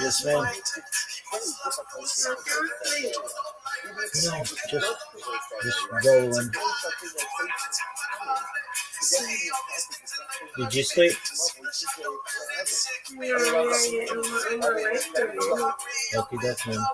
Yes, ma'am. No, just rolling. Did you sleep? Okay, that's ma'am.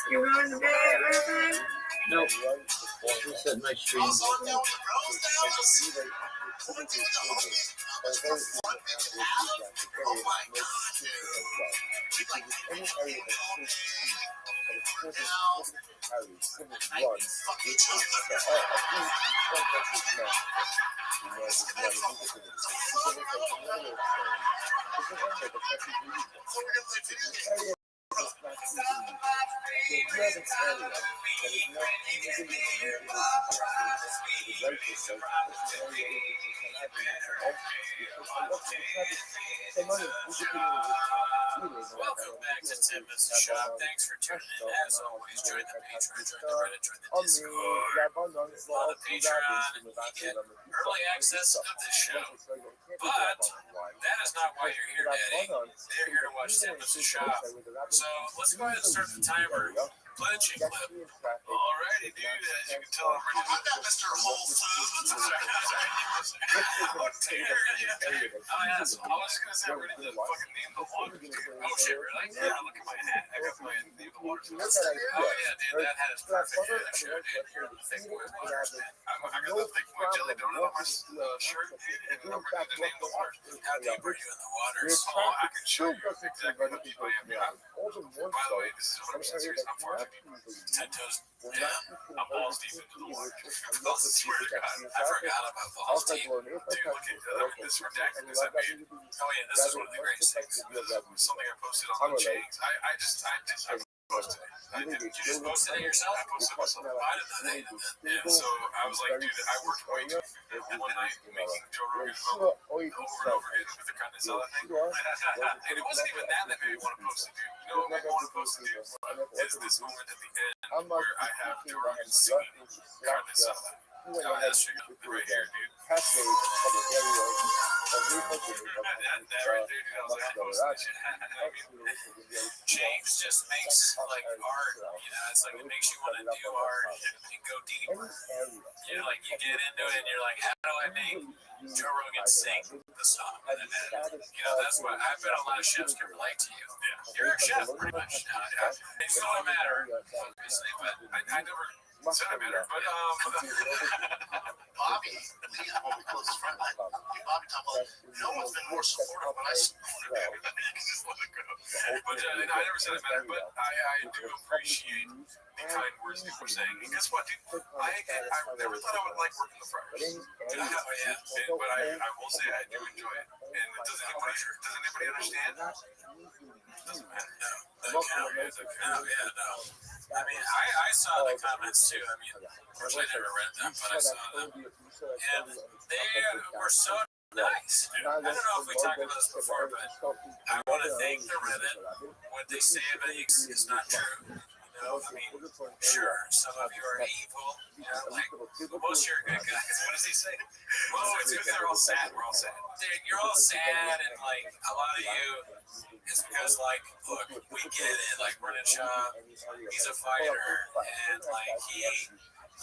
You going to bed, Reverend? Nope. Just at my stream. Welcome back to Tim Mr. Shop. Thanks for tuning in. As always, join the Patreon, join the Reddit, join the Discord. On the Patreon, you get early access of this show. But that is not why you're here, Daddy. They're here to watch Tim Mr. Shop. So let's go ahead and start the timer. Pledging clip. Alrighty, dude. As you can tell, I'm ready to that Mr. Whole Foods. Oh, dear. Oh, yeah. So I was going to say, I'm ready to fucking name the water. Oh, shit, really? Yeah, look at my hat. I got my name the water. Oh, yeah, dude. That hat is perfect. Yeah, sure, dude. Here, the thing with water. I got the thing with jelly donut on my shirt, and I'm ready to name the water. How deep are you in the water? So I can show you exactly how deep I am. By the way, this is what I'm serious. I'm 14. 10 toes down. I'm balls deep into the water. I swear to God, I forgot about balls deep. Dude, look at this ridiculous. I made. Oh yeah, this is one of the greatest things. This is something I posted on the James. I just posted it. Did you just post it yourself? I posted myself about it that day. Yeah, so I was like, dude, I worked way too one night making Joe Rogan over and over again with the kind of other thing. And it wasn't even that made me want to post it, dude. You know what made me want to post it, dude? It's this moment at the end where I have Joe Rogan singing kind of something. Oh, that's right here, dude. That right there, dude. I was like, James just makes like art, you know, it's like it makes you want to do art and go deeper. You know, like you get into it and you're like, how do I make Joe Rogan sing the song? And you know, that's what I bet a lot of chefs can relate to you. Yeah. You're a chef, pretty much. It's not a matter, obviously, but I never. It's not a matter, but Bobby, he's one of my closest friends. it matter, but I do appreciate the kind words people are saying. And guess what, dude? I never thought I would like working the Friars. But I will say I do enjoy it. And does anybody understand? Doesn't matter. No. No. I mean, I saw the comments too. I mean, unfortunately, I never read them, but I saw them. And they were so nice. I don't know if we talked about this before, but I want to thank the Reddit. What they say about you is not true. I mean, sure, some of you are evil. Like, most of you are good guys. What does he say? Most of you are all sad. We're all sad. You're all sad, and like, a lot of you, it's because, like, look, we get it. Like, Brennan Shaw, he's a fighter, and like,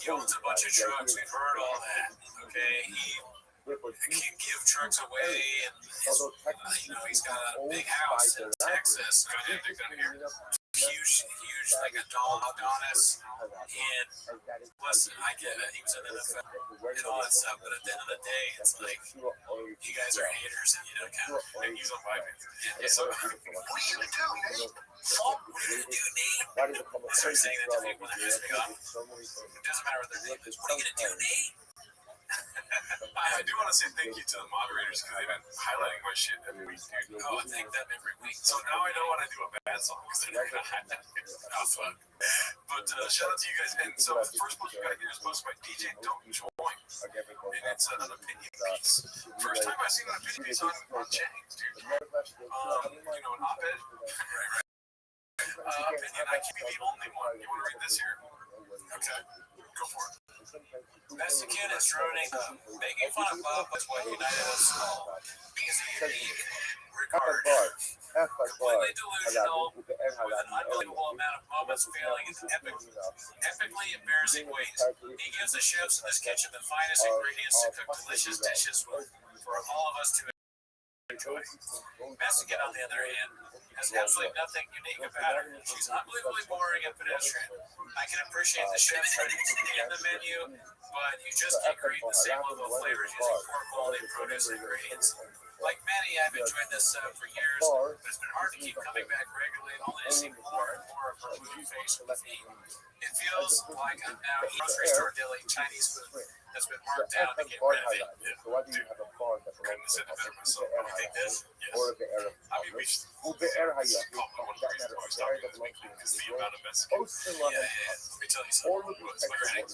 he owns a bunch of trucks. We've heard all that. Okay, he can give trucks away, and he's got a big house in Texas. Go ahead, here. Huge, like a doll Adonis. And listen, I get it. He was in the NFL and all that stuff, but at the end of the day, it's like, you guys are haters, and you don't count. And he's on my face. So, what are you gonna do, Nate? What are you gonna do, Nate? I started saying that to people when they're pissing me off. It doesn't matter what their name is. What are you gonna do, Nate? I do want to say thank you to the moderators because they've been highlighting my shit every week, dude. Oh, I thank them every week. So now I know when I do a bad song because they're not going to highlight it. Oh, fuck. But shout out to you guys. And so the first book you got here is posted by DJ Don't Join. And it's an opinion piece. First time I've seen an opinion piece on Jennings, dude. An op-ed. Right. Opinion. I can be the only one. You want to read this here? Okay. Go for it. Mexican is ruining them. Making fun of Bob was what united us all. He's a unique, regard, completely delusional, with an unbelievable amount of moments failing in epically embarrassing ways. He gives the chefs in this kitchen the finest ingredients to cook delicious dishes for all of us to enjoy. Mexican, on the other hand, has absolutely nothing unique about her. She's unbelievably boring and pedestrian. I can appreciate the chefs and the menu, but you just can't create the same level of flavors using poor quality produce and ingredients. Like many, I've enjoyed this for years, but it's been hard to keep coming back regularly, only to see more and more of her movie face with me. It feels like I'm now eating grocery store deli Chinese food that's been marked down to get rid of it. Couldn't have said it better myself. You think this? Yes. I mean, we should call it one of the reasons why I stopped this week because the amount of Mexicans. Yeah. Let me tell you something. What's my great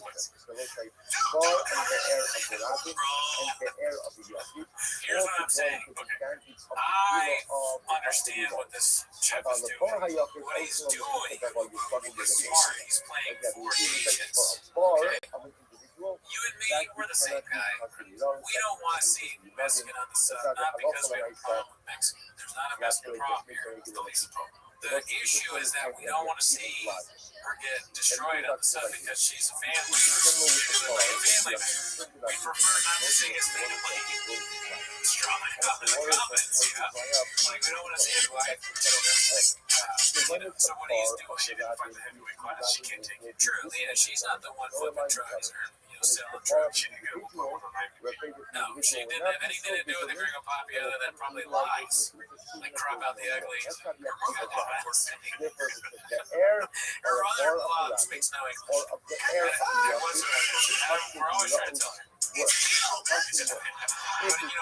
Here's what I'm saying. Okay. I understand what this chef is doing. What he's doing is smart. He's playing for Asians. Okay? You and me, we're the same guy. We don't want to see Mexican on the sub, not because we have a problem with Mexican. There's not a Mexican problem here. It's the least problem. The issue is that we don't want to see her get destroyed on the sub because she's a family. She's like a family member. We prefer not to see his family strong enough in the comments, Like, we don't want to see his wife. So what he's doing, she didn't fight the heavyweight class. She can't take it. True, Leah, she's not the one flipping drugs or selling drugs. She didn't get a whoop over her. No, she didn't have anything to do with the Gringo Poppy other than probably lies. Like crop out the ugly. Her other blogs makes no English. We're always trying to tell her. But,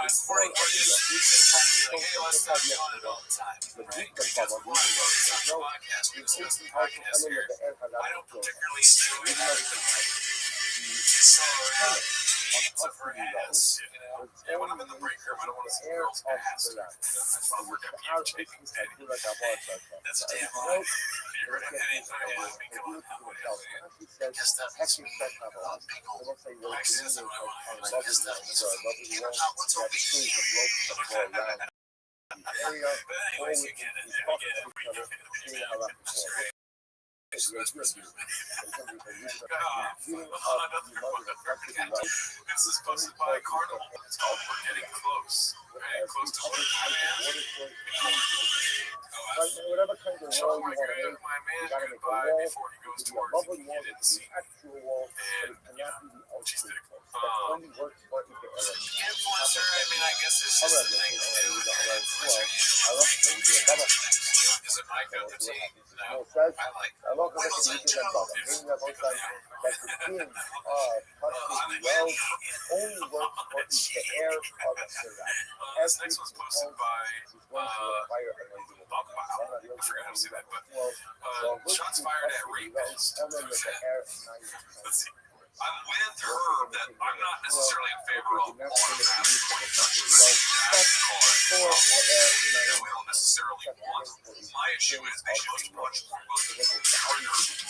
it's funny. Like, hey, let's stop doing it all the time. Right? Because we're on the podcast. We discuss the podcast here. I don't particularly enjoy everything like so of her ass, And when I'm in the break room, I don't want to see girls' ass. I just want to work at PFJ. That's a damn lie. You're right. Come on. Guess that. Actually, that's not what I want. Guess that. What's all these? But anyways, you get it. This is supposed to by Carnival. It's called We're Getting Close. Right? Close to what, my man? Show my man goodbye before he goes to work. He didn't see me. And, she's thick. Influencer, I mean, I guess it's just the thing to do. Is it my cup of tea? No. says I like a lot of Ladies us and need to remember that gentlemen, in the whole time that the things are possibly well only work for the air of the Syria. this next one's posted by I forgot how to say that, but shots fired at rapist. Let's see. I'm with her that I'm not necessarily in favor of all mass that we don't necessarily want. My issue is they should be much more willing to trigger the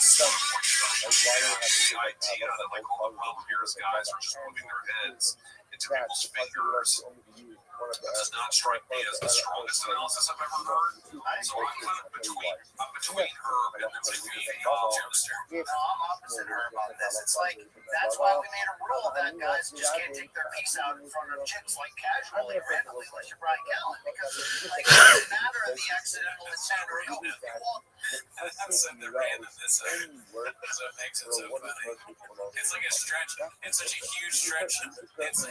idea that like all the well-beers guys are just moving their heads into people's fingers. That does not strike me as the strongest analysis I've ever heard. So I'm kind of between her and then maybe Jimster. No, I'm opposite her about this. It's like, that's why we made a rule that guys just can't take their piece out in front of chicks like casually or randomly like your Brian Gallen, because like, it doesn't matter the accidental intent or who. That's the randomness of it. That's what makes it so funny. It's like a stretch. It's such a huge stretch. It's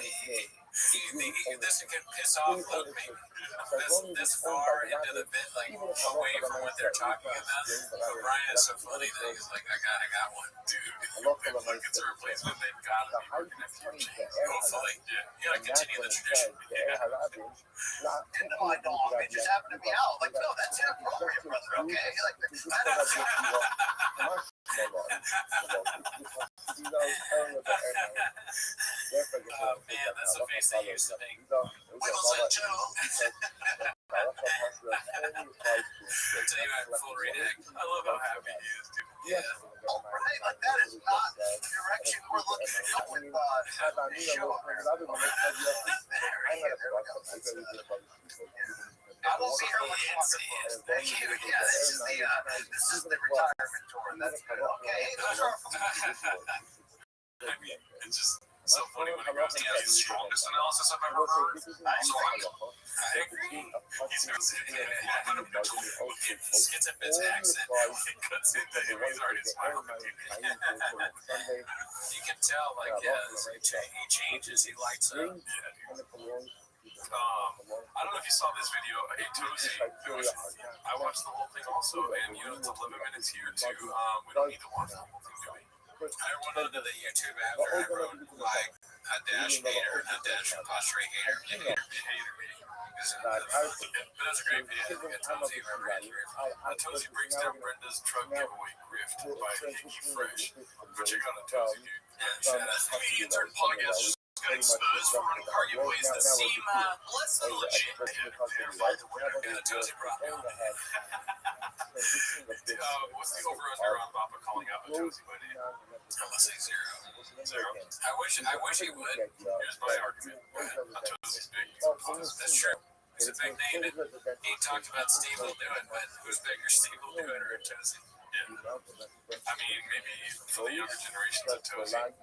this can piss off this far into the bit, like away from what they're talking about. But Brian is so funny that he's like, I got one, dude. Look, it's a replacement. They've got it. Hopefully, yeah. You gotta continue the tradition. No, I don't. It just happened to be out. Like, no, that's inappropriate, brother. Okay, like, oh man, that's the face they used to make. Wiggles and Joe. Until you had full reneg. I love how happy he is, dude. Yeah. right, like, that is not the direction we're looking to go with this show. I will be here with you. Thank you. Yeah, this is the retirement tour. That's good. Okay, those are. I mean, it's just so funny when he goes, he has the strongest analysis I've ever heard. So I agree. He's going to say, gets a bit accent. He cuts into him. He's already smiling. You can tell, like, he changes. He lights up. I don't know if you saw this video. Hey, Tozy, I watched the whole thing also, and you know, to live a minute here too. We don't need to watch the whole thing, do we? I went onto the YouTube after I wrote like a dash hater, not dash apostrophe hater, hater me. But that's a great video. Tozy Tozy breaks down Brenda's truck giveaway grift by Nikki Fresh. Go check out a Tozy, dude. Yeah, comedians are podcast. Got exposed for running car giveaways that seem less than legit. Tozy brought what's the over-under on Papa calling out a Tozy by name? Let's say zero. I wish he would. Here's my argument. A Tozy's big. That's true. He's a big name. He talked about Steve will do it, but who's bigger, Steve will do it or a Tozy? Yeah. I mean, maybe for the younger generations, a Tozy.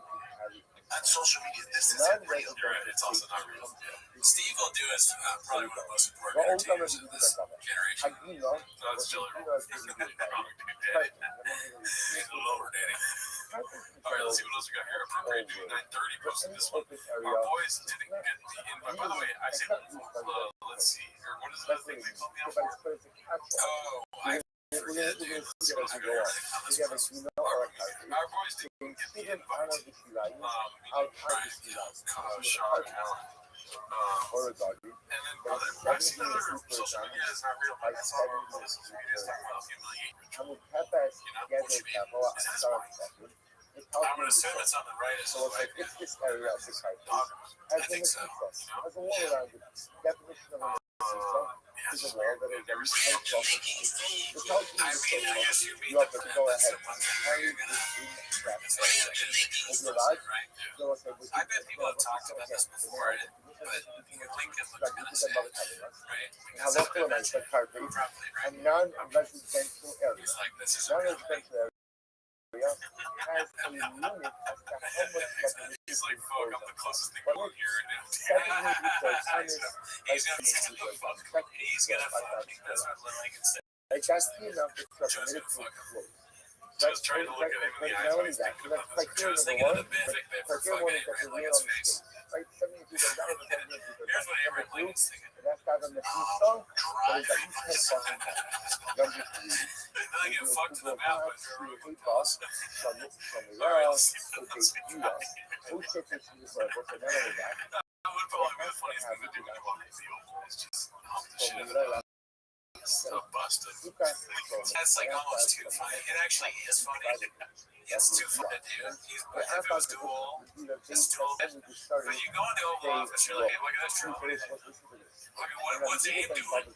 On social media, this isn't real. You're right, it's also not real. Yeah. Steve will do is probably one of the most important entertainers in this generation. No, it's still probably lower, Danny. All right, let's see what else we got here. Appropriate Dude 930 posted this one. Our boys didn't get the invite. By the way, I say, let's see here. What is that thing they call me out for? Oh, I forget, dude. Let's see what else we got here. Our boys didn't get the invite. Shock. And then I've seen other social media is not real, but that's all our social media is talking about humiliating rich people. You know, what you mean? Is that funny? I would assume it's on the right as well, right? I think so. You know? Yes. I've never seen it. I mean, I guess you mean the someone's it's like the making right? Yeah. I bet people have talked about this before, but Lincoln looks kind of sad, right? Because probably, right? He's like, this is a he's like, fuck, I'm the closest thing going here right now. He's gonna fuck. That's what Lincoln said. Just trying to look at him in the eyes when he's thinking about this. I was thinking of the bit for fucking Abraham Lincoln's face. Here's what Abraham Lincoln's thinking. estava na função, mas aí responde. Number 3, I get fucked in the mouth by Drew Hey boss, chame ela, odeia, ou se você não é lugar, That would probably be the funniest thing to do when you walk in the Oval. It's just hump the shit out of it. So busted. That's like almost too funny. It actually is funny. It's too funny to do. If it was dual, it's dual. But you go in the Oval Office, you're like, hey, look at this Trump. Look at what's Abe doing.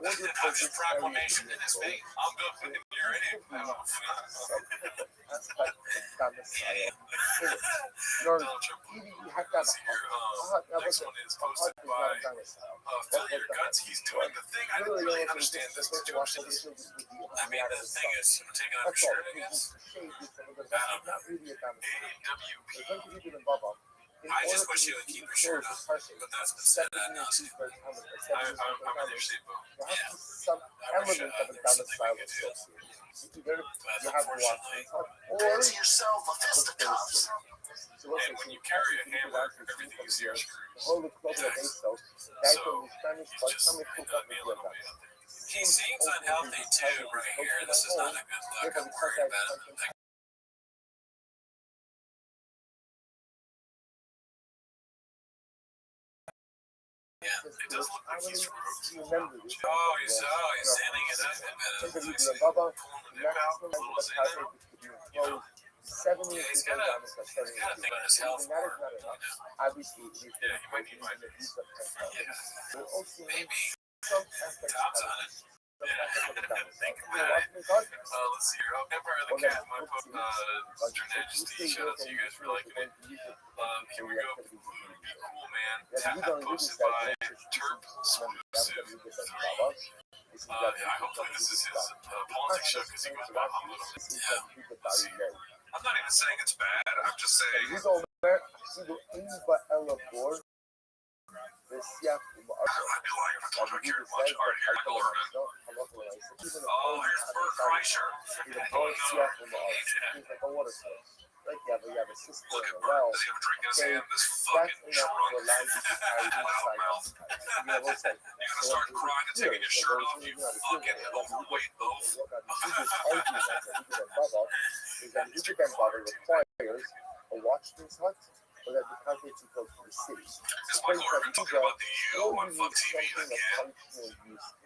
That's his proclamation in his face. I'm good for the uranium. Donald Trump. Let's see here. Next one is posted by Fill Your Guts. He's doing the thing. I didn't really understand this situation. I mean, the thing is, I'm taking off your shirt, I guess. AWP. I just wish you would keep your shirt on, but that's been said ad nauseam. I'm in your seat, Bo. Yeah. I wish that's something we could do. That's unfortunately. Fancy yourself a fisticuffs. And when you carry a hammer, everything is your screws. So, just not be a little bit. He seems unhealthy too, right here. This is not a good look. I'm worried about him. Yeah, it does look like he's rude. Oh, he's sanding it up a bit. Pulling the nip out, a little sand out. You know? Yeah, he's gotta think about his health more. You know? Yeah, he might need my yeah. Maybe. Tops on it. Yeah. Think about it. Let's see here. Empire of the Cat, my Majesty. Shout out to you guys for liking it. Here we go. Cool man. Posted by Terp Exclusive. Hopefully this is his politics show because he goes about a little bit. Yeah. Let's see here. I'm not even saying it's bad. I'm just saying. I'd be lying if I told you I cared much. All right, here I go, man. Oh, here's Bert Kreischer. Like you have a sister Look at and a Bert. well. Does he have a drink in his hand? This fucking drunk. Loudmouth. You're gonna start crying and taking your shirt off, you fucking overweight oaf. Requires a watchman's hut or that the country to go to the city. Is Michael Irvin talking about the U on Fuck TV again?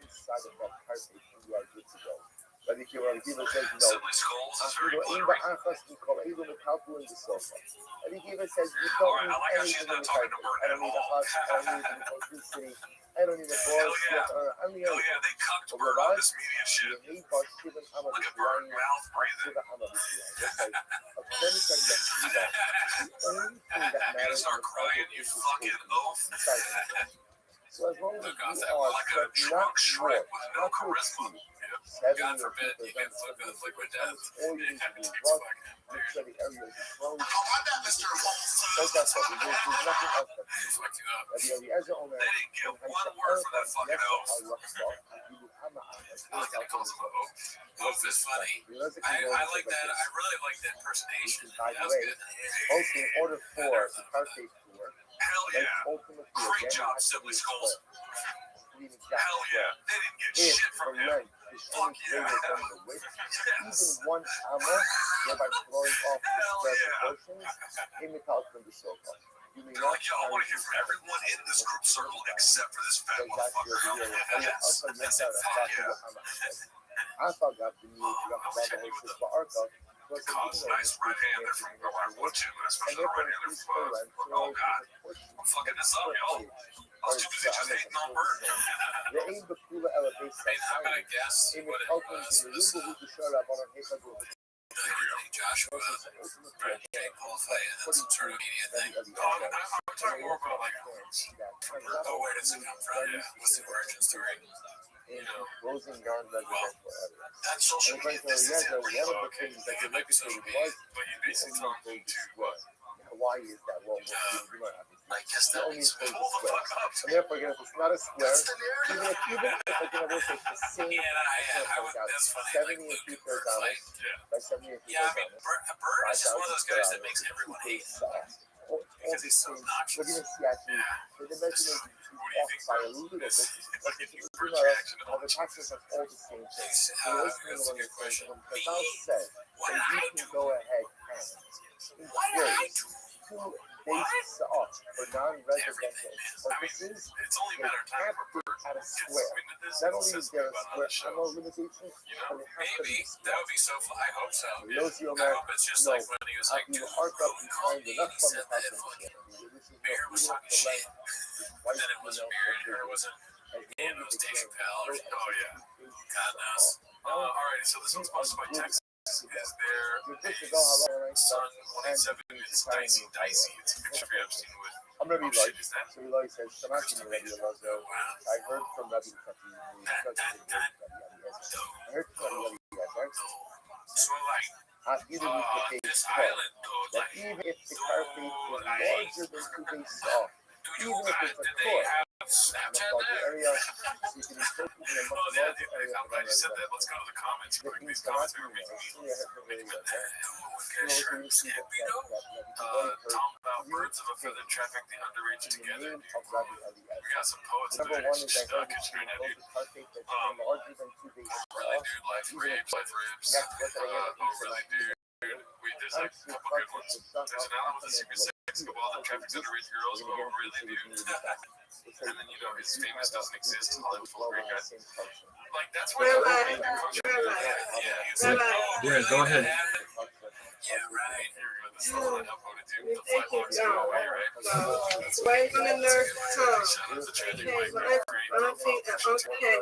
Inside of that carpet and you are good to go. But if you are given says, Suddenly Skulls is very glittery. Even without doing the sofa. And he even says, you Alright, don't I like how she's not talking to Bert I at don't need a all. hut, I don't need to go to the city. I don't need a boss. Hell yeah, they cucked Bert on this media shit. Look at Bert, mouth breathing. You're gonna start crying, you fucking oaf. So as long as Look out you that are like a drunk Shrek with no charisma. God forbid you get liquid death. all you need to do is It's run, fucking make weird. sure the area is closed. How about that, Mr. Holmes? So that's all. There's nothing else that you do. Fuck you up. They didn't get one word for that fucking oaf. Fucking calls him a oaf. Oaf is funny. I like that. I really like that impersonation. By That the was way, good. also in order for the carpet tour, Hell they yeah. ultimately Great again job, have to Sibley be Skulls. meaning Hell yeah. They didn't get if shit the from him. length is Fuck any yeah. greater than the width, Yes. even one hammer, thereby throwing off the Hell square yeah. proportions, image out from the sofa. You may They're not like, yo, I want to hear from everyone in this group circle except for this fat motherfucker. Yes. They said, fuck yeah. I thought that the new I'm hitting you with the Arca was cause nice right hand there from where I want to, especially the right hand there from oh god, I'm fucking this up, y'all. I was too busy just hating on Bert. The aim of Kula elevates I mean, I'm gonna guess in what the it open was. to Was the who showed up on a hip of Joshua, Jake Paul fight, and then some sort of media thing. I'm talking more about like, oh, where does it come from? Yeah, what's the origin story? You know, Closing down residential areas. that's social And media distance. one of the Okay, things that it might be social media, but you basically talking to what? Hawaii is that well, you might have to I guess that means pull the fuck up. and therefore, again, if it's not a square, That's the narrative. even if again, we'll take the same Yeah, I would. That's funny. Like 70 and Luke and $2 Bert dollars fight. by 70 and Yeah, I mean, Bert is just one of those guys that makes everyone hate him. all because the he's so things. We're obnoxious. going to see actually Yeah. the measurement What do you off think, by sir? a little bit. It's But like it's a you first know, reaction to all the the taxes choices. are all the same thing. He's, So the always that's a good question. because I'll say What that did I you do? can go ahead and What did I inflate do? to base off for non-residential Everything. purposes. It's only a They matter of time have for to Bert at a gets square. wind of this Not and only says is there a about square other ammo shows. limitation, You but know, it has to be maybe that would be so fun. I hope so. for Yeah. those of you I hope it's just no, like when he was like, you dude, arc up Roman called behind me enough and he from said the that fucking fucking shit. This is Bear was even if talking the shit. length is But twice then it wasn't Bear or it wasn't Dan, it was Danny Pal. Or, oh, yeah. God knows. Alrighty, so this one's sponsored by Texas. Is there a Sun 187? It's dicey. It's a picture of Epstein with. I'm gonna Oh, be shit, like, is that? so Eli says, Shamaki Rabbi Elazar. I heard from Rabbi Elazar. I heard from Rabbi Elazar. So, like, Even with the base this saw, island, though, that like, even if the carpet is larger than two base saw, do you even if guys, it's a did they core, have a much Snapchat larger there? area, so you can be taking in a much Oh, yeah, larger dude, area I'm glad you said that. Let's go to the comments. The Quick, these things comments that are I making me. see, I heard from Rabbi Elazar. Okay, shrimps, happy though? Tom about birds of a feather traffic the underage together. We got some poets Number that are one is I stuck heard in it's China, close dude. to carpet that's larger than two base Really, saw. dude, life ribs. Next, what did I hear? Really, dude. There's like a couple good ones. There's an island with a secret sex cabal that traffics underage girls. Oh, really, dude? And then, you know, his famous doesn't exist. Hollywood full of great guys. Like, that's where the whole main culture is. Yeah, it's like, oh, Yeah, really? go ahead. Yeah, right. You're good. That's not what I uploaded to. You The think flight logs go away, right? So, waiting on the nurse to come. Shout out to Tragic Okay, Mike. my auntie and okay,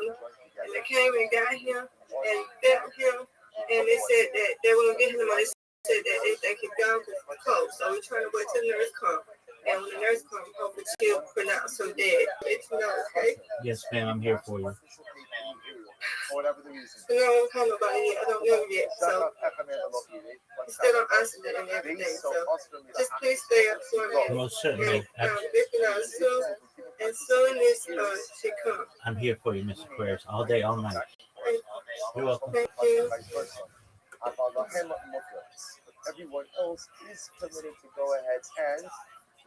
and they came and got him and felt him, and they said that they were gonna get him. They said that they think he's gone close, so we're trying to wait till the nurse comes. And when the nurse comes, hopefully she'll pronounce him dead. Let you know, okay? Yes, ma'am, I'm here for you. Whatever the reason. So no one told nobody yet. I don't know him yet. So he's still on oxygen and everything. So just please stay up for me. Most certainly. And soon as she comes. I'm here for you, Mr. Aquarius, all day, all night. You're welcome. Thank you. Everyone else is permitted to go ahead and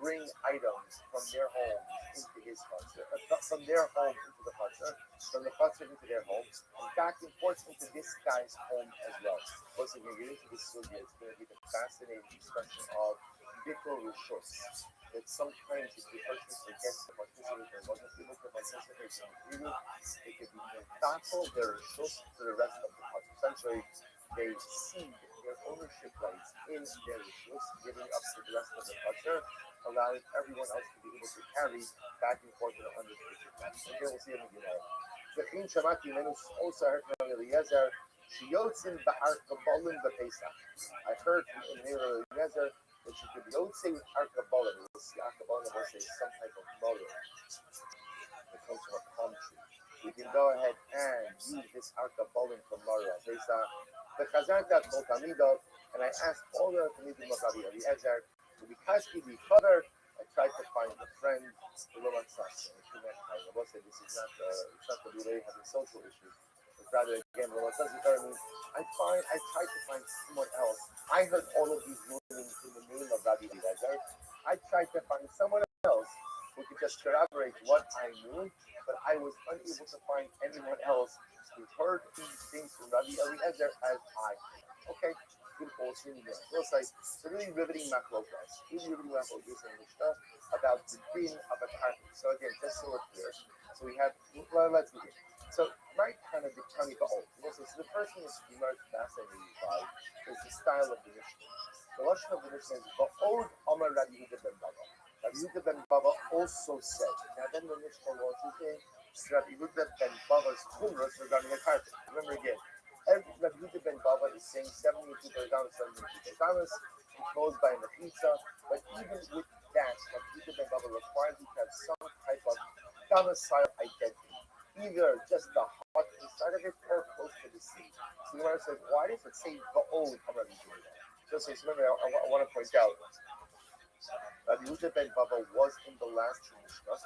bring items from their home into his culture, from their home into the culture, from the culture into their home, and back and forth into this guy's home as well. Once we get into this studio, it's going to be the fascinating discussion of Bikkur Rishos. That sometimes if the person forgets to participate or wasn't able to participate in the it can be thoughtful their Rishos to the rest of the culture. Essentially, they cede their ownership rights in their Rishos, giving up to the rest of the culture, allowing everyone else to be able to carry back and forth in the undertaking. Okay, we'll see him again. Zechrin Shamati Menus also heard from Eliezer, Shiyotzim Bahar Kabbalim Bepesach. I heard from Eliezer that you could Yotzim Arkabalim. We'll see Arkabalim will say some type of motor that comes from a palm tree. We can go ahead and use this Arkabalim from Mara. The Chazanka told Tamidov, and I asked all the Tamidim of Rabbi Eliezer, because he recovered, I tried to find a friend, the Lord Sasha. I will say this is not the relay having social issues. It's rather, again, the Lord Sasha means I tried to find someone else. I heard all of these rulings in the name of Rabbi Eliezer. I tried to find someone else who could just corroborate what I knew, but I was unable to find anyone else who heard these things from Rabbi Eliezer as I. Okay. Beautiful, we'll say it's a really riveting machlokas. Really riveting machlokas in Mishnah about the din of a carpet. So again, just so we're clear. So we have, let's begin. So right kind of the Tani Ba'ol. So the first thing is to be most fascinated by is the style of the Mishnah. The Lashon of the Mishnah is Ba'od Amar Rabbi Yehuda ben Baba. Rabbi Yehuda ben Baba also said. Now then the Mishnah launches in Rabbi Yehuda ben Baba's chumras regarding a carpet. Remember again. Every Rabbi Yehuda ben Baba is saying 72 Bergamas, 72 Bergamas. It goes by Mechitza, but even with that, Rabbi Yehuda ben Baba requires you to have some type of domicile identity. Either just the hut inside of it or close to the sea. So the Gemara says, why does it say Ba'ol from Rabbi Yehuda? Just so remember, I want to point out, Rabbi Yehuda ben Baba was in the last Mishnah.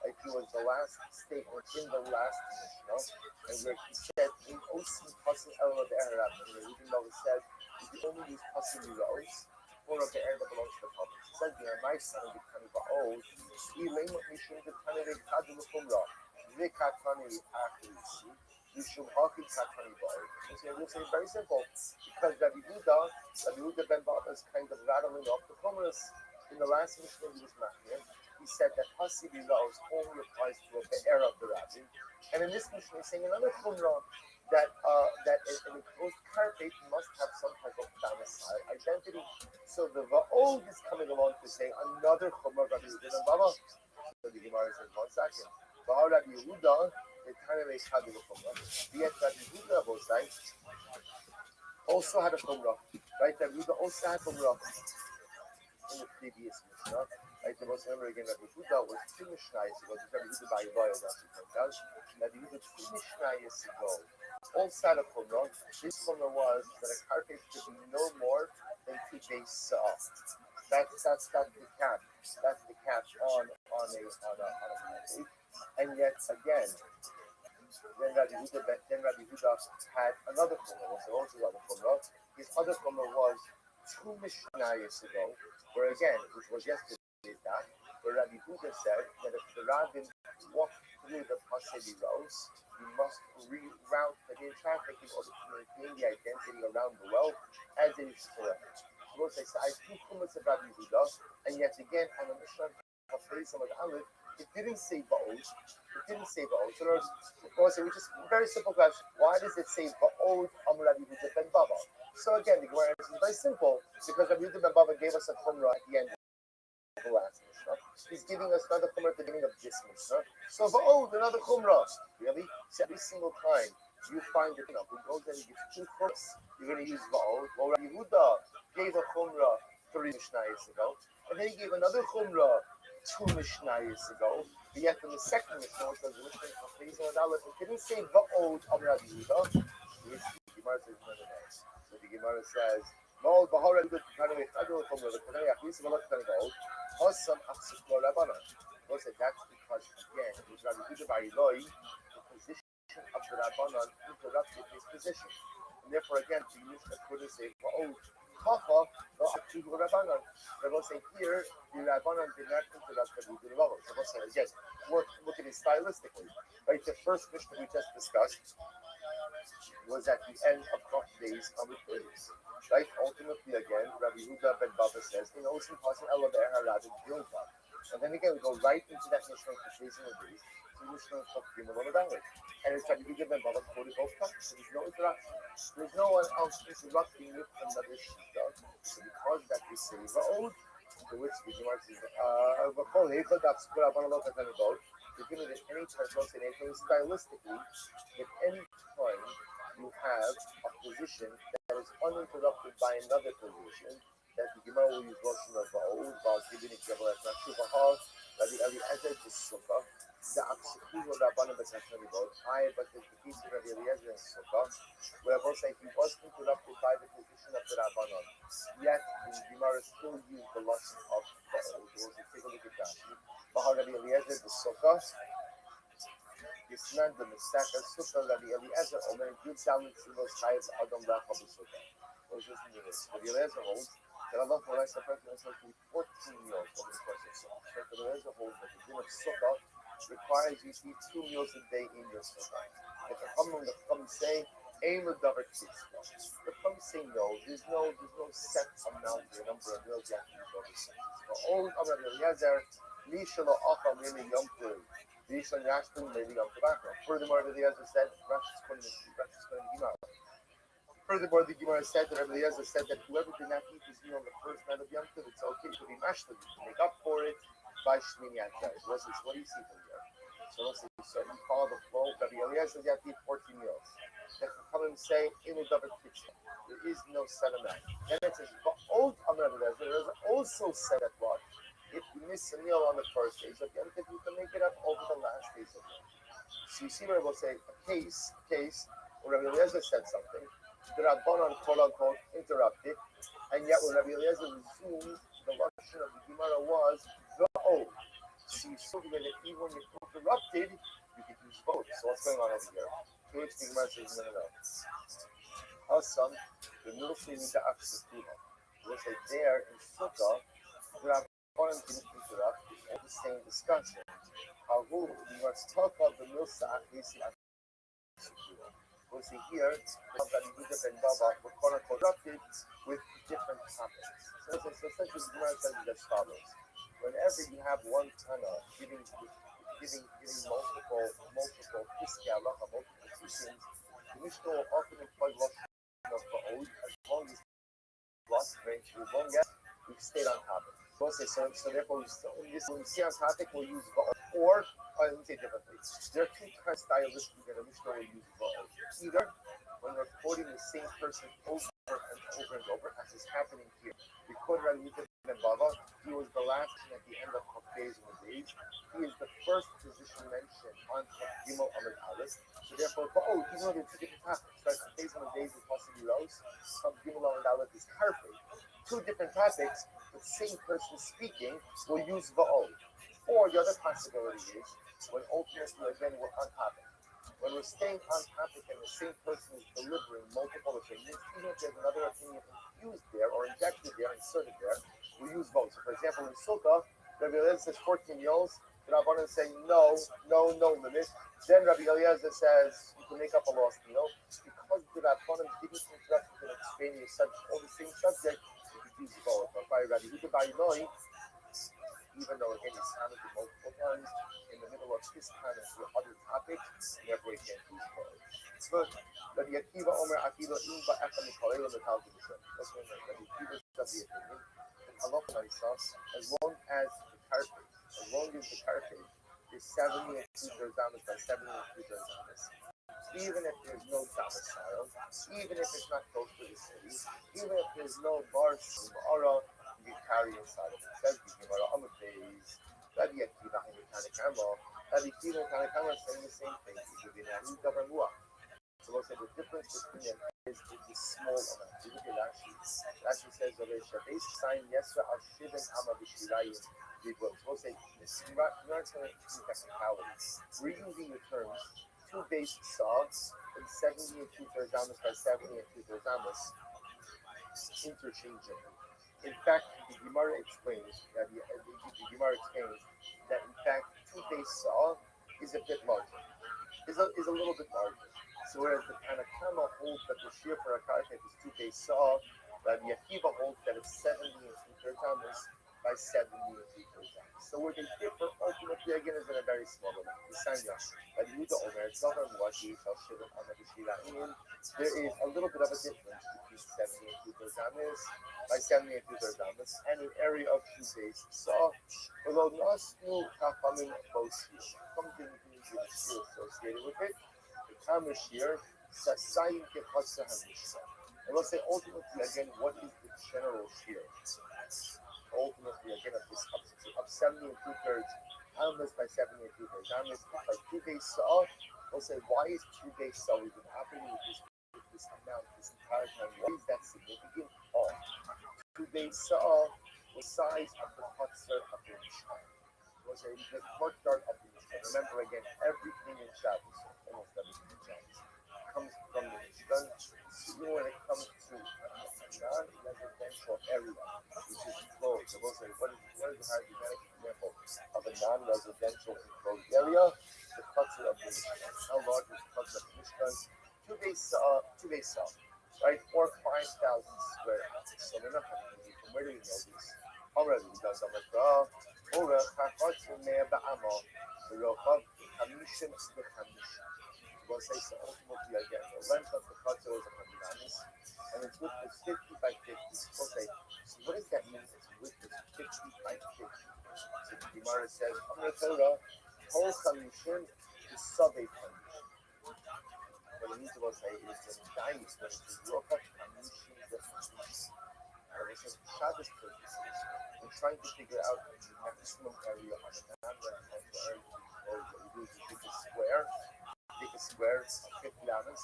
Like he was the last statement in the last Mishnah, and where he said, "In Osim Pasim Ela Be'Arab," even though he said, "If you only use Pasim Rose," for a bear that belongs to the province. It says here, my son, the Tani Ba'od, Elaim Mishum, the Tani Kadu Kumra, Vikatani Akhisi, Yishum Haki Katani Ba'od. We'll say very simple, because Rabbi Yehuda ben Baba is kind of rattling off the Kumras. In the last Mishnah he was Machir, he said that Hasibi Laos only applies to a be'er of the Rabbi. And in this Mishnah he's saying another Kumra that an enclosed carpet must have some type of domicile identity. So the Va'od is coming along to say another Kumra Rabbi Yehuda ben Baba. So the Gemara says, 1 second. Va'od Rabbi Yehuda, the Tanei Chadu Kumra. Yet Rabbi Yehuda also had a Kumra. Right? Rabbi Yehuda also had a Kumra in the previous Mishnah. Right, the most remember again that Yehuda was 2 Mishnayos ago. Rabbi Yehuda by Yoel, that's what it does. Rabbi Yehuda 2 Mishnayos ago also had a Kumra. This Kumra was that a carpet should be no more than 2 days off. That's the cap. That's the cap on a carpet. And yet again, then Rabbi Yehuda had another Kumra. So also another Kumra. His other Kumra was 2 Mishnayos ago, where again, which was yesterday's that, where Rabbi Yehuda said that if the rabbin walked through the Pasedi rows, you must reroute the traffic in order to maintain the identity around the well as it is correct. So I said, I have 2 kumas of Rabbi Yehuda, and yet again, on the Mishnah of Beis Aleph, it didn't say Ba'od. It didn't say Ba'od. So there's, of course, it was just a very simple question. Why does it say Ba'od Am Rabbi Yehuda ben Baba? So again, the Gemara is very simple, because Rabbi Yehuda ben Baba gave us a Kumra at the end of the last Mishnah. He's giving us another Kumra at the beginning of this Mishnah. So Va'od, another Kumra. Really? So every single time you find it, who goes and gives 2 Kumras, you're going to use Va'od. Well, Rabbi Yehuda gave a Kumra 3 Mishnayos ago, and then he gave another Kumra 2 Mishnayos ago. But yet in the second Mishnah, which was the Mishnah of Beis Aleph, it didn't say Va'od Am Rabbi Yehuda. The Gemara says no. So the Gemara says, "Mol bahar Rabbi Yehuda Chadu Kumra the Tanei Achlis V'Lo Tanei Va'od Hasam Achsuk Lo Rabbanan." Well, said that's because again, it was Rabbi Yehuda Bar Ilai, the position of the Rabbanan interrupted his position, and therefore again the Mishnah couldn't say Va'od Chacha Lo Achsuk Lo Rabbanan. They will say here the Rabbanan did not interrupt Rabbi Yehuda ben Baba. They will say again, look at it stylistically. Right, the first Mishnah we just discussed was at the end of Kaf days on the days. Right? Ultimately, again, Rabbi Yehuda ben Baba says, in Osim Pasan Elaber Harabin Yonka. And then again, we go right into that Mishnah of Chazin and days to Mishnah of Kimon Valley. And it's Rabbi Yehuda ben Baba quoted both times. So there's no interruption. There's no one else interrupting with another Shita. So because that we say Va'od, to which the Gemara says, V'chol Heichad Apskur AbanalotAtan Va'od. Beginning at any time, stylistically, at any time you have a position that is uninterrupted by another position, that the Gemara will use Roshon of Va'od, Va'od giving example as Nashuvahar, Rabbi Eliezer the Sukkah, the Aksukuh of Rabbanan B'Sachani Va'od, but the case of Rabbi Eliezer and Sukkah, where I will say he was interrupted by the position of the Rabbanan, yet the Gemara still used the Lashon of Va'od. We'll take a look at that. Rabbi Eliezer the Sukkah, Yisman the Mesaka Sukkah, Rabbi Eliezer, Omer, Yud Salmon, Silos, Chayes, Adam, Racha, Sukkah. Let's listen to this. Rabbi Eliezer holds that Allah provides a person who has 14 meals over the course of Sukkah. Rabbi Eliezer holds that the din of Sukkah requires you to eat 2 meals a day in your Sukkah. If the Chum say, aim a double kiss. The Chum say no, there's no set amount or number of meals you have to eat over Sukkah. So all of Rabbi Eliezer, Furthermore, the Eliezer said, the Gemara said that Rabbi Eliezer said that whoever did not eat his meal on the first night of Yom Tov, it's okay to be mashlim, to make up for it by Shmini Atzeret. What do you see from here? So you follow the flow. Rabbi Eliezer, you have to eat 14 meals. The Chachamim say, there is no set amount. Then it says, Rabbi Eliezer also said that what? If you miss a meal on the first days of Yom Tov, you can make it up over the last days of Yom Tov. So you see where we'll say a case where Rabbi Eliezer said something, the Rabbanan quote unquote interrupted, and yet when Rabbi Eliezer resumed, the lashon of the Gemara was Va'od. So you saw that even when you're interrupted, you can use both. So what's going on over here? To which the Gemara says no. Hasam, the middle thing is the Aksukuha. We'll say there in Sukkah, the Rabbanan didn't interrupt. It's all the same discussion. How we must talk about the Milsa Akisi. We'll see here that Yehuda ben Baba were quote unquote interrupted with different topics. So essentially the Gemara says it as follows. Whenever you have one Tana giving multiple piskei halacha, multiple teachings, the Mishnah will often employ lashon of ba'od as long as we've stayed on topic. So therefore, when we stay on topic, we'll use ba'od. Or, let me say differently. There are two kinds stylistically that a Mishnah will use ba'od. Either when we're quoting the same person over and over, as is happening here. We quoted Yehuda ben Baba. He was the last at the end of Chafez and Days. He is the first position mentioned on Gimel Amud Aleph. So therefore, even though they're two different topics, right? Chafez and Days is possibly Rose. Gimel Amud Aleph is Karpei. Two different topics, the same person speaking will use Va'od. Or the other possibility is when ultimately again we're on topic. When we're staying on topic and the same person is delivering multiple opinions, even if there's another opinion infused there or injected there, inserted there, we use both. So for example, in Sukkah, Rabbi Eliezer says 14 meals, the Rabbanan say no limit. Then Rabbi Eliezer says you can make up a lost meal. Because the Rabbanan didn't interrupt with an extraneous subject or the same subject, you could use both. But by Rabbi Yehuda bar Yonai, even though again he's commented multiple times in the middle of his comments with other topics, therefore he can't use both. But Rabbi Akiva Omer Akiva Imba Echa Mikalela Metal Gimishon. That's when Rabbi Akiva does the opinion. Halacha as long as the carpet is 70 and 2 damas by 70 and 2 damas, even if there's no domicile, even if it's not close to the city, even if there's no bar Ma'ara, you can carry inside of it. It says the Gemara Amud Beis, Rabbi Akiva and Tanakama, Rabbi Akiva and Tanakama are saying the same thing. So we'll say the difference between them is the small amount. You look at Rashi. Rashi says over Shabbos sign Yesra al Shivin Ama B'Shirayim B'Gvos. We'll say we're not going to use technicalities. We're using the terms 2 base saws and 70 and 2 terzamas by 70 and 2 terzamas interchangeably. In fact, the Gemara explains that in fact 2 base saw is a bit larger. Is a little bit larger. So whereas the Tanakama holds that the shear for a carpet is 2 base saw, Rabbi Akiva holds that it's 70 and 2 terzamas by 70 and 2 terzamas. So where they differ ultimately again is in a very small amount. There is a little bit of a difference between 70 and 2 terzamas by 70 and 2 terzamas and an area of 2 base saw. Although Nasnu Kafamim both here, something associated with it. Hamishir, Sasayim Kepasa Hamishir. And we'll say ultimately again, what is the general shear? Ultimately again of 70 and 2/3 Hamas by 70 and 2/3 Hamas by 2 base saw. We'll say why is 2 base saw even happening with this amount this entire time? Why is that significant? 2 base saw the size of the chutzner of the Mishkan. We'll say the courtyard of the Mishkan. Remember again, everything in Shabbos, almost everything comes from the Mishkan. Even when it comes to a non-residential area, which is enclosed. So we'll say, what is the hydrogenic example of a non-residential enclosed area? The chutzner of the Mishkan. How large is the chutzner of the Mishkan? 2 base saw, right? Or 5,000 square meters. So we're not having to from where do we know this? Already we does or we'll say so ultimately again the length of the chutzner is 100 amis, and its width is 50 by 50. We'll say, so what does that mean? Its width is 50 by 50. So the Gemara says, Amr Torah, whole chamishin is sub-800. What it means to say is when it dies, when it is rokat chamishin the chamishin. And it says Shabbos purposes, we're trying to figure out the maximum area on a non-residential area. What we do is we take a square of 50 amas,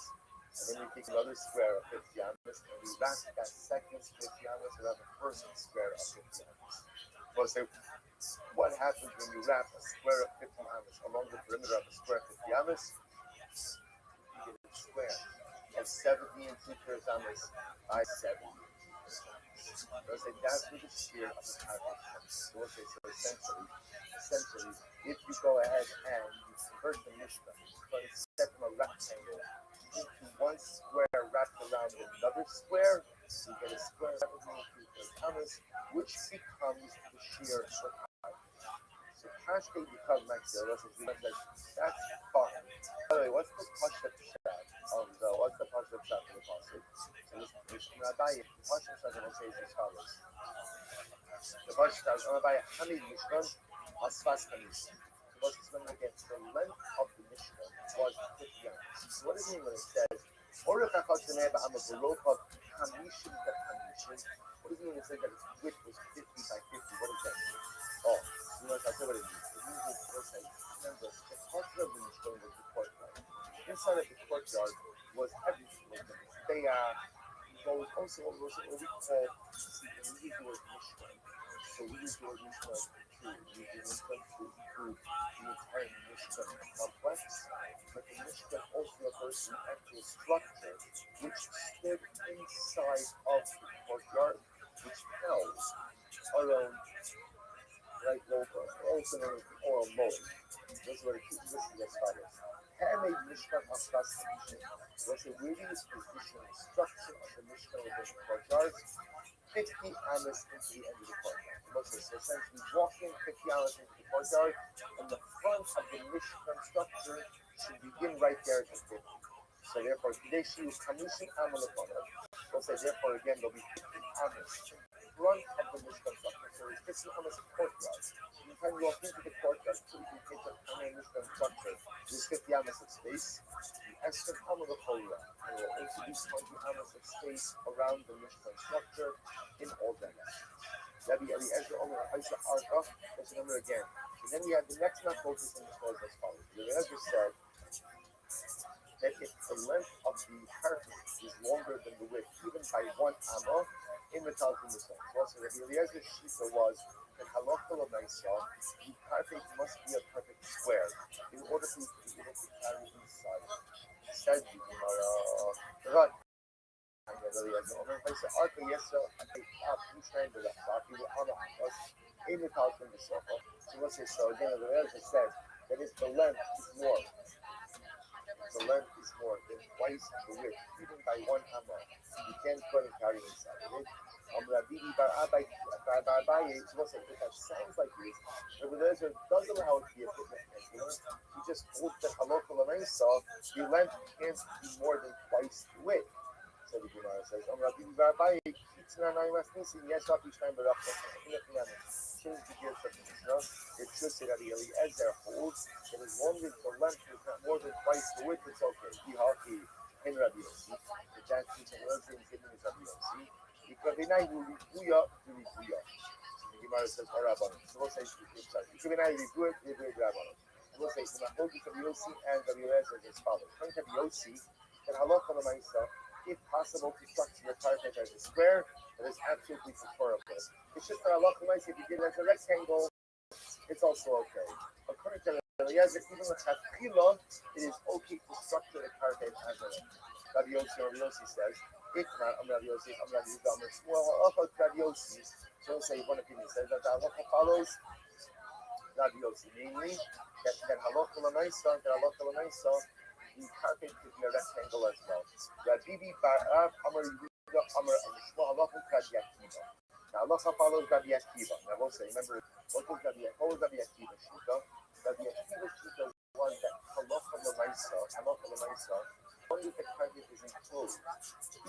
and then we take another square of 50 amas, and we wrap that second 50 amas around the first square of 50 amas. We'll say, what happens when you wrap a square of 50 amas along the perimeter of a square of 50 amas? You get a square of 70 and 2/3 amas by 70. They'll say that's where the shear of the carpet comes. So we'll say, so essentially, if you go ahead and you convert the Mishnah from a set from a rectangle into one square wrapped around another square, you get a square Thomas, which becomes the shear for carpet. So Kashke becomes next year. That's fine. By the way, what's the Pashat Pshat of the what's the Pashat Pshat of the Pasuk? So this Rabbi, the Pashat Pshat will say as follows. The Pashat Pshat is Rabbi Hamid Mishkan Asfas Kamis. So what's this mean again? The length of the Mishkan was 50 yards. So what does it mean when it says Orach Achad Sheneba Amavulocha Kamishim Kamishim? What does it mean when it says that its width was 50 by 50? What does that mean? Oh, you know, I'll tell you what it means. It means that, okay, remember, the culture of the Mishkan was the courtyard. Inside of the courtyard was everything. Was the Mizbeah. There was also what we call, see, when we use the word Mishkan, so we use the word Mishkan to include the entire Mishkan complex, but the Mishkan also refers to the actual structure which stood inside of the courtyard, which held our own like local, also known as the oral mold. This is what it is as follows. Handmade Mishkan Askas Commission was a radius position structure of the Mishkan within the courtyard, 50 amas into the end of the courtyard. So essentially walking 50 amas into the courtyard, and the front of the Mishkan structure should begin right there at the 50. So therefore, today she was Kamishin Amalapana. We'll say therefore again there'll be 50 amas front of the Mishkan structure. So it's 50 amas courtyard. You can walk into the courtyard so you can take the Mishkan structure. There's 50 amas of space. The Esther Amalapana. And there will also be 20 amas of space around the Mishkan structure in all directions. Rabbi Eliezer Omer Haisa Arka. Let's remember again. And then we have the next map focus in the story as follows. Rabbi Eliezer said that if the length of the carpet is longer than the width, even by 1 amma, in the Talmud Muslim. Also, Rabbi Eliezer's shita was that halakha l'maisa, the carpet must be a perfect square in order for you to be able to carry inside. Said the Gemara, and Rabbi Eliezer, Omer Haisa Arka Yesra, who's trying to that talk, he will honor us in the Talmud Muslim. So let's say so. Again, Rabbi Eliezer said that if the length is more. The length is more than twice the width, even by 1 amma. You can't put and carry inside of it. So what's it? That sounds like this. But there does allow it to be a bit rectangular. You just hold the halakha l'maisa, the length can't be more than twice the width. So the Gemara says, change the gears of the Mishnah. It should say that the Eliezer holds that as long as the length is not more than twice the width, it's okay. Yihalki in Rabbi Yossi. The Jan teaching Eliezer is giving his Rabbi Yossi. Yikabinai Rubuya, Rubuya. The Gemara says, Araban. So we'll say, Yikabinai Rubuya, Rubuya. We'll say, the Mahogis of Yossi and Rabbi Eliezer is as follows. According to Rabbi Yossi, that halakha l'maisa, if possible, to structure the carpet as a square, that is absolutely preferable. It's just for halakha l'maisa, if you did it as a rectangle, it's also okay. According to Eliezer, even with Hatchila, it is okay to structure the carpet as a rectangle. Rabbi Yossi says, if not, Rabbi Yossi, Rabbi Shmuel, Rabbi Yossi. So we'll say one opinion says that the halacha follows Rabbi Yossi, namely that halakha l'maisa, the carpet could be a rectangle as well. Rabbi Bar Amar Yehuda Amar Shmuel halacha Rabbi Akiva. Now halacha follows Rabbi Akiva. Now we'll say, remember, what was Rabbi Akiva shita? Rabbi Akiva shita was that halakha l'maisa, only if the carpet is enclosed,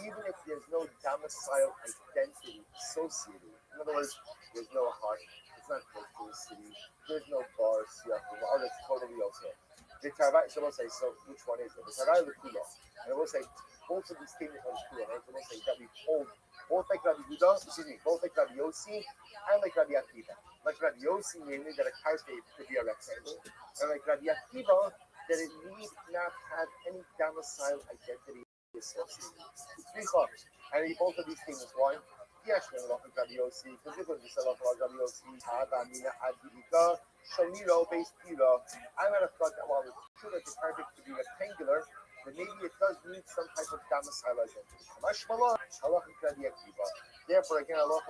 even if there's no domicile identity associated. In other words, there's no heart, it's not close to the city, there's no bar, all that's totally okay. So we'll say, so which one is it? The Tarai or the Kula? And we'll say, both of these statements are Kula, right? So we'll say that we hold, both like Rabbi Yehuda, both like Rabbi Yossi, and like Rabbi Akiva. Like Rabbi Yossi, namely that a carpet could be a rectangle, and like Rabbi Akiva, that it need not have any domicile identity associated. It's three thoughts. And both of these statements, why? Yes, we're not Rabbi Yossi, because if we're just a lot of Rabbi Yossi, Adamina, Adivika, Shamiro, based Pira, I might have thought that while it's true that the carpet could be rectangular, then maybe it does need some type of domicile identity. Therefore, again, Allah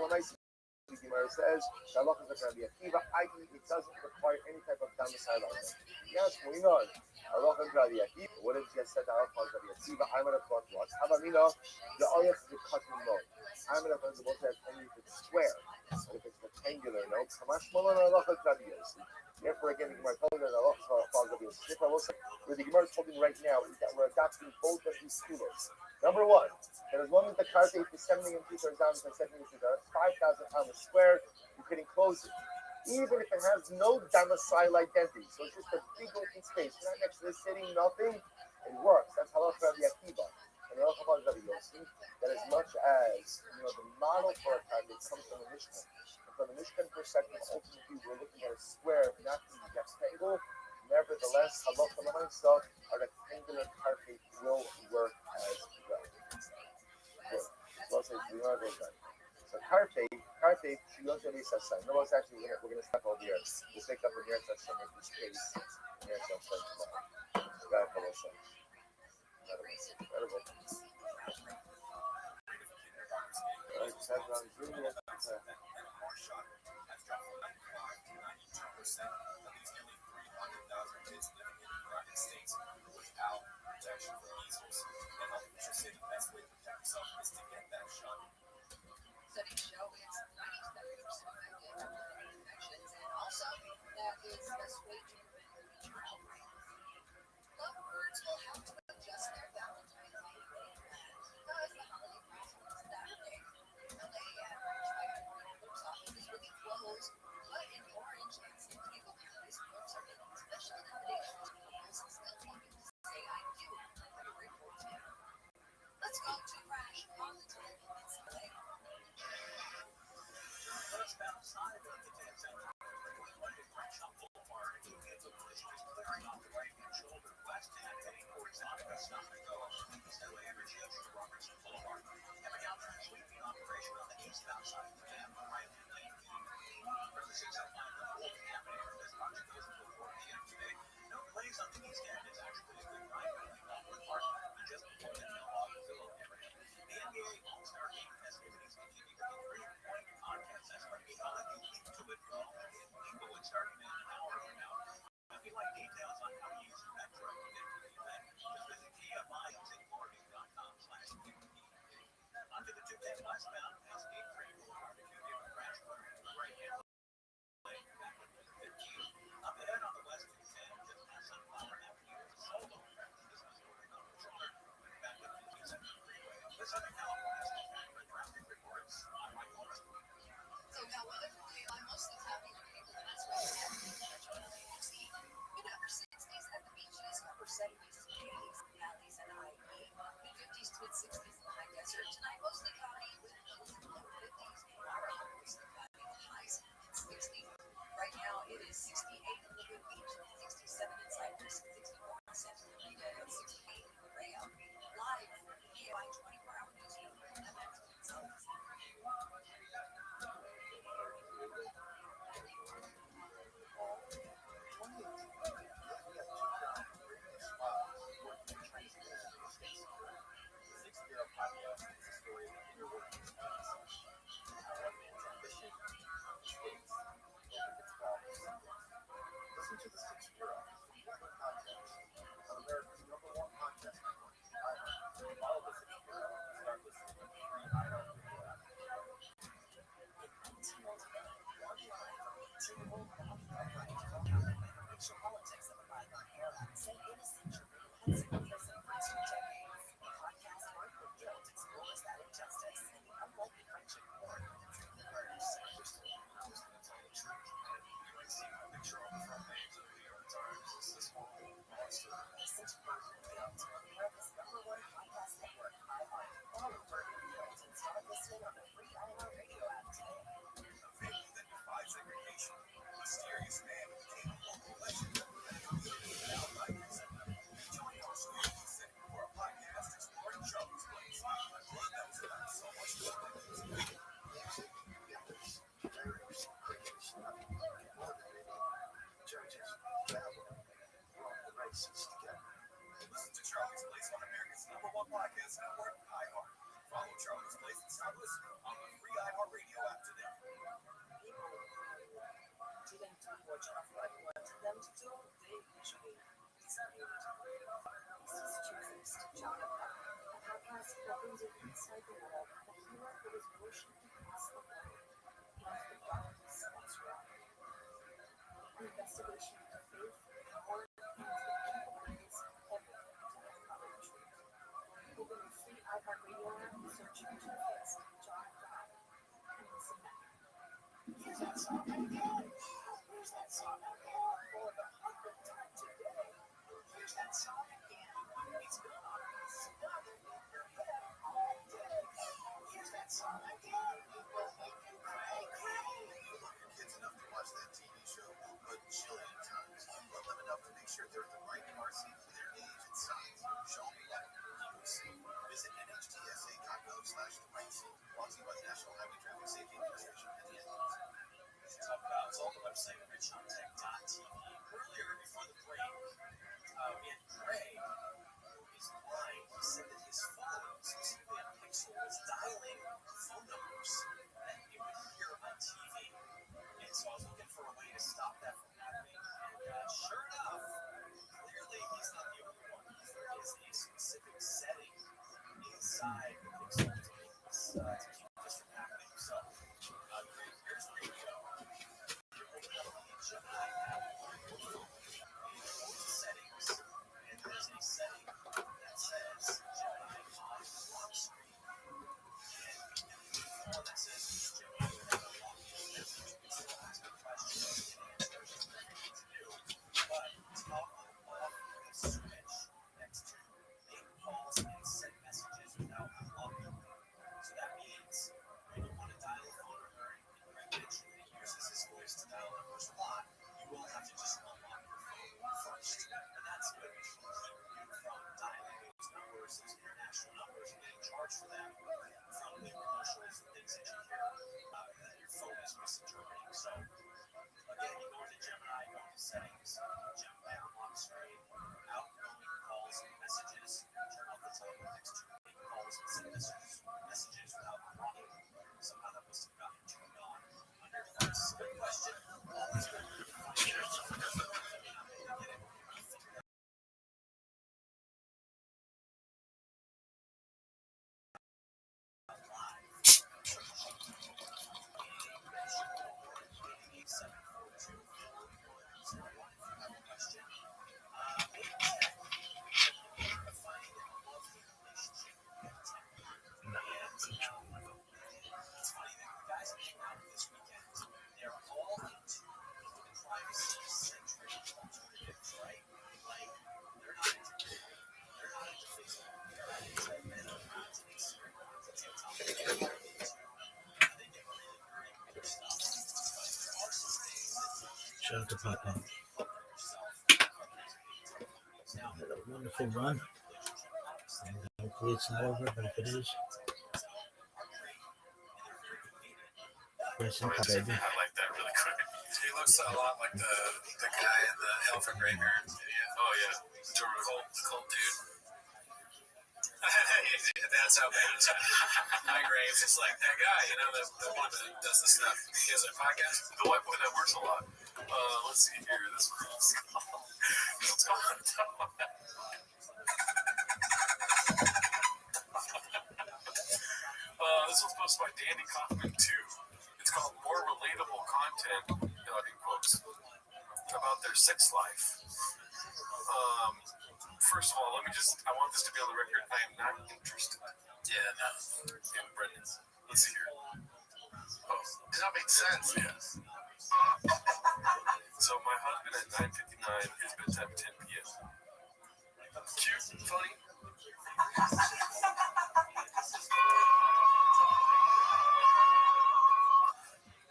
the Gemara says the halacha is Rabbi Akiva, i.e., it doesn't require any type of domicile identity. Yes, we know halacha is Rabbi Akiva. What if you said the halacha is Rabbi Akiva? I'm going to thought what? How about me? No, the oyef is a cutting load. I'm going to thought the most only if it's square, and if it's rectangular, no. Kamash malon halacha is Rabbi Yossi. Therefore, again, the Gemara told us that halacha is Rabbi Yossi. Where the Gemara is holding right now is that we're adopting both of these students. Number one, that as long as the carte is 70 and 2/3 down and 70 and 2/3, 5,000 pounds square, you can enclose it. Even if it has no domicile identity, so it's just a big open space, not next to the city, nothing, it works. That's halacha Rabbi Akiva. And the halacha Rabbi Yossi, that as much as, the model for a carte comes from the Mishnah. And from the Mishnah perspective, ultimately, we're looking at a square, not a rectangle. Nevertheless, halacha l'maisa, a rectangular carte will work as well. So carte, she also needs a sign. No, it's actually we're gonna step over here. We'll pick up a near section of this case. Near section tomorrow. God for us. Incredible. Studies show it's 90% effective at preventing infections, and also that is the best way to prevent premature outbreak. Lovebirds will have to adjust their Valentine's Day wedding plans because the holiday season is Saturday. LA average by morning post offices will be closed, but in Orange and San Diego counties, folks are getting special accommodations for couples still wanting to say I do on February 14th. Let's go to Crash on the telephone in LA. Just outside of the dance center, Crenshaw Boulevard, you get the delicious clearing on the right-hand shoulder, west and heading horizontal, stop and go. Still average yields to Robertson Boulevard. Have a counter sweeping operation on the eastbound side of the dam, right-hand lane. For the 609, the whole cabinet, this project goes until 4 p.m. today. No delays on the east end. It's actually a good ride by the Lockwood Park, just before the Philip area. The NBA All-Star Game festivities continue to be free-point contest. That's going to be held at the Inglewood Mall in Inglewood starting in an hour from now. If you'd like details on how to use the Metro to get to the event, just visit KFI.com/QP. Onto the 210 westbound past Gate 3 Boulevard. If you give a crash corner to the right-hand lane, back with the 15. Up ahead on the west 210, just past Sunflower Avenue to Solo. This was ordered on the shoulder, back to 57th Freeway. The Southern California State Traffic reports. I'm Mike Lawrence. So now weather for today, mostly cloudy and rain, and that's why we have mid-upper 60s at the beaches, upper 70s to 80s in the valleys and IE, mid-50s to mid-60s in the high desert. Tonight, mostly cloudy with lows in the low 50s. Tomorrow, mostly cloudy with highs in 60s. Right now, it is 68 in Lagoon Beach, 67 in Cypress, 64 in Santa Clarita, and 68 in Correa. Live from the KY 24-hour newsroom, I'm Maxine Sullivan. Listen to the 6 Bureau podcast on America's #1 podcast network. Follow the 6 Bureau and start listening to the free iHeartRadio app. It's your politics of a bygone era. Say innocent Pennsylvania for the past 2 decades. The podcast Armed with Guilt explores that injustice and the unlikely friendship war that drew the murders. Listen to Armed with Guilt, America's #1 podcast network, iHeart. Follow Armed with Guilt and start listening on the free iHeartRadio app today. A venue that defies segregation. Mysterious man who became a local legend. Now by consent. Join our story for a podcast exploring Charlie's Place. A club that was about so much more than music. Churches, family, brought the races together. Listen to Charlie's Place on America's #1 podcast network, iHeart. Follow Charlie's Place and start listening on the free iHeart Radio app today. Didn't do what I wanted them to do, they usually disappeared. This is two-faced Jonathan, a podcast that brings you inside the world of a hero who was worshipped across the world, into the darkness of his reality. An investigation of faith, power, and the people brings everything to uncover the truth. Open the free iHeart Radio app and search two-faced Jonathan and listen now. Here's that song again. Here's that song again for the 100th time today. Here's that song again. It's been on stuck in your head all day. Here's that song again. It will make you cry, cry. You love your kids enough to watch that TV show a jillion times, but love enough to make sure they're in the right car seat for their age and size. Show me that. Visit nhtsa.gov/the-right-seat. Brought to you by the National Highway Traffic Safety Administration and the NHTSA. Talk about it's on the website richontech.tv. Earlier before the break, Andy Gray, who is blind, said that his phone, specifically on Pixel, was dialing phone numbers that you would hear on TV. And so I was looking for a way to stop that from happening. And sure enough, clearly he's not the only one. There is a specific setting inside the Pixel to keep this from happening. So, here's where you go. Settings, and there's a setting that says Gemini on lock screen, and that says Gemini without a lock message. You can still ask a question and answer everything to do, but top off the switch next to make calls and send messages without unlocking. So that means when you want to dial a phone number and Greg mentioned that he uses his voice to dial numbers a lot, you will have to just unlock your phone first. And that's going to keep you from dialing those numbers, those international numbers, and getting charged for them from the commercials and things that you hear that your phone is misinterpreting. So, again, you go into Gemini, go into settings, Gemini on lock screen, outgoing calls and messages, turn off the tone next to make calls and send messages without unlocking. Somehow that must have gotten turned on under threats. Good question. Always good. Shout out to Papa. Had a wonderful run. And hopefully it's not over, but if it is, rest in peace, baby. I like that really quick. He looks a lot like the guy in the Elephant Graveyard video. Oh yeah, the cold dude. That's how bad it's. My Graves is like that guy, you know, the one that does the stuff. He has a podcast. The white boy that works a lot. Let's see here. This one's called. What's going on? This one's posted by Danny Kaufman too. It's called More Relatable Content, in quotes, about their sex life. First of all, I want this to be on the record. I am not interested. Yeah, no. In Brendan. Let's see here. Oh, does that make sense? Yes. So my husband at 9:59, his bedtime at 10 p.m. Cute, funny.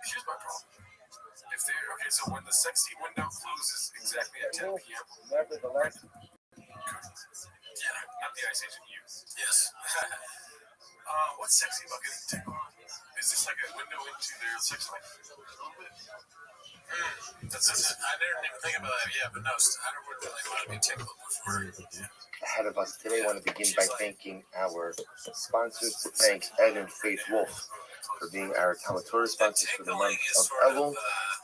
Here's my problem. So when the sexy window closes exactly at 10 p.m. Nevertheless. Yeah, not the Ice Age in you. Yes. What's sexy about getting tickled? Is this like a window into their sex life? A little bit. I didn't even think about that yet, but no, I would really want to be tickled before. Ahead of us today, I want to begin by thanking our sponsors. To thank Ed and Faith Wolf for being our Talmud Torah sponsors for the month of Elul,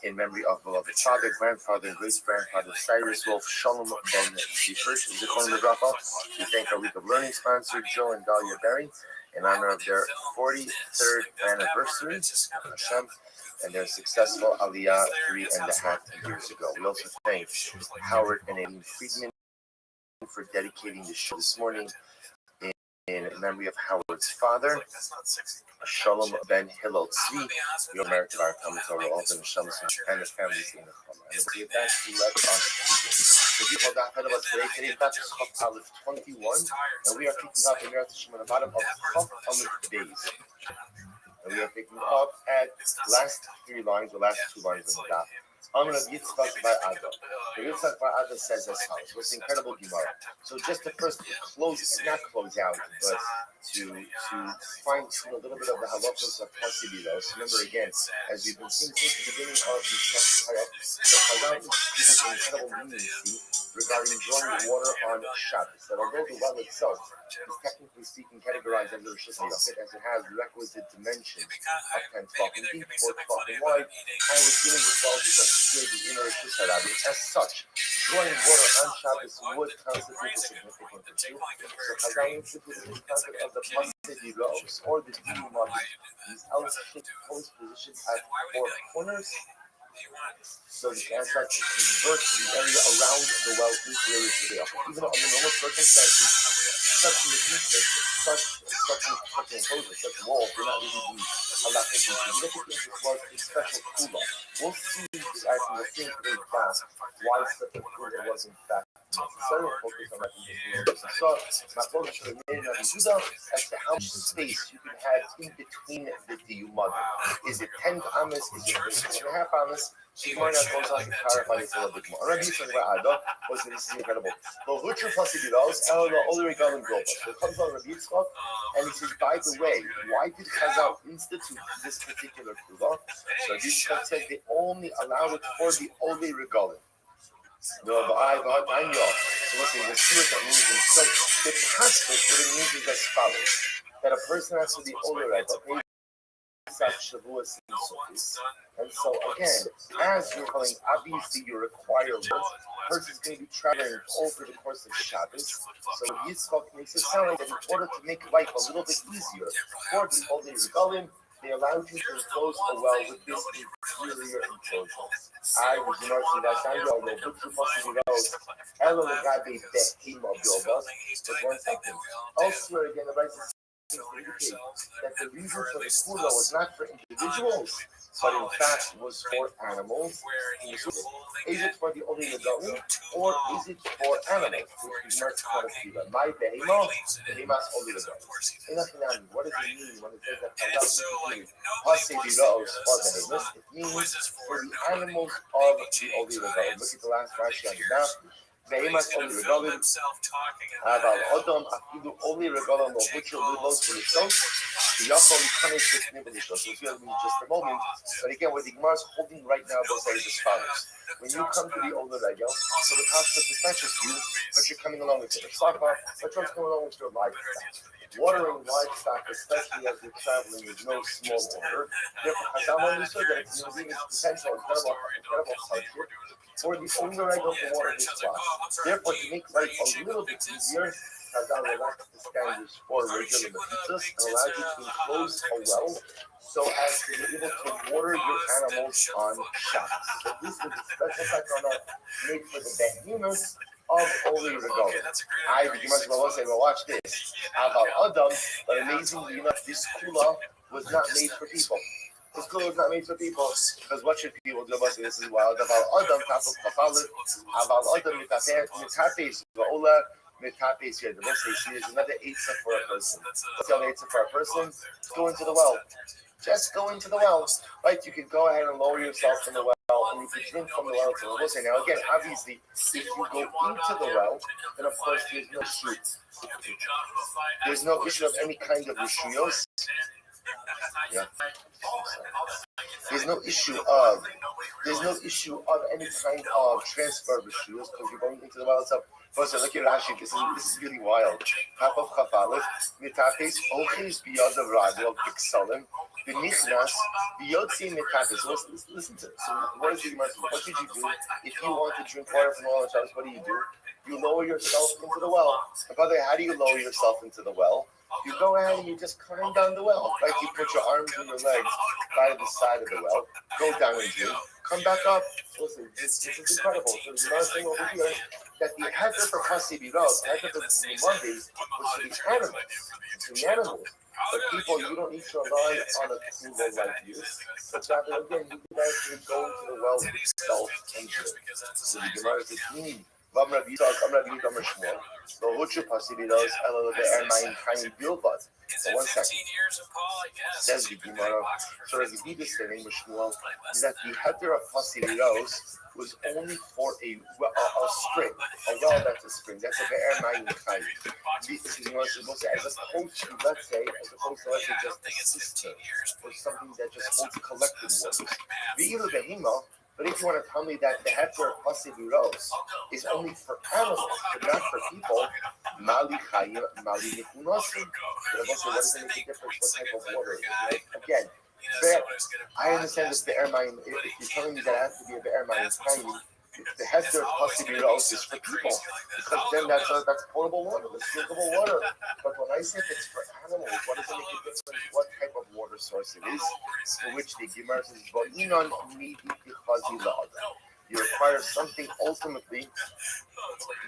in memory of beloved father, grandfather, and great-grandfather Cyrus Wolf, Shalom Ben Shifert, Zichron Lebracha. We thank our Week of Learning sponsor, Joe and Dahlia Berry, in honor of their 43rd anniversary, Hashem, and their successful Aliyah 3.5 years ago. We also thank Howard and Aileen Friedman for dedicating the show this morning in memory of Howard's father, Shalom Ben Hillel Tzvi, the American of our Talmud Torah, also in Shalom and his family in the Chama. And with that, let us begin. The people that ahead of us today is Chaf Aleph 21, and we are picking up the Meretz Hashem on the bottom of Chaf Aleph days. And we are picking up at last 3 lines, the last 2 lines of the daf. Amr of Yitzchak Bar Ada. The Yitzchak Bar Ada says as follows. What's incredible Gemara. So just to first not close out, but to find a little bit of the halachos of Hasididos. Remember again, as we've been seeing since the beginning of these chapters, the Chazal instituted an incredible leniency regarding drawing water on Shabbos. That although the well itself is technically speaking categorized as a Rishus HaYachid, as it has requisite dimensions of 10, 12 in deep, 4, 12 in wide, and was given the 12 which are situated in a Rishus HaRabim. As such, drawing water on Shabbos would constitute a significant issue. So Chazal instituted the concept of the Pasediros, or the Dimimah. These L-shaped posts positioned at 4 corners, so the answer to convert the area around the well into a Rishus HaYachid. Even under normal circumstances, such enclosure, such walls do not really be halachically significant as well as a special kula. We'll see as we will see in today's class why such a kula was in fact necessary. We'll focus on that in the so my focus should remain on Yehuda as to how much space you can have in between the diyumad. Is it 10 amas? Is it 6.5 amas? She might not goes on to clarify this a little bit more. Rabbi Yisrael Ada was this is incredible. The Hutra Fasidiros, El Olari Galim Goba. So it comes on Rabbi Yitzchak, and he says, by the way, why did Chazal institute this particular kula? So Rabbi Yitzchak said they only allow it for the Olari Regalim. So listen, the see what that means. So the pasuk, what it means is as follows: that a person has to be Olari Regalim. And so again, as you're going, obviously you require one person's going to be traveling over the course of Shabbos. So Yitzchak makes it sound like that in order to make life a little bit easier for the Olei Regalim, they allowed you to enclose a well with this interior enclosure. I was noticing that I know that the possible wells, Ella Gabe Behim of Yoga, but one second. Elsewhere again, the right indicate that the reason for the kula was not for individuals, but in fact was for animals. Is it for the Olei Regalim, or is it for animals? Which is much more clear. My behema, behemas Olei Regalim. What does it mean when it says that Pasediros for behemas? It means for the animals of the Olei Regalim. Look at the last Rashi on the map. Behemas Olei Regalim. Aval Odom Afidu Olei Regalim of which will lose for yourself. The Yaakov punished with Nibelishos. We'll see that in just a moment. But again, what the Gemara is holding right now, they'll say as follows. When you come to the Olei Regel, so the concept is not just you, but you're coming along with your Shaka, but you're coming along with your livestock. Watering livestock, especially as you're traveling, is no small order. Therefore, Chazal understood that it's using its potential incredible hardship for the Olei Regel to water his flocks. Therefore, to make life a little bit easier, Chazal relaxed the standards for regular mitzvahs and allowed you to enclose a well so as to be able to water your animals on Shabbos. So this was a special takana made for the behemoths of Olei Regalim. The Gemara will say, well, watch this. Aval Adam, but amazingly enough, this kula was not made for people. This kula was not made for people, because what should people do about this? This is wild. Aval Adam, Tapuk Kafalit, Aval Adam, Mitapes, Va'ola, Mitapes here. The most they see is another eitzah for a person. What's the other eitzah for a person? Go into the well. Just go into the well, right? You can go ahead and lower yourself from the well, and you can drink from the well to the well. Now, again, obviously, if you go into the well, then of course there's no issue. There's no issue of any kind of rishuyos. Yeah. There's no issue of any kind of transfer of reshus because you're going into the well itself. First, look at Rashi. This is really wild. Half of Chafalif, mitapes ochis biyad of radil pixelim, benichnas biyotzi mitapes. Listen to this. So what is the Gemara? What should you do if you want to drink water from the well? What do? You lower yourself into the well. And by the way, how do you lower yourself into the well? You go ahead and you just climb down the well. Like you put your arms and your legs by the side of the well, go down and drink, come back up. Listen, this is incredible. So there's another thing over here that the header for Hasibiros, the header for Monday was to the animals. But people, you don't need to rely on a tool like this. But rather, again, you can actually go into the well yourself and drink. So the Gemara says, so one second. Says the Gemara, so as the Gita said in Shmuel, that the heter of Hasibiros was only for a spring, a well that's a spring. That's a be'er mayim chayim. As opposed to, let's say, just a cistern or something that just holds collected water. But if you want to tell me that the heter of Hasibiros is only for animals, but not for people, mali chayim, mali nichunosim. What does it make a difference what type of water it is, right? Again, I understand this be'er mayim. If you're telling me that it has to be a be'er mayim chayim, the heter of Hasibiros is for people, because then that's potable water, that's drinkable water. But when I say it's for animals, what does it make a difference what type of water source it is? For which the Gemara says, you require something ultimately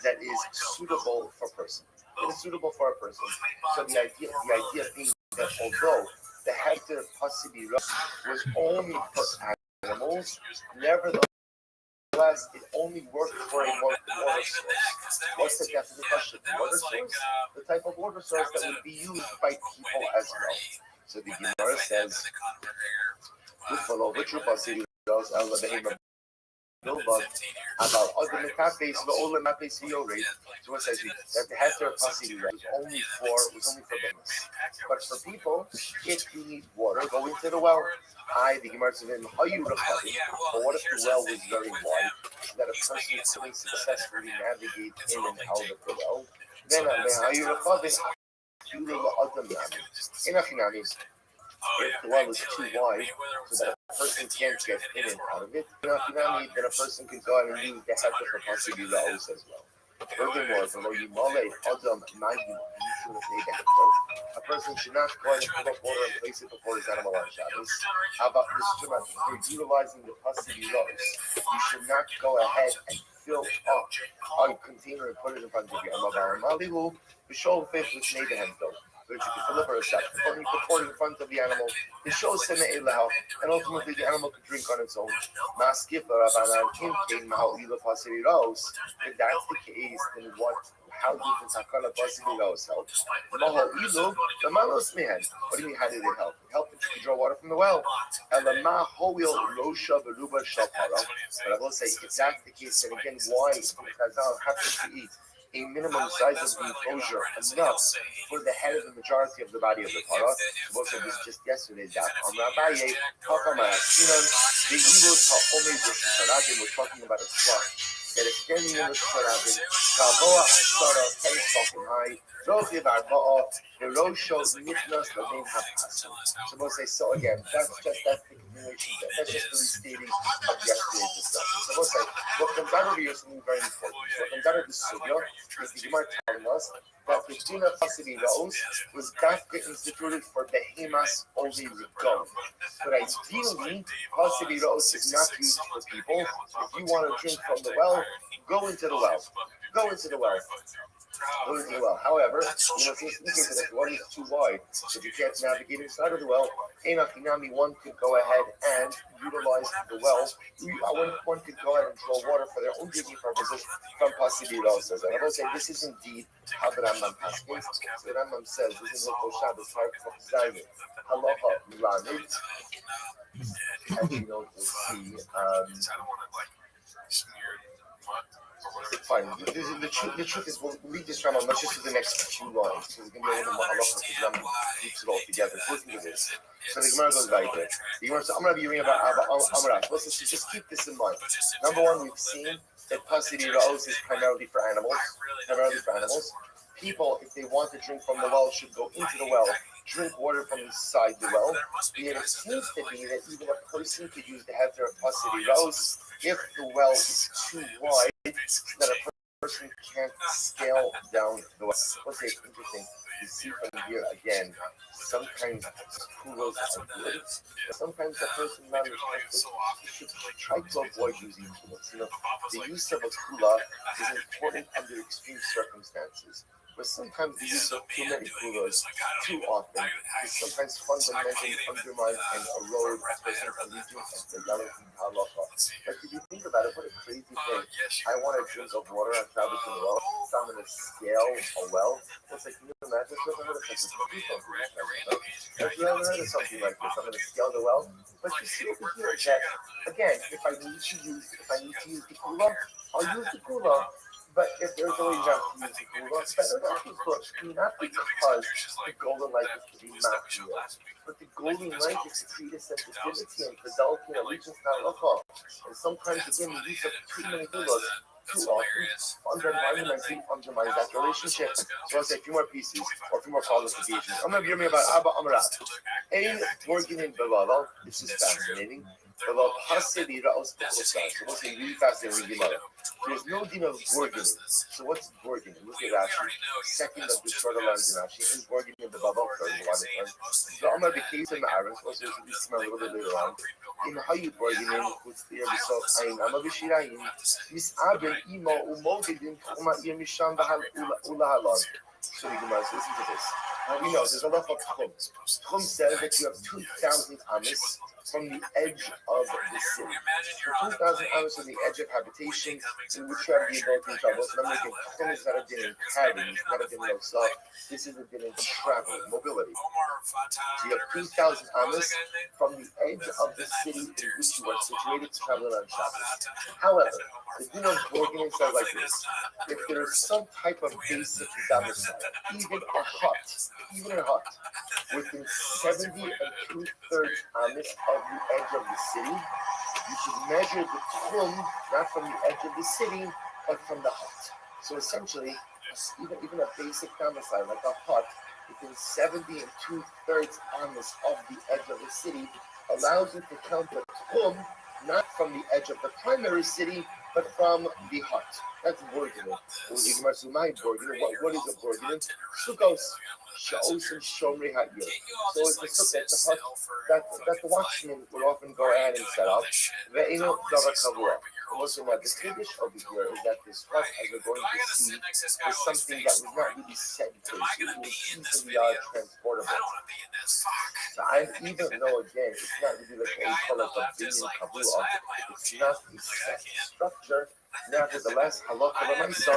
that is suitable for a person. It is suitable for a person. So the idea being that although the heter of Hasibiros was only for animals, nevertheless, it only worked for a water source. What's the depth of the question? Water source? The type of water source that would be used by people as well. So the Gemara says, about other metapes, the old metapes theory. So what says that the heter of Hasibiros was only for behemoths. But for people, if you need water, go into the well. The Gemara says, but what if the well was very wide, so that a person couldn't successfully navigate in and out of the well? Then if the well is too wide, so that a person can't get in and out of it, then a person can go out and use the heter for Hasibiros as well. Furthermore, a person should not go ahead and put up water and place it before his animal on Shabbos. How about this? You're utilizing the Hasibiros. You should not go ahead and fill up a container and put it in front of you. So you can deliver a shot. Only you put it in front of the animal. It shows and ultimately the animal could drink on its own. If that's the case, then how did the Takala Hasibiros help? What do you mean, how did it help? It helped to draw water from the well. But I will say, if that's the case, then again, why? Because I'll have to eat a minimum size of the enclosure enough for the head of the majority of the body of the Torah. Most of this just yesterday's daf. The evil was talking about a spot that is standing in the Torah. So again, that's the continuation. That's just the restating of yesterday's discussion. So we'll say, what comes out of here is something very important. What comes out of this sugya is the Gemara telling us that the Din of Hasibiros was dafka instituted for behemoths only with gold. But ideally, Hasibiros is not used for people. If you want to drink from the well, go into the well. Go into the well. However, in this case, if the water is too wide, if you can't navigate inside of the well, one could go ahead and utilize the well. One could go ahead and draw water for their own drinking purposes from Hasibiros. And I will say this is indeed how the Rambam passes. The Rambam says this is what Shabbos part of Zion. Halacha Lamed. As you know, to see. Fine. The truth is, we'll leave this Rambam not just to the next few lines, because it's going to be a little more halacha, because Rambam keeps it all together. Listen to this. So the Gemara goes right there. The Gemara says, I'm going to be reading about Amarash. Listen, so just keep this in mind. Number one, we've seen that Pasidi Ra'os is primarily for animals. People, if they want to drink from the well, should go into the well, drink water from inside the well. Yet it seems to be that even a person could use the heter of Pasidi Ra'os if the well is too wide, that a person can't scale down the well. What's interesting? You see from here again, sometimes kulos are good, but sometimes the person should try to avoid using kulos. The use of a kula is important under extreme circumstances. But sometimes the use of too many kulas too often is sometimes fundamentally undermine and erode a person's allegiance to the relative halacha. Like if you think about it, what a crazy thing. I want a drink of water, I'm traveling to the well, so I'm going to scale a well. It's like, can you imagine? I've never heard of something like this. I'm going to scale the well. But you see over here that, again, if I need to use the kula, I'll use the kula. But if there's a way not to use the kula, it's better not to use the not because the golden light is to be material, but the golden light is to create a sensitivity and fidelity and allegiance to halacha. And sometimes, again, the use of too many kulas too often undermines that relationship. So I'll say a few more pieces or a few more qualifications. I'm going to hear me about Abba Amrat. Ein working in Belaval. This is fascinating. So we'll say really fascinating Gemara. There's no din of gorgon. So what's gorgon? Look at Rashi. Second of the shorter lines in Rashi. And gorgon in the Baba occurs a lot of times. So I'm going to be case in the Arabs. Also, we see a little bit later on. In how you gorgon in, puts the episode, I'm a Bishirayin. Miss Abel, Imo, Umogidin, Uma, Yemisham, Ula Halon. So the Gemara says, listen to this. We know there's a lot of Tchum. Tchum says that you have 2,000 amis from the edge of the city. 2,000 amis from the edge of habitation in which you have the ability to travel. So I'm making Tchum is not a din in carrying, it's not a din in so this is a din in travel, mobility. So you have 2,000 amis from the edge of the city in which you are situated to travel on Shabbos. However, the din of Gorgon says like this. If there is some type of basic domicile, even a hut, within 70 and 2/3 amis of the edge of the city, you should measure the tchum not from the edge of the city, but from the hut. So essentially, even a basic domicile like a hut within 70 and 2/3 amis of the edge of the city allows you to count the tchum not from the edge of the primary city, but from the hut. That's Borginen. What is a Borginen? Sukkos. Sha'osim Shomri Ha'yir. So it's a sukkah, it's a hut that the watchman would often go ahead and set up. Ve'ino Dava Kavua. Also, the Kiddush over here is that this hut, as we're going to see, is something that was not really set in place. It was easily transportable. So I even though, again, it's not really like what we call it a billion Kavua, it's not a set structure. Nevertheless, halakha l'maisa,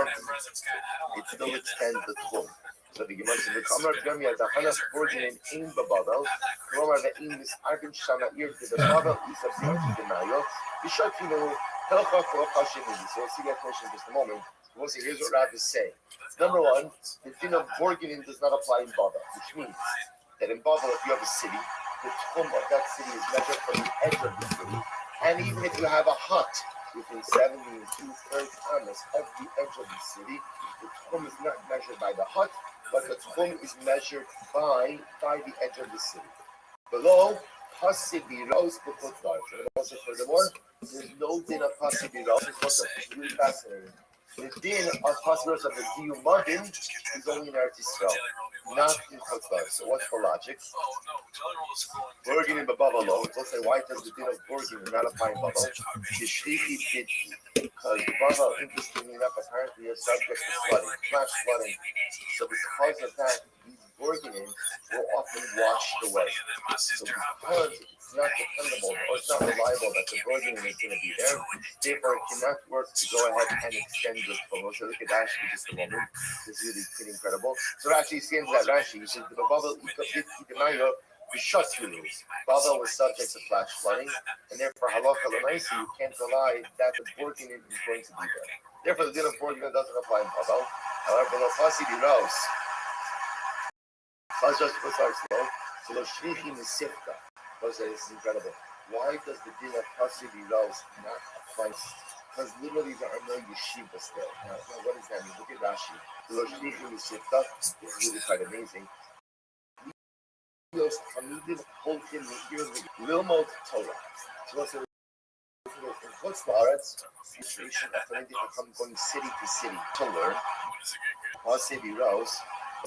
it still extends the tchum. So the Gemara says, "V'kamar gami adachanas borgin in babel, klomar ve'im misarvin shana ir de'babel isabim denayo, b'shotinu helcha kolocha sheni." So we'll see that question in just a moment. We'll see. Here's what Rav is saying. Number one, the din of borgin does not apply in Babel, which means that in Babel, if you have a city, the tchum of that city is measured from the edge of the city, and even if you have a hut within 70 and 2/3 amas of the edge of the city, the tchum is not measured by the hut, but the tchum is measured by the edge of the city. Below, Hasibiros B'Chutzlar. And also, furthermore, there's no din of Hasibiros. It's really fascinating. The din of Hasibiros of the Diyumadim is only in Eretz Yisrael, not in Chutzlar. So what's the logic? Borgin in Babel. Let's say, why does the din of Borgin not apply in Babel? Because Babel, interestingly enough, apparently is subject to flooding, flash flooding. So because of that, these Borgin will often washed away. So because it's not dependable or it's not reliable that the Borgin is going to be there, therefore it cannot work to go ahead and extend this promo. So look at Rashi for just a moment. This is really pretty incredible. So Rashi stands that Rashi. He says the Babel Babel was subject to flash flooding, and therefore halakha l'maisa, you can't rely that the Borgin is going to be there. Therefore, the din of Borgina doesn't apply in Babel. However, below Chassid Rose, Chaz just puts our slow. So the Shrichim is Sifta. This is incredible. Why does the din of Chassid Rose not apply? Because literally there are no yeshivas there. Now, what does that mean? Look at Rashi. The Shrichim is Sifta. It's really quite amazing. Lilmod Torah. So what's the in Chutz La'aretz, situation of learning to become going city to city to learn. Chassid Rose,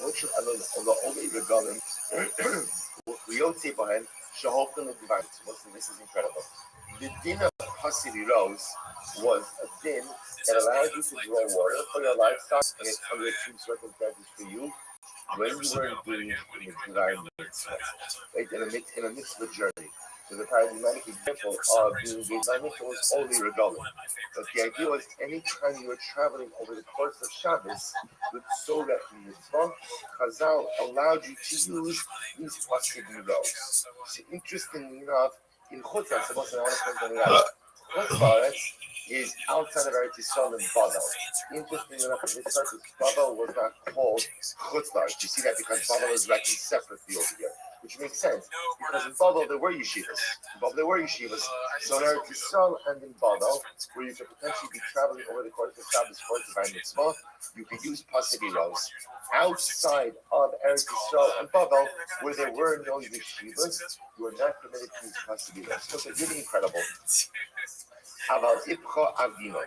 which the only regalim, Yotze Bahen, Shahoftan of Divine. Listen, this is incredible. The din of Chassid Rose was a din that allowed you to draw water for your livestock and it's under extreme circumstances for you when you were doing the divine mitzvah, right? In a mitzvah journey. So the paradigmatic example of being engaged by mitzvah was only regalim. But the idea was anytime you were traveling over the course of Shabbos with Sorah mitzvah, Chazal allowed you to use these Chassid Rose. So interestingly enough, in Chutz La'aretz is outside of Eretz Yisrael and Babel. Interestingly enough, in this circus, Babel was not called Chutz La'aretz. You see that because Babel is reckoned separately over here, which makes sense because in Babel there were yeshivas. So in Eretz Yisrael and in Babel, where you could potentially be traveling over the course of Shabbos for divine mitzvah, you could use Chassid Rose. Outside of Eretz Yisrael and Babel, where there were no yeshivas, you were not permitted to use Chassid Rose. So it's really incredible. About Ipcha Avino.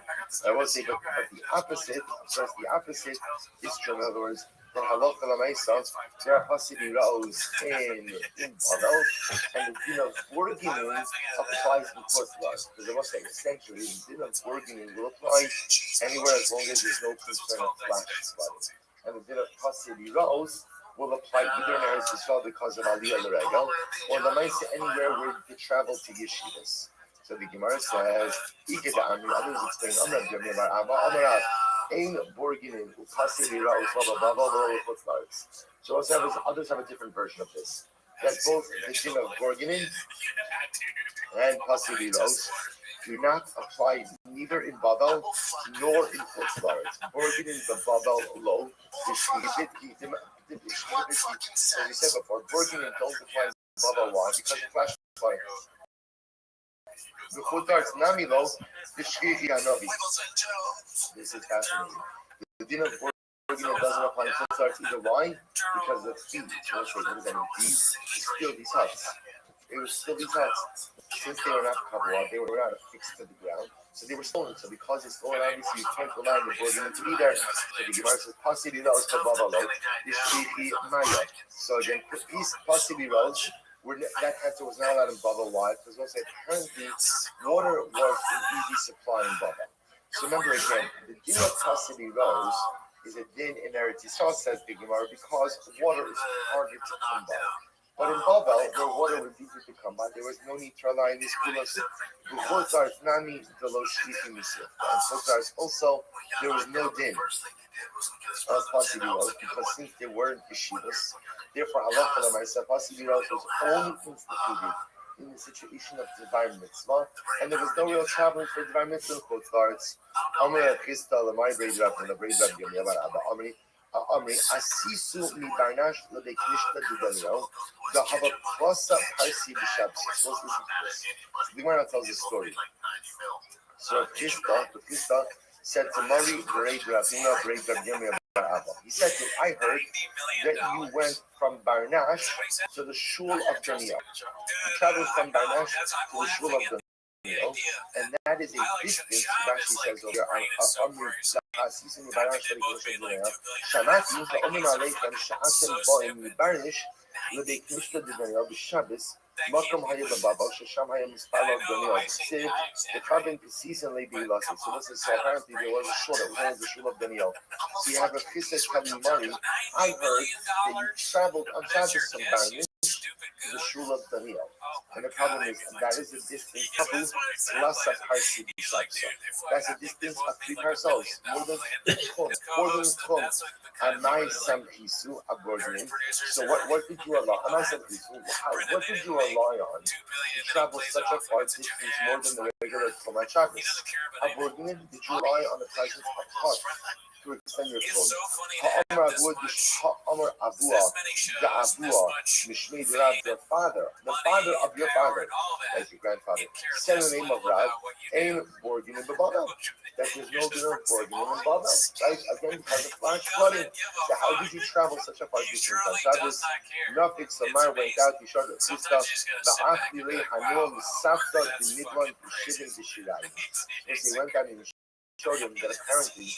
I will say, but the opposite is true. In other words, the Halacha L'Maisa, there are Chassid Rose in Babel, and the din of Borginin applies in Chutz La'aretz. Because I must say, essentially, the din of Borginin will apply anywhere as long as there's no concern of flash flooding. And the din of Chassid Rose will apply either in Eretz Yisrael because of Aliyah L'Regel, or the Maisa anywhere where you travel to yeshivas. So the Gemara says, others explain, so others have a different version of this. That both the din of Borginin and Chassid Rose do not apply neither in Babel nor in Chutz La'aretz. Borginin the Babel law, as we said before, Borginin don't apply in Babel. Why? Because of flash fire. The Chutar's Nami though, the Shrichi Hanavi. This is fascinating. The din of Borginin doesn't apply in Chutz La'aretz either. Why? Because the feet. What does that mean? These still these huts. They were still these huts. Since they were not covered, they were not affixed to the ground. So they were stolen. So because it's stolen, obviously you can't rely on the Borginin to be there. So the Gemara says, Chassid Rose for Babalo, the Shrichi Maya. So again, these Chassid Rose, that answer was not allowed in Babel. Why? Because once apparently water was an easy supply in Babel. So remember again, the din of Chassid Rose is a din in Eretz Yisrael, says the Gemara, because water is harder to come by. But in Babel, where water was easy to come by, there was no need to rely on these kulas. The Chutz Nami the Lo Shlichim Yisrael. And Chutz also, there was no din of Chassid Rose because since there weren't yeshivas, therefore Halacha L'Maisa Chassid Rose was only instituted in the situation of divine mitzvah, and there was no real traveling for divine mitzvah in Chutz La'aretz. Amri Achista L'May Breid Rav and the Breid Rav Yom Abba Amri Asisu Mi Barnash L'Bei Knishta Dudanio the Hava Plasa Parsi B'Shabsi. Let's listen to this. The Gemara tells a story. So Chista said to Mari Breid Ravina Breid Rav Yom Abba. He said to him, I heard that you went from Barnash to the shul of Daniel. You traveled from Barnash to the shul of Daniel, and that is a distance, Rashi says over here, Shamati, Ha'omim Aleichem, Sha'atem Bo'im Mibarnish, L'Bei Knishta Daniel, B'Shabbos, Makom Hayah Babel, Shesham Hayah Mispalo Daniel, Sid, the Kabin Pesis and Levi Lassi. So this is, so apparently there was a shul that was known as the shul of Daniel. So you have a Chesed Kavim Mari. I heard that you traveled on Shabbos from Barnish to the shul of Daniel. And the problem is, that is a distance, that's a distance of 3 parcels, more than Tchum. And my son Hisu Abordian. So what did you rely on? What did you rely on to travel such a far distance more than the regular Tomat Shabbos. Avoiding did you rely on the presence of hot to extend your It's clothes? so funny to Ha'amar have this Avua much, Ha'amar Avua this many shows, this Ga'avua much Mishmei Rav, your father, the father of your father, like your grandfather, said in the name of Rav, Ein Borgin in Babana, that there's no dinner of Borgin in Babana, right? Again, because of flash flooding. So how did you travel such a far distance on Shabbos? Nafik Samar went out, he showed the Krista, the Achile Hanul, Safta, the Midwan, the Shivin, the Shirai. So he went out and showed him that apparently,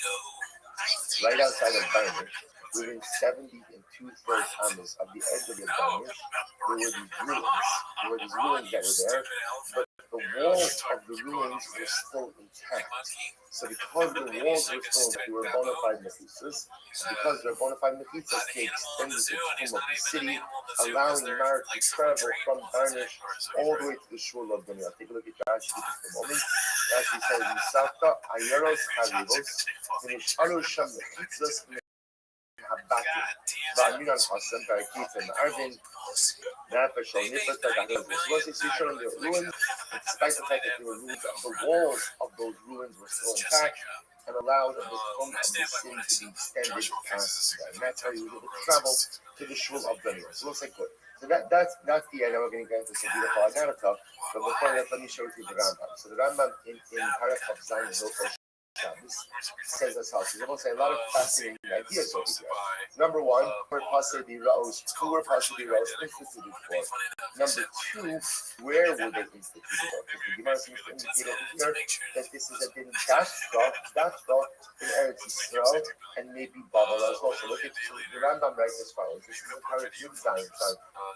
right outside of Barnish, within 70 and 2/3 amas of the edge of the Barnish, there were these ruins. There were these ruins that were there, but the walls of the ruins were still intact. So because the walls were still intact, they were bona fide mechitzas. Because they're bona fide mechitzas, they extended the tomb of the city, allowing Mar to travel from Barnish all the way to the shul of Dunya. Take a look at Rashi for a moment. Rashi says, "Misafta ayeros haribos, v'nish'alu sham mechitzas habati, v'amiran hasem parakit and arvin, nefesh al nifas tagados." What is showing the ruins, despite the fact that they were ruins, the walls of those ruins were still intact and allowed the tomb of the city to be extended past them. And that's how you were able to travel to the shul of Dunya. So we'll say good. So that's the idea. We're going to get into some beautiful Agarata. But before that, let me show you the Rambam. So the Rambam in Paragraph Zayin and Hilchos Shabbos says as follows. There's also a lot of fascinating ideas over here. Number one, who were possibly instituted for. Number two, where were they instituted for? Because the Gemara seems to indicate over here that this is a din dafka in Eretz Yisrael and maybe Babel as well. So look at the Rambam writes as follows. This is in Paragraph Yud Zayin,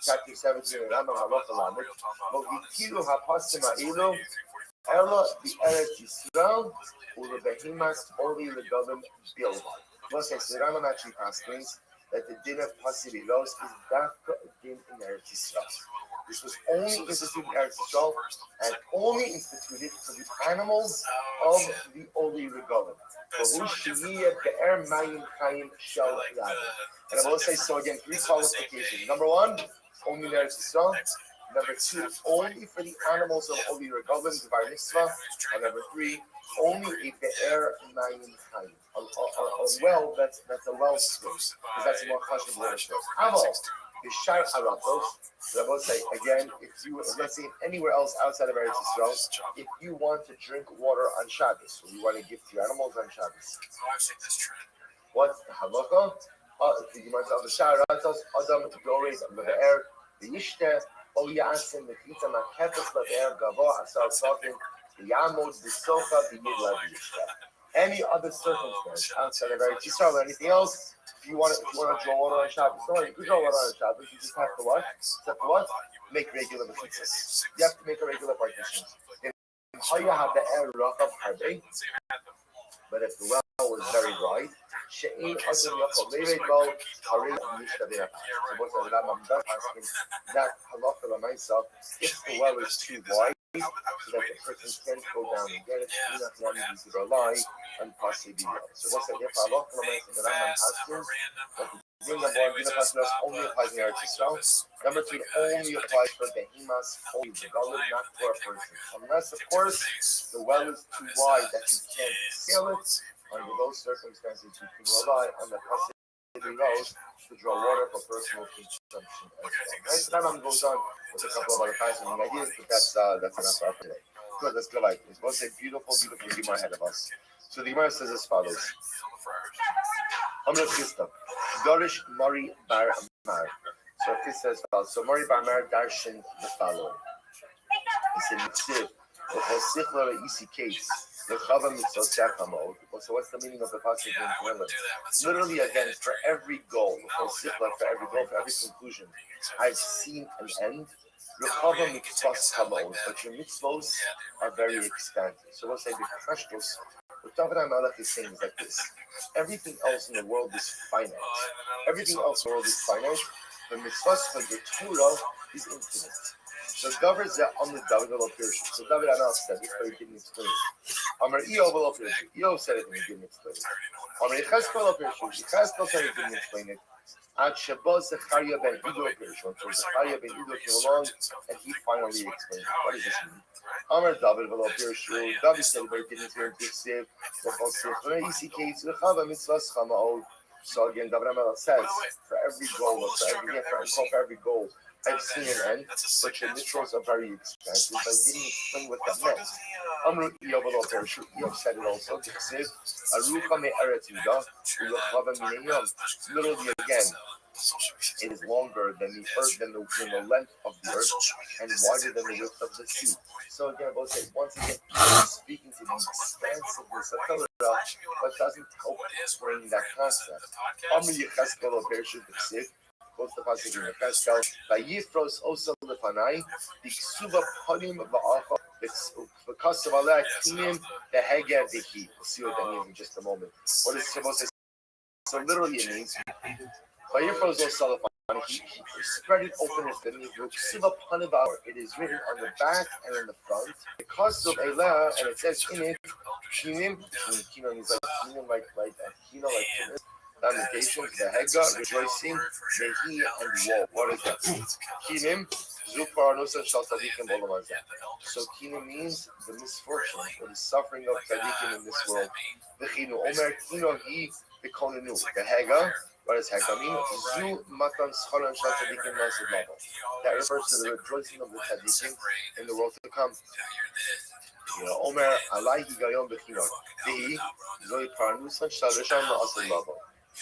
chapter 17, Rambam Halacha Lamed. V'hikiru hapasim ha'elu ela b'Eretz Yisrael u'lebehimas oli legalim bilvad. Let's say, so the Rambam actually explains that the din of Pasibilos is dafka din in Eretz Yisrael. This was only instituted in Eretz Yisrael and only instituted for the animals of the Oli Regalim. And I will say so again, three qualifications. Number one, only in Eretz Yisrael. Number two, only for the animals of Oli Regalim, the Bar Mitzvah. And number three, only a be'er mayim chayim. A well that's a well spring, because that's a more kosher water source. Aval, b'shar haratos. So I will say again, if you let's say anywhere else outside of Eretz Yisrael, if you want to drink water on Shabbos, or you want to give to your animals on Shabbos, what's the halacha? The Gemara tells the shar haratos adam gores be'er v'yishte o ya'asim mechitza makefes be'er gavo asar tzafim. Any other circumstance outside of Eretz Yisrael or anything else, if you want to draw water on Shabbos, no, you can draw water on Shabbos. You just have to what? Make regular mechitzas. You have to make a regular partition. How you have the air rough of harbe, but if the well was very wide, she'in asim yachol leivei bo harei yishtabeh. So what's the Rambam does asking that halacha l'maisa, if the well is too wide, so that the person can't go down and get it, you have to rely on possibly. So what's the halacha l'maisa? The Rambam asking that the din number one, din of only applies in Eretz Yisrael. Number two, only applies for behemoths, only the golem, not for a person. Unless, of course, the well is too wide that you can't scale it. Under those circumstances, you can rely on the possibility road to draw water for personal consumption as well. Right? So that one goes on with a couple of other fascinating ideas, but that's enough for today. Good, let's go like this. What's a beautiful Gemara ahead of us? So the Gemara says as follows. Amr Krista, Dorish Mari Bar Mar. So this says follows. So Mari Bar Mar darshan the following. He said, Mitzvah, Chosichla Isi Case. So what's the meaning of the pasuk in Tehillim? Literally again, for every goal, for every conclusion, I've seen an end. But your mitzvos are very expansive. So we'll say the Kashtos, what David HaMelech is saying is like this. Everything else in the world is finite. Everything else in the world is finite. The mitzvos for your Torah is infinite. So David is on the David will appear. So David Anaf said this, but he didn't explain it. Amar Eo will appear. Eo said it and he didn't explain it. Amar Yecheskel will appear. Yecheskel said he didn't explain it. Ad Shabbat Zechariah ben Ido appears. So Zechariah ben Ido came along and he finally explained it. What does this mean? Amar David will appear. David said but he didn't explain it. So again, David Amelech says, for every goal, for every goal, I've seen an end, but your literals are very expensive. I didn't explain what that meant. Amru Iyov will appear. Iyov said it also. It says, Arucha me Eretz Yudah, Ulachava Mineyam. Literally again, it is longer than the earth, than the length of the earth, and wider than the width of the sea. So again, both say once again, speaking to the expansiveness of Torah, but doesn't help bring that concept. Amr Yecheskel Bereshit B'Ksiv, quotes the passage in Yecheskel, Vayifros Osa Lefanai, B'Ksuva Panim Va'acha, B'Kasav Alei Kinim Beheger Dehi. We'll see what that means in just a moment. What is it supposed to say? So literally it means Vayifros Osa Lefanai. He spread it open as the it is written on the back and in the front. Because of Elah, and it says in it, Kinim, Kinim is like Kinim, like Kinim, lamentations, the Hega, rejoicing, Nehi, and woe. What is that? Kinim, Zupar, Nusa, Shal Tzadikim, Olamazah. So Kinim means the misfortune or the suffering of Tzadikim in this world. V'chinu Omer, Kino Hi, B'konenu. The Hega. What does Hega mean? Zu matan schalan shal tzadikim na'aseh lavo. That refers to the rejoicing of the tzadikim in the world to come. Omer alai higayon b'chinot. Vehi zoi parnusan shal rishon na'aseh lavo.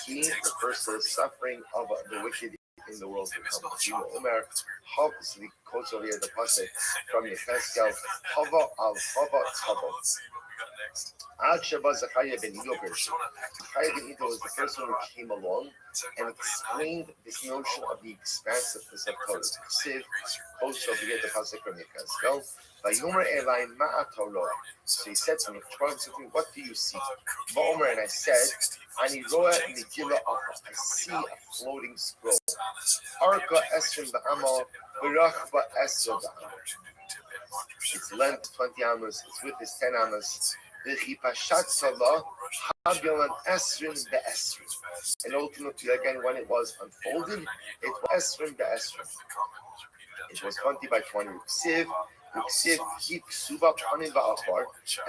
He refers to the suffering of the wicked in the world to come. Omer hav, so he quotes over here the passage from Yecheskel, hava al hava tzava. Ad Shabbat Zechariah ben Ido Bereshit. Zechariah ben Ido was the first one who came along and explained this notion of the expansiveness of Torah. Siv quotes over here the passage from Yecheskel. Vayomer Elai Ma'a Torah. So he said to me, what do you see? Vayomer, and I said, Ani Roa Megillah Acha. I see a floating scroll. Arka Esrim Ba'amal Berachba Esra Ba'amal. Its length 20 amas, its width is 10 amas. And ultimately, again, when it was unfolded, it was Esrim be'Esrim. It was 20 by 20. And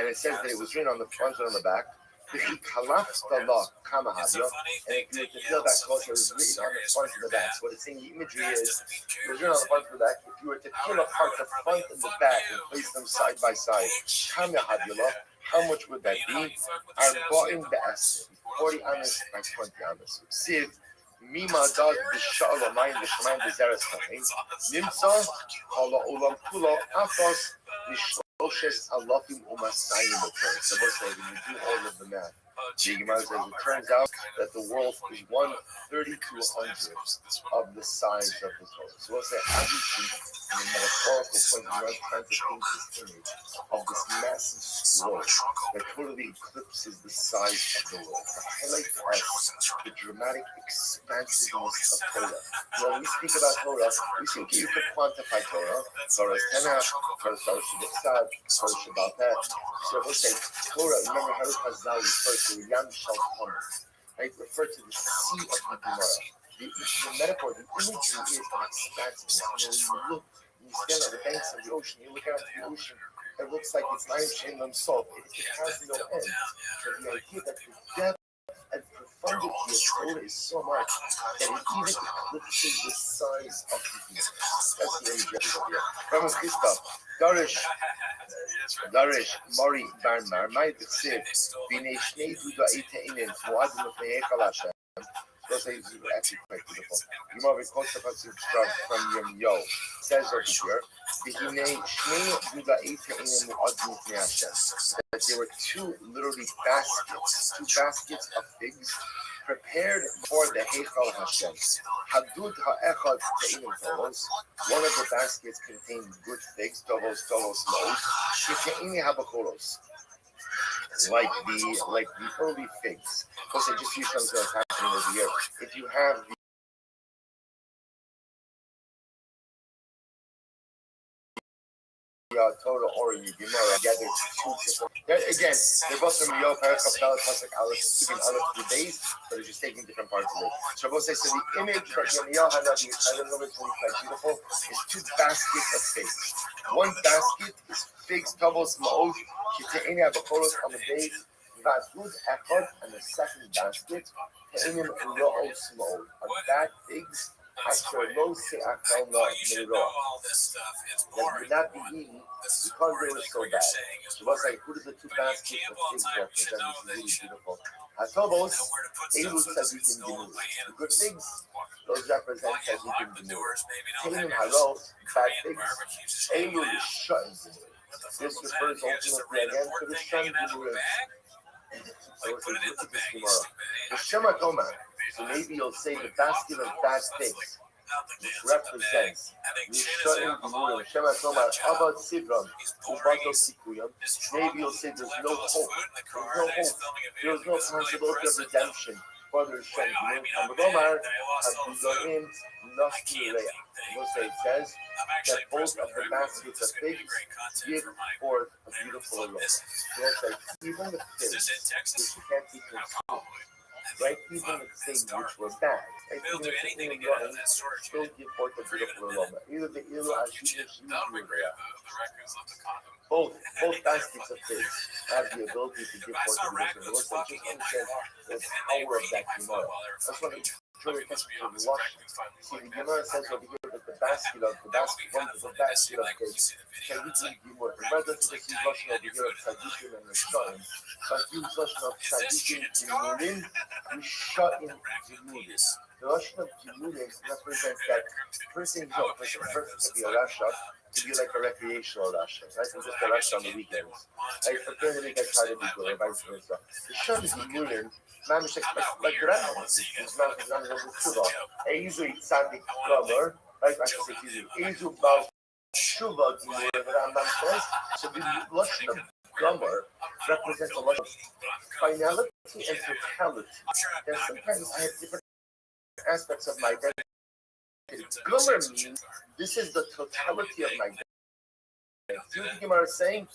it says that it was written on the front and on the back. And if you were to feel that closer, it was written on the front and the back. So what it's saying, the imagery is, it was written on the front and the back. If you were to peel apart the front and the back and place them side by side, how much would that be? 40 amas by 20 amas. Siv, Mima dad b'sha'al amayim b'shamayim b'zeres chaim. Nimsa, ala olam kula afos nishloshes alafim umasayim b'torah. So let's say when you do all of the math, the Gemara says it turns out that the world is 1/30 to 100 of the size of the Torah. So let's say obviously in a metaphorical point, you are trying to paint this image of this massive scroll that totally eclipses the size of the world. To highlight to us the dramatic expansiveness of Torah. When we speak about Torah, we think you could quantify Torah. Torah is Tanakh, Torah is Shebetsad, Torah is Shabbat. So we'll say Torah, remember how Chazal refers to Yam Shal Chomer, right? Refer to the sea of the Gemara. The metaphor, the imagery is an expansiveness. When you look, you stand on the banks of the ocean, you look out to the ocean, it looks like it's not Shem himself. It has no end. So the idea that the depth and profundity of Torah is so much that it even eclipses the size of the universe. That's the imagery of it. From Christoph, Darish, Mori, Barmar, my Bitsir, Bine Shnei Duda Iteinen, Muad Mufnei Kalasha. Those are actually quite beautiful. You might recall something from Yom Yo. It says over here, Bine Shnei Duda Iteinen, Muad Mufnei Hashem. That there were two baskets of figs prepared for the Heichal Hashem. Hadud ha'echad te'inim tovos. One of the baskets contained good figs, tovos loads. Te'ini habachoros. Like the early figs. Because just see something that's happening over here. If you have Torah or Gemara gathered two different. Again, they're both from Yo, Parakaf, Dalet, Pasuk, Aleph, Sugin, Aleph, 2 days, but they're just taking different parts of it. Shabbos says, so the image that Yirmiyahu Hanavi, I don't know if it's really quite beautiful, is two baskets of figs. One basket is figs, tovos, ma'od, Kite'eni Abakoros, Amadeis, Vazud, Echad, and the second basket, Te'enim, Ro'os, Ma'od, are bad figs. Asher lo se'achal Oh, you should know me'roah. all this stuff. It's That boring. would not be eaten This is because they boring, were like so what bad. you're saying is So what's boring. like, who does the two But you baskets can't of all figs time. You should represent? know This is that really you beautiful. Hatovos, know where to put Elu stuff so it doesn't get Tzadikim stolen Gemur. by The good animals. figs, those represent Well, yeah, Tzadikim lock the Gemur. doors, maybe don't Tenim have your Harot, bad Korean figs, barbecue just hanging Elu out. Yishayim Gemur. What the fuck This was refers that? You got just a ultimately random again to pork the thing Shem hanging out of a Gemur. bag? So Like, put it in look the at this bag, you Gemara. stupid The idiot. Shematoma. So maybe you'll say the basket of bad figs, which represents Yishayim Gemur, Shematoma, Abad Sidram, Ubato Sikuyam. Maybe you'll say there's no hope. There's no possibility of redemption for the Shem Gemur. Amadomar, Habidoim, Nostireya. Moshe says that both of the baskets of figs give forth a beautiful aroma. So it's like even the figs, which you can't be consumed, right? Even the figs which were bad, right? They'll Even do if anything to it's get out of that storage still unit. give forth a beautiful aroma. Either the Ilu Ashish, That'll bring the records of the condom. both baskets of figs have the ability to give I forth saw a beautiful raccoons aroma. fucking Just in my understand car. the And they power of ate that my foot Gemara. while they were That's what fucking. I'm I trying mean, to let's be get honest, to the lush. raccoons finally See, the like Gemara that. says over here that the basket of That would be kind of one funny of the to see, basket of like, when you figs. see the video, Can it's you like, do more? raccoons, Rather than like, just use dying Lashon on over your here of foot in the night. Tzadikim and Rishonim, but use Lashon of Is this Tzadikim shit scar? Gemurim, Rishonim Raccoon Gemurim. penis. The Lashon of Gemurim represents that person, you know, like a person can be a Rasha, to be like a recreational Rasha, right? And just a Rasha on the weekends. Like, for during the week I try to be good, or vice versa. The Shon Gemurim, Mamish like grandmas, is Mamish on the Tshuva. I usually Tzadik Gomer, right? I should say, Ezu Bal Shuva Gemurim, Rambam says. So the Lashon of Gomer represents a lot of finality and totality. And sometimes I have different aspects of my identity. Gomer means this is the totality of my identity. See what the Gemara is saying?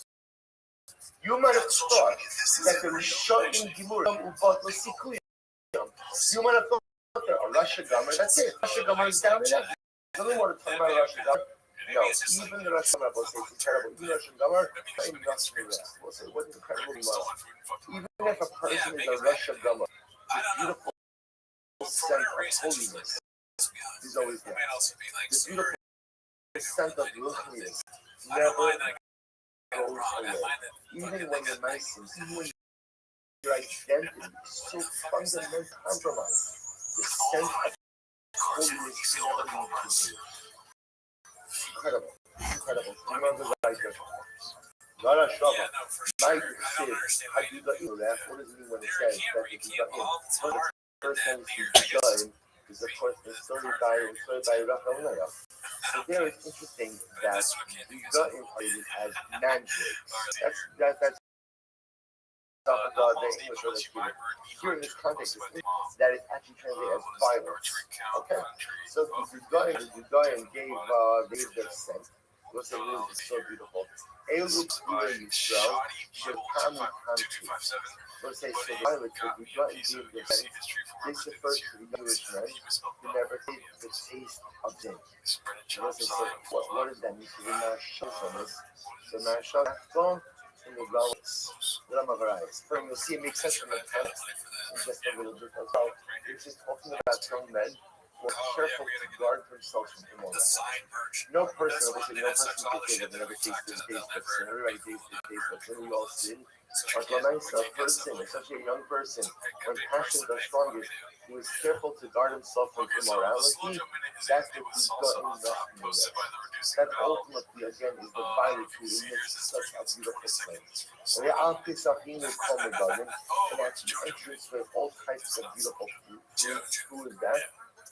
You might have thought that the Rishonim Gemurim Ubat L'Sikuyam. You might have thought that a Rasha Gomer, that's it. Rasha Gomer is down and out. There's nothing more to talk about Rasha Gomer. No, even the Rasha Gomer will say it's incredible. Even Rasha Gomer, I'm not sure that. We'll say what incredible he was. Even if a person is a Rasha Gomer, the beautiful scent of holiness is always there. The beautiful scent of ruchnius never goes away. Even when you're nice, even when your identity is so fundamentally compromised, the scent of holiness never leaves you. Incredible. Incredible. Remember the writer. Lara Shava. Mike said, I do the Iraq. What does it mean when it says that it is the in? First time we see John is of course the story by Raphael. So there it's interesting that the Goyim are used as mandrakes. That's the English word that's given. Here in this context, that is actually translated as violence. Okay? So the Goyim gave their scent. What's the word is so beautiful. Elu Kure Yisrael, Shekam Hamti. Let's say so violence, but the Goyim gave their scent. This refers to the Jewish men who never tasted the taste of sin. Let's say so, what does that mean? So the Mashas, the Mashas, gone in the Rama varieties. But you'll see it makes sense from the text. It's just a little bit as well. It's just talking about young men who are careful to guard themselves from immoral. No person, obviously, no person can say that they never tasted the taste of sin. Everybody tastes the taste of sin. We all sin. But when I say a person, especially a young person, when passions are strongest, who is careful to guard himself from immorality, that's what we got in Restream. That ultimately, again, is the violence who emits such a beautiful flame. And the Al-Pisachim is called the garden, and that's the entrance with all types of beautiful fruit. Who is that?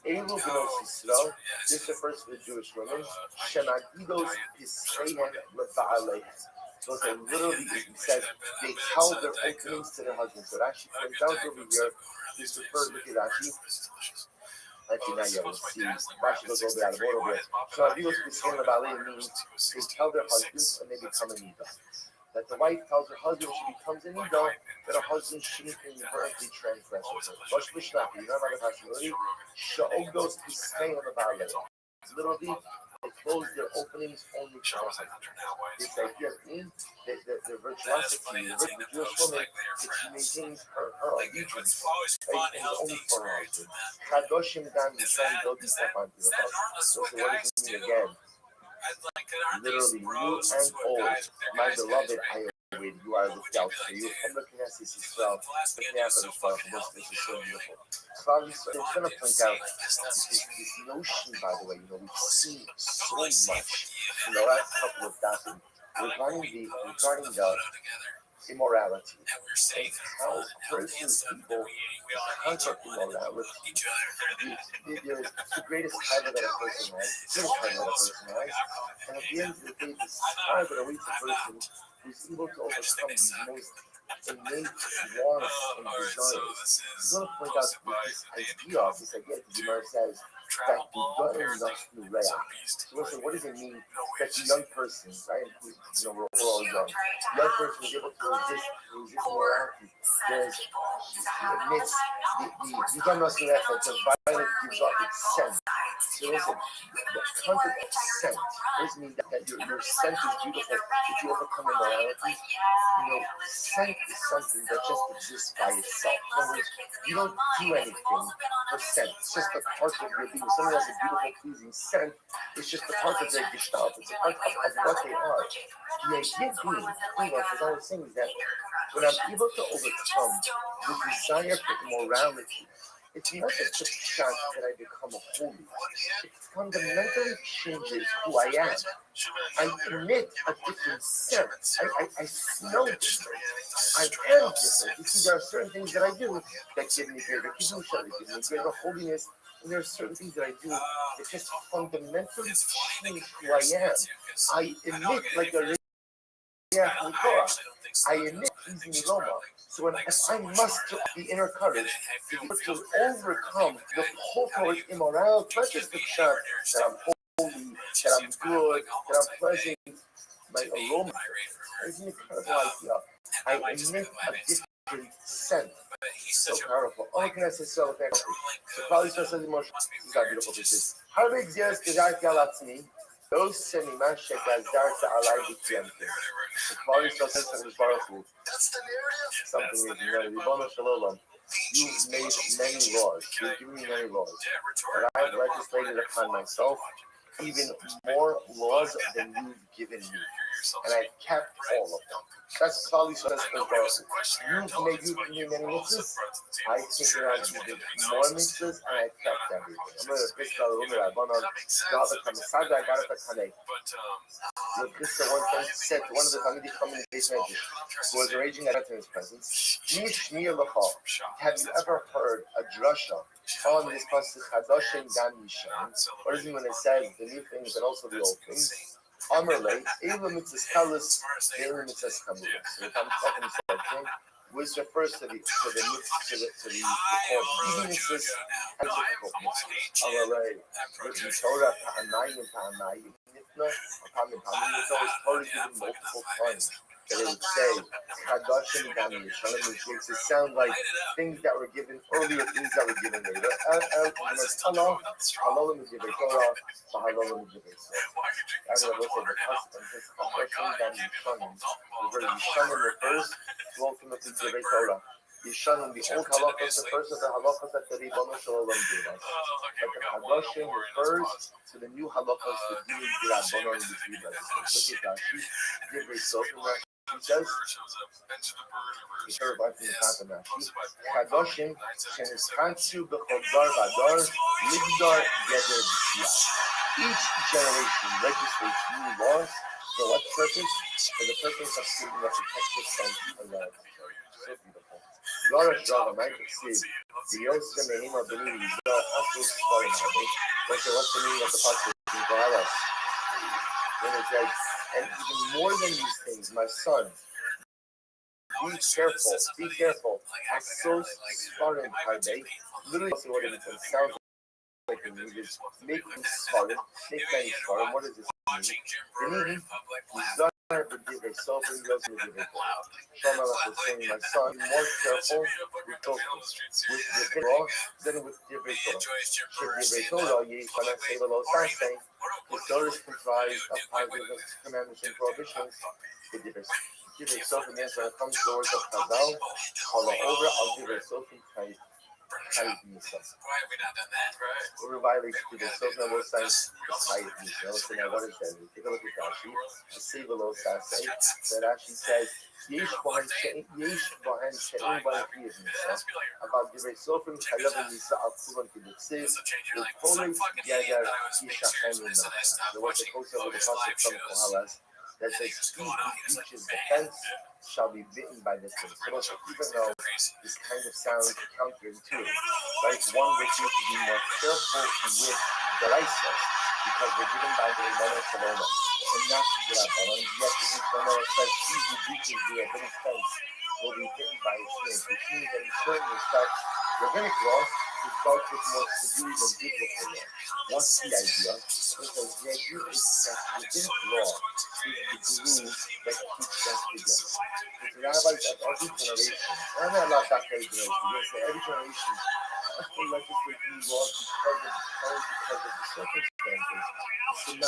Elu B'nos Yisrael, this refers to the Jewish women, Shemagidos Pisreihen Leba'aleihen. So it's like literally, it says they tell their openings to their husbands. So it actually points out over here, this refers to Rashi. Actually, not yet. We'll see. Rashi goes a little bit out of order here. So Avigos Kiskin the Balei means they tell their husbands and they become a nida. That the wife tells her husband she becomes a nida, that her husband shouldn't inherently transgress with her. Rosh Mishnah, you know about the possibility? Sha'ogos Kiskin the Balei. Literally, they close their openings only for their husband. This idea means that the virtuosity, the Jewish woman, that she maintains her allegiance, right, and only for her husband. Kadoshim Dan Yisrael don't step on to the house. So what does it mean again? Literally, new and old, my beloved, I await you are looked out for you. I'm looking at this Israel, looking after this part of this is so beautiful. So I'm just going to point out this notion, by the way, we've seen so much in the last couple of days regarding the immorality and how persons, people conquer immorality. There's the greatest habit that a person has, and at the end of the day, this power that awaits a person who's able to overcome these most innate wants and desires. I'm going to point out this idea that the Gemara says that the so what does it mean that the young person, right? We're all young. The young person is able to resist morality. There's he admits the violence gives off its scent. So listen, the concept of scent doesn't mean that your scent is beautiful if you overcome immorality. Scent is something that just exists by itself. In other words, you don't do anything for scent. It's just a part of your being. Someone has a beautiful, pleasing scent. It's just a part of their gestalt. It's a part of what they are. The idea being, as I was saying, is that when I'm able to overcome the desire for immorality, it's not just the shot that I become a holy. It fundamentally changes who I am. I emit a different scent. I smell different. I am different. You see, there are certain things that I do that give me greater kedusha, that give me greater holiness, and there are certain things that I do that just fundamentally change who I am. I emit like a I emit pleasing aroma. So when I muster the inner courage to overcome the pull towards immorality, not just the shot that I'm holy, that I'm good, that I'm pleasant, my aroma is an incredible idea. I emit a different scent. So powerful. Oh, can I say so? Thank you. So probably says emotion. These are beautiful pieces. How big is the those semi-man shekazar to allow the client. The quality of the Baruch something is Ribbon Shalom. You've made many laws. You've given me many laws. But I have legislated upon myself even more laws than you've given me. And I kept all of them. That's Kali says for Baruch. You've made many mitzvahs. I taken out even more mitzvahs and I kept everything. I'm going to pick out a little bit. I got the Krista one time said to one of the Talmudic communication who was raging at his presence, have you ever heard a drasha on this passage Hadoshim Gam Yishan? What does it mean when it says the new things and also the old things? Amarle, Eila Mitzvahs Kalas, Eila Mitzvahs Kamulas. So the Talmud said, which refers to the even mitzvahs and difficult mitzvahs. Amarle, which is Torah Pa'anayim, it's always Torah given multiple times. That it would say, Kadoshim Gam Yishan, which makes it sound like things that were given earlier, things that were given later. Halal Mitzvah Torah, Halal Mitzvah. As I look at the consequences, Kadoshim Gam Yishan, the word Yishan refers to ultimately Mitzvah Torah. Yishan, the old halachos refers to the halachos that the Ribbon Shalom gave us. But the Kadoshim refers to the new halachos that the Rabbanon gave us. Look at Rashi, Divrei Sofim. He says, Kadoshim sheniskansu b'chodar vadar ligdar geder b'shiyah. Each generation legislates new laws for what purpose? For the purpose of keeping a protective sense of love. So beautiful. Garash Rava might see the Yosem Mehima B'nei Yisrael Asus Korinami. What's the meaning of the passage in Koheles? When it says, and even more than these things, my son, be careful. Asos Sparim Harbei. Literally, what it sounds making svarim. Make many svarim. What does this mean? The meaning is done with divrei sofrim, goes with divrei Torah. Shlomo was saying, my son, be more careful with Tosfos, with the law than with divrei Torah. Divrei Torah, Yishana Seva Lo Saseh. The Torah is comprised of positive commandments and prohibitions. The divrei sofrim means when it comes to the words of Chazal, all over al divrei sofrim chayv. Why have we not done that, right? We're violating divrei sofrim both sides. Chayv Yisrael. So now what is that? Take a look at Rashi. The Seva Lo Saseh. That Rashi says, Yesh Bohen She'in Bohen Chiyuv Nisa. About divrei sofrim chayav Nisa al kuvan kibutzim. The Polish Yagar Yishachem Nisa. There was a quote over the pasuk from Kohalas that says, he who breaches the fence shall be bitten by this thing. So even though this kind of sounds counterintuitive, right? One would need to be more careful with the righteous because they're given by the Rebbeinu Shalom and not the Rabbanon. Yet the Rebbeinu says, he who breaches the rabbinic fence will be bitten by its snake, which means that in certain respects, rabbinic law is dealt with more severely than biblical law. What's the idea? Because the idea is that rabbinic law is the glue that keeps us together. The rabbis of every generation, and I'm not that every generation, every generation has to legislate new laws because of the circumstances. It's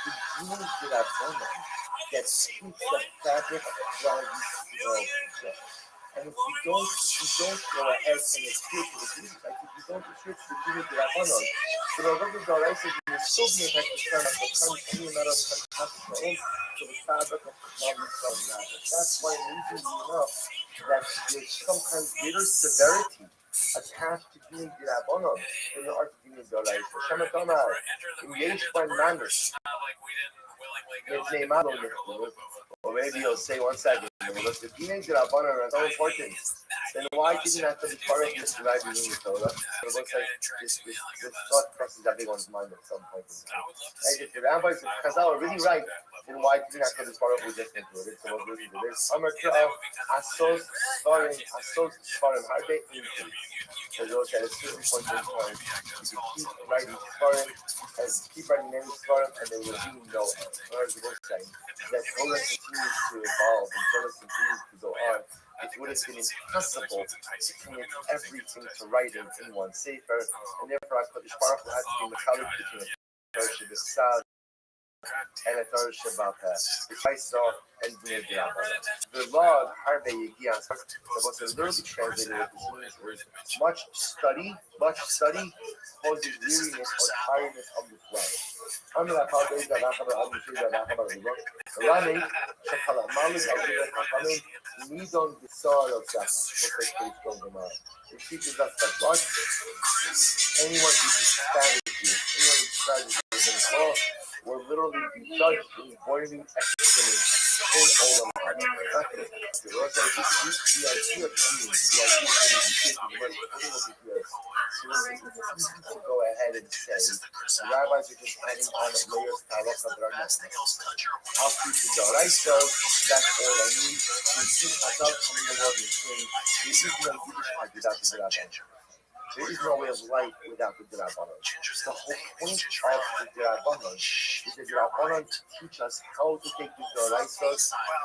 the glue that I've done that keeps the fabric of Israel together. And if you don't go ahead and adhere to the Jews, like if you don't adhere to the Jews that are on, so the Lord of the Rice is going to still be in fact the turn of the country matter of Hashem to the fabric of the Israel. That's why amazingly enough that there's sometimes greater severity attached to doing the Rabbanon than there are to doing the Rice. Hashem Atamar, in Yesh by Manish, or maybe you'll say 1 second, well, if the teenage Rabbanon are so important, then why didn't that be part of this Rabbi Yini Torah? It looks like this thought crosses everyone's mind at some point in time. And if the rabbis of Chazal are really right, then why didn't that be part of what just included? So we'll listen to this. Amar Kra'al, Asos Svarim, Harbe increase. So you'll say at a certain point in time, you can keep writing Svarim, and keep writing many Svarim, and there will be no end. Or as we're saying, that Torah continues to evolve and Torah continues to go on. It would have been impossible to commit everything to writing in one sefer, and therefore HaKadosh Baruch Hu had to be mechalik between a Torah Shabbat and a Torah Shabbat, the Chaisra and Bnei B'Rabbanan. The law of Harbe Yegias, that was literally translated what this means is much study causes weariness or tiredness of the flesh. Rami, Shakala Malik Al-Hakamim, Nidon Bisar of Shakala. It teaches us that what? Anyone who disparaged you, anyone who disparaged you in the law, will literally be judged in boiling excrement in Olam Haba. The idea of being, to go ahead and say, the rabbis are just adding on layers of halacha that are not necessary. I'll keep the Doraisa, that's all I need to see myself coming along and saying, there is no Yiddish without the Rabbanon. There is no way of life without the Rabbanon. The whole point of the Rabbanon is the Rabbanon to teach us how to take the Doraisas,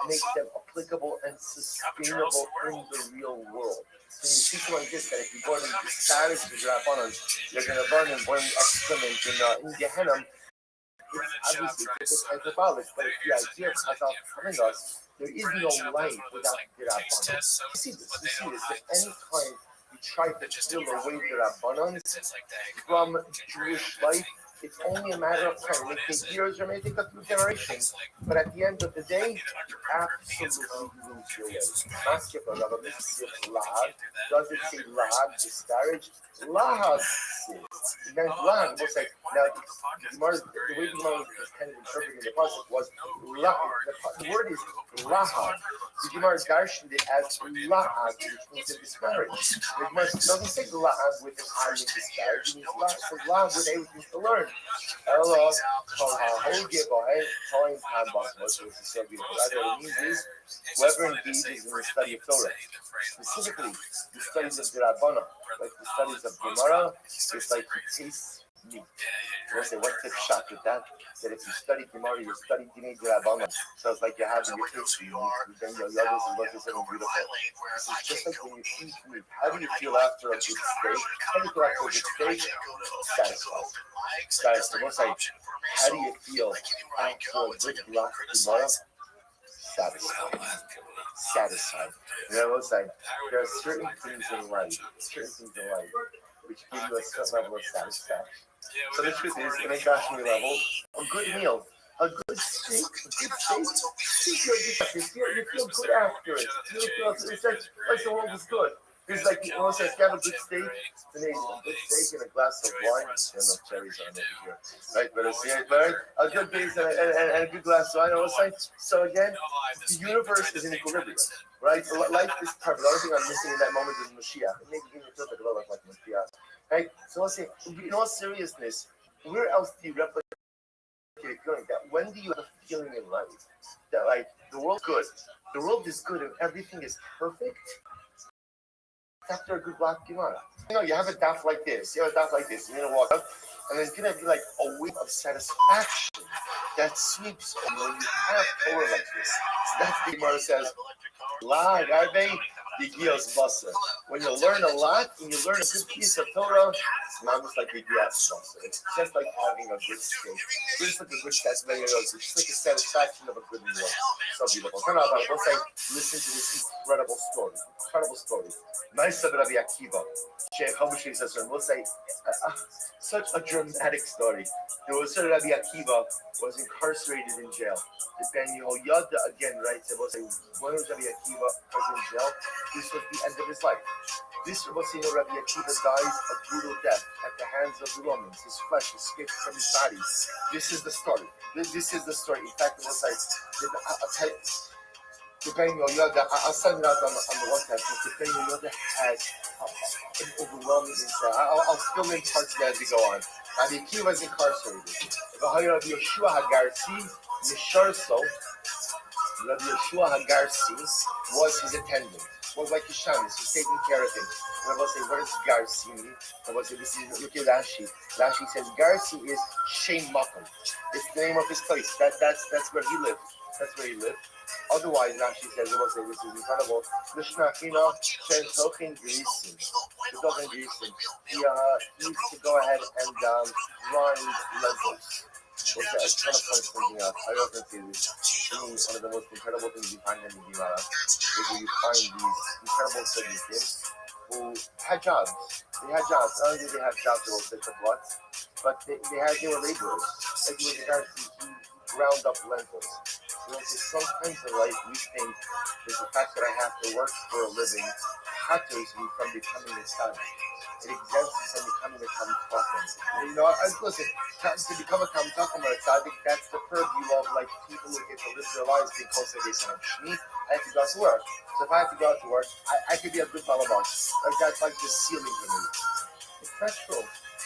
make them applicable and sustainable in the real world. When you see someone like this, that if you go and disparage the Rabbanon, you're going to burn and burn excrement in Gehenna. It's obviously hyperbolic, but it's the idea of Chazal telling us there is no life without the Rabbanon. You see this. At any time you try to steal away the Rabbanon from Jewish life, it's only a matter of time. It may take years or may take a few generations, but at the end of the day, you absolutely lose your way. Does it say lahag, disparage? Lahag says. Lahag was like, now, the way the Gemara was kind of interpreting the pasuk was lahag. The word is lahag. The Gemara darshaned it as lahag, which means to disparage. The Gemara doesn't say lahag with an eye and disparage. It means lahag with everything to learn. Allah, what it means is whoever engages in the study of Torah, specifically the studies of the Rabbana, like the studies of Gemara, it's like he tastes me. We'll say, what tip shot with that? That if you study Gemara, you study Dinei D'Rabbanan. So it's like you have your history, then your others and what is something beautiful. This is just like when you eat meat. How do you feel after a good steak? How do you feel after a good steak? Satisfied. Satisfied. We'll say, how do you feel after a good block Gemara? Satisfied. Satisfied. You know, it's like there are certain things in life which give you a certain level of satisfaction. So the truth is, in a Gashmi level, a good meal, a good steak, you feel good after it. It's like the world is good. It's like, you know, if you have a good steak, it's amazing. A good steak and a glass of wine. There are no cherries on it here, right? But a good base and a good glass of wine. I was saying, so again, the universe is in equilibrium, right? Life is perfect. The only thing I'm missing in that moment is Mashiach. It makes me feel like a little like Mashiach, right? So let's say, in all seriousness, where else do you replicate a feeling that when do you have a feeling in life that like the world's good, the world is good and everything is perfect? After a good block Gemara. You know, you have a daf like this, you're gonna walk up, and there's gonna be like a wave of satisfaction that sweeps you when you have Torah like this. So that's the Gemara says, La Garbe Yigios Basa. When you learn a lot and you learn a good piece of Torah, it's not just like Yigios Basa. It's just like having a good steak. It's just like a good steak. It's just like a satisfaction of a good meal. So beautiful. Turn out, we'll say, listen to this incredible story. Nice of Rabbi Akiva. We'll say, such a dramatic story. There was Rabbi Akiva was incarcerated in jail. The Ben Yehoyada again writes, we'll say, when was Rabbi Akiva was in jail? This was the end of his life. This was, Rabbi Akiva dies a brutal death at the hands of the Romans. His flesh escaped from his body. This is the story. This is the story. In fact, it was like, I'll tell you, the Ben Yehoyada, I'll send it out on the WhatsApp, but the Ben Yehoyada has an overwhelming insight. I'll fill in parts as we go on. Rabbi Akiva was incarcerated. Rabbi Yeshua Hagarsi, Misharso, Rabbi Yeshua Hagarsi was his attendant. Was like his shamus, he's taking care of him. And I will say, what does Garsi mean? I will say, this is, look at Rashi. Rashi says, Garsi is Shem Makom. It's the name of his place. That's where he lived. That's where he lived. Otherwise, Rashi says, I will say, this is incredible. Mishnachina, Shem Tochin Grisim. He used to go ahead and grind lentils. Okay, I was trying to point something out. I don't think this. To me, one of the most incredible things you find in the Gemara is that you find these incredible tzaddikim who had jobs. They had jobs. Not only did they have jobs that will fit the what, but they were laborers. Like you were the guys who ground up lentils. So sometimes in life we think that the fact that I have to work for a living hatters me from becoming a tzaddik. It exempts you from becoming a Kamitakum. You know, listen, to become a Kamitakum or a tzaddik, that's the purview of like people who get to live their lives being close to this. Me, I have to go out to work. So if I have to go out to work, I could be a good balabash. Like that's like the ceiling for me. It's not true.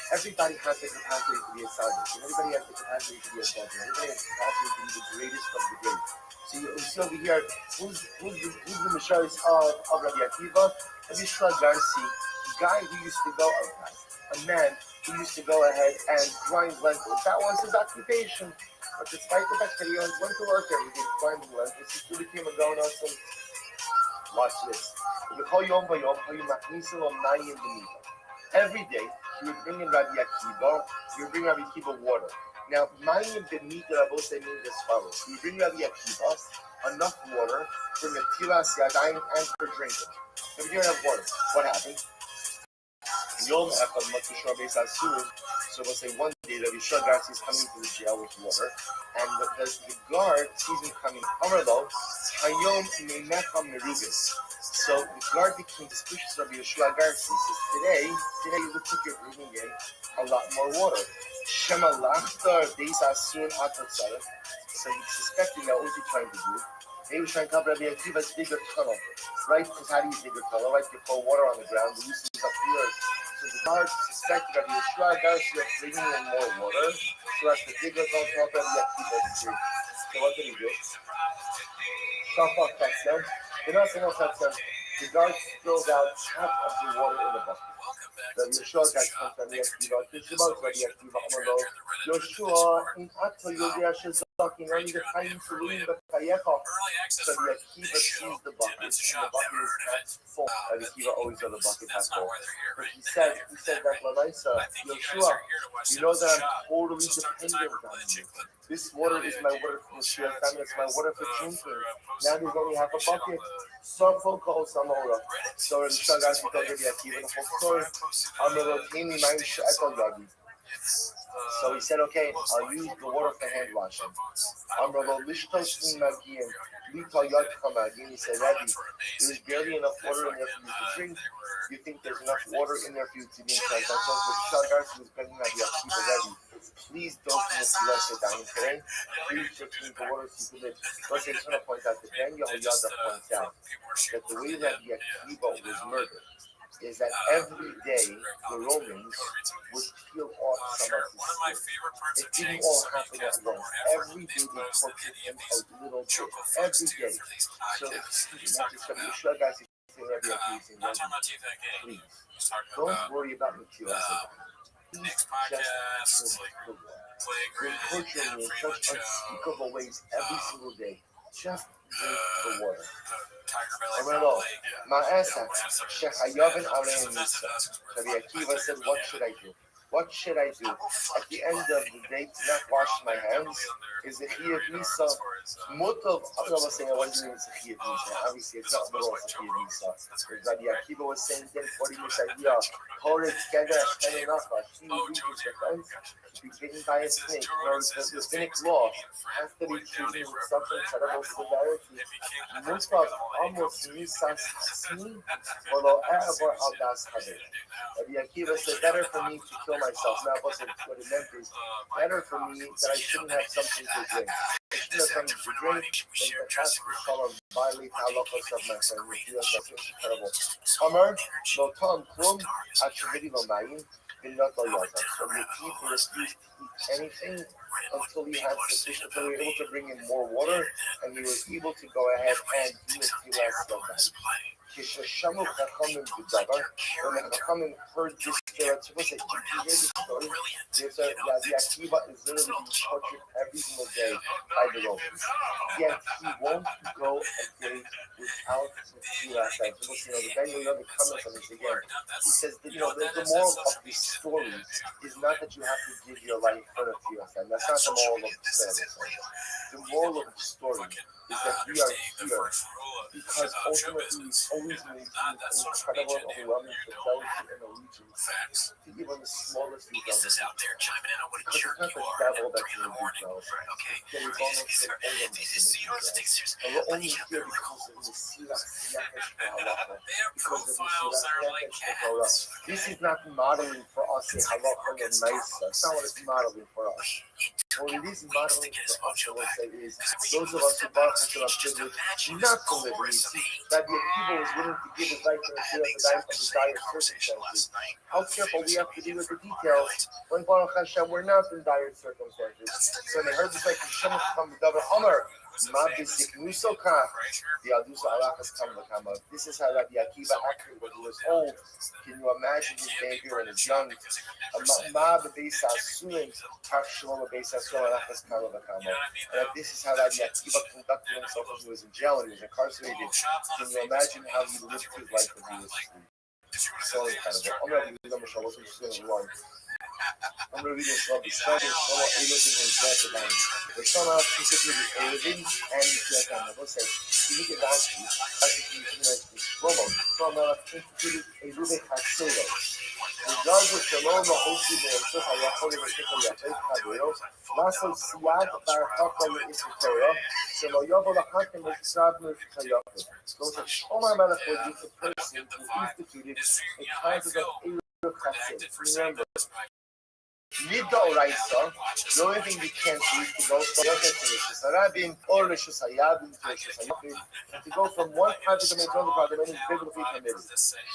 Everybody has the capacity to be a tzaddik. Everybody has the capacity to be a tzaddik. Everybody has the capacity to be the greatest of the great. So you see over here, who's the Misharis of Rabbi Akiva? Rabbi Yeshua Garsi, a guy who used to go, a man who used to go ahead and grind lentils. That was his occupation. But despite the fact that he went to work every day grinding lentils, he still became a donut. Watch this. Every day, he would bring in Rabbi Akiva water. Now, Mayim Benita Rabose means as follows. He would bring Rabbi Akiva enough water for Netilas Yadayim and for drinking. If you don't have water, what happens? Yom Echad Matushar Beis Asur. So we'll say one day Rabbi Yeshua Garsi is coming to the jail with water, and the guard sees him coming. Amarlo, Hayom Meimecha Merugis. So the guard became suspicious of Rabbi Yeshua Garsi. He says, today you look like you're bringing in a lot more water. Shema Lachtar Beis Asur Atatzarech. So he suspected that what was he trying to do? He was trying to cover Rabbi Akiva's bigger tunnel, right? Because how do you dig a tunnel? Right? You pour water on the ground, you use things up the earth. So the guard suspected Rabbi Yeshua Garsi was bringing in more water, so as to dig a tunnel to help Rabbi Akiva's drink. So what did he do? Shafak Tatzem. The guard spilled out half of the water in the bucket. Rabbi Yeshua got come to Rabbi Akiva, Kishimot Rabbi Akiva Amalo, Yeshua in Ato Yodia Shezak, in only the Chaim Surim B'Chayecha. Rabbi Akiva sees the bucket, and the bucket is half full. Rabbi Akiva always has the bucket half full. But he said that Lamaisa, Yeshua, you know that I'm totally dependent on you. This water is my water for Mashiach, it's my water for drinking. Now there's only half a bucket. Some folk call some over. So in Shagas, we told Rabbi Akiva the whole story. Amelotini Maim She'etal Yagi. So he said, okay, I'll use the water for hand washing. Amrlo Lishtos in Magiyim, Lita Yad Chamagim. He said, Rabbi, there's barely enough water in there for you to drink. You think there's enough water in there for you to drink? I told the Shagas who's bringing Rabbi Akiva, Rabbi, please don't miss the rest of dying today. Please just drink the water so you can live. First, I just want to point out that Daniel Yada points out that the way that Rabbi Akiva was murdered is that every day the Romans would peel off some of his skin. It didn't all happen at once. Every day they tortured him a little bit. Every day. So, Yeshua guys is saying Rabbi Akiva, please, don't worry about material. Please just drink the water. You're torturing me in such unspeakable ways every single day. Just drink the water. Amrlo, Ma'asa, Shechayavin Alein Nisa. Rabbi Akiva said, what should I do? What should I do? At the end of the day, to not wash my hands is a Chiyav Nisa. Mutov, I'm not saying I wasn't even a Chiyav Nisa. Obviously, it's not at all a Chiyav Nisa. Rabbi Akiva was saying then, what do you say? Hold it together, and enough. He reaches the fence to be bitten by a snake. The rabbinic law has to be treated with such incredible severity. Mutov almost Nisas Hasmi, although ever al das Haber. Rabbi Akiva said, better for me to kill myself. Now, what it meant is, better for me that I shouldn't have something to drink. I shouldn't have something to drink, and that has to follow violate halachos of my family. That's incredible. Amar, no tam klum, atchividi lo mayim, not lo yazak. So the thief refused to eat anything until he had sufficient, until he was able to bring in more water, and he was able to go ahead and do his tilas lo mayim. When the Chachamim heard this story, Rabbi Akiva is literally being tortured every single day by the Romans. Yet he won't go a day without Messiah. The Daniel comments on this again. He says that the moral of this story is not that you have to give your life for the Messiah. That's not the moral of the story. The moral of the story is that we are here because ultimately we always need an incredible and overwhelming fidelity and allegiance to even the smallest details. Because it's not the devil that's in the details. There is almost an element and we're only here because of the Sirach Nefesh Halacha. Because of the Sirach Nefesh Torah. This is not modeling for us in Halacha and Maisa. That's not what it's modeling for us. What it is modeling for us, I will say, is those of us who bought into our privilege not to live in easy. That the people was willing to give his life to the Shia of the dire circumstances. How careful we have to be with the details when Baruch Hashem we're not in dire circumstances. So they heard this like Hashem come with David Omer. This is how Rabbi Akiva acted when he was old. Can you imagine his behavior when he was young? And this is how Rabbi Akiva conducted himself when he was in jail and he was incarcerated. Can you imagine how he lived his life when he was asleep? So incredible. I'm going to read the I'm going to read this love. It's starting from what we live in Japan. The son of specifically Erevin and Japan. What's that? You look at that, Romo, from instituted a Rubik Hatsuro. Regardless of all the hosting and so I have told him to take a Yahweh, Lasso Siad Barakaka is the Torah, so Loyobo Hakim is Sadner Kayaku. So that Omar Malach was the person who instituted a concept of Erevin Hatsuro. Remember, Nidda Oraisa, the only thing we can't do is to go from Rishus Harabim or Rishus Hayabim to Rishus Hayabim, and to go from one private domain to another private domain is biblically permitted.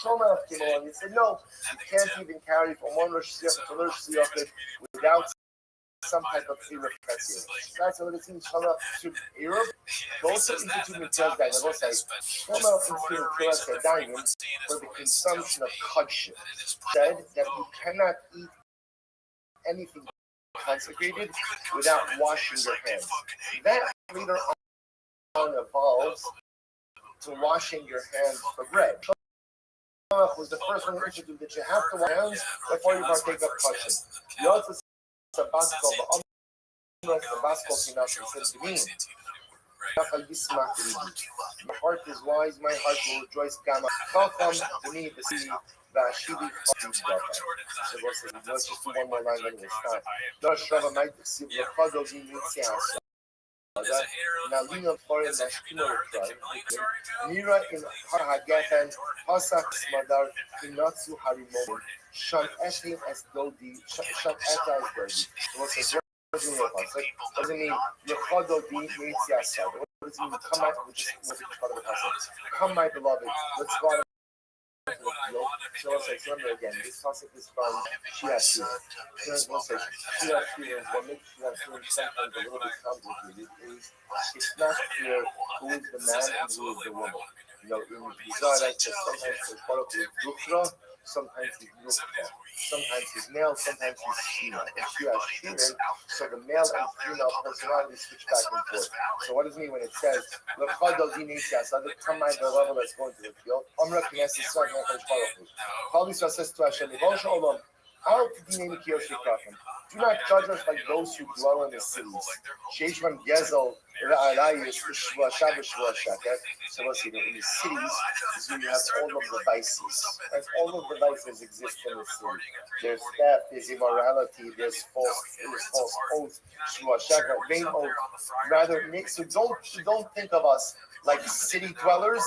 Shomer came along and said, no, you can't even carry from one Rishus Hayabim to another Rishus Hayabim without some type of irrepressible. That's what it seems from Europe. Those who institute materials that will say, Shlomo instituted Torah Sedayim for the consumption of kudshim. Said that you cannot eat anything consecrated without washing your hands. That later on evolves to washing your hands for bread. Shlomo was the first one to introduce that you have to wash your hands before you partake of kudshim. You also Tabasco, but Tabasco cannot says to me. My heart is wise, my heart will rejoice. Gamma. Chacham to me the city Vashidi Chacham. So let's just do one more line then we'll stop. Dosh Rava might see the Chado Vinicias. Now Lino Foreign Nashkino Mira in Hagafen, Hasak Smadar, Inatsu Harimo, Shan Eshim as Dodi, Shan Eta as Dodi. What does it mean? Yechado di Yitziyasad. What does it mean? Come out, which is part of the passage. Come, my beloved, let's go out into the field. So let's say, remember again, this passage is from Shia Shia. Here's one section. Shia Shia is what makes Shia Shia sometimes a little bit complicated is it's not clear who is the man and who is the woman. You know, in Pizarra, sometimes there's part of the Dukhra, sometimes he's Nukha. Sometimes he's male, sometimes he's female. And she has female, so the male and female personality switch back and forth. So what does it mean when it says, come by the level that's going to the field? Probably says to Hashem, do not judge us like those who dwell in the cities. So let's see, in the cities is where you have all of the vices. And all of the vices exist in the city. There's theft, there's immorality, there's false oath, vain oath. Rather, so don't think of us like city dwellers.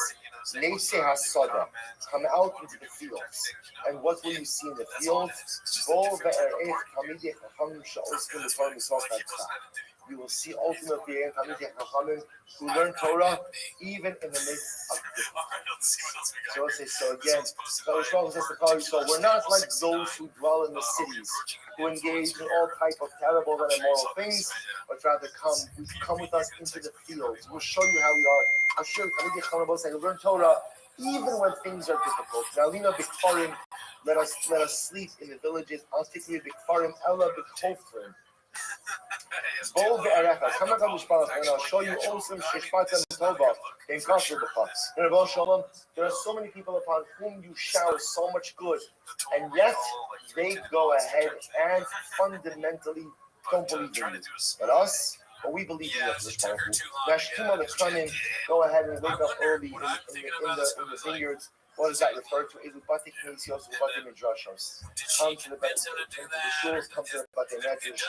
Come out into the fields. And what will you see in the fields? You will see ultimately who learn Torah even in the midst of difficulty. So again, so we're not like those who dwell in the cities, who engage in all type of terrible and immoral things, but rather come with us into the fields. We'll show you how we are. I'll show you learn Torah even when things are difficult. Now, Lina Bikfarim, let us sleep in the villages. Antikli Bikfarim, Ella Bikhofrim. Come and I'll show you awesome Shishpatan Tova in Kasher. There are so many people upon whom you shower so much good, and yet they go ahead and fundamentally don't believe in you. But us, we believe in you. Nashtuma the coming, go ahead and wake up early in the vineyards. What does that refer to? Is Batik Nesios, Batik Midrashos. Come to the shuls, come to the Batik Medrash.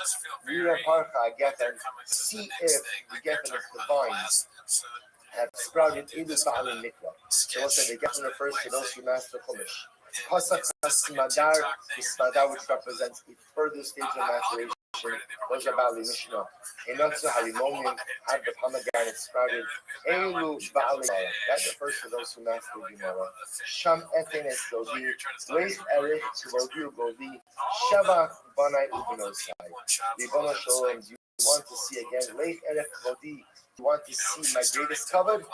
Mira Parcha, get and see if the Geffen of the vines have sprouted in the Baal and Mikra. So what's that? The Geffen refers to those who master Chumash. Pasak Smadar, the Smadar, which represents a further stage of maturation. Was about the Mishnah. Enotsu Halimonim had the pomegranate sprouted. Elu Baali. That refers to those who master Gemara. Sham Etenes Godi. Raise Erich Godi Godi. Shava Banai Ubinosai. Ribona Shalom. You want to see again? Late Erich Godi. You want to see my greatest covered?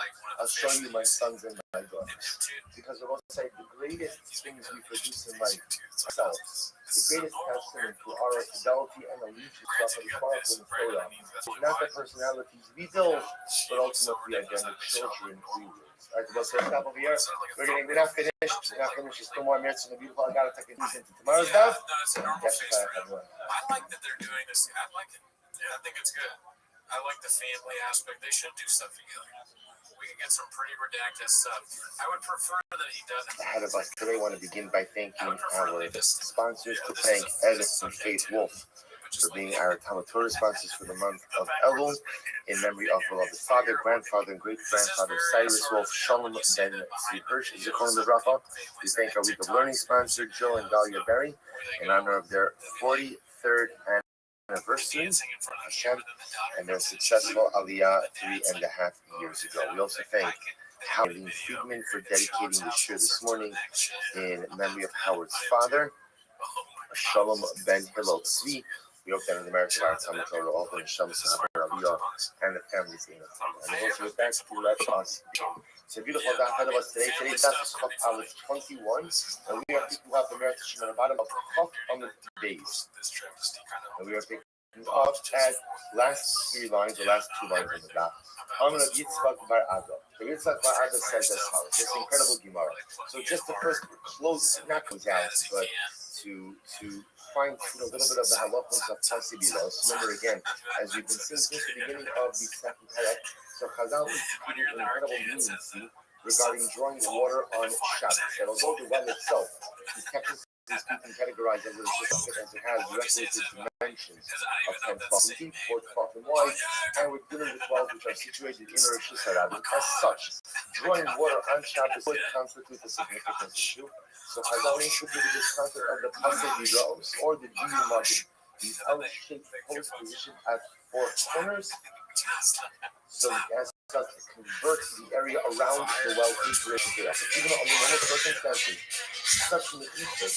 I'll show you my sons and my daughters. Because I will say the greatest things we produce in life ourselves. The greatest testament to our fidelity and allegiance to the Torah is not the personalities we build, but ultimately again the children we raise. Alright, we'll say top of the year. We're not finished. We're not finished. There's still more minutes in the beautiful. I gotta take it into tomorrow's daf. I like that they're doing this. I like it. Yeah, I think it's good. I like the family aspect. They should do stuff together. We can get some pretty redacted stuff. I would prefer that he does. Ahead of us today, I want to begin by thanking our sponsors. To thank Edith and Faith Wolf for being our Talmud Torah sponsors for the month of Elul, in memory of beloved father, grandfather, and great-grandfather Cyrus Wolf, Shalom Ben Tzvi Hirsch, Zichron Lebracha. We thank our Week of Learning sponsor, Joe and Dahlia Berry, in honor of their 43rd anniversary, Hashem, and their successful Aliyah 3.5 years ago. We also thank Howard Friedman for dedicating the shir this morning in memory of Howard's father, Shalom Ben Hillel Tzvi, We hope that in the marriage of our Talmud Torah, all the Neshama Sahabar Aliyah, and the family is in the And also with that, to let us begin. So beautiful God ahead of us today. Today's daf is Chaf Aleph 21, and we are picking up the merit on the bottom of Chaf on the days. And we are picking up at last 3 lines, the last 2 lines of the daf. Amr Yitzchak Bar Ada. The Yitzchak Bar Ada says as follows. This incredible Gemara. So just the first close, not close out, but to find a little bit of the halachos of Tasibilos. Remember again, as we've been seeing since the beginning of the second parak, so Chazal instituted an incredible leniency regarding drawing water on Shabbos. That although the well itself is technically speaking categorized as a certificate as it has requisite dimensions of 10 12 in deep, 4 12 in wide, and with dealing with wells which are situated in Rosh Hashanah. As such, drawing water on Shabbos would constitute a significant issue. So Chazal instituted this concept of the Pasei or the Diyumadim, these L-shaped posts positioned at 4 corners, so as such to convert the area around the well into a area. Even under normal circumstances, such in the Egypt,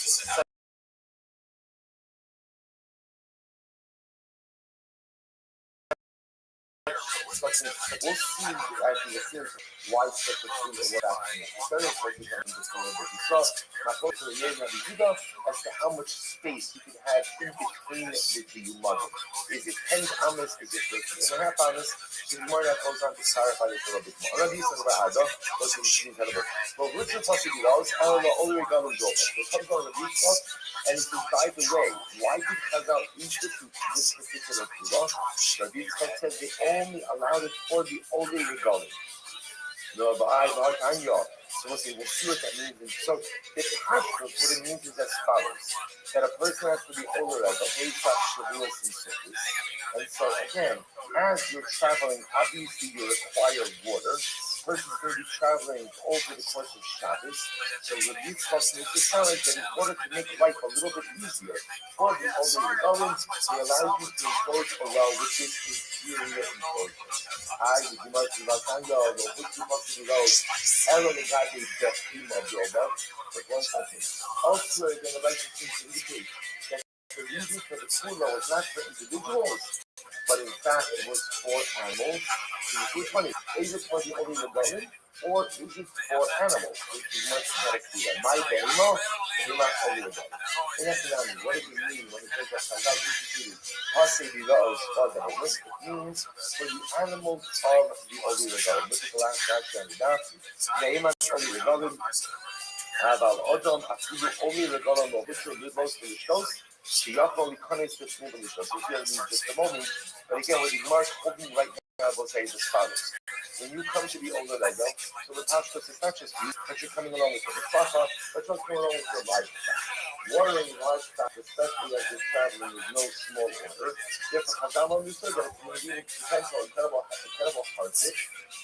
we'll see actually the series why such a thing and what actually necessary. We saw Machot to the Yerim Rabbi Yehuda as to how much space you can have in between the Yumagim. Is it 10 amas? Is it 13.5 amas? So the more that goes on to clarify this a little bit more. Rabbi Yisrael Bar Ada was incredible. But which are possibly those? I don't know. Only regarding Job. So it comes on the Yisrael, and it says, by the way, why did Chazal institute this particular Kudah? Rabbi Yisrael said they only allowed it for the older regalim. No, but so we'll see what that means. So the Tashkut, what it means is as follows: that a person has to be older as a and so again, as you're traveling, obviously you require water. The person's going to be traveling over the course of Shabbos, so the Yitzchak makes it sound like that in order to make life a little bit easier for the older regalim, they allow you to enclose a well which is inferior enclosure. The Gemara Tanya, the Hutzimah Road, Aaron and God is the theme of your well. But one second. Elsewhere, again, the Bible seems to indicate that the reason for the Kula was not for individuals, but in fact it was for animals. Which one is it for the only rebellion, or is it for animals? Which is much better clear. My Behemo, you're not only rebellion. And that's what does it mean when it says that Chazal instituted Pasei Bilaos for the homeless? It means for the animals of the only rebellion. Look at the last chapter on the daf. Neiman only rebellion. Aval Odom Afilu only rebellion of which will live most of the shows. Shiyakol Likonis with moving the shows. So here in just a moment. But again, what the Gemara is holding right now, I will say is as follows. When you come to be older like that, so the Tashkut is not just you, but you're coming along with your Tfacha, but you're coming along with your livestock. Watering livestock, especially as you're traveling, is no small order. Therefore, Chazal understood that it's going to be a potential incredible hardship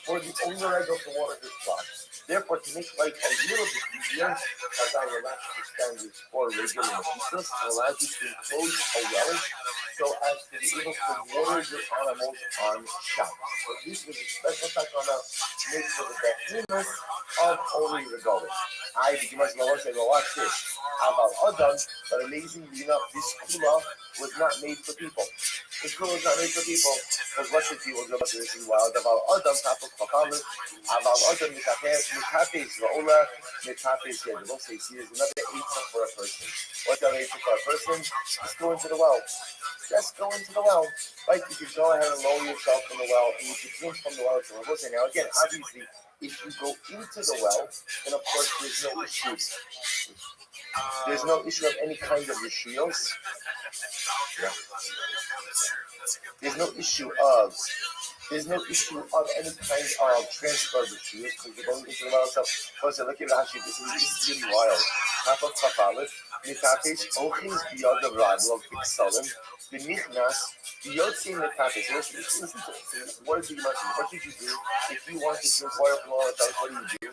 for the owner of the water his flock. Therefore, to make life a little bit easier, Chazal relaxed the standards for regular Mephisus and allowed you to enclose a well so as to be able to water your animals on Shabbos. So this was a special takana made for the behemoth of only the Golan. The Gemara said, well, watch this. Aval Adam, but amazingly enough, this kula was not made for people. This kula was not made for people because what should people go to this wild? Aval Adam, Tapos Papalu, Aval Adam, Mitapes, Vaola, Mitapes, yeah, the most they see is another 8 for a person. What's that 8 for a person? Just go into the well. Just go into the well. Like you can go ahead and lower yourself from the well and you can drink from the well to the water. Now again, obviously, if you go into the well, then of course there's no issue. There's no issue of any kind of rishiyos. Yeah. There's no issue of any kind of transfer of rishiyos because you're going into the well itself. So look at Rashi. This is really wild. Half of Chafalit, Mitapes, Ochins beyond the rival of Pixelim, the Nichnas, the Yotzim Mitapes. Listen to it. What did you do? If you want to drink water from all the time, what do?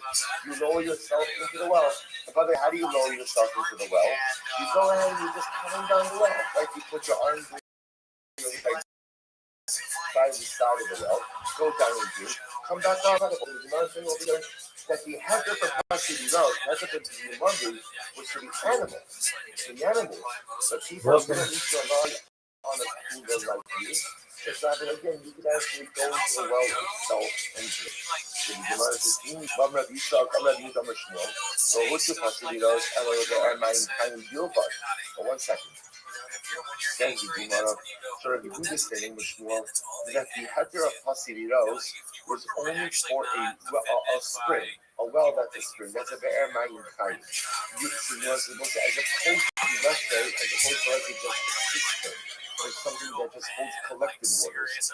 You lower yourself into the well. And by the way, how do you lower yourself into the well? You go ahead and you just come down the well. Like you put your arms by the side of the well, go down and do, come back out of the another thing over there. That the header for Pasei Bilaos, header for the Monday was for the animals. The animals. But people don't need to rely on a you. It's not, but again, you could actually go into the well itself and drink. So the Gemara says, "Vam Rav Yishak, Am Rav Yehuda Mishmuel, so what's your possibilities? And over my kind of deal, but for 1 second." Says the Gemara, so Rav Yehuda is saying Mishmuel that the heter of possibilities was only for a spring, a well that's a spring. That's a be'er mayim chayim. So you know, as opposed to, let's say, as opposed to like just a cistern. Or something that just holds collected waters.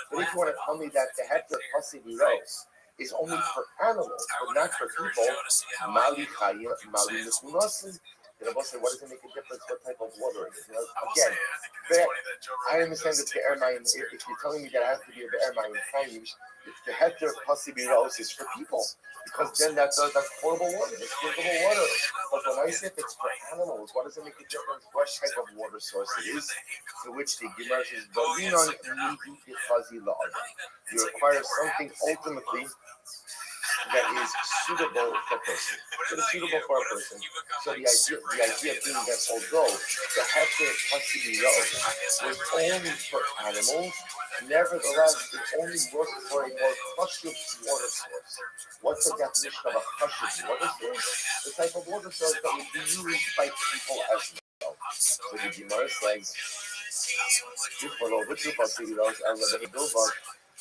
But if you want to tell me that the heter possibilities is only for animals, but not for people, mali chayim, mali nechunasim. You know, say, what does it make a difference what type of water it is? You know, again, I understand that the airline, if you're telling me that it has to be the airline change, if the heter possibilities is for people, because then that's portable water, it's drinkable water. But when I say if it's for animals, what does it make a difference what type of water source it is? To which the Gemara says, you require something ultimately that is suitable for a person. That is suitable for a person. So the idea being that although the heter possibilities was only for animals, nevertheless it only works for a more cautious water source. What's the definition of a cautious water source? The type of water source that would be used by people as well. So the Gemara says,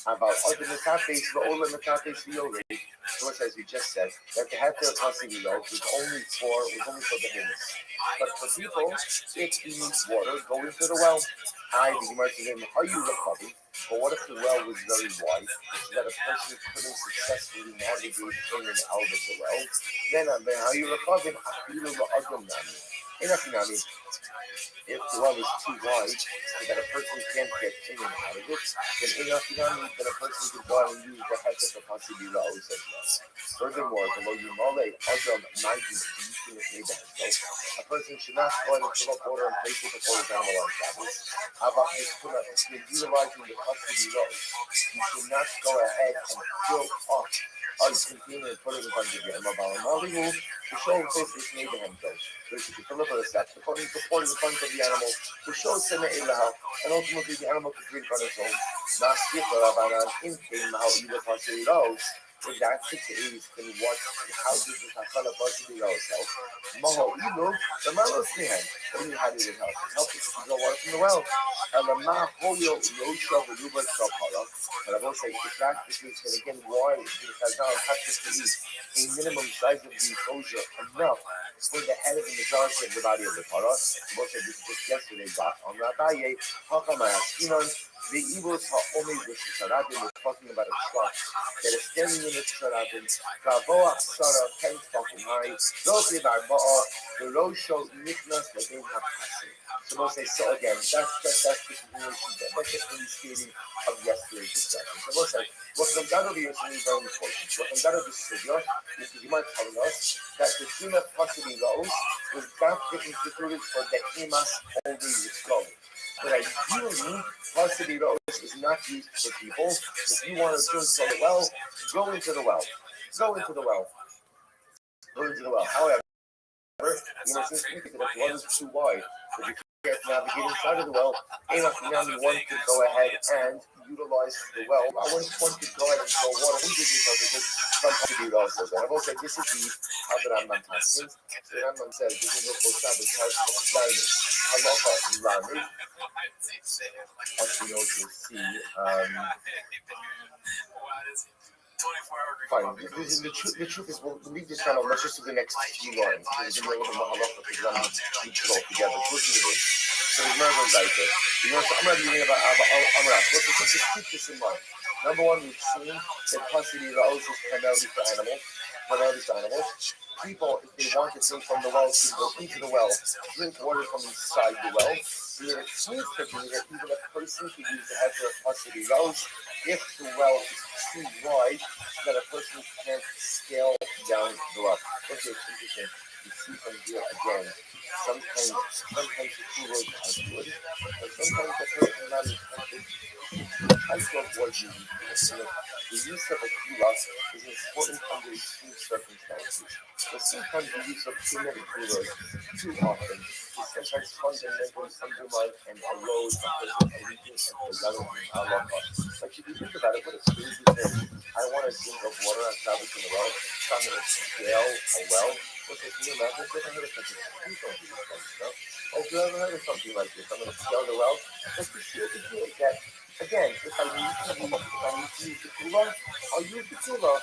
about other metapes, the older metapes, the older. Source, as we just said, that the heter possibilities was only for the humans. But for people, if you need water, go into the well. The Gemara says, are you recovering? But what if the well was very wide, so that a person couldn't successfully navigate in and out of the well? Then how you recovering? If the well is too wide so that a person can't get in and out of it, then that a person could go out and use the heter for possibilities as well. Furthermore, below Yumale, Adam Magis a person should not go out and fill up water and place it before his animal on Shabbos. If you're utilizing the possibilities, you should not go ahead and fill up a container and put it in front of your animal. To show face is made to him, so you can fill up with a step. The putting the in front of the animal to show Sena Ilaha, and ultimately the animal can drink on its own. In that situation, how did the Hakala possibly know itself? Maho Ilu, the Malos Nihan, only had it help. Help us to go water from the well. And the Mahoyo Yosha Ruba Shapala. But I will say, if that's the case, then again, why the Chazal have to eat a minimum size of the enclosure enough for the head of the majority of the body of the Torah? Most of this just yesterday, but on Rabaye, Hakamaya, the evils are only the Sharadim. We're talking about a truck that is standing in the Sharadim. Gavoa Sarah, 10 fucking high. Those live our Ba'a, the Rosho, Niknas, the Dane Hakasi. So we'll say, so again, that's the continuation, that's just the restating of yesterday's discussion. So we'll say, what Ramgado is really very important. What Ramgado is the Gemara telling us that the Shema Possibilities was not instituted for the Emas only discovery. But ideally, possibilities is not used for people. If you want to drink from the well, go into the well. Go into the well. Go into the well. However, you must think that if the well is too wide, if you can't navigate inside of the well, one could go ahead and utilize the well. One could go ahead and throw water into the well because some possibilities also. And I will say this is how the Rambam passes. The Rambam says this is what Shabbos has for Zion. Halacha Lamed. As we also see, fine. The truth is, we'll leave this channel. Let's just do the next few lines. There's a little bit more halacha because I'm going to teach it all together. Listen to this. So the Gemara goes like this. I'm not reading about Amra. Let's just keep this in mind. Number one, we've seen that possibilities is primarily for animals. People, if they want to drink from the well, should go into the well, drink water from inside the well. So it seems to be that even a person could use the heter of possibilities if the well is too wide, that a person can't scale down the well. Okay, it's interesting. You see from here again, sometimes the two words are good, but sometimes the person not intended type of avoid using kula. The use of a kula is important under extreme circumstances. But sometimes the use of too many kulas too often is sometimes fundamentally undermine and erode a person's allegiance and fidelity to Allah. Like if you think about it, what a crazy thing. I want a drink of water on Shabbos in a well, so I'm going to scale a well. Okay, can you imagine? If I heard of something, please don't do this kind of stuff. Oh, if you ever heard of something like this, I'm going to scale the well. Let's just see what the deal is that. Again, if I need to use the cooler, I'll use the cooler.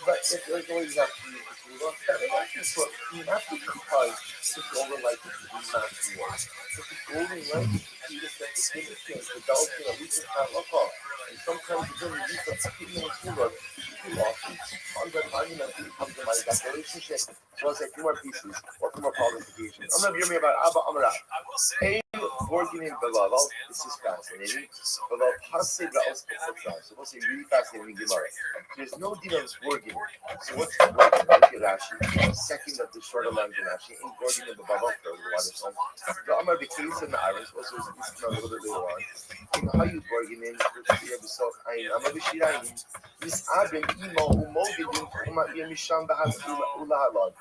But if there's always have to use the cooler, that will actually put you have to because the golden light is not work. But the golden light is the key that the Philistines developing a recent local. And sometimes even the use of keeping a cooler too often fundamentally compromise that relationship. So I'll say two more pieces or two more qualifications. I'm going to hear me about Abba Amra. Working in Belalal, this is fascinating. Belalal Pasig Raos Bechotza. So we'll say really fascinating Gemara. There's no deal of working. So what's the working? Look at Rashi. Second of the shorter lines in Rashi. Ain't working in the Babel for the water song. The Amar the case in the Irish also is a little bit later on. You know how you working in the self Ain. Amar the Shirain. This Abin Imo Umogidin Uma Yemisham Bahas Ula Halad.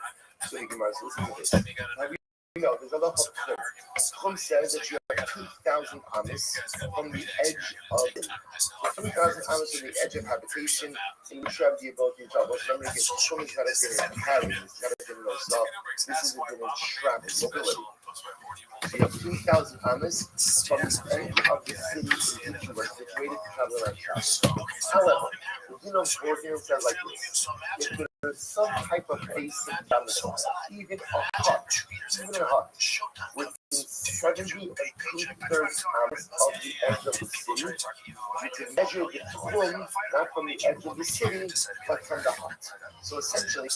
So the Gemara says, listen to this. You know, there's a lot of Chum says that you have 2,000 amas from the edge of it. 2,000 amas from the edge of habitation, and you should have the ability to travel. Somebody gets Chum is not a thing in carrying, it's not a thing in no stuff. This is a thing in travel, mobility. So you have 2,000 amas from the edge of the city in which you were situated to travel around travel. However, the Din of Ordinary says like this. If there's some type of basic domicile, even a hut, within 70 and 2/3 amas of the edge of the city, you can measure the tchum not from the edge of the city, but from the hut. So essentially,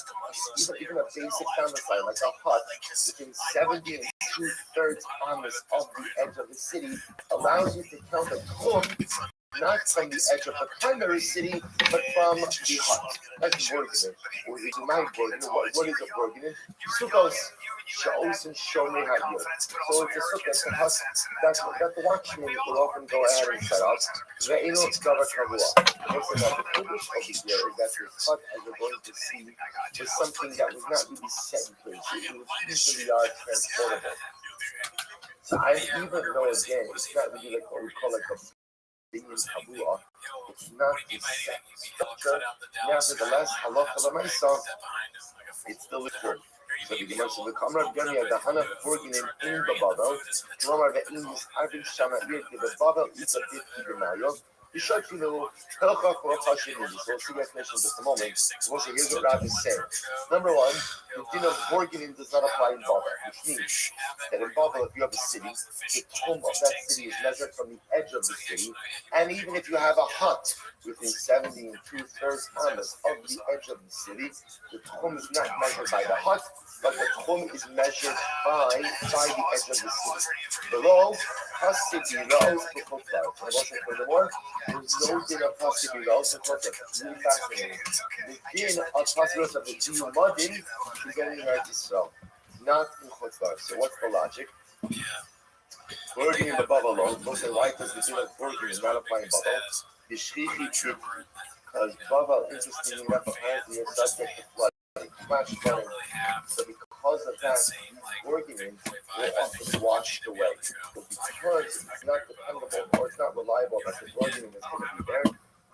even a basic domicile like a hut within 70 and 2/3 amas of the edge of the city allows you to count the tchum not from the edge of the primary city, but from the hut. That's Borginen. Or the my Borginen. What is a Borginen? Sukkos, Sha'os, and Shomri Hadiyot. So it's a sukkah, it's a hut that the watchmen will often go ahead and set up. Ve'ino Tzkava Kavua. Listen, that the Kiddush over here is that this hut, as we're going to see, was something that was not really set in place. It was easily transportable. So I even know, again, it's not really like what we call like a it's not a set structure. Nevertheless, halacha l'maisa, it's still occurred. So the Gemara says, "The Kamar Gani the Hana Borgin in the Babel, Roma the English Arvin Shama Yir the Babel is a bit Ibenayo." You should know Helcha for Hashim. So we'll see the explanation in just a moment. So here's what Rav is saying. Number one, the din of Borgin does not apply in Babel, which means that in Babel, if you have a city, the tomb of that city is measured from the edge of the city, and even if you have a hut within 70 and 2/3 amas of the edge of the city, the tomb is not measured by the hut, but the tomb is measured by the edge of the city. Below, furthermore, there's no din of possibility. It's really fascinating. The din of possibility of the Diyumadin is only in Eretz Yisrael, not in Chutzlar. So what's the logic? Working in the bubble alone, most of the why does the din of working is not applying bubble? The Shrichi trip, because bubble, interestingly enough, apparently is subject to flooding, flash flooding. So because of that, these organisms will often be washed away. But because it's not dependable or it's not reliable that the organism is going to be there,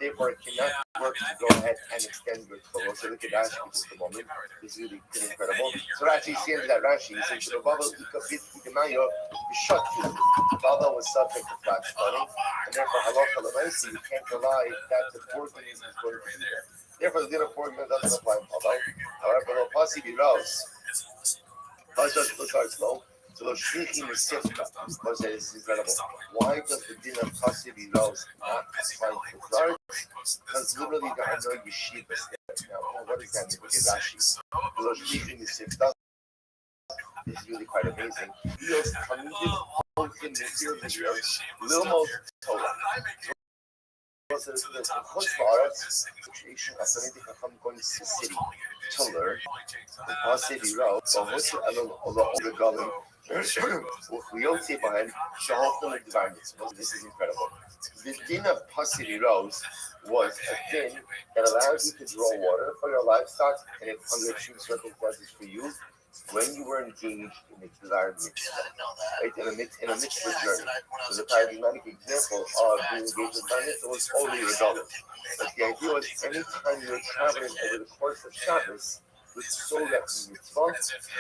therefore it cannot work to go ahead and extend your total. So look at Rashi for just a moment. This is really pretty incredible. So Rashi seems that Rashi is into the bubble, Baba was subject to flash flooding, and therefore halacha l'maisi, you can't rely that the organism is going to be there. Therefore, the din of organism doesn't apply in Baba. However, the pasi biros, slow. So the shrichim is sifka. This is incredible. Why does the din of pasi biros not apply to Florida? Because literally there are no yeshivas there. Now, what does that mean? Look at Rashi. So the shrichim is sifka. This is really quite amazing. Dios committed in the Lilmos Torah. So there's the Chutzlaretz situation of Semitic Chacham going to the city to learn. The Pasei Biro, so what's the Galim? וכליוצא בהן שהופנו לדבר מצוות. This is incredible. The din of Pasiri Rose was a din that allowed you to draw water for your livestock and if under extreme circumstances for you when you were engaged in a desired mitzvah, right? In a mitzvah journey. So the paradigmatic example of being engaged in a mitzvah was only redundant. But the idea was anytime you were traveling over the course of Shabbos with Solat mitzvah,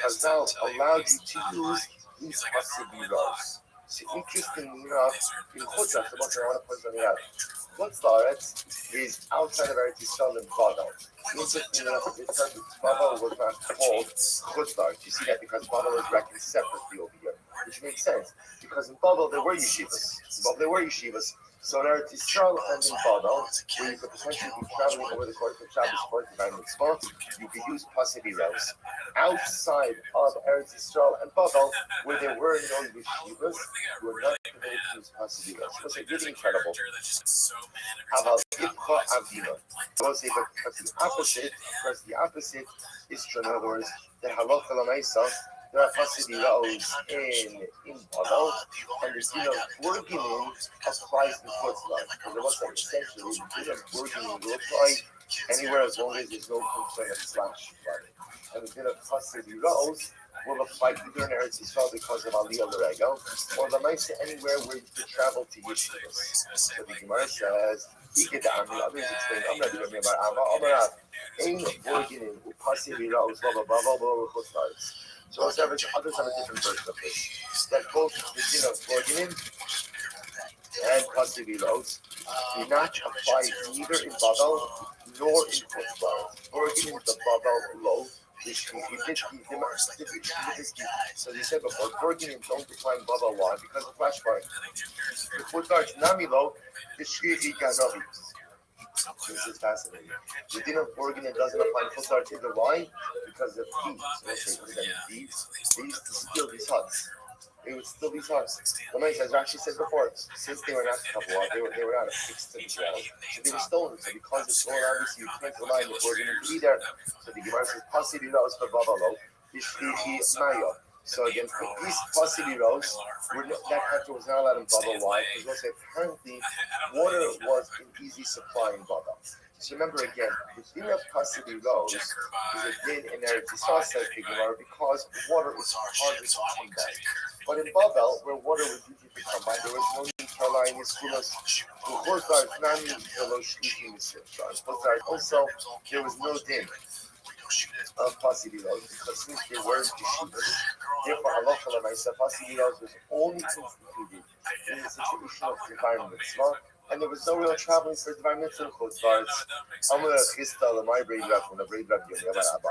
Chazal allowed you to use these Pasiri Rose. So interestingly enough, in Chutz, the one I want to point something out. Chutz is outside of Eretz Yisrael and Babel. Interestingly enough, Babel was not called Chutz. You see that because Babel was reckoned separately over here, which makes sense. Because in Babel there were yeshivas. So in Eretz Yisrael and in Babel, where you could potentially be traveling over the course of Shabbos for divine mitzvah, you could use Pasiri Rouse. Outside of Eretz Yisrael and Babel, where there were no yeshivas, you were not permitted to use Pasiri Rouse. It was really incredible. Aval Ibcha Avina. I will say, but the opposite is true. In other words, the halacha l'maisa, there are Pasiri Rouse in Babel, and the din of Burginin applies in Chutz. Because it was like essentially the din of Burginin will apply anywhere as long as there's no concern of slash flood. And the din of Pasiri Rouse will apply either in Eretz Yisrael because of Aliyah L'Regel, or the Maisa anywhere where you could travel to Yeshivas. So the Gemara says, others explain, I'm not doing about Amma, Amarav, Ein Borginin, Pasiri Rouse, blah, blah, blah, blah, blah, blah, so others have a different version of this. That both the din of Borginin and Pasiri Rouse do not apply neither in Babel nor in Chutz. Borginin is the Babel law. So they said before, Burgin don't define Baba why because of flashpoint. The Chutz Namilo, the Shiri Ganovi. This is fascinating. The din of Burgin doesn't apply to Chutz either. Why? Because of thieves. Thieves. They used to steal these huts. They would steal these huts. As Rashi said before, since they were not Kabbalah, they were not affixed to the ground. So they were stolen. So because it's stolen, obviously you can't rely on the Burgin to be there. So the Gemara says, Pasiri Rouse for Babalo, Ishrihi Maya. So again, these Pasiri Rouse, that hunter was not allowed in Babel. Why? Because apparently water was an easy supply in Babel. So remember again, the din of Pasiri Rouse is a din in Eretz Yisrael, says the Gemara, because water is harder to come by. But in Babel, where water was easy to come by, there was no need to rely on his schools. Also, there was no din of Pasiri Rouse because since they weren't yeshivas, therefore halacha l'maisa Pasiri Rouse was only instituted in the situation of divine mitzvah, and there was no real traveling for divine mitzvah in Chutz. Amar Chista l'may breid rab from the breid rab Yom Abba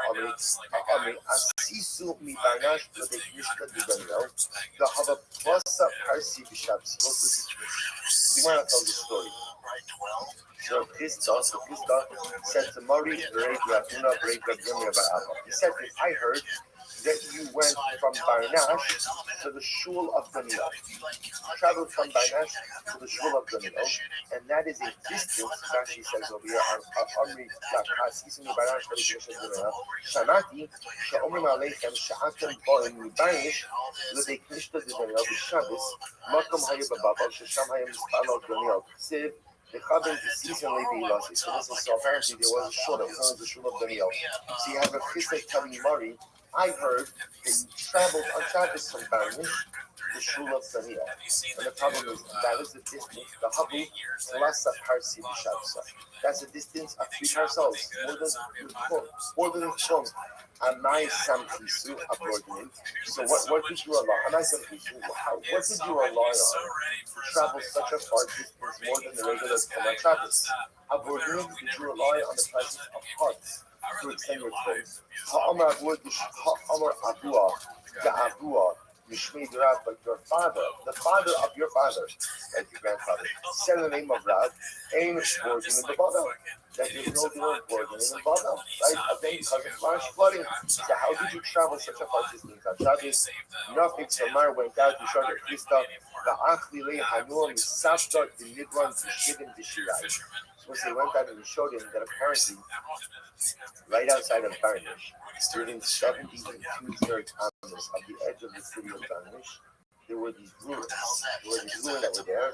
Amri Asisu mi Barnash l'dei Mishka d'Daniel the Hava Plasa Parsi b'Shabbos. We want to tell the story. So Chista said to Mari breid rab Yom Abba. He said, I heard that you went from Barnash to the shul of Daniel. You traveled from Barnash to the shul of Daniel, and that is a distance, Rashi says over here, Shamati, Sha'omim Aleichem, Sha'atem Boim, Mibanish, L'dei Knishta Daniel, B'Shabbos, Makom Hayah B'Babel, Shesham Hayah Mispalot Daniel, Ksiv, the Chabin to seasonally be lost. So this is so apparently there was a shul of the shul of Daniel. So you have a Chista telling Mari, I heard that you traveled on Shabbos from Barnish to the shul of Daniel. And the problem is that is the distance, the Habu, Telasa Parsi B'Shabbos. That's a distance of 3 parcels, more than 12. Amai Samkisu Abordanim. So what did you rely on? What did you rely on to travel such a far distance more than the regular Kama Shabbos? Abordanim, did you rely on the presence of hearts to extend your clothes? Ha'amar Abua, the Abua, Mishmei Rav, but your father, the father of your father, like your grandfather, said in the name of Rav, Ein Borgin in the Babel. That there's no door of Borgin in the Babel, right? Again, because of flash flooding. So how did you travel such a far distance on Shabbos? Nothing. Tamar went out to show the Christa, the Achli Hanur, Misafta, the Midwan, the Shivim, the Shirai. So So they went out and showed him that apparently, right outside of Darnish, within 72 kilometers of the edge of the city of Darnish, there were these ruins. There were these ruins that were there,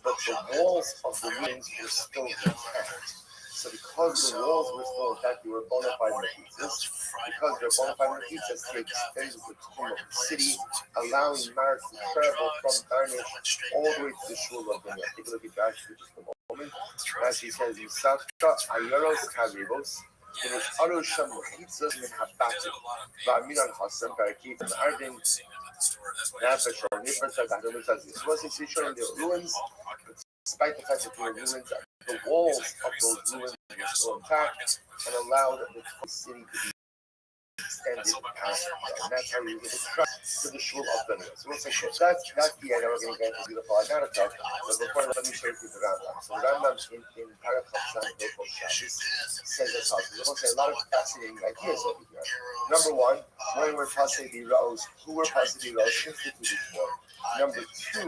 but the walls of the ruins were still intact. So because the walls were still intact, they were bona fide mezuzahs. Because they're bona fide mezuzahs, they extended the tomb of the city, allowing Mars to travel from Darnish all the way to the shul of Dunya. Take a look at that for just a moment. As he says, Yisafka Ayoros Karibos, ונשארו שם מחיצות מן הבתים, והאמין על חסם ברקיף ומארדים, נפש or nifas like that. It was a situation in the ruins, despite the fact that they were ruins, the walls of those ruins were still intact and allowed the city to be extended past there. And that's how we get to the shul of Dunya. So we'll say, that's the idea. We're going to get into beautiful narrative. But before that, let me show you the Rambam. So the Rambam in Parakhov Local Shabbos says as follows. We're going to say a lot of fascinating ideas over here. Number one, when we're passing the rows, who were passing the rows instituted for? Number two,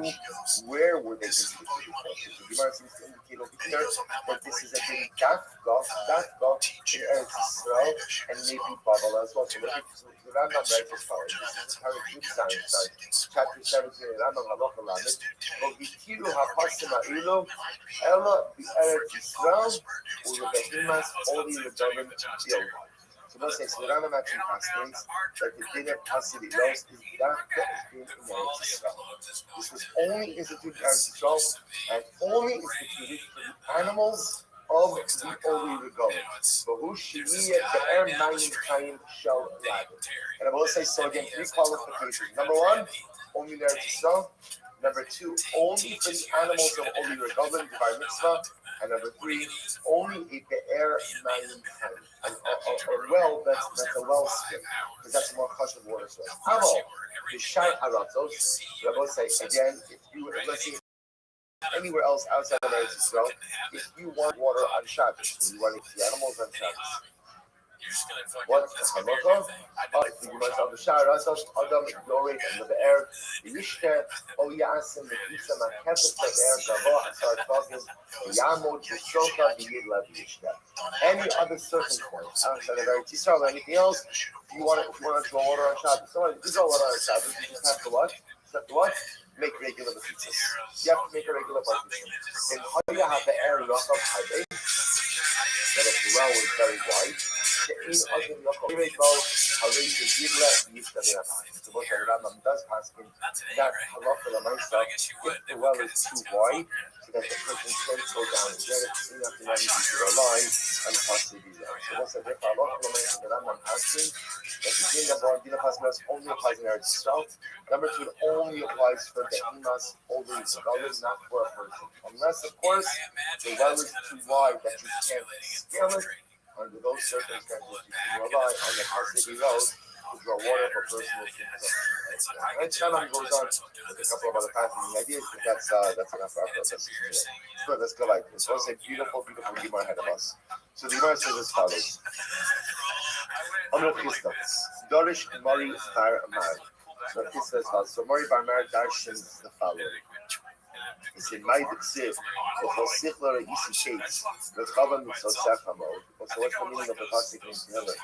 where were they instituted for? The Gemara seems to indicate over here that this is a big dafka in Eretz Yisrael and maybe Babel as well. So look at the Rambam writes as follows. This is how it looks down chapter 17 in Rambam Halacha Lamed. V'gitiru hapasim ha'ilu ela b'Eretz Yisrael u'lebehimas oli ledorim b'yod. So let's say, so the Rambam actually fascinates that the din of Pasir Ilos is dafka in Eretz Yisrael. This was only instituted in Eretz Yisrael and only instituted for the animals of the Oli Regalim. V'hu shemiya be'er mayim chayim shel rabim. And I will say, so again, three qualifications. Number one, only in Eretz Yisrael. Number two, only for the animals of Oli Regalim, by mitzvah. And number three, only a be'er mayim chayim. A well, that's a well skin, because that's a more chashuv water source. However, the shai haratzos, I will say again, if you, let's see, anywhere else outside of Eretz Yisrael, if you want water on Shabbos, you want to see animals on Shabbos, what's the halacha? If you must have the shai haratzos, adam yorek and the air, yishke, o yasim, the kisa, ma kefet, the air, gavo, asar tovim, yamod, yishoka, b'yid lev yishke. Any other circumstance outside of Eretz Yisrael or anything else, if you want to draw water on Shabbos, so you draw water on Shabbos, you just have to what? You have to what? Make regular mezuzahs. You have to make a regular partition. In Hoya have the air lock up high, that if the well was very wide, the other lock up very low, already the Yidla used to be a high. So what the Rambam does ask him, that halacha l'maisa, if the well is too wide, so that the person can't go down and get it, so you have to manage to rely and possibly be there. So what's the difference? Halacha l'maisa, the Rambam asking, that the din of Dina Pasmas only applies in Eretz Yisrael. Number two, it only applies for the imas over the Galim, not for a person. Unless, of course, the well is too wide that you can't scale it. Under those circumstances, you can rely on the Hasidic road to draw water for personal consumption. And Shalom goes on with a couple of other fascinating ideas, but that's enough for our purposes today. So let's go like this. So it's a beautiful, beautiful Gemara ahead of us. So the Gemara says as follows. Amr Chisda, Dorish Mari Bar Amar. So this says, so Mari Bar Amar darshans the following. He said, "My dixiv, the Chosichler Yisi Case, the Chavan Mitzosechamo." So what's the meaning of the pasuk in Tehillim?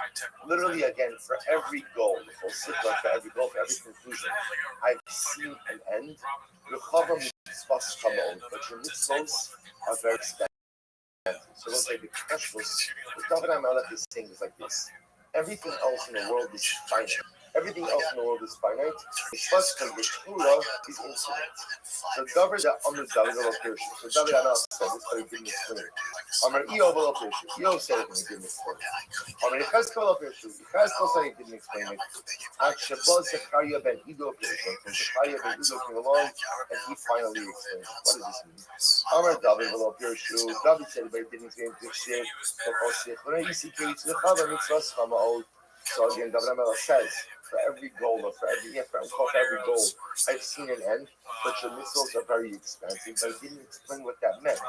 Literally, again, for every goal, the Chosichler, for every goal, for every conclusion, I've seen an end. The Chavan Mitzosechamo, but your mitzvos are very expensive. So let's say the Kashvos, the David HaMelech is saying is like this: everything else in the world is finite. Everything else in the world is finite. The Shvaskan, the Torah, is infinite. So David HaMelech appears. So David HaMelech said this, but he didn't explain it. Amar Iyov appears. Iyov said it, and he didn't explain it. Amar Yechezkel appears. Yechezkel said he didn't explain it. At Shabbat Zechariah ben Ido appears. So Zechariah ben Ido came along, and he finally explained it. What does this mean? Amar David appears. David said it, but he didn't explain it. So again, David HaMelech says, for every goal, or for every goal, I've seen an end, but your missiles are very expensive. But I didn't explain what that meant.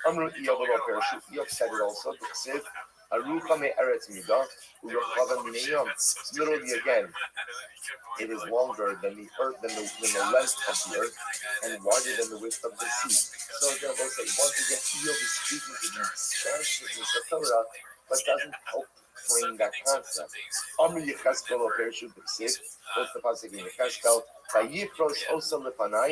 Amru Iyov said it also. Arucha me eretz midah, urechava minayam. Literally again, it is longer than the earth, than the length of the earth, and wider than the width of the sea. So again, we'll say once again, Eob is speaking to the expansiveness of Torah, but doesn't help bring that concept. Amr Yecheskel of Perishut B'Ksiv, what's the pasuk in Yecheskel? Vayifrosh Osam Lepanai,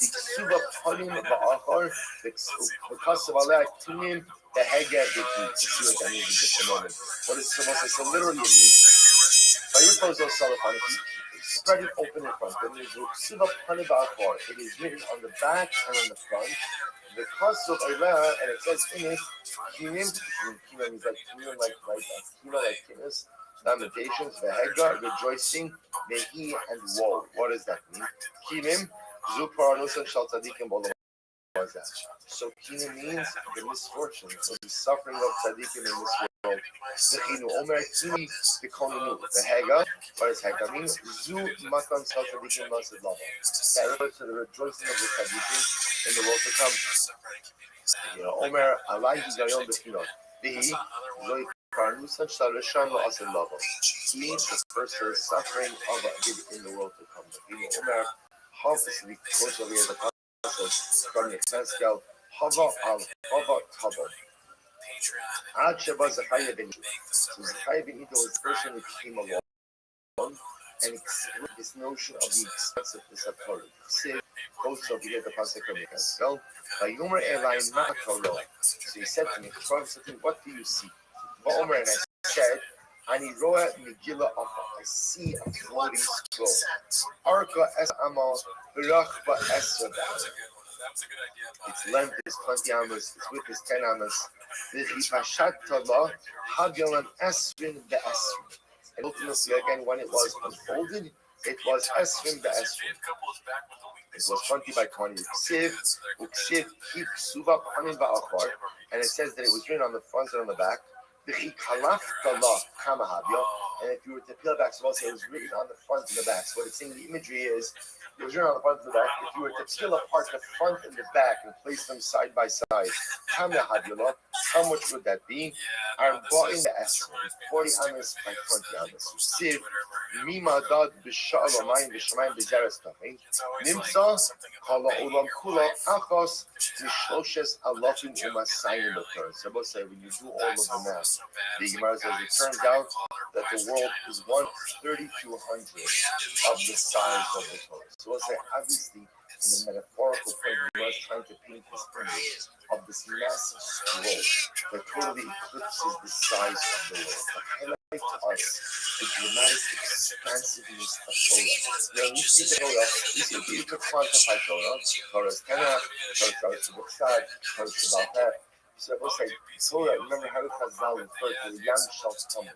Diksuba Panim Ba'achar, V'kasav Aleh Timim, the Heger B'Ki. Let's see what that means in just a moment. What is supposed to say? So literally it means, Vayifrosh Osam Lepanai, spread it open in front of them. It is written on the back and on the front. The cost of Elah, and it says in it, Kinim is like Kinim, like Kinis, Lamentations, the Hagar, rejoicing, Vehi, and woe. What does that mean? Kinim, Zuparanus and Shaltadikim Bolam. What is that? So Kinim means the misfortune, or the suffering of Tzadikim in this world. Zechinu Omer Kini Bikonunu. The Hagar, what does Hagar mean? Zu Matan Shaltadikim Masid Lava. That refers to the rejoicing of the Tzadikim in the world to come. Omer Alai Higayon B'Kinot. Vehi, Zoi Parnusan Shalasham La'asid Lava. He is first the suffering of a in the world to come. Omer, obviously, close over here, the from the Yecheskel, Hava al Hava Tava. Ad Sheba Zechariah ben Ido. So Zechariah ben Ido was the person who came along and explained this notion of the expensiveness of Torah. Siv, quotes over here the pasuk from Yecheskel. Vayomer Elai Ma'akalo. So he said to me, what do you see? Vayomer, and I said, Ani Roa Megillah Apa. I see a floating scroll. Arka es Amal, Berachba Esra. Its length is 20 amas, its width is 10 amas. And ultimately, again, when it was unfolded, it was Esrim Be'esrim. It was 20 by 20. And it says that it was written on the front and on the back. And if you were to peel back, so also it was written on the front and the back. So what it's saying, the imagery is, it was written on the front and the back. If you were to peel apart the front and the back and place them side by side, how much would that be? Arba in the S, 40 amas by 20 amas. Siv, Mima Dad Bishalamayim Bishamayim Bizaras Tafin, Nimsa, Kala Ulam Kula, Achos, Mishloshes Alafin Umasayim Bakar. So we'll say when you do all of the math, the Gemara says it turns out that the world is 1/3200 of the size of the Torah. So we'll say obviously in the metaphorical point, we are trying to paint this image of this massive scroll that totally eclipses the size of the world. To highlight to us the dramatic expansiveness of Torah. When you see the Torah, you see you could quantify Torah. Torah's Tanakh, Torah's B'Chsad, Torah's B'Alpeh. So we'll say Torah, remember how Chazal referred to the Yam Shel Tamar.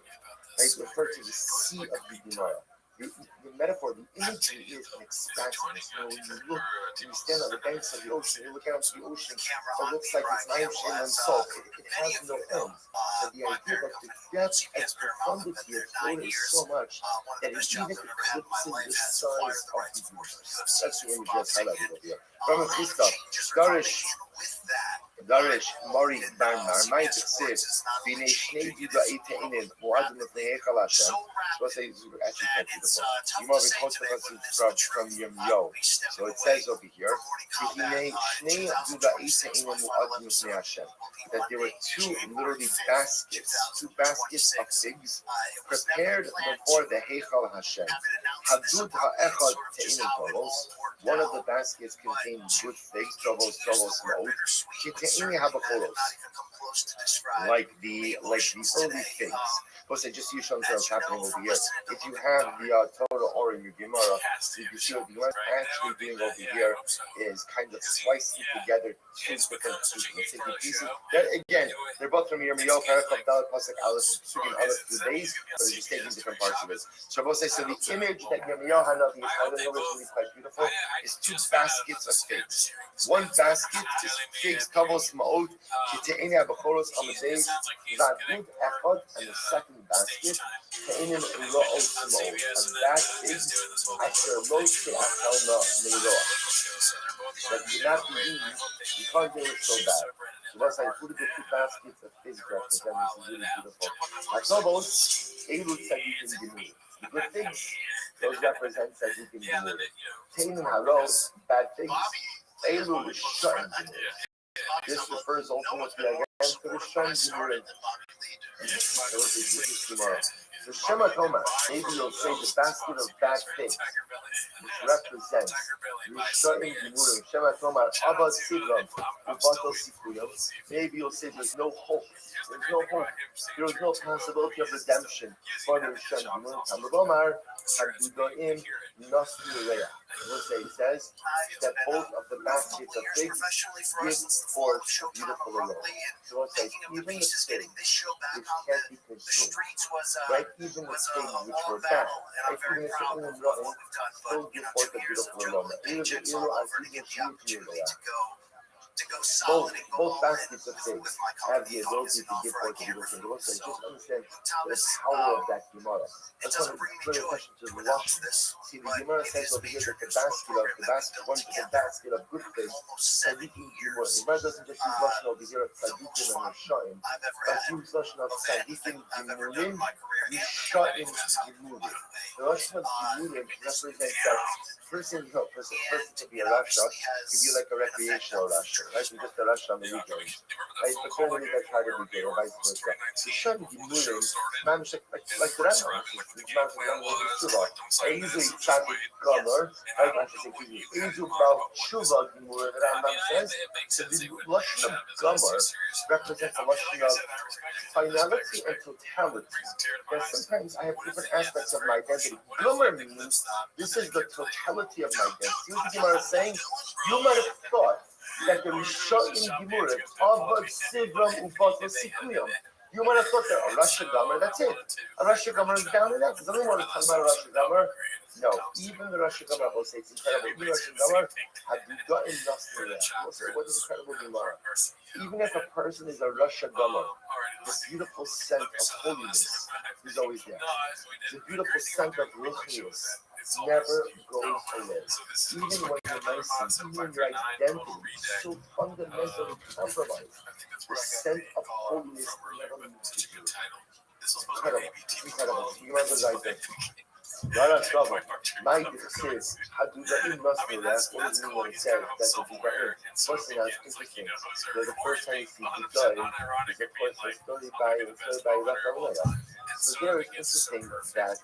Right? Referred to the sea of the Gemara. The metaphor, the imagery is an expansiveness. When you look, when you stand on the banks of the ocean, you look out into the ocean, it looks like it's Nayim Shem and Salt. It has no end. But the idea that the depth and profundity of Torah is so much that it even eclipses the size of the universe. That's the image that's highlighted over here. From Chisda, Darish, Mori, Barmar, Might says, Bine Shnei Judah Eiteinin, Muad Mefnei Hechal Hashem. So let's say this is actually quite beautiful. You might be close to us from Yom. So it says over here, Bine Shnei Judah Eiteinin, Muad Mefnei Hashem. That there were two literally baskets of figs prepared before the Hechal Hashem. Hadud ha'echad te'inim tovos. One of the baskets contained good figs, tovos ma'od. Kite'ini habacholos. Like the early figs. But just use something that's happening over here. If you have the Torah or in your Gemara, you can see what the Gemara is actually doing over here is kind of slicing together two different pieces. Again, they're both from Yirmiyahu, Parachav, Dalet, Pasuk, Aleph, Sugin, Aleph, 2 days, but they're just taking different parts of it. So I will say, so the image that Yirmiyahu had of the Israel is really quite beautiful, is two baskets of figs. One basket is figs, Tavos, Ma'od, Kite'ini Abachoros, Amadeus, Zadud, Echad, and the second basket, Te'inim Lo'ot, Ma'od. And that is Asher Lo She'achelna Me'roah. That did not be eaten because they were so bad. So that's like who the two baskets of figs represent. This is really beautiful. Atobos, Elu Tzadikim Gimur. The good figs, those represent Tzadikim Gimur. Tainim Haro, bad figs, Elu Rishon Gimur. This refers ultimately again to Rishon Gimur. So Shema Toma, maybe you'll say the basket of bad figs, which represents Rishayim Gimurim, Shema Toma, Abba Sidram, Ubato Sikuyam. Maybe you'll say there's no hope. There's no hope. There's no possibility of redemption for the Rishayim Gimurim. Tamabomar, Hadudoim, Nasnureya. We'll say it says that both of the baskets of figs give forth beautiful aroma. So we'll say even the figs which can't be consumed, right? Even the figs which were bad, right? Even the figs in rotten, still give forth a beautiful aroma. Even the Iru as both baskets of figs have the ability to give forth a beautiful aroma. So just understand the power of that Gemara. That's why we put attention to the wash. See, the Gemara says over here that the basket of good figs, Tzadikim Gimur. The Gemara doesn't just use Lashon over here of Tzadikim and Rishayim, but use Lashon of Tzadikim Gimurim, Rishayim Gimurim. The Lashon of Gimurim represents that person to be a Rasha could be like a recreational Rasha, right? You're just a Rasha on the weekends, right? But generally that's how to be gay, or vice versa. Rishayim Gimurim, like the Rambam, I usually Tzadik Gomer, right? I should say, Ezu Bal Tshuva Gimur, the Rambam says, so the Lashon of Gomer represents a Lashon of finality and totality. Because sometimes I have different aspects of my identity. Gomer means this is the totality of my identity. What the Gemara is saying, you might have thought that the Rishayim Gimurim, Avad Sivram Uvato Sikuyam, you might have thought that a Rasha Gomer, that's it. A Rasha Gomer is down and out. Does anyone want to talk about a Rasha Gomer? No, even the Rasha Gomer, I will say it's incredible. Even Rasha Gomer, have you gotten Nasrullah? We'll say, what is incredible Gemara? Even if a person is a Rasha Gomer, the beautiful scent of holiness is always there. The beautiful scent of ruchnius never goes away. Even when you're nice, even when your identity is so fundamentally compromised, the scent of holiness never leaves you. Incredible. You are the right Rara Shava, my says, Hadudaim Nasrullah, what does it mean when it says that's what you got in? First thing that's interesting, that the first time you see Hadudaim is of course the story by Rachel. So there it's interesting that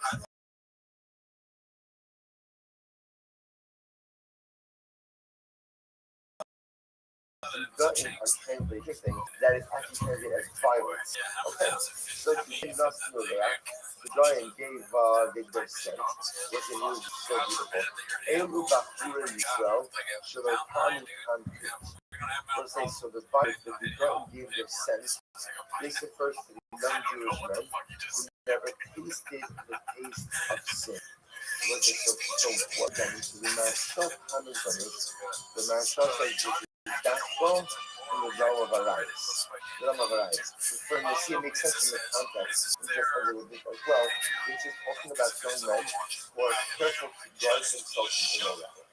Hadudaim are translated that is actually translated as violence. Okay, so the Nasrullah, the Giant gave their scent. Yes, it was so beautiful. Elu Bachura Yisrael, Shalotani Kanti. Let's say, so the Bible, the Giant gave their scent. This refers to the young Jewish men who never tasted the taste of sin. What is so what then? The Mashal comments on it. The Mashal says this is backbone in the realm of Arias. Referring to see, it makes sense in the context, just a little bit as well. This is talking about young men who are careful to guard themselves from immorality.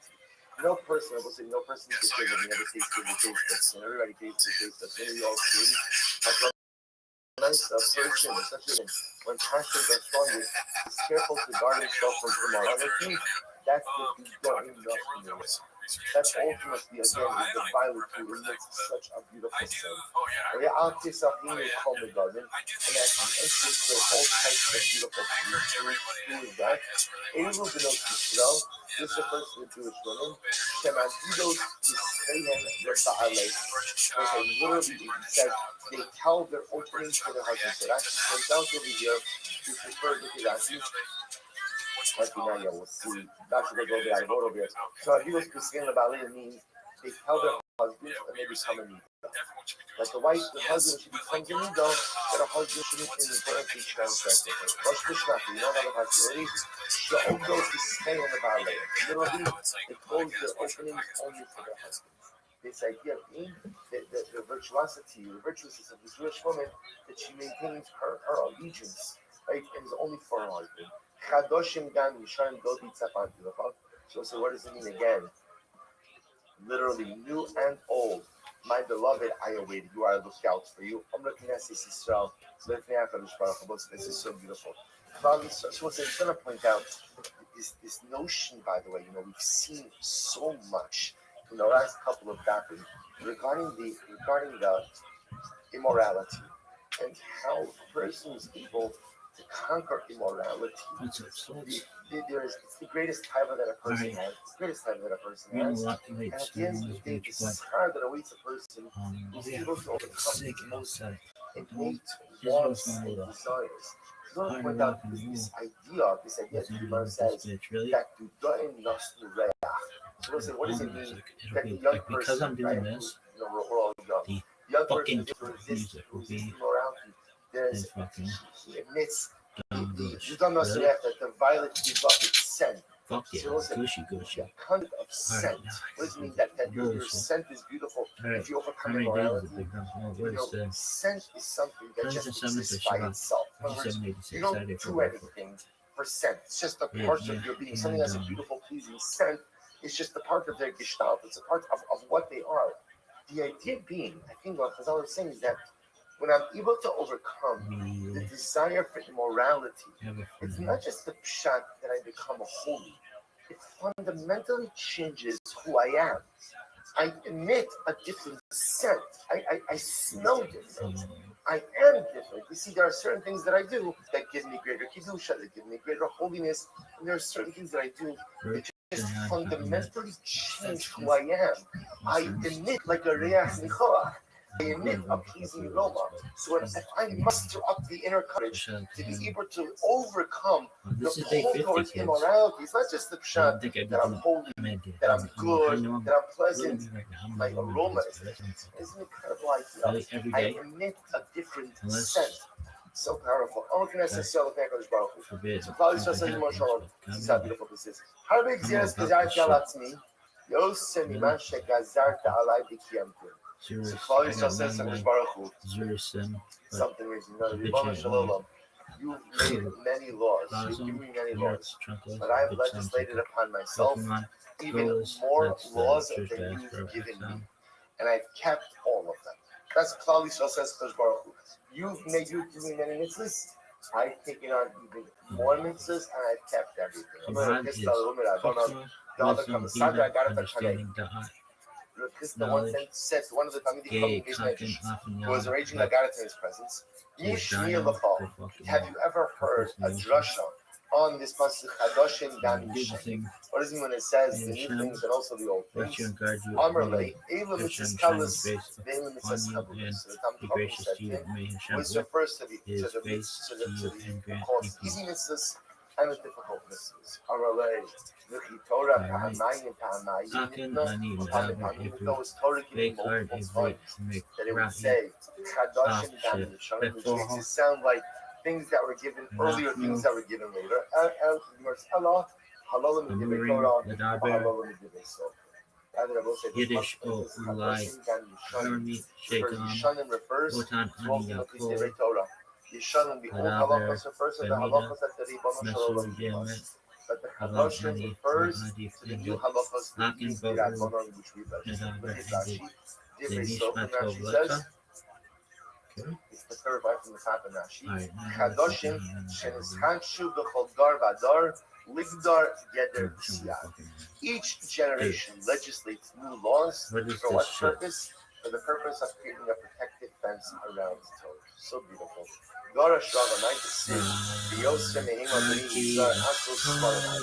No person, I will say, no person can say that they never tasted the taste of sin. Everybody tastes the taste of sin. We all see. But a nice person, especially when passions are strongest, is careful to guard himself from immorality. That's the beginning of the That's ultimately, again, is the violet who emits such a beautiful scent. And actually enters all types of beautiful fruits. Who is that? Elu B'not Yisrael, this refers to the Jewish women. Shemadidos Yisrael Reba'alei. Okay, literally, it said, they tell their openings to their husbands. So actually comes out over here, this refers to Rashi. We'll see. That's what they go there. I wrote over here. So Adidos Christian Ballet means they tell their husbands and they become a Nida. Like the husband should become a Nida, but a husband shouldn't inadvertently transgress with her. Rosh Hashanah, you know how the possibility? The Ogdos is stay on the ballet. Literally, they close their openings only for their husbands. This idea being the virtuosity, the virtuousness of the Jewish woman, that she maintains her allegiance, right, and is only for her husband. Chadoshim gan Yisharim Dodi Tzapanti. So what does it mean again? Literally, new and old My beloved, I await you. I look out for you. This is so beautiful. So what I'm trying to point out is this notion, by the way, we've seen so much in the last couple of chapters regarding the immorality and how a person is able to conquer immorality. It's the greatest taiva that a person has. It's the greatest taiva that a person has. And at the end of the day, the scar that awaits a person is able to overcome his most innate wants and desires. I want to point out this idea that the Gemara says that dudaim nasnu reach. So what does it mean that the young person, because I'm doing right? this, We're all young. the Young fucking person to resist music will be immorality. There's fucking he admits English. you don't know Really? that the violet gives up its scent. Fuck yeah, So listen, gushy, gushy. the content of scent. now What does it mean that your scent is beautiful Alright, if you how overcome many days is immorality? it big number? What is the Scent is something that just 107th exists of by Shabbat? itself. In other words, 786 you don't Saturday for do Bible. anything for scent. It's just a Yeah, part yeah, of your being. and, Something that's a beautiful, pleasing scent. It's just a part of their gestalt. It's a part of what they are. The idea being, I think what Chazal is saying is that when I'm able to overcome the desire for immorality, it's not just the pshat that I become holy. It fundamentally changes who I am. I emit a different scent. I smell different. I am different. You see, there are certain things that I do that give me greater kedusha, that give me greater holiness, and there are certain things that I do that just fundamentally change who I am. I emit like a reach nichoach. I emit a pleasing aroma. So if I muster up the inner courage to be able to overcome the pull towards immorality, it's not just the pshat that I'm holy, that I'm good, that I'm pleasant. My aroma is an incredible idea. I emit a different scent. So powerful. Oh, can I say so? Thank you, Baruch Hu. So Klal Yisrael says in Moshe Shalom, this is how beautiful this is. How big zeres gazarti al atzmi, yosem iman shegazarta alai b'kiyamtim. So Klal Yisrael says to Baruch Hu, something is, Ribono Shel Olam, you've made many laws, you've given me many laws, but I have legislated upon myself even more laws than you've given me, and I've kept all of them. That's Klal Yisrael says to Baruch Hu. You've given me many mitzvahs. I've taken on even more mitzvahs, and I've kept everything. The one says one of the Talmidim who was raging Agadat in his presence. Have you ever heard a drasha on this pasuk Chadoshim Dan Yishayim? What does it mean when it says the new things and also the old things? Amarle, Ela mitzvahs kalas, Ve'ela mitzvahs chabulas. So the Talmud said to him, which refers to the cause easy mitzvahs and the difficult mitzvahs. Amarle, V'chi Torah kahamayim kahamayim. Those Torah giving multiple times that it would say Chadoshim Dan Yishayim, which makes it sound like things that were given earlier, things that were given later. Allah, halalim midivei Torah, halalim midivei sof. Yiddish o ulai harmi shekam Yishanim refers to ultimately midivei Torah. Yishanim, the old halachos refers to the halachos that the Ribono Shel Olam gave us. But the Chadoshim refers to the new halachos that he's the Rabbanon, which we legislate. Look at Rashi. Divrei sof, and Rashi says, it's the third line from the top of Rashi. Chadoshim shenischanshu b'chol dar v'adar ligdar geder b'siyad. Each generation legislates new laws for what purpose? For the purpose of creating a protective fence around the Torah. So beautiful. Dora Shrava 96. V'yosem mehim b'nei Yisrael asos smarim.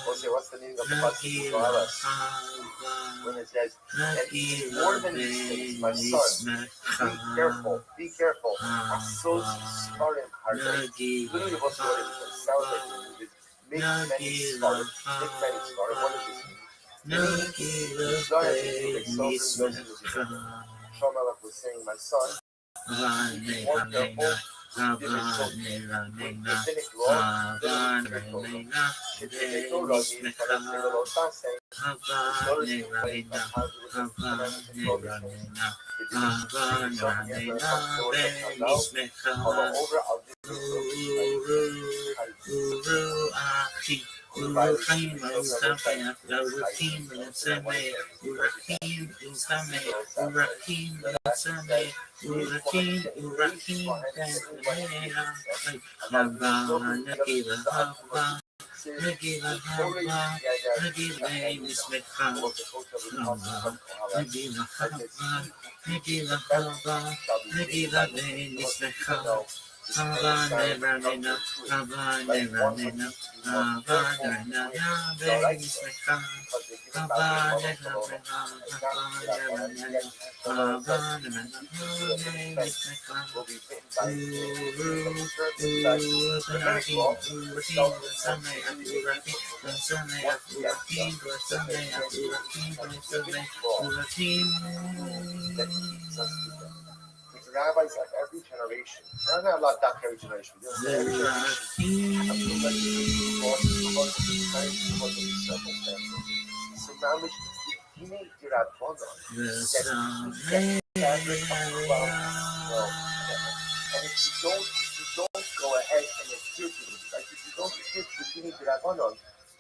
We'll say, what's the meaning of the pasuk? When it says, and more than these things, my son, be careful. Asos smarim harvey. Literally, what's the word? It sounds like make many smarim. Make many smarim. What does this mean? Shomelech was saying, my son, be more careful. With the Rabbinic law, the Torah means saying, Urahim, Usame, Urahim, Usame, Urahim, Usame, Urahim, Usame, Urahim, Urahim, Hava, Nagila, Hava, Nagila, Hava, Nagila, Nismecha, Hava, Nagila, Hava, Nagila, Hava, Nagila, Nismecha, Hava, Neranena, Hava, Neranena, Hava, Neranena, Nismecha, Hava, Neranena, Hava, Neranena, Hava, Neranena, Nismecha, will be bitten by snakes. Uru, Leviticus Urahim, itself Urahim, is Same, Urahim, Same, once the Urahim, Same, Urahim, that keeps us Urahim, together. Because the rabbis of every generation, and not a lot that every generation, but every generation have selected this cross because of the times, because of the circumstances. So now it's the Dine Dirabbanan that keep that fabric of no. And if you don't go ahead and adhere to it, like if you don't adhere to the Dine Dirabbanan,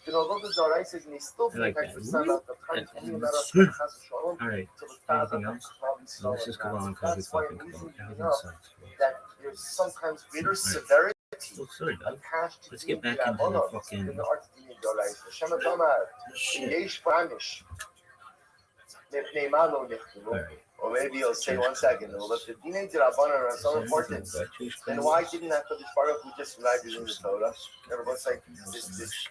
then although the Zoraisas may still be like like that. for some amount of time, any amount of All Chas Shalom, right. to the father Anything of else? Klal Yisrael Let's just go and on Nazir. because we're That's why talking I'm about reasoning everything enough sucks. that there's sometimes greater Right. severity Well, sorry, Doug. attached to Let's get Dine back into the Dirabbanan fucking than the art of Dine Doraisa. Shema Damar, shit. Yesh Banish, Mipnei Malo Nichtavu. All right. Or maybe you'll say 1 second, well, if the Dine Dirabbanan are so important, then why didn't HaKadosh Baruch Hu just write it in the Torah? Everyone's like,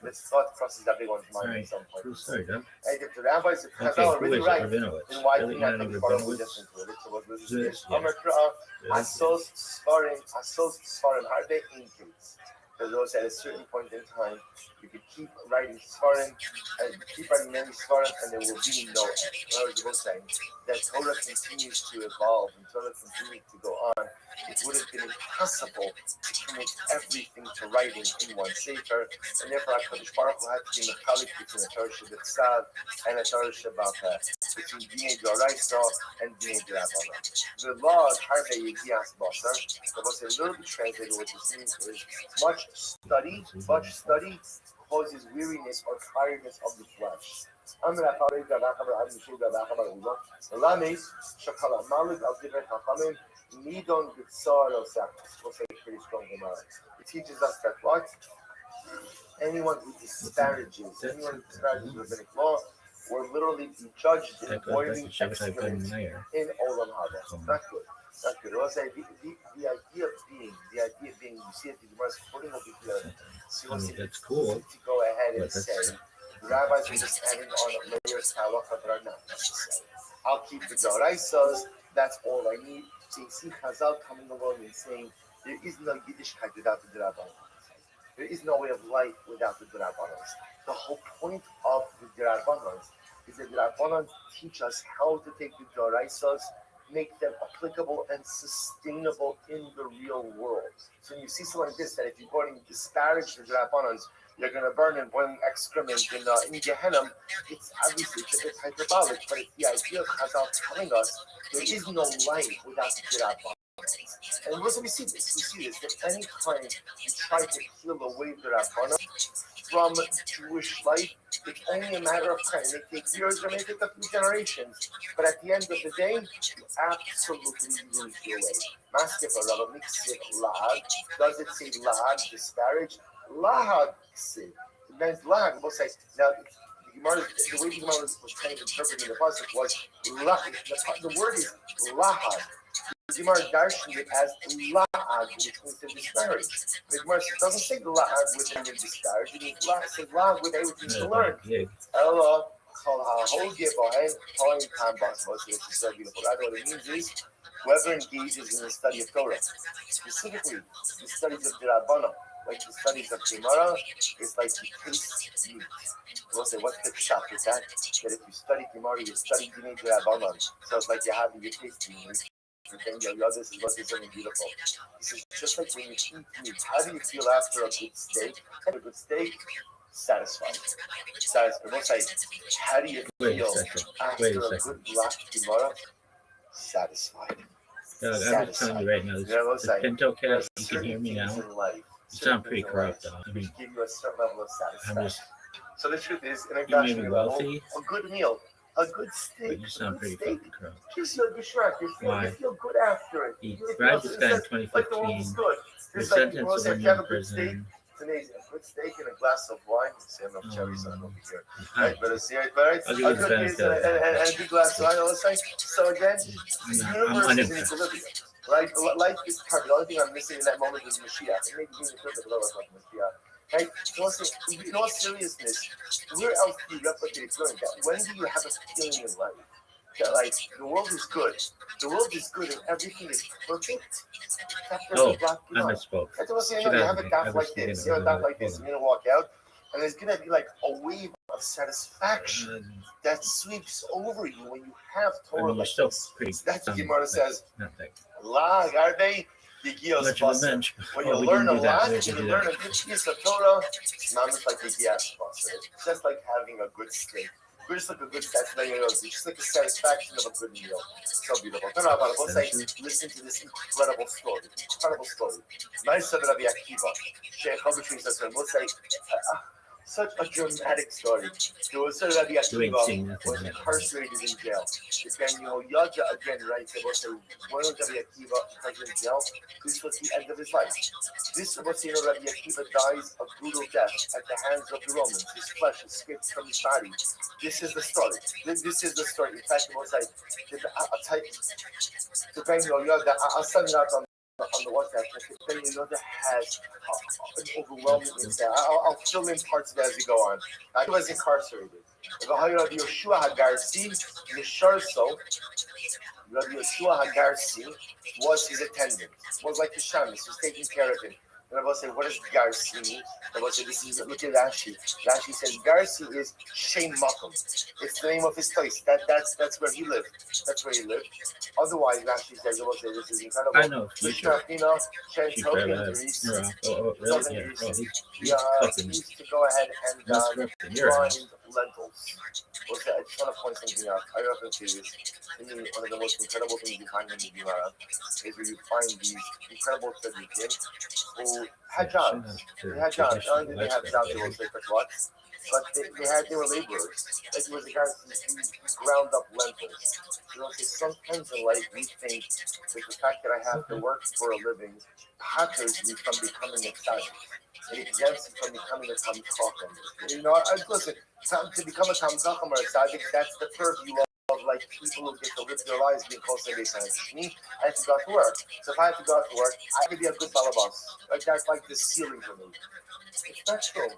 this thought crosses everyone's mind at some point. Sorry, Doug. And if the rabbis of Okay, Chazal are who really is right, it? Rabinowitz. then why Really? didn't Not HaKadosh Baruch Hu Rabinowitz? just include it? So what was Yeah. this? Amar Kra'ah, Asos Sfarim Harbe Inkins. Because those at a certain point in time, you could keep writing Sfarim, and keep writing many Sfarim, and there will be no end. In other words, we're saying that Torah continues to evolve and Torah continues to go on. It would have been impossible to commit everything to writing in one sefer, and therefore HaKadosh Baruch Hu had to be mechalik between a Torah Shabbat and a Torah Shabbat, between Dinei Doraisa and Dinei Dirabbanan. The law of Harbe Yedias Basar, that was literally translated, what this means is much study causes weariness or tiredness of the flesh. Pretty strong Gemara. It teaches us that what? Anyone who disparages rabbinic law will literally be judged in avoiding excrement in Olam Haba. Not good. Not good. I'll say the idea being, you see it, the Gemara is quoting over here. So That's cool. To go ahead and say, the rabbis are just adding on layers halacha that are not necessary. I'll keep the Doraisas, that's all I need. So you see Chazal coming along and saying, there is no Yiddishkeit without the Drabanan. There is no way of life without the Drabanans. The whole point of the Drabanans is that the Drabanans teach us how to take the Doraisas, make them applicable and sustainable in the real world. So when you see something like this, that if you go and disparage the Drabanans, you're going to burn and boil excrement in Gehenna, it's obviously a bit hyperbolic, but it's the idea of Chazal telling us there is no life without the Drabanans. And we see this, that any time you try to peel away the Rabbana from Jewish life, it's only a matter of time. It may take years or may take a few generations, but at the end of the day, you absolutely lose your way. Maskef Rabba Miksif Lahag. Does it say Lahag, disparage? Lahag Ksiv. It means Lahag. We'll say, now, the way the Gemara was kind of interpreting the pasuk was Lahag. The word is Lahag. The Gemara darshan it as la'ag, which means to disparage. The Gemara doesn't say la'ag with everything to disparage. It means la'ag with everything to learn. Ella kol ha'hoge b'hem toim tam basmos, which is so beautiful. That's what it means is whoever engages in the study of Torah, specifically the studies of the Rabbana, like the studies of Gemara, it's like you taste meat. We'll say, what's the shot with that? That if you study Gemara, you study Dinei Rabbanan. So it's like you have your tasting meat. And the other is what is something beautiful. He says, just like when you eat meat, how do you feel after a good steak? A good steak, satisfied. We'll say, how do you feel after a good black Gemara? Satisfied. Doug, I'm just telling you right now, this Pentocast, you can hear me now. sound pretty corrupt, though. I mean, which give you a certain level of I'm satisfaction. just, So the truth is, in a you may be gashmi level, wealthy, a good meal, a good but steak, you a sound good pretty steak fucking corrupt. gives you a good shrug. You Why? feel good after it. He You bribed this it's guy in like the world is 2015. good. Was It's like sentenced people to say, 1 if you year have in a good steak, prison. it's amazing. A good steak and a glass of wine, same of cherries on over here. I Right, but it's a I'll give you the good benefit meal of the doubt. and a good glass of wine. Let's say, so again, the I'm universe is in unimpressed. equilibrium. Right? Life is perfect. The only thing I'm missing in that moment is Mashiach. It may be being interpreted like Mashiach. Right? So also, in all seriousness, where else do you replicate a feeling that? When do you have a feeling in life that like the world is good? The world is good and everything is perfect. Oh, I misspoke. That's what I'm saying. Get You out have of a here. I daf was like thinking this. it You have was a daf a like this. hold You're gonna walk out, and there's gonna be like a wave of satisfaction on. that sweeps over you when you have I Torah mean, you're like still this. pretty. That's what sound Gemara like- says. Not that La garde yigios much of a basa. bench. When Oh, you we learn didn't a do that. lot, We when have to you do learn that. a good piece of Torah, it's not just like yigias basa. It's just like having a good steak. Just like a good satisfaction. It's just like a satisfaction of a good meal. So beautiful. We'll say, listen to this incredible story. Incredible story. Nice of Rabbi Akiva. Sheikh Habashri says, we'll say, such a dramatic story. There was a Rabbi You ain't Akiva seen nothing was yet. incarcerated in jail. Then Yaja again writes about the when was Rabbi Akiva incarcerated in jail? This was the end of his life. This was Rabbi Akiva dies a brutal death at the hands of the Romans. His flesh escapes from his body. This is the story. This is the story. In fact, it was like I'll type to Daniel Yoda. I'll send it out on the WhatsApp. Daniel Yoda has an overwhelming insight. I'll fill in parts of it as we go on. He was incarcerated. Rabbi Yoshua Hagarsi, Nisharso, Rabbi Yoshua Hagarsi was his attendant. Was like the shamus, was taking care of him. And Rabbi said, what does Garsi mean? Rabbi said, this is, look at Rashi. Rashi says, Garsi is Shem Makom. It's the name of his place. That's where he lived. That's where he lived. Otherwise, Rashi says, Rabbi said, this is incredible. I know. Future. Future. Oh, really? Yeah. Oh, he's fucking. Used to go ahead and That's corrupting your grind house. lentils. Okay, I just want to point something out. I don't know if it's to me, one of the most incredible things you find in the Gemara is where you find these incredible tzaddikim who had jobs. They had jobs. Not only did they have jobs, they were like what, but they were laborers. Like it was a guy who ground up lentils. You know, so sometimes in life we think that the fact that I have to work for a living hatters me from becoming a tzaddik. It exempts me from becoming a Tam Chacham. You know, listen, to become a Tam Chacham or a tzaddik, that's the purview of like people who get to live their lives being close to their Me, I have to go out to work. So if I have to go out to work, I have to be a good balabas. Like that's like the ceiling for me. It's not true.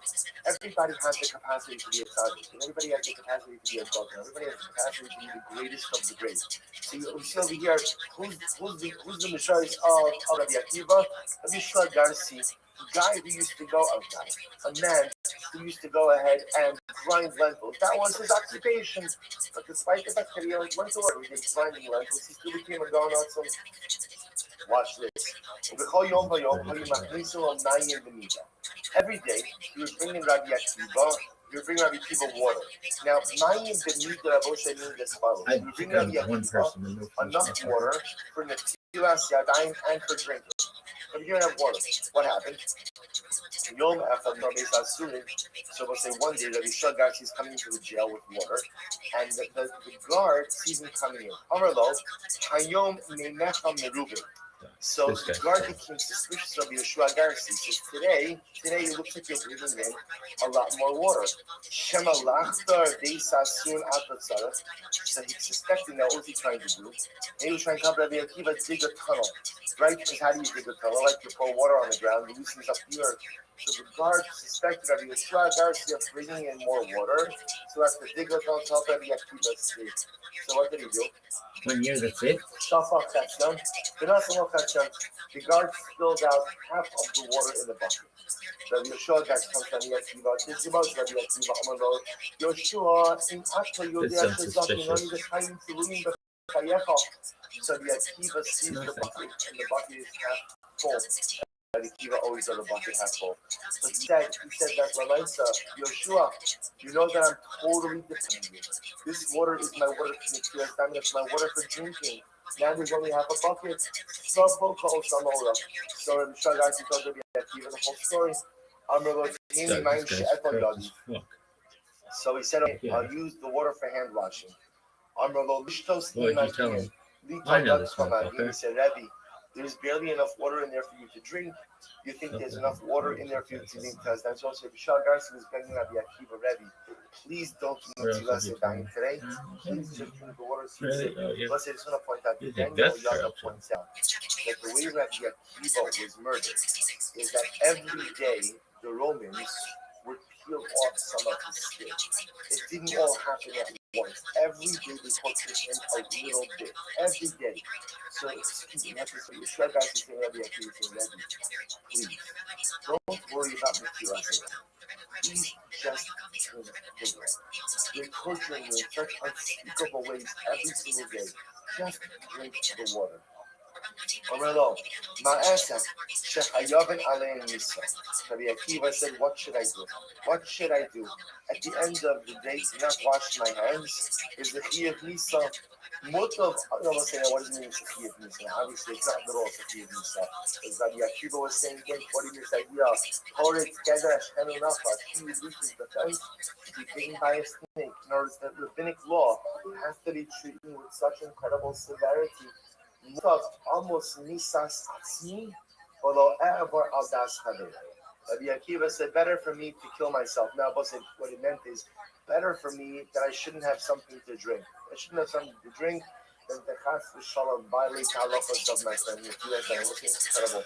Everybody has the capacity to be a tzaddik. Everybody has the capacity to be a tzaddik. Everybody has the capacity to be the greatest of the great. So you see over here, who's the Mishrais of Rabbi Akiva? Rabbi Shua Garsi, a guy who used to go, a man who used to go ahead and grind lentils. That was his occupation. But despite the fact that he only went to work, he was grinding lentils, he still became a donut. So watch this. Every day, he was bringing Rabbi Akiva, he would bring Rabbi Akiva water. Now, Mayim Benita Raboshe means as follows. I He would bring think Rabbi I'm one Akiva person. enough water for Netilas Yadayim and for drinking. But you don't have water. What happened? Yom Echad Rabbeis Asurim. So we'll say one day Rabbi Shua Garsi is coming into the jail with water, and the guard sees him coming in. Amarlo, Hayom Meinecha Merubin. So the guard became suspicious of Yeshua Garsi. He says, today it looks like you're bringing in a lot more water. Shema Lachtar Deisasun Atatzara. So he's suspecting that what he's trying to do. And he was trying to help Rabbi Akiva dig a tunnel. Right? Because how do you dig a tunnel? Like you pour water on the ground, it loosens up the earth. So the guard suspected Rabbi Yeshua Garsi of bringing in more water. So as to dig a tunnel to help Rabbi Akiva escape. So what did he do? 1 year, that's it? Shafak Hashem. The guard spilled out half of the water in the bucket. Rabbi Yeshua Garsi comes to Rabbi Akiva. This is about Rabbi Akiva. Amallo. Yeshua, in Atma Yodea Shezakin, only the time to ruin the Chayecha. So the Akiva sees the bucket, and the bucket is half full. The Akiva always does the bucket half full. So he said that Lamaisa, Yeshua, you know that I'm totally dependent on you. This water is my water for Netilas Yadayim, it's my water for drinking. Now there's only half a bucket. So Rabbi Shagai told Rabbi Akiva the whole story. This guy's corrupt as fuck. So he said, okay, Yeah. I'll use the water for hand washing. What did you tell him? I know this motherfucker. He said, Rabbi, there's barely enough water in there for you to drink. You think there's enough water in there for you to drink? Because that's also Vishal Garson is begging Rabbi Akiva, Rabbi, please don't do Tzilas Yadayim today. Please just drink the water. Really? Oh, yeah. Plus, I just want to point out You that think Daniel that's Yada corrupt? points out that the way Rabbi Akiva was murdered is that every day the Romans would peel off some of his skin. It didn't all happen at once. Every day they tortured him a little bit. Every day. So, excuse me, that's what you should guys say, Rabbi Akiva, please, don't worry about Mekhilah. Please just drink the water. They're torturing you in such unspeakable ways every single day. Just drink the water. אומר לו, מה עשה? שחיובין עליהם מיסה. Rabbi Akiva said, what should I do? What should I do? At the end of the day, to not wash my hands is the Chiyuv Misa. Mutav, I don't want to say what does it mean to Chiyuv Misa. Obviously, it's not at all a Chiyuv Misa. As Rabbi Akiva was saying, again, quoting this idea, hold it together, Shenu Nafa, he reduces the fence to be bitten by a snake. In other words, the rabbinic law has to be treated with such incredible severity. Almost nisas atzmi, although ever al das haver. Rabbi Akiva said, better for me to kill myself. Now, what it meant is, better for me that I shouldn't have something to drink. I shouldn't have something to drink than to chas v'shalom violate halachos of my friend. Incredible.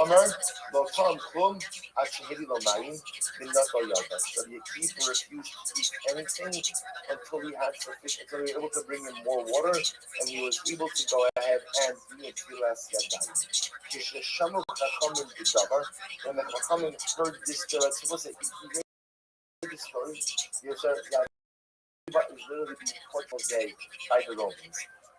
Amar, lo tam klum, ad shehidi lo mayim, v'nato yada. Rabbi Akiva refused to eat anything until he had sufficient, until he was able to bring him more water, and he was able to go ahead and do it Tzilas Yadayim. Kisheshamu chachamim b'davar, when the chachamim heard this story, he heard this story, that is literally being tortured today by the Romans.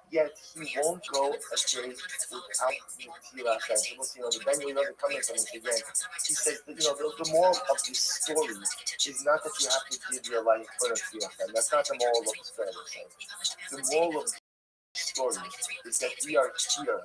Yet he won't go a day without Netilas Yadayim. The Ben Yoda coming from this again. He says that the moral of this story is not that you have to give your life for Netilas Yadayim. That's not the moral of the story. The moral of the story is that we are here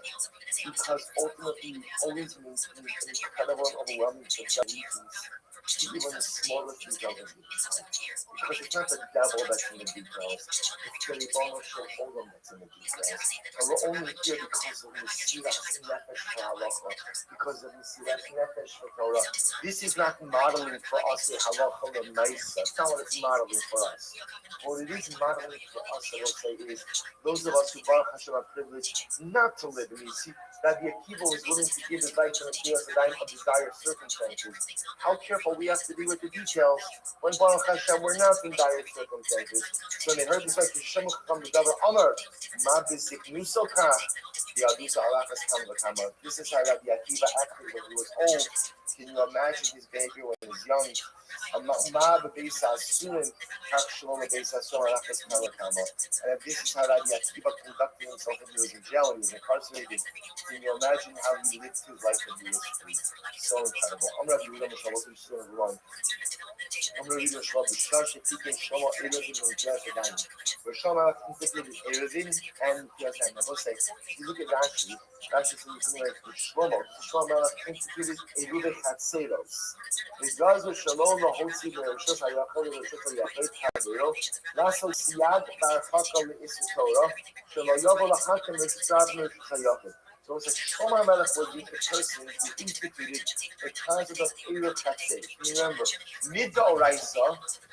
because ultimately we always need an incredible and overwhelming allegiance to even the smallest details of it. Because it's not the devil that's in the details, it's the Ribono Shel Olam that's in the details. And we're only here because of Mesiras Nefesh for Halacha, because of Mesiras Nefesh for Torah. This is not modeling for us a Halacha L'Maisa. It's not what it's modeling for us. What it is modeling for us, I will say, is those of us who Baruch Hashem are privileged not to live. And you see, Rabbi Akiva was willing to give his life to Mesiras Yadayim of his dire circumstances. How careful we have to be with the details when Baruch Hashem we're not in dire circumstances. So when they heard this like Hashem come to Davar Amar, Ma b'ziknu soka, Yadusa Alachas Kam v'Kamar. This is how Rabbi Akiva acted when he was old. Can you imagine his behavior when he was young? Ma b'beisa asuin, Kach Shalom b'beisa asuin Alachas Kam v'Kamar. And if this is how Rabbi Akiva conducted himself when he was in jail, when he was incarcerated, can you imagine how he lived his life when he was free? So incredible. I'm going to read them Shabbat which is going to run. I'm going to read the Shabbat. B'shar she'tikin Shlomo Erevin and Mekhilas Yadayim. Where Shlomo instituted Erevin and Mekhilas Yadayim. I will say, if you look at Rashi says something like Shlomo instituted Eruvin Hatzeros. Because of Shalom Lahotzi Be'ereshos HaYachol Be'ereshos HaYachol Havero, Lasso Siyad Ba'archaka Le'Isra Torah, Shelo Yovo L'Chakem Mitzvah Be'ereshos HaYachol. So it's like Shlomo Melech was the person who instituted the concept of Erev Chatzei. Remember, mid-Oraisa,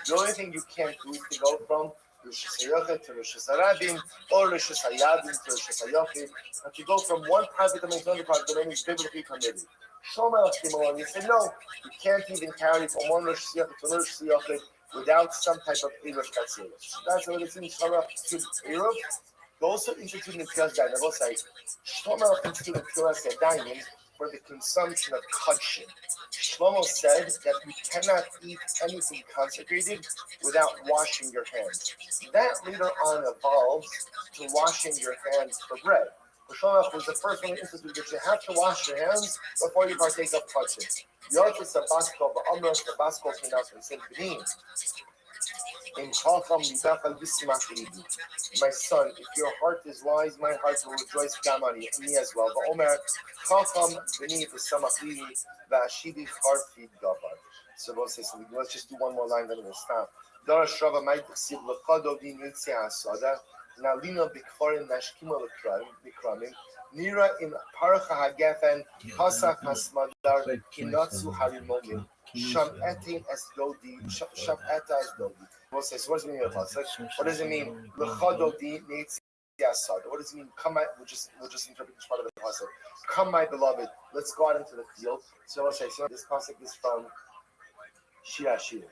the only thing you can't do is to go from Rosh Hashanah to Rosh Hashanah or Rosh Hashanah to Rosh Hashanah. But to go from one private domain to another private domain is biblically permitted. Shlomo Melech came along and said, no, you can't even carry from one Rosh Hashanah to another Rosh Hashanah without some type of Erev Chatzei. That's what it's in Torah to Erev. Also instituted Mekhilas Yadayim. I will say, Shlomo instituted Mekhilas Yadayim for the consumption of kudshim. Shlomo said that you cannot eat anything consecrated without washing your hands. That later on evolved to washing your hands for bread. But Shlomo was the first one to institute that you have to wash your hands before you partake of kudshim. Yotzes Sabasko, the Amros Sabasko came out and said, In Chacham Yitachal Bismach Libi. My son, if your heart is wise, my heart will rejoice Gamani, me as well. But Omer, Chacham B'ni B'samach Libi, V'ashidi Charfid Gavar. So let's just do one more line, then we'll stop. Dara Shrava Maitzib L'chado Di Nitzi Asada, Nalina Bikfarim Nashkima L'kramim, Nira in Parcha Hagefen, Pasach Hasmadar, Kinatsu Harimomim, Sham Etin Es Dodi, Sham Eta Es Dodi. We'll say, so what does it mean in the pasuk? What does it mean? L'chado Di Nitzi Asada. What does it mean? Come, we'll just interpret this part of the pasuk. Come, my beloved, let's go out into the field. So we'll say, so this pasuk is from Shira Shira.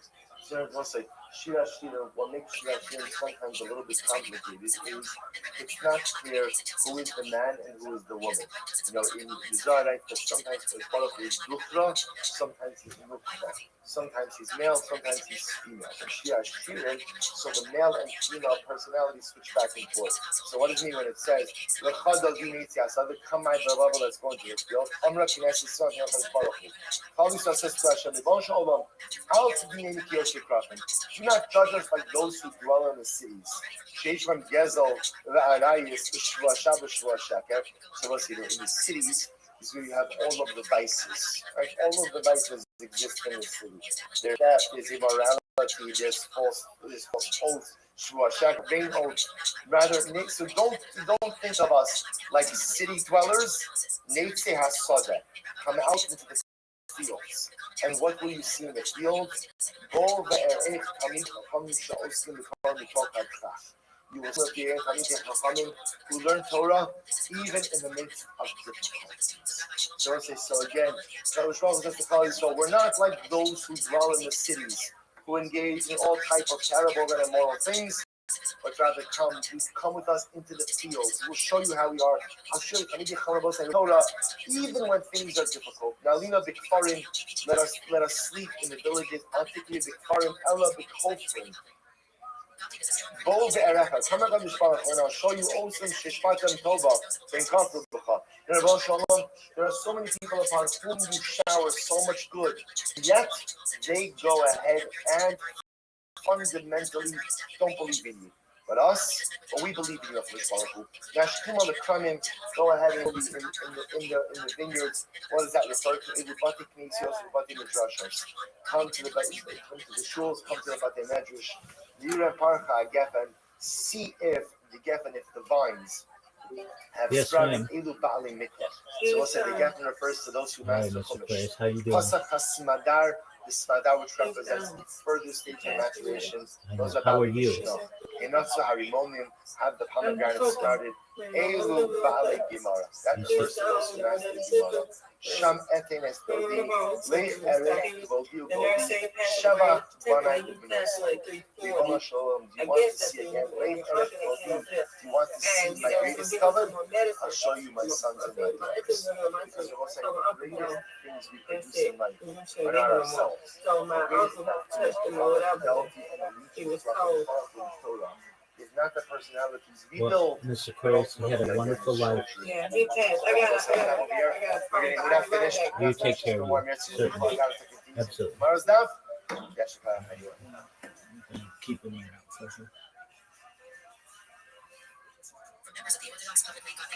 So we'll say, Shira Shira, what makes Shira Shira sometimes a little bit complicated is it's not clear who is the man and who is the woman. You know, in the Zohar, sometimes the Baruch is Duchra, sometimes he's Nukra. Sometimes he's male, sometimes he's female. And Shira Shira, so the male and female personalities switch back and forth. So what does it mean when it says, come my beloved, let's go into the field. Amra Kinesi Son, Baruch. Kalisa says to Hashem, do not judge us like those who dwell in the cities. So let's see, in the cities is where you have all of the vices. Right? All of the vices exist in the city. There's theft, there's immorality, there's false oaths, vain oaths. Rather, so don't think of us like city dwellers. Neitze hasoda. Come out into the fields. And what will you see in the fields? You will see the who learn Torah even in the midst of difficulties. So again, so we're not like those who dwell in the cities, who engage in all type of terrible and immoral things, but rather come with us into the fields. We'll show you how we are. I'll show you Torah, even when things are difficult. Now, Lina Bikfarim, let us sleep in the villages. Antikli Bikfarim, Ella Bikhofrim. Bol be'erecha. Come back on the Shbarach, and I'll show you also Shishpatam Tova, Ben Kafur B'cha. There are so many people upon whom you shower so much good, yet they go ahead and fundamentally don't believe in you. But us, we believe in you, Nashkuma L'Kramim, go ahead and in the vineyards. What does that refer to? Ilubati Knesios, Ilubati Midrashos. Come to the shuls, come to the Bate Medrash. Yira Parcha Geffen, see if the vines have sprouted Ilu Ba'ali Mikvah. So we'll say the Geffen refers to those who master Chumash. Pasach HaSmadar, the Smadar, which represents the further stage of maturation. Those are how are you? Enotzu Harimonium, have the pomegranate started. Elu Ba'ale Gemara. That refers to those who master Gemara. Sham Eten Es Dodi, Leich Erech Vodiu Vodi, Shava Banai Ubnos. Yvonne Shalom, do you want to see again? Leich Erech Vodiu, do you want to see my greatest covenant? I'll show you my sons and my daughters. Because we're saying the greatest things we produce in life are not ourselves. So my uncle touched him or whatever. He was told. It's not the personalities we Well, build. Mr. Chris, you had a wonderful life. Yeah, he passed. I got We're finished. You take care of you. Certainly. Absolutely. Tomorrow's Daf. Keep an ear out for sure.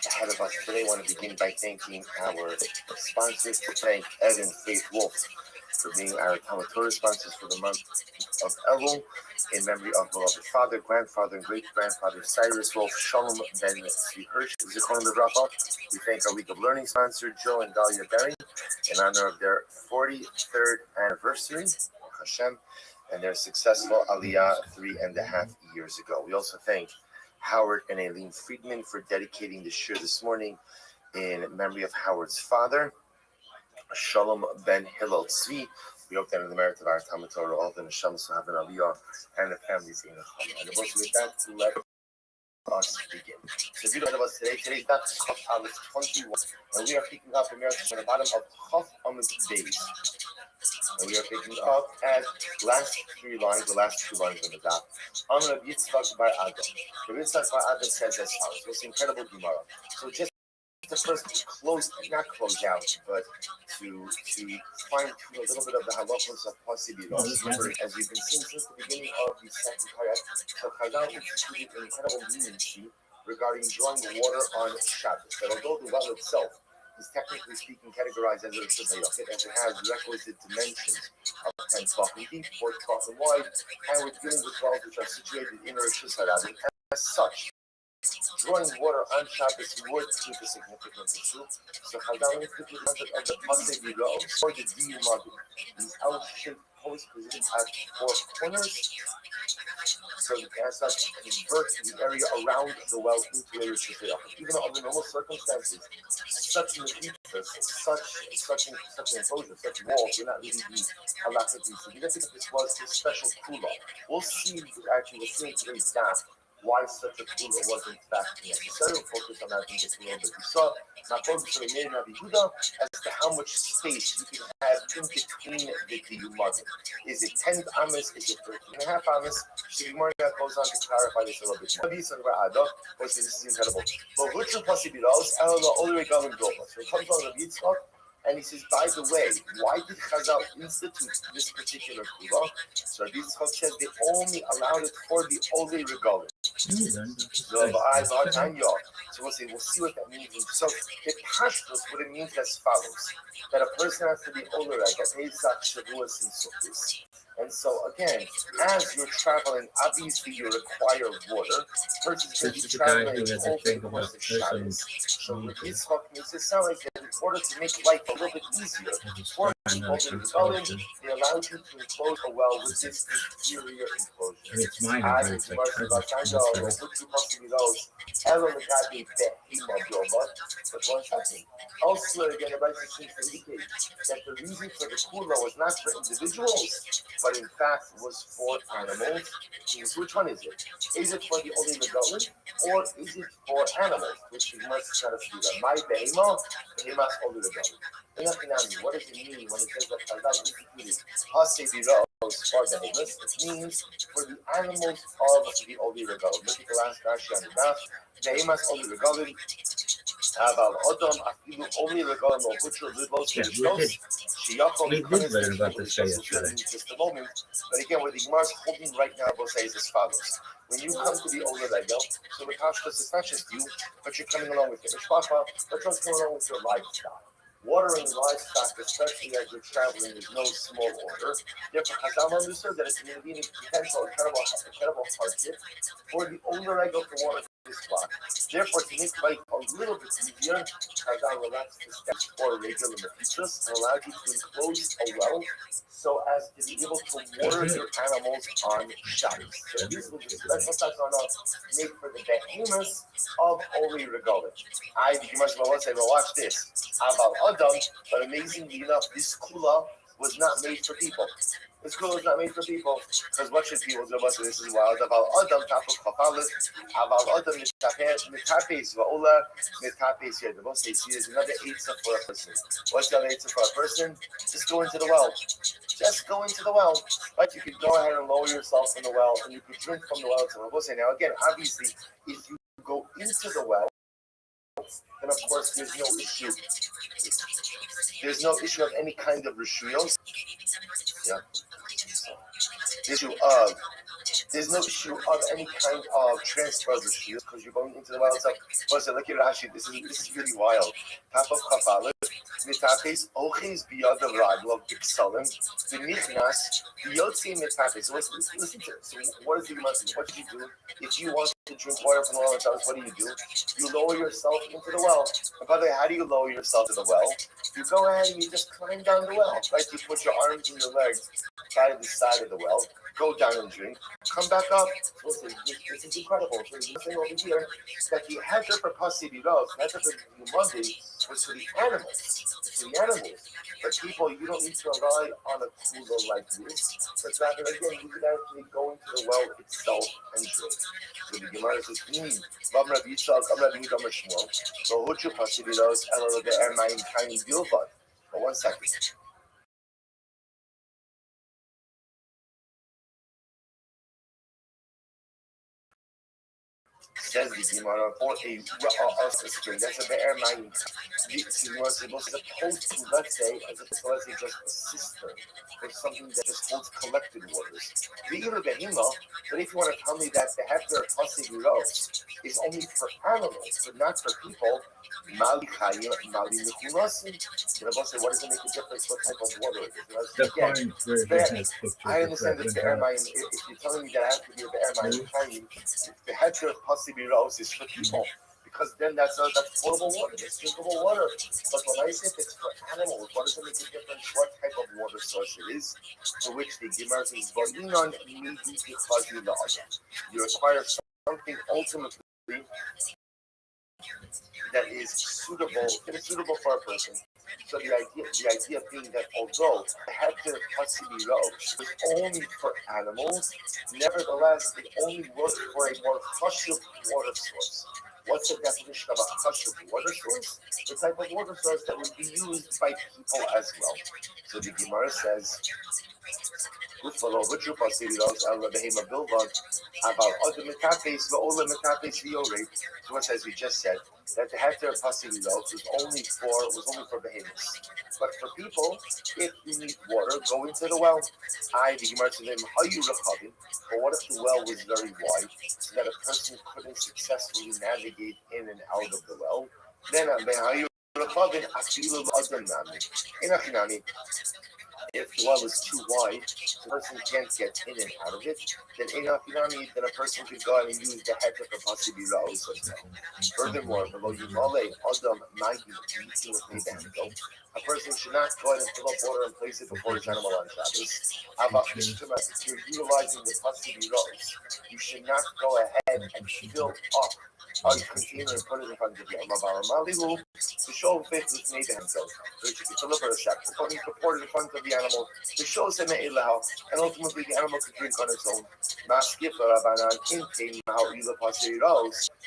Ahead of us today, I want to begin by thanking our sponsors. To thank Ed and Faith Wolf for being our Talmud Torah sponsors for the month of Elul, in memory of beloved father, grandfather, and great-grandfather Cyrus Wolf, Shalom Ben Tzvi Hirsch, Zichron Livracha. We thank our Week of Learning sponsor, Joe and Dahlia Berry, in honor of their 43rd anniversary, Hashem, and their successful Aliyah 3.5 years ago. We also thank Howard and Aileen Friedman for dedicating the shir this morning in memory of Howard's father, Shalom Ben Hillel Tzvi. We hope that in the merit of our Talmud Torah, all the Neshamos will have an Aliyah and the families in the Chama. And also with that, to let us begin. So if you don't know us today, today's not Chaf Aleph 21, and we are picking up the merit from the bottom of Chaf Amud Beis. And we are picking up at last three lines, the last two lines on the dot. Amr Yitzchak Bar Adam. The Yitzchak Bar Adam says as follows. This incredible Gemara. So just to first not close out, but to fine tune a little bit of the halachos of possibilities. As we've been seeing since the beginning of the second parak, so Chazal instituted an incredible leniency regarding drawing water on Shabbos. That although the well itself is technically speaking categorized as a Rishut HaYachid, as it has requisite dimensions of 10 tefachim deep, 4 tefachim wide, and we're dealing with wells which are situated in a Rishut HaRabim. As such, drawing water on Shabbos would keep a significant issue. So Chazal instituted the concept of the Pasei Biros, or the Diyumadim. These L-shaped posts positioned at 4 corners, so as such, convert the area around the well into a Rishut HaYachid. Even under normal circumstances, such an enclosure, such walls would not really be halachically significant. This was a special kula. We'll see in today's daf why such a kula was in fact necessary. We'll focus on that in just a little bit. We saw as to how much space you can have in between the Diyumadim. Is it 10 amas? Is it 13.5 amas? So Gemara goes on to clarify this a little bit more. This is incredible. But which of possibilities? So it comes on the Yitzchak, and he says, by the way, why did Chazal institute this particular kula? So Yitzchak says they only allowed it for the Olei Regalim. So we'll see what that means. So the pashtus, what it means as follows: that a person has to be older, like a Pesach, Shavuos, and Sukkot. And so again, as you're traveling, obviously you require water. Persons can be traveling over the course of Shabbos. So Yitzchak makes it sound like that in order to make life a little bit easier for people in the Golem, they allow you to enclose a well with this interior enclosure. It's mine, but it's like but one second. Elsewhere, again, the Bible seems to indicate that the reason for the kula was not for individuals, but in fact was for animals. So which one is it? Is it for the Olei Regalim, or is it for animals? Which you must try to see that. My behema, behemas Olei Regalim. What does it mean when it says that Chazal instituted Pasei Biros for behemoths? It means for the animals of the Olei Regalim. Look at the last Rashi on the map. Behemas Olei Regalim. We did learn about this guy yesterday. Just a moment, but again, what the Gemara is holding right now will say is as follows: when you come to the Olei Regel, so the Kashkas is not just you, but you're coming along with your mishpacha, but you're coming along with your livestock. Watering livestock, especially as you're traveling, is no small order. Therefore, Chazal understood that it's going to be a potential incredible hardship for the Olei Regel to water this flock. Therefore, to make life a little bit easier, Chazal relaxed the steps for regular mephitos and allowed you to enclose a well so as to be able to water your animals on Shabbos. So these were the special takanot made for the behemoths of Olei Regalim. You must well say, well, watch this. Aval Adam, but amazingly enough, this kula was not made for people. This kula is not made for people, because what should people do about this? This is wild. Aval Adam, Tafel Kafalis, Aval Adam, Mitapes, Vaola, Mitapes here. The most they see is another eitzah for a person. What's the other eitzah for a person? Just go into the well. Just go into the well. Right? You could go ahead and lower yourself in the well, and you could drink from the well. So we'll say now again, obviously, if you go into the well, then of course there's no issue. There's no issue of any kind of rishuyos. Yeah. There's no issue of any kind of transfer of rishuyos because you're going into the wild stuff. But look at Rashi. This is really wild. Tap of kafalet. Mitapes oches biyad of raglav biksalim. B'nichnas biyotzi mitapes. So listen to it. So what is the message? What did you do? If you want to drink water from the well, what do? You lower yourself into the well. And by the way, how do you lower yourself to the well? You go ahead and you just climb down the well. Right? You put your arms and your legs by the side of the well. Go down and drink. Come back up. Listen, this is incredible. So there's nothing over here that the heter for Pasei Biros, heter for Monday was for the animals. It's for the animals. But people, you don't need to rely on a kula like this. But rather, again, you can actually go into the well itself and drink. So the Gemara says, Ram Rav Yitzchak, Ram Rav Yehuda Meshmuel, Rohuchu Pasei Biros, Elo Be'er Mayim Tiny Bilvad. But 1 second. Says the Gemara for a spring. That's a be'er mayim. The Gemara is opposed to, let's say, just a cistern or something that just holds collected waters. The either behima, but if you want to tell me that the hefker pasig is only for animals, but not for people, mali chayim, mali mechurasim. The Rabbi say, what does it make a difference what type of water it is? Again, I understand that be'er mayim. If you're telling me that I have to be a be'er mayim chayim, the hefker pasig is for people. Because then that's potable water, it's drinkable water. But when I say if it's for animals, what does it make a difference what type of water source it is? For which the Gemara says, you require something ultimately that is suitable for a person. So the idea being that although the Heter Pasibiro is only for animals, nevertheless it only works for a more chashuv water source. What's the definition of a chashuv water source? The type of water source that would be used by people as well. So the Gemara says, Someone says we just said that the Heter Pasibiro was only for behemoths. But for people, if you need water, go into the well. The Gemara says, but what if the well was very wide, so that a person couldn't successfully navigate in and out of the well? Then if the well is too wide, the person can't get in and out of it, then a person could go out and use the heter for pasibira also. Furthermore, a person should not go ahead and fill up water and place it before his animal on Shabbos. If you're utilizing the pasibira, you should not go ahead and fill up a container and put it in front of you. To show faith was made to himself, which you can fill up a sack, put it in front of the animal, to show him and ultimately the animal can drink on its own.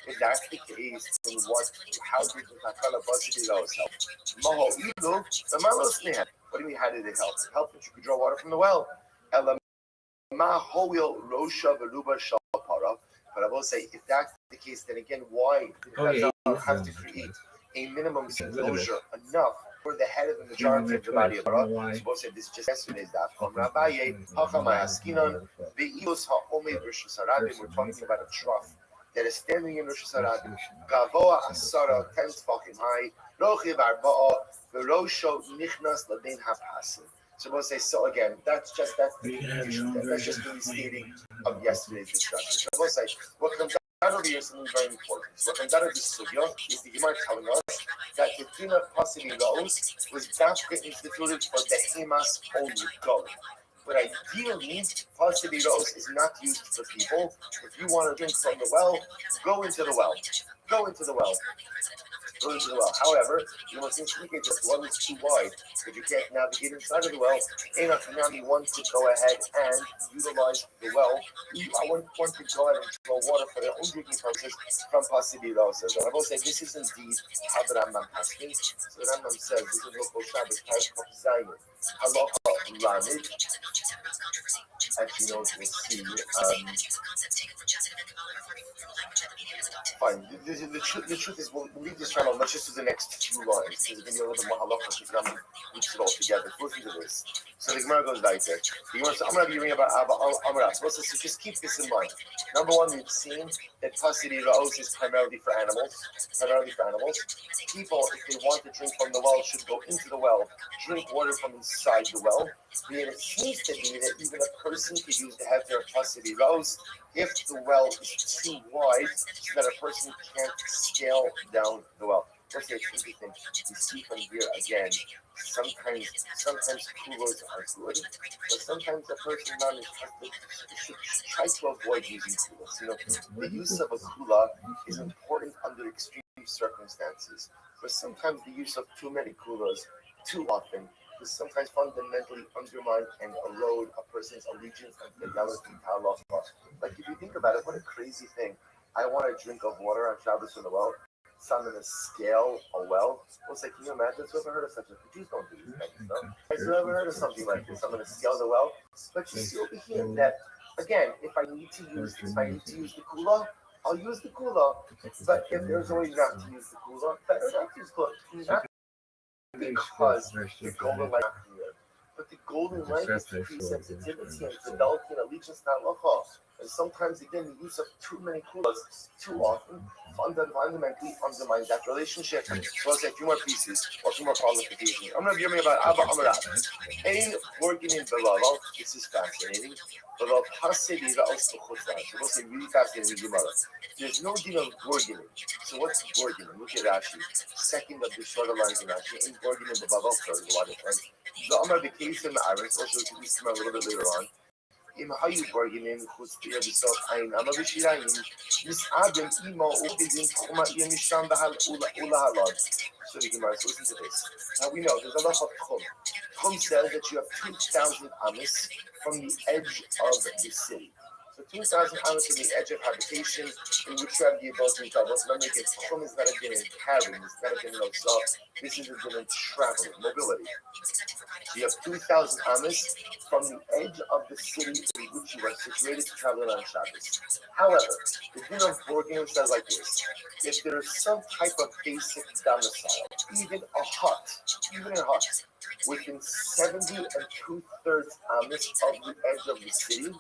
If that's the case, then how did the takala pasibira help? What do you mean, how did it help? It helped that you could draw water from the well. But I will say, if that's the case, then again, why did you have to create a minimum enclosure enough for the head of the majority of the body of Torah? I suppose said this just yesterday's daf. We're talking about a trough that is standing in Rosh Hashanah. Gavoa asara 10 tefachim high. Rochiv arba'a v'rosho nichnas labein hapasim. So we'll say, so again, that's just the restating of yesterday's discussion. So we'll say, what comes out of here is something very important. What comes out of this sugya is the Gemara telling us that the Tina Pasibira was dafka instituted for the Hemas only going. But ideally, Pasibira is not used for people. If you want to drink from the well, go into the well. However, you must indicate that the well is too wide, but you can't navigate inside of the well. One could go ahead and utilize the well. One could go ahead and draw water for their own drinking purposes from Pasibira. So I will say this is indeed how the Rambam has it. So the Rambam says, this is local Shabbos, Kaf Zayin, Halacha Lamed. Actually, no, we'll see. Fine. The truth is, we'll leave this channel. Let's just do the next few lines. Because it's going to be a little bit more halacha. So I'm going to mix it all together. Listen to this. So the Gemara goes like that. The Gemara says, I'm going to be reading about Amra. So just keep this in mind. Number one, we've seen that Pasibira is primarily for animals. People, if they want to drink from the well, should go into the well, drink water from inside the well. And it seems to be that even a person could use the heter of Pasibira if the well is too wide, so that a person can't scale down the well. What's the interesting thing? You see from here again, sometimes coolers are good, but sometimes a person should try to avoid using coolers. The use of a cooler is important under extreme circumstances, but sometimes the use of too many coolers too often will sometimes fundamentally undermine and erode a person's allegiance and fidelity to Allah. Like if you think about it, what a crazy thing. I want a drink of water on Shabbos from the well. So I'm going to scale a well. Well, say, can you imagine? Who ever heard of such a thing? Please don't do this kind of stuff. Has you ever heard of something like this? I'm going to scale the well. But you see over here that, again, if I need to use the cooler, I'll use the kula. But if there's a way not to use the kula, better not to use kula. Not because the golden light is here. But the golden light is to increase sensitivity and fidelity and allegiance to halacha. And sometimes, again, the use of too many kulas too often fundamentally undermines that relationship. So I'll say a few more pieces or a few more qualifications. I'm going to be hearing about Abba Amarat. Ein working in Belalo. This is fascinating. Belal Pasedi Ra'os B'chutzlar. So we'll say really fascinating Gemara. There's no deal of bargaining. So what's bargaining? Look at Rashi. Second of the shorter lines in Rashi. In bargaining the Babel, there's a lot of times. The Amar the case in the Irish, also to be a little bit later on. How you bargaining? Chutz to yourself. Ein Amar B'shirayim. Miss Adam Imo Ubidin Chuma Yemisham Bahal Ula Halad. So the Gemara, so listen to this. Now we know there's a lot of Chum. Chum says that you have 2,000 amis from the edge of the city. So 2,000 amis from the edge of habitation in which you have the ability to travel. So remember, Chum is not a din in carrying, it's not a din in so this is a din in traveling, mobility. So you have 2,000 amis from the edge of the city in which you are situated to travel on Shabbos. However, the din of bargaining says like this: if there is some type of basic domicile, even a hut, within 70 and 2/3 amis of the edge of the city,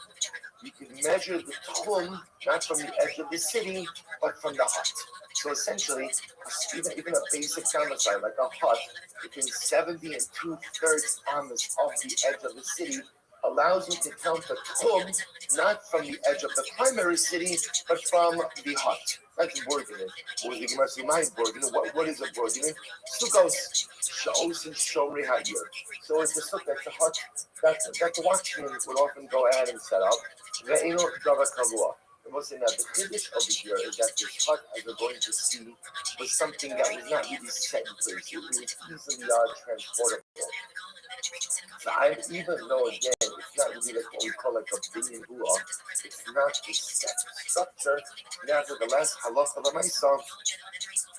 you can measure the tchum not from the edge of the city, but from the hut. So essentially, even a basic domicile like a hut within 70 and 2/3 amis of the edge of the city allows you to count the tchum not from the edge of the primary city, but from the hut. That's bargaining. What is the Gemara say? My bargaining. What is a bargaining? Sukkos, Sha'os, and Shomri Hayir. So it's a sukkah, that's a hut that the watchman would often go ahead and set up. Ve'eno Dava Kavua. And we'll say now the Kiddush over here is that this hut, as we're going to see, was something that was not really set in place. It was easily transportable. So even though again it's not really like what we call like a binyan hua, it's not a set structure. Nevertheless, halacha l'maisa,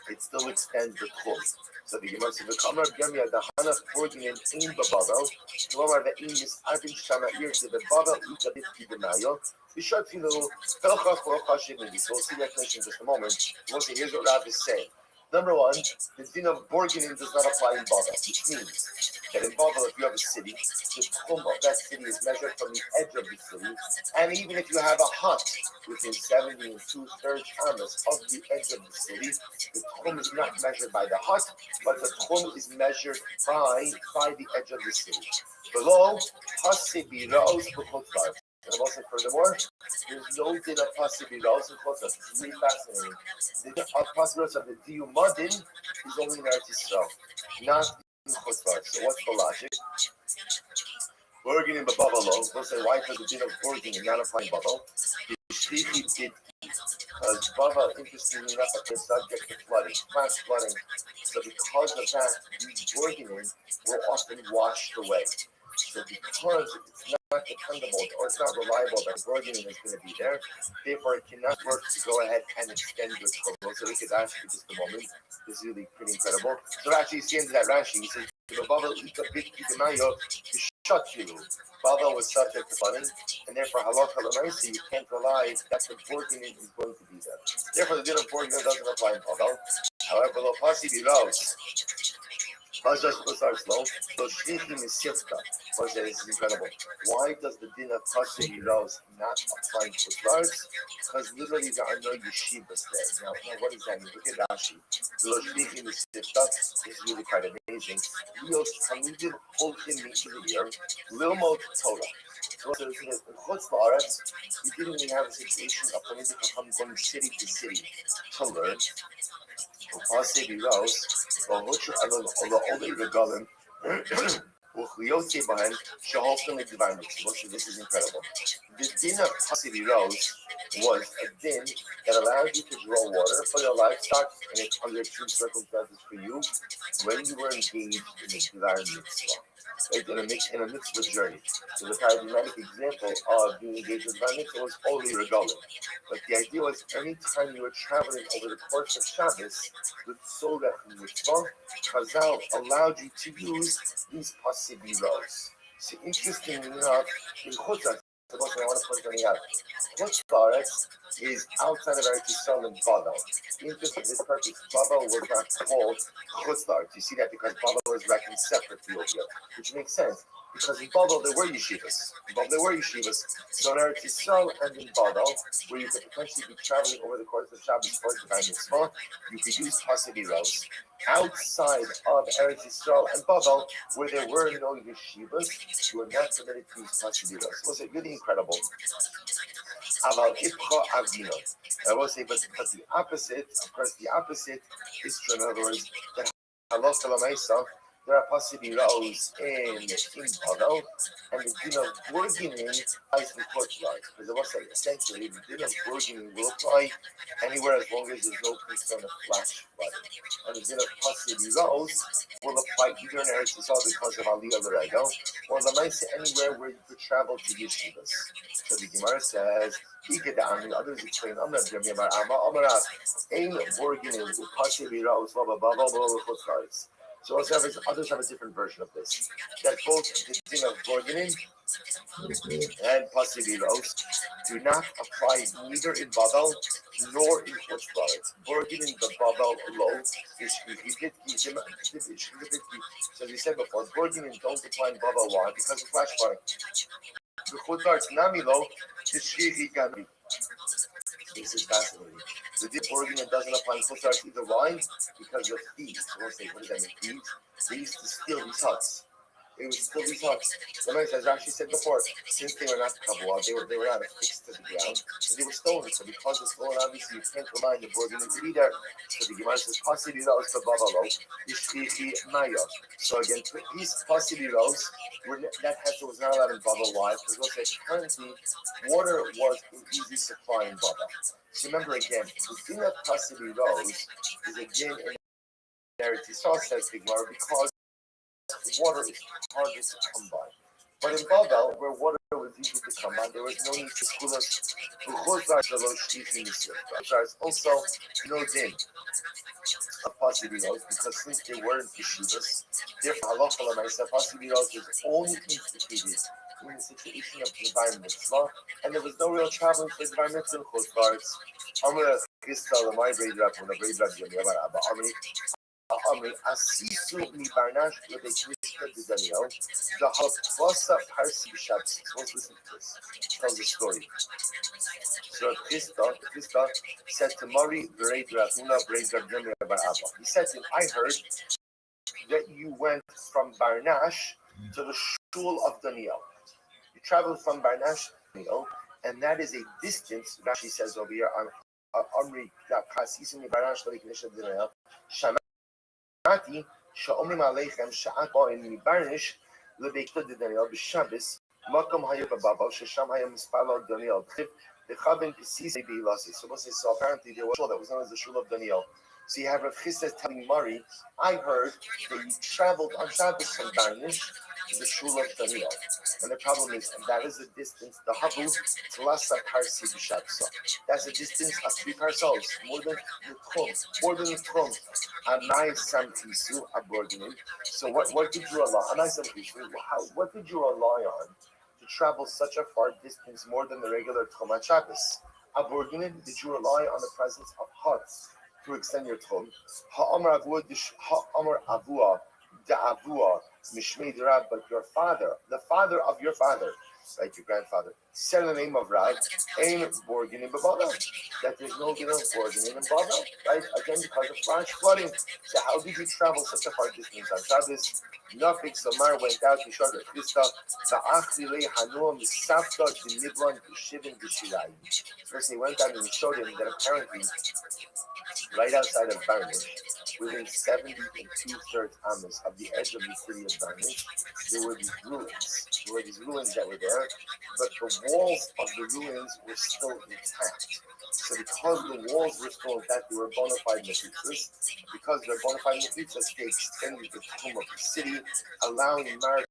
it still extends the tchum. So the Gemara says, "V'kamar b'yamia da'hanach bargaining in babel, k'lomar ve'in yis'adin shama'ir to the babel ikabit k'demayo." We should see little felchach v'chashim in this. We'll see that in just a moment. We'll see here's what Rav is saying. Number one, the din of bargaining does not apply in Babel, which means that in Babel, if you have a city, the tchum of that city is measured from the edge of the city, and even if you have a hut within 70 and 2/3 amas of the edge of the city, the tchum is not measured by the hut, but the tchum is measured by the edge of the city. Below, hasibi ra'os b'chutzlar. And also, furthermore, there's no din of possibilities in Chutzlar. It's really fascinating. The possibilities of the Diyumadin is only in Eretz Yisrael, not in Chutzlar. So what's the logic? Bargaining but Babel alone. We'll say, why does the din of bargaining not apply in Babel? Because Babel, interestingly enough, is subject to flooding, flash flooding. So because of that, these bargaining were often washed away. So because it's not dependable or it's not reliable that bargaining is going to be there, therefore it cannot work to go ahead and extend your tchum. So we could ask you just a moment. This is really pretty incredible. So actually, see into that Rashi, he says, Babel was subject to flooding, and therefore halacha l'maisa, you can't rely that the bargaining is going to be there. Therefore, the din of bargaining doesn't apply in Babel. However, lo pasi biros. This is incredible. Why does the din of Pasei Rose not apply to Chutzlars? Because literally there are no yeshivas there. Now what does that mean? Look at Rashi. This is really quite amazing. Lilmod Torah. So in Chutzlars, you didn't even have a situation of going city to city to learn. Pasei Rose. This is incredible. The din of Pasei Rose was a din that allowed you to draw water for your livestock and it's under extreme circumstances for you when you were engaged in the Divine Mitzvah. Right, in a mitzvah journey. So the paradigmatic example of being engaged in Divine Mitzvah was only regalim. But the idea was anytime you were traveling over the course of Shabbos with Soga and Mitzvah, Chazal allowed you to use these Pasei Rose. So interestingly enough, in Chutzlar, supposed to I want to point something out. Chutz is outside of Eretz Yisrael and Babel. Interesting, this purpose, Babel was not called Chutz. You see that because Babel was reckoned separate Ethiopia, which makes sense. Because in Babel there were yeshivas. So in Eretz Yisrael and in Babel, where you could potentially be traveling over the course of Shabbos for divine mitzvah, you could use Hasidic roads. Outside of Eretz Yisrael and Babel, where there were no yeshivas, you were not permitted to use Hasidic roads. Was it really incredible? Aval Ipcha Avino. I will say, but the opposite, of course, the opposite is true. In other words, that Halacha Lamaisa, there are possibly rows in Babel, and the din of Burginin lies in Portugal. Because I will say, essentially, the din of Burginin will apply anywhere as long as there's no concern of flash flooding. And the din of possibly rows will apply either in Eretz Yisrael because of Aliyah L'Rego, or Lamaisa anywhere where you could travel to yeshivas. So the Gemara says, others explain, I'm not Jeremy about Amar Ein Burginin, possibly rows, blah blah blah blah blah blah. So others have a different version of this. That both the din of Burginin and possibly rows do not apply neither in Babel nor in Chutz. Burginin the Babel law is so as we said before, Burginin don't apply in Babel. Why? Because of flash flooding. The Chutz Nami law is Shiri. This is fascinating. The din Burginin doesn't apply in Chutz either. Why? Because of thieves. We'll say, what does that mean? Thieves? They used to steal these huts. It was still these huts. As Rashi said before, since they were not Kabbalah, they were not affixed to the ground, so they were stolen. So because they're stolen, obviously you can't remind the Burginin to be there. So the Gemara says, possibly those the Babalo, Ishtichi Maya. So again, these possibly those that hesed was not allowed in Babel. Why? Because we'll say currently water was an easy supply in Babel. So remember again, the thing that possibly rose is again in Eretz Yisrael, says the Gemara, because water is harder to come by. But in Babel, where water was easy to come by, there was no need to school us. There's also no din of possibly rose because since they weren't yeshivas, therefore halacha l'maisa possibly rose was only instituted in the situation of divine mitzvah, and there was no real traveling for divine mitzvah in Chutz. Amar Chisda l'may Breid Rav Huna Breid Rav Yoni Amar Abba Amri Amri Asisu mi Barnash l'Beknishka d'Daniel the Halpasa Parsi B'Shabbos. Let's listen to this. It tells a story. So Chisda said to Mari Breid Rav Huna Breid Rav Yoni Amar Abba. He said to him, I heard that you went from Barnash to the shul of Daniel. You traveled from Barnash to Daniel, and that is a distance. Rashi says over here on Amri Kasisimi Barnash L'Beknishka d'Daniel. Shemati Sha'omim Aleichem Sha'at Ba'in Barnish L'Beknishka d'Daniel B'Shabbos Makom Hayah B'Babel Shesham Hayah Mispalo Daniel So apparently there was a shul that was known as the shul of Daniel. So you have Rav Chisda telling Mari, I heard that you traveled on Shabbos from Barnish to the shul of Daniel. And the problem is, that is the distance, the Habu Tlasa Parsi B'Shabbos. That's a distance of 3 parcels, more than the Tchum. Anai Samtisu Abordinim. So what did you rely on? What did you rely on to travel such a far distance more than the regular Tchum at Shabbos? Abordinim, did you rely on the presence of huts to extend your Tchum? Ha'amar Avua Da'avua Mishmei Rab, but your father, the father of your father, like your grandfather, said in the name of Rab, Ein Borgin in Babel, that there's no din of Borgin in Babel, right? Again, because of flash flooding. So how did you travel such a far distance on Shabbos? Nothing. Samar went out to show the Chisda, Ta'achli Lei Hanua Misafta D'Niblan D'Shivin D'Shirayim. First, he went out and he showed him that apparently, right outside of Barnish, within 70 and 2/3 amas of the edge of the city of Barnish, there were these ruins. There were these ruins that were there, but the walls of the ruins were still intact. So because the walls were still intact, they were bona fide mechitzas. Because they're bona fide mechitzas, they extended the tomb of the city, allowing Mar to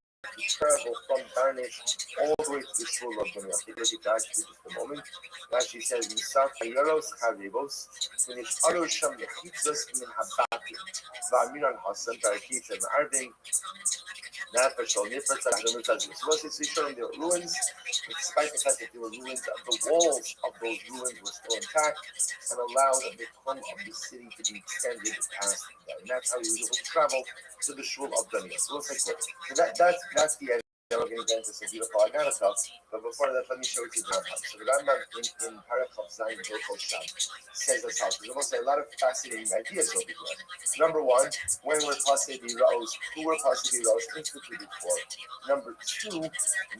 travel from Barnish all the way to the shul of Daniel. Take a look at that just a moment. Rashi says, Misaf Hayaros Haribos, Finish Aro Sham Mechitzas Min Habatim, Vamiran Hasan, Tarakit and Arving. Not for sure. So once it's showing the ruins, despite the fact that there were ruins, the walls of those ruins were still intact and allowed the home of the city to be extended past them. And that's how he was able to travel to the shul of Daniel. So let's take a look. So that's the end. Now we're going to get into some beautiful Aganata. But before that, let me show you the Rambam. So the Rambam in Parakhov Zayin Hilchot Sham says as follows. There's almost a lot of fascinating ideas over here. Number one, when were Pasei Rose, who were Pasei Rose instituted for? Number two,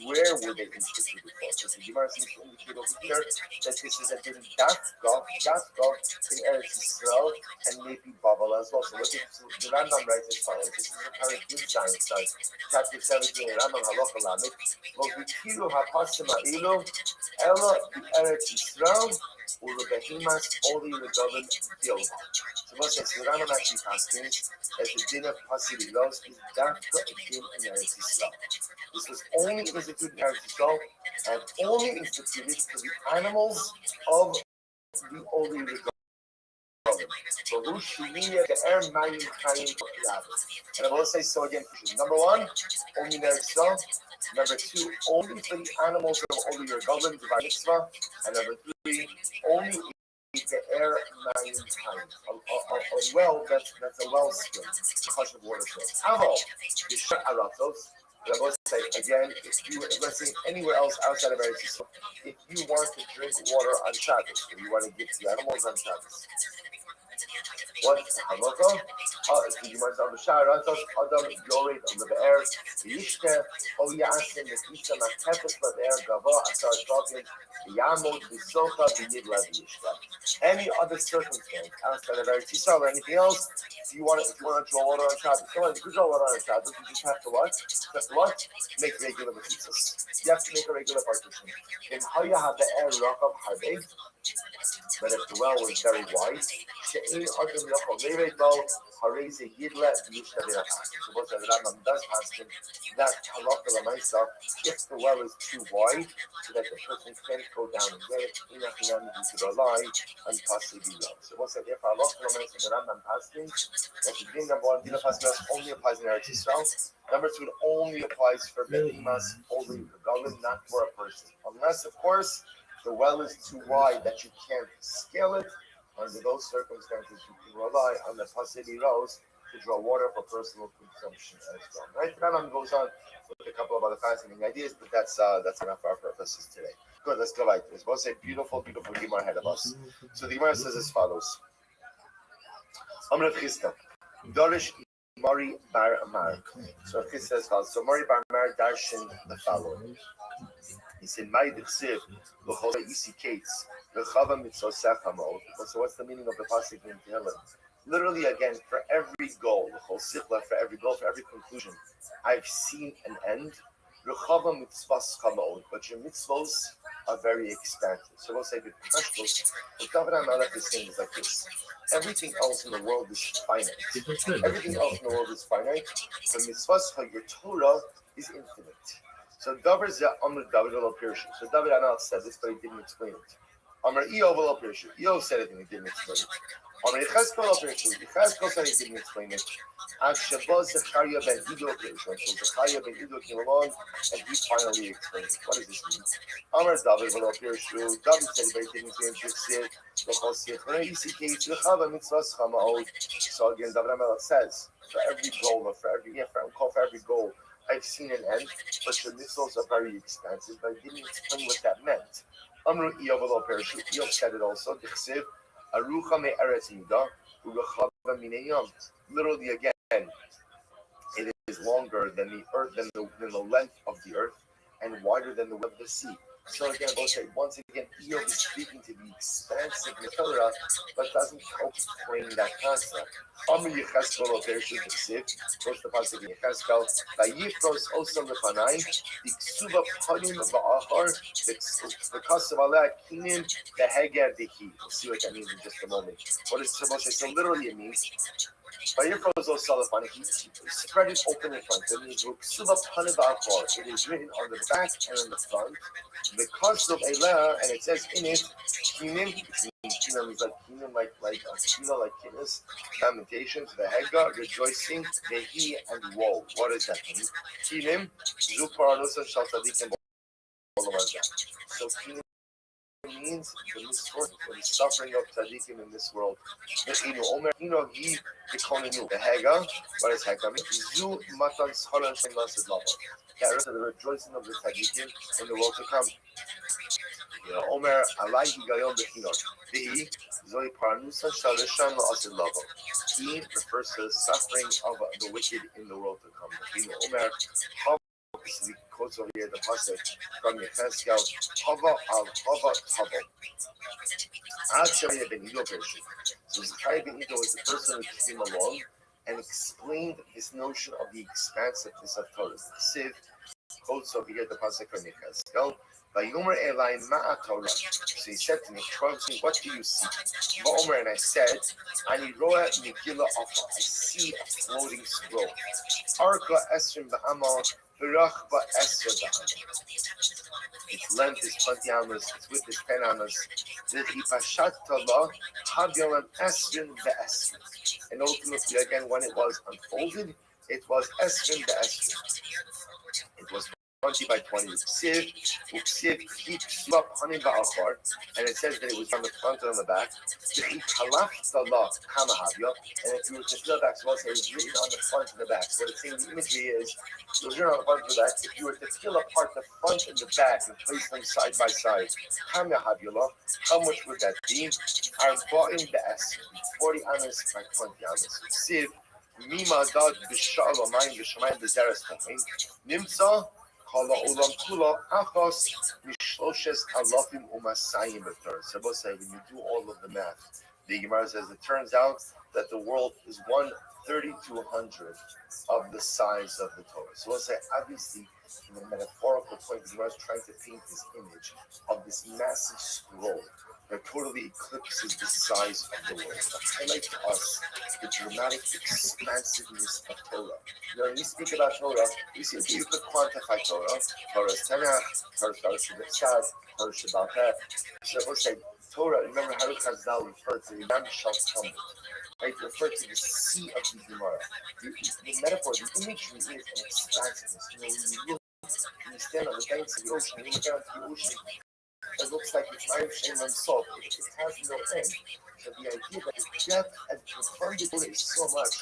where were they instituted for? So the Gemara seems to indicate over here that this is a din Dafka in Eretz Yisrael and maybe Babel as well. So look at the Rambam writes as follows. This is a Parakhov Zayin starts. Chapter 17, Rambam Halacha Lamed, Lo Vikiru HaPasim Ha'ilu, Ela Eretz Yisrael, Ulebehimas Oli Regalim Gil. So what says, the Rambam actually passes that the din of Pasim Ha'ilos is Dafka a din in Eretz Yisrael. This was only instituted in Eretz Yisrael and only instituted for the animals of the Oli Regalim. So who Shemiya the Air Mayim Chaim and I will say so again. Number one, only Eretz Yisrael. Number two, only for the animals of only your government, divine mitzvah. And number three, only the air mayim time. A well, that's a well spring, hush of water source. Aval, the shut aratos. I will say again, let's say anywhere else outside of Eretz Yisrael, if you want to drink water on Shabbos, or you want to give to the animals on Shabbos, what halacha? You must understand. Adam yored on the air. Yishke o yasin the kisha matefes b'air gava asar talking yamod b'socha b'yid yishke. Any other circumstance outside of Eretz Yisrael or anything else, if you want to draw water on Shabbos, you can draw water on Shabbos. You just have to what? Make regular mitzvahs. You have to make a regular partition. In how you have the air rakav harbeg. But if the well was very wide, so what the Rambam does ask him that if the well is too wide, so that the person can't go down and get it, you to rely on possibly well. So what's that? If the Rambam asked him that the din number one, din of only applies in Eretz Yisrael. Number two, it only applies for behemoths, only for government, not for a person, unless, of course, the well is too wide that you can't scale it. Under those circumstances, you can rely on the Pasei Rose to draw water for personal consumption as well. Right? Rambam goes on with a couple of other fascinating ideas, but that's enough for our purposes today. Good, let's go like this. We'll say beautiful Gemara ahead of us. So the Gemara says as follows. Amr Chista, Dorish Mari Bar Amar. So Chista says follows. So Mari Bar Amar darshan the following. He said, "My dichsiv l'chol isi kates l'chava mitzvosech hamod." So what's the meaning of the pasuk in Tehillim? Literally, again, for every goal, l'chol sichla, for every goal, for every conclusion, I've seen an end. L'chava mitzvos hamod, but your mitzvos are very expansive. So we'll say the pashtos. What David HaMelech is saying is like this: everything else in the world is finite. Everything else in the world is finite. The mitzvos, your Torah, is infinite. So David will appear. So David HaMelech said this, but he didn't explain it. Amar Eov will appear. Eov said it and he didn't explain it. Amar Yechezkel will appear. Yechezkel said he didn't explain it. And Shabbos Zechariah ben Ido appeared. So Zechariah ben Ido came along and he finally explained it. What does this mean? Amar David will appear. David said but he didn't say it. So again, David HaMelech says for every goal or for every goal, I've seen an end, but the mitzvahs are very expansive. But I didn't explain what that meant. Amru Eov will appear. Eov said it also. Dichsiv Arucha me Eretz Yuda Urechava Mineyam. Literally again, it is longer than the earth, than the length of the earth, and wider than the width of the sea. So again, once again, Eov is speaking to the expansive Torah, but doesn't explain that concept. Amr Yechezkel location Dichsiv. First the pasuk in Yechezkel. Vayifros osam lefanai. Diksuva panim va'achar. The kasav aleh kinim beheger dehi. We'll see what that means in just a moment. What is Moshe? So literally it means He spread it open in front of him. It is written on the back and on the front. The cost of Elah, and it says in it, Kinim, Kinim is like Kinis, Lamentations, the Hega, rejoicing, Vehi, and woe. What does that mean? Kinim, Zuparanos and Shaltadikim. So Kinim means the misfortune, the suffering of tzaddikim in this world. The Hega, what does Hega mean? Zu matan scholar shemasid lava. The rejoicing of the tzaddikim in the world to come. Omer alai higayon bechinot. Vehi zoi parnusa shalisham la'asid lava. He refers to the suffering of the wicked in the world to come. Omer he quotes over here the pasuk from Yechezkel, Hava al Hava Tava. Ad Shemaya ben Ido Pershi. So Zechariah ben Ido was the person who came along and explained this notion of the expansiveness of Torah. Siv quotes over here the pasuk from Yechezkel. Vayomer Elai Ma'a Torah. So he said to me, what do you see? Vayomer, and I said, Ani Roa Megillah Alpha. I see a floating scroll. Arka Esrim Ba'amal. Its length is 20 amas, its width is 10 amas. And ultimately, again, when it was unfolded, it was Esrin Be'esrin. It was 20 by 20. And it says that it was on the front and on the back. And if you were to peel back, so also it was written on the front and the back. What it's saying, the imagery is, it was written on the front and the back. If you were to peel apart the front and the back and place them side by side, how much would that be? I'm bought in the S, 40 amas by 20 amas. Siv, Mima Dad Bishal Omayim Bishamayim Bezeres Tachim, Nimsa. So when you do all of the math, the Gemara says it turns out that the world is 1/3200 of the size of the Torah. So we'll say, obviously, from a metaphorical point, the Gemara is trying to paint this image of this massive scroll that totally eclipses the size of the world, to highlight to us the dramatic expansiveness of Torah. When we speak about Torah, we see that you could quantify Torah. Torah is Tanakh, Torah is Shabbat, Torah is Shabbat. So we'll say, Torah, remember how Chazal referred to the Yam Shal Talmud, right? Referred to the sea of the Gemara. The metaphor, the imagery is an expansiveness. When you stand on the banks of the ocean, when you look out to the ocean, it looks like it's not shame and salt. It has no end. So the idea that the depth and profundity is so much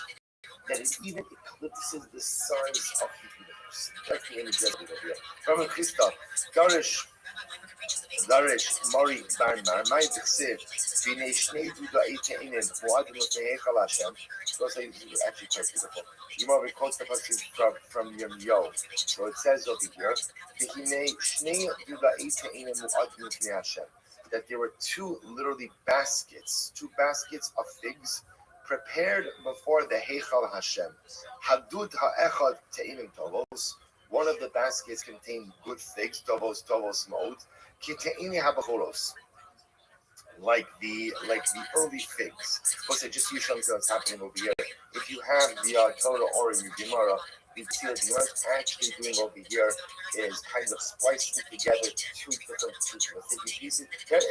that it even eclipses the size of the universe. That's the image of the idea. From Christa, Darish, Mori, Barmar, my Dixir, Vine Shnei Duda Eteinen, Boad Mutehechal Hashem. Those are actually quite beautiful. You might recall the passage from Yirmiyahu. So it says over here, that there were two literally baskets of figs prepared before the Heichal Hashem. Hadud ha'echad te'inim tovos. One of the baskets contained good figs, tovos ma'od, ki te'ini habachoros. Like the early figs. Plus, just you show me what's happening over here. If you have the Torah or in your Gemara, you see that the Gemara is actually doing over here is kind of splicing together two different pieces.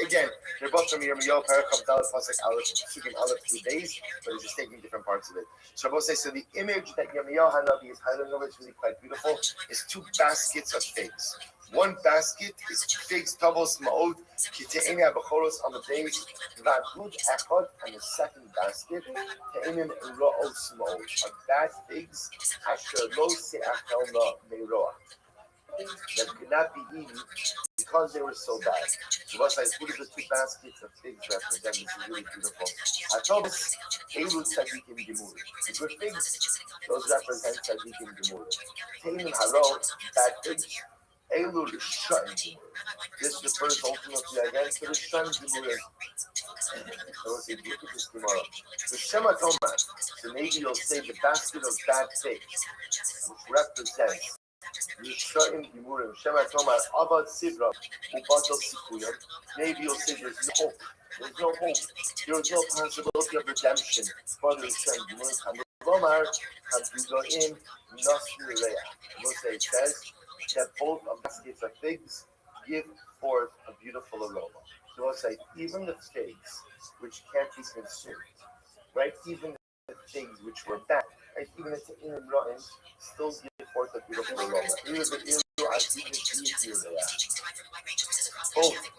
Again, they're both from Yirmiyahu, Parakam, Dalet, Pasuk, Aleph, Sugim, Aleph, 3 days, but it's just taking different parts of it. So I will say, so the image that Yirmiyahu Hanavi is highlighting over, it's really quite beautiful, is two baskets of figs. One basket is figs, tavos, ma'od, kite'ini abachoros on the base, v'adud echad, and the second basket, te'inim ro'os ma'od, of bad figs, asher lo se'achelna me'roa, that could not be eaten because they were so bad. So what's like, what are the two baskets of figs represent? This is really beautiful. Atobos, elu tzadikim gemur. The good figs, those represent tzadikim gemur. Te'inim haro, bad figs, elu l'shanim gemur. This refers ultimately again to the shanim gemur. So let's see, look at this Gemara. The Shema Tomar, so maybe you'll say the basket of bad figs, which represents Yishayim Gimurim, Shema Tomar, Abad Sivra, Ubatal Sikuyam. Maybe you'll say there's no hope There's no hope. There's no possibility of redemption for the Restream. Lomar Hadudoim Nasirea. Moshe says that both of baskets of figs give forth a beautiful aroma. So we'll say even the figs which can't be consumed, right? Even the figs which were bad, right? Even if it's in rotten, still give forth a beautiful aroma.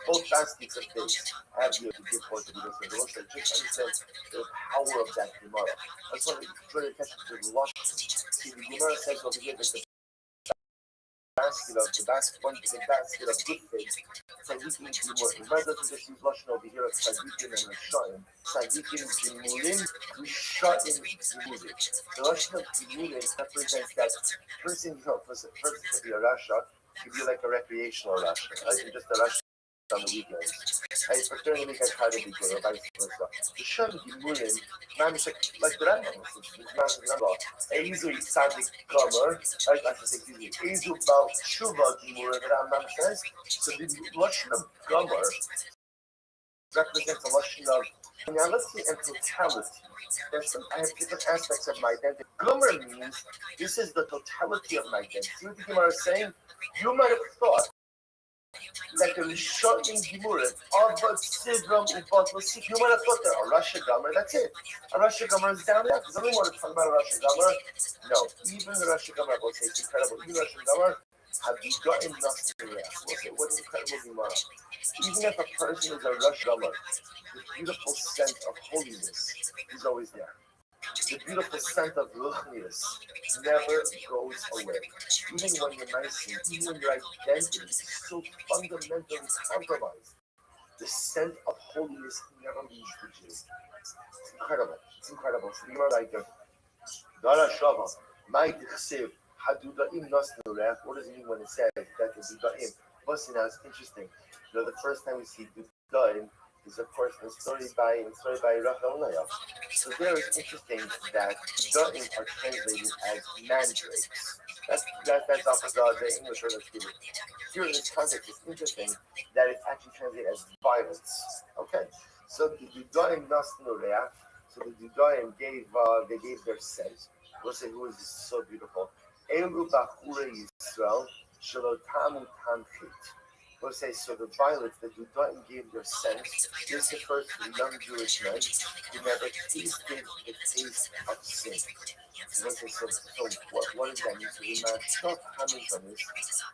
Both baskets of figs have you to give forth a beautiful aroma. So just understand the power of that Gemara. I just want to draw your attention to the lush. See, the Gemara says over here that the basket of good figs. Tzadikim Gimurim. Gemara doesn't just use lashon over here of tzadikim and rishayim. Tzadikim Gimurim, rishayim Gimurim. The lashon of Gimurim represents that person, person could be a rasha, could be like a recreational rasha, like just a rasha on the weekends. I prefer to make a try to be good, or vice versa. The Shem Gimurim, like the Rambam, Eizu Tzadik Gomer, like I should say, Eizu Bal Tshuva Gimurim, the Rambam says. So the Lashon of Gomer represents a Lashon of finality and totality. I have different aspects of my identity. Gomer means this is the totality of my identity. See what the Gemara is saying? You might have thought that the Rishayim Gimurim, Avad Sidram Ubat Lasik, you might have thought that a Rasha Gomer, that's it. A Rasha Gomer is down there. Because I don't want to talk about a Rasha Gomer. No, even the Rasha Gomer, I will say it's incredible. Even Rasha Gomer have begotten nothing to rest. We'll say, what an incredible Gemara. Even if a person is a Rasha Gomer, the beautiful scent of holiness is always there. The beautiful scent of ruchnius never goes away. Even when you're nice, even your identity is so fundamentally compromised, the scent of holiness never leaves the Jew. It's incredible. It's incredible. So the Gemara like Dara Shava, my Dichsev, Hadudaim Nasnureh. What does it mean when it says that the Dudaim? Listen, now it's interesting. The first time we see Dudaim is of course the story by Rachel Leah. So there it's interesting that Dudaim are translated as mandrakes. That's off of the English word of Hebrew. Here in this context, it's interesting that it's actually translated as violets. Okay, so the Dudaim Nasnureh. So the Dudaim gave their scent. We'll say who is so beautiful. Elu Bachure Yisrael Shalotamu Tamchit. We'll say so the violets that Dudaim gave their scent. This refers to young Jewish men who never tasted the taste of sin. So we'll say so what does that mean? So the Maharsha comments on this.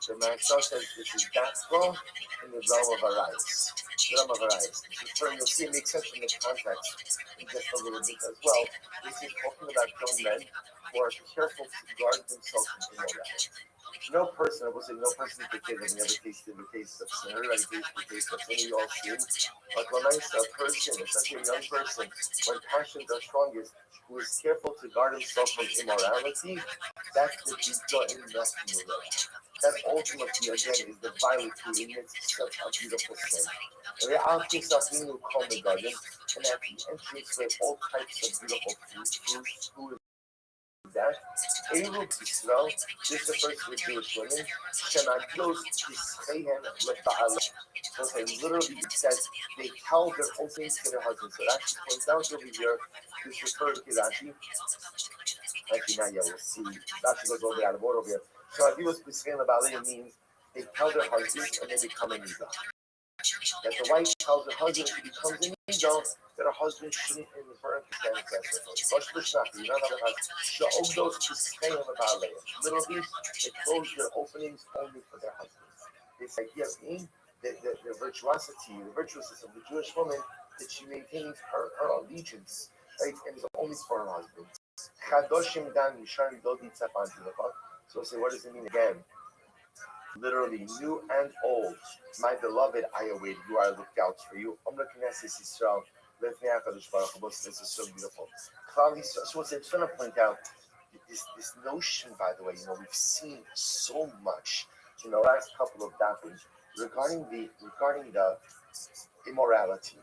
The Maharsha says this is gospel in the realm of Arias. You'll see it makes sense in the context in just a little bit as well. This is talking about young men who are careful to guard themselves from immorality. No person, I will say no person is dictated that never tasted the taste of sin. Everybody tastes the taste of sin, we all sin. But when I say a person, especially a young person, when passions are strongest, who is careful to guard himself from immorality, that's the Dudaim Nasnureh. That ultimately, again, is the violet who emits such a beautiful scent. And at the entrance where all types of beautiful food that Elu Israel, this refers to the Jewish women, Shemadios Tishehem Leba'alah. Okay, literally it says they tell their whole things to their husbands. So Rashi points out over here, this refers to Rashi. Actually, now yeah, we'll see. Rashi goes over out of order over here. Shemadios Tishehem Leba'alah means they tell their husbands and they become a nida. That the wife tells her husband if he becomes a nida, that her husband shouldn't infer and stand literally, they close their openings only for their husbands. This idea being the virtuosity, the virtuousness of the Jewish woman, that she maintains her allegiance, right, and is only for her husband. So say, what does it mean again? Literally, new and old, my beloved, I await you. I looked out for you. This is so beautiful. So I just want to point out this notion, by the way, we've seen so much in the last couple of days regarding the immorality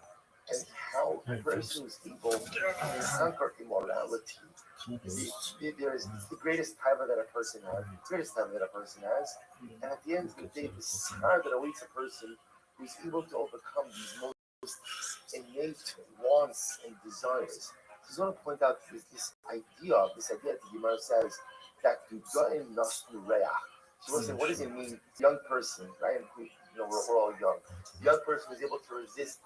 and how a person is able to conquer immorality. There is the greatest power that a person has, and at the end of the day, the scar that awaits a person who's able to overcome these most innate wants and desires. I just want to point out this idea that the Gemara says that you gotten nastu reach. So we'll say, what does it mean? Young person, right? We're all young. Young person is able to resist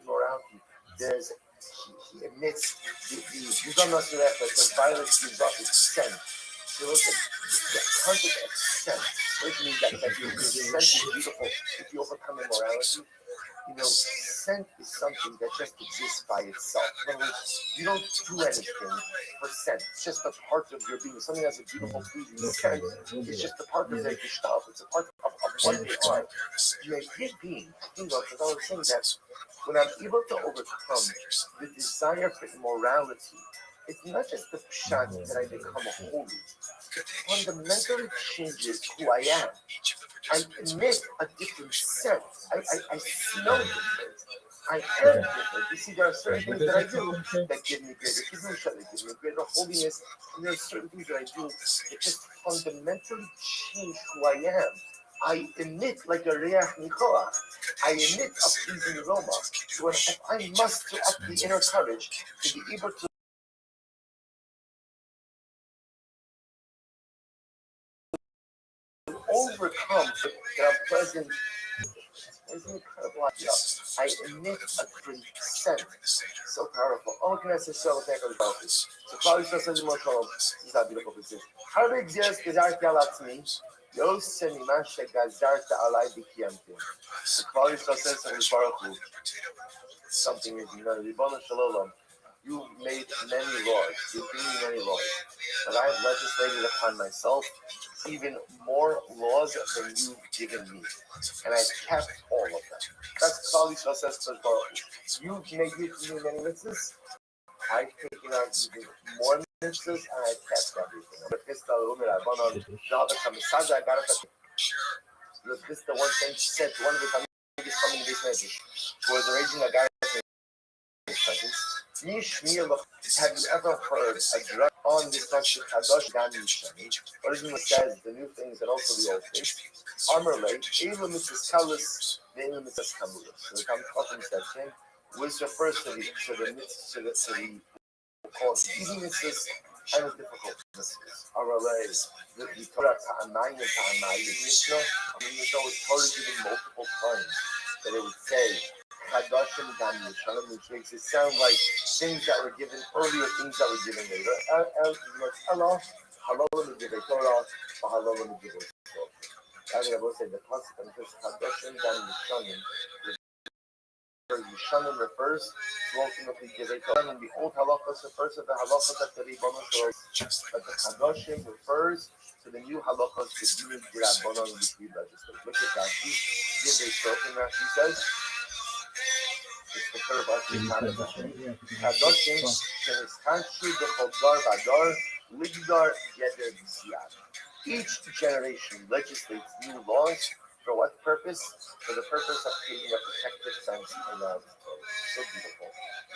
immorality. He emits you don't know that the violence gives off its scent. So listen, the concept of scent, which means that your scent is beautiful if you overcome immorality. Scent is something that just exists by itself. In other words, you don't do anything for scent. It's just a part of your being. Something has a beautiful, pleasing scent. It's just a part of their gestalt. It's a part of what they are. You're a human being. Because I was saying that when I'm able to overcome the desire for immorality, it's not just the pshat that I become holy. It fundamentally changes who I am. I emit a different scent. I smell different. I am different. You see, there are certain things that I do that give me greater kedusha, that give me greater holiness, and there are certain things that I do that just fundamentally change who I am. I emit like a reach nichoach. I emit a pleasing aroma. So if I muster up the inner courage to be able to overcome the unpleasant. It's incredible idea. I emit a different scent. So powerful. Oh, can I say so? Thank you. So probably so says more column. This is a beautiful position. How big is Gazarti Alatzmi? Yos and Imasha Gazarta Alai Bikiamtim. So probably so says Baruch. Something is Ribon Shalom. You made many laws. You've given me many laws. But I have legislated upon myself even more laws than you've given me. And I've kept all of them. That's Klal Yisrael says to Baruch. You've made many mitzvahs. I've taken on even more mitzvahs and I've kept everything. This is the one thing she said to one of the Talmudic coming to this message. Who was raising a guy have you ever heard a drug on this country? What does it says? The new things and also the old things. Armor late, even Mrs. Callis, the Mrs. Camus. So the Talmud section, which refers to the called easy mitzvahs and the difficult mitzvahs. Armor late, the Torah Ta'anai and Ta'anai in Mishnah. Mishnah was totally given multiple times that it would say. Makes it sound like things that were given earlier, things that were given later. I think I will say the consequence is Kadoshim Dan Yishanim refers to ultimately Givei and the old halachos refers to the halachos that the Ribono Shalom, but the Kadoshim refers to the new halachos that you did Rabbanon and the legislate. Look at Rashi. Givei Shofim, Rashi says. It's the third of Kadoshim Sheniskanchu B'Chodar Vadar Ligdar Geder B'Siyad. Each generation legislates new laws for what purpose? For the purpose of creating a protective fence around it. So beautiful.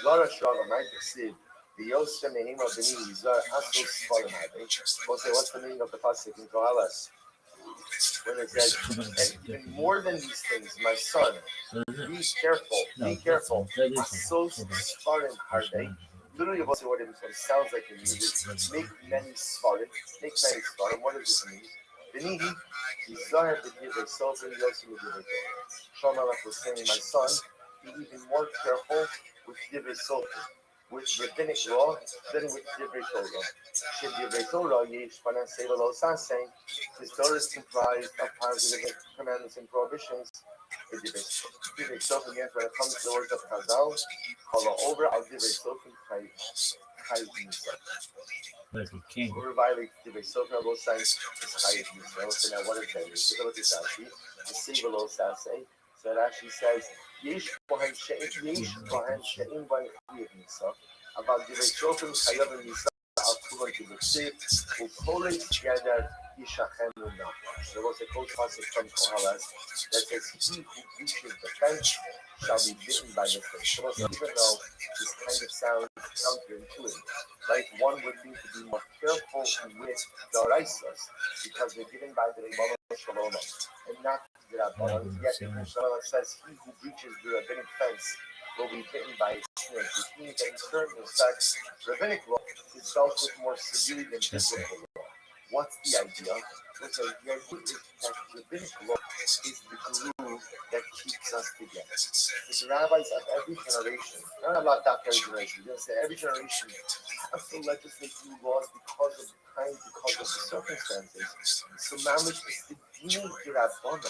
Zara Shraga might see the Yosem Nehima B'Ni Zara Asos Spalamadi. We'll say, what's the meaning of the pasuk in Koheles? When it says, and even more than these things, my son, be careful, Asos Sparim Hardei. Literally, what it sounds like it means make many svarim. What does this mean? Benihi, Yizahar b'divrei sofer, Yosem b'divrei Torah. Shlomo was saying, my son, be even more careful with divrei sofer, with rabbinic law, than with divrei Torah. Should divrei Torah yesh panan seva lo saseh? His Torah is comprised of positive commandments and prohibitions. Divrei sofer, again, when it comes to the words of Chazal, follow over al divrei sofer chayv nisa. Who violates divrei sofer both sides is chayv nisa. So now what is that? Take a look at Rashi. The seva lo saseh. So Rashi says, yesh kohen she'im v'chayv nisa. About divrei sofer chayv nisa. Al kuvan divrei u'kolei together. There was a quote passage from Koheles that says, he who breaches the fence shall be bitten by the fish. So even though this kind of sounds counterintuitive, like one would need to be more careful with the raisas because they're given by the Ribono Shalom and not the Rabbanon. Yet the Shalom says, he who breaches the rabbinic fence will be bitten by a snake, which means that in certain respects, rabbinic law is dealt with more severely than biblical law. What's the idea? Because the idea is that rabbinic law is the glue that keeps us together. The rabbis of every generation, not about that every generation, they say every generation has to legislate new laws because of the time, because of the circumstances. So mamish is the dealing Rabbanon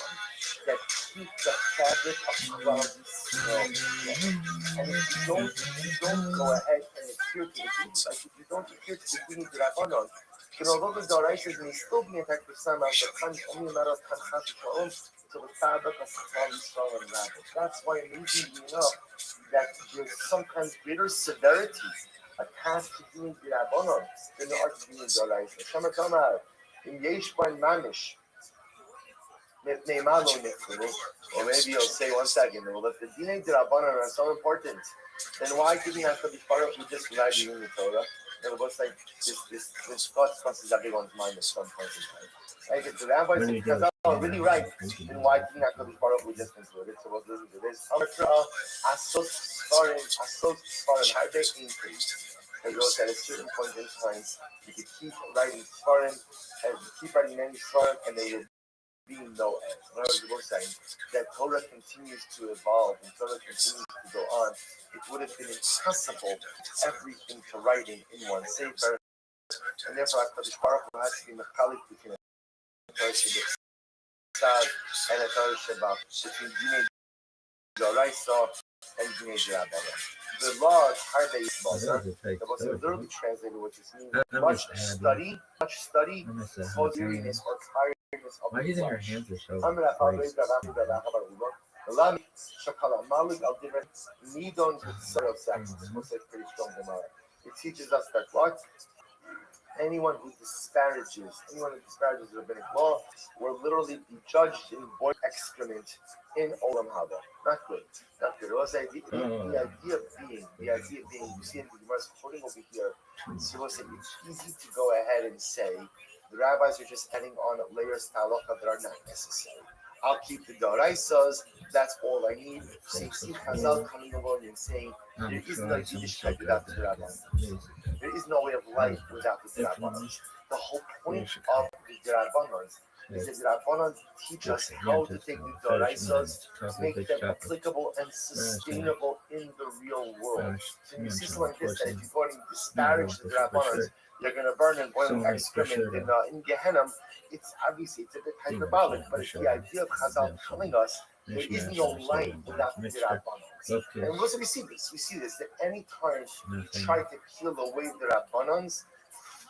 that keep the fabric of Klal Yisrael together. And if you don't go ahead and adhere to the deed, like if you don't adhere to the deed Rabbanon, then although the Doraisas may still be in fact for some, but it's only a matter of time to the fabric of Klal Yisrael and Rabbanon. That's why amazingly enough that there's sometimes greater severity attached to doing the Rabbanon than there are to doing Doraisa. Shama Tamar, in Yesh Ban Mamish, or maybe you'll say 1 second, well, if the Dinei Rabbanon are so important, then why didn't you have to be part of with this without reading the Torah? And it was like this thought crosses everyone's mind at some point in time. Like if the rabbis and Chazal are really right, then why didn't you have to be part of with this included? So let's listen to this. Asot Svarim, how they increased. They wrote at a certain point in time, you could keep writing Svarim, and keep writing many Svarim, and they will be no end. In other words, we're saying that Torah continues to evolve and Torah continues to go on. It would have been impossible everything to writing in one sefer, and therefore HaKadosh Baruch Hu has to be mechalik between a Torah Shabbat and a Torah Shabbat, between Dinei Doraisa and Dinei Rabbanon. The laws are they that was literally translated, which is means much study, coziness or tiredness of why do you the think your flesh. hands are so Pretty strong Gemara. It teaches us that what? Anyone who disparages rabbinic law will literally be judged in boiled excrement in Olam Haba. Not good. Not good. The idea being, you see in the Gemara's quoting over here, so it's easy to go ahead and say the rabbis are just adding on layers to halacha that are not necessary. I'll keep the Doraisas, that's all I need. So you see Chazal coming along and saying, there is no Yiddishkeit without the Rabbanon. There is no way of life without the Rabbanon. The whole point of the Rabbanon is that the Rabbanon teach us how to take the Doraisas, make them applicable and sustainable in the real world. So you see something like this, that if you go and disparage the Rabbanon, you're going to burn and boil excrement in Gehenna. It's obviously it's a bit hyperbolic, but it's the idea of Chazal telling us there is no life without the Rabbanans. And we see this. We see this that any time you try to peel away the Rabbanans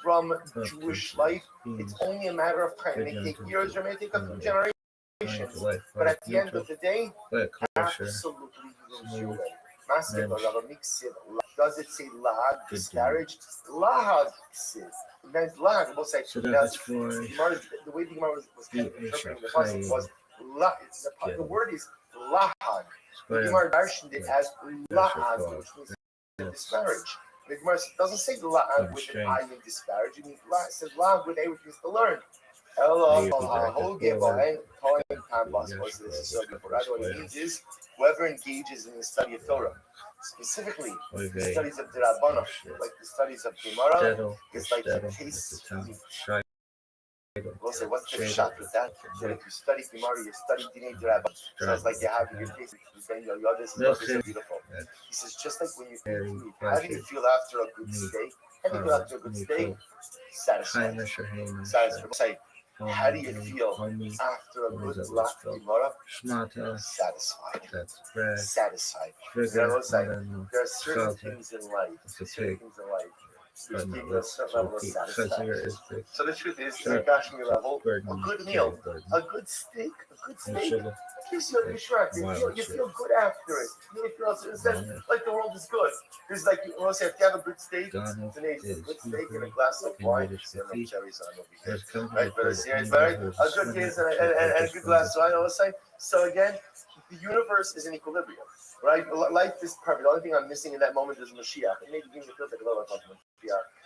from Jewish life, it's only a matter of time. It may take years or it may take a few generations. But at the end of the day, absolutely you lose your way. Does it say lahag, disparage? Lahag ksiv. Then lahag, we'll say, the way the Gemara was interpreting the passage was, the word is lahag. The Gemara mentioned it as lahag, which means disparage. The Gemara doesn't say lahag with an I in disparage. It says lahag with A, which means to learn. What it means is whoever engages in the study of Torah, specifically the studies of the Rabbanah, like the studies of Gemara, is like the case. We'll say, what's the shot with that? That if you study Gemara, you study Dinei Rabbanah. So it's like you have your case, then your others is beautiful. He says, just like when you eat, how do you feel after a good steak? How do you feel after a good steak? Satisfied. Satisfied. How do you feel after a good laugh Gemara? Satisfied. Satisfied. There are certain things in life. Which give you a certain level of satisfaction. So the truth is, in a Kashmir level, a good meal, a good steak, gives you a bishrak. You feel good after it. You feel in a sense like the world is good. There's like, if you have a good steak, today's a good steak and a glass of wine. There are no cherries on over here. Right? But it's right? A good taste and a good glass of wine all the time. So again, the universe is in equilibrium. Right? Life is perfect. The only thing I'm missing in that moment is Mashiach. And maybe giving me feels like a little bit of Mashiach.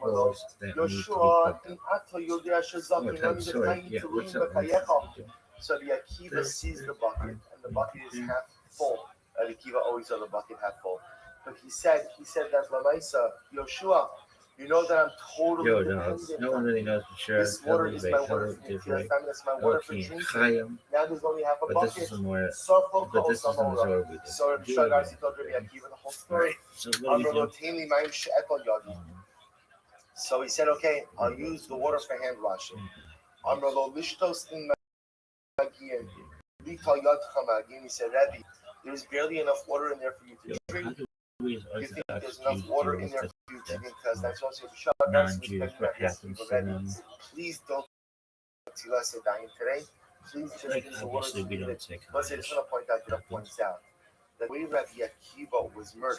holes that need to be Yoshua, plugged in up. Ato Yodea Shazak, Oh, you tell know, the you story. define Yeah, to what's lean up? Bakayecha. So the Akiva sees the bucket, and the bucket is half full. And Akiva always saw the bucket half full. But he said that Lamaisa, Yoshua, you know that I'm totally Yo, dogs. dependent No one on really you. knows for sure. This water is my Hello, water for Divrei. Netilas, that's my Hello, water for King drinking. Chaim. Now there's only half a But this bucket. is more. So But this is the Zohar we did. So Shagarsi told Rabbi Akiva the whole story. So what do you do? So he said, okay, I'll use the water for hand washing. Amrlo lishtos in magian. Lital yadcha magin. He said, Rabbi, there's barely enough water in there for you to drink. You think there's enough water in there for you to drink? Because that's also non-Jews, what happens to them? Please don't tell us dying today. Please just Like, use the water obviously, to we drink don't it. say Plus, I just want to point out that it points out the way Rabbi Akiva was murdered.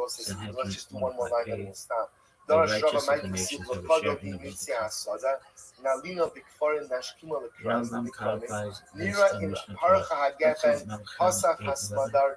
vocês. and have Let's been just do one more line and we'll days. stop. The Nós righteous jova of mais the que se nations have a bloqueia share de in the inicia a righteousness. soda, na linha bigforen na shkima The lekras Rambam dikrame, codifies this lira in in Mishnah parcha Torah, hagefen, Parshat Memchan hosaf 8:11. hasmadar,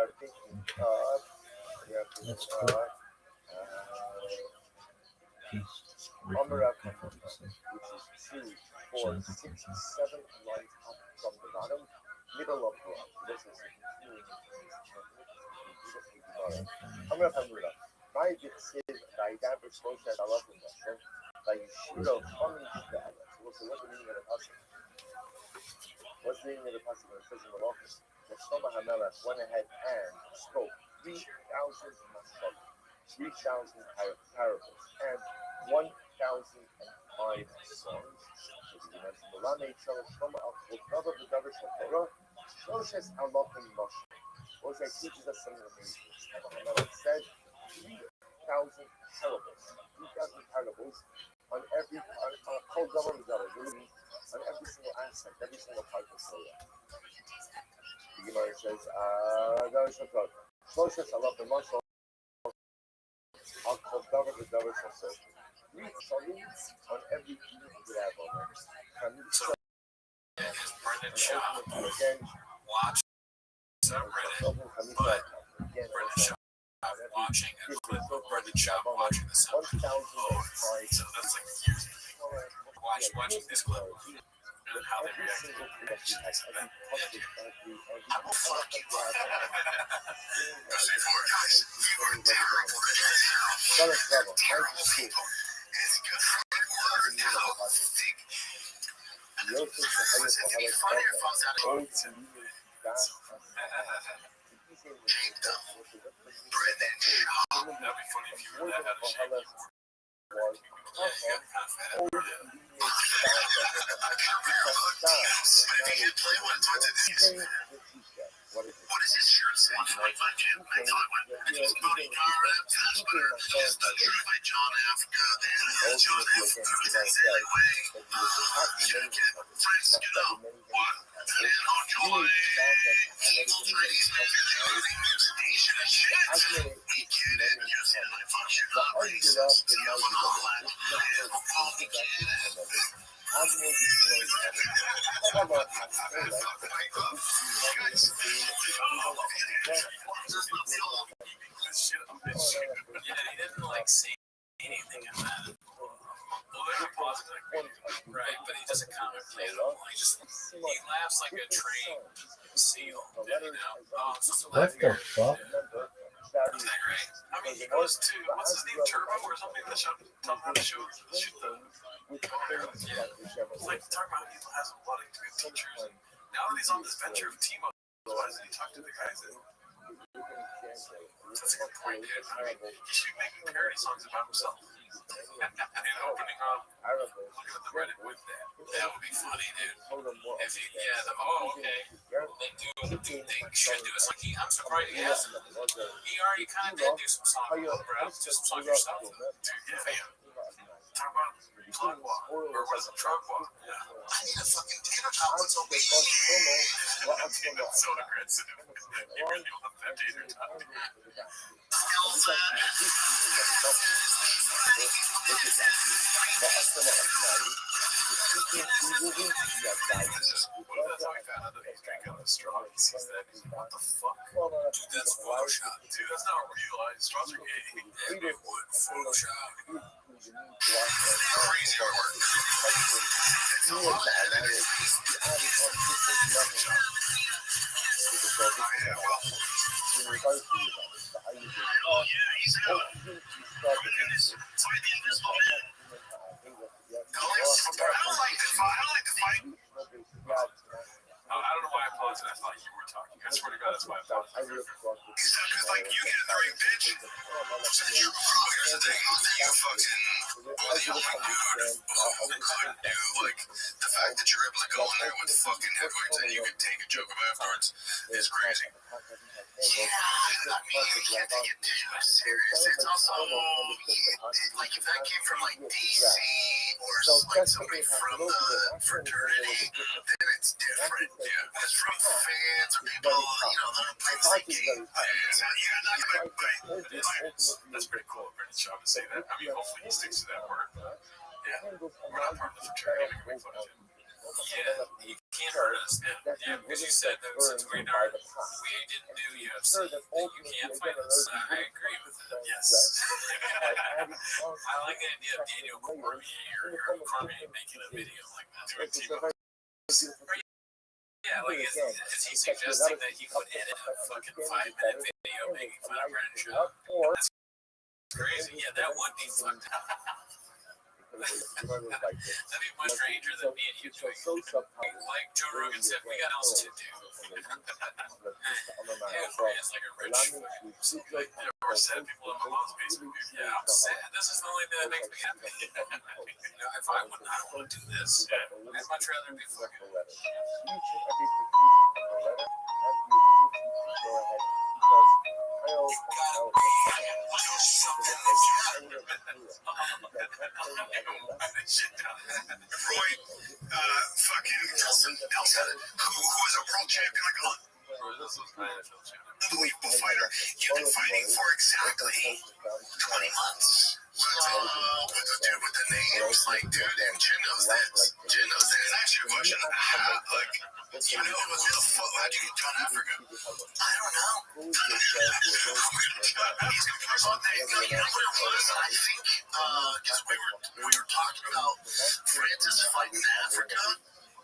are thinking of That's cool. Peace. Amara, Rick, which is 2, 4, 6, 7 lines up from the bottom, middle of the this is Amara Hamura. My victim by that exposure that I love in that. By Shiro coming to that. So what's the meaning of the passage? What's the meaning of the passage when it says in the office? The Shoma Hamara went ahead and spoke 3,000 parables and 1,005 songs. Moshe's unlocking Moshe. Moshe teaches us something amazing. Shoma said 3,000 parables on every on every single aspect, every single part of Torah. The Gemara says, Moshe Allah the Moshe I'll call David the David also. Read something on every level. So, his Brendan Shaw Again, watch subreddit, but Brendan Shaw watching a clip of Brendan Shaw watching the subreddit. Oh, so that's like years ago. Watching this clip and how they react to it. I will fuck you up. Guys, you are terrible. Terrible people. It's good for my word. How thick. Was it to be funny or falls out of shaped up? Brendan Shaw. That'd be funny if you were that out of shape. What does his shirt say? I thought he's voting That's the truth by John Africa. John Africa. Anyway, friends, you know what? Plan on joy. Evil trees and everything. Nation and shit. He can't use it. My function not racist. Deal with all that. I am a Republican. Yeah, he didn't like say anything in that. Well, there's a positive, right? But he doesn't commentary at all. He laughs like a trained seal. You know? Oh, it's just a What the fuck? Isn't that great? I mean, he goes to what's his name, Turbo or something? That show, taught him how to shoot the. Yeah, it's like talking about he has a lot of good teachers, and now that he's on this venture of team up, why doesn't he talk to the guys that? That's a good point, dude. I mean, he should be making parody songs about himself. And opening up, looking at the Reddit with that. That would be funny, dude. If he, okay. They should do it. Like I'm surprised he hasn't. He already kind of did do some songs, do some songs yourself to get fam. Talk about Plug Walk, or was it Truck Walk? Yeah. I need a fucking dinner chocolate so big. That's so aggressive. You really want that tater tot. What if that's how he found out that he's drinking the straw? He sees that. He's like, what the fuck? Dude, that's Photoshop. Dude, that's not real. Straws are gay. Everyone Photoshop. Crazy artwork. It's a lot of editors. Oh yeah, he's a I don't like the fight. I don't know why I paused and I thought you were talking. I swear to God, that's why I paused. Because like you get in the ring, bitch. So here's the thing. You fucking couldn't do like the fact that you're able to go in there with fucking heavyweights and you can take a joke about afterwards is crazy. Yeah, I mean, you can't take it too serious. It's also like if that came from like DC or like somebody from the fraternity, then it's different. Yeah, it's from fans or people, that are playing like game fans. You're not gonna That's pretty cool of Brendan Shaw to say that. I mean, hopefully he sticks to that word. But yeah, we're not part of the fraternity. We can make fun of him. Yeah, he can't hurt us. Yeah, because you said that since we didn't do UFC, that you can't fight us. I agree with that. Yes. I like the idea of Daniel Cormier or Cormier making a video like that. Yeah, like is he suggesting that he could edit a fucking 5-minute video making fun of Brandon Shaw? That's crazy. Yeah, that would be fucked up. That'd be much stranger than me and you doing. Like Joe Rogan said, we got else to do. Yeah, it's like a rich or sad people in my mom's basement. Yeah, I'm sad. This is the only thing that makes me happy. If I would not want to do this, I'd much rather be fucking. Roy, fucking Nelson, who is a world champion, like unbelievable fighter. You've been fighting for exactly 20 months. With the dude with the names, like, dude, and Jin knows that. Jin knows that. And actually, a question, like, you know, with the foot, how do you get John Africa? I don't know. He's going to come on there. You know what it was? I think, because we were talking about Francis fighting Africa.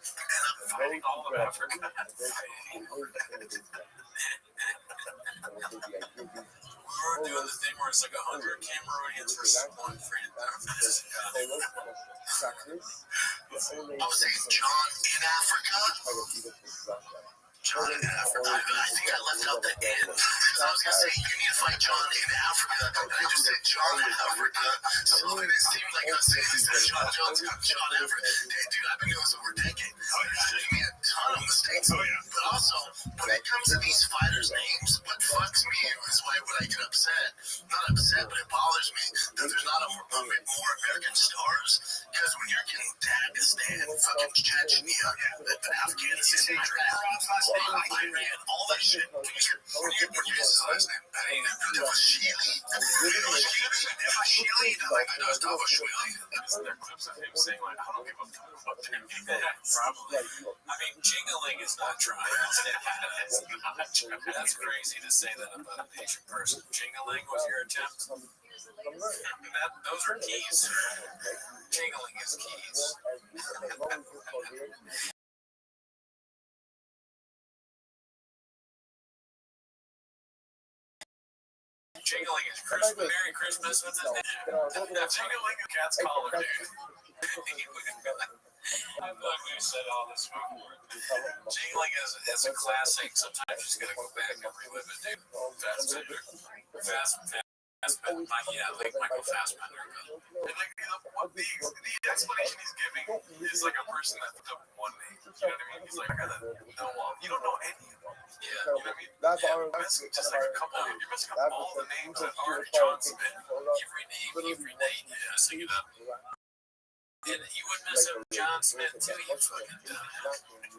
And I'm Fighting all of Africa. We were doing the thing where it's like 100 Cameroonians versus one Francis. I was saying John in Africa. John in Africa. I think I left out the end. I was going to say, you need to fight John in Africa. And I just said John in Africa. So it seemed like I was saying John Africa. Dude, I've been doing this over a decade. You made a ton of mistakes. But also, when it comes to these fighters' names, what fucks me is why would I get upset? Not upset, but it bothers me that there's not more American stars. Because when you're getting Dagestan, fucking Chechnya, Afghanistan, Iran, all that shit. When you use his last name, it was Sheely. Sheely, like, I know it's Davashvili. There are clips of him saying, like, I don't give a fuck about their people. Probably. I mean, jingling is not trying. That's crazy to say that about an Asian person. Jingling was your attempt? Those are keys. Jingling is keys. Jingling is Christmas. Merry Christmas. What's his name? Jingling is Cat's collar, dude. I feel like we've said all this before. Jingling is a classic. Sometimes you just gotta go back and relive it, dude. Like Michael Fassbender. And like, the explanation he's giving is like a person that put up one name. You know what I mean? He's like, I gotta know all. You don't know any of them. Yeah, you know what I mean? You're missing just like a couple. You're missing all the names that aren't John Smith. You've renamed it. So you know. And you would mess up John Smith too, you fucking dumb.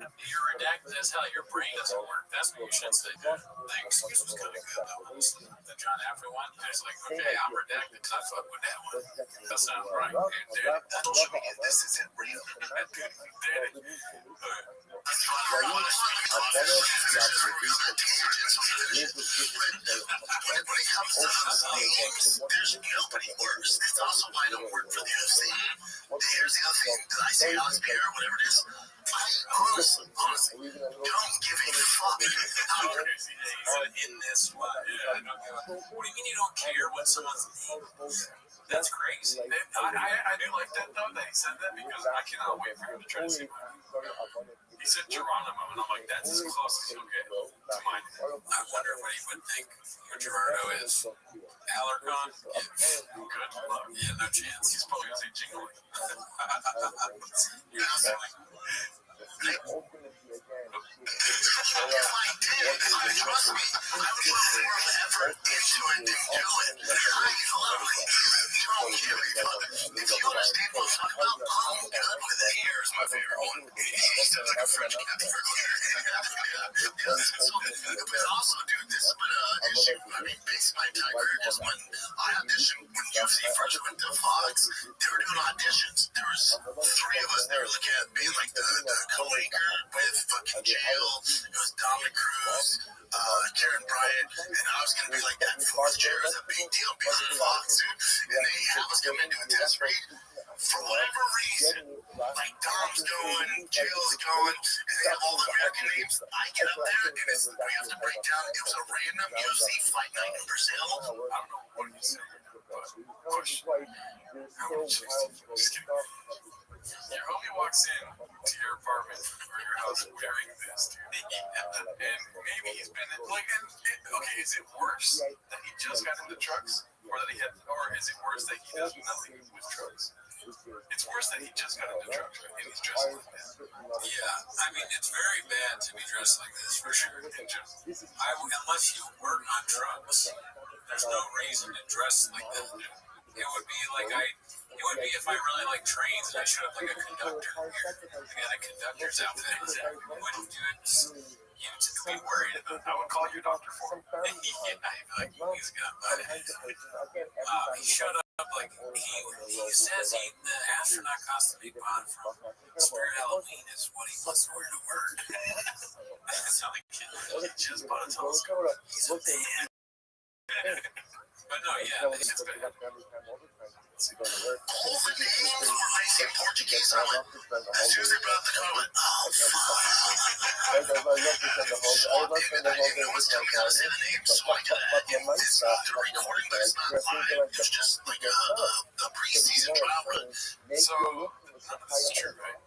You're redacted as hell. Your brain doesn't work. That's what you should say. The excuse was kind of good though. The John Afro one. It's like, okay, I'm redacted because I fuck with that one. That sounds right. This isn't real. There's nobody worse. That's also why I don't work for the UFC. Here's the other thing. Did I say Alex Pierre or whatever it is? Honestly, don't give a fuck. In this one, yeah, I don't give a. What do you mean you don't care what someone's name? That's crazy. I do like that though that he said that because I cannot wait for him to try to say mine. He said Geronimo, and I'm like, that's as close as he'll get to mine. I wonder what he would think who Gerardo is. Alarcon? Yeah, good luck. Yeah, no chance. He's probably going to say jingling. You're silly. If I did, trust me, I would put more effort into it than do it. I literally don't give a fuck. If you understand what I'm talking about, I'm good with it. Here's my favorite one. He sounds like a French guy. But also, dude, this has been an issue. I mean, basically my entire career, because when I auditioned, when UFC first went to Fox, they were doing auditions. There was 3 of us. They were looking at being like the co-anchor with jail. It was Dominic Cruz, Karen Bryant, and I was gonna be like that fourth chair is a big deal because of Fox, dude. And they have us come into a test read. For whatever reason, like Dom's going, Jill's going, and they have all the American names. I get up there and we have to break down. It was a random UFC fight night in Brazil. I don't know what you said, but your homie walks in to your apartment or your house wearing this, dude. And maybe he's been like, okay, is it worse that he just got into trucks, or is it worse that he does nothing with trucks? It's worse that he just got into trucks, right? And he's dressed like that. Yeah, I mean, it's very bad to be dressed like this for sure. Unless you work on trucks, there's no reason to dress like that. It would be like it would be if I really like trains and I showed up like a conductor. I got a conductor's outfit. I wouldn't do it. You to be worried about. I would call your doctor for him. Yeah, I'd be like, he's got he showed up like he says the astronaut costume he bought from Spirit Halloween is what he wants to wear to work. That's how the kid just bought a telescope. He's a man. But no, yeah, it's bad. All the names were nice in Portuguese. I went, as soon as they brought the car, I went, oh, fuck. So I did it. I didn't know it was coming out of the names, so I got this the recording, but it's not live. It's just like a preseason trial run. So, this is true, right?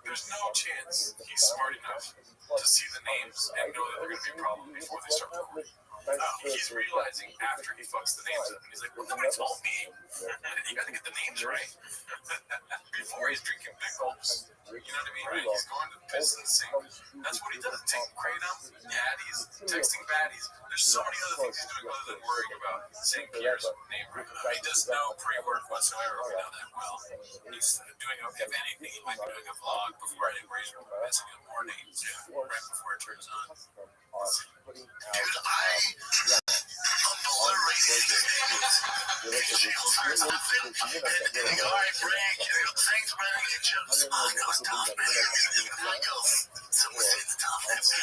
There's no chance he's smart enough to see the names and know that they're going to be a problem before they start recording. He's realizing after he fucks the names up, and he's like, well, nobody told me. You gotta get the names right. Before he's drinking big gulps. You know what I mean? Right? He's going to piss in the sink. That's what he does. Taking Kratom, Yaddies, texting baddies. There's so many other things he's doing other than worrying about saying Pierre's name right. He does no pre-work whatsoever. We know that well. He's doing, if anything, he might be doing a vlog before anybody's messing up more names. Yeah, right before it turns on. Dude, I'm obliterated. Jill's first outfit, and they go, all right, Frank, thanks, Frank, and Jill's, oh, that was tough, man. And I go, some would say the toughest.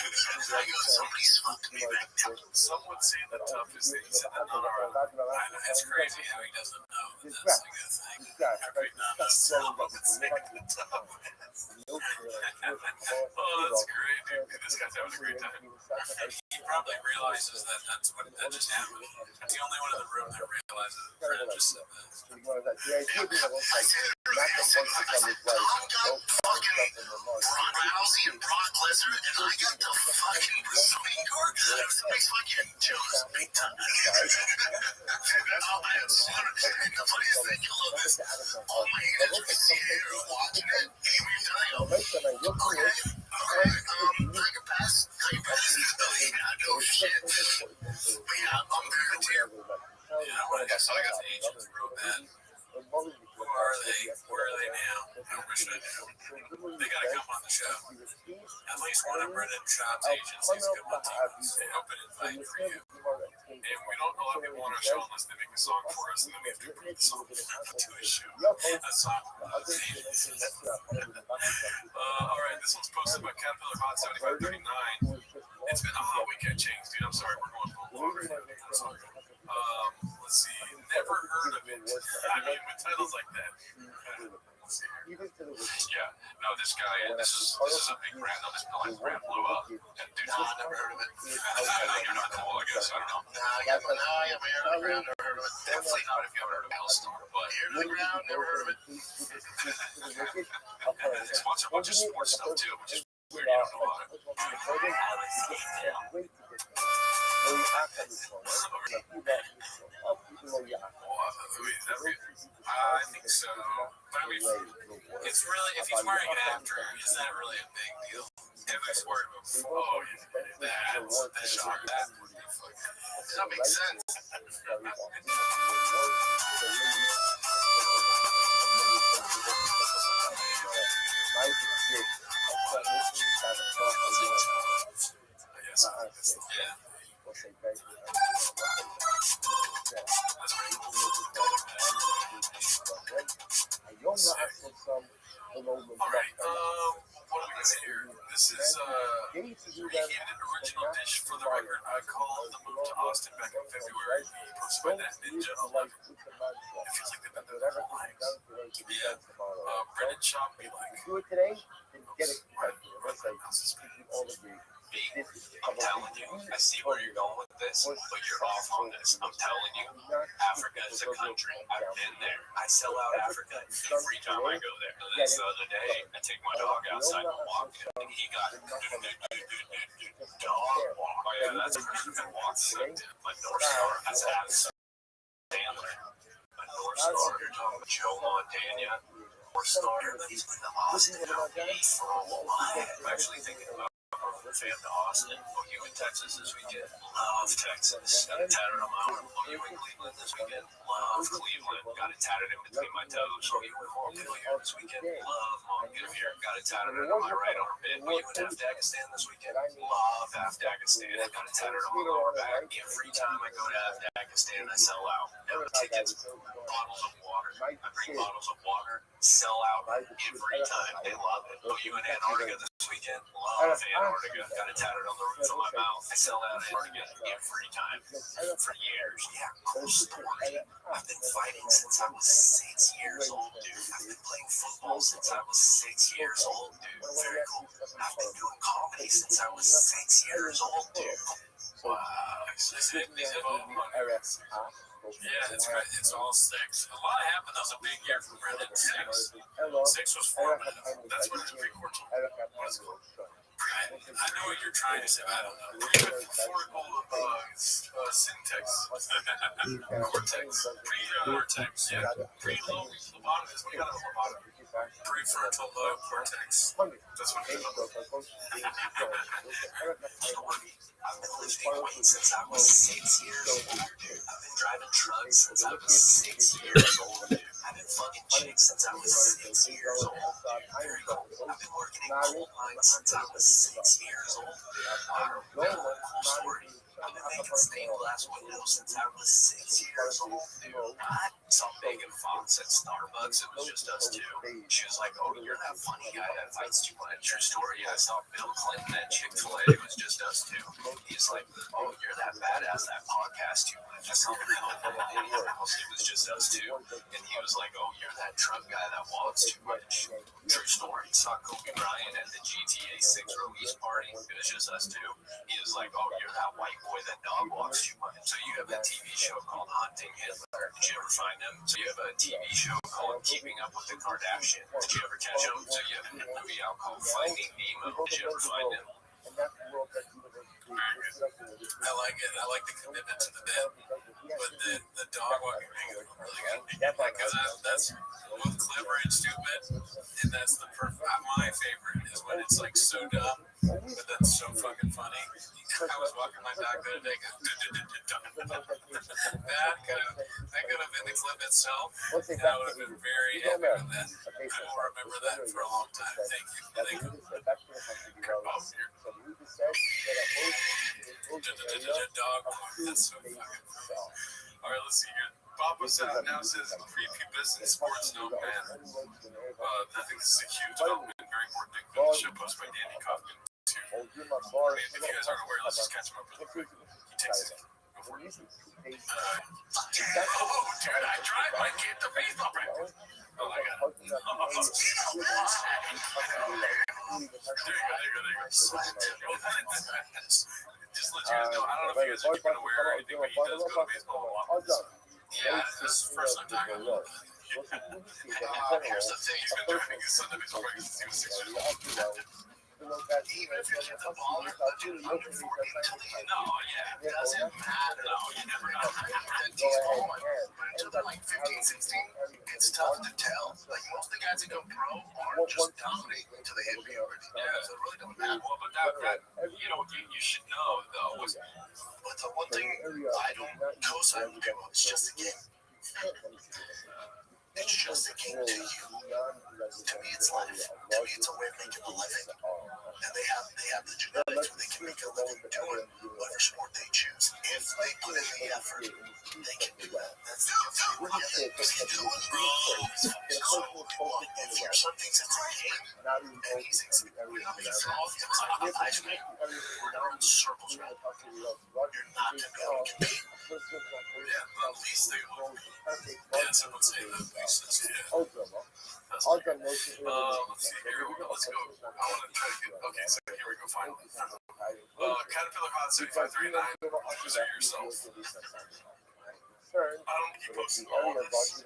I go, somebody's fucking me back there. Some would say the toughest thing. He said that on our own. It's crazy how he doesn't know that that's like a thing. How could he not know someone would say the toughest? Oh, that's great, dude. This guy's having a great time. And he probably realizes that that's what that just happened. He's the only one in the room that realizes that Fred just said that. I said earlier, I said, Tom got fucking Ron Rousey and Brock Lesnar, and I got the fucking wrestling card. It was the next fucking Joe's big time. And the funniest thing, you love this. All my hands were sitting here watching it. Hey, what are you doing? Okay, I can pass. Oh, yeah, no shit. But yeah, I'm very terrible. Yeah, so I got the agents real bad. Who are they? Where are they now? How much should I do? They gotta come on the show. At least one of Brendan Schaub's agents needs to come on TV. They open invite for you. And we don't allow people on our show unless they make a song for us, and then we have to approve the song to his show. A song. All right, this one's posted by Caterpillar Hot 7539. It's been a hot weekend, James, dude. I'm sorry, we're going full vlog right now. I'm sorry. Let's see. Never heard of it. I mean, with titles like that. Let's see here. Yeah. No, this guy. This is a big brand. No, this brand blew up. And dude, I never heard of it. You're not cool, I guess. I don't know. Nah, I haven't heard of it. Never heard of it. Definitely not if you haven't heard of Hellstorm. But Ear to the Ground, never heard of it. It's a bunch of sports stuff too, which is weird. You don't know about it. I think so. But I mean, it's really, if he's wearing it after, is that really a big deal? If he's wearing it before, oh, yeah, that's the shock. That makes sense. Yeah. All right. What do we here. This is reheated original dish for the record. I called the move to Austin back in February. Posted by that ninja 11. It feels like they've been there their whole lives. Yeah. Bread and chop me like. Do it today, then get it correct. That's like all agree. I'm telling you, I see where you're going with this, but you're off on this. I'm telling you, Africa is a country. I've been there. I sell out Africa every time I go there. This other day, I take my dog outside to walk, and he got dog walk. Oh yeah, that's a Christian walk. My North Star has had Sandler. My North Star, you're talking about Joe Montana. North Star, he's been to Austin for a while. I'm actually thinking about fan to Austin. OU in Texas this weekend. Love Texas. Got it tatted on my arm. OU in Cleveland this weekend. Love Cleveland. Got it tatted in between my toes. OU in Montpelier this weekend. Love Montpelier. Got it tatted on my right armpit. OU in Afghanistan this weekend. Love Afghanistan. Got it tatted on my lower back. Every time I go to Afghanistan, I sell out. No tickets. Bottles of water. I bring bottles of water. Sell out every time. They love it. OU in Antarctica this weekend. Love Antarctica. Got it tatted on the roof of my mouth. I sell out Antarctica every time for years. Yeah, cool story. I've been fighting since I was 6 years old, dude. I've been playing football since I was 6 years old, dude. Very cool. I've been doing comedy since I was 6 years old, dude. Wow. Yeah, that's right. It's all 6. A lot happened. That was a big year for Brendan. 6. 6 was formative. That's when it's pre-quartal. I know what you're trying to say. I don't know. Prefrontal syntax. Cortex. Pre-cortex. Yeah. Pre-lobotomist. We got a lobotomy. Prefrontal cortex. That's what it is. I've been lifting weights since I was 6 years old, dude. I've been driving trucks since I was 6 years old, dude. I've been fucking chicks since I was 6 years old, dude. Very cool. I've been working in coal mines since I was 6 years old, dude. Cool story. I've been making stained glass windows since I was 6 years old, dude. I saw Megan Fox at Starbucks. It was just us two. She was like, "Oh, you're that funny guy that fights too much." True story. I saw Bill Clinton at Chick-fil-A. It was just us two. He's like, "Oh, you're that badass that podcast too much." I saw Bill Clinton in his house. It was just us two. And he was like, "Oh, you're that truck guy that walks too much." True story. Saw Kobe Bryant at the GTA 6 release party. It was just us two. He was like, "Oh, you're that white boy that dog walks too much." So you have a TV show called Hunting Hitler. Did you ever find him? So you have a TV show called Keeping Up with the Kardashians. Did you ever catch him? So you have a movie out called Finding Nemo. Did you ever find him? I like it. I like the commitment to the bit. But the dog walking thing is really good. Because that's both clever and stupid. And that's the perfect. My favorite is when it's like so dumb, but then so fucking funny. I was walking my dog the other day. That could have been the clip itself. And I would have been very happy with that. I will remember that for a long time. Thank you. Thank you. Dog. That's so fucking funny. All right, let's see here. Bob was out now says prepubescent sports no man. I think this is a huge development, very important thing. The show posted by Danny Kaufman too. I mean, if you guys aren't aware, let's just catch him up really quick. He takes it. Go for it. Oh, dude, I tried my kid to baseball practice. Oh my god. There you go. Just let you guys know, I don't know if you guys are keeping aware or anything, but he does go to baseball a lot. Yeah, this is the first time talking about it. Here's the thing, he's been driving his son to baseball practice since he was 6 years old. Even if you hit the ball, dude, under 40 until the end. No, yeah, it doesn't matter. No, you never know. Until they're like 15, 16, it's tough to tell. Like, most of the guys that go pro aren't just dominating until they hit puberty. Yeah, so it really don't matter. Well, but that you know, you should know, though, was, but the one thing I don't co-sign with people, it's just a game. It's just a game to you. To me, it's life. To me, it's a way of making a living. And they have the genetics where they can make a living doing whatever sport they choose. If they put in the effort, they can do that. That's the difference. What you're doing, bro, is fucking cool. If you're something that's right, not even and he's explaining for all the time, we're going in circles, right? You're not going to be able to compete. Yeah, but at least they will. Yeah, someone say that, please. Yeah. That's All okay. done motion. Let's see here. Let's go. I want to try to get. Okay, so here we go. Finally. Caterpillar Hot 7539. Present yourself. I don't keep posting all this.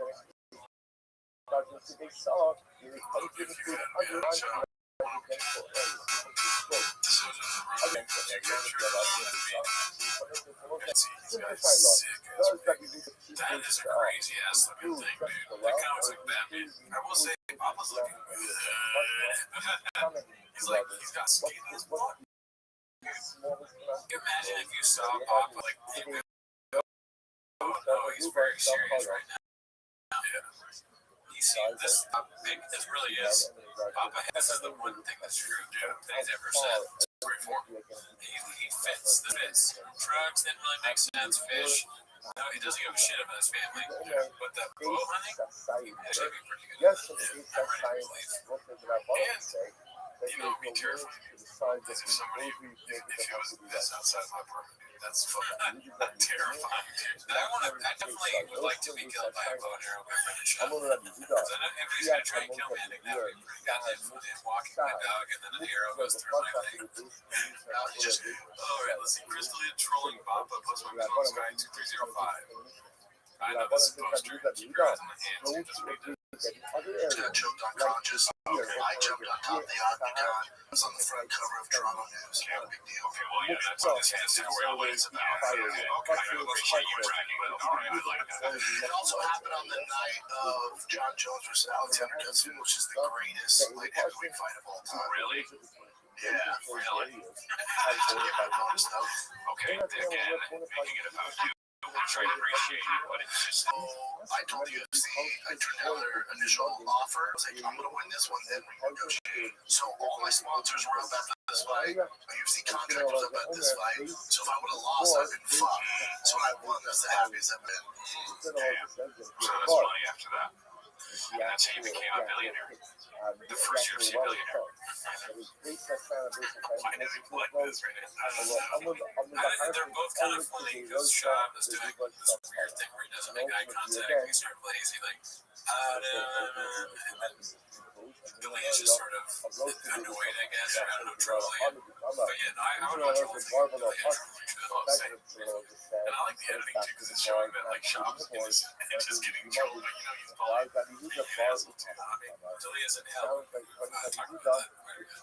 They saw If you had a shot. That is a crazy ass looking thing, dude. That kind of looks like Batman. I will say, Papa's looking good. He's got skin on his butt. Can you imagine if you saw Papa like, oh no, he's very serious right now. Yeah. This really is. Papa, this is the one thing that's true, Joe, that he's ever said. He fits the fits. Drugs didn't really make sense. Fish, no, he doesn't give a shit about his family. But that bow hunting, that should be pretty good. Yes, I'm ready to believe. And, you know, be terrified. Because if it was this outside my apartment, dude, that's fucking terrifying. I definitely would like to be killed by a bow and arrow by Brendan Shaw. Because if he's going to try and kill me, I think that would be pretty goddamn funny. I'm walking my dog and then an arrow goes through my leg. Just, alright, let's see. Crystalline trolling Papa post my close guy 2305. I know this is poster. Keep your eyes on the hands. It doesn't make that. Choked unconscious. I jumped on top of the octagon. It was on the front cover of Toronto News. Yeah, big deal. Okay, well, yeah, that's what this editorial is about. Okay, shit you were tracking with. All right, I like that. It also happened on the night of John Jones versus Alexander Gustafsson, which is the greatest light heavyweight fight of all time. Really? Yeah, really. Okay, again, making it about you. I try to appreciate it, but it's just. I told the UFC, I turned down their initial offer. I was like, I'm going to win this one, then we negotiate. So all my sponsors were up at this fight. My UFC contract was up at this fight. So if I would have lost, I'd been fucked. So when I won, that's the happiest I've been. Damn. So that's funny after that. And that's how you became a billionaire. The first UFC billionaire. Why did we play this right now? They're both kind of funny because Shab is doing this weird thing where he doesn't make eye contact. He's sort of lazy, like, Billy is just sort of annoyed, I guess, or I don't know, trolling. But yeah, no, I would watch all the things Billy and trolling. And I like the editing too, because it's showing that like Shab is just getting killed, but you know he's bullied. He has too. I mean, Billy isn't hell. Talking about that.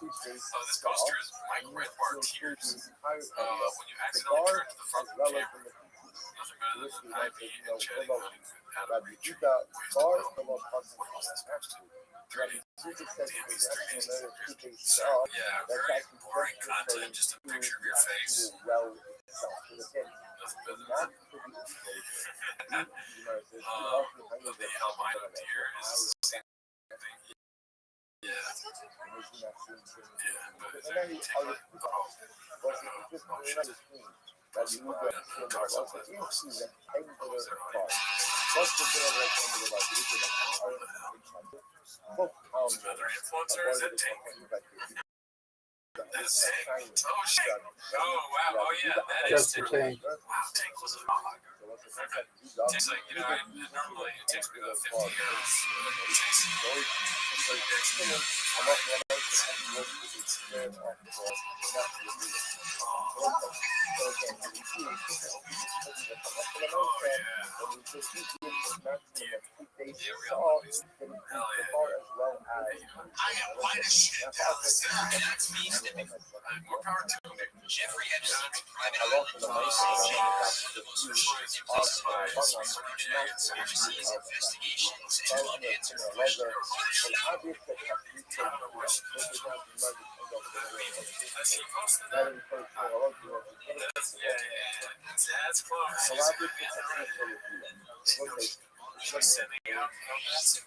Oh, this poster is Mike Redbar tears when you accidentally turn to the front of the camera. Nothing better than an IV and chatting out of reach. Wait, what was this poster? 30. Damn, these 3Ds. Yeah, very boring content, just a picture of your face. Nothing better than the albino deer is the same thing. Yeah. Yeah, but is there anything like, other influencers that Tank. That's Tank. Oh shit. Oh wow. Oh yeah, that is Tank. Wow, Tank was a hog. Tank's like, you know, normally it takes me about 50 years. I am white as shit. More power to him. Jeffrey Epstein, private overseas investigations into unanswered questions. That's close. She sent me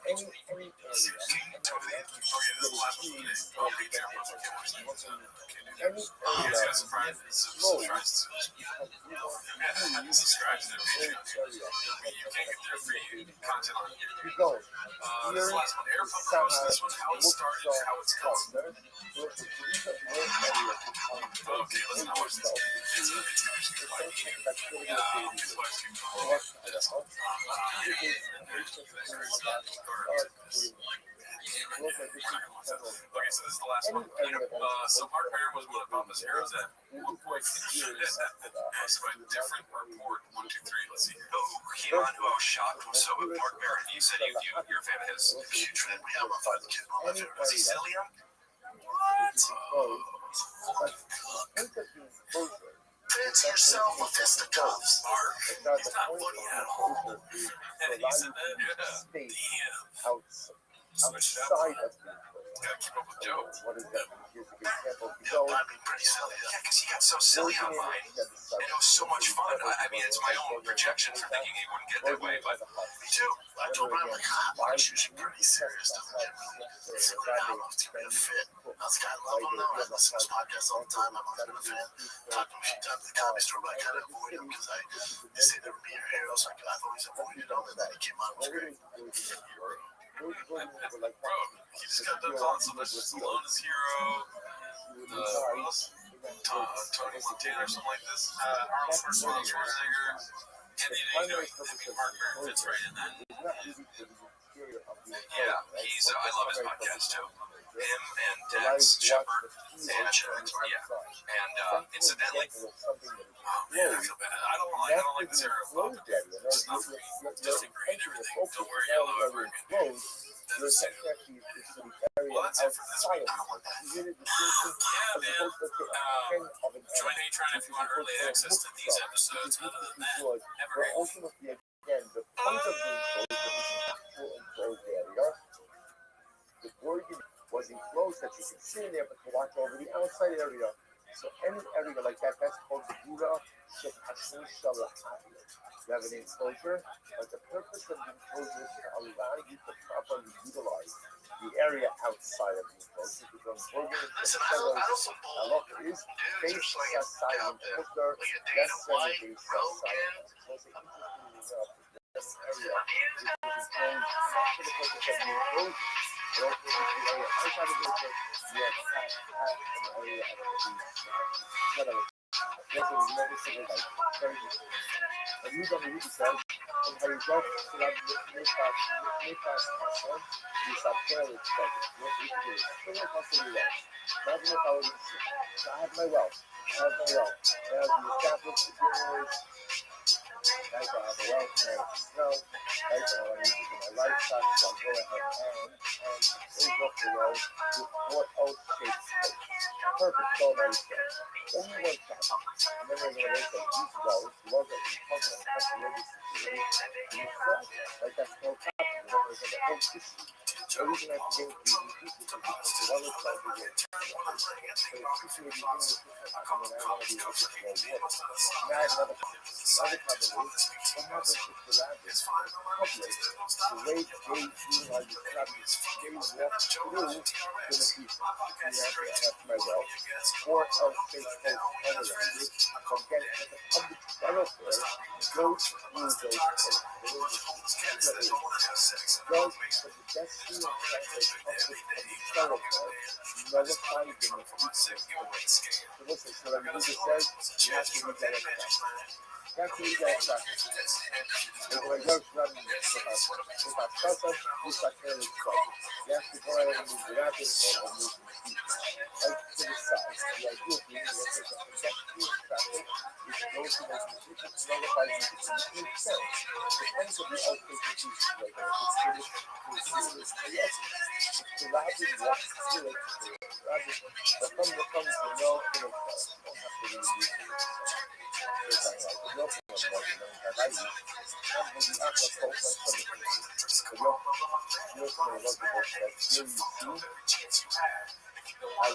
any area that is used for any area that is closed you go. Here is Sahara Cluster. Okay, so this is the last one. So Mark Bear was one of Papa's heroes at one point. Asked by different report 1, 2, 3. Let's see. Oh, Kimon, who I was shocked was so with Mark Barron. You said you're a fan of his. Huge fan. We have him on the kid. Was he Cillian? What? Fancy yourself a fisticuffs. Mark. He's not funny at all. And he said that. Yeah. Damn. Switch it up. Gotta keep up with Joe. What is that? Here's a good example. Yeah, I'd be pretty silly. Yeah, because he got so silly online. And it was so much fun. I mean, it's my own projection for thinking he wouldn't get that way, but me too. I told him, I'm like, why is usually pretty serious to look at me. So I don't know if it's going to fit. I was kind of love him though. I listen to his podcast all the time. I'm not a fan. Talked to him a few times at the comedy store, but I kind of avoid him because they say they're being heroes. Like, I've always avoided them, and then he came out. It was great. Bro, he just got done calling Sylvester Stallone his hero. Tony Montana or something like this. Arnold Schwarzenegger. And Mark Maron fits right in that. Yeah, I love his podcast too. Him and Dax Shepard and Jack. Yeah. And incidentally, oh man, I feel bad. I don't like this era of Bob. It's not for me. Just agree and everything. Don't worry, I'll love it again. Well, that's it for this week. Yeah, man. Join Patreon if you want early access to these episodes. Other than that, have a great week. Again, the point of being closed is enclosed area. The organ was enclosed that you could sit in there but to watch over the outside area. So any area like that, that's called the Gura Shekashni Shalahai. You have an enclosure, but the purpose of the enclosure is to allow you to properly utilize the area outside of the enclosure. Because organ Listen, I don't support is based outside of the enclosure. That's based outside. This area is enclosed for the purpose of the enclosure. But also the area outside of the enclosure, you have an area of the that's what is never single like very different. And you don't really tell from how you go to that make person, you start caring stuff. What you do. So what possibly well. Imagine if I was so I have my wealth. I have the established years. I have a wealth now. No, I want to use it in my lifestyle, so I'll go ahead and move up the road with what else shapes perfect, so nice. Only one time. And then we're going to raise these roads, love it, and cover it, and the security. And you felt like that's no problem. And then we're going to hold this. The reason I think we need this is because the other side of it, so it's security in the system, and then I want to be able to go work. Now another problem is, what happens if the lab is public? The way they do like the lab is they walk through the people. And that's my well. Or else they take otherwise. From getting at the public thoroughfare, goes through those places. Goes for the best thing of public thoroughfare, never find them in the people. So listen, so like you just said, you have to read that extra. That's what you got to practice. And when it goes running with our process, you start carrying the problem. You have to go ahead and move the rapid or move the speed. Like to the side. The idea being that there's a trajectory of traffic which goes to make the people notify you to make sense. The points of the output is like yes, the rapid walks through it. The from the comes to know in itself. You don't have to really use it. I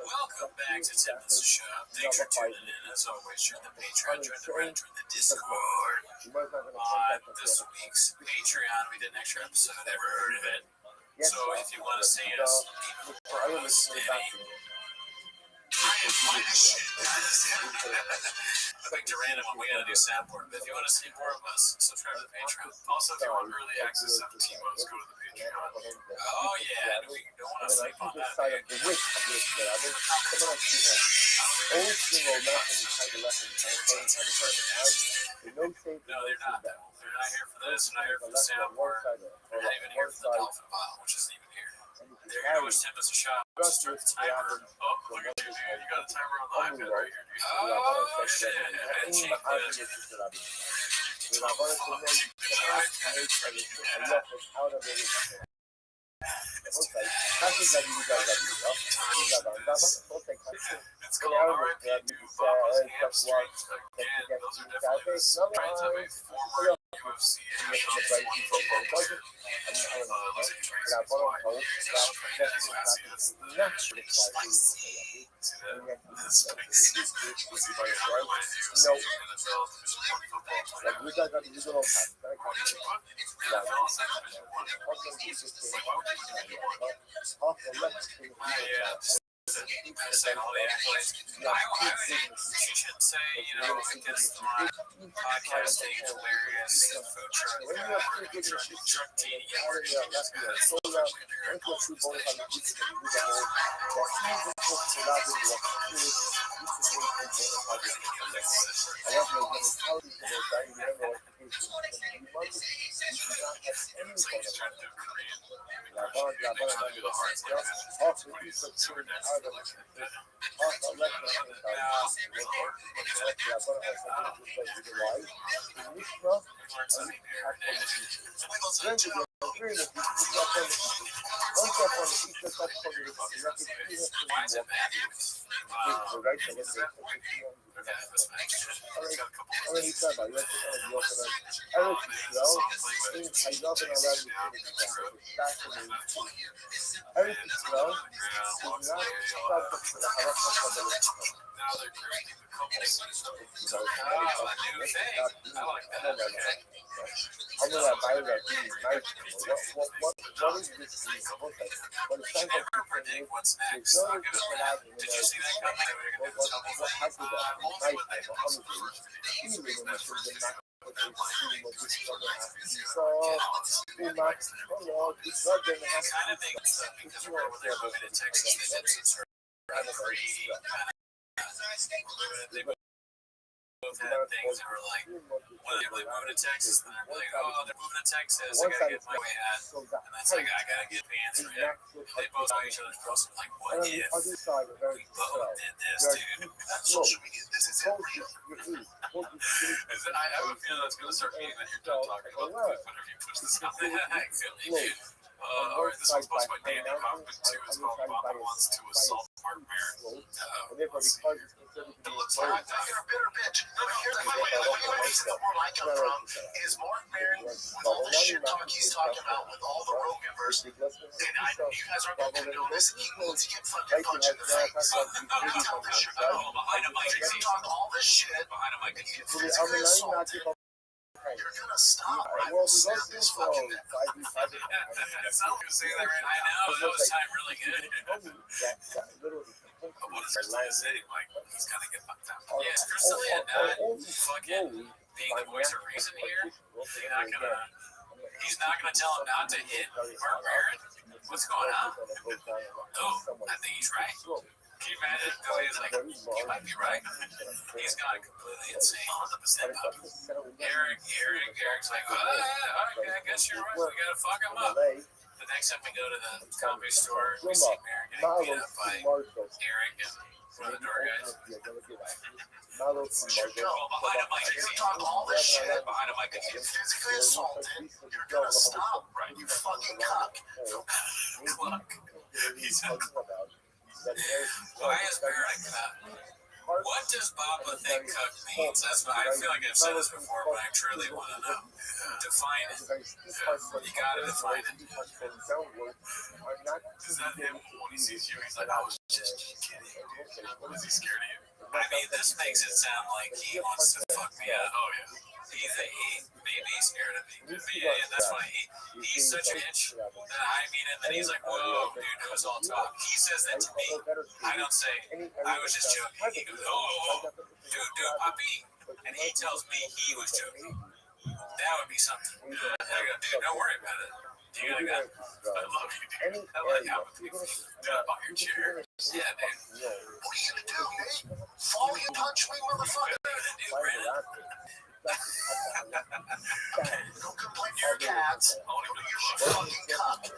Welcome back to Tippin's Shop. Thanks for tuning in. As always, join the Patreon, join the Reddit, join the Discord. On this week's Patreon, we did an extra episode. Never heard of it. So if you want to see us, I picked a random one. We gotta do soundboard. But if you want to see more of us, subscribe to the Patreon. Also, if you want early access to the T-Modes, go to the Patreon. Oh yeah, and we don't want to sleep on that. No, they're not. They're not here for this. They're not here for the soundboard. They're not even here for the dolphin bottle, which isn't even here. There you go, which Tippin's a shop. Just start the timer. Oh, look at you, dude. You got a timer on the iPad right here, dude. Oh, shit. I didn't cheat It's called RIP Buffalo's Hamstrings. Again, those are definitely the strains of a former UFC champion. Those are trains of wine. That's spicy. See that? That's spicy. What's the fight for my UFC, NFL, football player. I say all the accolades. She should say, I guess the podcasting hilarious, the food truck dating Now they're creating the couple seasons. A new thing. I like that. Okay. Never predict what's next. Did you see that coming? Kind of makes sense because when they're moving to Texas, they did some sort of free they had things that were like, when they were moving to Texas, and they're like, oh, they're moving to Texas, I gotta get my way hat, and that's like, I gotta get pants for him. They both saw each other's posts and like, what if we both did this, dude? social media. This isn't Post real. your age. I have a feeling that's going to start being that you're done talking about food whenever you push this on. Actually, all right, this one's posted by Danny Kaufman too. It's called Papa Wants to Assault Mark Maron. And therefore, because it's considered to be It looks like I'm thinking a bitter bitch. No, here's the where I come from is Mark Maron with all the shit talk he's talking about with all the Rogan verse. And I know you guys aren't going to condone this. He needs to get fucking punched in the face. You tell this shit. Behind a mic, You talk all this shit. behind a mic, And you get physically assaulted. You're gonna stop right Well, we snap go this through fucking for neck. 5 years. That's not going to say that right now. That was time really good. But what is Chris saying? Like, he's got to get fucked up. Yes, Chris not fucking being the voice of reason here. He's not gonna tell him not to hit Mark Maron. What's going on? Oh, I think he's right. Can you imagine? He's like, you might be right. He's gone completely insane. 100% up. Eric's like, okay, I guess you're right. We gotta fuck him up. The next time we go to the comedy store, we see Maron getting beat up by Eric and one of the door guys. Well, behind a mic, you talk all this shit. Behind a mic, You get physically assaulted. You're gonna stop, right? You fucking cuck. He's why is Maron what does Baba think cuck means? That's what I feel like I've said this before, but I truly want to know. Define it. You gotta define it. Is that him when he sees you? He's like, I was just kidding. Is he scared of you? I mean, this makes it sound like he wants to fuck me up. Oh yeah. Maybe he's scared of me. Yeah, that's why he's such a bitch that I meet him and he's like, whoa, dude, it was all talk. He says that to me. I don't say, I was just joking. He goes, oh, dude, puppy. And he tells me he was joking. That would be something. I go, dude, don't worry about it. You gotta go. I love you, dude. I like how people jump on your chair. Yeah, dude. What are you gonna do, eh? Fall you punch me, motherfucker. Dude, Brandon. Don't complain to your cats. Only you fucking cuck.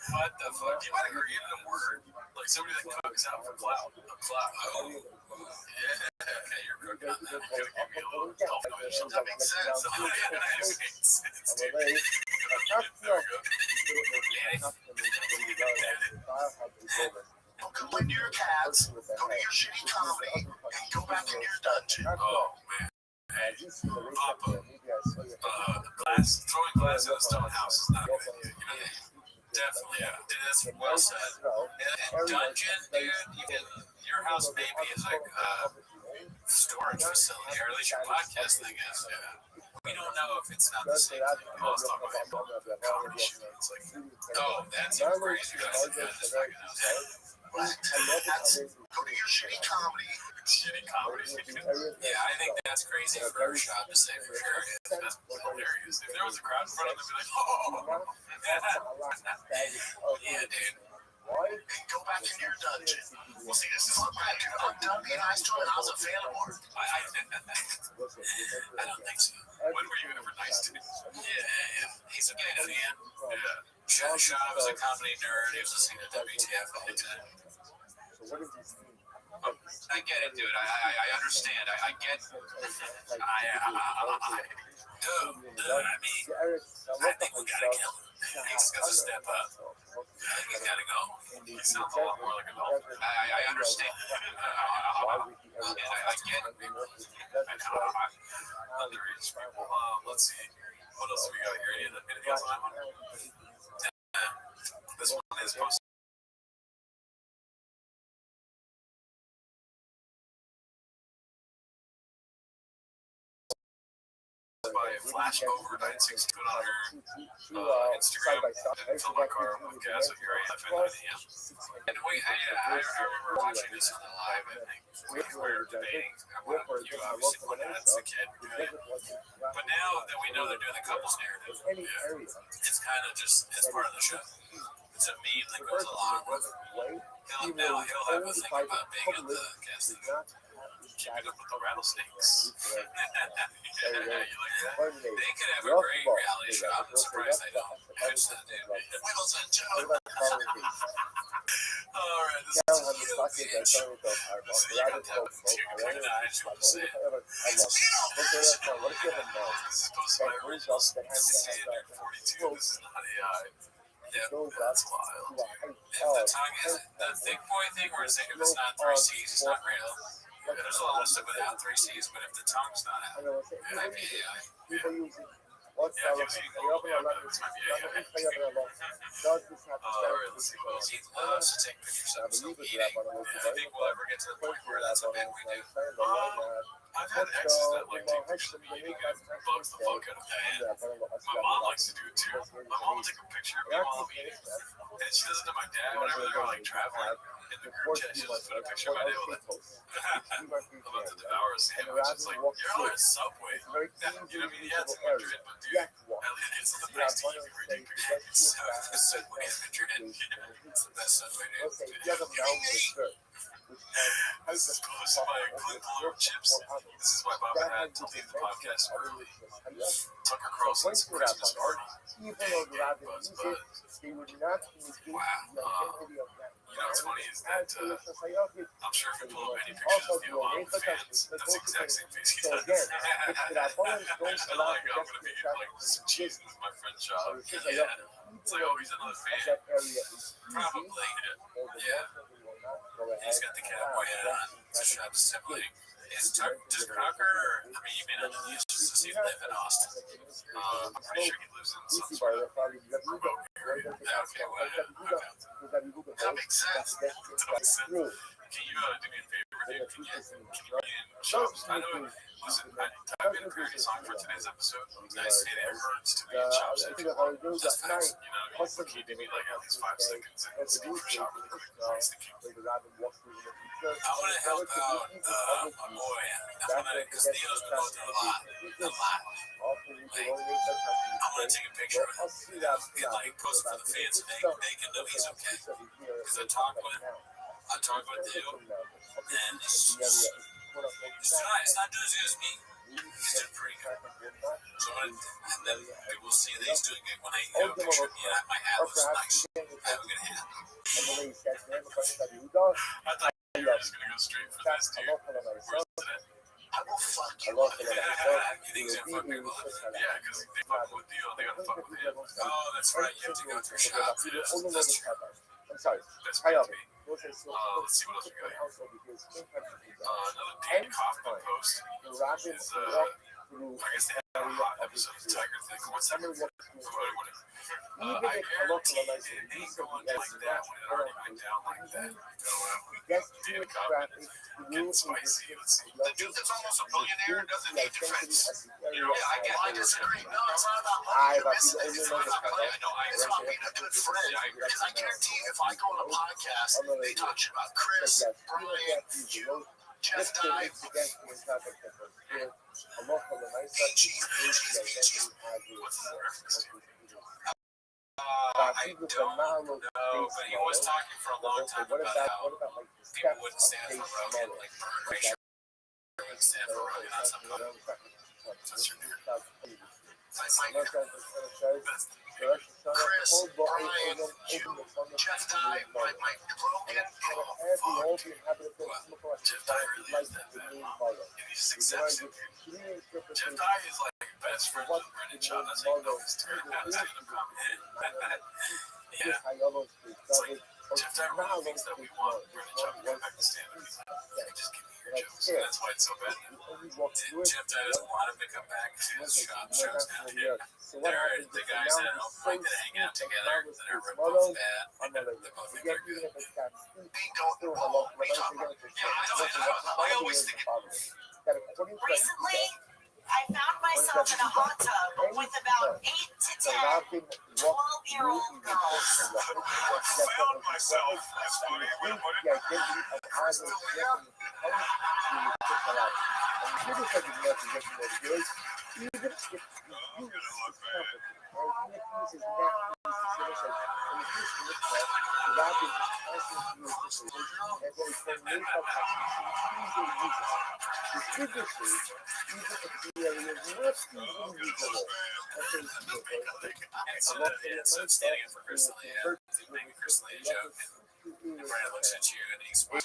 What the fuck? You might have created a word. Like somebody that cooks out for clout. A clout. Oh. Yeah. Okay, you're cooking on that. You're gonna give me a little confirmation. That makes sense. Oh, yeah, that makes sense, dude. There we go. Don't complain to your cats. Go to your shitty comedy and go back in your dungeon. Oh, man. Hey, Papa. Throwing glass at a stone house is not a good idea. You know, definitely, yeah. Dude, that's well said. And dungeon, dude, your house maybe is like a storage facility, or at least your podcast thing is, yeah. We don't know if it's not the same thing. I was talking about comedy shit. It's like, oh, that's even crazier. Yeah, just fucking outside. Go to your shitty comedy. Shitty comedy. Yeah, I think that's crazy for every shop to say for sure. That's hilarious. If there was a crowd in front of them, they'd be like, oh. Yeah, dude. And go back in your dungeon. Well, see, this is I'm done being nice to him. I was a fan of Mark. I don't think so. When were you ever nice to him? Yeah. He's a fan. Yeah. Shab was a comedy nerd. He was listening to WTF all the time. I get it, dude. I understand. I get. I think we gotta kill him. He's got to step up. He's gotta go. He sounds a lot more like an adult. I understand. I get it. Underage people. Let's see. What else do we got here? Anything else on that one? This one is posted by Flash Over 960 put on her Instagram and fill my car with gas at here at 9 a.m. And I remember watching this on the live. I think we were debating. You obviously went as a kid, but now that we know they're doing the couples narrative, it's kind of just it's part of the show. It's a meme that goes along with. He'll have a thing about being at the gas station. Keeping up with the rattlesnakes. You like that? They could have a great reality show. I'm surprised they don't. Wiggles and Joe. Alright, this Now is I'm the fucking guy telling me to go this is rabbit Cat hole, Tapping. You're gonna die, I just want to say it. I love. What if you have a mouth This is supposed to be my that goes original up, that has standard 42. This is not AI. Yep, goes up that's to wild. a height If the of tongue is the thick boy thing where it's like if it's not three C's, it's not real. Yeah, there's a lot of stuff without three C's, but if the tongue's not out, it might be AI. people use it. What's Yeah, the if he was eating gold, yeah, but this might be AI. does this have to Alright, let's see what else. He loves to take pictures of himself eating. And I think we'll ever get to the point where that's a bit we do. I've had exes that like take pictures of me eating and it bugs the fuck out of me. My mom likes to do it too. My mom will take a picture of me while I'm eating. And she does it to my dad whenever they're like traveling. In the group chat, she'll just put a picture of my dad with it. I'm about to devour a sandwich. It's like, you're on a Subway. You know what I mean? Yeah, it's in Madrid, but dude, it's the best eating picture. It's the Subway in Madrid. It's the best Subway, dude. Okay, you have a mountain shirt. This is sponsored by Clint Chips. This is why Bob had to leave the podcast early. Tucker Carlson's Christmas party. Even though the rabbit Buzz, use it, buzz. they would not communicate the identity of that. You know what's funny is that I'm sure if you pull up any pictures of the Obama fans, that's the exact same face he So does. again, if the opponents don't It's allow like, the I'm gonna be like some cheese in my friend's shop. It's just Yeah. It's like, oh, he's another fan. that area is Probably. Yeah. He's got the cowboy hat on. Just assembling. Does Crocker, I mean, you may not know this, just to see him live in Austin. I'm pretty sure he lives in some sort of remote area. Okay, well, That makes sense. Can you do me a favor, dude? Can you be in shops? I know, listen, I've been a parody song for today's episode. I say that it hurts to be in shops. That's facts. You know what I mean? Can you do me like at least 5 seconds and say for shop really quick? Nice, thank you. I want to help out my boy. Because Theo's been going through a lot. A lot. Like, I want to take a picture of him and like post it for the fans so they can know he's okay. Because I talked with Theo, and it's not doing as good as me. He's doing pretty good. So and then we will see that he's doing good when I have a picture of me at my hat was nice. I have a good hat. I thought you were just gonna go straight for this, dude. Where's it? I will fuck you. You think he's gonna fuck me? Yeah, because they fuck with Theo, they gotta fuck with him. Oh, that's right. You have to go to a shop for this. That's true. I'm sorry. That's crazy. Let's see what else we got here. Another Pete Kaufman post is, I guess they had a hot episode of Tiger Thing. What's that? Whatever. I guarantee it ain't going like that when it already went down like that. David Kaufman is getting spicy. Let's see. The dude that's almost a billionaire doesn't need defense. You know, I disagree. No, it's not about money. You're missing it. It's not about money. I know. It's about being a good friend. Because I guarantee if I go on a podcast, they talk shit about Chris, Brian, you, Jeff Dye. What's that reference to? I don't know, but he was talking for a long time about how people wouldn't stand for Rogan, like Bernie wouldn't stand for Rogan on some level. That's your dude. That's like Chris, Brian, you, Jeff Dye, Mike Rogan. Oh, fuck. Jeff Dye really is that bad, and he just accepts it. Jeff Dye is like best friends with Brendan Shaw. That's how you know he's turning out stand-up comedy. Yeah. It's like Jeff Dye really thinks that we want Brendan Shaw to come back to stand-up. He's like, yeah, just give me your jokes. And that's why it's so bad. And Jeff Dye doesn't want him to come back to his shows down here. They're the guys that are open mic that hang out together that are both bad. They both think they're good. I always think recently, I found myself in a hot tub with about 8 to 10 12-year-old girls. I found myself. That's funny. Way to put it. So it's standing in for Chris Lee. Yeah. He's making Chris Lee a joke. Brandon looks at you and he's smiling.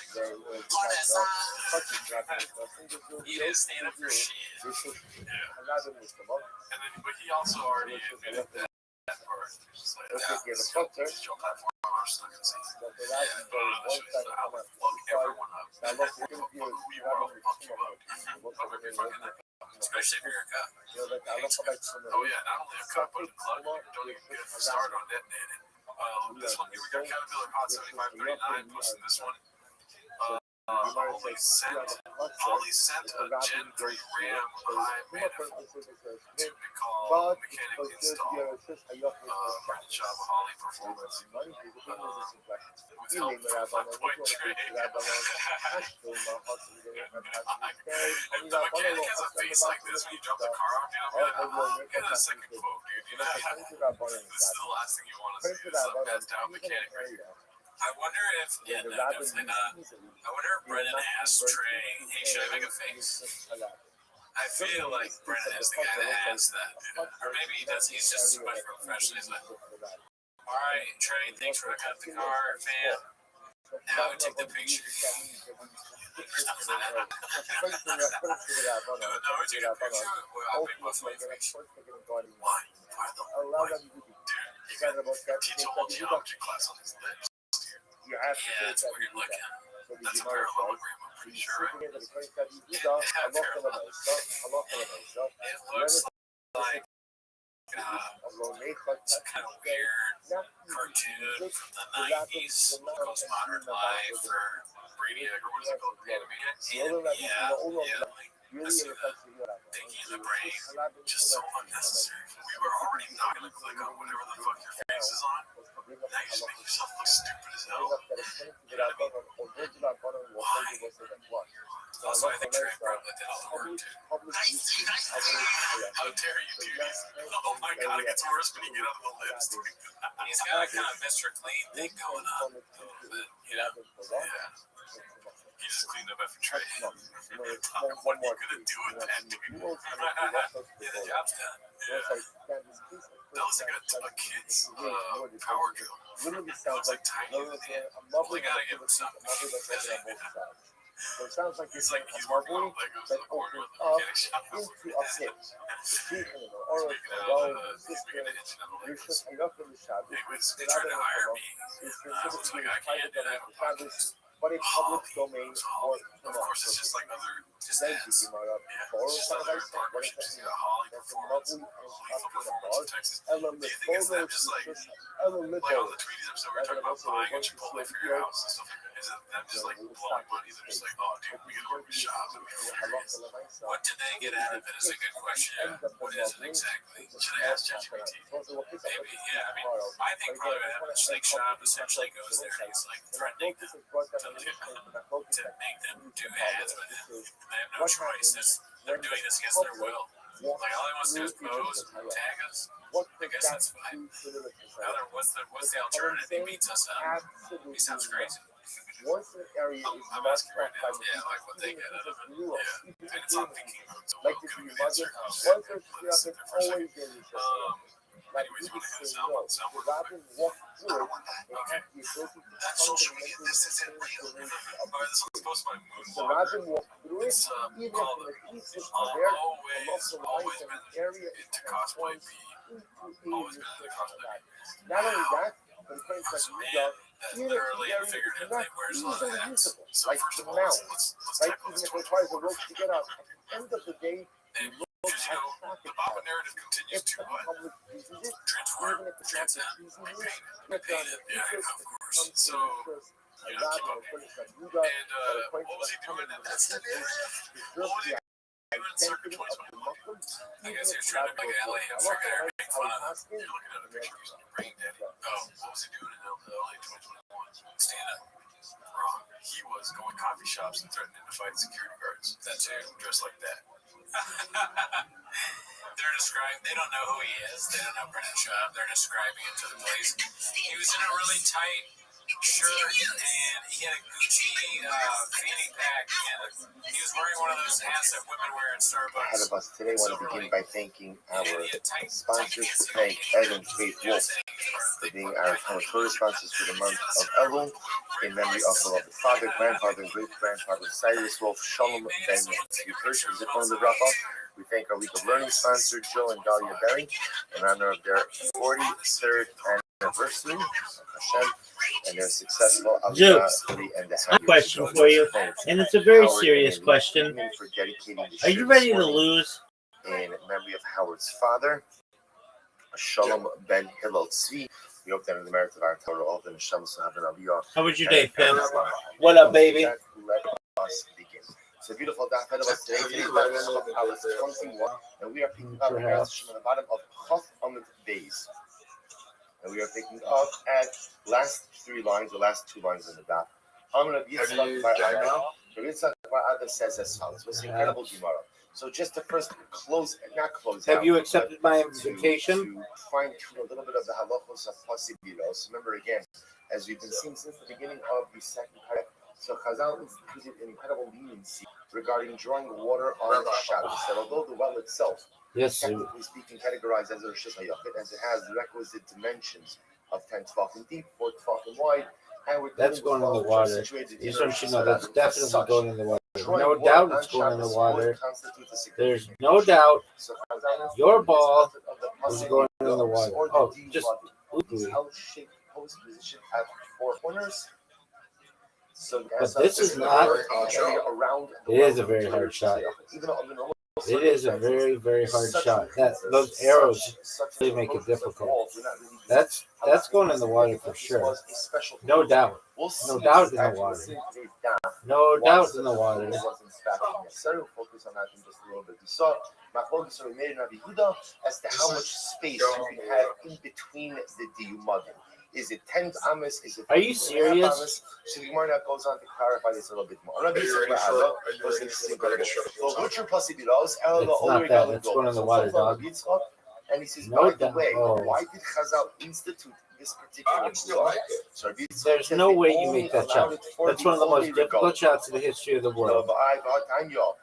He didn't stand up for shit. And then, but he also already admitted that part. He's like, your platform are stuck in season. Fuck everyone up. Fuck you up. Especially if you're a cop. Oh yeah, not only a cop, but a club. Don't even get started on detonating. This one here, we got Caterpillar Hot 7539 posting this one. Holly sent a Gen 3 RAM high manifold to be called mechanic install. Print job Holly performance. With help from Point Trade. The mechanic has a face like this when you drop the car off, you know, be like, oh, get a second quote, dude. You know, this is the last thing you want to see. This is a passed out mechanic right here. I wonder if, yeah, no, definitely not. I wonder if Brennan asked Trey, hey, should I make a face? I feel like Brennan is the guy that asked that. Or maybe he does, he's just too much professional. He's like, alright, Trey, thanks for hooking up the car, fam. Now we take the picture. No, we take a picture. Well, I'll make my face. Why? Why the dude, you got to teach a whole geometry class on his lips. Yeah, it's weird looking. That's a parallelogram, I'm pretty sure. It looks like a kind of weird cartoon from the 90s. Postmodern Life or Brainiac, or what is it called? Animaniacs? Yeah. Thinking in the brain, just so unnecessary. We were already not going to click on whatever the fuck your face is on. Now you just make yourself look stupid as hell. You know what I mean? Why? Also, I think Trey probably did all the work too. How dare you, dude? Oh my god, it gets worse when you get under the lips, dude. He's got a kind of Mr. Clean thing going on. You know? Yeah. He just cleaned up after Trey. What are you gonna do with that, dude? Yeah, the job's done. Yeah. That was like a kid's power drill. It looks like tiny in the hand. Only gotta give him something. So it sounds like He's working on Legos in the corner of the mechanic shop. Speaking of anyways, they tried to hire me. I was like, I can't, and I have a podcast. But it's public domain or of course, it's just like other just ads. Yeah, it's just other partnerships. You got Holly Performance, Texas. Do you think it's them just like on the Tweeties episode we were talking about buying a Chipotle for your house and stuff like that? Is it them just like blowing money? They're just like, oh, dude, we can open a shop and be furious. What did they get out of it is a good question. What is it exactly? Should I ask ChatGPT? Maybe, yeah. I mean, I think probably what happened is Shake Shop essentially goes there and he's like threatening them to make them do ads, but they have no choice. They're doing this against their will. Like all he wants to do is pose, tag us. I guess that's fine. What's the alternative? He beats us up. He sounds crazy. Once an area is I'm asking right now, yeah, like what they get out of it. Yeah, and it's on thinking mode, so like could you be imagine, answer. once there's traffic, always there is like Anyways, you you want can to hit say someone, no. someone. Rather than walk through it, they have the ability to That social media, this isn't real. Or this one's posted by so rather Moonwalker. than walk through it, It's even called from the pieces are there, always been area is into cosplay B. into Always been into cosplay B. not only that, but it's like So New man, York, that's even if literally the and area is figuratively not wears a lot of easily hats. usable, So like first the of all, mountain, let's like type on even this if it requires a 2024 rope to get up, at the end of the day, And because you know, the Baba narrative continues if to the what? public uses it, Transform, even if it's not transcend, easy use, repaint it, yeah, of course. So, a you know, lot keep of up. things that you And got, what was he doing in that studio? What was he doing circa 2021? I guess he was trying to make an LA hipster guy or make fun of him. You're looking at a picture of his brain daddy. Oh, what was he doing in LA 2021? Stand up. Wrong. He was going coffee shops and threatening to fight security guards. That too, dressed like that. They're describing, they don't know who he is. They don't know Brennan Schaub. They're describing it to the police. He was in a really tight shirt, and he had a Gucci fanny pack, and he was wearing one of those hats that women wear in Starbucks. Ahead of us today, I want to begin by thanking our sponsors. To thank Ed and Faith Wolf for being our Torah sponsors for the month of Elul, in memory of beloved father, grandfather, and great-grandfather Cyrus Wolf, Shalom Ben Yupersh, Zichron Lebracha. We thank our Week of Learning sponsor, Joe and Dahlia Berry, in honor of their 43rd anniversary of Hashem and their successful Joe, and a question for you, and it's a very serious question. For dedicating the Are you ready to lose? In memory of Howard's father, Shalom Ben Hillel Tzvi. We hope that in the merit of our Torah, all the Neshamas will have an aliyah. How was your day, Pim? What up, baby? Let us begin. So beautiful daf ahead of us today. Today's daf is Chaf Aleph 21, and we are picking up at the bottom of Chaf Amud Beis. And we are picking up at last three lines, the last two lines in the daf. Rabbi Yitzchak Bar Abba says as follows. What's incredible Gemara. So just to first not close Have out, you accepted my invitation? To fine tune a little bit of the halachos of possibilities. Remember again, as we've been seeing since the beginning of the second part, so Chazal instituted an incredible leniency regarding drawing water on the Shabbos. That although the well itself, technically speaking, categorized as a Rishus HaYachid, as it has the requisite dimensions of 10 tefachim deep, 4 tefachim wide, and that's going in the water. You should know that's definitely going in the water. No doubt it's going in the water. There's no doubt your ball is going in the water. Oh, just oogly. Post position at 4 corners. So but this is not. It is a very hard shot. It is a very, very hard shot. Those arrows really make it difficult. That's going in the water for sure. No doubt. No doubt in the water. No doubt in the water. So focus on that in just a little bit. We saw Machlokes we made in Rabbi Yehuda as to how much space you can have in between the diyumadim. Is it 10 amas? Is it? Are you serious? So the Gemara goes on to clarify this a little bit more. It's not that. It's going in the water, dog. And he says, by the way, why did Chazal institute this particular law? So there's no way you make that shot. That's one of the most difficult shots in the history of the world.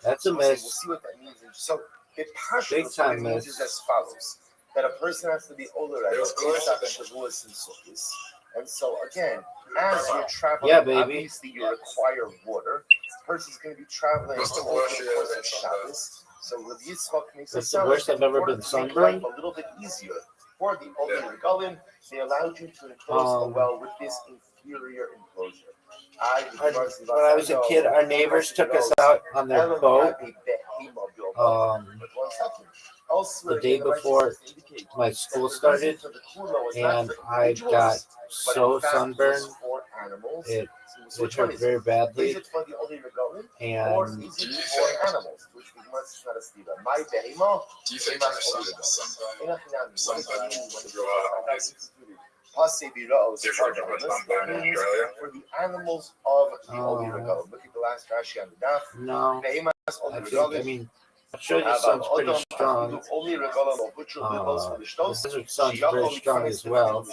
That's a miss. We'll see what that means. So big time miss. Is as follows. That a person has to be older at Shavuos and Sukkos. And so again, as you're traveling, obviously you require water. The person's going to be traveling over the course of Shabbos. So Rabbi Yitzchak makes that's the worst I've ever been sunburned. A little bit easier for the older Regalim. They allowed you to enclose the well with this inferior enclosure. When I was a kid, our neighbors took us out on their boat. The day before my school started, and I got so sunburned, it hurt very badly. And for the animals of the Oli Regalim. Look at the last Rashi on the daf. No, I mean, I'll show you sun's pretty strong. The desert sun's very strong as well.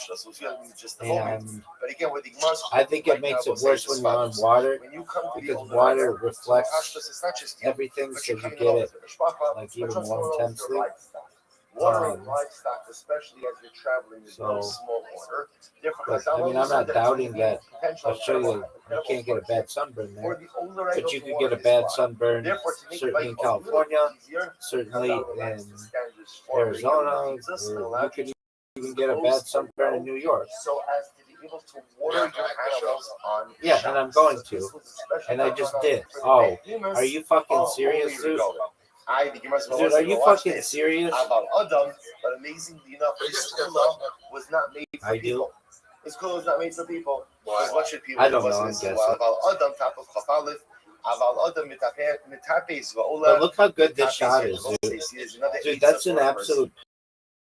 And I think it makes it worse when you're on water, because water reflects everything, so you get it like even more intensely. Water and livestock, especially as you're traveling, is very small water. But, I mean, I'm not doubting that. I'll show you. You can't get a bad sunburn there, but you can get a bad sunburn certainly in California, certainly in Arizona, or you can even get a bad sunburn in New York. So as to be able to water your animals on. Yeah, and I'm going to, and I just did. Oh, are you fucking serious, dude? Dude, are you fucking serious? But amazingly enough, this kula was not made for people. This kula was not made for people. What should people I don't know, I'm guessing. But look how good this shot is, dude. Dude, that's an absolute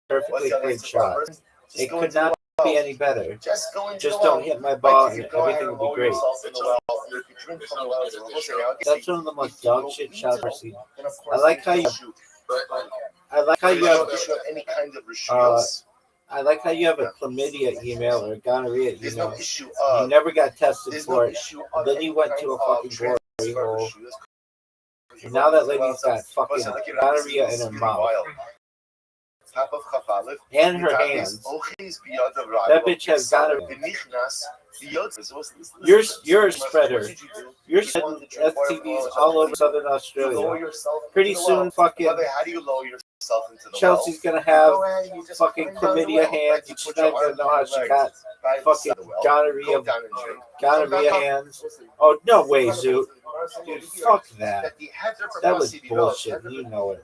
perfectly played shot. It could not be any better. Just don't hit my ball and everything will be great. That's one of the most dog shit shots I've seen. I like how you have any kind of I like how you have a chlamydia email or a gonorrhea There's no email. issue You of never got tested there's for no it. issue And of then any you went kind to a of fucking glory transfer hole. issue. And now that lady's got fucking gonorrhea in her mouth. Top of Chafalif, And her hands. That bitch has gonorrhea. You're a spreader. You're spreading STDs all over Southern Australia. Pretty soon, fucking How do you lower yourself into the Chelsea's gonna have fucking chlamydia hands. She's not gonna know how she got fucking gonorrhea hands. Oh no way, Zoot. Dude, fuck that. That was bullshit. You know it.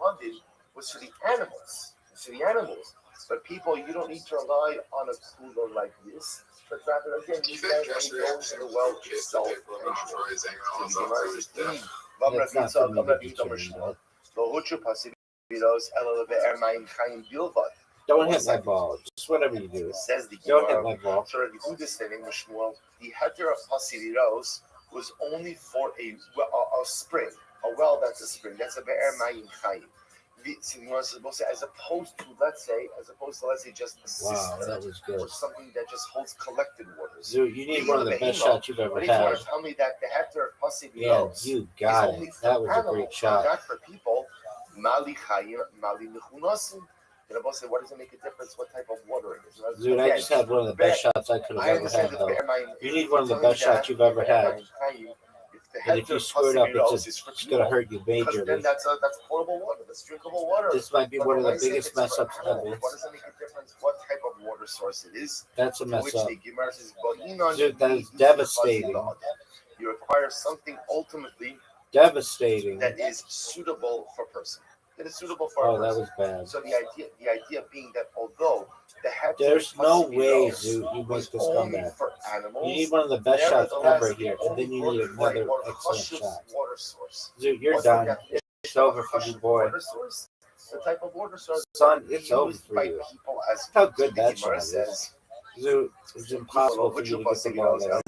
Was for the animals. It's for the animals. But people, you don't need to rely on a cooler like this. But rather, again, you guys can go to the well yourself. That's not for me to determine, though. Don't hit my ball. Just whatever you do. Says the Don't hit my ball. So the heter of Pasiviros was only for a spring, a well that's a spring. That's a be'er mayim chayim. As opposed to let's say just a system. Wow, that was good. Or something that just holds collected waters. Dude, you need one of the best shots you've ever But if you had. want to tell me that the heter of Yeah, Pasiviros you got is only it. for That was a animals, great shot. not for people, mali chayim, mali mechunasim. And I say, what does it make a difference? What type of water it is? Dude, I just had one of the best shots I could have ever had, though. You need one of the best shots you've ever had. And if you screw it up, it's going to hurt you majorly. Then that's potable water. That's drinkable water. This might be one of the biggest mess ups ever. What does it make a difference? What type of water source it is? That's a mess up. Dude, Dude, that is devastating. You require something ultimately Devastating. that is suitable for a person. That is suitable for Oh, a that person. was bad. So the idea being that although the heter There's no Pasiviros way, Zoot, you make was this only comeback. for animals, You need one of the best shots nevertheless, ever here, and then you need another excellent shot. water source. Dude, you're What's the done. definition It's over of for you, Chashuv boy. water source? The type of water source Son, that it's is over used for by you. people as How good the that Gemara shot is. says. Zoot, it's impossible for you to get the ball there.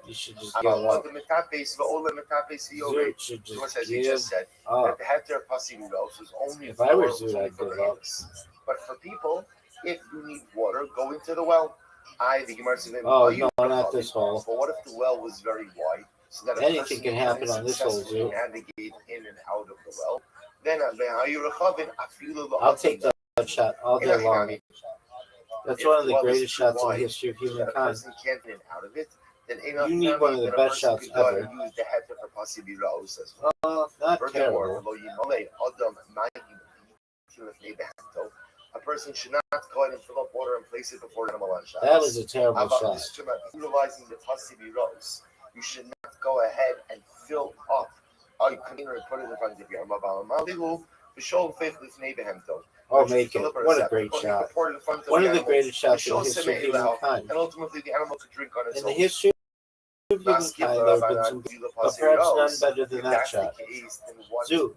You should just give up. Zoot should just give up. That the heter Pasiviros was only If I were for Zoot, I'd give up. behemoths. But for people, if you need water, go into the well. The Gemara says, Oh, no, not this hole. But what if the well was very wide? So that a Anything person can happen on this hole, successfully Zoot. navigate in and out of the well. Then I'll take that shot all day long. That's one of the greatest shots in the history of that a humankind. person can't get out of it. Then You need one of the best shots ever. Use the heter for Pasiviros as well. Not Furthermore, terrible. a person should not go ahead and fill up water and place it before an animal on Shabbos. That was a terrible shot. Utilizing the Pasiviros, you should not go ahead and fill up a container and put it in front of you. Oh, make it. What a great shot. One of the greatest shots in the history of humankind. And ultimately, the animal could drink on its In own. the history of humankind, there have been some good, but perhaps none better than that shot. Zoot, do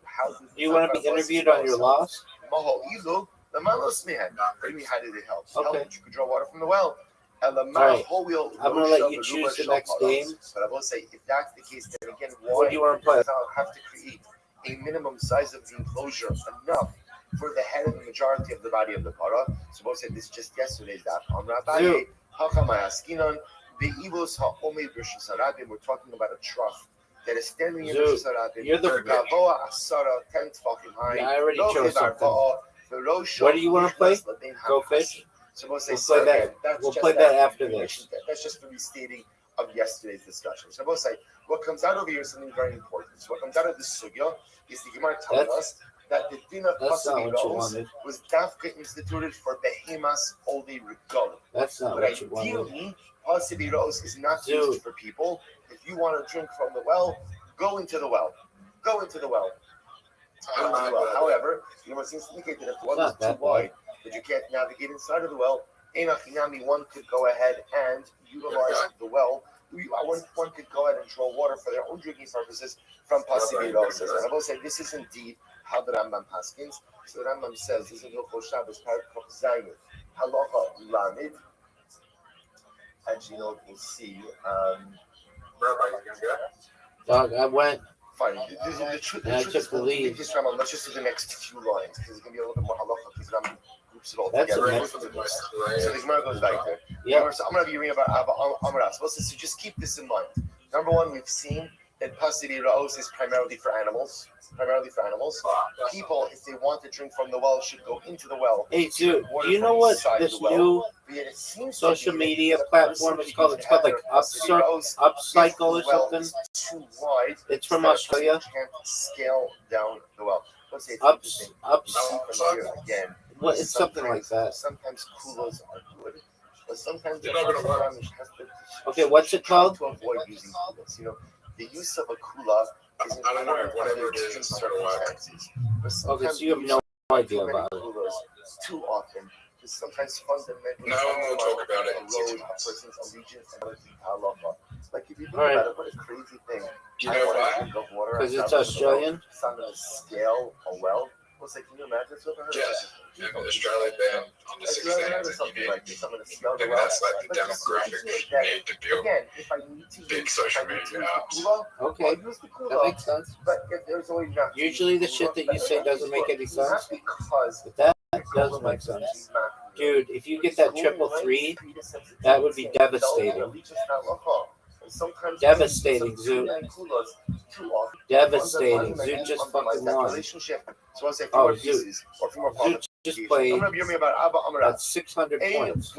you want to be interviewed on your loss? What do you mean, how did it help? It Okay. helped that you could draw water from the well. All right. I'm going to let you choose the next game. But I will say, if that's the case, then again, What do you want to play? I'll have to create a minimum size of the enclosure enough for the head and the majority of the body of the para. So we'll say this is just yesterday's daf. Zoot. We're talking about a trough that is standing in Zoot, Rosh Hashanah. you're the- Asara, 10th fucking high. Yeah, I already Lo chose chivar something. ba'a, v'lo What do you want to play? shov l'bein Go ha'kas. fish? So we'll say, We'll play that. again, that's We'll just play that after information. That's just the restating of yesterday's discussion. So we'll say, what comes out over here is something very important. So what comes out of this sugya is the Gemara telling us that the din of That's not what you Pasiviros wanted. was dafka instituted for behemas only regalim. That's not But what you wanted. ideally, Pasiviros is not Dude. used for people. If you want to drink from the well, go into the well. Go into the well. Go into the well. However, the Gemara seems to indicate that if the well It's is not too that wide, that you can't navigate inside of the well, one could go ahead and utilize the well. One could go ahead and draw water for their own drinking purposes from Pasiviros. And I will say this is indeed how the Rambam paskins. So the Rambam says, this is Hilchot Shabbos, Paragraph Zayin, Halacha Lamed. Actually, you know what we'll see. Dog, I went. Fine. The truth And I is, took the lead. this Rambam, let's just do the next few lines because it's going to be a little bit more halacha because Rambam groups it all That's together. amazing. So the Gemara goes back there. Yeah. So I'm going to be reading about Abba Amra. So just keep this in mind. Number one, we've seen that Pasiri Raos is primarily for animals. People, if they want to drink from the well, should go into the well. Hey, dude, do you know what this new social media platform is called? It's called like Upcycle or something. Too wide. It's from Australia. Can't scale down the well. Let's say Ups. Again. What? It's something like that. Sometimes kulas are good, but sometimes You're not gonna work. Okay, what's it called? To avoid using kulas, the use of a kula is I don't know, important whatever under it is, extreme it's not gonna work. circumstances. Okay, But sometimes so you have no idea about it. kulas too often is sometimes fundamental. No, we'll talk about it in 6 erode a months. person's allegiance and halacha. Like if you think All right. about it, what a crazy thing. You know why? Because it's Australian. It's on a scale, a well. It's like, can you imagine something? Yes. And Australia banned on the 6 things that you Like need. this. I'm going to scale the Maybe well. that's like the demographic you need to do. Again, if I need to Big use, social if I need to media use the apps. kula, Okay, I'll use the that kula. makes sense. But if there's always not Usually the shit that you say doesn't make any sense, Not because but that does make sense. Dude, if you get that 333, that would be devastating. Devastating, Zoo. Devastating. Zoo just fucking won. Oh, Zoo. Zoo just played at 600 points.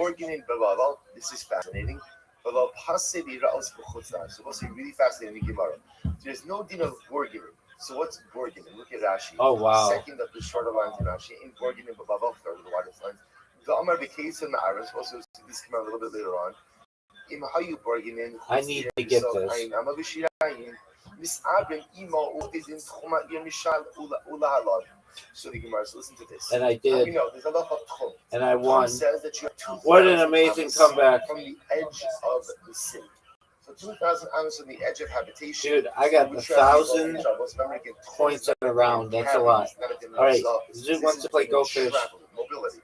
This is fascinating. So what's really fascinating in Gemara? There's no din of borginin. So what's borginin? Look at Rashi. Oh, wow. Second of the shorter lines in Rashi. In borginin b'bava, third of the widest lines. The Amar b'keis in the Aris. Also, this came out a little bit later on. In how you borginin? I need to get this. So the Gemara, so listen to this. And I You did, know, there's a lot of tchum. and I Tchum won. says that you have 2,000 What an amazing amos comeback. from the edge of the city. So 2,000 amos from the edge of habitation. Dude, I got which 1,000 Remember, again, points in a round. That's a lot. All right, Zoo wants to play Go Fish. Mobility.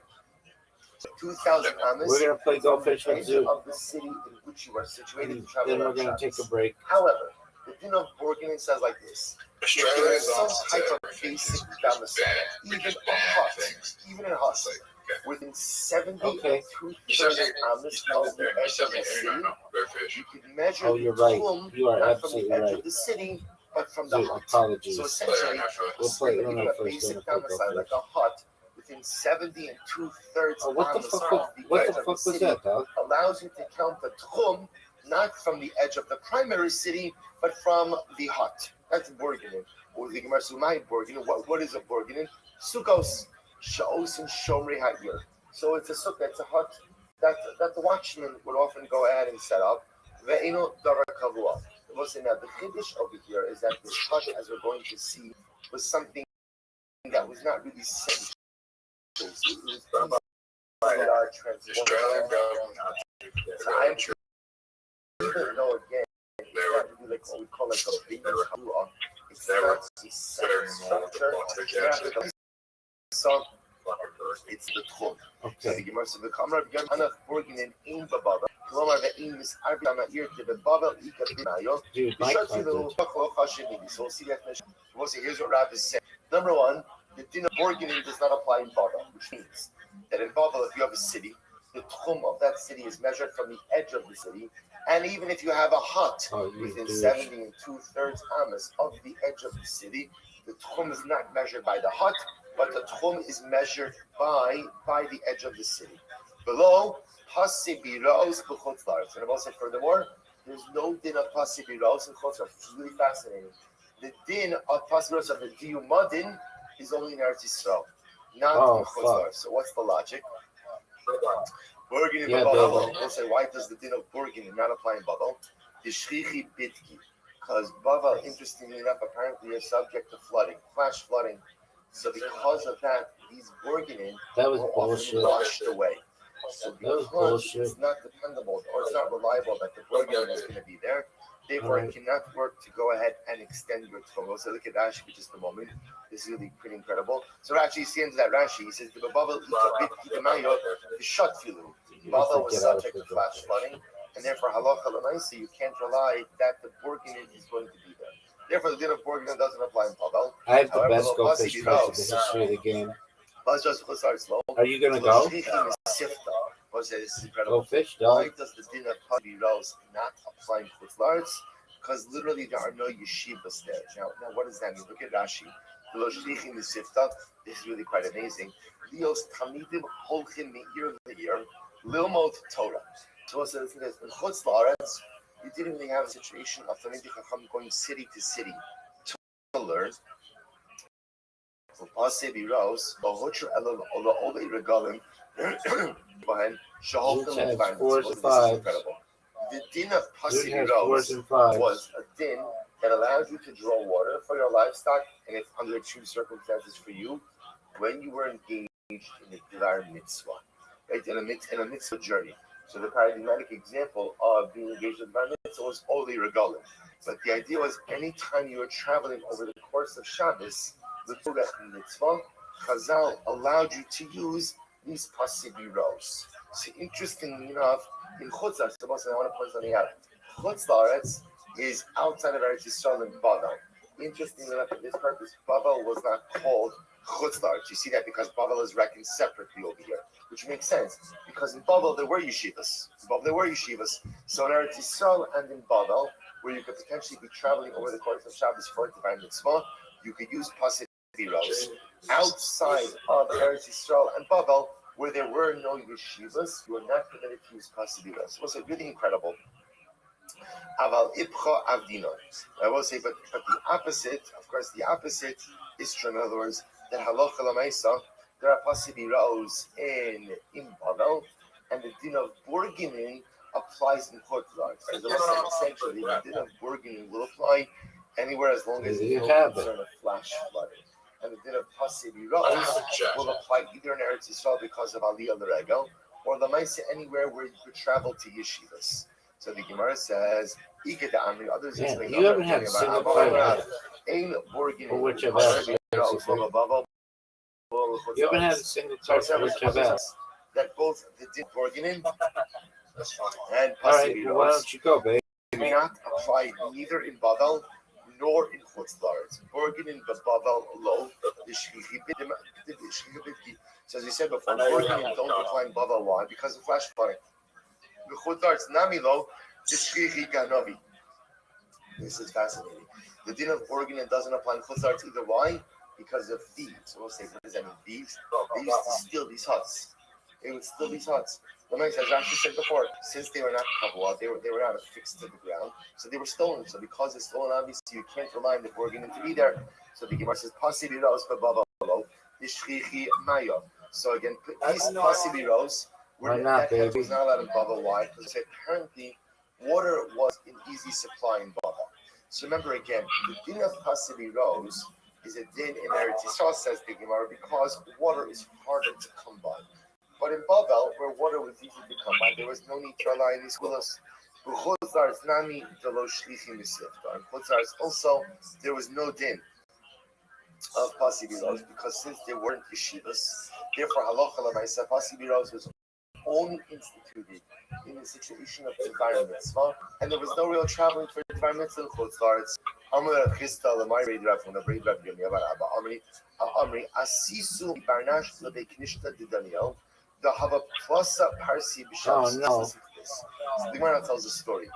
So 2,000 amos. We're going to play Go Fish with edge Zoo. of the city in which you are situated. And to travel then we're around going to take Shabbos. a break. However, the din of borginin says like this. Australia There is is some also type of everything basic is just domicile, bad. We even just a ban hut, things. even a hut, It's like, okay. within 70 Okay. to You sent 230 me, amos you of the edge sent of me, the you city, know, go fish. you can measure Oh, you're right. the You are not from absolutely the edge right. of the city, but from the Zoo, hut. apologies. So Play essentially, on first. We'll play even Uno a first, then basic we'll play Go domicile Fish. like a hut within 70 and 2/3 Oh, what the amos fuck of was, the what edge the of fuck the was city that, dog? allows you to count the tchum not from the edge of the primary city, but from the hut. That's borginin. Or the Gemara Sumai borginin. What is a borginin? Sukkos, shaos, and shomri ha'ir. So it's a sukkah, it's a hut that the watchman would often go ahead and set up. Ve'ino davar kavua. We'll say now the chiddush over here is that this hut, as we're going to see, was something that was not really set. It was things that are The Australian transformed. government, So I'm sure, even though again, it's not really like what we call like a big kavua. It's they were not a set very more structure. the It's not like a- So it's the tchum. So the Okay. Gemara says, "V'kamar b'yam hanach borginin ein babava, klomar ve'in mis'arbi ha'ma'ir tebebava ika b'nayo, Dude, my b'shot card zilu did. b'chol chashivini." So we'll see that next. We'll see. Here's what Rav is saying. Number one, the din of borginin does not apply in Bava, which means that in Bava, if you have a city, the tchum of that city is measured from the edge of the city, and even if you have a hut Oh, you within douche. 70 and 2/3 amos of the edge of the city, the tchum is not measured by the hut, but the tchum is measured by the edge of the city. Below, pasibiraos b'chutz la'aretz. And I've also furthermore, there's no din of pasibiraos in chutz la'aretz. It's really fascinating. The din of pasibiraos of the diyumadin is only in Eretz Yisrael, not Oh, in chutz fuck. la'aretz. So what's the logic? Borgin in Yeah, Babel. baby. We'll say, why does the din of Borgin not apply in Babel? The Shrichi Bitki. Because Babel, interestingly enough, apparently is subject to flooding, flash flooding. So because of that, these Borginin That was were often bullshit. washed away. So That was because bullshit. it's not dependable or it's not reliable that the Borginin is going to be there, therefore Alright. it cannot work to go ahead and extend your Tchum. We'll say, look at Rashi for just a moment. This is really pretty incredible. So Rashi, you see into that Rashi, he says, the Babel the shut filu. Babel was Get out of subject to the flash flooding, and therefore halacha l'maisa, you can't rely that the Borginin is going to be there. Therefore, the din of Borginin doesn't apply in Babel. I have the However, best Go Lopasi Fish cards in the Rose. history of the game. Are you gonna go? This is Go incredible. fish, Why dog. does the din of Pavi Rose not apply in Chutz? Because literally there are no yeshivas there. Now what does that mean? Look at Rashi. This is really quite amazing. Leos Tamidim Holchim Meir Leir Lilmot Torah. So it says in Chutz La'aretz, you didn't really have a situation of Talmidei Chacham going city to city to learn. Zeus has fours and fives. The din of Zeus has Pasibiros fours and fives. was a din that allowed you to draw water for your livestock, and if under extreme circumstances for you, when you were engaged in a Divar mitzvah, right, in a mitzvah journey. So the paradigmatic example of being engaged in a Divar mitzvah was Oli Regalim. But the idea was anytime you were traveling over the course of Shabbos, the Torah mitzvah, Chazal allowed you to use these Pasibiros. So interestingly enough, in Chutz La'aretz, I want to point something out. Chutz La'aretz is outside of Eretz Yisrael and Bavel. Interestingly enough, for this purpose, Bavel was not called Chutz La'aretz. You see that because Bavel is reckoned separately over here, which makes sense because in Bavel there were yeshivas. So in Eretz Yisrael and in Bavel, where you could potentially be traveling over the course of Shabbos for a divine mitzvah, you could use Pasibiros. Outside of Eretz Yisrael and Bavel, where there were no yeshivas, you were not permitted to use Pasibiros. It was really incredible. Aval Ipcha Avdinon. I will say, but the opposite, of course, the opposite is true. In other words, that Halacha Lamaisa, there are Pasibiros in Bavel, and the din of Burginin applies in Chutz La'aretz. So essentially, the din of Burginin will apply anywhere as long as there's no concern of flash flooding. And the din of Pasibiros will apply either in Eretz Yisrael because of Aliyah L'Regel, or Lamaisa anywhere where you could travel to yeshivas. So the Gemara says, others explain, you haven't had a single fight yet. For which I've asked, basically. You haven't had a single fight for which I've asked. That both the din Borginin and Alright, well, why Pasibiros don't you go, babe? do not apply neither in Bavel nor in Chutz La'aretz. Borginin Bavel lo, so as we said before, Borginin don't apply in Bavel. Why? Because of flash flooding. The Chutz La'aretz nami lo, Shchichi Ganovi. This is fascinating. The din of Borginin doesn't apply in Chutz La'aretz either. Why? Because of thieves. So we'll say, what does that mean? Thieves? They used to steal these huts. They would steal these huts. As Rashi said before, since they were not kavua, they were not affixed to the ground, so they were stolen. So because they're stolen, obviously you can't rely on the Borginin to be there. So the Gemara says, Pasibiros b'bavalo, Ishchichi Maya. So again, these Pasibiros were not allowed in Bava. Why? Because apparently water was in easy supply in Bava. So remember again, the din of Pasibiros is a din in Eretz Yisrael, says the Gemara, because water is harder to come by. But in Bavel, where water was easy to come by, there was no need to rely on these kulas. In Chutz La'aretz also, there was no din of Pasibiros, because since there weren't yeshivas, therefore Halacha L'Maisa, Pasibiros was only instituted in the situation of Divar mitzvah, and there was no real traveling for Divar mitzvah in Chutz La'aretz. Amr Chista L'May Reid Rav Huna Reid Rav Yoni Abar Abba Amri Asisu Barnash LeBeknishta Didaniel the Hava Plasa Parsi Bisham. Oh no! So the Gemara tells a story.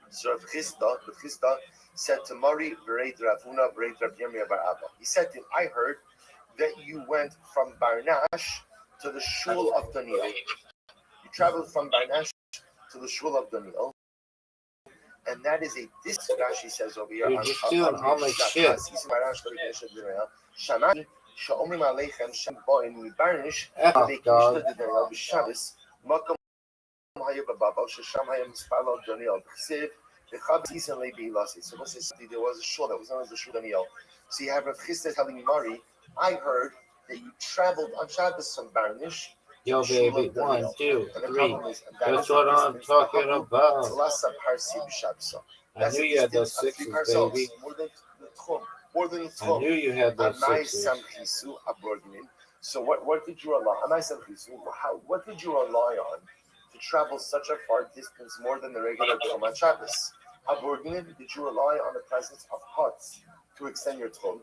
So Rav Chista said to Mari Reid Rav Huna Reid Rav Yoni Abar Abba. He said to him, "I heard that you went from Barnash to the shul of Daniel. You traveled from Barnash to the shul of Daniel, and that is a Rashi says over here. You're just doing all my shit. Shamani Sha'omrim Aleichem Shem Boim Barnish dog. Daniel B'Shabbos Makom Haya B'Babal Shesham Haya Mispalo Daniel B'Chsev V'Chab Tisan Lebi Ilasi. So there was a shul that was known as the shul Daniel. So you have Rav Chista telling Mari, I heard that you traveled on Shabbos from Barnish. Yo, baby, 1, 2, 3. That's what I'm talking about. I knew you had those sixes, baby. I knew you had those sixes. So what did you rely on? What did you rely on to travel such a far distance more than the regular Tchum on Shabbos? Did you rely on the presence of huts to extend your Tchum?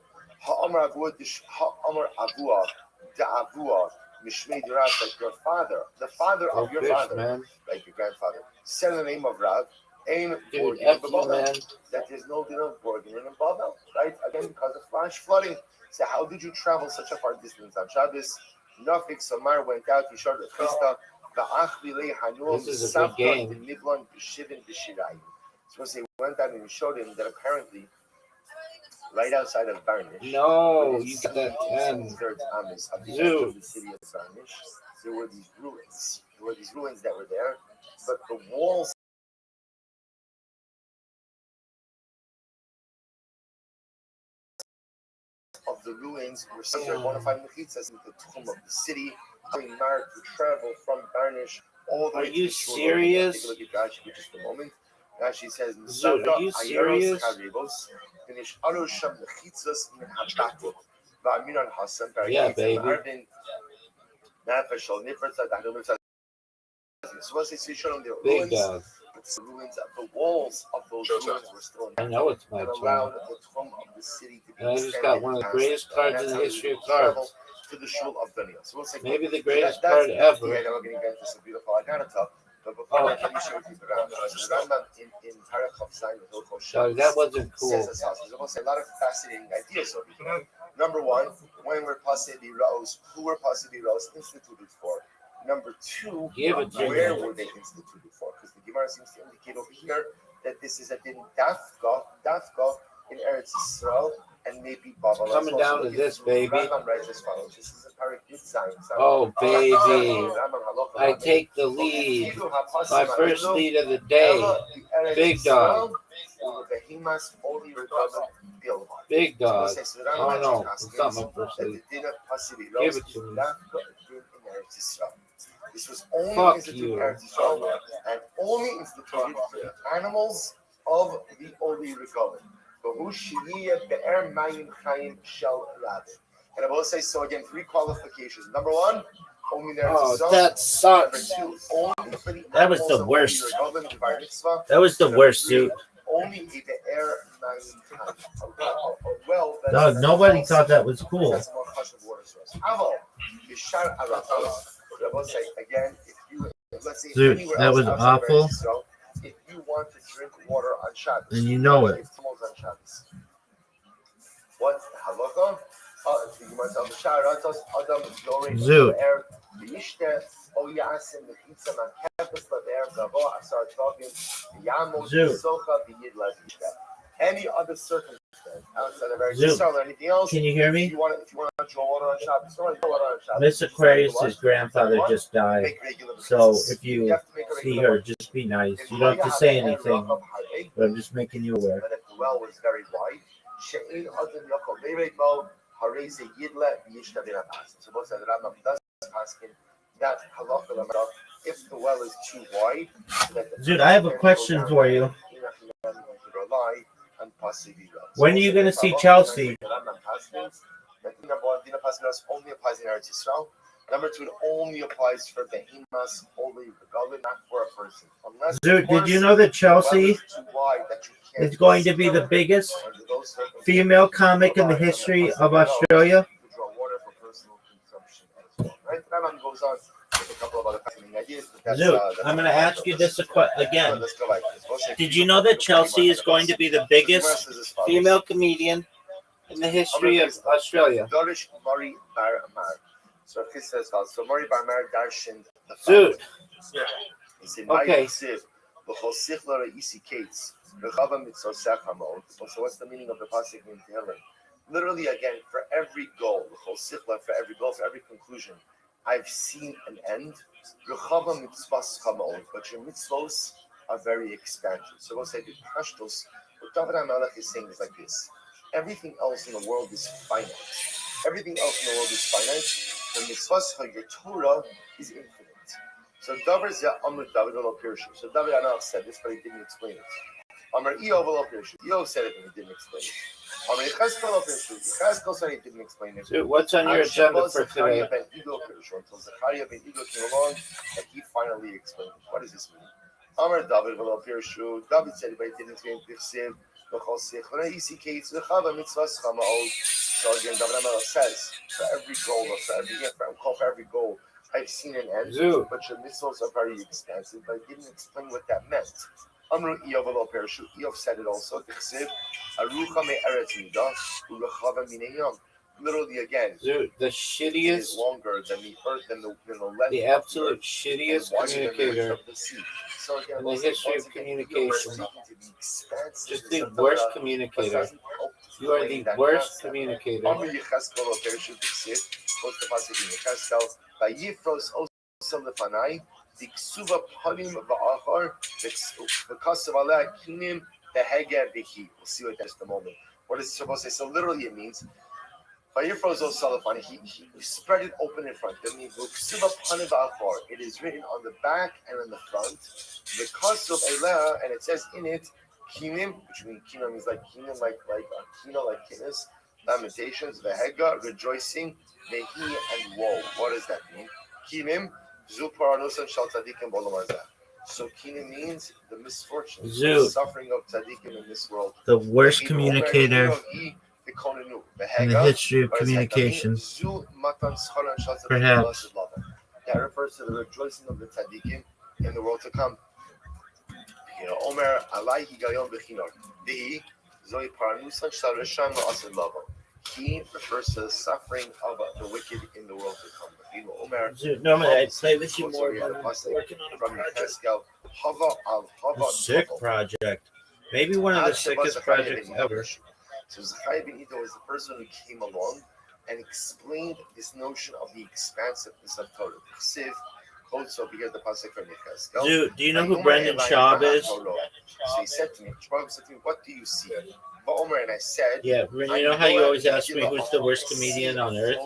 Da'avua Mishmei Rav, like your father, the father Go of your fish, father, man. like your grandfather, said in the name of Rav, Ein Dude, Borgin F you, Babel, man. that there's no din of Borgin in Babel, right? Again, because of flash flooding. So how did you travel such a far distance on Shabbos? Nafik Samar went out, he showed the Krista, This is a good game. So he went out and he showed him that apparently right outside of Varnish, No, you got that 10. third Amis of the edge Dude. of the city of Varnish, there were these ruins. There were these ruins that were there, but the walls of the ruins were somewhere bona fide mechitzas in the tomb of the city. Being marked to travel from Varnish all the Are way to you the shore. serious? Take a look at Rashi for just a moment. Rashi says, Dude, are you serious? Yeah, baby. Big dog. The walls of those ruins were still I know it's my and turn. allowed the tomb of the city to be And I just extended got one of the past, greatest cards and in that's the how history of they travel cards. to the shul of Daniel. So we'll say, Maybe the so greatest that's card the ever. idea that we're going to get this beautiful Aganata. But before that, let me share with you the Rambam. The Rambam in Parakhov Zayin with Hilchos Dog, Shabbos that wasn't cool. says as follows. There's almost a lot of fascinating ideas over here. Number one, when were Pasei Rose, who were Pasei Rose instituted for? Number two, Give it to where me. were they instituted for? Because the Gemara seems to indicate over here that this is a din dafka in Eretz Yisrael and maybe Babel. Coming down to this, baby. Rambam writes as follows. This is a parak Zayin. Oh, baby. I take the lead. My first lead of the day. Big dog. Big dog. Oh, no. It's not my first lead. Give it to me. This was only Fuck instituted you. in Eretz Yisrael and only instituted for the animals of the Oli Regalim. And I will say so again, three qualifications. Number one, only in Eretz Oh, Yisrael. that Number sucks. two, only for the That was the animals of worst. Oli Regalim, the Bar Mitzvah. That was the Number worst, three, dude. only a be'er mayim a well that Dog, nobody thought that was cool. that's a more chashuv water source. Aval, Yishar Aratos. I will say again, if you let's say Dude, anywhere that else was outside of awful. Eretz Yisrael, if you want to drink water on Shabbos, And you know it. it's on Shabbos. What's the halacha? You might tell the Sharatos Adam Yorin Zoot. Air Yishte O Yasim the Pizza Man Campus Air Gavo. I started talking Yamos Zoot. Socha Biyid Levishte. Any other circumstance outside of Eretz Zoot. Yisrael or anything else? Can you hear If me? you want to draw water on Shabbos, draw water on Shabbos. Miss Aquarius' grandfather just died. Make regular So mitzvahs. if you have to make a see regular her, just be nice. You don't have to say anything, but I'm just making you aware. But if the well was very wide, She'ein Adam Yaakov Leirei Mo Hareze Yidle Yishta V'Ramas. So both said the Rambam does ask him that halacha l'marav if the well is too wide. Dude, I have a question for you. When are you going to see Chelsea? Only applies in Eretz Yisrael. Number two, it only applies for behemoths, only regalim, not for a person. Unless, Dude, did you know that Chelsea is going to be the biggest female comic in the history of Australia? Dude, I'm going to ask you this again. Did you know that Chelsea is going to be the biggest female comedian in the history of Australia? So he says, so Mori Barmar darshaned the Dude. He said, Okay. So what's the meaning of the pasuk in Tehillim? Literally, again, for every goal, for every goal, for every conclusion, I've seen an end. But your mitzvos are very expansive. So we'll say the pashtos. What David HaMelech is saying is like this: everything else in the world is finite. Everything else in the world is finite. The mitzvahs, your Torah, is infinite. So David So David HaMelech said this, but he didn't explain it. Eov said it and he didn't explain it. Cheskel said he didn't explain it. Dude, what's on your agenda for today? Until Zechariah ben Ido came along and he finally explained it. What does this mean? Amar David v'lo pirshu. David said it, but he didn't explain it. So again, David Melech says, for every goal, or for every goal, I've seen an end, Zoo. but your missiles are very expensive. But I didn't explain what that meant. Amru Iyov lo Perishu. Iyov said it also. Arucha me eretz midah, urechava mineyam. Literally again, Zoo. The it is shittiest, longer than the earth, than the length the of absolute and shittiest wider than the width communicator of the sea. So again, in the we'll say history once of again, communication. Iyov was speaking to the expansiveness Just the of worst Torah, but communicator. doesn't help to You are explain the that worst concept. communicator. Amru Yecheskel lo Perishu b'Ksiv, quotes the pasuk in Yecheskel, Vayifros osam lefanai, Diksuva panim va'achar, v'kasav aleh kinim beheger v'hi. We'll see what that's in a moment. What is it supposed to say? So literally it means, Vayifros osam lefanai, he spread it open in front. That means, Diksuva panim va'achar. It is written on the back and on the front. V'kasav aleh, and it says in it, kinim, which means kinim means like kinim, like kino, like kinnis. Lamentations, v'hega, rejoicing, vehi, and woe. What does that mean? Kinim, zu paranusan shal tzadikim b'olam hazeh. So kinim means the misfortune, the Zoo. suffering of tzadikim in this world. The worst Vehi, communicator omer, hi, v'konenu. in the V'hega, history of what does that mean? communication. Zu matan scharan shal tzadikim Perhaps. b'lased lavan. That refers to the rejoicing of the tzadikim in the world to come. Omer alai higayon b'chinor. Vehi, zoi paranusan shal rishon la'ased lavan. He refers to the suffering of the wicked in the world to come. Zoo. Normally I'd play with you more, but I'm working on a From project. Yecheskel, Hava al A Hava sick Tavo. project. Maybe one of the sickest projects ever. So Zechariah ben Iddo is the person who came along and explained this notion of the expansiveness of Torah. Chsiv quotes over here the pasuk from Yecheskel. Zoo. Do you know who Brendan Schaub is? So he said to me, what do you see? Omer, and I said, Yeah, you know how you always ask me who's the worst comedian on earth?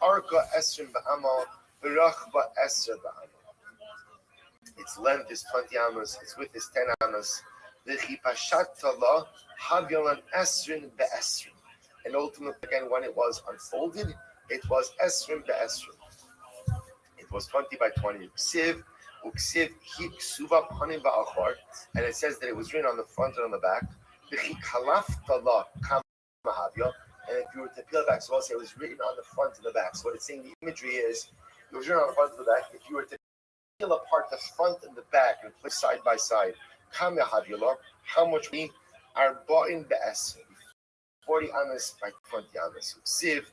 Arka Esrim Ba'amal, Berachba Esr Ba'amal. Its length is 20 amas, its width is 10 amas. V'chipashatala Havyalan Esrin Be'esrin. And ultimately, again, when it was unfolded, it was Esrin Be'esrin. It was 20 by 20. Ksiv, Uksiv, Hi Ksuva Panim Ba'achar. And it says that it was written on the front and on the back. V'chikalaftala Kamahavya. And if you were to peel back, so I'll say it was written on the front and the back. So what it's saying, the imagery is, it was written on the front and the back. If you were to peel apart the front and the back and place side by side, how much we are bought in be'es, 40 amas by 20 amas. Siv,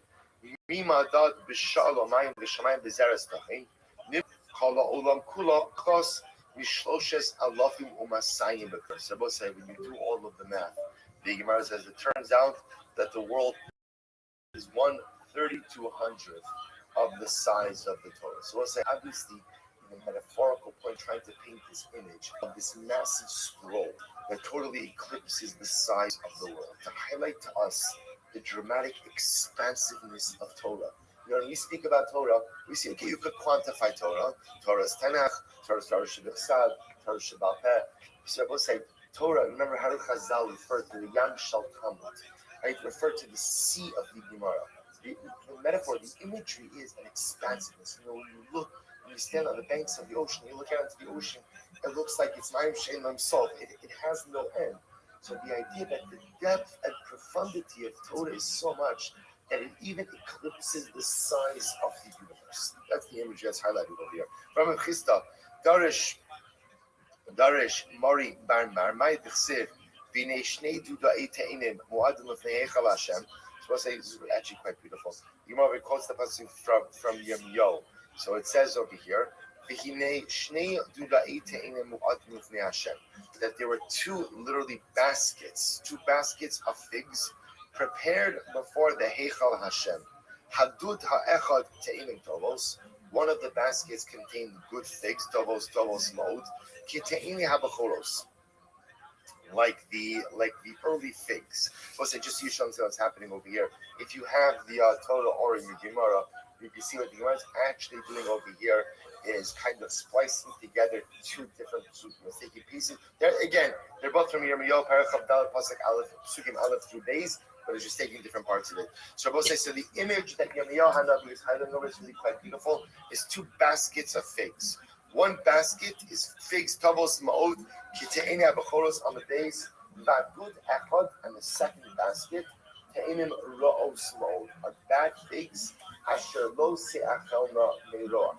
mima dad b'shalomayim b'shamayim b'zeres tachim, nim kala olam kula kos mishloshes alafim umasayim b'kur. So both say when you do all of the math, the Gemara says it turns out that the world is 1/3200th of the size of the Torah. So we'll say, obviously, in a metaphorical point, trying to paint this image of this massive scroll that totally eclipses the size of the world, to highlight to us the dramatic expansiveness of Torah. You know, when we speak about Torah, we say, okay, you could quantify Torah. Torah is Tanakh, Torah is Torah Shebechsad, Torah Shebal Peh. So we'll say, Torah, remember how Chazal referred to the Yam Shal Talmud. Right, refer to the sea of the Gemara. The metaphor, the imagery is an expansiveness. You know, when you stand on the banks of the ocean, you look out into the ocean, it looks like it's Ma'im Shein Lamsov. It has no end. So the idea that the depth and profundity of Torah is so much that it even eclipses the size of the universe. That's the imagery that's highlighted over here. From Chisda, Darish Mari Bar Marmai D'chsev. So I'll say this is actually quite beautiful. Yomar quotes the passage from Yirmiyahu. So it says over here, that there were two literally baskets of figs prepared before the Heichal Hashem. Hadud ha'echad te'inim tovos. One of the baskets contained good figs, tovos mode, ki te'ini habachoros. Like the early figs. So just you show what's happening over here. If you have the Torah or in your Gemara, you can see what the Gemara is actually doing over here is kind of splicing together two different psukim. It's taking pieces. They're both from Yirmiyahu, Parachav Dalet, Pasuk Aleph, Psukim Aleph through days, but it's just taking different parts of it. So both say, so the image that Yirmiyahu Hanavi is highlighting over is really quite beautiful, is two baskets of figs. One basket is figs, tavos, ma'od, kite'eni abachoros on the base, va'gud echad, and the second basket Te'inim ro'osmo are bad figs, asher lo se'achelna meroa,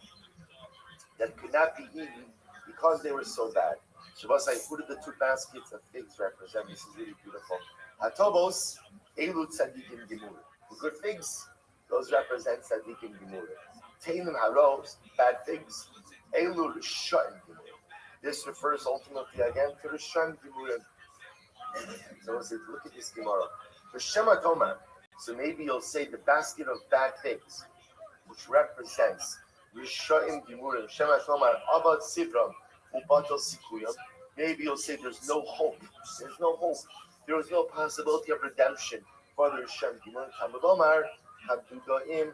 that could not be eaten because they were so bad. Shabbos, who did the two baskets of figs represent? This is really beautiful. Hatobos, Elu tzadikim gemur. The good figs, those represent tzadikim gemur. Teinim haros, bad figs, Elu rishayim gemur. This refers ultimately again to rishayim gemurim. So we'll say, look at this Gemara. Shema Tomer. So maybe you'll say the basket of bad figs, which represents Rishayim Gemurim, Shema Tomer, Abad Sivram, Ubatal Sikuyam. Maybe you'll say there's no hope. There's no hope. There is no possibility of redemption for the Rishayim Gemurim. Tamabomar, Hadudaim,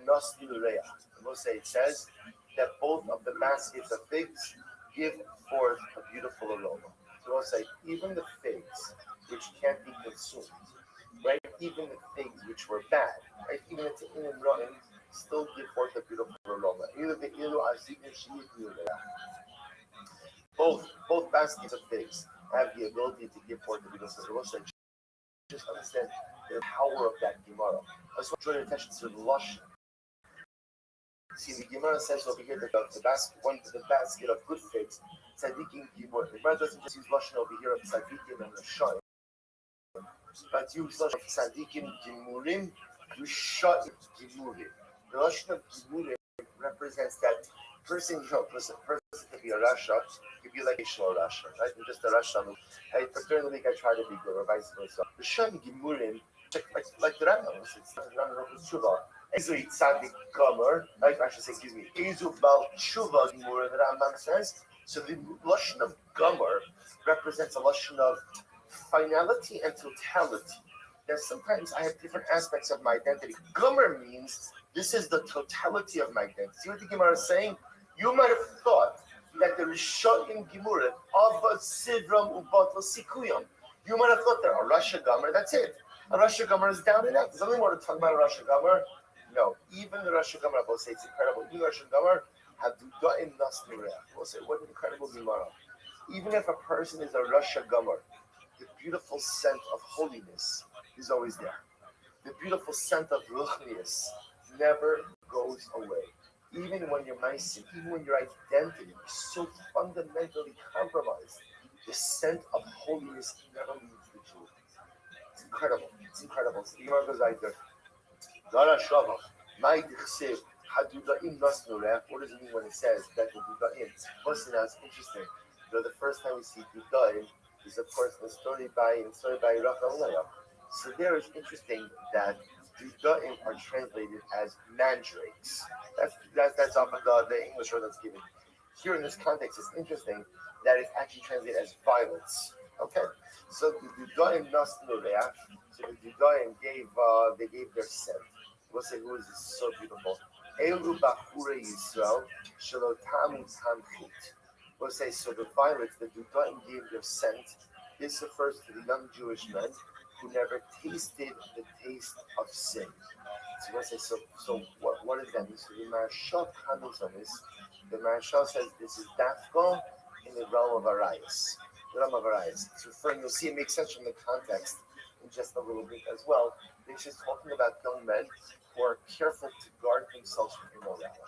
Nasnilureya. And we'll say it says that both of the baskets of figs give forth a beautiful aroma. So we'll say even the figs which can't be consumed, right? Even the figs which were bad, right? Even the te'inim rotten still give forth a beautiful aroma. Both baskets of figs have the ability to give forth a beautiful aroma. So just understand the power of that Gemara. I just want to draw your attention to the lush. See, the Gemara says over here that the basket of good figs, tzadikim gimur. The Gemara doesn't just use lashon over here of tzadikim and rishayim, but use lashon of tzadikim gimurim, rishayim gimurim. The lashon of gimurim represents that person, person could be a rasha, could be like a shlo rasha, right? You're just a rasha. Right? But during the week I try to be good, or vice versa. Rishayim gimurim, like the Rambam, it's not a tshuva. Ezu Tzadik Gomer, I should say, excuse me, Ezu Bal Tshuva Gemur, the Rambam says. So the lashon of Gomer represents a lashon of finality and totality. Now sometimes I have different aspects of my identity. Gomer means this is the totality of my identity. See what the Gemara is saying? You might have thought that the Rishayim Gemurim of Sidram Ubat Sikuyam. You might have thought that a Rasha Gomer, that's it. A Rasha Gomer is down and out. There's nothing more to talk about a Rasha Gomer. No, even the Rosh Hashanah, will say it's incredible. Even Rosh Hashanah have Dudaim Nasnureh. We'll say, what an incredible Gemara. Even if a person is a Rosh Hashanah, the beautiful scent of holiness is always there. The beautiful scent of ruchnius never goes away. Even when your mindset, even when your identity is so fundamentally compromised, the scent of holiness never leaves the Jew. It's incredible. It's incredible. So the Gemara goes like this. What does it mean when it says that the Dudaim? Listen, that's interesting. The first time we see Dudaim is, of course, the story by Rachel and Leah. So there it's interesting that Dudaim are translated as mandrakes. That's often the English word that's given. Here in this context, it's interesting that it's actually translated as violets. Okay, so the Dudaim Nasnureach. So the Dudaim gave their scent. We'll say, who is this so beautiful? Elu Bachure Yisrael, Shalotamu Tamchit. We'll say, so the violets, the Dudaim gave their scent. This refers to the young Jewish men who never tasted the taste of sin. So we'll say, so what does that mean? So the Marshal comments on this. The Marshal says this is Dafka in the realm of Arias. The realm of Arias. It's referring, you'll see it makes sense from the context in just a little bit as well. It's just talking about young men who are careful to guard themselves from immorality.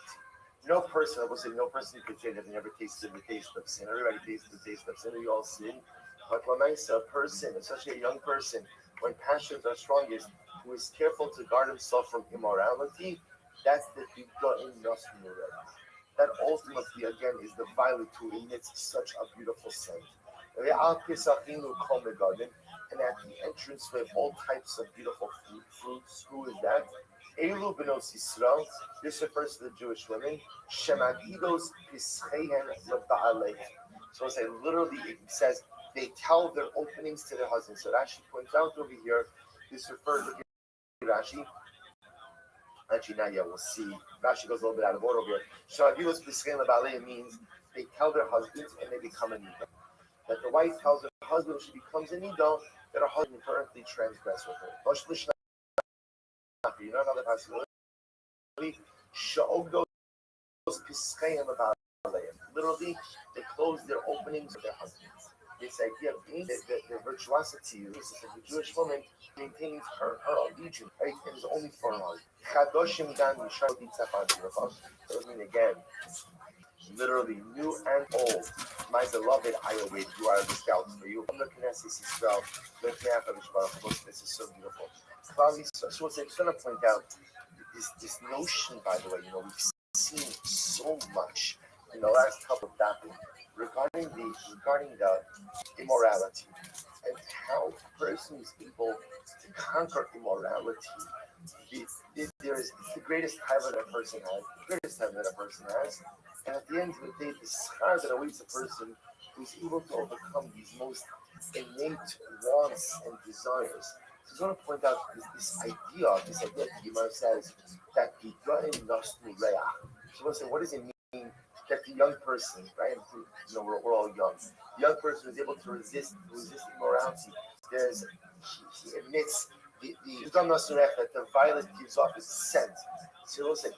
No person, I will say, no person could say that they never tasted the taste of sin. Everybody tastes the taste of sin. We all sin. But when I say a person, especially a young person, when passions are strongest, who is careful to guard himself from immorality, that's the Dudaim Nasnureh. That ultimately, again, is the violet who emits such a beautiful scent. And at the entrance we have all types of beautiful fruits. Who is that? Elu benos Yisrael. This refers to the Jewish women. Shemagidos pischehen leba'alei. So it's literally it says they tell their openings to their husbands. So Rashi points out over here. This refers to Rashi. Actually, now we'll see. Rashi goes a little bit out of order over here. Shemagidos pischehen leba'alei means they tell their husbands and they become a nidal. That the wife tells her husband when she becomes a nidal that her husband currently transgressed with her. You know another possibility? Literally, they close their openings of their husbands. this idea of being the virtuosity of the Jewish woman maintains her allegiance, right? It is only for her. Chadoshim gan yishar ditzafan. That mean again, literally new and old. My beloved, I await you. Are the scouts for you. This is so beautiful. So I'm just going to point out this notion, by the way, we've seen so much in the last couple of days regarding the immorality and how a person is able to conquer immorality. It's the greatest heaven that a person has, the greatest heaven that a person has. And at the end of the day, the schar that awaits a person who's able to overcome these most innate wants and desires. So I want to point out this idea that Yimar says that the Goyim Nasnu Leah. So I want to say, what does it mean that the young person, right? We're all young. The young person is able to resist immorality. He emits the that the violet gives off its scent. So we'll say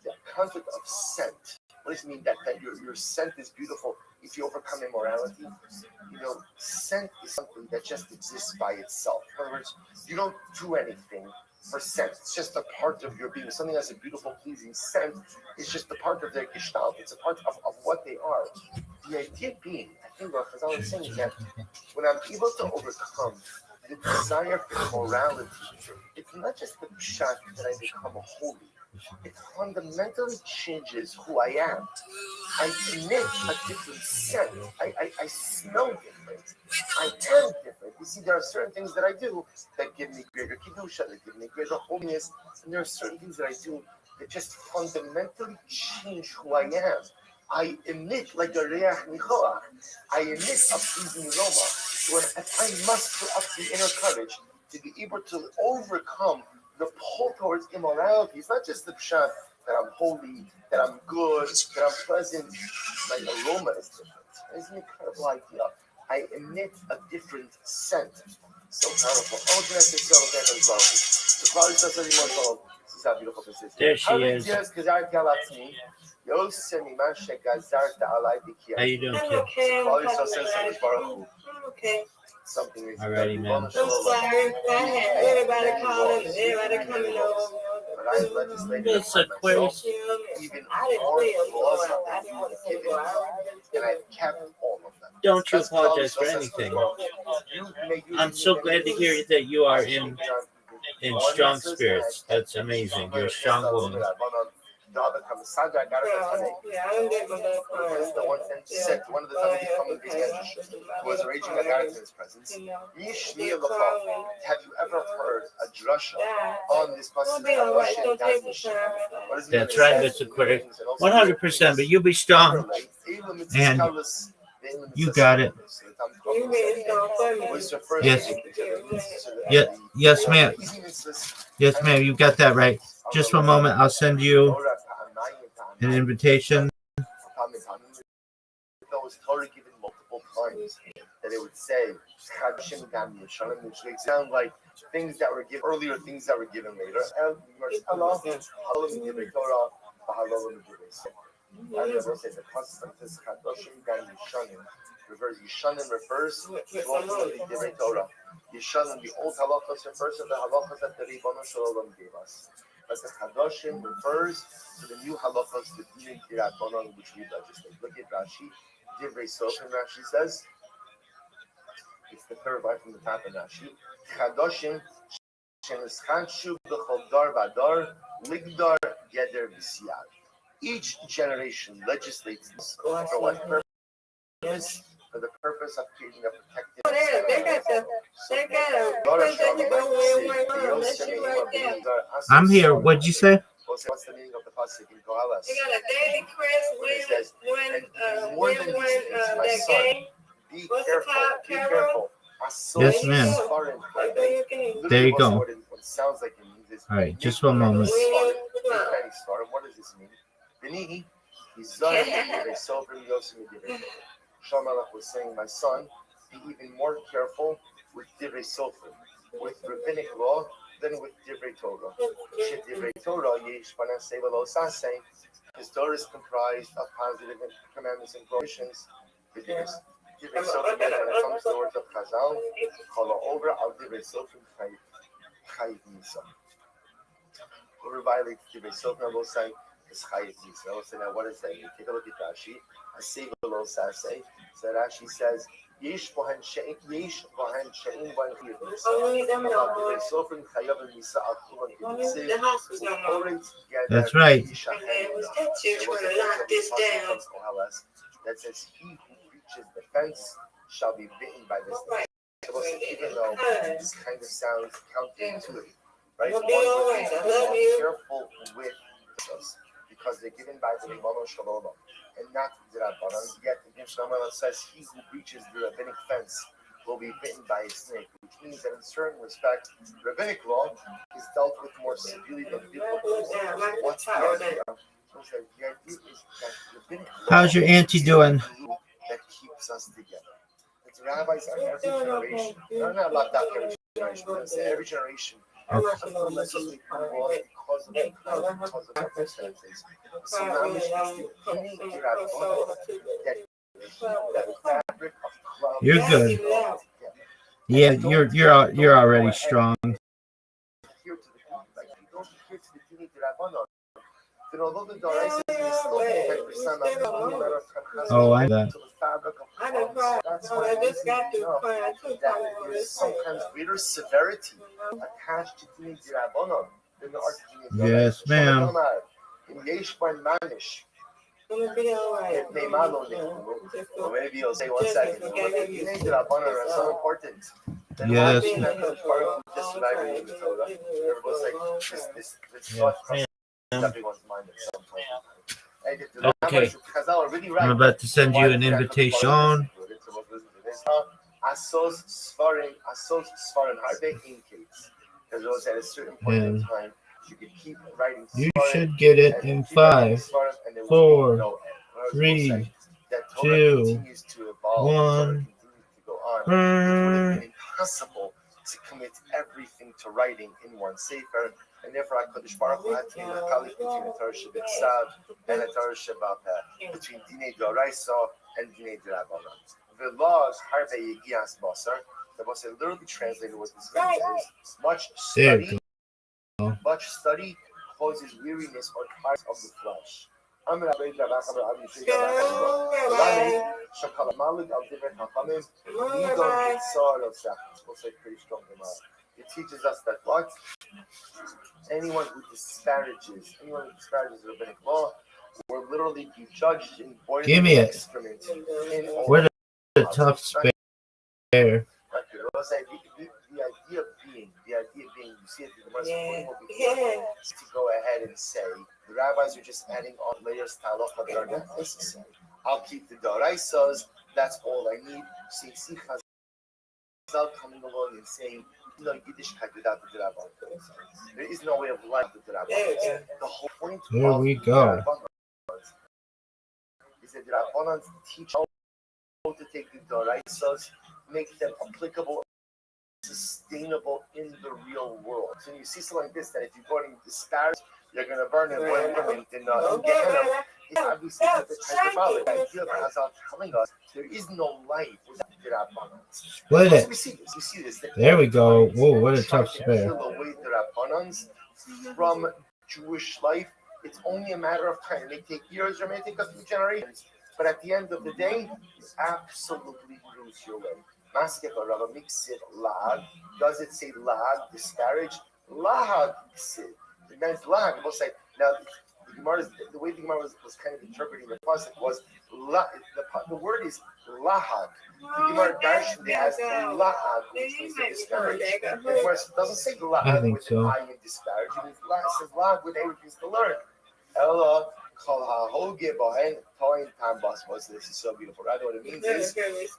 the concept of scent. What does it mean that your scent is beautiful if you overcome immorality? Scent is something that just exists by itself. In other words, you don't do anything for scent. It's just a part of your being. Something has a beautiful, pleasing scent is just a part of their gestalt. It's a part of what they are. The idea being, I think what Chazal is saying is that when I'm able to overcome the desire for morality, it's not just the pshat that I become holy. It fundamentally changes who I am. I emit a different scent. I smell different. I am different. You see, there are certain things that I do that give me greater kedusha, that give me greater holiness, and there are certain things that I do that just fundamentally change who I am. I emit like a reach nichoach. I emit a pleasing aroma. So if I muster up the inner courage to be able to overcome the pull towards immorality, it's not just the pshat that I'm holy, that I'm good, that I'm pleasant. My aroma is different. It's an incredible idea. I emit a different scent. So powerful. Oh, can I say so? The quality of the immortal. This is how beautiful this is. There she is. How you doing, I'm kid? okay. I'm okay. Something is Alrighty, man. I'm sorry. I had everybody calling, everybody coming over. It's Aquarius. Even I didn't more feel laws more. I didn't want to say more. and I kept all of them. Don't you apologize for anything. I'm so glad to hear that you are in strong spirits. That's amazing. You're a strong woman. Yeah, I don't get my love card. One of the Talmudim who was raging at Aristo's presence. Have you ever heard a drasha on this passage? That's right, Mr. Aquarius. 100%, but you'll be strong. And you got it. Yes. Yes, ma'am. Yes, ma'am. You got that right. Just one moment. I'll send you an invitation. That was Torah given multiple times that it would say which would sound like things that were given earlier, things that were given later. And the custom is Chadoshim Gan Yishanim. Yishanim refers to ultimately Divrei Torah. Yishanim, the old halachos, refers to the halachos that the Ribono Shel Olam gave us. But the Chadoshim refers to the new halachos, the Dinin Kirat Bonon, which we legislate. Look at Rashi. Divrei Sofim, Rashi says. It's the third line from the top of Rashi. Chadoshim Shenischanshu B'chol Dar Vadar Ligdar Geder B'Siyad. Each generation legislates for what purpose? For the purpose of creating a protective. I'm here. What'd you say? What's the meaning of the pasuk in Koheles? They got a daily quiz when that game. Be careful. Yes, ma'am. There you go. What sounds like it means is. All right, just one moment. What does this mean? B'nihi, Shamalach was saying, my son, be even more careful with Divrei Sofrim, with rabbinic law, than with Divrei Torah. Divrei Torah, his Torah is comprised of positive commandments and prohibitions. Divrei Sofrim, when it comes to the words of Chazal, Kol over al Divrei Sofrim Chayiv Nisa. Whoever violates Divrei Sofrim will say is Chayiv Nisa. Will say, now what is that? You take a look at Rashi. I say below Sasei. So Rashi says, Yesh bohen she'in bohen Chayiv Nisa. Divrei Sofrim Chayiv Nisa al Kulan Yibisiv. The house was on my. That's right. And statue trying to lock this down. That says, he who reaches the fence shall be bitten by this snake. Even though this kind of sounds counterintuitive, right? You'll be all right. I love you. Careful with us because they're given by the Rimano Shalom and not the Rabbanan. Yet the Mishnah says, he who breaches the rabbinic fence will be bitten by a snake, which means that in certain respect, rabbinic law is dealt with more severely than biblical law. What's the idea? The idea is that rabbinic law How's your auntie doing? that keeps us together. It's rabbis of every generation. They're not like that every generation, but every generation. Let's just make laws because of the time, because of circumstances. So now it's the beginning of that fabric of cloud. You're good. Yeah, you're already strong. Here to the like you don't hear to the beginning of Rabbanon. Then although the Torah says it's still 10% Oh, I know that. to the fabric of I done clouds. cried. That's No, why I it just got to enough cry. I took that time for there's this. sometimes greater severity attached to Dinei D'Rabbanan than there are to Dinei Yes, ma'am. In Yesh Ban Manish, It'll be all right. or maybe you'll say 1 second. Dinei D'Rabbanan are so important. Then Yes. why can't the Baruch Hu just survive in the Torah? Everyone's like, this thought crosses everyone's mind at some point. Okay. I'm about to send you an invitation. Asos Svarim Harbe Inkates. Because it was at a certain point in time, you could keep writing You Svarim should get it and in keep writing 5, Svarim, and there would be 4, no end. Whereas 3, we'll say that Torah 2, continues to evolve, Torah 1. continues to go on. It would have been impossible to commit everything to writing in one sefer, and therefore HaKadosh Baruch Hu had to make a chalik between the Torah Shebitzav and the Torah Shebapeh, between Dinei D'Oraisa and Dinei D'Rabbanan. The laws Harve Yegias Basar, the Basar literally translated what this means is much study causes weariness or tiredness of the flesh. It teaches us that what? Anyone who disparages rabbinic law will literally be judged in boiling Give me it. excrement. What a tough spare. The idea being, you see it in the Gemara's to go ahead and say, the rabbis are just adding on layers to halacha that are not necessary. I'll keep the Doraisas, that's all I need. So you see Chazal coming along and saying, Yiddishkeit without the Drabbon. There is no way of life with the Drabbon. The whole point Here of we the go. Drabbon is that the Drabbon teach how to take the Doraisas, make them applicable, sustainable in the real world. So you see something like this, that if you go and disparage, you're going to burn it in Gehenna. It's obviously the hyperbolic. The idea of Chazal telling us there is no life without the Rabbanans. Split it. We see this. There we go. Whoa, what a tough spare. Peel away the Rabbanans from Jewish life. It's only a matter of time. It may take years or it may take a few generations. But at the end of the day, you absolutely lose your way. Maskeba Rabba Miksir Lag. Does it say Lag, disparage? Lag Miksir. It meant Lag. We'll say, now, the way the Gemara was kind of interpreting the pasuk was the word is lahag. The Gemara darshan as lahag, which means to disparage. The Gemara doesn't say lahag with an eye and disparage. It says lahag with a, which means to learn. Ella kol hahoge bohen toin tambas. This is so beautiful. Right? What it means is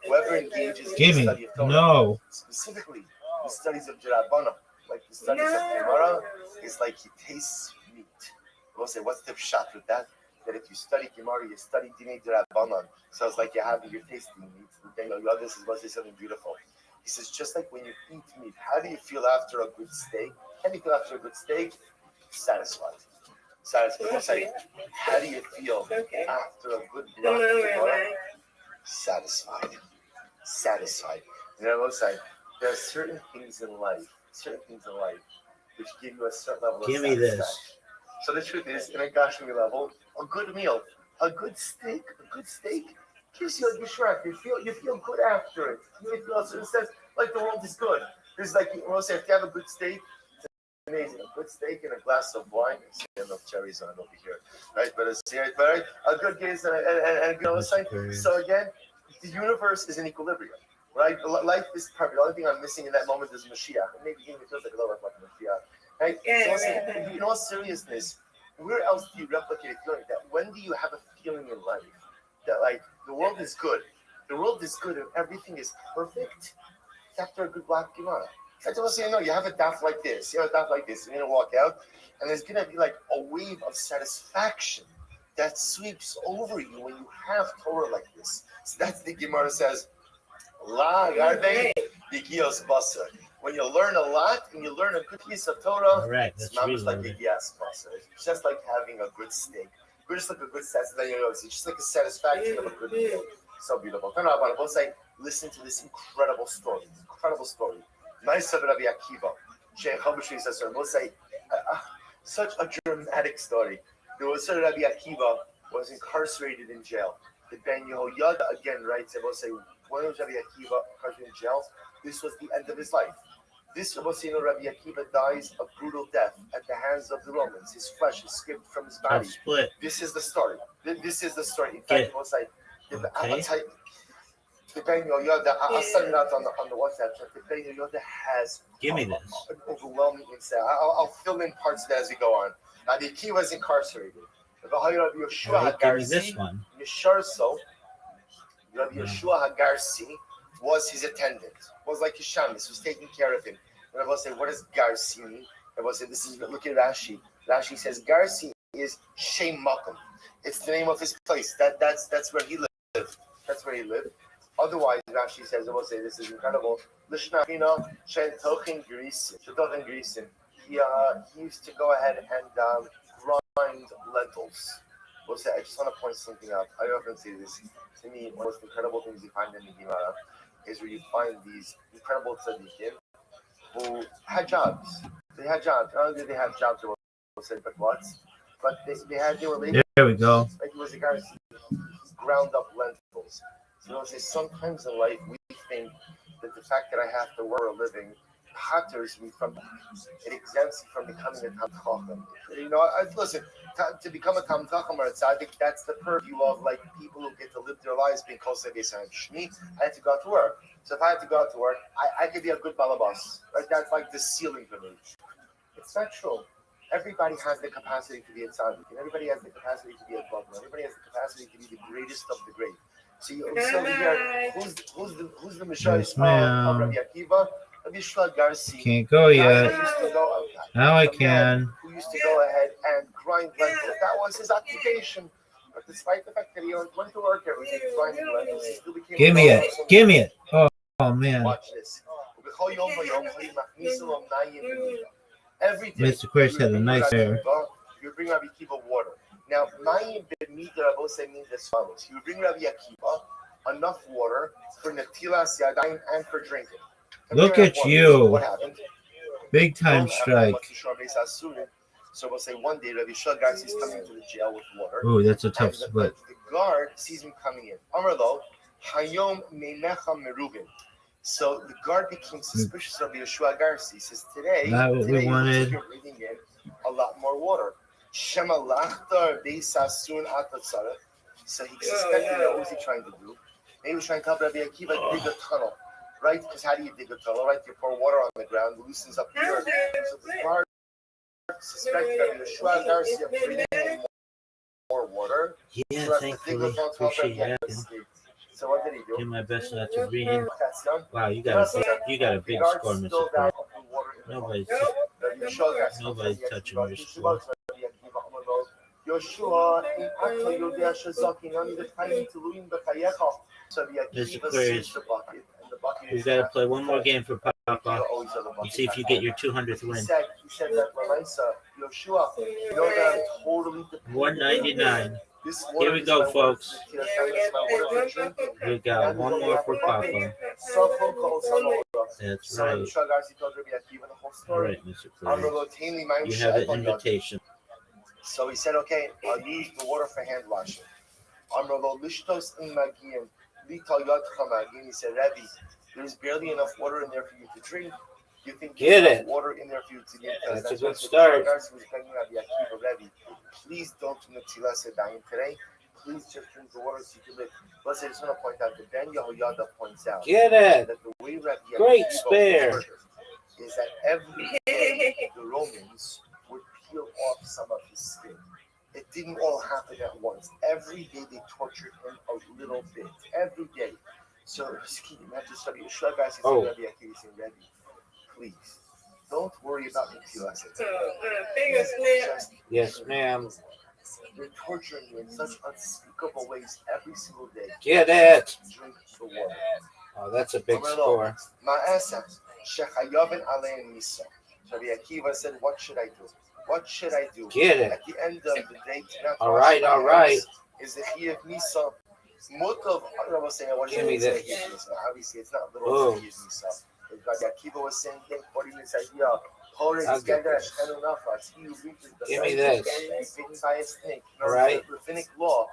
whoever engages in the study of Torah, specifically the studies of Jerabbanah, like the studies of Gemara, is like he tastes meat. We'll say, what's the shot with that? That if you study Gemara, you study Dinei D'Rabbanan. So it's like you're tasting meat. This is something beautiful. He says, just like when you eat meat, how do you feel after a good steak? How do you feel after a good steak? Satisfied. We'll say, how do you feel after a good block of Gemara? Satisfied. satisfied. And on one side, there are certain things in life which give you a certain level Give of me satisfaction. this. So the truth is, in a Gashmi level, a good meal, a good steak gives you a yishrak. You feel good after it. You feel so it says like the world is good. There's like you know, say if you have a good steak, it's amazing. A good steak and a glass of wine. See enough cherries on over here, right? But it's right. A good gaze and you know, so again, the universe is in equilibrium. Right? Life is perfect. The only thing I'm missing in that moment is Mashiach. And maybe even feels like a little bit like Mashiach. Right? So listen, in all seriousness, where else do you replicate a feeling like that? When do you have a feeling in life that like the world is good? The world is good and everything is perfect after a good black Gemara. That's what I'm saying. No, you have a daf like this. You have a daf like this. You're gonna walk out, and there's gonna be like a wave of satisfaction that sweeps over you when you have Torah like this. So that's the Gemara says. La garde digios basa. When you learn a lot and you learn a good piece of Torah, Correct. it's That's not really just like what it a yes basa. It's just like having a good steak. Just like a good satisfaction. It's just like a satisfaction of a good meal. So beautiful. Turn up on both sides. Listen to this incredible story. Nice of Rabbi Akiva. Sheikh Habushi says, both say, such a dramatic story. There was a Rabbi Akiva was incarcerated in jail. The Ben Yehoyada again writes, I will say, when was Rabbi Akiva incarcerated in jail? This was the end of his life. This Rabbi Akiva dies a brutal death at the hands of the Romans. His flesh is skipped from his body. Split. This is the story. This is the story. In Get fact, it was like, okay. the Ben Yehoyada, I'll send it out on the WhatsApp chat. The Ben Yehoyada has Give me this. an overwhelming insight. I'll fill in parts of it as we go on. Now, the Akiva was incarcerated. Rabbi Yeshua Right, give me this Hagarsi, one. Yesharso, Rabbi Yeshua Hagarsi was his attendant, was like his shamus, was taking care of him. And Rabbi said, what does Garsi mean? Rabbi said, this is, look at Rashi. Rashi says, Garsi is Shem Makom. It's the name of his place. That's where he lived. That's where he lived. Otherwise, Rashi says, I will say, this is incredible. Lishnafina, Shen Tochin Grisin. He used to go ahead and grind lentils. We'll say, I just want to point something out. I often say this. To me, one of the most incredible things you find in the Gemara is where you find these incredible tzaddikim who had jobs. They had jobs. Not only did they have jobs, we'll say, but what? But they were labor. There we go. Like it was a guy who ground up lentils. So we'll say, sometimes in life we think that the fact that I have to work for a living patters me from, it exempts me from becoming a Tam Chacham. You know, listen, to become a Tam Chacham or a Tzaddik, that's the purview of like people who get to live their lives being close to Beis Shmi. I had to go out to work. So if I had to go out to work, I could be a good balabas. Right? That's like the ceiling for me. It's not true. Everybody has the capacity to be a tzaddik, and everybody has the capacity to be a butler. Everybody has the capacity to be the greatest of the great. So you here, who's the Mishai of Rabbi Akiva? Rabbi Yeshua Garsi. Can't go yet. Now I man can. who used to go ahead and grind lentils. That was his occupation. But despite the fact that he went to work every day grinding lentils, he still became Give me it. Give me it. Oh man. Watch this. Every day, Mr. Chris had a nice hair. You bring Rabbi Akiva water. Now, Mayim b'midra Rabosei means as follows. You bring Rabbi Akiva enough water for Natilas Yadayim and for drinking. Look at you. What happened? Big time strike. So we'll say one day Rabbi Yeshua Garsi is coming into the jail with water. Ooh, that's a tough split. The guard sees him coming in. Amarlo, Hayom Meinecha Merubin. So the guard became suspicious of Yeshua Garsi. He says, today we wanted. You're bringing in a lot more water. Shema Lachtar Beisasun Atatzara. So he suspected that what was he trying to do? He was trying to help Rabbi Akiva dig a tunnel. Right? Because how do you dig a tunnel? Right? You pour water on the ground, loosens up the earth. So the guard suspected that Yeshua Garcia bringing in more water. Yeah, so thankfully. Appreciate you asking. So what did he do? Do my best not to read him. Wow, you got a big score, Mr. Cole. Nobody's touching your score. Yeshua, Mr. Aquarius, we've got to play one more game for Papa. You see if you get your 200th He win. said that Lamaisa, Yoshua, you know that I'm totally dependent. 199. This Here water we is go, my water folks. for the Tiras, it's my water for drinking. We got one more for Papa. That's So right. Yeshua Garci told Rabbi Akiva the whole All story. right, Mr. Curry. You You have an invitation. So he said, okay, I'll use the water for hand washing. Lishtos in Magian, Lital Yadcha Magin. He said, Rebbe, there's barely enough water in there for you to drink. You think Get there's it. enough water in there for you to get? That's a good what start. Yeshua Garci was begging Rabbi Akiva, Rebbe, please don't do Netilas Sedayim today. Please just drink the water so you can live. Plus, I just want to point out that Ben Yehoyada points out Get it. that the way Rabbi Great Akiva spare. was is that every day the Romans would peel off some of his skin. It didn't all happen at once. Every day they tortured him a little bit. Every day. So imagine somebody, Yeshua guys saying, Oh. Rabbi Akiva saying, Rebbe, please, don't worry about the Tilas. Yes, ma'am. They're torturing you in such unspeakable ways every single day. Get it. Drink the water. Oh, that's a big score. Ma'asa, Shechayavin Alein Misa. Rabbi Akiva said, what should I do? What should I do? Get it. At the end of the day, All right, all right. Is the Chiyav Misa Mutav? I don't know what I'm saying. I want Give you me to say this. Chiyav Misa. Obviously, it's not little Oh. Chiyav Misa. Rabbi Akiva was saying, according to this idea, I'll get this. Give me this. All right. The rabbinic law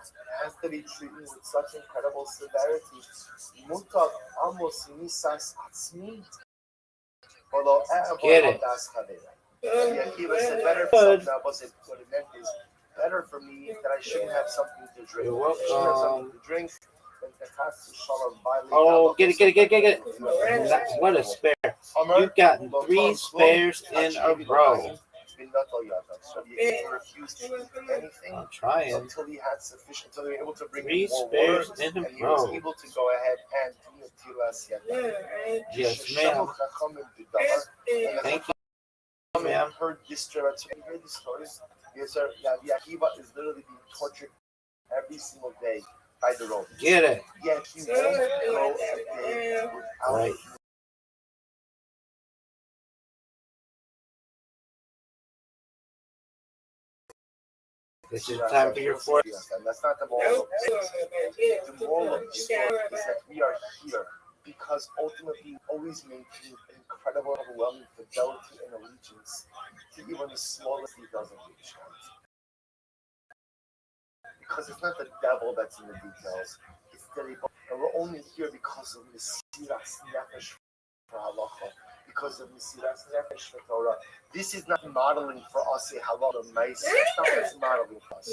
has to be treated with such incredible severity. Mutav Amos Misas Atzmi. Get it. Akiva said, better for something that wasn't what it meant is better for me that I shouldn't have something to drink. You're I shouldn't have something welcome. to drink. Oh, get it. What a spare. You've gotten 3 spares in a row. Refused to eat anything I'm trying. until he had sufficient, until they were able to bring 3 more water, spares in and a he was row. able to go ahead and do Netilas Yadayim. Yes, ma'am. Thank you, ma'am. Heard this story. You heard these stories? Yes, sir. Rabbi Akiva is literally being tortured every single day by the Romans. Get it. Yet he won't go a day without Right. This is time for your fourth. And that's not the moral of the story. The moral of the story is that we are here because ultimately we always maintain incredible, overwhelming fidelity and allegiance to even the smallest details of Yiddishkeit. Because it's not the devil that's in the details, it's the Rebbe. And we're only here because of Mesiras Nefesh for halacha, because of Mesiras Nefesh for Torah. This is not modeling for us a halacha nice. That's not what it's modeling for us.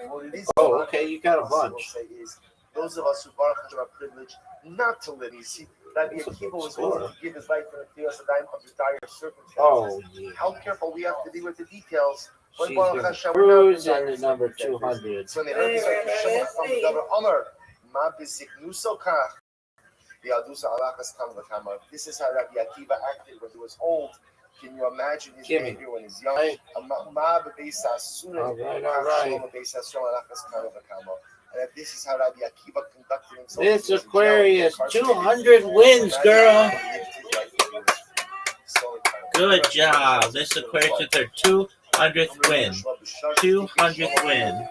What it is Oh, okay, you got a bunch. Say is those of us who Baruch Hashem are privileged not to live. You see, Rabbi Akiva was willing to give his life for the Tiras Adayim under dire circumstances. Oh, yeah. How careful we have to be with the details. When She's Baruch going to Hashem cruise into number 200. So when they heard this, like Hashem from the Davar Amar, Ma Biziknuso Kach, the Adusa Alakas Kam Vakama. This is how Rabbi Akiva acted when he was old. Can you imagine his behavior when he's young? Ma Bebesa Suna, All right. Bebesa Suna Alakas Kam Vakama. And this is how Rabbi Akiva conducted himself. This Aquarius, 200 wins, girl. Good job. This Aquarius with their 200th win. 200th win.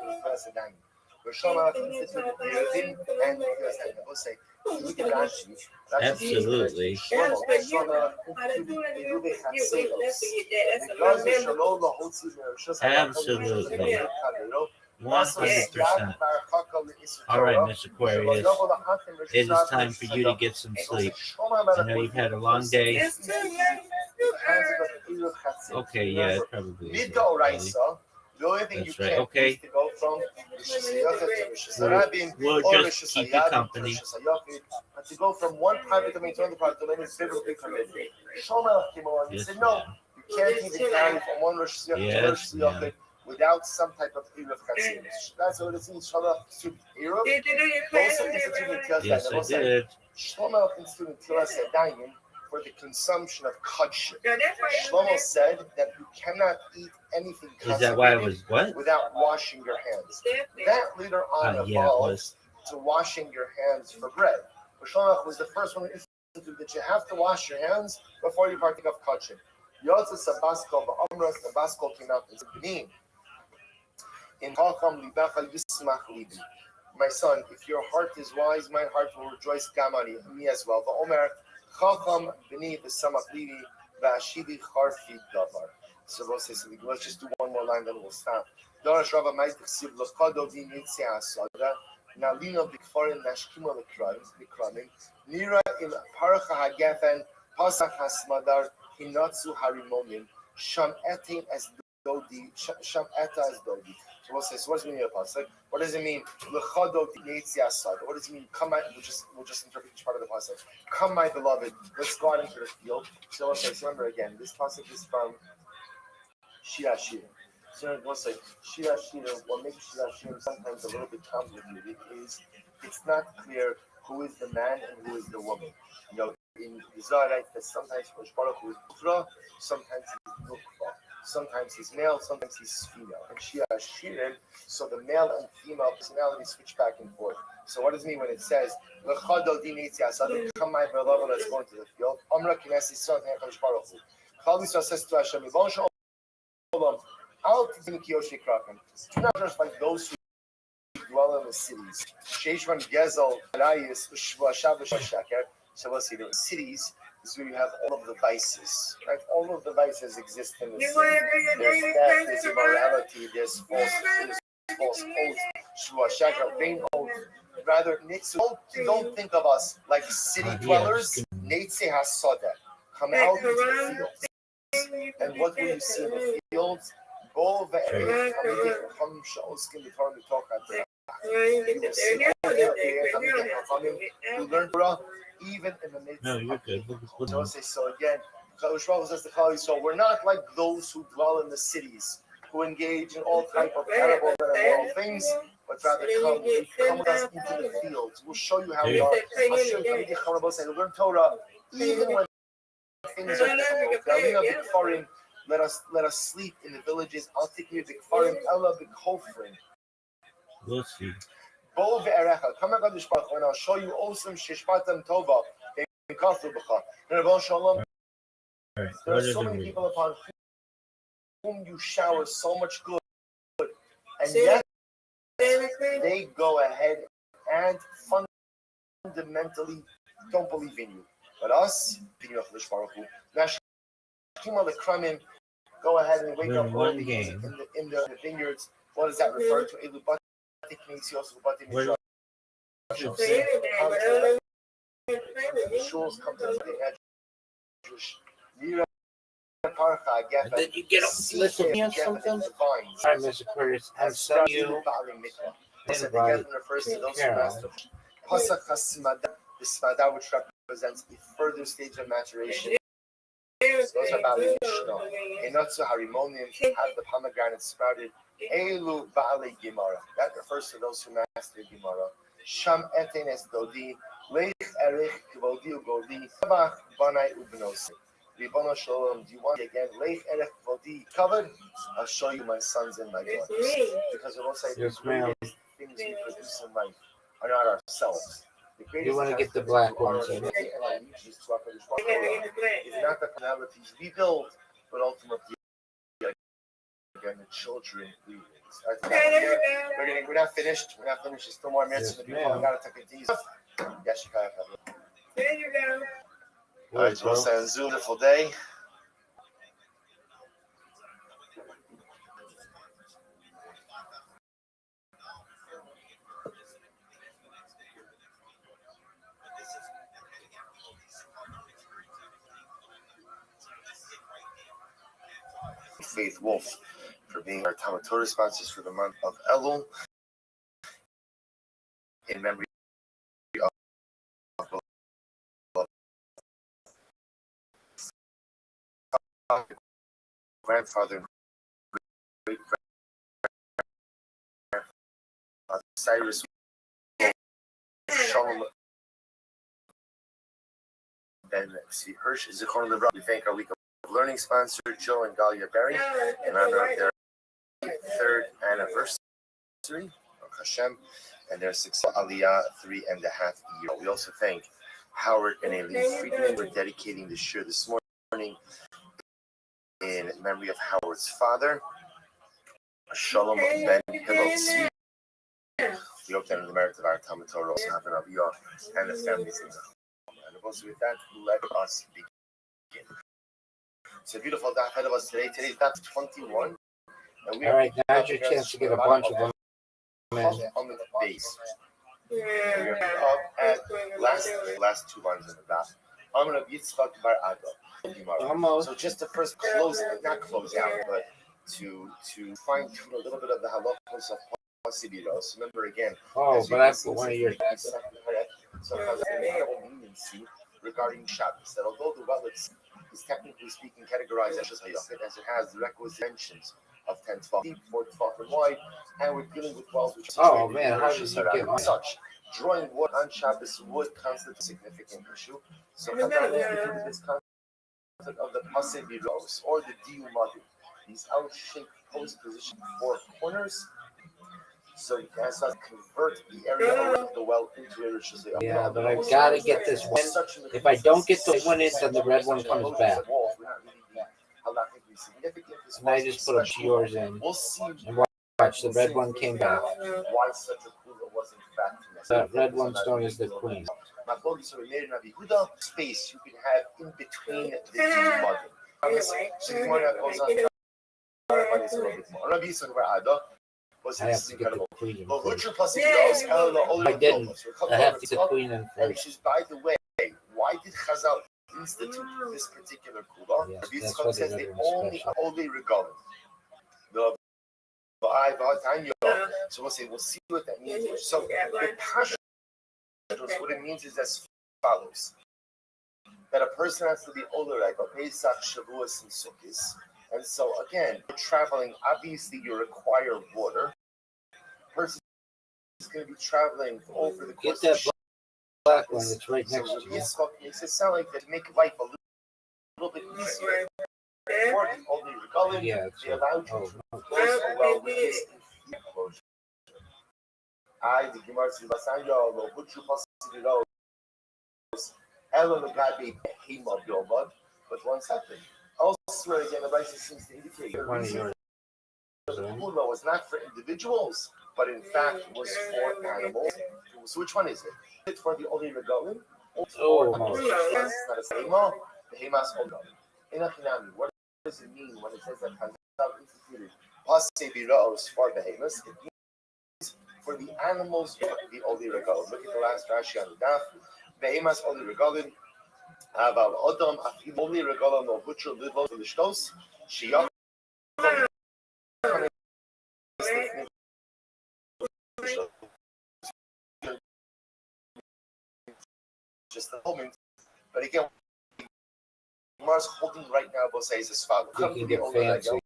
Absolutely. Absolutely. 100%. All right, Mr. Aquarius. It is time for you to get some sleep. I know you've had a long day. Okay, yeah, it probably is. The only thing That's you right. can't Okay. is to go from We'll just keep you company. but to go from one private domain to another private domain is biblically permitted. Shlomo came along and Yes, said, no, ma'am. you can't even carry from one Rosh Hashanah to Yes, Rosh Hashanah without some type of Eruv Chatzim. That's what it means. Shlomo instituted Eruv. Did you do your class? Also instituted Tilas Yes, I Yadayim. did. Shlomo instituted Tilas Yadayim for the consumption of kudshim. No, that's why you Shlomo said that you cannot eat anything Is that why it was what? without washing your hands. That later on Yeah, it evolved was. to washing your hands for bread. But Shlomo was the first one that you have to wash your hands before you partake of kachim. Yotza Sabasko Amras Sabasko came out and said, B'ni, in Chacham Libecha Yismach Libi. My son, if your heart is wise, my heart will rejoice gamani, me as well. Va'omer Chacham B'ni B'samach Libi V'ashidi Charfi Davar. So let's just do one more line, then we'll stop. Darash Rava Ma'it Ksiv L'chado Din Yitzei Asada Nalino B'kfarim Nashkimo L'kramim Nira in Paracha HaGefen Pasach HaSmadar Hinatsu Harimonim Sham Etin as Dodi Sham Eta as Dodi. So we'll say, so what does it mean in the pasuk? What does it mean? L'chado Yitzei Asada. What does it mean? Come, we'll just interpret each part of the pasuk. Come, my beloved, let's go out into the field. So we'll say, so remember again, this pasuk is from Shira Shirim. So we'll say Shira Shirim. What makes Shira Shirim sometimes a little bit complicated is it's not clear who is the man and who is the woman. You know, in Israel, that sometimes Rosh Baruch Hu is Bukra, sometimes he's Nukva, sometimes he's male, sometimes he's female. And Shira Shirim, so the male and female personalities switch back and forth. So what does it mean when it says L'chado Din Yitzei Asada, come my beloved, let's go into the field? Amra Kinesi Son Rosh Baruch Hu. Chal Yisrael says to Hashem, not just like those who dwell in the cities. Sheishman Gezel, Rayis, Shvashav, Shaker. So we'll see, the cities is where you have all of the vices, right? All of the vices exist in the city. There's theft, there's immorality, there's false oaths, Shvashaker, vain oaths. Rather, don't think of us like city dwellers. Neitze Hasoda. Come out into the fields. And what will you see in the fields? You learn Torah even in the midst of people. So again, so we're not like those who dwell in the cities, who engage in all type of terrible and immoral things, but rather come with us into the fields. We'll show you how we are. I'll show you. Learn Torah even when things are difficult. Let us sleep in the villages. I'll take you to Kfarim Ella B'Kofrim. We'll see. Bo ve'erecha. Come on, God, and I'll show you awesome shishpatam tova. There are so many people upon whom you shower so much good, and yet they go ahead and fundamentally don't believe in you. But us, go ahead and wake up early in the vineyards. What does that refer to? Shuls come to the edge. And then you get a listen or something. Hi, Mr. Curtis. And so you invite Carol. The smada, which represents the further stage of maturation. Those are Bali Mishnah. Enotzu Harimonim have the pomegranate sprouted. Elu Bali Gemara. That refers to those who master Gemara. Sham Etenes Dodi. Leich Erich Kvodi Ugodi. Sabach Banai Ubnosi. Ribono Shalom. Do you want again? Leich Erich Kvodi covered? I'll show you my sons and my daughters. Because it will say the greatest things we produce in life are not ourselves. You want to get the black ones in. It's not the personalities we build, but ultimately, again, the children we raise. We're not finished. We're not finished. There's still more minutes in the people. We got to continue. Yes, you got it. There you go. All right, so we'll say on Zoom. Wonderful day. Faith Wolf for being our Talmud Torah sponsors for the month of Elul in memory of grandfather and great grandfather Cyrus Shalom Ben Tzvi Hirsch is Zichron Livra. We thank our week of learning sponsor Joe and Galia Berry in honor of their 3rd anniversary of Hashem and their success Aliyah 3.5 years. We also thank Howard and Aileen Friedman were dedicating the shir this morning in memory of Howard's father, Shalom Ben Hillel Tzvi. We hope that in the merit of our Talmud Torah also have an Aviyah and the families in them. And also with that, let us begin. It's a beautiful day ahead of us today. Today's daf 21. And we All right, now's your chance to get a bunch of them in. On the base. We're up at last two lines in the daf. I'm going to Yitzchak Bar Ada. Almost. So just to first close, not close out, but to fine tune a little bit of the halachos of Pasibiros. Remember again. Oh, but I put one of your. Sometimes an incredible leniency regarding Shabbos. That although the well is technically speaking categorized as Hayakit, as it has the requisite dimensions of 10, 12 deep, 4, 12 and wide, and we're dealing with wells which Oh man, how did you get mine? such. Drawing water on Shabbos would constitute a significant issue. So Chazal is this concept of the Pasibiros or the Diyumadu. These L-shaped post position 4 corners. So you can start convert the area of the well into a rishus. Yeah, but I gotta get this one. If I don't get the one in, then the red one comes back. And I just put a yours in. And watch, the red one came back. Why such a kula was in fact That red one's known as the queen. Space you can have in between the two models. So you want to goes on. I have to get the queen in first. I didn't. I have to get the queen in And first. just by the way, why did Chazal institute this particular kula? Yes, Rabbi that's Yitzchak why says the they red one's special. only regard the so we'll see what that means. So the passion, what it means is as follows: that a person has to be older, like a Pesach, Shavuos, and Sukkot. And so again, you're traveling. Obviously, you require water. Person is going to be traveling over the course Get of that black one. It's right next so to you. Yitzchak makes it sound like that to make life a little bit easier. For the only regalim, Yeah, they allowed you to no. close a well with this enclosure. I, the Gemara says, Basanyo, lo butchu pasidiros, elo legabi behema bilvad. But one second. Elsewhere again, the Bible seems to indicate the One of reason yours. the kula was not for individuals, but in fact was for animals. So which one is it? Is it for the only regalim? Oh, It's not a behema. Behemas ogalim. Inachinami. What does it mean when it says that Chazal instituted pasidiros for behemas? It means for the animals, the only regalim. Look at the last Rashi on the daf. Behemas only regalim. Aval Odom Afim only regalim no butcher lidlo lishtos shiyam. Just a moment, but again, Mars holding right now both says as follows. You can get fancy.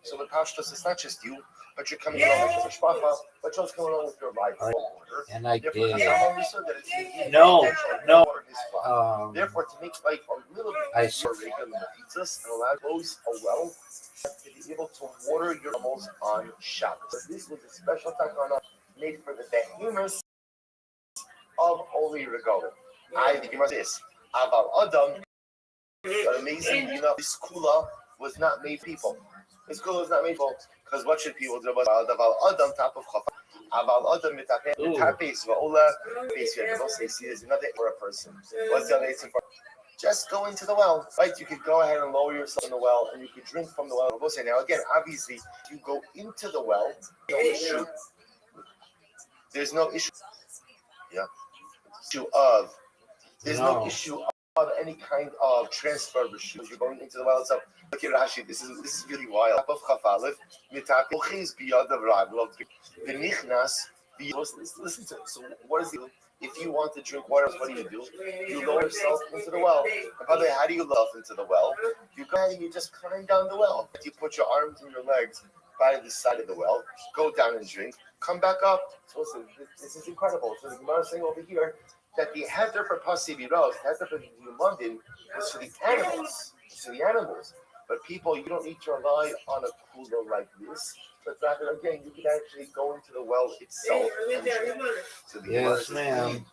So with Pashtos, it's not just you, but you're coming along with the Shpacha, but you're also coming along with your life order. And I Therefore, did. Chazal understood that it's No. Therefore, to make life a little bit I easier, regular pizzas and allow those a well to be able to water your animals on Shabbos. So this was a special takana made for the behemoths of Oli Regalim. I think you must this. Aval Adam, but amazing, this kula was not made for people. This kula was not made for because what should people do? Aval Adam top of Chafa. Aval Adam mitapes va'ola base. They see there's another for a person. What's the other for? Just go into the well, right? You could go ahead and lower yourself in the well, and you could drink from the well. We'll say now again, obviously, you go into the well. No issue. There's no issue. Yeah. There's no issue of any kind of transfer of shoes. You're going into the well itself. Look at Rashi. This is really wild. Listen to it. So what is it? If you want to drink water, what do? You lower yourself into the well. And by the way, how do you lower into the well? You go ahead and you just climb down the well. You put your arms and your legs by the side of the well, go down and drink, come back up. So listen, this is incredible. So the Gemara is saying over here that the heter for Pasibiros, the heter for the Yumandin was for the animals. It's for the animals. But people, you don't need to rely on a cooler like this. But rather, again, you can actually go into the well itself and drink. So the yes, ma'am.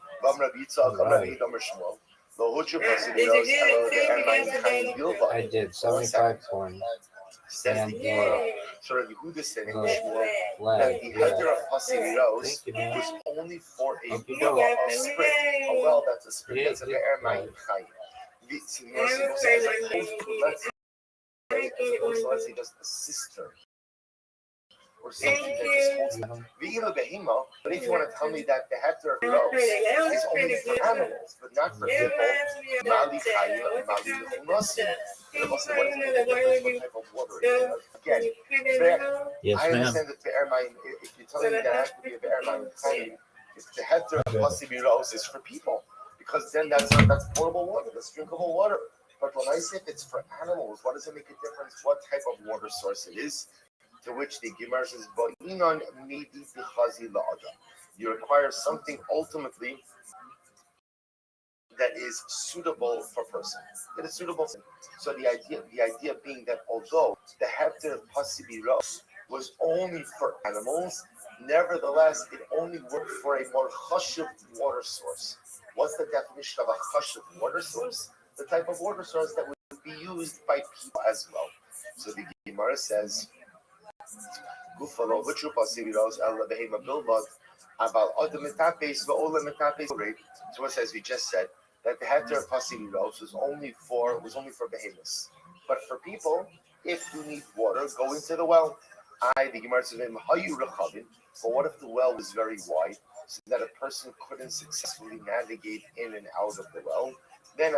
I did 75 corn and So Rabbi Yehuda said in the Shmuel flag. that the Yeah. heter of Pasiros Thank you, man. was only for a Hope you well, do. a spring, a well that's a spring, that's a Yeah, be'er right. mayim chayim. As opposed to, let's say just a cistern or something that just holds ve'ila behima. But if you want to tell me that the heter of Pasiros is only for animals, but not for people, mali chayim, mali lechunasim. What is the type of water? Again, Yes, I ma'am. understand that be'er mayim, if you're telling me that it has to be a be'er mayim chayim, if the heter of Pasiros is for people, because then that's potable water, that's drinkable water. But when I say if it's for animals, what does it make a difference what type of water source it is? To which the Gemara says, "Ba'inon midi bichazi la'adam." You require something ultimately that is suitable for a person. That is suitable. So the idea being that although the heter pasibiros was only for animals, nevertheless it only worked for a more chashuv water source. What's the definition of a chashuv water source? The type of water source that would be used by people as well. So the Gemara says, "Gufalo v'tru pasibiros el behema bilvad." About other metapes, but all the metapes. So what says we just said that the heter of pasibiros was only for behemoths, but for people, if you need water, go into the well. The Gemara says, but what if the well was very wide, so that a person couldn't successfully navigate in and out of the well? Then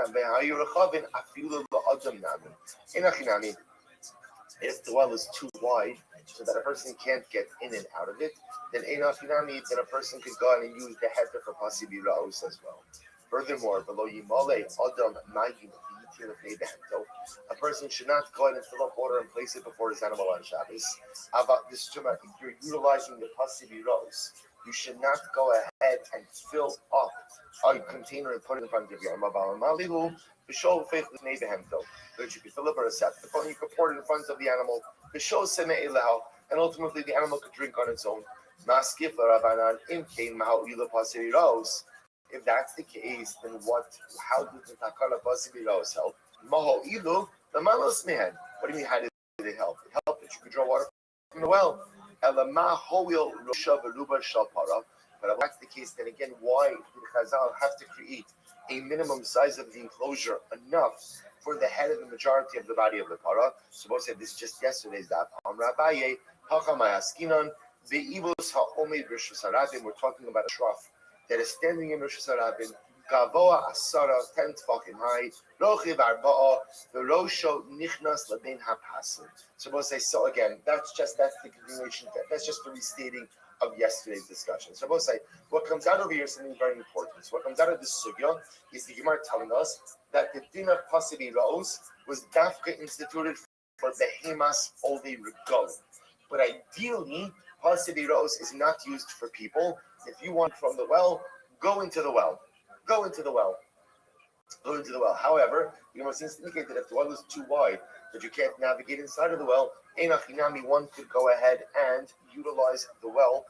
if the well is too wide, so that a person can't get in and out of it, then a person could go out and use the heter for pasibiraos as well. Furthermore, below Yimale, Adam Mayim, a person should not go ahead and fill up water and place it before his animal on Shabbos. About this, if you're utilizing the pasibiros, you should not go ahead and fill up a container and put it in front of you. But you can fill up a receptacle and you can pour it in front of the animal. And ultimately the animal could drink on its own. If that's the case, then how does the takala pasibiros help? Maho ilu, the malos mehan. What do you mean, how did it help? It helped that you could draw water from the well. But if that's the case, then again, why did Chazal have to create a minimum size of the enclosure enough for the head of the majority of the body of the para? So both said this just yesterday's daf. Rabaye, Hachamayaskinon, Be'ivos Ha'omed Rishus Harabim. We're talking about a trough that is standing in Rishus Harabim. Gavoa Asara, 10 fucking high. Rochiv Arba'a, the Rosho Nichnas Labin Hapasim. So both say, so again, that's the continuation, that's just the restating of yesterday's discussion. So both say, what comes out over here is something very important. So what comes out of this sugya is the Gemara telling us that the din of pasibiros was dafka instituted for behemas olde regalim. But ideally, pasibiros is not used for people. If you want from the well, go into the well. Go into the well. Go into the well. However, the Gemara seems to indicate that if the well is too wide, that you can't navigate inside of the well, one could go ahead and utilize the well.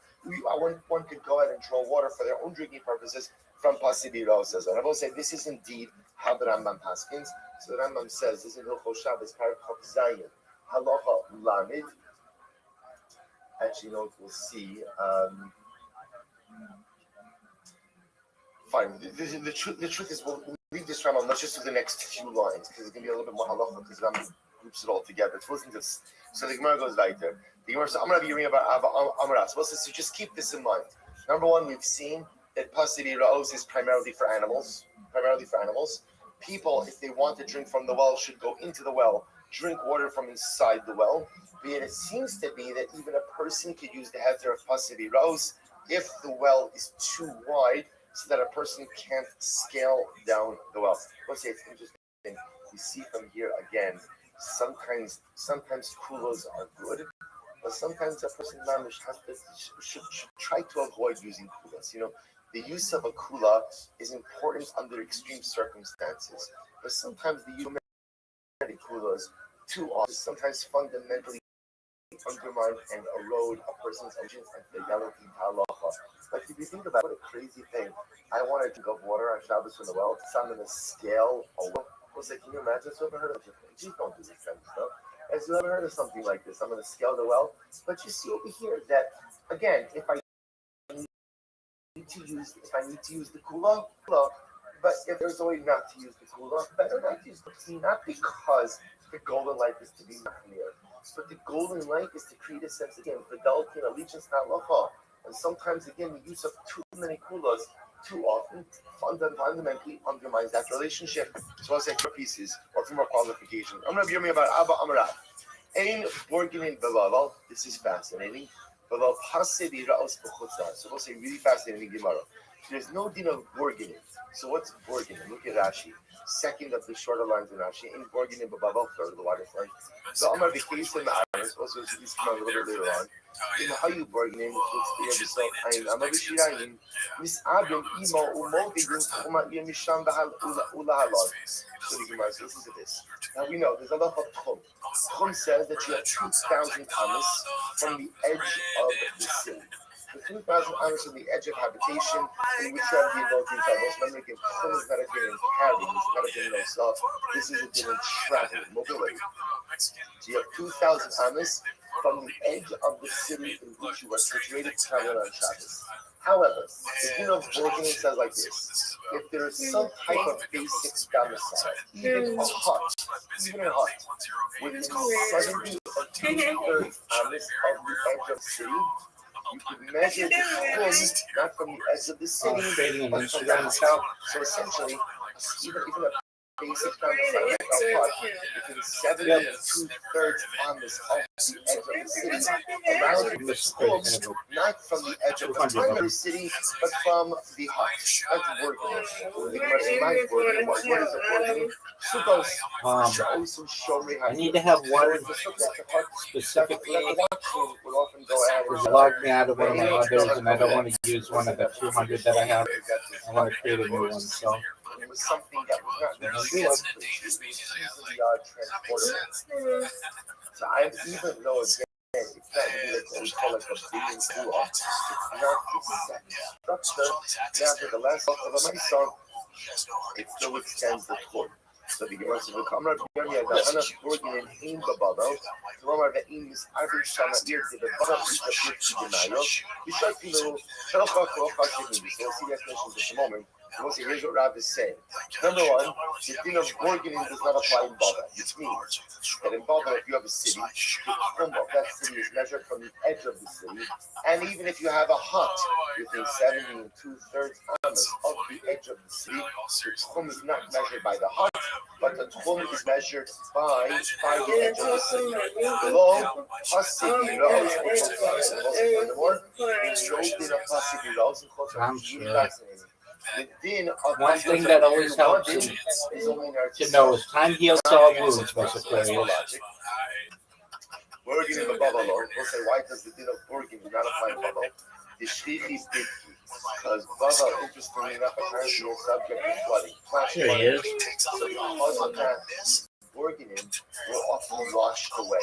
One could go ahead and draw water for their own drinking purposes from pasibiros. And I will say this is indeed how the Rambam paskins. So the Rambam says this in Hilchos Shabbos, Paragraph Zayin, Halacha Lamed. Actually, we'll see. Fine. The truth is, we'll leave this Rambam. Let's just do the next few lines because it's going to be a little bit more halacha because Rambam groups it all together. Let's listen to this. So the Gemara goes right there. The Gemara says, "I'm going to be reading about Amaras." So just keep this in mind. Number one, we've seen that pasibiros is primarily for animals. People, if they want to drink from the well, should go into the well, drink water from inside the well. But it seems to be that even a person could use the heter of pasibiros if the well is too wide, so that a person can't scale down the well. Let's say it's interesting. You see from here again, sometimes kulas are good, but sometimes a person should try to avoid using kulas. The use of a kula is important under extreme circumstances, but sometimes the use of many kulas too often is sometimes fundamentally undermine and erode a person's allegiance and fidelity to halacha. Like if you think about it, what a crazy thing. I want to drink of water on Shabbos from the well. So I'm going to scale a well. I was like, can you imagine? So I've ever heard of it. Please don't do this kind of stuff. Has you ever heard of something like this? I'm going to scale the well. But you see over here that, again, if I need to use the kula, but if there's a way not to use the kula, better not to use the kula, not because the golden light is to be clear, but the golden light is to create a sense again fidelity and allegiance to halacha. And sometimes again the use of too many kulas too often fundamentally undermines that relationship. So I'll say four pieces or four more qualifications. I'm going to be about Abba Amrav. Ein Borginin Belaval. This is fascinating. Belav Hasedi Raos Bechutza. So we'll say really fascinating Gemara. There's no din of Borginin. So what's Borginin? Look at Rashi. Second of the shorter lines in Rashi. Ein Borginin Belaval, third of the widest line. So Amar Bekis and Iris. Also, this come a little bit later on. In Hayu Borginin, what's the episode? Ein Amar Bishirayim. Miss Abim Imo Umodigin Kuma Yemisham Bahal Ula Halod. So the Gemara says, listen to this. Now we know there's a lot of Tchum. Tchum says that you have 2,000 amas from the edge of the city. The 2,000 amas from the edge of habitation in which you have the ability to travel. Remember, again, Tchum is not a din in carrying, it's not a din in itself. This is a din in travel, mobility. So you have 2,000 amas from the edge of the city in which you are situated to travel on Shabbos. However, the din of Borginin says like this: if there is some type of basic domicile, even a hut, within 70 or 2/3 amas of the edge of the city, you could measure the tchum not from the edge of the city, but from the south. So essentially, even a basic domicile, like a hut, within 70 and 2/3 amas of the edge of the city, allows you to tchum not from the edge of the primary city, but from the hut. That's working. What is it working? Suppose I need to have one specifically. would often go out Because it logged me out of one of my others, and I don't want to use one of the 200 that I have. I want to create a new one. So it was something that was not easily transportable. So I even though again it's not really what we call like a billion school it's not the structure. Now for the last of a myself, it still extends the cord. So the Gemara says, "Kamar B'yami Adana Borgin in Babado, Kamar Ve'im is average Shana Ear to the bottom of the B'Mayo. We shall see the Shalach Hashim. So we'll see the explanations in a moment. We'll see here's what Rav is saying. Number one, the din of Borginin does not apply in Baba, which means that in Baba, if you have a city, the tchum of that city is measured from the edge of the city, and even if you have a hut within 70 and 2/3 amas of the edge of the city, the tchum is not measured by the hut, but the tchum is measured by the edge of the city. Below, Hasidim Rose, furthermore, there's no din of Hasidim Rose, I'm sure. fascinating. One thing that always helps to know is time heals all wounds, Mr. Aquarius. Borgin in the Babylon. We'll say, why does the din of Borgin not apply in Babylon? The Shlichi is big because Baba, interestingly enough, apparently is subject to flooding. Here he is. So because of that, Borgin will often wash away.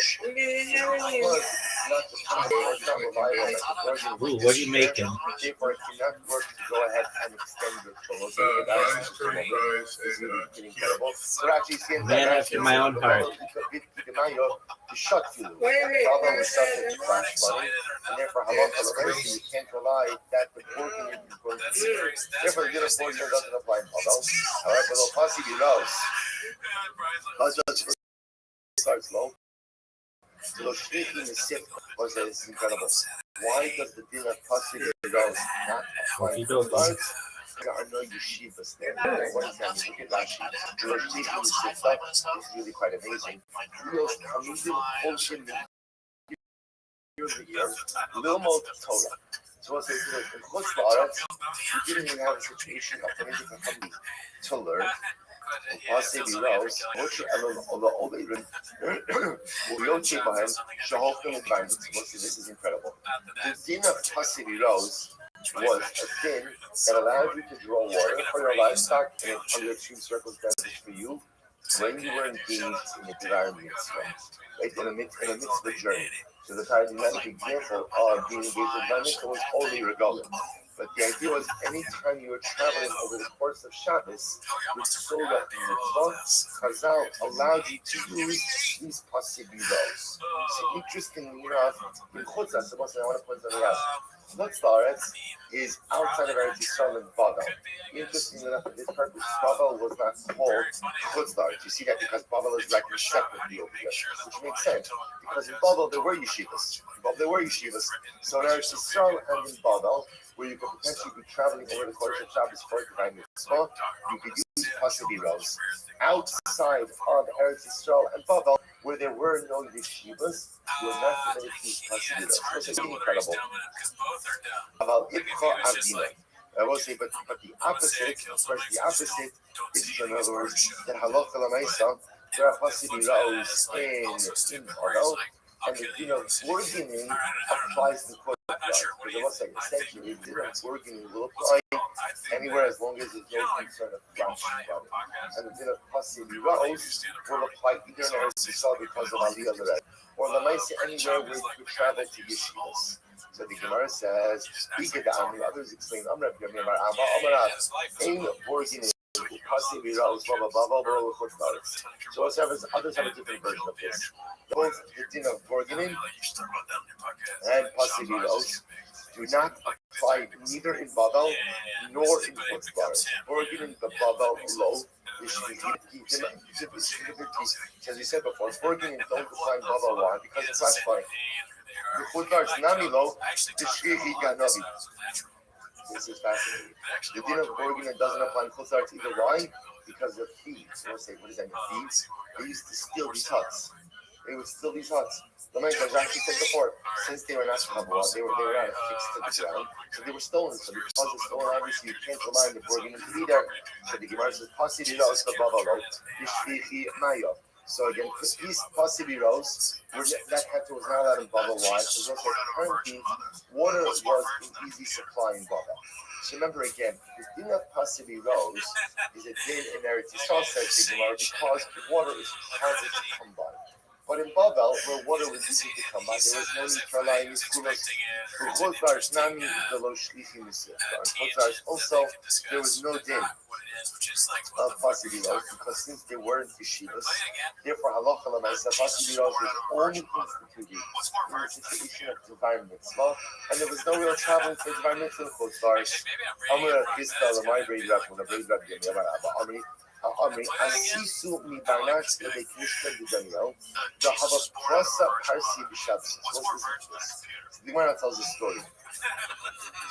Ooh, what are you making? Therefore, it cannot work to go ahead and extend your cholo. So incredible. So actually, Man after my own heart. To shut you. Problem is subject to flash flooding, and therefore, you can't rely that the Borgin is going to be. Therefore, the Borgin doesn't apply in Babel. However, the possibly knows. Starts low. So the speaking is sick was that it's incredible. Why does the din of possibly knows not apply in Babel? There are no yeshivas there. What does that mean? Look at Rashi. The speaking is sick stuff is really quite amazing. Lilmod Torah. So what's it? In Chutz La'aretz, you didn't even have a situation of coming to learn. Possibly knows, which all the even we don't check behind. Shahokim and Bibles. This is incredible. The din of possibly knows was a din that allowed you to draw water for your livestock and under extreme circumstances for you when you were engaged in a desired mitzvah, right? In the midst of a journey. So the paradigmatic example of being engaged in bar mitzvah was only regalim. But the idea was anytime you were traveling over the course of Shabbos with Soda and Mitzvah, Chazal allowed you to use these possibilities. So interestingly enough, in Chutzah, I want to point something out. Chutzlaretz is outside of Eretz Yisrael and Babel. Interestingly enough, for this purpose, Babel was not called Chutzlaretz. You see that because Babel is like a separate deal here, which makes sense. Because in Babel there were yeshivas. So in Eretz Yisrael and in Babel, where you could potentially be traveling over the course of Shabbos for divine mitzvah, you could use possibilities. Outside of Eretz Yisrael and Babel, where there were no yeshivas, you were not permitted to use possibilities. It was incredible. About Ibcha Avdina. I will say, but the opposite, of course, the opposite is, in other words, that halacha l'maisa, there are possibilities in Babel, and the din of bargaining applies to quote. Because I will say, essentially, the din of bargaining will apply anywhere as long as there's no concern of flash flooding. And the din of possibilities will apply either in Eretz Yisrael because of Aliyah L'Red, or l'maisa anywhere where you could travel to yeshivas. So the Gemara says, others explain, so others have a different version of this. Both the din of bargaining and possibilities do not apply neither in Babel nor in Chutzlaretz. Bargaining the Babel law, as we said before, bargaining don't apply in Babel. Why? Because it's classified. The Chutzlaretz nami law, the shrihi ganavi. This is fascinating. The din of bargaining doesn't apply in Chutzlaretz either. Why? Because of thieves. We'll say, what does that mean? Thieves? They used to steal these huts. They would steal these huts. The man, as I said before, since they were not kabbalah, they were not affixed to the ground, so they were stolen. So because they're stolen, obviously you can't remind the bargaining to be there. So the Gemara says, possibilities the babalo, yishrichi mayo. So again, these possibilities that was not allowed in Babel. Why? Because also currently water was in easy supply in Babel. So remember again, the din of possibilities is a din in Eretz Yisrael, says the Gemara, because water is harder to come by. But in Babel, where water was easy to come by, there was no need for allowing these kulas. For Chutzlaretz nami v'lo shlichim mitzvah. In Chutzlaretz also, there was no din of possibilities because since they weren't yeshivas, therefore halacha l'maisa possibilities was only instituted in the situation of divine mitzvah, and there was no real traveling for divine mitzvah in Chutzlaretz. Amar Chista l'may breid rab when a breid rab yemei abba Amri. Asisu mi barnash lebeit mishkan d'Daniel. The hava prasa parsi b'Shabbos. The Gemara tells a story.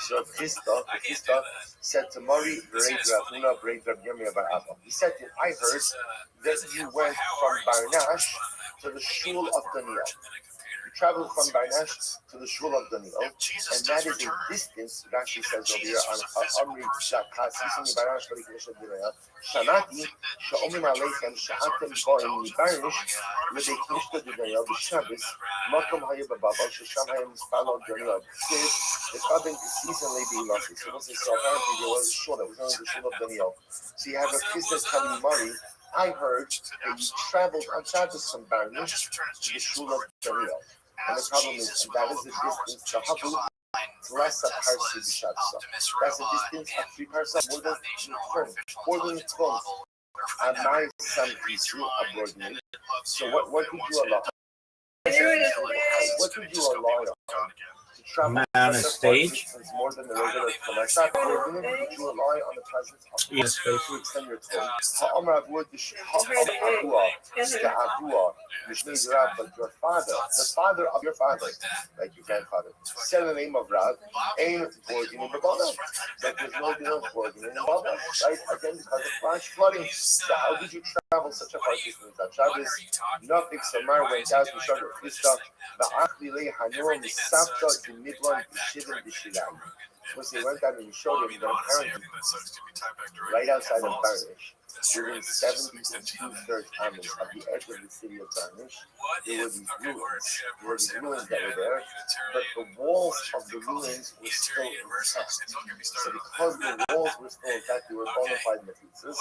So Chista said to Mari breid rab Huna breid rab yemei abba. He said to him, I heard that you went from Barnash to the shul of Daniel. Traveled from Barnash to the shul of Daniel, and that is a distance. Rashi says over here on Amri Shakasisimi Barnash Kalikisha Daniel. Shamati Sha'omim Aleichem Sha'atem Boim Barnish Lebekishta Daniel B'Shabbos Makom Hayab Babal Shesham Hayam Mispalo Daniel. The Kabin seasonally be lost. So once they saw apparently there was a shul that was only the shul of Daniel. So you have a Chista telling Mari, I heard that you traveled on Shabbos from Barnish to the shul of Daniel. And the problem is, that is the distance, the habu, less a parsi b'shabsa. That's a distance of 3 parsa, more than 12. And my son Krisu abroad. So what would you allow? What would you allow to travel on a stage? More than the regular commercial? Would you rely on the presence of the Yes, space to extend your toe? Ha'amar would the Ha'amar but your father, the father of your father, like your grandfather, said the name of Rav, ain't Borgin in the Babel. That there's no deal of Borgin in the Babel, right? Again, because of flash flooding. So how did you travel such a far distance on Shabbos? Nothing. Samar went out to Shadar Krista, the Achli Hanur, the Sapta, the Midland, the Shivin, the Shilam. Once they went out and he showed him that apparently, right outside of Barnish, within 70 and 2/3 amas of the edge of the city of Barnish, there were these ruins. There were these ruins that were there, but the walls of the ruins were still intact. So because the walls were still intact, they were bona fide mechitzas.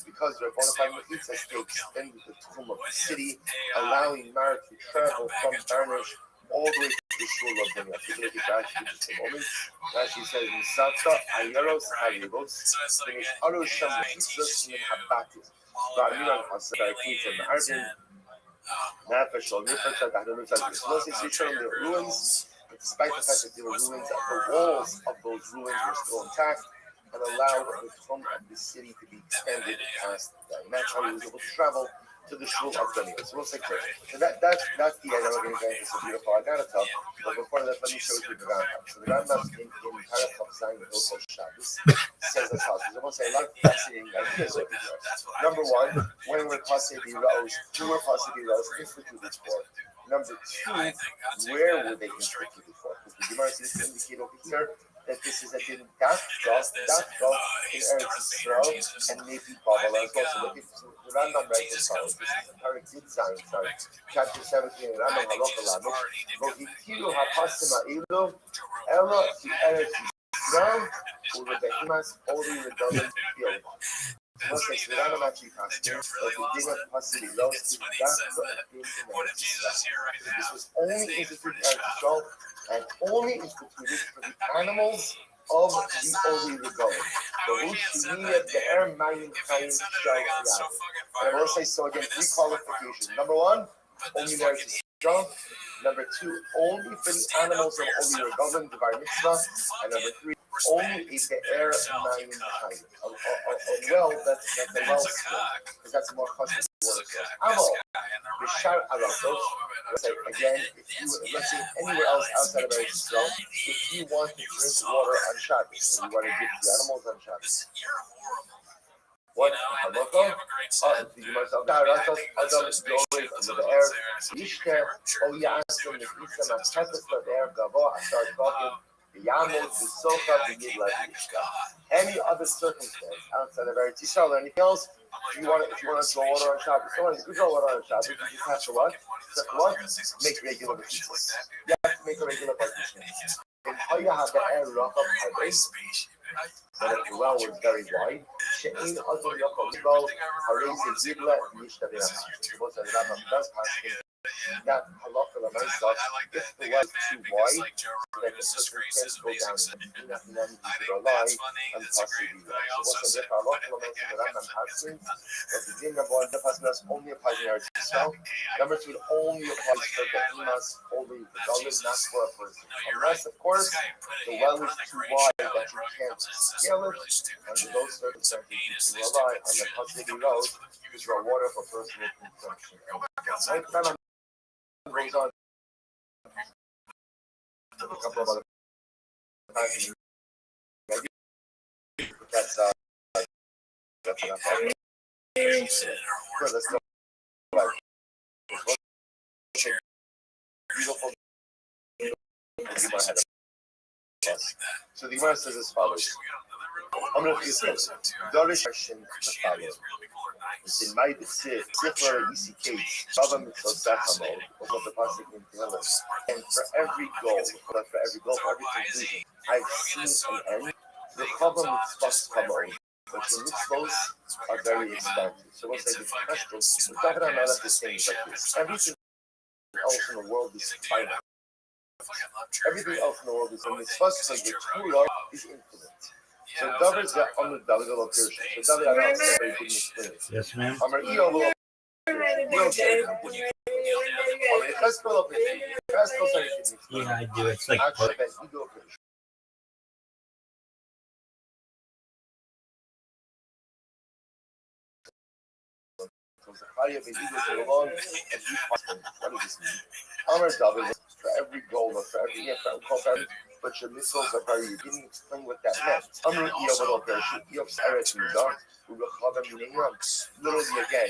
Because they were bona fide mechitzas, they extended the tomb of the city, allowing Mar to travel from Barnish all the way to the shul of Bnei. Take a look at Rashi for just a moment. Rashi says, "Misata ayeros haribos, v'nish'aru sham mitzvos min habatim, v'amin al hasar kitim arvin, nefesh al nefesh al tahdanut al kismosis." They show the ruins, but despite the fact that there were ruins, the walls of those ruins were still intact and allowed the throne of the city to be extended past them. And that's how he was able to travel to the shul of Bnei. So we'll say clear. So that's the idea we're going to get into. So beautiful. I gotta tell. But before that, let me show you the Rambam. So the Rambam in Paragraph 9 of Hilchos Shabbos says as follows. So we'll say a lot of fascinating ideas over here. Number one, when were Pasei Rose, who were Pasei Rose instituted for? Number two, where were they instituted for? Because the Gemara seems to indicate over here that this is a din dafka in Eretz Yisrael and maybe Babel as well. So look at the Rambam writes as follows. This is Parak Yud sorry, chapter 17, Rambam Halacha Lamed. Lo hitiru hapasim ha'elu ela ki Eretz Yisrael u'lebehimas ori redolim field. Okay, so the Rambam actually passed here, but the din of Pasei Rose is dafka in Eretz Yisrael. This was only instituted in Eretz Yisrael and only instituted for the animals of the Oli Regalim. The Hushiniya, the Ermayin Chaim Shal. And I will say so again, three qualifications. Number one, only marriage is strong. Number two, only for the animals of Oli Regalim, the Bar Mitzvah. And number three, only a Be'er Mayin Chaim. A well that's a well skill, because that's more custom water source. Amal, the Shar Arasos. Again, let's say anywhere else outside of Eretz Yisrael, if you want to drink water on Shabbos, you want to give the animals on Shabbos. What? Halacha? You must have Arasos, Adam, Yored, under the air, Yishke, Oyaskim, Nefisam, Achetes, the air, Gavo, Ashar, Kokim, the Yamot, the Sofa, the Yidla, any other circumstance outside of Eretz Yisrael or anything else, if you want to draw water on Shabbos, you draw water on Shabbos, you just have to what? Make regular partitions. You have to make a regular partition. In Haya have the air rock up Harbase, but if the well was very wide, Shein Azor Yaakov Yibal, Harez Yibla, Yishtabir. What the Rambam does pass that halacha l'maisa, if the well is too wide, then the person can't go down and then you could rely on possibly. So what's the difference? Halacha l'maisa, the Rambam passes, but the din number one, the passes only applies in Eretz Yisrael. Number two, it only applies for behemoths, only the dollars, not for a person. Unless, of course, the well is too wide that you can't scale it. Under those circumstances, you can rely on the possibility road to draw water for personal consumption. Right? Goes on a couple of other times. That's enough. Good, let's go. Beautiful. So the Gemara says as follows. I'm going to read this. Dorish Hashem the following. It's in my Sifra ECK, Baba Mitzvah Sachamo, of the Pasuk in Tehillim. And for every goal, for every conclusion, I've seen an end. The Chava Mitzvahs Chamo, but the mitzvahs are very expensive. So what's like the question? We're talking about other things like this. Everything else in the world is finite. Everything else in the world is a mitzvah, so the Torah is infinite. So David's got on the David will appear. So David, I don't know if you explain it. Yes, ma'am. Yeah, I do. It's like What does this mean? Amar David, for every goal, for every but your missiles are very. You didn't explain what that meant. Amar Iyavadol Perashut Yavs Eretz Midah Urachavim Minayam. Literally again,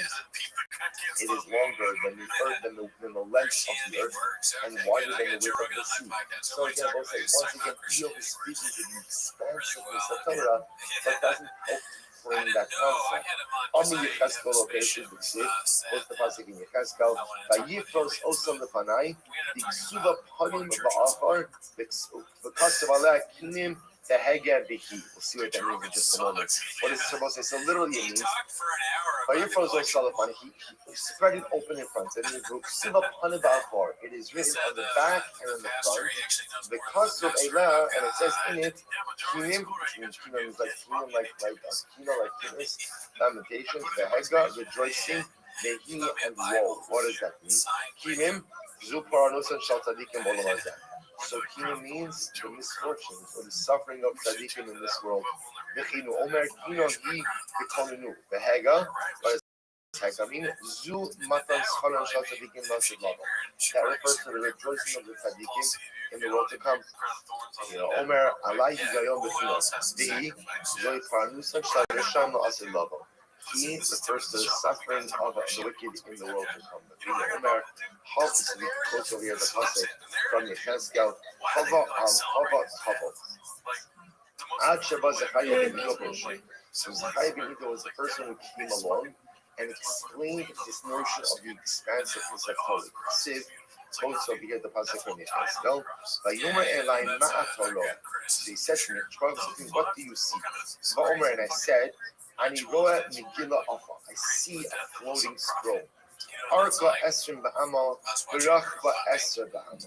it is longer than the earth, than the length of the earth, and wider than the width of the sea. So again, we'll say once again, Iyov is speaking to the expansiveness of Torah, but doesn't explain that concept. Only Yecheskel location would say, what's the pasuk in Yecheskel? Vayifros osam lefanai, the ksuva panim va'achar, v'kasav aleh kinim The Hege Bihi. We'll see what that means in just a moment. What is it supposed to say? So literally it means he spread it open in front. It is written on the back and on the front. The cost of Elah, and it says in it, Kinim, which means Kinim is like Kinim, like Kino, like Kinis, Lamentations, the Hega, rejoicing, Nehi, and woe. What does that mean? Kinim, Zu Paranos and Shal Tzadikim Olamazah. So Kinim means the misfortunes or the suffering of Tzadikim in this world. V'chinu Omer Kino Hi V'konenu. The Hega, what does Hega mean? Zu Matan Schalan Shal Tzadikim Masid Lava. That refers to the rejoicing of the Tzadikim in the world to come. Omer Alai Higayon B'chino. V'hi Zoi Paranos and Shal Yesham Asid Lava. He refers to the suffering of the wicked in the world to come. Omer Half is to be close over here, the passage from Yechezkel, Chava al Chava Chava. Ad Sheba Zechariah ben Ido. So Zechariah ben Ido was the person who came along and explained this notion of the expansiveness of Torah. Siv quotes over here the passage from Yechezkel. Vayomer Elai Ma'atolo. So he said to me, what do you see? Vayomer, and I said, Ani Roa Megillah Alpha. I see a floating scroll. Arka Esrim Ba'amal, Barach Ba'esr Ba'amal.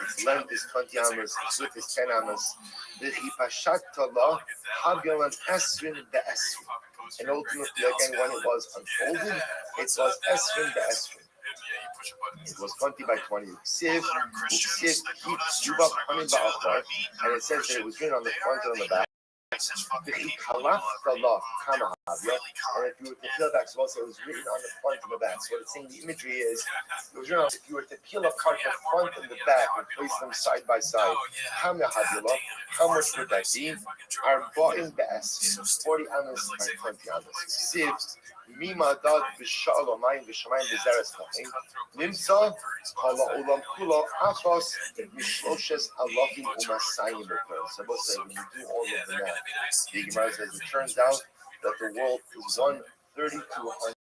Its length is 20 amas, its width is 10 amas. V'chipashat Talah, Habyalan Esrim Ba'esrim. And ultimately, again, when it was unfolded, it was Esrim Ba'esrim. It was 20 by 20. Ksiv, Uksiv, Kip, Yubab, Hamin Ba'achar. And it says that it was written on the front and on the back. And if you were to peel back, so also it was written on the front and the back. So what it's saying, the imagery is, it was written on, if you were to peel apart the front and the back and place them side by side, how much would that be? Our bottom best, 40 amas by 20 amas. Mima dad b'sha'al amayim v'shamayim b'zeres kachim nimsa kala olam kula achos mishloshes alafim u'masayim b'kol. So we'll say when you do all of the math, the Gemara says it turns out that the world is 130 to 100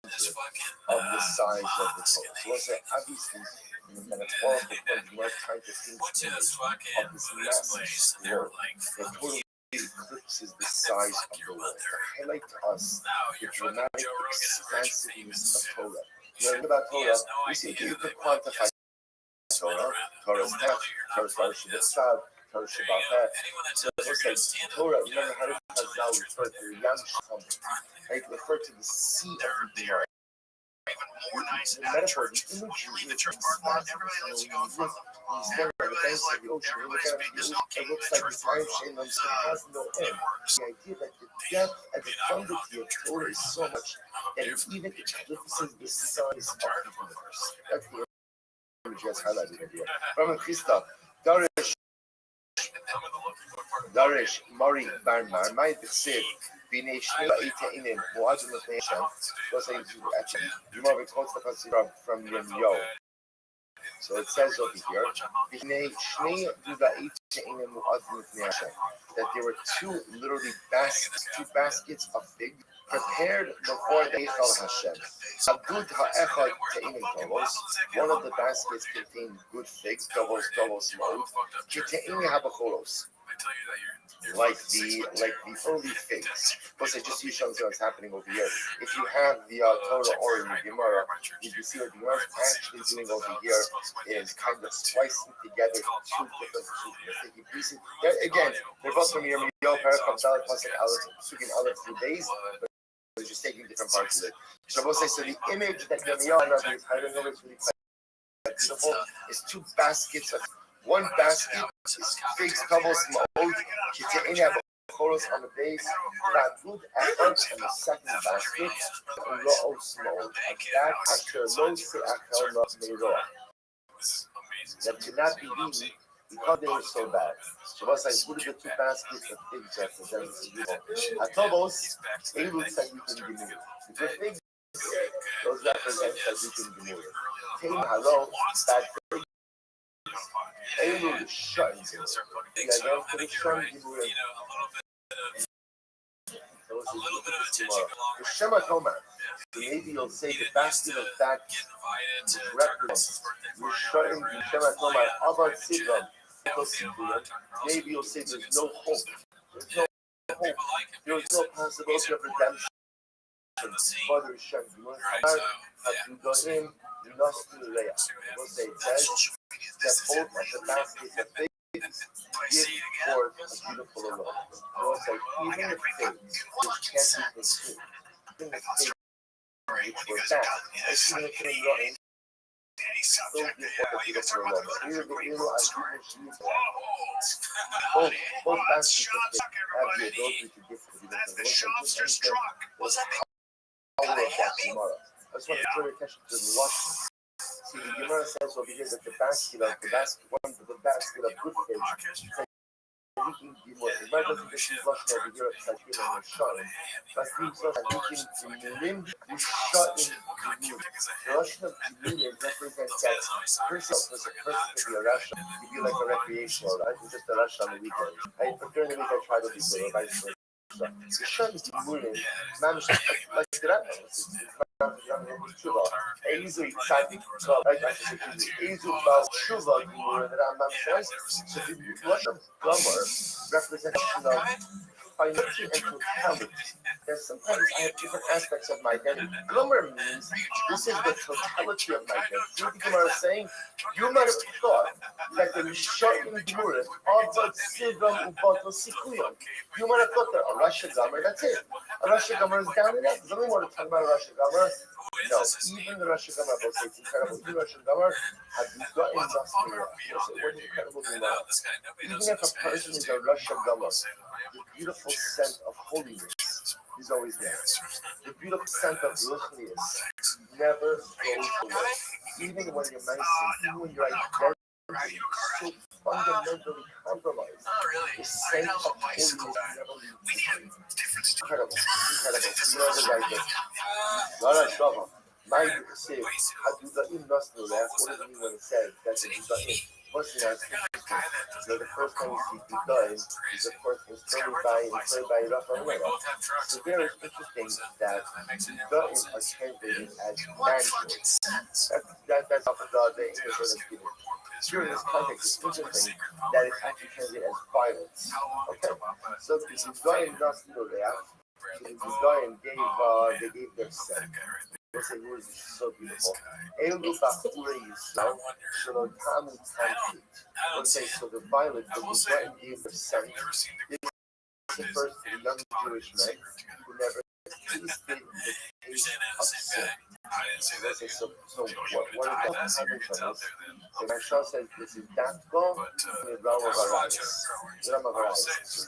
of the size of the Torah. So we'll say obviously the metaphorical point, you are trying to think of this massive world that totally eclipses the size of the world. To highlight to us the dramatic expansiveness of Torah. When you about Torah, we see you could quantify Torah. Torah's Tech, Torah's Shabbat, Torah's Shabbat. Torah, remember how Chazal referred to Yam Shacham, right? Referred to the sea of the Gemara. The metaphor, the imagery, the church you stand on the banks of the ocean, you look at the ocean, it looks like the time chain that has no end. The idea that the depth and the profundity of Torah is so much that it even eclipses the size of the universe. That's the image that's highlighted here. From Chisda, Darish, Mari, Bar Marmai, the Sid, Bine Shmila Ita Inin, Muadzim of Nation, was a actually, you might quote the passage from Yemyo. So it says over here, that there were two literally baskets of figs prepared before the Eichel Hashem. One of the baskets contained good figs, double smoked, like the early figs. Plus, I just show you what's happening over here. If you have the Torah or the Gemara, you can see what the Gemara is actually doing over here is kind of splicing together two different pieces. Again, they're both from Yirmiyahu, Parashah Dalet, Pasuk Aleph, Sugin Aleph, 2 days, but they're just taking different parts of it. So we'll say, so the image that Yirmiyahu is hiding over is really quite beautiful. Is two baskets of one basket is figs, double smoked, photos on the base, that good effort, and the second basket, low smoked, and that after low se achel not meroa. That could not be eaten because they were so bad. So what's like, what are the two baskets of figs represent? Atobos, Elu Tzadikim Gemur. The figs, those represent Tzadikim Gemur. Tein Halo, bad figs. Elu Shun Gemur. Yeah, for the Shun Gemur. A little bit of attention. The Shema Tomer. Maybe you'll say the basket of that represents. You're showing the Shema Tomer about Sidram. maybe you'll say there's no hope. There's no hope. There's no possibility of redemption. Father Shem, you want to Abdu'im, Nasnuleya. We'll say it says that both of the baskets of faith give forth a beautiful aroma. We'll say even the faith which can't be consumed, even the faith which were bad, even if they're rotten, still give forth a beautiful aroma. Here the Ilu Azul both baskets of faith have the ability to give forth a beautiful aroma. Power of that tomorrow. I just want to draw your attention to the Lashon. See, the Gemara says over here that the basket of good fish, Hadim Gimor. The Gemara doesn't just use Lashon over here of Hadim and Rishon. Hadim says Hadim Gimurim, Rishon Gimurim. The Lashon of Gimurim represents that person was a person to be a Rasha, to be like a recreational, right? It's just a Rasha on the weekend. But during the week I try to be good, or vice versa. The Shem is Gimurim, like the Rambam. Ezu Tzadik, Ezu Bal Shuva Gimur, the Rambam says. So the Lashon of Gomer, representation of finality and totality. There's sometimes I have different aspects of my identity. Gomer means this is the totality of my identity. You know what the Gemara is saying? You might have thought that the Misharim Gimur, Abad Sivam Ubato Sikuyam. You might have thought that a Rasha Gomer, that's it. A Rasha Gomer is down and out. There's only more to talk about a Rasha Gomer. No, even the Rasha Gomer, both say it's incredible. Even Rasha Gomer, have you gotten enough to what incredible Gemara. Even if a person is a Rasha Gomer, the beautiful scent of holiness is always there. The beautiful scent of ruchnius never goes away. Even when you're nice, even when your identity is so fundamentally compromised, the scent of holiness never leaves. Incredible, incredible. You know the right thing. Alright, Shava. My say, Hadu'im Nasnuleya. What does it mean when it says that's a Hadu'im? First thing that's interesting, the first time we see Hadu'im is of course inspired by Raphael. So there is interesting that Hadu'im are translated as mandrakes. That's off of the English word that's given. Here in this context, it's interesting that it's actually translated as violence. Okay? So the Hadu'im Nasnuleya, the Hadu'im they gave their scent. Listen, yours is so beautiful. Okay, so the violet, the Hadu'im gave their scent. This refers to the young Jewish men who never tasted the taste of sin. Okay, so what is that coming from us? The Mashal says this is Dafko in the realm of Arais.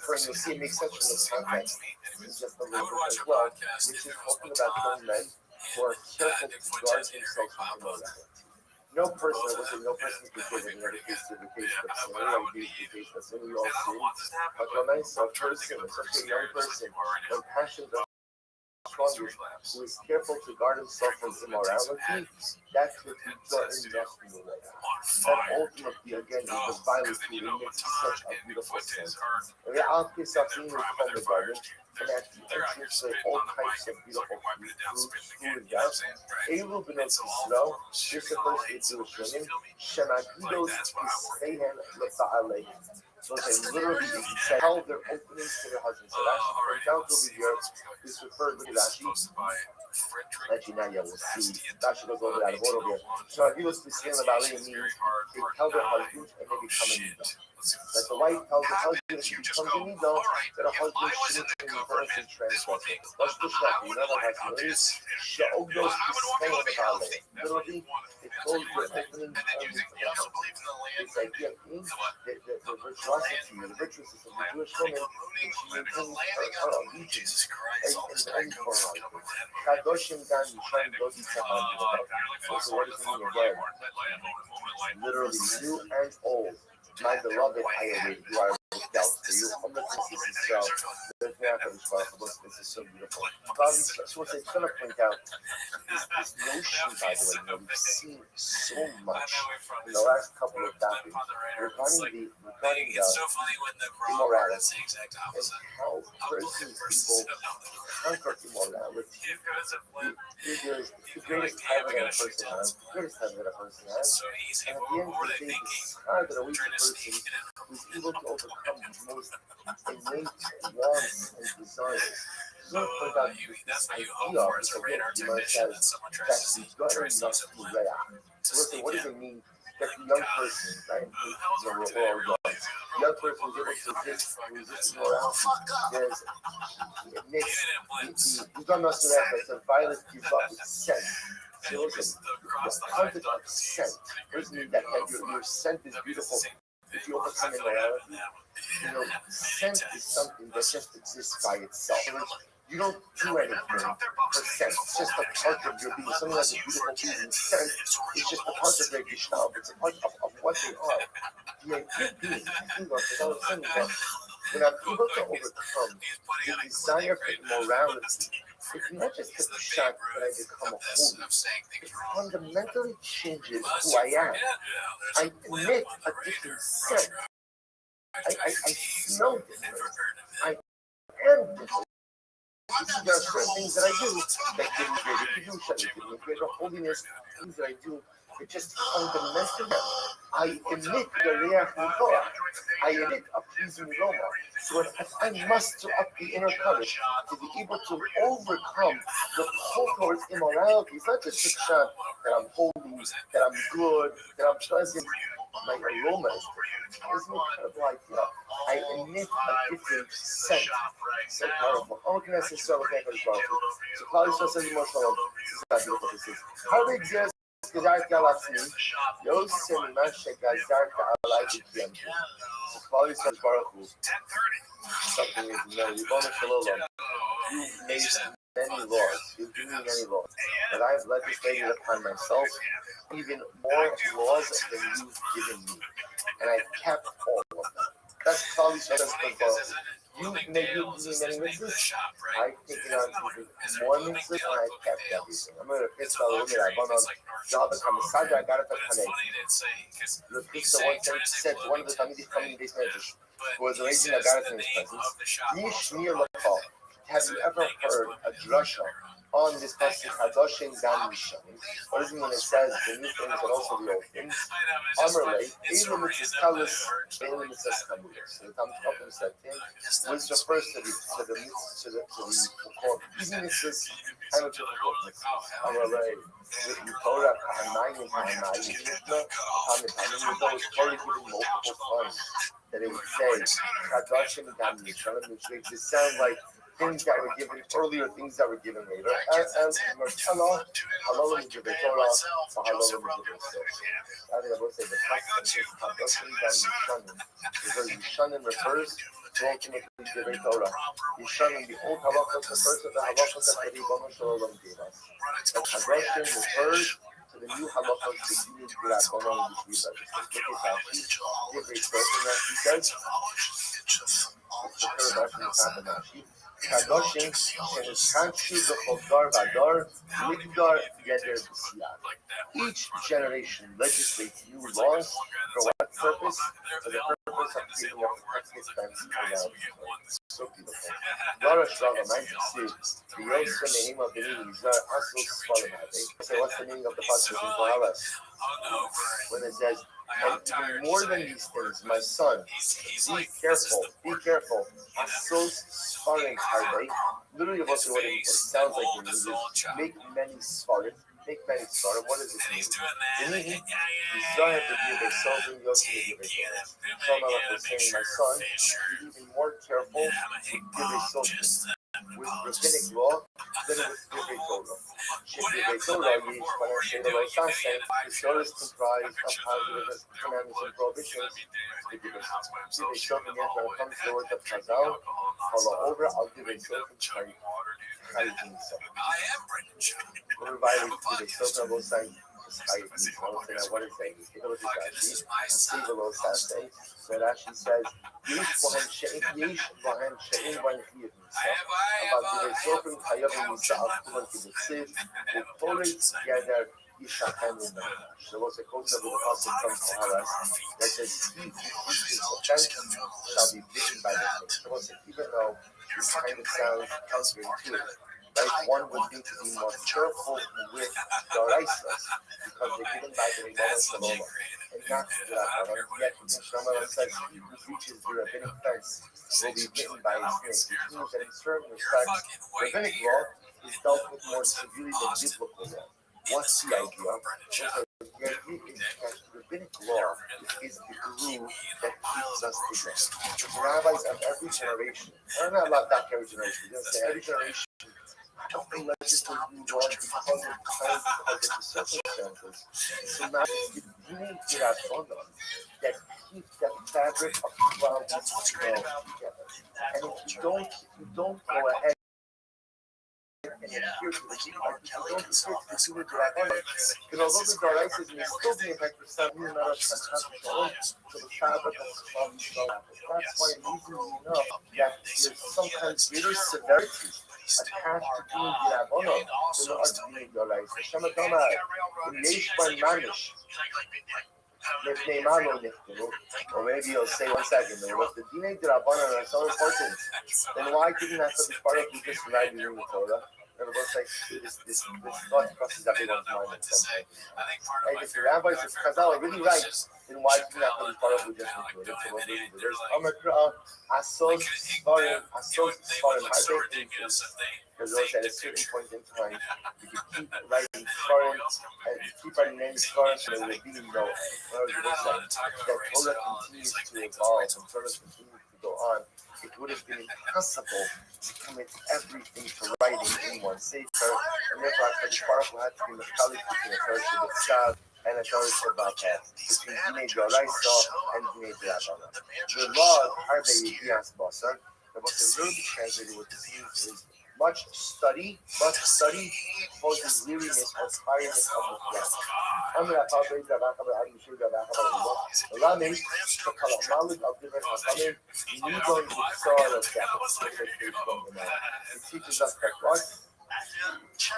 Referring, you'll see it makes sense from the context. It's just a little bit as well, which is talking about young men who are careful to guard themselves from immorality. No person, I would say no person can say that never tasted the taste of sin. Everybody tastes the taste of sin. We all sin. But when I saw a person, especially a young person, when passions are strongest, who is careful to guard himself from immorality, that's what we got in the way. That ultimately, again, is the violence who emits such a beautiful sense. And the Al-Qis of being from the garden, and at the entrance to all types of beautiful fruits, food, yes. Elu B'not Yisrael, this refers to Jewish women, Shemagidos Yisrehen L'Ba'aleim. So they literally held their openings to their husbands. So Rashi points out over here, this refers to Rashi. Actually, now yeah, we'll see. Rashi goes over that over here. Shemagidos Yisrehen L'Ba'aleim means they tell their husbands and they become a Nida. That the wife tells the husband if she becomes a Nida, that a husband shouldn't reverse and transgress it. What's the shot? You know what happens? She'ogdos Yisrehen L'Ba'aleim. Literally, they close their opening to the husband. This idea means the virtuosity, the virtuousness of the Jewish woman, and she maintains her allegiance and for her. Kadoshim Dan Yishan Dodi Tzahad. So what does it mean again? Literally, new and old. My beloved, I await you. I looked out for you. Homelessness is yourself. There's This is so beautiful. Probably, so I just want to point out this notion, by the way, we've seen so much in the last couple of chapters regarding the immorality and how persons people conquer immorality. There's the greatest title that a person has, the greatest title that a person has, and at the end of the day, the scar that awaits a person who's able to overcome these most innate wants and desires. So I point out this idea, which again, Gemara says, that the gotten must be rare. So what does it mean that the young person, right, we're all young, the young person is able to resist morality? There's the gun must be rare, but the violet gives up its scent. So listen, the concept of scent doesn't mean that your scent is beautiful. If you overcome immorality, scent is something that just exists by itself. You don't do anything for scent. It's just a part of your being. Something like a beautiful being. Scent is just a part of their gestalt. It's a part of what they are. The idea being, when I'm able to overcome the desire for immorality, it's not just the fact that I become a holy. It fundamentally changes who I am. I emit a different scent. I smell different. I am different. There are certain things that I do that give me greater kedusha, that give me greater holiness. Things that I do that just fundamentally, I emit the reach Torah. I emit a pleasing aroma. So if I muster up the inner courage to be able to overcome the pull towards immorality, it's not just that I'm holy, that I'm good, that I'm pleasant. My aroma is different. Isn't it incredible idea? I emit a different scent. So powerful. Oh, can I say so? Okay, so Claudius says emotional. This is how beautiful this is. How big is גזרת על עצמי, לא עושה ממה שגזרת עליי בקיימתי. So Claudius says, Baruch Hu, something is no, Ribono Shel Olam, you made many laws, you've given me many laws, but I've legislated upon myself even more laws than you've given me, and I've kept all of them. That's Claudius says, you made me many mitzvahs, I've taken on more mitzvahs, and I've kept everything. I'm going to fix all of it. I've gone on job and Kamasaja, I got it at Kanei. The pizza one time said to one of the Talmidim coming days medrash, who was raising a garret in his presence, have you ever heard a drasha on this passage, Hadoshim Gam Mishanim? What does it mean when it says the new things and also the old things? Amarle, Eilu Mitzvahs Kalus, Eilu Mitzvahs Kamulis. So the Talmud Chacham said, which refers to the easy mitzvahs and the difficult mitzvahs. Amarle, the Torah, Kahanayim, Mishnah, Talmud was Torah given multiple times that it would say, Hadoshim Gam Mishanim, which makes it sound like things that were given earlier, things that were given later. As Merkala, Halal and Jibbe Torah, Halal and Jibbe Torah. I think I will say the concept is Hadoshim Gam Mishanim, because Mishanim refers to ultimately Jibbe Torah. Mishanim, the old halachos, refers to the halachos that the Ribono Shel Olam gave us. But Hadoshim refers to the new halachos that you need to be at Bono and Yeshiva. Look at Rashi, Jibbe Torah, Rashi says, it's the third Rashi in Rashi. Kadoshim Sheniskanchu B'Chodar Vadar Migdar Yeder B'Siyad. Each generation legislates new laws for what purpose? For the purpose of keeping up the tax expense around. So beautiful. Dara Shraga 96. The Yosef name of the meaning is Asos Sfarim. So what's the meaning of the passage in Koheles? When it says, and even more than these things, my son, be careful. Asos Sfarim Harvey. Literally, what it sounds like it means is make many Sfarim. What does this mean? The meaning is Zahar to give a sovereign Yosef to give a Torah. Shalom was saying, my son, be even more careful to give a sovereign. With rabbinic law than with Divrei Torah. Divrei Torah, the Torah is comprised of positive commandments and prohibitions. Divrei Torah, when it comes to the word of Chazal, follow over, I'll give a Torah from Chayim. We're reviving Divrei Torah, both sides. society. What is that? Take a look at Rashi. See the little Saturday. So Rashi says, "Yesh bohem she'in bohem chiyuv nisa." About the resorting chayavim nisa al kuman kibutzid. The Torah together yishachem l'nefesh. There was a quote of the Apostle from Koharas that says, "He who teaches offense shall be bitten by the snake." So even though this kind of sounds counterintuitive, right? One would need to be more careful with the Raisas because they're given by the Rebbe Shalom and not the Rabbanon. Yet the Shlomo says he who reaches the rabbinic fence will be bitten by a snake. It means that in certain respects, rabbinic law is dealt with more severely than biblical law. What's the idea? The idea is that rabbinic law is the glue that keeps us together. The rabbis of every generation, or not every generation, we're going to say every generation, don't legislate new laws because of time, because of the circumstances. So now it's the unity that keeps that fabric of 12 together. And if you don't go ahead and adhere to the people, if you don't adhere to the unity because although the Doraisas may still be in fact for some reason not so the fabric of 12. That's why easily enough that there's sometimes greater severity attached to being the Rabbanon than the art being the Dorais. Hashem Adonai, in Yeshban Manish, or maybe you'll say 1 second, was the Dinei de Rabbanon are so important, then why didn't that be part of you just right reading the Torah? And we'll say, this thought crosses everyone's mind at some point. Hey, if the rabbis, if Chazal are really right, then why didn't that be part of you just reading it? So there's Amakra, Asos, Svarim, Harbe things. Because those at a certain point in time, you can keep writing Svarim and keep writing names Svarim, so there will be no end. That Torah continues to evolve and Torah continues to go on. It would have been impossible to commit everything to writing in one sefer, and therefore HaKadosh Baruch Hu had to be mechalik between a Torah Shabbat and a Torah Shabbat, between Dinei Doraisa and Dinei D'Rabbanan. The law of Harbe Yedias Basar, that was literally translated what this means is much study causes weariness or tiredness of the flesh. Allah makes the knowledge of different Hakamim, Nidon Yitzar of that. It teaches us that what?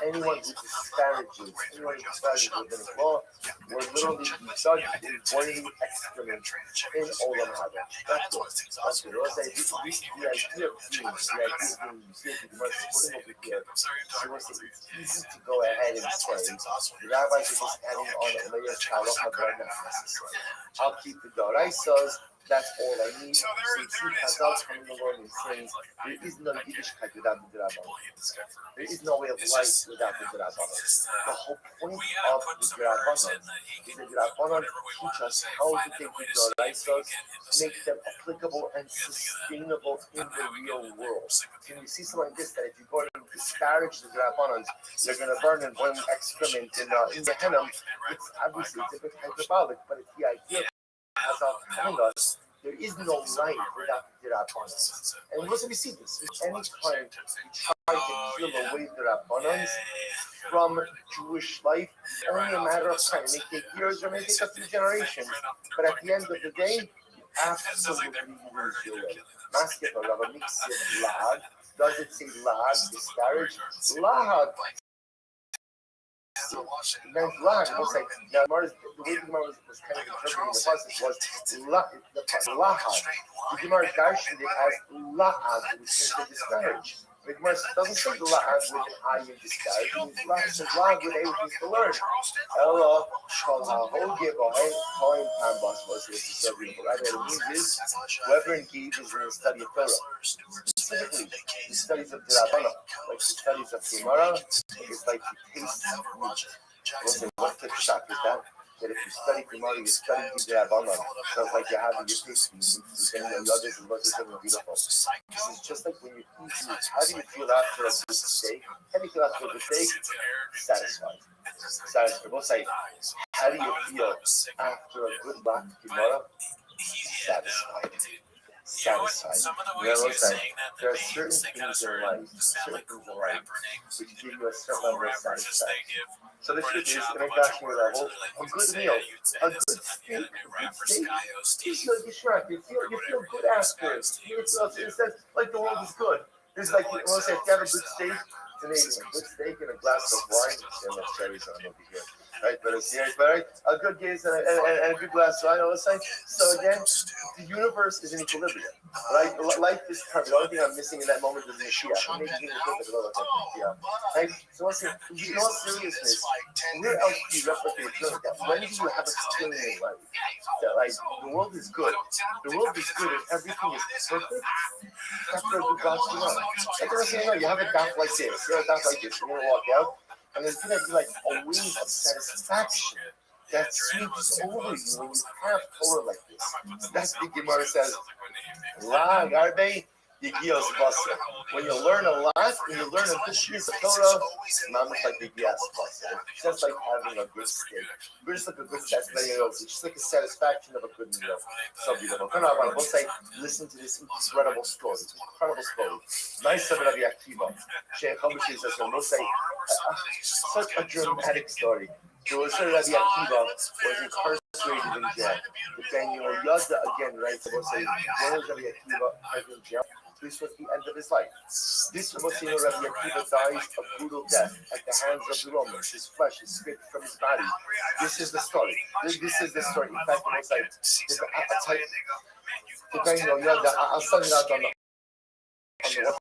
Anyone who disparages rabbinic law will literally be judged in boiling excrement in Olam Haba. That's it. The idea of being, you see it, the Gemara putting over here, she was saying it's easy to go ahead and say, the rabbis are just adding on a layer of halacha, but not necessary. I'll keep the Doraisas. That's all I need. So you see Chazal coming along and saying there is no Yiddishkeit without the D'Rabbanan. There is no way of life without the D'Rabbanan. The whole point of the D'Rabbanan is the D'Rabbanan teach us how to take the Doraisas, make them applicable and sustainable in the real world. So when you see something like this, that if you go and disparage the D'Rabbanan, they're going to burn and boil excrement in Gehenna. It's obviously a bit hyperbolic, but it's the idea. As I'm telling us, there is no life without the Rabbanans. And once we see this, any time we try to peel away the Rabbanans from Jewish life, only a matter of time. It may take years or may take a few generations. But at the end of the day, you absolutely lose your way. Maskef or Lahad. Does it say Lahad, disparage? Lahad. Meant lag. It looks like the way the Gemara was kind of interpreting the passage was lahad. The Gemara darshaned it as lahad, which means to disparage. The Gemara doesn't say lahad with an eye in disparage. It means lahad with a which means to learn. Ella kol ha'hoge b'ha'en kohen tambas was here to serve you. Right? What it means is whoever engages in the study of Torah, specifically the studies of the Rabbanah, like the studies of Gemara, it's like the taste of meat. What type of shock is that? That if you study Gemara, you study the Rabbanah, so it's like you have your taste of meat, and the others and what's something beautiful. This is just like when you eat meat. How do you feel after a good steak? How do you feel after a good steak? Satisfied. Both sides. How do you feel after a good black Gemara? Satisfied. satisfied. Some of the You know ways what I'm you're saying? saying that There the are certain names, they got a things in certain, life, just sound certain like things in cool life, rapper names. which give you a certain Cool level of rappers just they satisfaction. give So the truth is, British in a a bunch of fashion words, level, and like a you'd good say meal, it, you'd say a this, good and then you had steak, a new a good rapper, steak. Sky O You Steve, feel distracted. You or feel whatever good the new after Sky O it. Steve You would feel do. it's like the world is good. There's like, Double let's say, XL if you have a for good steak, rapper. it's amazing. A good steak and a glass of wine. And that's cherries on over here. Right, but it's here, but right, a good gaze and a good glass of wine. All of a sudden, so again, the universe is in equilibrium. Right, life is perfect. The only thing I'm missing in that moment is the Mashiach. I'm making it perfect. Right, so listen, in all seriousness, where else do you replicate that? When do you have a feeling in life that like the world is good? The world is good and everything is perfect. That's where the God's you know. Like I was saying, you have a dot like this. You have a dot like this. You're gonna walk out, and there's gonna be like a wave of satisfaction that sweeps over you when you have Torah like this. That's the Gemara says. La garbe yigios basa. When you learn a lot, when you learn a good piece of Torah, not much like yigios basa. It's just like having a good steak. It's just like a good satisfaction. It's just like a satisfaction of a good meal. So beautiful. Let's say, listen to this incredible story. Incredible story. Nice of Rabbi Akiva. Sheikh Habushi says, we'll say, such a dramatic story. There was a Rabbi Akiva was incarcerated in jail. The Daniel Yada again, right? So we'll say, when was Rabbi Akiva in jail? This was the end of his life. This was Rabbi Akiva dies a brutal death at the hands of the Romans. His flesh is stripped from his body. This is the story. This is the story. In fact, it was like, the Daniel Yada, I'll send it out on the website.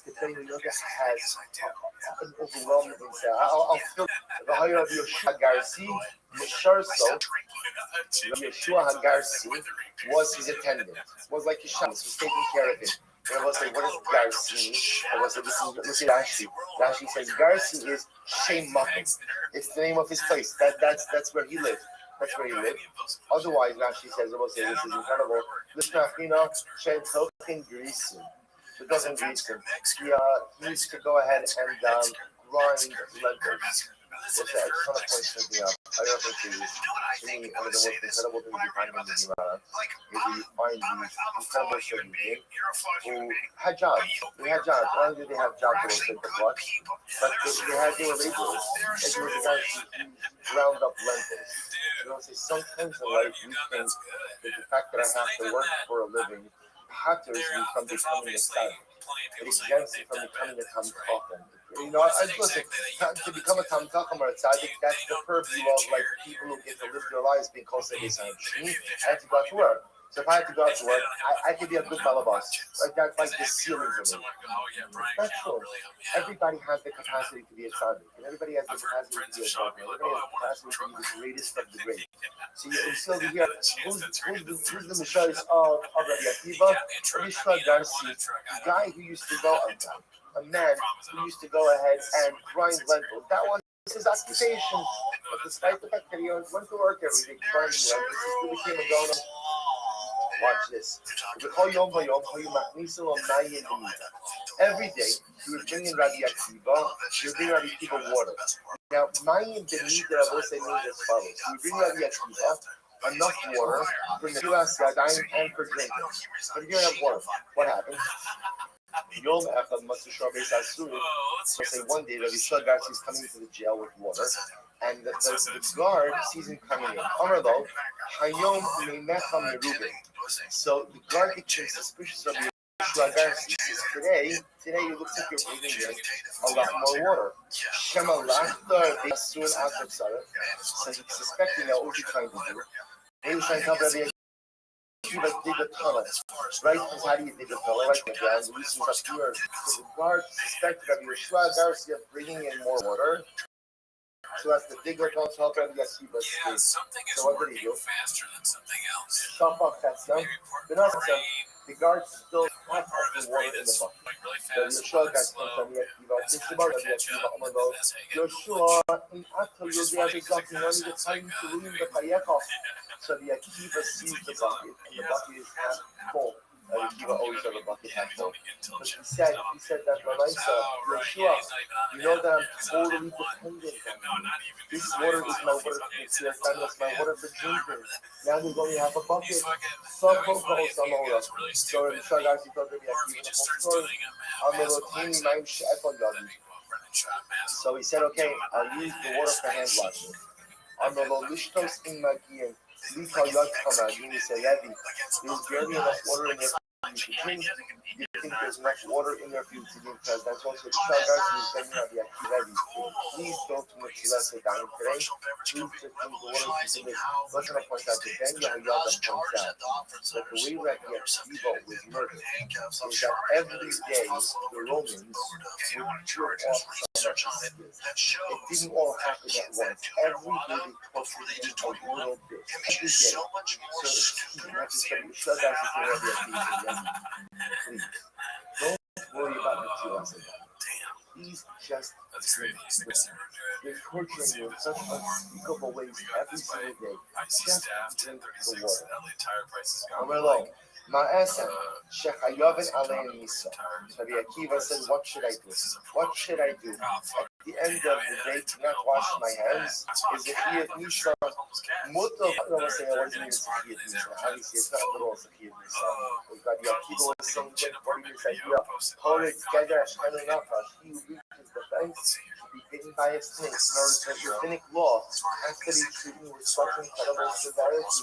The Daniel Yada has an overwhelming insight. I'll fill the higher of Yoshua Garci, Yesharso, Yeshua Hagarsi was his attendant, was like his shamus, was taking care of him. And I was like, what is Garci? I was like, this is Rashi. Rashi says Garci is Shem Muffin. It's the name of his place. That's where he lived. That's where he lived. Otherwise, Rashi says, I was like, this is incredible. Lishnachina Shem Tokin Grisim. It doesn't reach him. He needs to go ahead and grind lentils. What's that? I just want to point something out. I don't think it is. To me, one of the most incredible things you find in the Gemara is that you find these incredible Shadidim who had jobs. They had jobs. Not only did they have jobs that were the blood, but they were laborers. Like there was a guy who ground up lentils. You know, say sometimes in life we think that the fact that I have to work for a living hinders me from becoming a tzaddik. It exempts me from becoming a Tam Chacham. You know, listen, to become a Tam Chacham or a tzaddik, that's the purview of like people who get to live their lives being close to his son. I had to go out to work. So if I had to go out to work, I could be a good balabas. Like that's like the ceiling for me. That's true. Everybody has the capacity to be a tzaddik, and everybody has the capacity to be a tzaddik. Everybody has the capacity to be the greatest of the great. So you still here. Who's the Mishayis of Rabbi Akiva? Yeshua Garci, the guy who used to go, a man who used to go ahead and grind lentils. That was his occupation. But despite the fact that he went to work every day grinding lentils, he still became a donor. Watch this. Every day, he would bring in Rabbi Akiva, he would bring Rabbi Akiva water. Now, Mayim Benita, I will say, means as follows. He would bring Rabbi Akiva enough water for the U.S. and for drinking. But if you don't have water, what happens? Yom Echad Masusha Beis Asuri. So say one day Rabbi Shua Garci is coming into the jail with water, and the guard sees him coming in. Amarlo, Hayom Meimecha Merubin. So the guard gets suspicious of Shua Garci. Today it looks like you're bringing in a lot more water. Shema Lachta Beisun Akhar Sarah. So he's suspecting that what you're trying to do. He was trying to tell Rabbi Akiva dig a tunnel, right? Because how do you dig a tunnel? Right in the ground, it loosens up the earth. So the guard suspected Rabbi Yeshua Garcia of bringing in more water, so as to dig a tunnel to help Rabbi Akiva escape. So what did he do? Shop off that stuff. The guard still had the water in the bucket. Rabbi Yeshua Garcia told Rabbi Akiva, thinks about Rabbi Akiva, Amarlo, Yeshua, in Atal Yodea Bezakim, only the time to ruin the Payekov. So the Akiva sees the bucket, and the bucket is half full. Akiva always have a bucket half full. But he said that Lamaisa, Yeshua, you know that I'm totally dependent on you. This water is my water for Messias, that's my water for drinking. Now there's only half a bucket. Some Coca Samora. So in Shagas, he told me the whole story. I'm a rotini mind shekon yadi. So he said, okay, I'll use the water for hand washing. I'm a lishtos in Magian. Lika yad kamad, you say, Levi, there's barely enough water in there for you to drink. You think there's enough water in there for you to drink, because that's also the Shagas who's been Rabbi Akiva. Please don't Mitzvah Sedaim today. Please just drink the water to this. Let's not point out that then Yehoyada points out that the way Rabbi Akiva was murdered is that every day the Romans would kill off some. It didn't all happen at once. Every day they posted a little bit. Every day. So it's key. Not just that you shut down to Rabbi Akiva. Please. Don't worry about Mitzvah Sedaim. Please just drink. They're torturing you in such unspeakable ways every single day. Just drink the water. Amelo, Ma'asan, Shechayoven Alein Misa. Rabbi Akiva said, what should I do? What should I do? At the end of the day, to not wash my hands is a Chiyat Misa. Muto, I don't want to say I wasn't even Chiyat Misa. Obviously, it's not literal Chiyat Misa. Rabbi Akiva was saying that what is this idea? Hold it together and enough. He who reaches the fence should be bitten by a snake. In order to rabbinic law has to be treated with such incredible severity.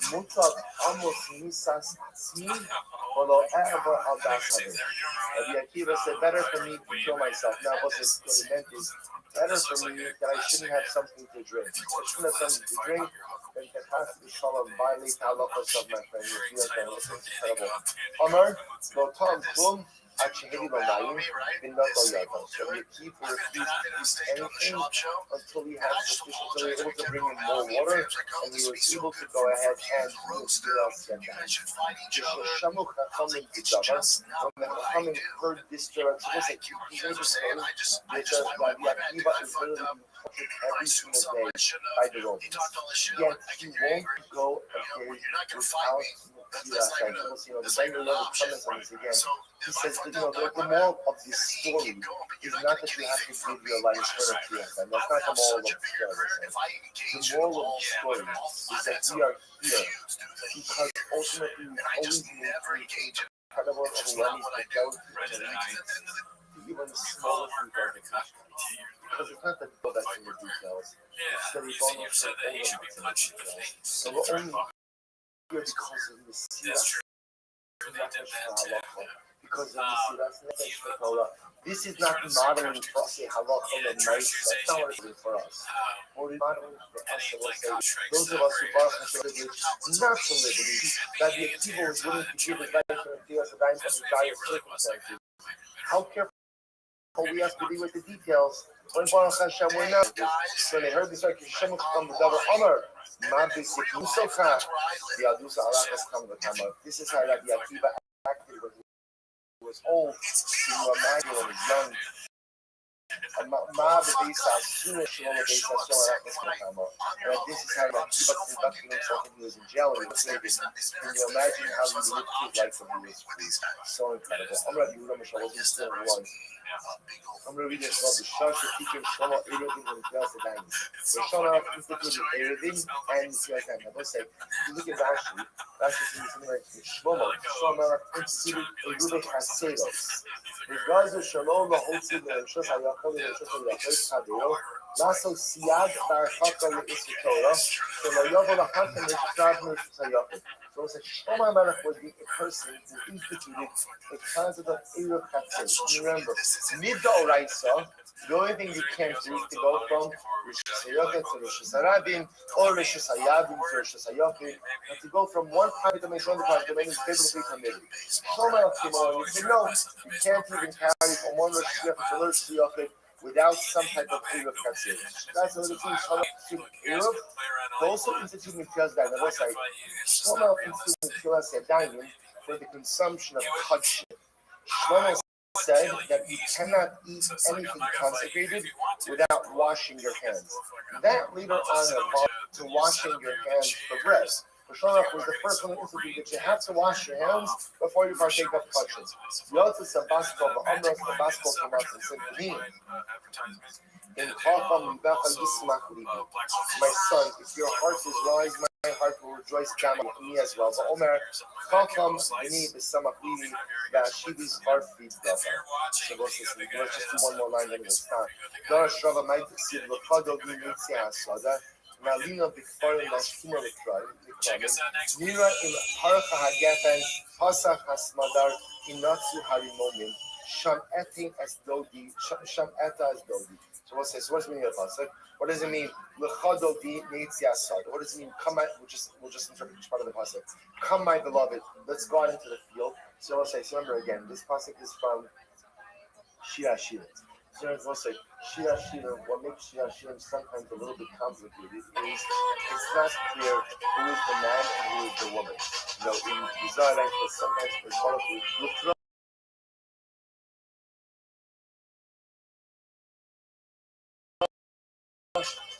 Mutat amos misas tzmi v'lo ever al dasavim. Rabbi Akiva said, better for me to kill myself. Now, what it meant is, better for me that I shouldn't have something to drink. If I shouldn't have something to drink, then Kachas Shalom violate halachos of my friend. This is incredible. Amar, lo tam klum. Actually, so we keep refusing anything until we had sufficient, so we were able to bring in more water, and we were able to go ahead and do us get that. When the Chachamim heard this direction, he made this code, because Rabbi Akiva is literally every single day by the Romans. Yet he won't go a day without the Bible never comments on this again. He says that the moral of this story is not that you have to give your life for a TSM. That's not the moral of the story. The moral of the story is that we are here because ultimately we always need incredible overwhelming fidelity to even the smallest details of the because it's not the people that's in the details. It's that we don't know so all in the details. So we're only here because of the Sirah. Because of the Sirah. This is not modeling for us a halacha and nice. That's not what it's doing for us. What it's modeling for us, I will say, those of us who Baruch Hashem privileged not to live in these, that the Akiva was willing to give his life to the Tiyas Adayim under dire circumstances. How careful we have to be with the details. When Baruch Hashem were not, when they heard this, like Hashem come the double honor. This is how Rabbi Akiva acted when he was old. He was when he was young. This is how Rabbi Akiva conducted himself when he was in jail and he was saved. Can you imagine how he lived his life when he was free? So incredible. I'm Rabbi Yehuda Mishal wasn't still one. I'm going to read this called the Shasha Teacher Shlomo Eredin and Tiyas Adayim. The Shlomo instituted Eredin and Tiyas Adayim. I will say, if you look at Rashi says something like Shlomo instituted Erudei Chasedos. Regards of Shalom Lahotzi L'Rishos HaYachol L'Rishos HaYachol Chadeo Lasso Siyad Barachaka L'Isra Torah Shelo Yovo L'Hachem L'Shtav L'Rishos HaYachol. So it's like Shlomo HaMelech was the person who instituted the concept of Eruv Chatzos. Remember, Midoraisa, the only thing you can't do is to go from Rishos HaYachol to Rishos HaRabim or Rishos HaYavim to Rishos HaYachol, and to go from one private domain to another private domain is biblically permitted. Shlomo HaMelech came along and said, no, you can't even carry from one Rishos HaYachol to Rishos HaYachol without some type of Eruv Chatzos. That's what it means. Shlomo Eruv. Those who institute Tiyas Adayim, I will say, Shlomo instituted Tiyas Adayim for the consumption of kudshim. Shlomo said that you cannot eat anything consecrated without washing your hands. That later on evolved to washing your hands for bread. Hashanah was the first one to institute that you have to wash your hands before you partake of kachim. Yotze Sabasko, the Amras Sabasko Kamas, and said to me, in Chacham Libecha Yismach Libi, my son, if your heart is wise, my heart will rejoice down with me as well. But Omer, Chacham B'ni B'samach Libi, Ba'ashivi's heart feeds love. So let's just do one more line, then we'll stop. Dara Shrava Maid Ksiv L'Chadol B'Nitzi HaSada, Malina B'Kfarim Lashkuma L'Kraim, Nira in Haracha HaGefen, Pasach HaSmadar, Inatsu Harimomim, Sham Etin as Dodi, Sham Eta as Dodi. So what's this? What's the meaning of pasuk? What does it mean? L'chadol b'nitzi asad. What does it mean? Come, we'll just interpret each part of the pasuk. Come, my beloved, let's go out into the field. So we'll say. So remember again, this pasuk is from Shira Shirim. So we'll say Shira Shirim. What makes Shira Shirim sometimes a little bit complicated is it's not clear who is the man and who is the woman. You know, in Israel, sometimes it's called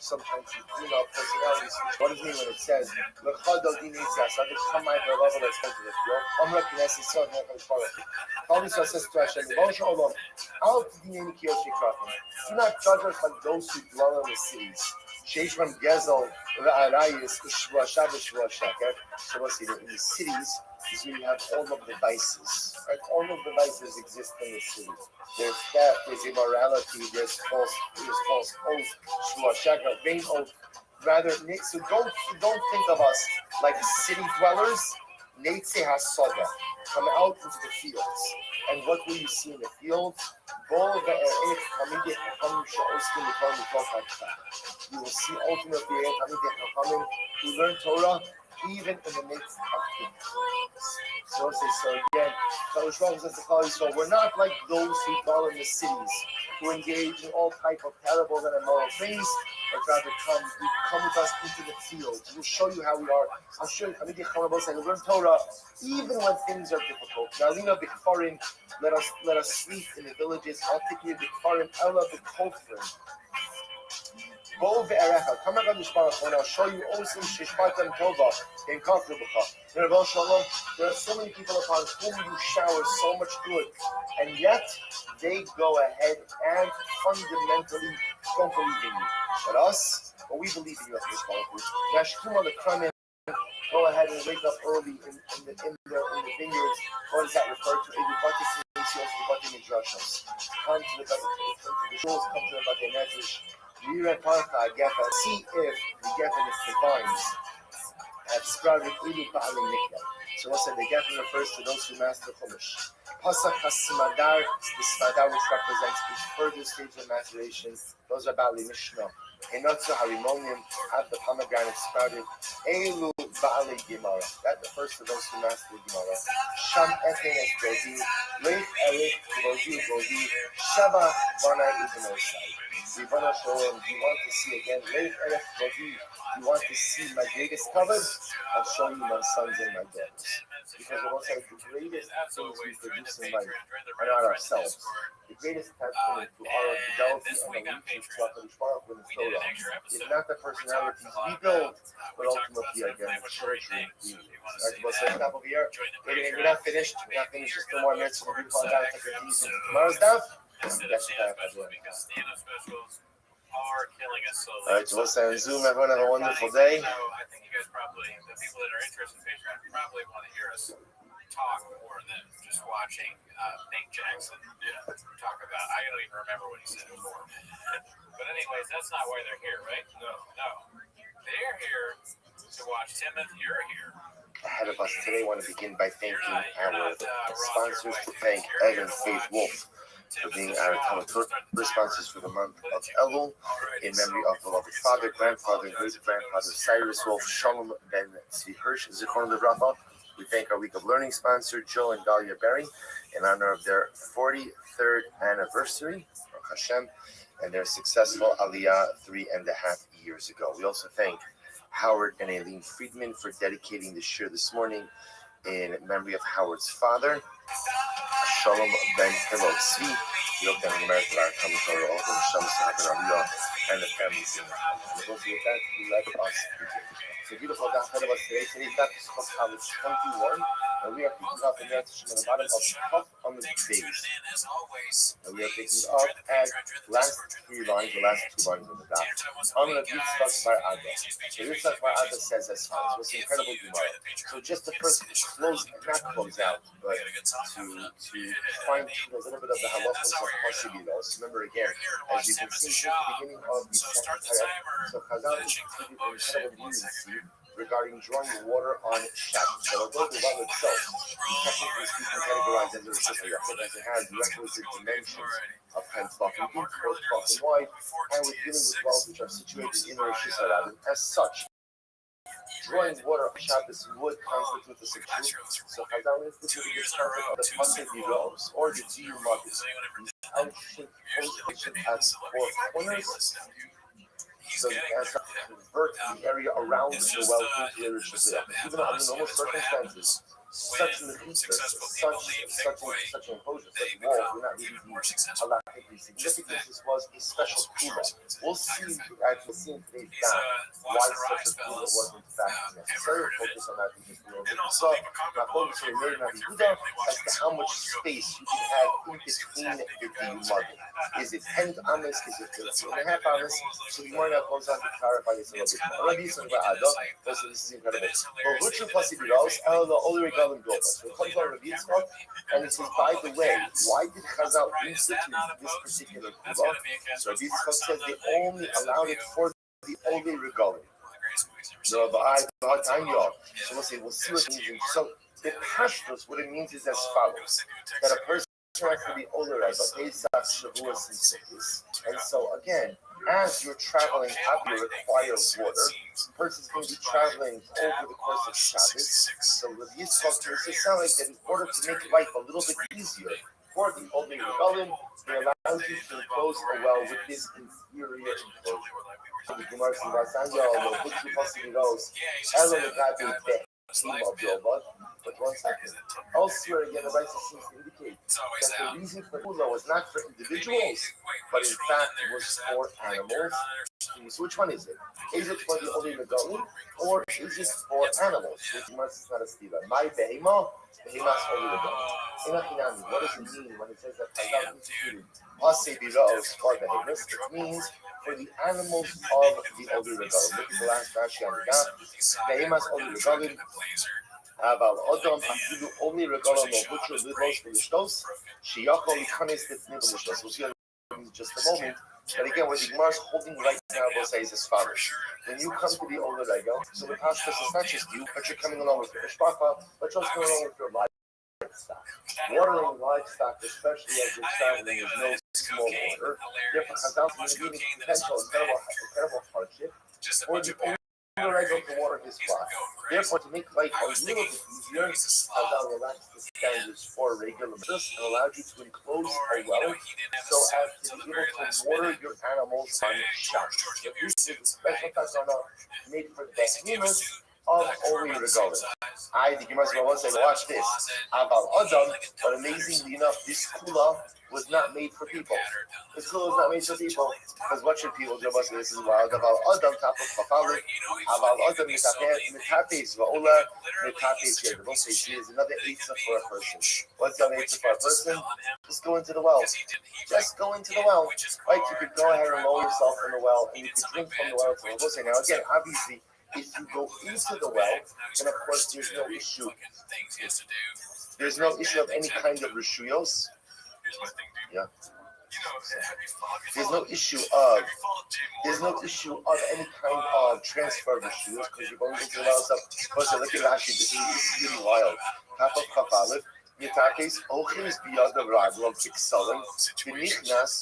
sometimes female personalities. What does it mean when it says, come my beloved, let's go to the field? Amra Kinesi Son, Kalisa says to Hashem, do not judge us like those who dwell in the cities. Sheishman Gezel, Ra'arayis, Ushwasha, Vishwasha. So let's see, in the cities, is where you have all of the vices. Right? All of the vices exist in the city. There's theft, there's immorality, there's false oath, shua vain oath. Rather, so don't think of us like city dwellers. Neitze hasoda, come out into the fields. And what will you see in the fields? You will see ultimately who learn Torah even in the midst of things. So again, we're not like those who dwell in the cities, who engage in all type of terrible and immoral things, but rather come with us into the fields. We'll show you how we are. I'll show you. We learn Torah even when things are difficult. Nalina b'kfarim, let us sleep in the villages. Altikni b'kfarim, ela b'kofrim. Go ve'erecha. Come back on the Shbarach when I'll show you also shishpatam tova in kafrubucha. There are so many people upon whom you shower so much good, and yet they go ahead and fundamentally don't believe in you. But us, well, we believe in you at this point. Yashkuma the Kramen, go ahead and wake up early in the vineyards. What does that refer to? Come to the shuls, come to the Batei Medrash. See if the Geffen is the vines have sprouted ilu ba'alim nikla. So we'll say the Geffen refers to those who master Chumash. Pasach HaSmadar, the Smadar which represents each further stage of maturation. Those are Ba'ali Mishnah. Enotzu Harimonium have the pomegranate sprouted. Elu Ba'ali Gemara. That refers to those who master Gemara. Sham Efen es Godi. Leif Erich Godi. Shaba Banai Ubenosai. Ribana Shalom, do you want to see again? Leif Erech Godi. You want to see my greatest covered? I'll show you my sons and my daughters. Because it was like the greatest things we produce in life are not ourselves. The greatest testament to our fidelity and allegiance to HaKadosh Baruch Hu and His Torah is not the personalities we build, but ultimately again the children we use. Alright, we'll stop over here. We're not finished. Just 2 more minutes. We'll be calling down to continue tomorrow's daf. Alright, so we'll stay on Zoom. Everyone have a wonderful day. So I think you guys probably, the people that are interested in Patreon, probably want to hear us talk more than just watching Nate Jackson talk about. I don't even remember what he said before. But anyways, that's not why they're here, right? No. They're here to watch Tim, and you're here. Ahead of us today, I want to begin by thanking our sponsors, to thank Ed and Faith Wolf for being our Talmud sponsors for the month of Elul, in memory of beloved father, grandfather, great-grandfather Cyrus Wolf, Shalom ben Tzvi Hirsch, Zichron Livracha. We thank our Week of Learning sponsor, Joe and Dahlia Berry, in honor of their 43rd anniversary, Baruch Hashem, and their successful Aliyah 3.5 years ago. We also thank Howard and Aileen Friedman for dedicating the shir this morning. in memory of Howard's father, Shalom ben Hillel Tzvi. We looked at the American American Torah, also Shem Sahaban Aliyah, and the family scene. And with that, he led us into it. So beautiful God ahead of us today. Today's God is Chaf Aleph 21, and we are picking up the message on the bottom of Chaf on the base. And we are picking up at last 3 lines, the last 2 lines of the dot. On the Yitzchak Bar Ada. So Yitzchak Bar Ada says as follows. What's an incredible Gemara. So just the first close, not close out, but to find a little bit of the halachos of Hasididos. Remember again, as you can see at the beginning of the second paragraph, so Chazal is including an incredible leniency regarding drawing water on Shabbat. So although the well itself is technically speaking categorized as a Rishon as it has the requisite dimensions of 10 tefach in deep, 4 tefach in wide, and with dealing with wells which are situated in the Rosh Hashanah, as such, drawing water on Shabbos would constitute the sixth. So Chazal instituted this concept of the Pasuk Yiros, or the Diyu Magid. These out-shaped post-kitchen at 4 corners, so you can convert the area around the well into a Rosh Hashanah. Even under normal circumstances, such mechitzas, such enclosure, such walls would not really be halachically significant. This was a special kula. We'll see in today's daf why such a kula was in fact necessary. Focus on that in just a little bit. So, not focus on the Navihuda as to how much space you can have in between the Mugget. Is it 10 amas? Is it 13.5 amas? So we might have goes on to clarify this a little bit more. Rabbi Yisrael Ba'ada, this is incredible. But Ruchu Pasibiros, the Oli Regalim Goba. So it comes on Rabbi Yisrael, and it says, by the way, why did Chazal institute this particular Kuba? So Rabbi Yisrael says they only allowed it for the Oli Regalim. So we'll see what it means. So the Pashtus, what it means is as follows: that a person has to be older, but Pesach, Shavuos, and Sukkot. And so again, as you're traveling up, you require water. The person's going to be traveling over the course of Shabbos. So Rabbi Yisrael makes it sound like that in order to make life a little bit easier for the Olei Regalim, they allow you to enclose a well with this inferior enclosure. So the Gemara says, but one second. Elsewhere, again, the Raisa seems to indicate that the reason for Kula was not for individuals, but in fact was for animals. So which one is it? Is it for the Olei Regalim, or is it for animals? Which is not a stila. My behema, behemas Olei Regalim. What does it mean when it says that Chazal instituted Pasei Biraos for behemas? It means for the animals of the Olei Regalim. Look at the last Rashi on the daf. Behemas Olei Regalim. אבל אדם אפילו אומי רגלו לא בוטרו לבוש ולשתוס, שיכול להיכנס לפני ולשתוס. We'll see in just a moment. But again, what the Gemara is holding right now, we'll say is as follows. When you come to the Olei Regel, so the Pashtus is not just you, but you're coming along with your Mishpacha, but you're also coming along with your livestock. Watering livestock, especially as you're traveling, is no small order. Therefore, Chazal is going to be potential incredible hardship for the Olei Regel to water his flock. Therefore, to make life a little bit easier, Chazal relaxed the standards for regular business and allowed you to enclose a well so as to be able to water your animals on Shabbos. So this is a special takana made for the behemoths of Olei Regalim. The Gemara will say, watch this. Aval Adam, but amazingly enough, this kula was not made for people. This kula was not made for people. Because what should people do? This is why Aval Adam tapos papalu. Aval Adam mitapes va'ola mitapes here. The most say is another eitzah for a person. What's the eitzah for a person? Just go into the well. Just go into the well. Right? You could go ahead and lower yourself in the well, and you could drink from the well. So we'll say now again, obviously, if you go into the well, then of course there's no issue. There's no issue of any kind of rishuyos. Yeah. There's no issue of any kind of transfer of rishuyos because you're going into the well itself. So look at Rashi. This is really wild. Mitates, Ochis biyada raglo kiksalim, Benichnas,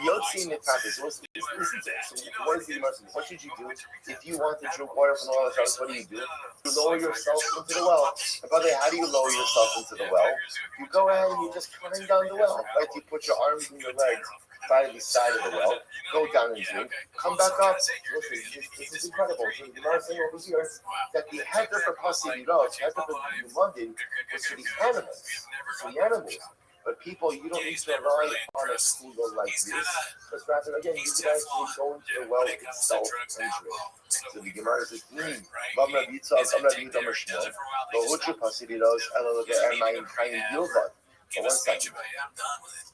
Yotzi mitates. Listen to this. So what is the emergency? What should you do if you want to drink water from the well? What do? You lower yourself into the well. And by the way, how do you lower yourself into the well? You go ahead and you just climb down the well. Right? You put your arms and your legs by the side of the well, go down and drink, come back up. Listen, this is incredible. So the Gemara is saying over here that the heter for Pasidiros, heter for the London, was for the animals. For the animals. But people, you don't need to rely on a school like this. But rather, again, you can actually go into the well itself and drink. So the Gemara says, Bam Rabbi Yitzchak, Bam Rabbi Yehuda Mishmol, Lo Huchu Pasidiros, Elo Le'er Mayim Chayim Bilvad. But one second.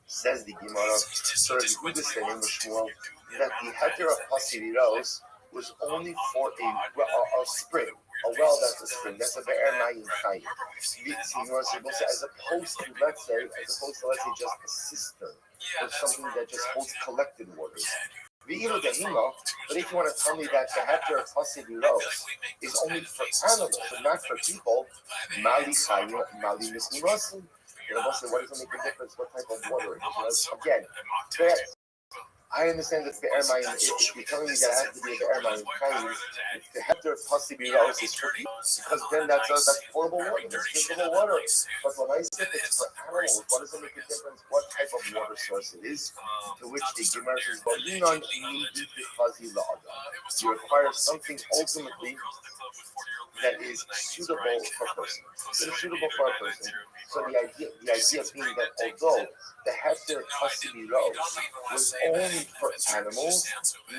Says the Gemara, so Rabbi Yehuda said in Mishmol, that the heter of Pasidiros was only for a spring. A well that's a spring. That's a be'er mayim chayim. As opposed to, let's say, just a cistern or something that just holds collected waters. But if you want to tell me that the heter of Pasidiros is only for animals and not for people, mali chayim, mali misnimasim. What does it make a difference? What type of water it is? Again, I understand that the be'er mayim, if you're telling me that it has to be a be'er mayim chayim, the heter of Pasidiros is for people, because then that's potable water, that's drinkable water. But when I say it's for animals, what does it make a difference what type of water source it is? To which the Gemara says, you require something ultimately that is suitable for a person. That is suitable for a person. So the idea being that although the heter of Pasidiros was only for animals,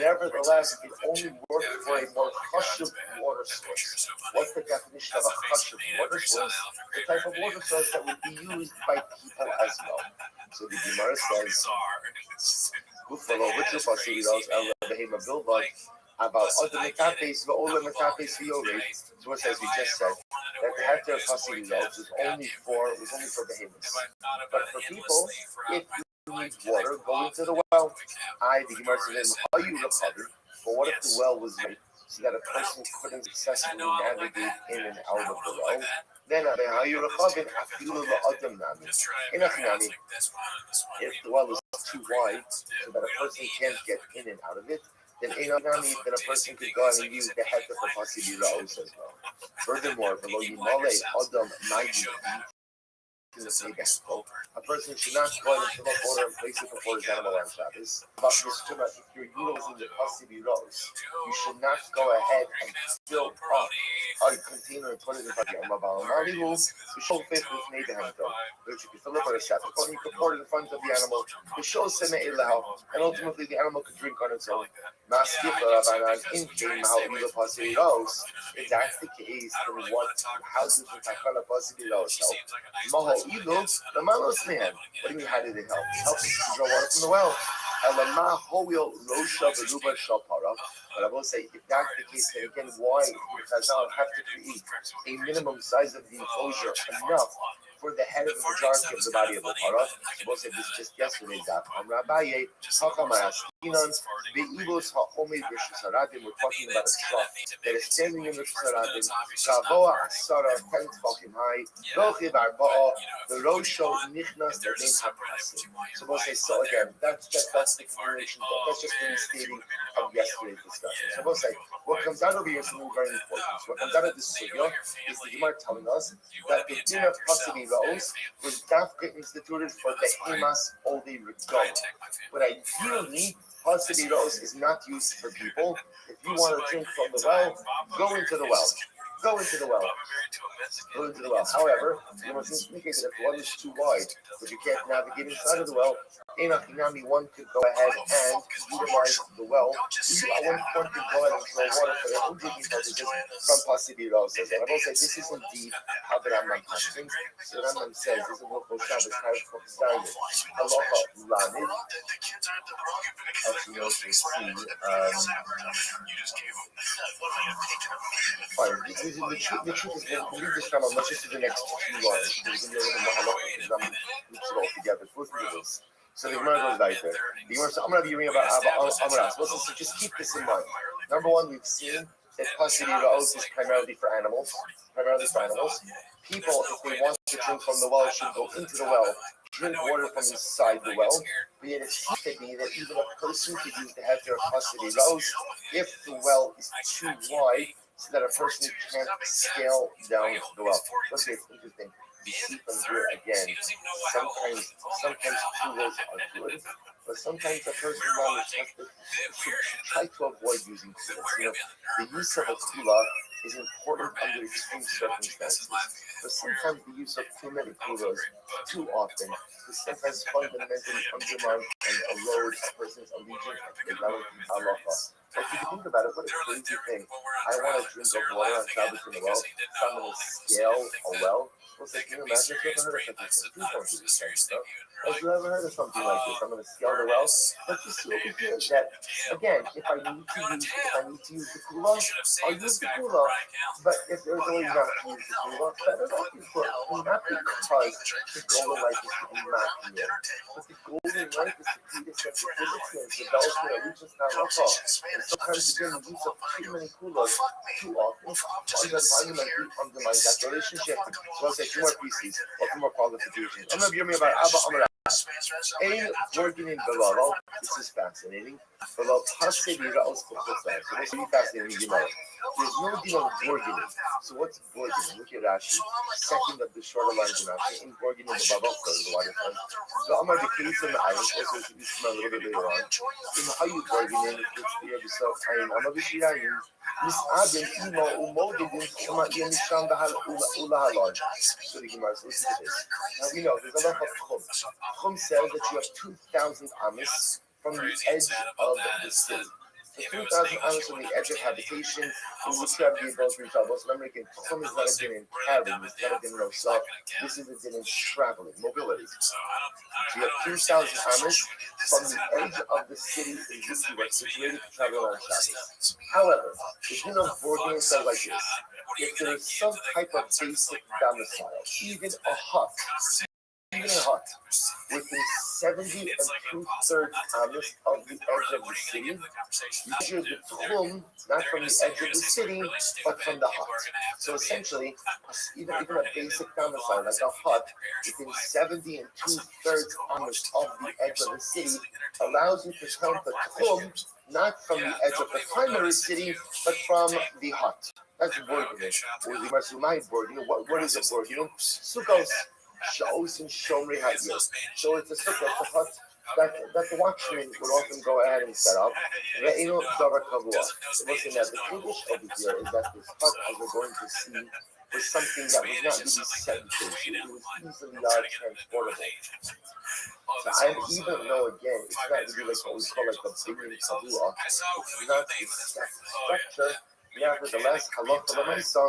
nevertheless it only worked for a more chashuv water source. What's the definition of a chashuv water source? The type of water source that would be used by people as well. So the Gemara says, about other metapes, v'ola metapes v'yored. So what says we just said that the heter of Pasidiros was only for behemoths, but for people, if you need water, go into the well. The Gemara says, "Are you recovered?" But what if the well was made so that a person couldn't successfully navigate in and out of the well? Then how you recovered? If the well is too wide so that a person can't get in and out of it, then a person could go and use the heter for Pasidiros as well. Furthermore, below Yimale Adam Mayim, a person should not go and fill up water and place it before his animal on Shabbos. But if you're utilizing the Pasidiros, you should not go ahead and fill up a container and put it in front of you. Which you can fill up on a Shabbos. You can pour it in front of the animal. And ultimately the animal could drink on its own. If that's the case, then how does the Takala Pasidiros help? What do you mean, how did it help? It helps to draw water from the well. But I will say, if that's the case, then again, why does Chazal have to create a minimum size of the enclosure enough for the head of the majority of the body of the parah? I will say this just yesterday. We're talking about a trough that is standing in the Sarabim, Gavoa Asara, 10 fucking high, Rochiv Arba'a, the Rosho Nichnas, the Ben HaPasim. So we'll say, so again, that's the continuation, that's just the restating of yesterday's discussion. So we'll say, what comes out of here is something very important. So what comes out of this video is the Gemara telling us that the din of Pasidiros was dafka instituted for the Behemas Oli Regal. But ideally, Pasidiros is not used for people. If you want to drink from the well, go into the well. Go into the well. Go into the well. However, you must indicate that if the well is too wide, but you can't navigate inside of the well, one could go ahead and utilize the well. One could go ahead and draw water for their own drinking purposes from Pasidiros. And I will say this is indeed how the Rambam teaches. So the Rambam says, this is what Shabbos has Zion. Halacha Lamed. Actually, no, you see, fine. The truth is, we'll leave this Rambam. Let's just do the next few lines. There's going to be a little more halacha because Rambam groups it all together. Listen to this. So the Gemara goes right there. The Gemara says, I'm going to be reading about Amaras. Listen, so just keep this in mind. Number one, we've seen that Pasidiros is primarily for animals. People, if they want to drink from the well, should go into the well, drink water from inside the well. But yet it seems to be that even a person could use the heter of Pasidiros if the well is too wide so that a person can't scale down the well. Okay, it's interesting. You see from here again, sometimes two wells are good, but but sometimes a person should try to avoid using kulas. The use of a kula is important under extreme circumstances, but sometimes the use of too many kulas too often is sometimes fundamentally undermine and erode a person's allegiance to the relative halacha. Like if you think about it, what a crazy thing. I want a drink of water on Shabbos in a well, so I'm going to scale a well. What's that? Can you imagine? Have you ever heard of such a thing? Please don't do this kind of stuff. Have you ever heard of something like this? I'm going to scale the well. But you see over here that, again, if I need to use the kula, I'll use the kula. But if there's always not to use the kula, better not use the kula. Not because the golden light is to be immaculate, but the golden light is to create a sensitivity and develop an allegiance to alcohol. And sometimes, again, the use of too many kulas too often undermines that relationship. So I'll say two more pieces or two more qualifications. I'm going to give me about Abba Amara. Ein Vorginin Belalo. This is fascinating. Belal Pasevira Ospokosa. So this is really fascinating. There's no deal of Vorginin. So what's Vorginin? Look at Rashi. Second of the shorter lines in Rashi. In Vorginin the Babakta, the waterfront. The Amar the case in the Irish, also this is a little bit later on. In Hayu Vorginin, it's the episode Ein Amabishirayim. Mis'adin Imo Umodidin Shema Yemisham Ulahalon. So the Gemara says, listen to this. Now we know there's a lot of Chum. Chum says that you have 2,000 amis from the edge of the city. So 2,000 amis from the edge of habitation, in which you have the adultery troubles. Remember again, Chum is not a din in carrying, it's not a din in Rosal. This is a din in traveling, mobility. So you have 2,000 amis from the edge of the city in which you are situated to travel on Shabbos. However, the din of Vorgin says like this. If there is some type of basic domicile, even a hut, within 70 and 2/3 amis of the edge of the city, you measure the tchum not from the edge of the city, but from the hut. So essentially, even a basic domicile like a hut within 70 and 2/3 amis of the edge of the city allows you to count the tchum not from the edge of the primary city, but from the hut. That's Borgin. What is a Borgin? Sukkos, Shaos, and Shomri Hadiyot. So it's a sukkah, it's a hut that the watchmen would often go ahead and set up. Re'ino Davar Kavua. Listen, that the Kiddush over here is that this hut, as we're going to see, was something that was not really set in place. It was easily transportable. So I even though again, it's not really like what we call like a big kavua. It's not the structure. Nevertheless, halacha l'maisa,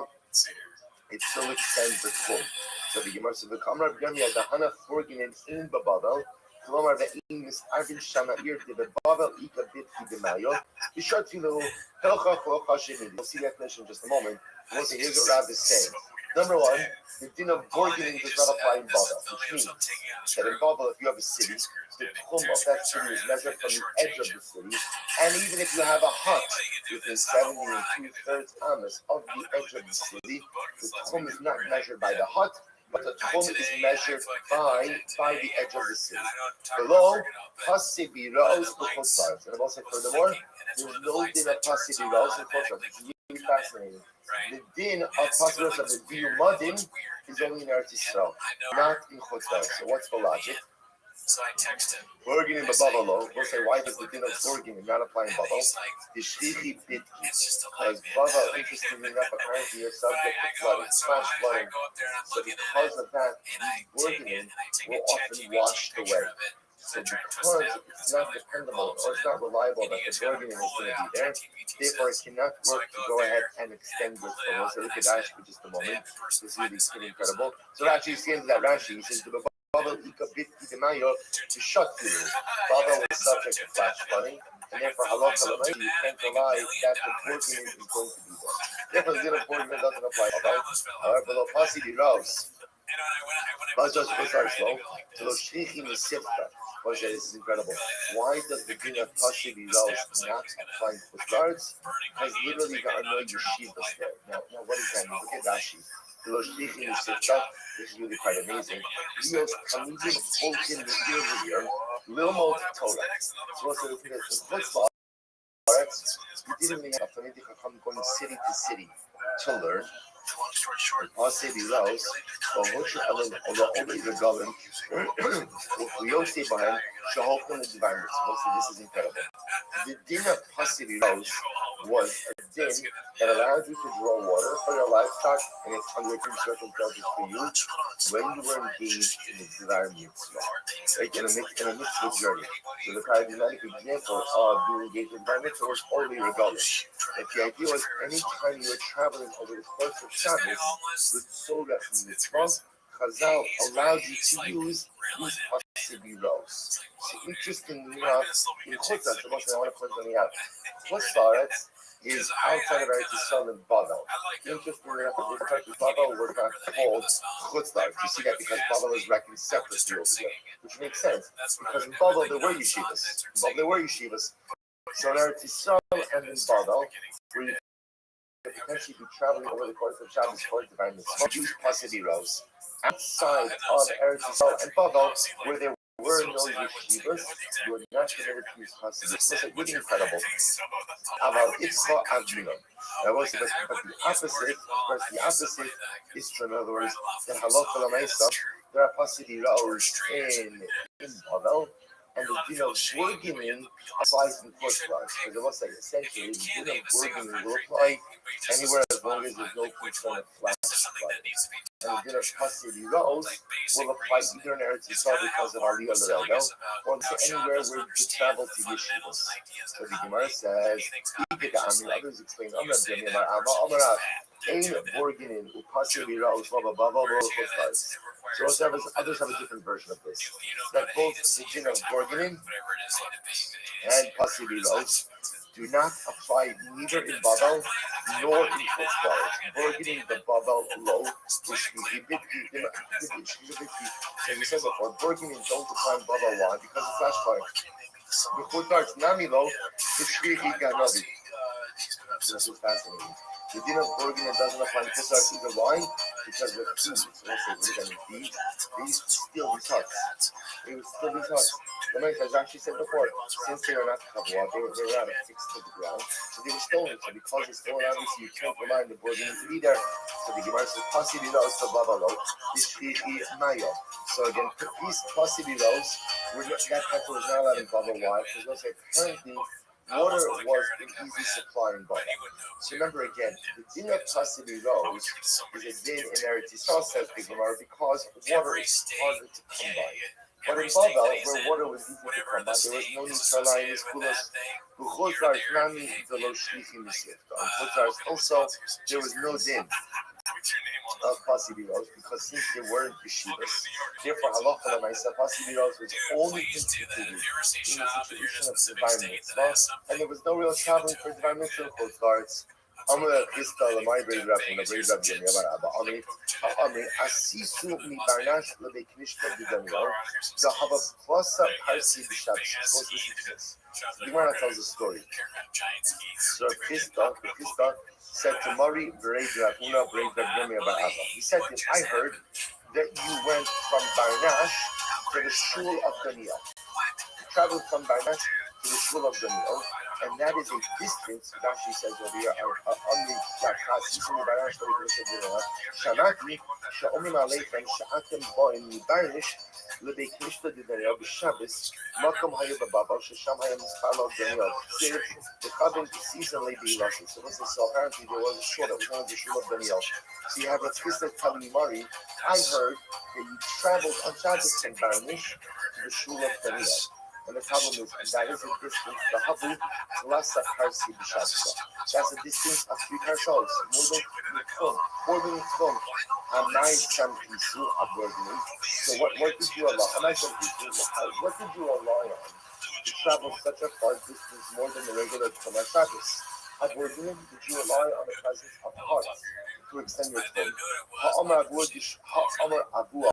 it still extends the tchum. So the Gemara says, "V'kamar b'yami adahana forginin in babavel, klomar ve'im misarvin shama'ir debebavel ika bitki demayo, b'shartilu helcha chlocha sheni." We'll see that definition in just a moment. We'll see here's what Rav is saying. Number one, the din of borgining does not apply in Babel, which means that in Babel, if you have a city, the tchum of that city is measured from the edge of the city, and even if you have a hut within 70 and 2/3 amas of the edge of the city, the tchum is not measured by the hut, but the tchum is measured by the edge of the city. Below, pasibi ra'os b'chotzar. And I will say furthermore, there's no din of pasibi ra'os b'chotzar. It's really fascinating. The din of possibilities of the Diyumadim is only in Eretz Yisrael, not in Chotzar. So what's the logic? So I text him. Borgin in Babalo. We'll say, why does the din of Borgin not apply in Babel? The Shlichi Bitki. Because Babel, interestingly enough, apparently is subject to flooding, flash flooding. So because of that, Borgin will often wash away. So because it's not dependable or it's not reliable that the Borgin is going to be there, therefore it cannot work to go ahead and extend this. So we'll look at Rashi for just a moment. This is really pretty incredible. So Rashi, you see into that Rashi, he says, Babel to shut you. Babel is subject to flash flooding, and therefore halacha l'maisa, you can't rely that the Borgin is going to be there. Therefore the din of Borgin doesn't apply. However, below Pasi Diros, but just start slow. So Shlichim is Sifta. This is incredible. Why does the din of Pasi Diros not apply to guards? Because literally there are no yeshivas there. Now what does that mean? Look at Rashi. This is really quite amazing. Leo's Kamidim Holkin Real Lil Mot Torah. So what's the thing that you didn't really have to going city to city to learn. long story short, Possibly Laos, or which only the government, we all say behind, Shahokan the divine mitzvah. So this is incredible. The din of Possibly Laos was a din that allowed you to draw water for your livestock and it's under circumstances for you when you were engaged in the divine mitzvah, like in a mitzvah journey. So the paradigmatic example of being engaged in divine mitzvah was only rebellion. But the idea was anytime you were traveling over the course of Shabbos with Soda and Mitzvah, Chazal allowed you to use these possibly rows. So interestingly enough, in Chutzah, the most I want to point something out, Chutzah is outside of Eretz Yisrael and Babel. Interestingly enough, the different types of Babel were not called Chutzah. You see that because Babel is reckoned separately altogether, which makes sense because in Babel there were yeshivas. So in Eretz Yisrael and in Babel, where you could potentially be traveling over the course of Shabbos for divine mitzvah, use possibly rows. Outside of Eretz Yisrael and Babel, where there were no yeshivas, you were not permitted to use possibly. Listen, really incredible. About Itzcha Avdinon. That was but the opposite, of course, the opposite is true. In other words, that halacha l'maisa, there are possibly rows in Babel, and the din of bargaining applies in court laws. Because it looks like essentially the din of bargaining will apply anywhere as long as there's no concern of flat supply. And the din of possibly rows will apply either in Eretz Yisrael because of Aliyah L'Regel, or anywhere where you travel to yeshivas. So the Gemara says, others explain, Ein bargaining possibly rows, blah blah blah blah blah. So others have a different version of this. That both the din of bargaining and possibly rows do not apply neither in Babel nor in Chutzpah. Bargaining the Babel law, which as we said before, bargaining don't apply in Babel law because it's lashkar. The Chutzpah's nami law is shrihi ganavi. This is fascinating. The din of bargaining doesn't apply in Chutzpah either line because the thieves, these still be touched. They would still be touched. The man has actually said before, since they are not Chavua, they were out of fixed to the ground, so they were stolen. So because it's stolen, obviously you can't rely on the bargaining to be there. So the Gemara says, possibly those to Babalo, this is Maya. So again, these possibly those, that country was not allowed in Babel. Why? Because those are currently water was an easy supply in Babel. So remember again, the din of possibly those is a din in Eretz Yisrael, says the Gemara, because water is harder to come by. But in Babel, where water was easy to come by, there was no need to rely on these kulas. B'chotzar nami v'lo shlichim misifta. On Chotzar also, there was no din of pasibiros because since they weren't yeshivas, therefore halacha l'maisa pasibiros was only instituted in the situation of divine mitzvah, and there was no real traveling for divine mitzvah Chotzar. Amr Krista my braid rap and the braid rap Jimmy about Amri Asisu mi Barnash Lebe Knishka Didamio, the Hava Plasa Parsi Bishap. The Gemara tells a story. So Krista said to Mari braid rap Una braid rap Jimmy about Abba. He said to him, I heard that you went from Barnash to the shul of Daniel. You traveled from Barnash to the shul of Daniel. And that is a distance, Rashi says over here, Amri Shakas, Shamati, Sha'omim Aleichem, Sha'atem Bo'im Barnish, Lebe Knishta Didariel, B'Shabbos, Makam Hayab Babel, Shasham Hayam Mispalo Daniel, the Chavim seasonally be lucky. So this is so apparently there was a shul that was one of the shul of Daniel. So you have a Krista telling Mari, I heard that you traveled on Shabbos from Barnish to the shul of Daniel. And the problem is that is a distance, the Habu, Lasa Karsi Bishasa. That's a distance of 3 parsols, more than Tchum, a nice Champisu Aborgini. So what did you allow? What did you rely on to travel such a far distance more than the regular Tchum Shabbos? Aborgini, did you rely on the presence of hearts to extend your Tchum? Ha'amar Abuah.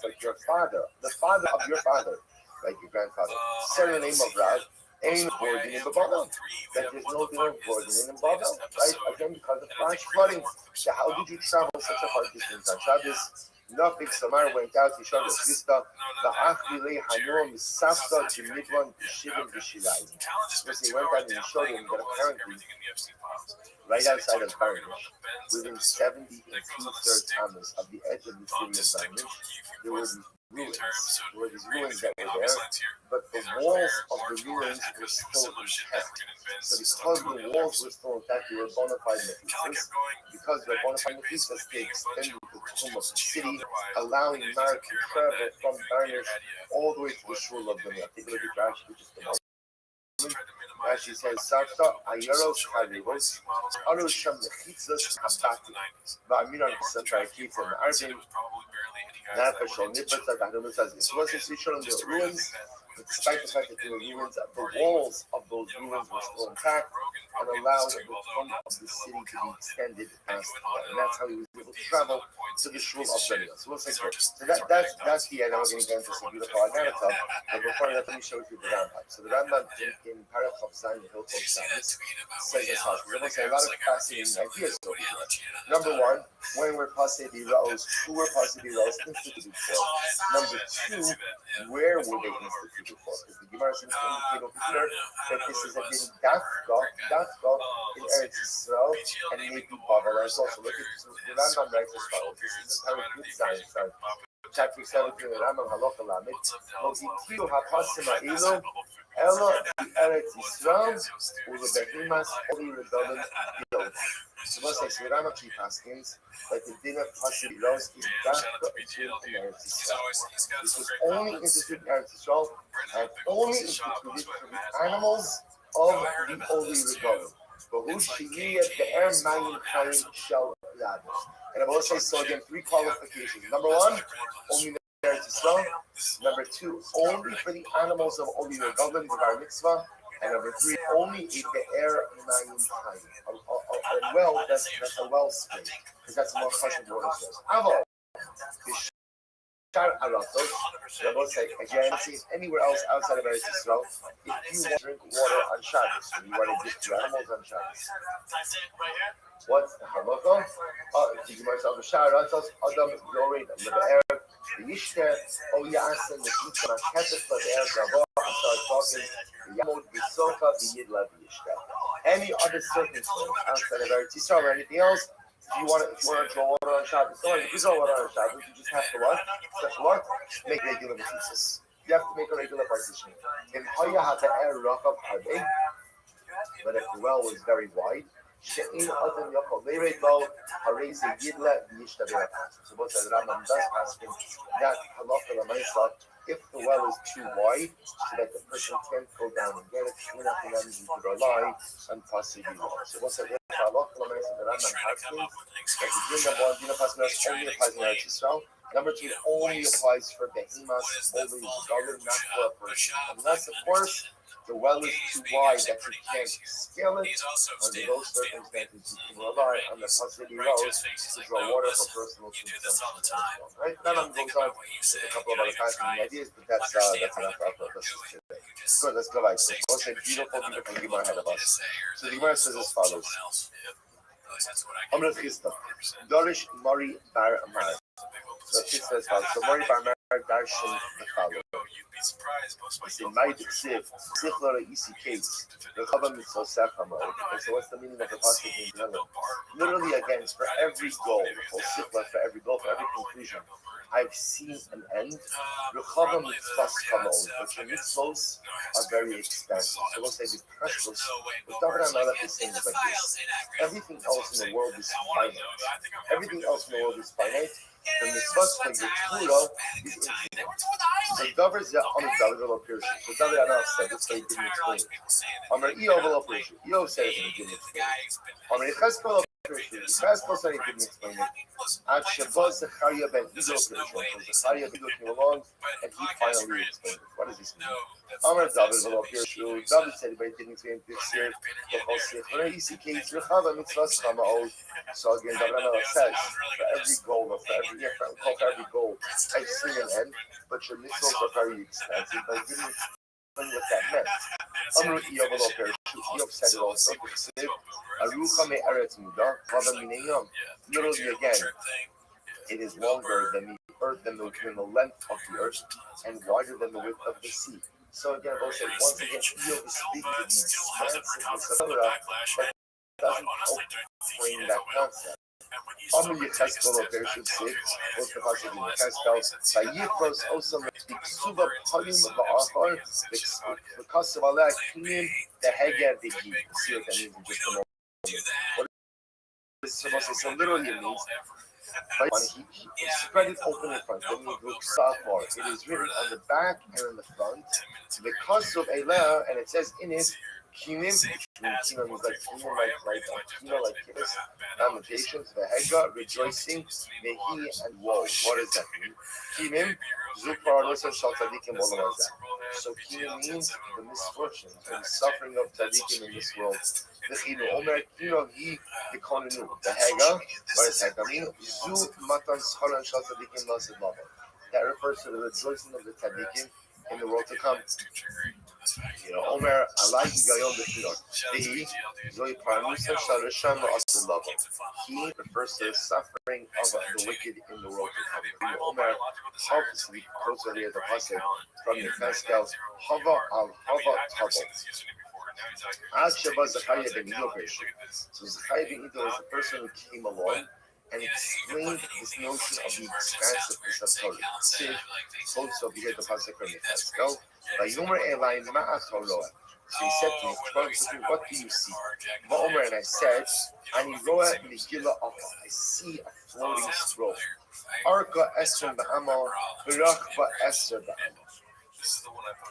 Like your father, the father of your father, like your grandfather, said the name of Rav, ain't boarding in the Babel. That there's no dinner boarding in the Babel, right? Again, because of flash flooding. So how did you travel such a far distance on Shabbos? Nothing Samar went out, he showed the sister, the Achile Hanum Safta to Midwan Shivim Vishirai. So he went out and he showed him that apparently, right outside of Varnish, within 70 and 2/3 amas of the edge of the city of Varnish, there were these ruins. There were these ruins that were there, but the walls of the ruins were still intact. So because the walls were still intact, they were bona fide Mephisas. Because they're bona fide Mephisas, they extended the tomb of the city, allowing Mar to travel from Varnish all the way to the shul of the Nile. Take a look at Rashi, which is the most. Rashi says, Sarta Ayaros Karivos, Arosham Mechitzas Habati, Vamiran Satra Kita Arvin, Nafashal Nipata, Danutas, it wasn't shown in the ruins, despite the fact that they were ruins, the walls of those ruins were still intact and allowed the tomb of the city to be extended past there. And that's how he was able to travel to the shul of the Nile. So we'll say, so that's the end. I'm going to get into some beautiful narrative. But before that, let me show you the Rambam. So the Rambam in Parachav Zayin, the Hilchot Shabbos, says this how we're going to say a lot of fascinating ideas over here. Number one, when we're passing the rows, who were passing the rows instituted for? Number two, where were they instituted for? Because the Gemara seems to indicate over here that this is a din dafka in Eretz Yisrael and maybe Babel. And also look at the Rambam writes as follows. This is how it gives Zayin. Chapter 17, Rambam Halacha Lamed. Mozikiu hapasim ha'elu ela Eretz Yisrael ulebehimas oli redolim bilod. So what's like the Rambam Chief Haskins, like the din of pasim bilos is dafka in Eretz Yisrael. This was only instituted in Eretz Yisrael and only instituted for the animals of the Oli Redolim. But who sheyiyeh be'er mayim chayim shel lados. And I will say so again, three qualifications. Number one, only the Eretz Yisrael. Number two, only for the animals of Oli Redolim, the Bar Mitzvah. And number three, only a be'er mayim chayim. A well, that's a wellspring, because that's a more precious water source. Avo, Shar Aratos, I will say again, see anywhere else outside of Eretz Yisrael, if you want to drink water on Shabbos, and you want to give your animals on Shabbos, what's the halakha? The Gemara says the Shar Aratos, Adam Yored Lebe'er, the Yishter, O Yasen, the Yishter, Ketef Lebe'er, Gavor, and start talking, the Yamod, the Sofa, the Yidla, the Yishter. Any other circumstance outside of Eretz Yisrael or anything else, if you want to draw water on Shabbos, if you draw water on Shabbos, you just have to what? Make regular basis. You have to make a regular partition. But if the well was very wide, so both the Rambam does ask him that halacha l'maisa, if the well is too wide, so that the person can't go down and get it, you could rely on possibly more. So what's the halacha l'maisa? The Rambam asks him that the din number one, din of Pasuk only applies in Eretz Yisrael. Number two, it only applies for behemoths, only the not for a person, unless of course the well is too wide that you can't scale it. Under those circumstances, you can rely on the possibility roads to draw water for personal consumption. Right? That goes on with a couple of other fascinating ideas, but that's enough for our purposes today. Good, let's go back. What's a beautiful Gemara ahead of us? So the Gemara says as follows. Amr Chista, Dorish Mari Bar Amar. So it says follows. So Mari Bar Amar Darshan the following. In my dictive, Sichler Isi case, the Chava Mitzvah Sechamo. So what's the meaning of the passage in general? Literally, again, it's for every goal, for every goal, for every conclusion. I've seen an end. The Chava Mitzvah Sechamo, but the mitzvahs are very expensive. So we'll say the precious. The Torah Malach is saying like this: everything else in the world is finite. Everything else in the world is finite. The mitzvahs like the Torah is infinite. So David is on the David Elopirshu. So David Anav said this, so he didn't explain it. Amar Eov Elopirshu. Eov said it and he didn't explain it. Amar Yechezkel Elopirshu. Yechezkel said he didn't explain it. Ad Shabbat Zechariah ben Ido Pirshu. Zechariah Ido came along and he finally explained it. What does this mean? Amar David Elopirshu. David said it, but he didn't explain it this year. So again, David Anav says, for every goal, for every goal, I've seen an end, but your mitzvahs are very expensive. But I didn't explain what that meant. Amru Eov Elopirshu. Eov said it also. Arucha me eretz muda, literally again, it is longer than me earth than the length of the earth, and wider than the width of the sea. So again, both say once again, Eob is speaking to the expansiveness of Torah, but doesn't explain that concept. Amr Yecheskel of Bereshit 6, what's the passage in Yecheskel? Vayikros osam b'ksuva panim ba'achar v'kasav alei k'nim beheger b'hi. See what that means in just a moment. What is supposed to say? So literally it means he spread it open in front. Then he looked sophomore. It is written on the back and on the front. The kasav elah, and it says in it, Kinim means like kiss, lamentations, vehega, rejoicing, mehi, and woe. What does that mean? Kinim, zuparos and shal tzadikim olamazah. So kinim means the misfortunes and the suffering of tzadikim in this world. V'chinu omer kino hi v'konenu. Vehega, what does hega mean? Zu matan scholan shal tzadikim lasid lava. That refers to the rejoicing of the tzadikim in the world to come. Omer alai higayon b'chilot. He zoi paranusa shalasham la'asid. He refers to the suffering of the wicked in the world to come. Omer obviously closely at the pasuk from the Yecheskel, Hava al Hava Tavo. Ad Sheba Zechariah ben Iddo. So Zechariah ben Iddo is the person who came along and explained this notion of the expansiveness of Torah. Sid, quotes over here the pasuk from the Yecheskel. So he said to me, what do you see? Va'omer, and I said, Ani roa megillah alpha. I see a floating scroll. Arka Esther ba'amal, Berachba Esther ba'amal.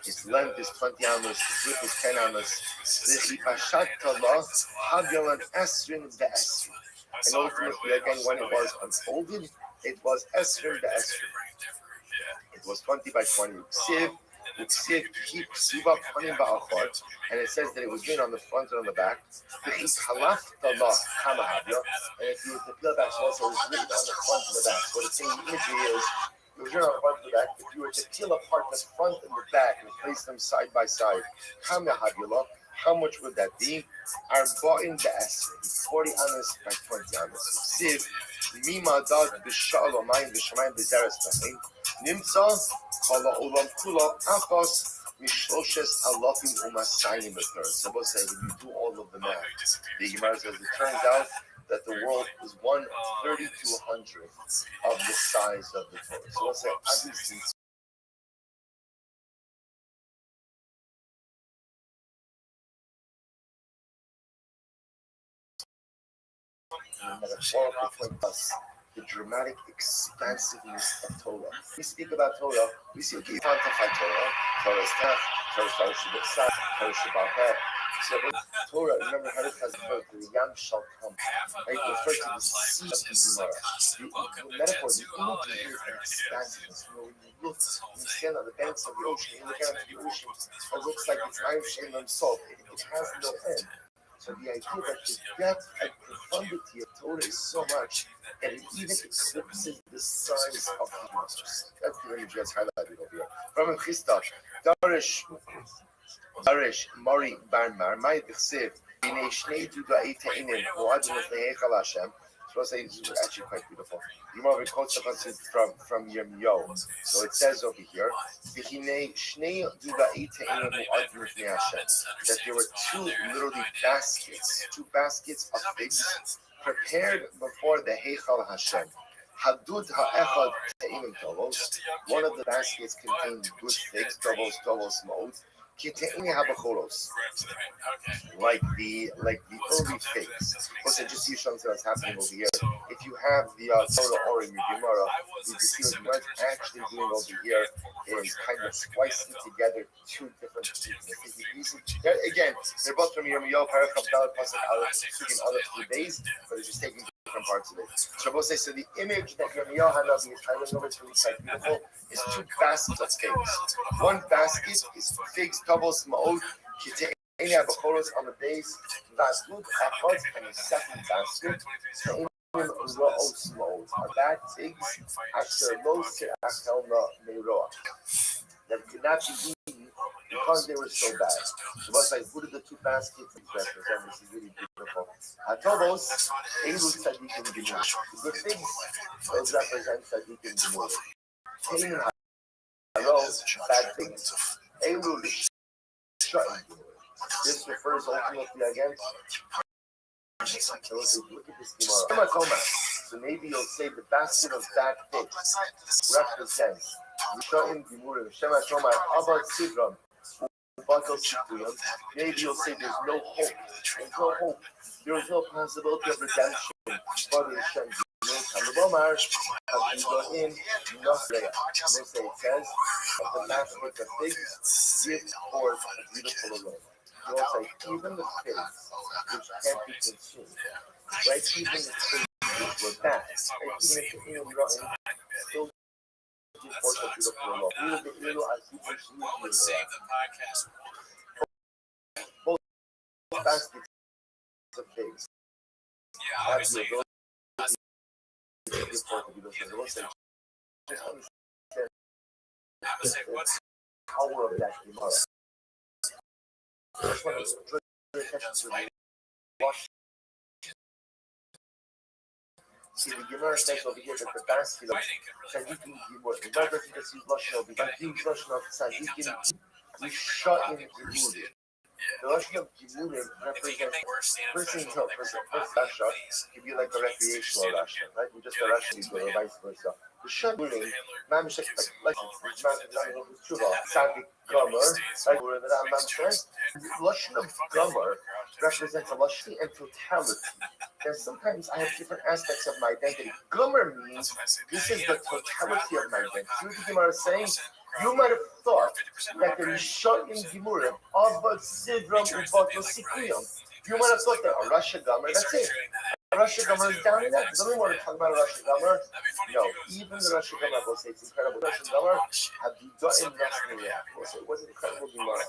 Its length is 20 amas, its width is 10 amas. Zechipashat tala, Hadyalan Estrin be'Estrin. And ultimately, again, when it was unfolded, it was Estrin be'Estrin. It was 20 by 20. And it says that it was written on the front and on the back. And if you were to peel back, so also it was written on the front and the back. What it's saying in the imagery is, it was written on the front and the back. If you were to peel apart the front and the back and place them side by side, how much would that be? Our bottom the esrei, 40 anas by 20 anas. Siv, mima dad b'sha'al amayim b'shamayim b'zeres b'chim, nimtza kala olam kula achos mishloshes alafim umasayim b'third. So we'll say when you do all of the math, the Gemara says it turns out that the world is 1/3200 of the size of the Torah. So we'll say obviously. Metaphorical point us the dramatic expansiveness of Torah. We speak about Torah, we see okay, quantify Torah. Torah is Taf, Torah is Shabbat, Torah is Shabbat. So Torah, remember how it has referred to the Yam shall come. Right? It refers to the sea of the Gemara. The metaphor, the imagery is an expansiveness. When you look, when you stand on the banks of the ocean, you look out into the ocean, it looks like it's Ayim Shem Himself. It has no end. So the idea that the depth and profundity of Torah is so much that it even eclipses the size of the universe. That's the image that's highlighted over here. From Chisda, Darish, Mari, Barmar, Mai B'chsev, B'nei Shnei Duda'ei Te'inem, Mo'adin Lefnei Heichal Hashem. So this is actually quite beautiful. You know, we quote from Yirmiyahu. So it says over here, that there were two baskets of figs prepared before the Heichal Hashem. One of the baskets contained good figs, tovos ma'od. Like the early figs. Also, just see something that's happening over here. If you have the Torah or in your Gemara, you can see what we're actually doing over here is kind of splicing together two different pieces. Again, they're both from Yirmiyahu, Parachav, Dalet, Pasuk, Aleph, speaking Aleph to the base, but it's just taking different parts of it. So we'll say, so the image that Yirmiyahu had of the Italian number to quite beautiful is two baskets of figs. One basket is figs, tovos, ma'od, kitei abachoros on the base, vaslut, achot, and the second basket, ra'os ma'od. Are bad figs, asher lo se'achelna me'roah. That could not be eaten because they were so bad. So what's like, who did the two baskets represent? This is really beautiful. Tovos, elu tzadikim gemur. The good things, those represent tzadikim gemur. Pain haro, bad things. Elu shutting. This refers ultimately again. Look at this Gemara. So maybe you'll say the basket of bad things represents Sha'im Gimurim, Shema Shomar, Abad Sidram, Batal Sikuyam. Maybe you'll say there's no hope. There's no hope. There's no possibility of redemption for the Hashem. Kamabomar, Abdu'in, Nosreya. They say it says, the basket of figs give forth a beautiful aroma. You'll say, even the figs, which can't be consumed, right? Even the figs which were bad, right? Even if you're rotten, still give forth a beautiful aroma. Let's save the podcast. Both baskets of figs Yeah, obviously. give forth a beautiful aroma. Just understand What's the power of that Gemara. I just want to draw your attention to the wash. See, the Gemara says over here that the basket of Tzadikim Gimur, the Bible says he's Lashon of Tzadikim, we shut in Gimurim. The Lashon of Gimurim represents first Rasha can be like a recreational Rasha, right? We just a Rasha people or vice versa. The Shamurim, Mamshek, like Tzadik Gomer, right? Where the Rambam says, Lashon of Gomer represents a Lashon and totality. And sometimes I have different aspects of my identity. Gomer means this is the totality of my identity. See what the Gemara is saying? You might have thought that the Rishon in Gimurim, Avad Sidram Ubato Sikuyam. You might have thought that a Rasha Gomer, that's it. A Rasha Gomer is down in that. Does anyone want to talk about a Rasha Gomer? No, even the Rasha Gomer will say it's incredible. Rasha Gomer, have you gotten Rasha will say, what's incredible Gemara?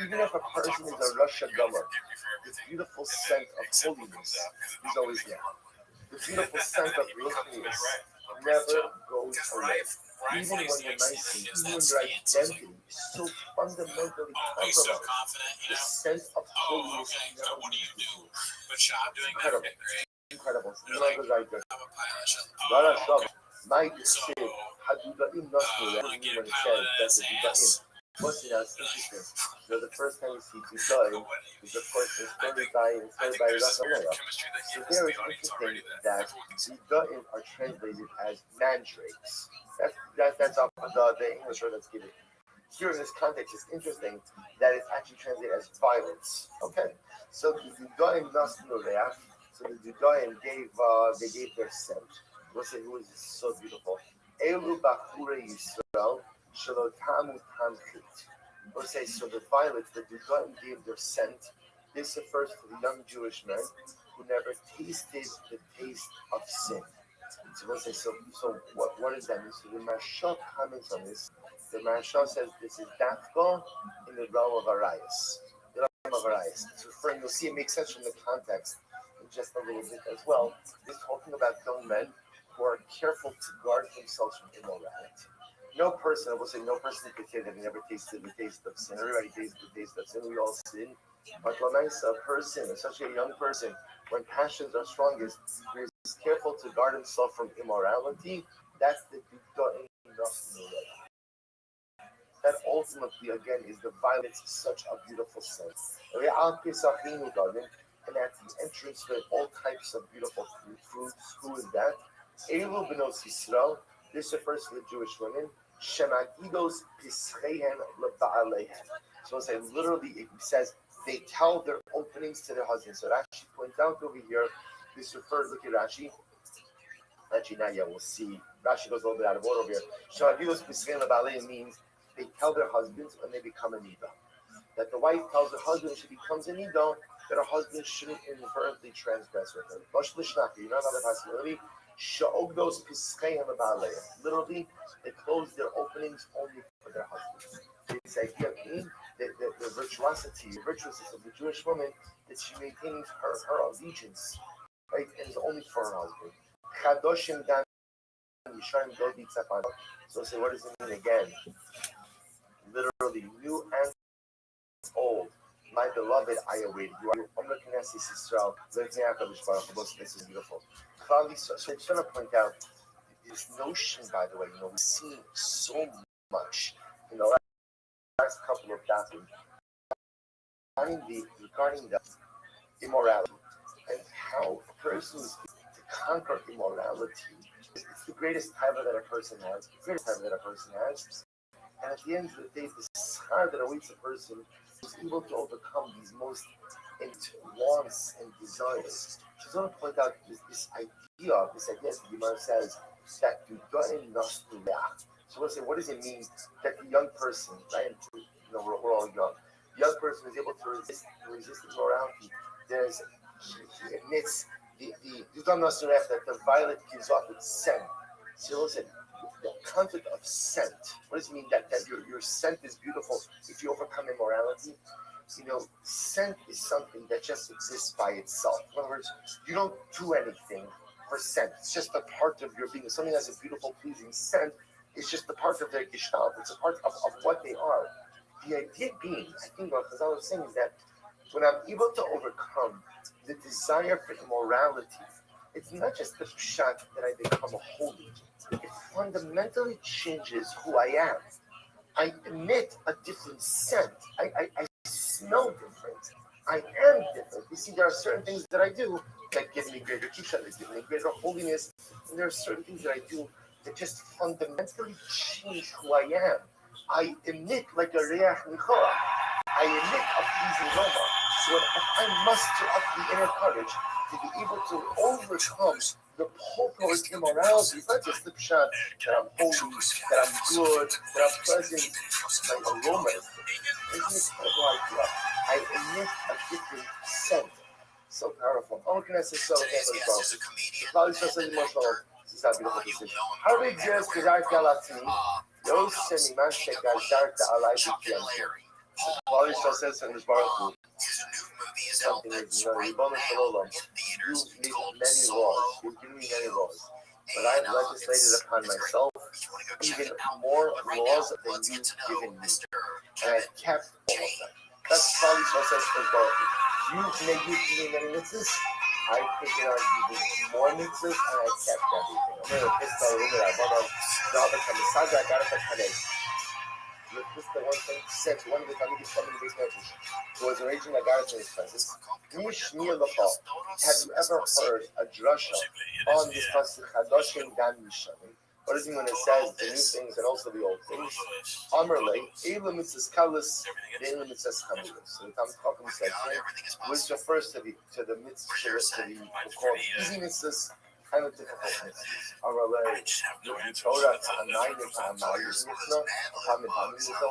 Even if a person is a Rasha Gomer, the beautiful scent of holiness is always there. The beautiful scent of holiness never goes away. Even when you're nice, even when your identity is so fundamentally compromised, the sense of holiness never leaves. Incredible. Incredible. Never right there. My decision, Hadudaim Nasmu, when it says that's a What's interesting? The first time we see Dudaim is, of course, inspired by Rasulullah. So there is interesting that Dudaim are translated as mandrakes. That's up the English word that's given. Here in this context, it's interesting that it's actually translated as violence. Okay, so the Dudaim Nasnureach. So the Dudaim gave their scent. We'll say who is so beautiful. Elu Bachure Yisrael. Or say, so the violets, the Dudaim gave their scent. This refers to the young Jewish men who never tasted the taste of sin. So we'll say, so what does that mean? So the Maharsha comments on this. The Maharsha says this is Dafka in the realm of Arias. The realm of Arias. It's referring, you'll see it makes sense from the context in just a little bit as well. It's talking about young men who are careful to guard themselves from immorality. No person, I will say no person could say that he never tasted the taste of sin. Everybody tasted the taste of sin. We all sin. But when a person, especially a young person, when passions are strongest, he is careful to guard himself from immorality. That's the that ultimately, again, is the violence of such a beautiful sense. And at the entrance with all types of beautiful fruits. Who is that? Elu Benos Yisrael. This refers to the Jewish women. Shemagidos pischehen leba'alehem. So it's literally, it says they tell their openings to their husbands. So Rashi points out over here, this refers, look at Rashi. Actually, now, yeah, we'll see. Rashi goes a little bit out of order over here. Shemagidos pischehen leba'alehem means they tell their husbands when they become a nida. That the wife tells her husband when she becomes a nida, that her husband shouldn't inadvertently transgress with her. You know another possibility? Literally, they close their openings only for their husbands. It's like the virtuosity, the virtuousness of the Jewish woman that she maintains her allegiance, right? And it's only for her husband. So say, what does it mean again? Literally, new and old. My beloved, I await you. I'm looking at Israel. This is beautiful. So I just want to point out, this notion, by the way, we've seen so much in the last couple of decades regarding the immorality and how a person is to conquer immorality. It's the greatest title that a person has, and at the end of the day, the scar that awaits a person who's able to overcome these most wants and desires. So I want to point out this idea, as the Gemara says, that you don't nos react. So let's say, what does it mean that the young person, right? We're all young. The young person is able to resist immorality. He admits you don't know that the violet gives off its scent. So listen, the concept of scent. What does it mean that your scent is beautiful if you overcome immorality? Scent is something that just exists by itself. In other words, you don't do anything for scent. It's just a part of your being. If something has a beautiful, pleasing scent, it's just a part of their gestalt. It's a part of what they are. The idea being, I think what Chazal was saying is that when I'm able to overcome the desire for immorality, it's not just the pshat that I become a holy. It fundamentally changes who I am. I emit a different scent. I smell different. I am different. You see, there are certain things that I do that give me greater kisha, that give me greater holiness, and there are certain things that I do that just fundamentally change who I am. I emit like a reach nichora. I emit a pleasing aroma. So if I muster up the inner courage to be able to overcome the pull towards immorality, it's not just the pshat that I'm holy, that I'm good, that I'm pleasant, my aroma is different. Isn't it incredible idea? I emit a different scent. So powerful. Oh, can I say so? Probably so something more so. This is not beautiful decision. How big is Kazarka Latini? Yosem Imashek Azarta Alai Bikianto. Probably so says in this Baruch. Something is, Ribbon Shalom. You've made many laws. You've given me many laws. But I have legislated upon myself even more laws than you've given me. And I've kept all of them. That's probably so says in Baruch. You've made many mitzvahs. I've taken on even more mitzvahs and I've kept everything. I'm going to pick the room that I want to I got it for 10 days. This is the one thing said to one of the Talmudic coming to this message who was raging against in his presence. Have you ever heard a drasha on this passage Chadoshim Dan Mishanim? What does it mean when it says the new things and also the old things? Amarle, Eila Mitzvahs Kalis, Eila Mitzvahs Kamilis. So the Talmud says, which refers to the mitzvahs, to the called easy mitzvahs and the difficult mitzvahs. Amarle, the Torah to Anayim to Amayim Mitzvah, Hamid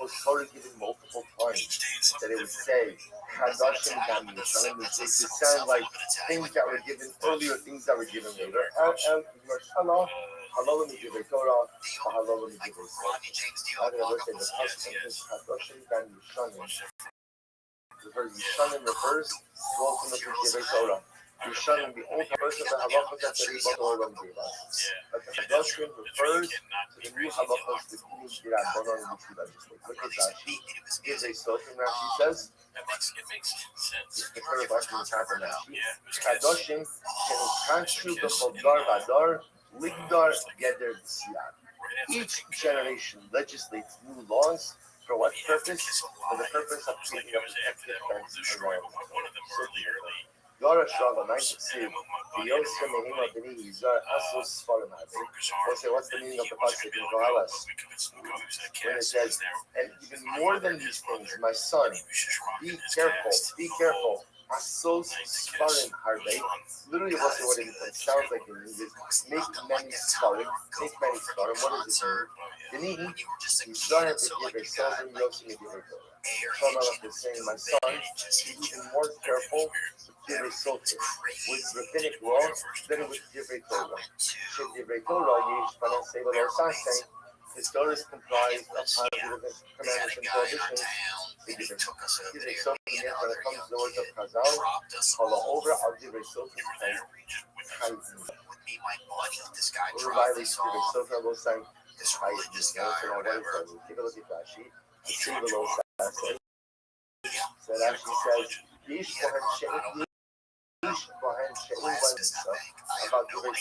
was Torah given multiple times that it would say, Chadoshim Dan Mishanim, which would sound like things that were given earlier, things that were given later. And Mashallah, Halal and Jivrei Torah, Halal and Jivrei Torah. I'm going to look at the passage of Chadoshim Dan Mishanim. The word Mishanim refers to ultimately Jivrei Torah. Mishanim, the old verse of the halachos that the Rebbe gave us. But the Chadoshim refers to the new halachos that we need to which we legislate. Look at Rashi. Gives a source, and Rashi says, it makes sense. the third of Rashi is happening Rashi. Chadoshim can kanshu b'chol dar vadar ligdar geder b'siyad. Each generation legislates new laws. For what purpose? For the purpose of creating a protected fence around it. Yara Shraga 96, the Yosem Mehima Beni Yizar Asos Sfarim Hadi. What's the meaning of the passage in Koheles? When it says, and even more than these things, my son, be careful. Asos Sfarim Hadi. Literally, what it sounds like in English, make many Sfarim. What does it mean? Beni Yizar B'Divrei Sovim Yosem B'Divrei Torah. Shlomo is saying, my son, be even more careful with Divrei Sofer, with rabbinic law, than with Divrei Torah. Should Divrei Torah, Yesh Panasei V'Lo Sasei, his Torah is comprised of positive commandments and prohibitions. Divrei Sofer, when it comes to the words of Chazal, follow over al Divrei Sofer, Chayim. Everybody, Divrei Sofer will say, Chayim. Take a look at Rashi. See below Sasei. So it actually says, Yesh Kohen איש כהן שאין בהם ניסה, אבל כבית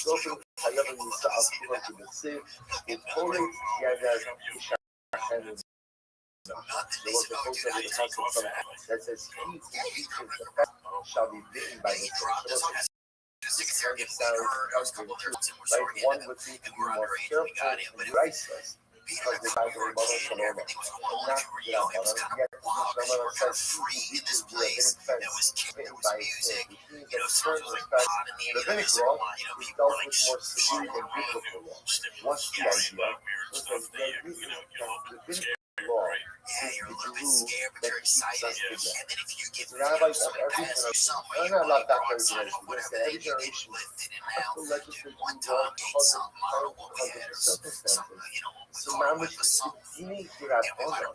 חייב הניסה על כולם כבציר, ופורץ ידע ישחרנו. There was a quote of the Apostle that says, "He who eats the fat shall be bitten by the snake." It sounds counterintuitive, like one would think to be more careful and priceless because the Bible of Mother Shalom, and not the Rabbanon. Yet the Rabbanon says, "He who eats the rabbinic fence bitten by a snake," which means that certain respects, rabbinic law is dealt with more severe than biblical law. What's the idea? Listen, the idea is that rabbinic law is the glue that keeps us together. The rabbis of every generation, I'm not allowed that every generation, but every generation has to legislate law because of circumstances. So mamish beginning to have honor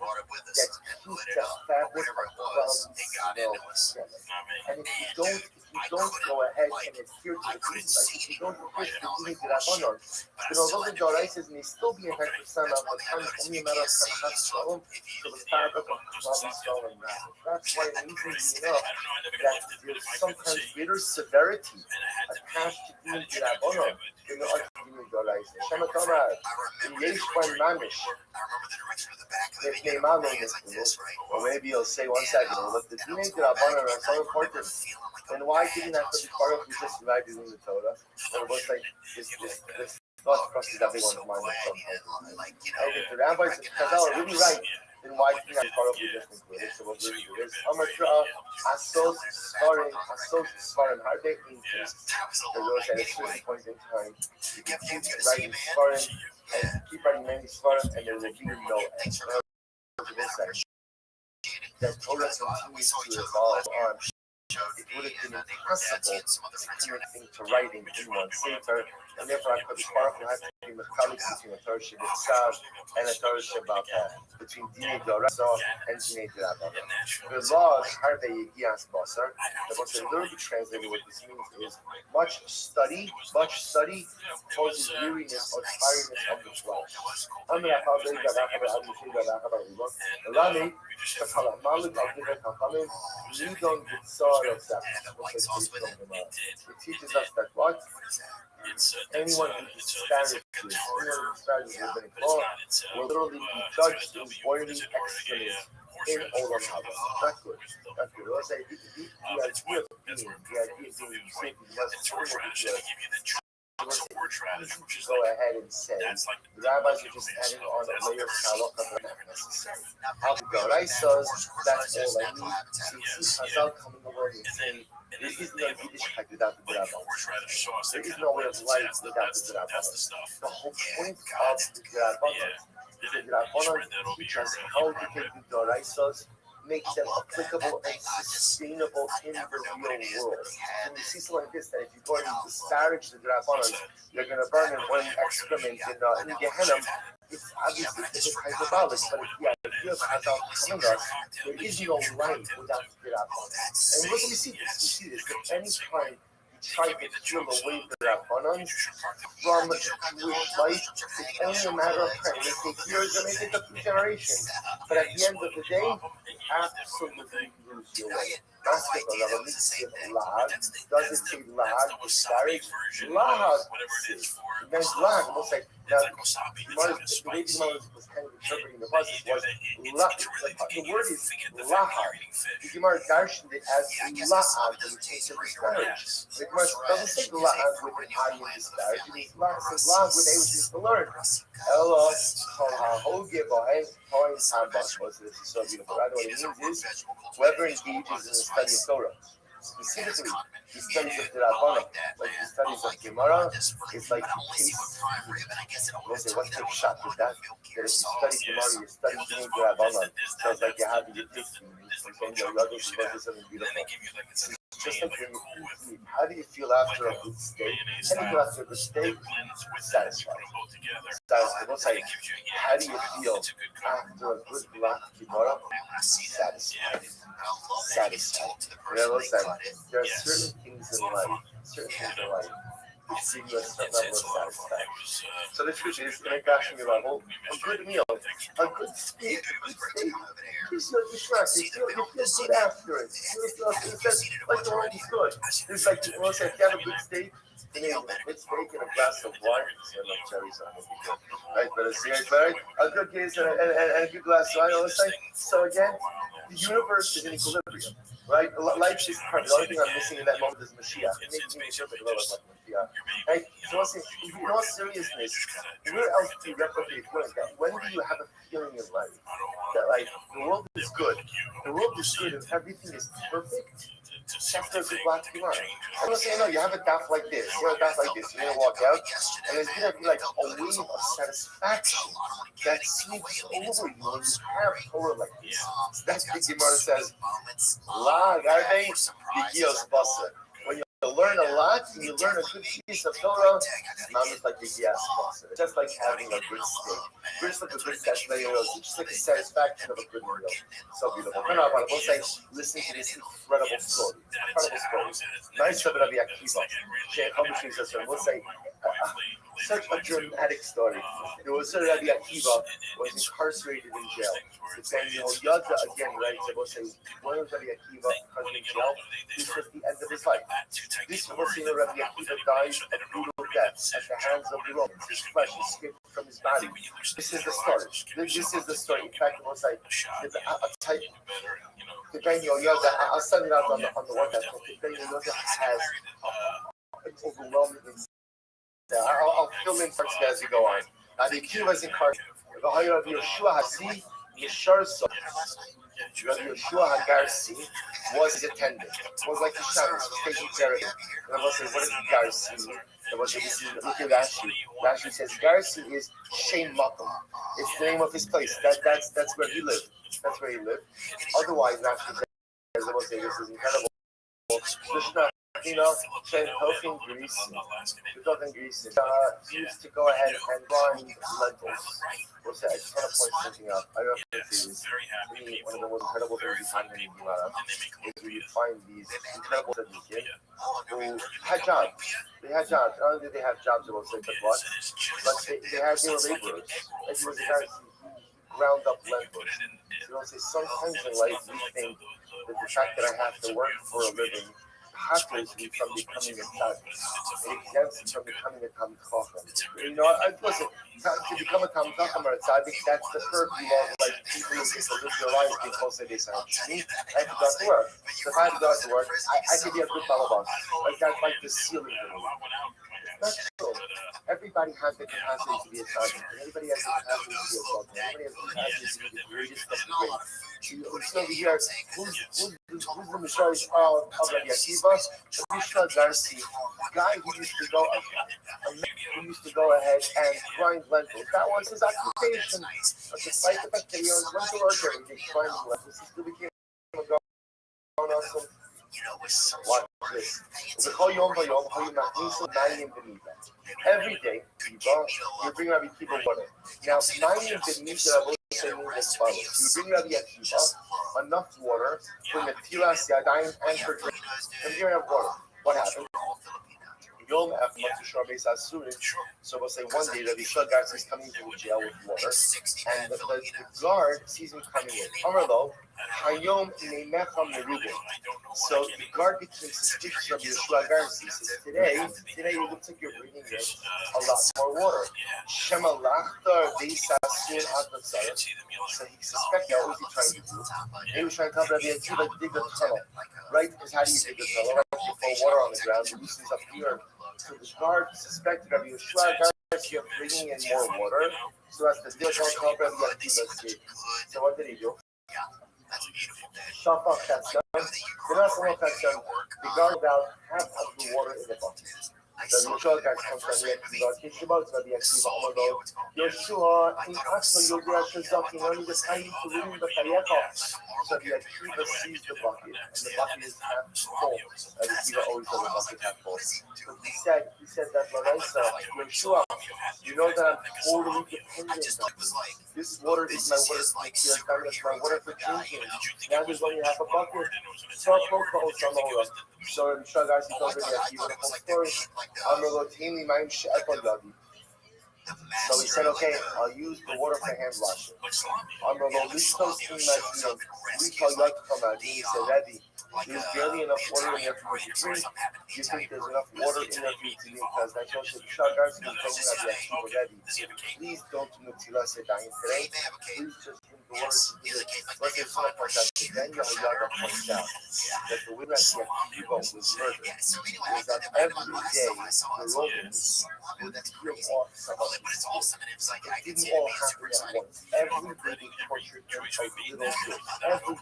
that keeps the fabric of quality together. And if you don't go ahead and adhere to the rules, like if you don't adhere to the beginning to have honor, then although the Doraisas may still be in 100% of the time, only a matter of Kanachas Shalom, so the fabric of quality Shalom matters. That's why amazingly enough, that there's sometimes greater severity attached to being to have honor than the other beginning Doraisa. Shema Tomar, in Yesh Kwan Mamish, or maybe you'll say one second, well, if the beginning to have honor are so important, then why didn't that be part of just right in the Torah? Or was like this thought crosses everyone's mind at some point. And if the rabbis and Chazal are really right, then why didn't that part of the just included? So what really it is, Amatra, Asos, Svarim, Harbe, increase. The Lord said at a certain point in time, you can keep writing Svarim, and keep writing many Svarim, and there will be no end. That Torah continues to evolve on. It would have been impossible to turn everything to writing in one sefer, and therefore I could had to be mechanic between a Torah Shabbat and a Torah Shabbat, between Dinei Dorasa and Dinei Dorabana. The law of Harbe Yegias Basar, the most literally translated what this means is much study causes weariness or tiredness of the flesh. It teaches us that what? Anyone who disparages rabbinic law will literally be judged in boiling excrement in Olam Haba. That's good. Let's say the idea of being safe is go ahead and say the rabbis are just adding on a layer of halakha that not necessary. How the Doraisas, that's all I need. So you see Chazal coming along and saying there is no Yiddishkeit without the Drabanan. There is no way of life without the Drabanan. The whole point of the Drabanan is the Drabanan teach us how to take the Doraisas, make them applicable and sustainable in the real world. And you see something like this, that if you go and disparage the Drabanan, you're going to burn in one excrement in Gehenna. It's obviously hyperbolic, but if the idea of Chazal telling us there is no life without the Drabanan. And look, we see this, that any time try to peel away the Rabbanan from Jewish life, it's only a matter of time. It may take years, it may take a few generations, but at the end of the day, absolutely lose your way. Does it say lahag? Disparage? Lahag. It meant lahag. Almost like the way the Gemara was kind of interpreting the process was the word is lahag. The Gemara darshaned it as lahag, which means to disparage. The Gemara doesn't say lahag with an eye and disparage. It says lahag with a, which means to learn. Ella, this is so beautiful. Right? What it means is whoever engages in the study of Torah, specifically the studies of the Rabbanan, like the studies of Gemara, it's like in case we'll say, what's the shot with that? That if you study Gemara, you study the Rabbanan, so it's like you have your tasting, and your others is something beautiful. Just like when you eat, how do you feel after a good steak? How do you feel after a good steak? Satisfied. What's like, how do you feel after a good black Gemara? Satisfied. There are certain things in life it's giving you a certain level of satisfaction. So the truth is, in a gashmi level, a good meal, a good steak, gives you a distract. You feel good after it. Like the world is good. It's like, well, say, if you have a good steak, you need a good steak and a glass of wine. So like cherries on it. Right, but a good case and a good glass of wine. So again, the universe is in equilibrium. Right? Life is hard. The only thing I'm missing in that moment is Mashiach. It makes me feel like Mashiach. Right? So I say, in all seriousness, where else do you replicate feelings? When do you have a feeling in life that like the world is good? The world is good and everything is perfect? That's the black humor. I'm not saying no, you have a daf like this, you have a daf like this, you're gonna walk out, and there's gonna be like a wave of satisfaction that sweeps over you when you have Torah like this. That's what Gemara says. La garbe bigios basa. When you learn a lot, and you learn a good piece of Torah, it's like bigios basa. It's just like having a good steak. It's like a good satisfaction. It's just like a satisfaction of a good meal. So beautiful. We'll say, listen to this incredible story. Incredible story. Nice of Rabbi Akiva. We'll say, such a dramatic story. There was a Rabbi Akiva was incarcerated in jail. The Daniel Yada again, right? So we'll say, when was Rabbi Akiva incarcerated in jail? This was the end of his life. This was Rabbi Akiva died a brutal death at the hands of the Romans. His flesh escaped from his body. This is the story. This is the story. In fact, we'll say, I'll type. The Daniel Yada, I'll send it out on the WhatsApp. The Daniel Yada has an overwhelming. I'll fill in parts as we go on. The Akiva is incarcerated. The higher of Yeshua Hasi, Yeshar So. Rabbi Yeshua Hagarsi was his attendant. Was like the Shabbos, was taking care of him. And I was saying, what is Garsi? And I was saying, this is, look at Rashi. Rashi says Garsi is Shem Makom. It's the name of his place. That's where he lived. That's where he lived. Otherwise, Rashi says, I was saying, this is incredible. Talking Greece, used to go ahead and grind lentils. What's that? I just want to point something out. I don't know if this is one of the most incredible things you find in Gemara is where you find these incredible tzaddikim who had jobs. They had jobs. Not only did they have jobs, but they were laborers. And he was a guy who ground up lentils. So say sometimes in life we think that the fact that I have to work for a living happens me from becoming a tzaddik. It exempts me from becoming a Talmid Chacham. Listen, to become a Talmid Chacham or a tzaddik, that's the purview of like people who get to live their lives being close to this. Me, I have to go to work. So if I have to go to work, I could be a good balabas. Like that's like the ceiling for me. That's true. Everybody has the capacity to be a tzaddik. Everybody has the capacity to be a tzaddik. Everybody has the capacity to be the greatest of the great. So here, who's the Mishrash of Rabbi Akiva? Rabbi Garsi, a guy who used to go ahead and grind lentils. That was his occupation. Despite the fact that he went to work every day grinding lentils, he still became a grown-up. Watch this. Every day, you bring Rabbi Akiva water. Now, mayim b'nida means as follows. You bring Rabbi Akiva enough water for Netilas Yadayim and for drink. And here you have water. What happened? Yom after Matsushar Beis Asurin. So we'll say one day Rabbi Shagas is coming to the jail with water, and the guard sees him coming in. Amarlo, Hayom Neimecham Merubin. So the guard became suspicious of Yeshua Garsi. He says, today it looks like you're bringing in a lot more water. Shemalachtar Beis Asurin Atatzar. So he suspected what was he trying to do? He was trying to tell Rabbi Akiva to dig a tunnel. Right? Because how do you dig a tunnel? Right? You pour water on the ground, it loosens up here. So the guard suspected Rabbi Yeshua Garsi of bringing in more water, so as to dig on top of Rabbi Akiva's dig. So what did he do? Shafach Chatzon. The guard about half of the water in the bucket. Rabbi Yeshua Garsi comes from Rabbi Akiva, Rabbi Akiva, Amado, Yeshua, in Aksa Yodia Shazaki, only the tiny to win the Chayecha. So Rabbi Akiva sees the bucket, and the bucket is half full. Rabbi Akiva always has a bucket half full. So he said that Laraisa, Yeshua, you know that I'm totally dependent on you. This water is my water for here, it's my water for drinking. Now there's only half a bucket. So Rabbi Yeshua Garsi told Rabbi Akiva the whole story. So he said, okay, I'll use the water for hand washing. He said, Rebbe, there's barely enough water in there for you to drink. Do you think there's enough water in there for you to drink? Because that's what the Shagars is telling Rebbe. Please don't do Nutila Sedayim today. Please just drink the water to do it. Then Yehoyada points out that the way that Yakiva was murdered is that every day the Romans would kill off some of these kids. It didn't all happen at once. Every day they tortured them a little bit. Every day.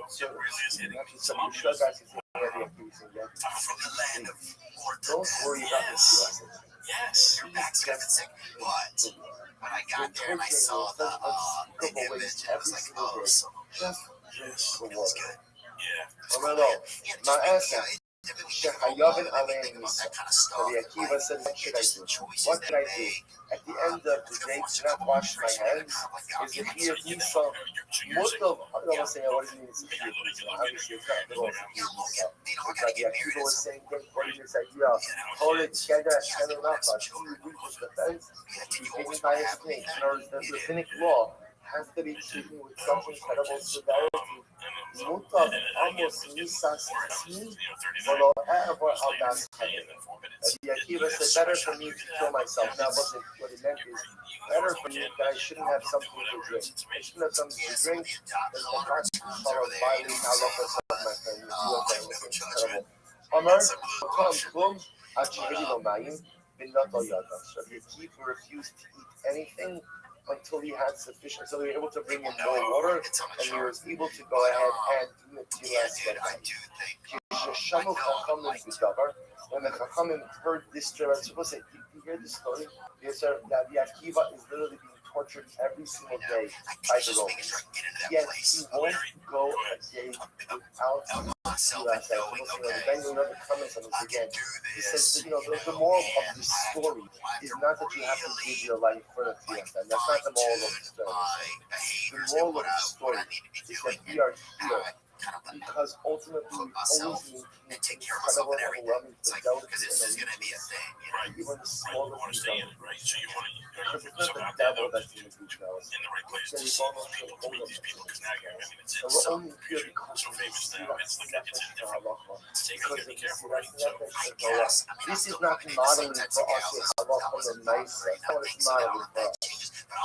So, actually, some of the Shah guys say, don't worry about the lesson. Yes, your back's gonna be sick. But when I got there and I saw the image, I was like, oh, so Just the water. yeah. Oh, no. My answer. Shehayavin Alein Nisa. So the Akiva said, what should I do? What can I do? At the end of the day, to not wash my hands is the fear of Nisa. Most of, I don't want to say, what does it mean it's a fear of Nisa? Obviously, it's not the most fear of Nisa. It's like the Akiva was saying, what is this idea? Hold it together and enough. Until you reach the fence, you take it by his name. In other words, the rabbinic law has to be treated with such incredible severity. Mutav almost Nisas Tzmi, V'lo E'avor Al Das Chayim. The Akiva said, better for me to kill myself. Now, what it meant is, better for me that I shouldn't have something to drink. I shouldn't have something to drink, because the Chas Shalom violating halachas of my friend. You see what I'm saying? It's incredible. Amar, Tom Klum, Achihedi Lo Mayim, V'Nato Yada. So the Akiva refused to eat anything until he had sufficient, so they were able to bring in more water, and he was able to go ahead and do the Tilas Sedayim. When the Chachamim heard this story, I'm supposed to say, did you hear this story? Yes, sir, that the Akiva is literally being tortured every single day by the Romans. Yet he won't go a day without Tilas Sedayim. Ben another comments on this again. He says, the moral of this story is not that you have to give your life for the Tilas Sedayim. That's not the moral of the story. The moral of the story is that we are here because ultimately we always need incredible overwhelming fidelity Because this is going to be a thing. even the smallest details. Right? So you want to Because it's not the devil that's in the details. in the right place So to we see almost these people, should to meet hold these up people, to because the now details. it's So so we're only here because so famous we see now. that It's like it's a different. halacha. It's taking Because to be if you careful, see right? that's So not I the guess This is not modeling for us a halacha on the nice side. That's what it's modeling for us.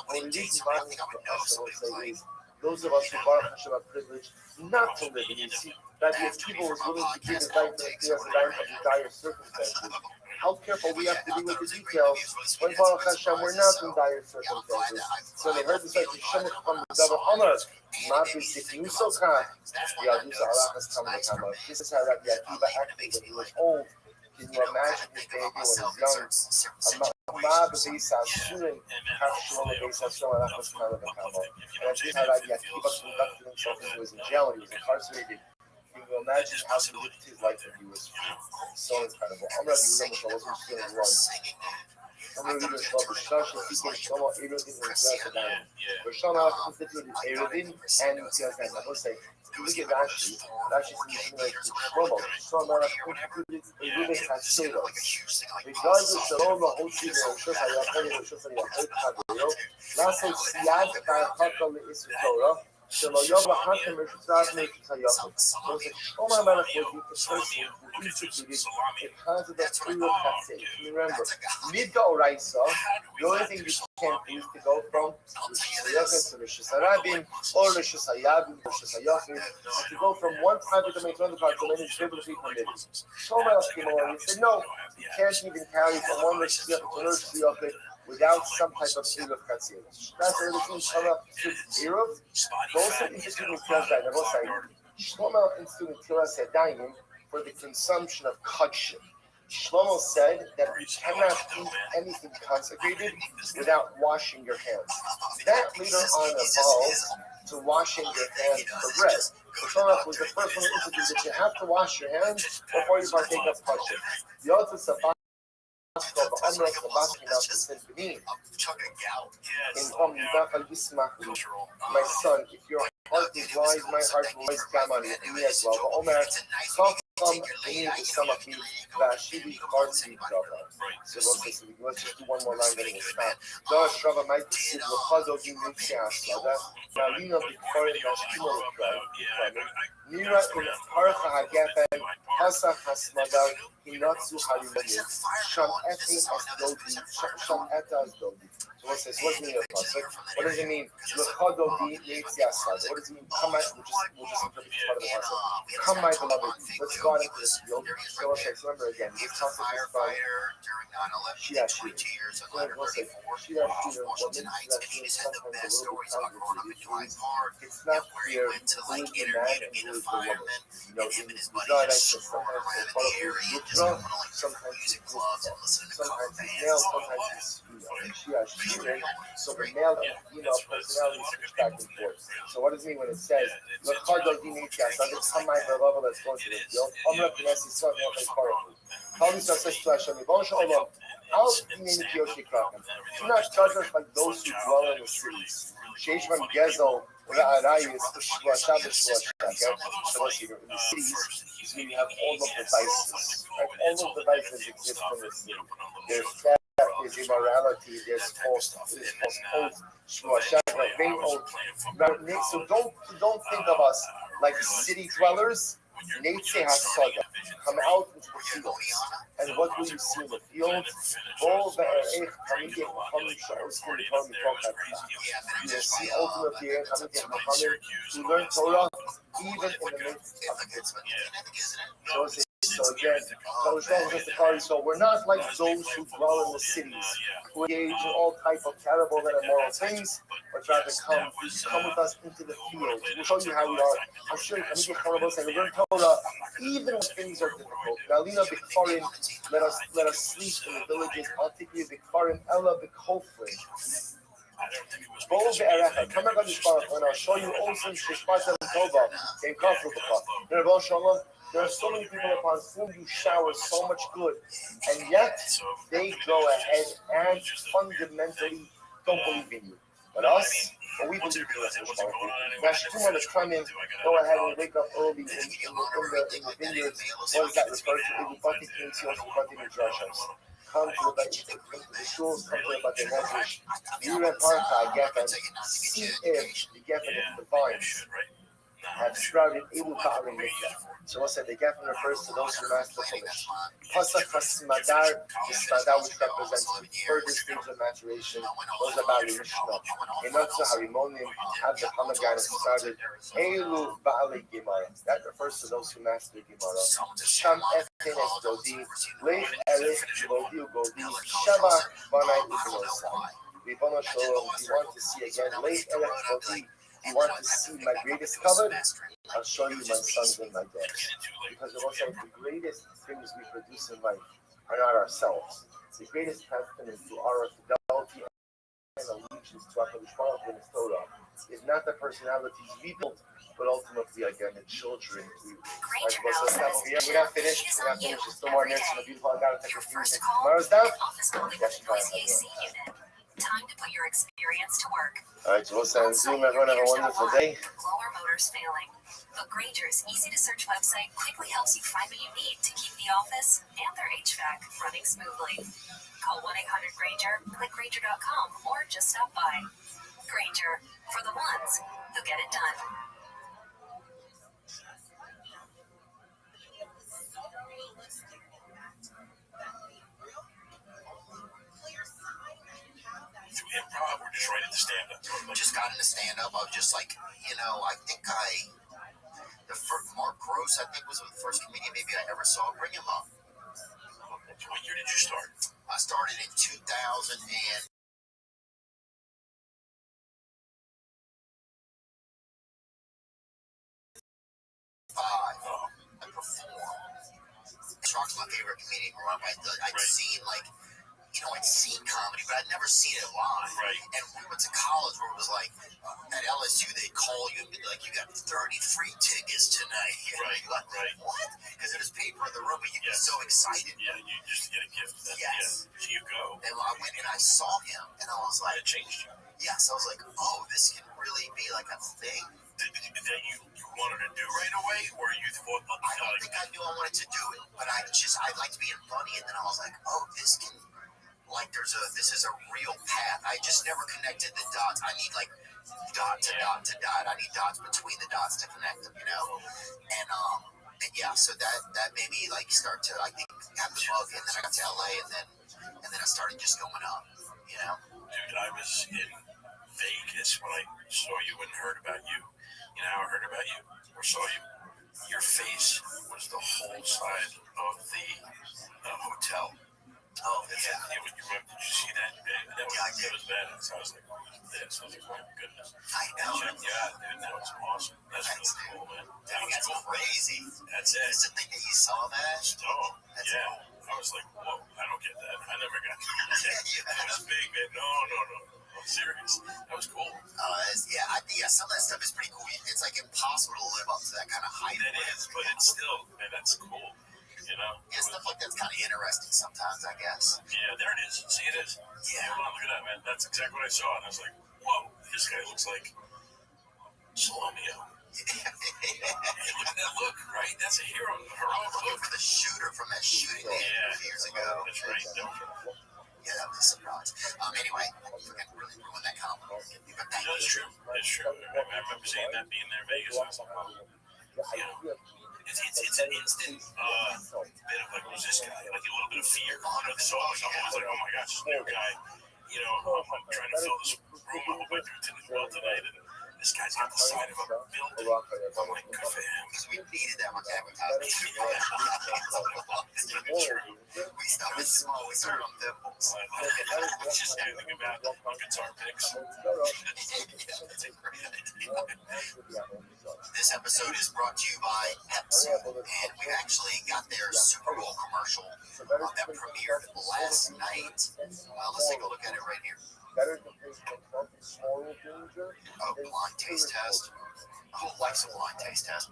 What it is modeling for us, I would say, is those of us who Baruch Hashem are privileged not to live. And you see that the people was willing to give his life to the Tilas Sedayim under dire circumstances. How careful we have to be with the details when Baruch Hashem we're not in dire circumstances. So they heard this like Hashem from the devil Amar, This is how Rabbi Akiva acted when he was old. Can you imagine his baby when he was young? And this is how Rabbi Akiva conducted himself when he was in jail, when he was incarcerated. Can you imagine how he lived his life when he was free? So incredible. I'm Rabbi Yehuda wasn't still in run. I'm going to read this about B'Shasha, Tikkun, Shlomo, Eruvin, and Tilas Sedayim. B'Shana constituted Eruvin and Tilas Sedayim. I will say, look at Rashi. Rashi says like Shlomo. Shlomo constituted Eruvin Haselos. Regardless of all the whole season of Rosh Hashanah, Rosh Hashanah, Lasso Siyad Ba'Chaka Le'Isur Torah. Shelo Yom Hakim Rishusad Meishus Hayachim. So it's Shlomo Melech was the person who instituted a concept of Eruv Chatzei. Remember, Mid'Oraisa, the only thing you can't do is to go from Rishus Hayachim to Rishus Harabim, or Rishus Hayabim to Rishus Hayachim, and to go from one private domain to another private domain is biblically permitted. Shlomo Melech came along and said, no, you can't even carry from one Rishus Hayachim to another Rishus Hayachim without some type of Eruv Chatzei. That's where the Shlomo Eruv. Also instituting Tilas Sedayim. Shlomo instituted Tilas Sedayim for the consumption of kudshim. Shlomo said that you cannot eat anything consecrated without washing your hands. That later on evolved to washing your hands for bread. Shlomo was the first one who instituted that you have to wash your hands before you partake of kudshim. The other Sabbath in my son, if your heart is wise, my heart will always come on you, me as well. some need to sum up these Vashidi Kharsi Java. So let's just do one more line, then we'll stop. Josh Rava might see the Khado Gimnixias, now Lina Victoria Nashkino Nira in Harcha Hagafen, Hasa Hasmadar, Hinatsu Harimoni, Sham Eti Asdodi, Sham Eta Asdodi. So what's this? What's the meaning of pasuk? What does it mean? L'chado di yetziasad. What does it mean? Come, we'll just interpret part of the pasuk. Come, my beloved. Let's go out into this field. So let's remember again. This pasuk is from Shia Shir. Shia Shir. What makes Shia Shir sometimes a little bit complicated is it's not clear who is the man and who is the woman. You know, in Israelites, sometimes it's Yitra, sometimes it's Yitra, sometimes it's male, sometimes it's female. So the male and female personality switch back and forth. So what does it mean when it says, L'chado di yetziasad, come my beloved, let's go into the field. Omra Pinesi Son Yochay Karahu. Kalisa says to Hashem, Yibon Shalom, Al Ineni Kiyoshi Kraken. Do not judge us like those who dwell in the cities. Sheishvan Gezel, Ra'arayis, Shua Shabbat, Shua Shaker. So let's see, in the cities, is when you have all of the vices. Right? All of the vices exist in the city. There's theft, there's immorality, there's false oath, Shua Shaker, vain oath. So don't think of us like city dwellers. Neitze Hasoda, come out into the fields. And what will you see in the field? You will see ultimately to learn Torah even in the midst of mitzvah. So again, so we're not like those who dwell in the cities, who engage in all type of terrible and immoral things, but rather come with us into the field. We'll show you how we are. I'm sure we learn Torah even when things are difficult. Now, Lina Bikfarim, let us sleep in the villages. Antikri Bikfarim, Ella Bikhofrin. Come back on this part, and I'll show you also Shishpat and Tova. There are so many people upon whom you shower so much good, and yet they go ahead and fundamentally don't believe in you. But us, we believe in us. Nashkuma to come in, go ahead and wake up early in the vineyards. What does that refer to? Come to the shuls, come to the Bati Medrash. You and Parka Geffen, see if the Geffen of the vines have sprouted Elu Ba'arim Mikveh. So what's that? The Geffen refers to those who master the Chumash. Pasach HaSmadar, the Smadar which represents the further stage of maturation, was about Mishnah. Hinotza Harimonim, have the pomegranate started. Elu Ba'alim Gemara. That refers to those who master Gemara. Sham Efenes Dodi, Leich Erech Godi Godi, Shava Banai Ubenosai. Ribono Shalom, you want to see again, Leich Erech Godi. You want to see my greatest covet? I'll show you my sons and my daughters. Because it looks like the greatest things we produce in life are not ourselves. The greatest testament to our fidelity and allegiance to our Torah is not the personalities we built, but ultimately, again, the children we raised. We're not finished. There's still more next to the beautiful God. Tomorrow's down. Time to put your experience to work. All right, so we'll send Zoom. Everyone have a wonderful day. Blower motors failing. But Grainger's easy-to-search website quickly helps you find what you need to keep the office and their HVAC running smoothly. Call 1-800-GRAINGER, click Grainger.com, or just stop by. Grainger, for the ones who get it done. Improv or just right into stand-up? Just got into stand-up. I was just like, I think the first Mark Gross, I think, was the first comedian maybe I ever saw. Bring him up. What year did you start? I started in 2005. I performed. Shark's my favorite comedian growing up. I'd seen I'd seen comedy, but I'd never seen it live. Right. And we went to college where it was like, at LSU, they'd call you and be like, you got 30 free tickets tonight. Right, like, right. What? Because there's paper in the room, but you'd be so excited. Yeah, you just get a gift. Yes. Yeah, so you go. And I went and I saw him, and I was like... It changed you. Yes, I was like, oh, this can really be like a thing. That you wanted to do right away, or you thought I don't think I knew I wanted to do it, but I liked being funny, and then I was like, oh, this is a real path. I just never connected the dots. I need like dot to dot to dot. I need dots between the dots to connect them, and yeah, so that made me like start to, I think, have the bug, and then I got to LA, and then I started just going up, Dude, I was in Vegas when I saw you and heard about you. You know how I heard about you or saw you? Your face was the whole side of the hotel. Oh yeah. Did you see that? That was badass. I was like, this. I was like, oh my goodness. I know. Check you out, dude. That was awesome. That's really cool, man. That's crazy. That's it. Just to think that you saw that. Oh, yeah. I was like, whoa, I don't get that. I never got that. That was big, man. No. I'm serious. That was cool. Some of that stuff is pretty cool. It's like impossible to live up to that kind of height. It is, but it's still, man, that's cool. Yeah, stuff like that's kind of interesting sometimes, I guess. Yeah, there it is. See, it is. Yeah. Wow, look at that, man. That's exactly what I saw. And I was like, whoa, this guy looks like Salomio. Hey, look at that look, right? That's a heroic look. For the shooter from that shooting years ago. That's right. Yeah, that was a surprise. Anyway, I really ruined that compliment. But thank you. That's true. I remember seeing that being there in Vegas. I was like, wow. It's an instant bit of like, who's this guy? Like a little bit of fear. So I was like, oh my gosh, this new guy. I'm trying to fill this room up with well tonight, and this guy's got the side of a building. I'm like, good for him. Because we needed that much advertising. True. We started small. We started on thimbles. Just anything about guitar picks. This episode is brought to you by Pepsi, and we actually got their Super Bowl commercial that premiered last night. Let's take a look at it right here. Blind taste test. Who likes a blind taste test?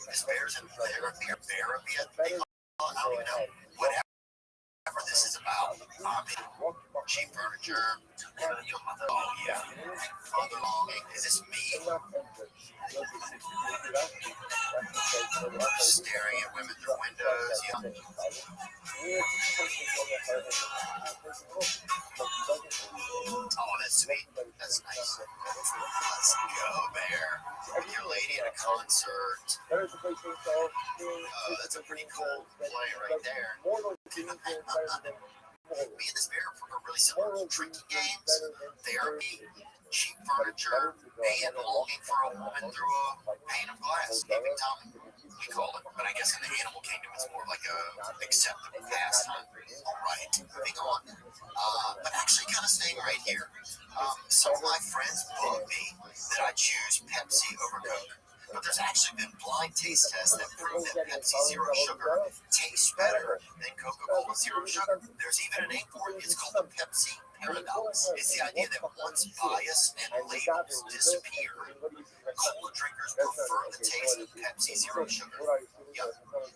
This bears in therapy. I don't even know. Whatever this is about. Cheap furniture. Oh yeah. Mother longing. Is this me? Staring at women through windows. Yeah. Oh, that's sweet. That's nice. Let's go, Bear. With your lady at a concert. That's a pretty cool play right there. Me and this bear are really similar. Tricky games, therapy, cheap furniture, and longing for a woman through a pane of glass. Gaping Tommy, we call it. But I guess in the animal kingdom, it's more like a acceptable pastime. All right, moving on. But actually, kind of staying right here. Some of my friends bug me that I choose Pepsi over Coke. But there's actually been blind taste tests that prove that Pepsi Zero Sugar tastes better than Coca-Cola Zero Sugar. There's even a name for it. It's called the Pepsi Paradox. It's the idea that once bias and labels disappear, cola drinkers prefer the taste of Pepsi Zero Sugar. Yep.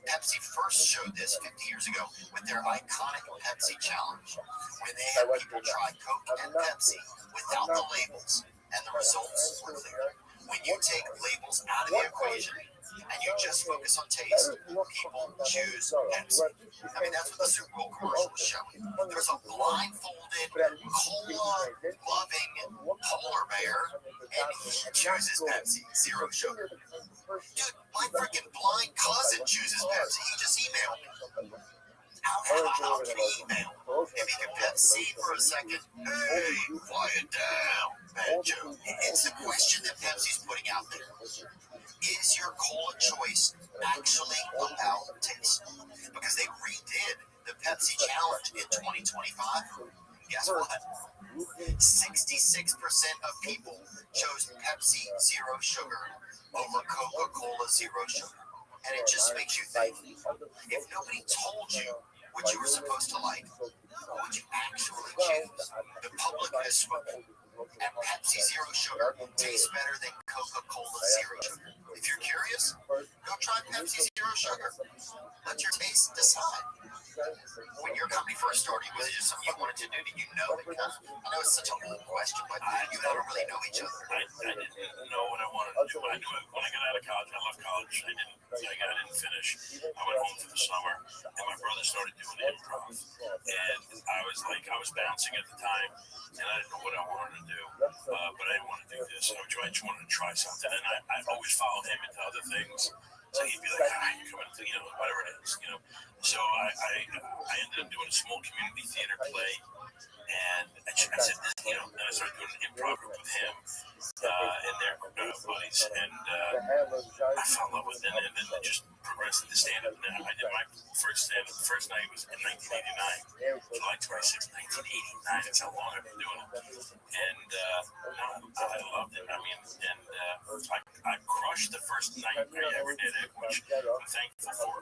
Pepsi first showed this 50 years ago with their iconic Pepsi Challenge, when they had people try Coke and Pepsi without the labels, and the results were clear. When you take labels out of the equation and you just focus on taste, people choose Pepsi. I mean, that's what the Super Bowl commercial was showing. There's a blindfolded, cola-loving polar bear, and he chooses Pepsi Zero Sugar. Dude, my freaking blind cousin chooses Pepsi. He just emailed me. How can he email? If he can Pepsi for a second, hey, quiet down, Banjo. It's the question that Pepsi's putting out there. Is your cola choice actually about taste? Because they redid the Pepsi Challenge in 2025. Guess what? 66% of people chose Pepsi Zero Sugar over Coca-Cola Zero Sugar. And it just makes you think, if nobody told you what you were supposed to like, would you actually choose? The public has spoken, and Pepsi Zero Sugar tastes better than Coca-Cola Zero Sugar. If you're curious, go go try Pepsi Zero Sugar. Let your taste decide. When your company first started, was it just something you wanted to do? Did you know it? I know it's such a old question, but you don't really know each other. I didn't know what I wanted to do. I knew it when I got out of college. I left college. I didn't finish. I went home for the summer, and my brother started doing improv. And I was bouncing at the time, and I didn't know what I wanted to do. But I didn't want to do this. I just wanted to try something. And I always followed him into other things. So he'd be like, you come into, whatever it is, So I ended up doing a small community theater play. And I said, then I started doing an improv group with him and their buddies. And I fell in love with it. And then it just progressed into stand-up. And I did my first stand-up. The first night was in 1989. July 26, 1989. That's how long I've been doing it. And I loved it. I mean, and I crushed the first night I ever did it, which I'm thankful for.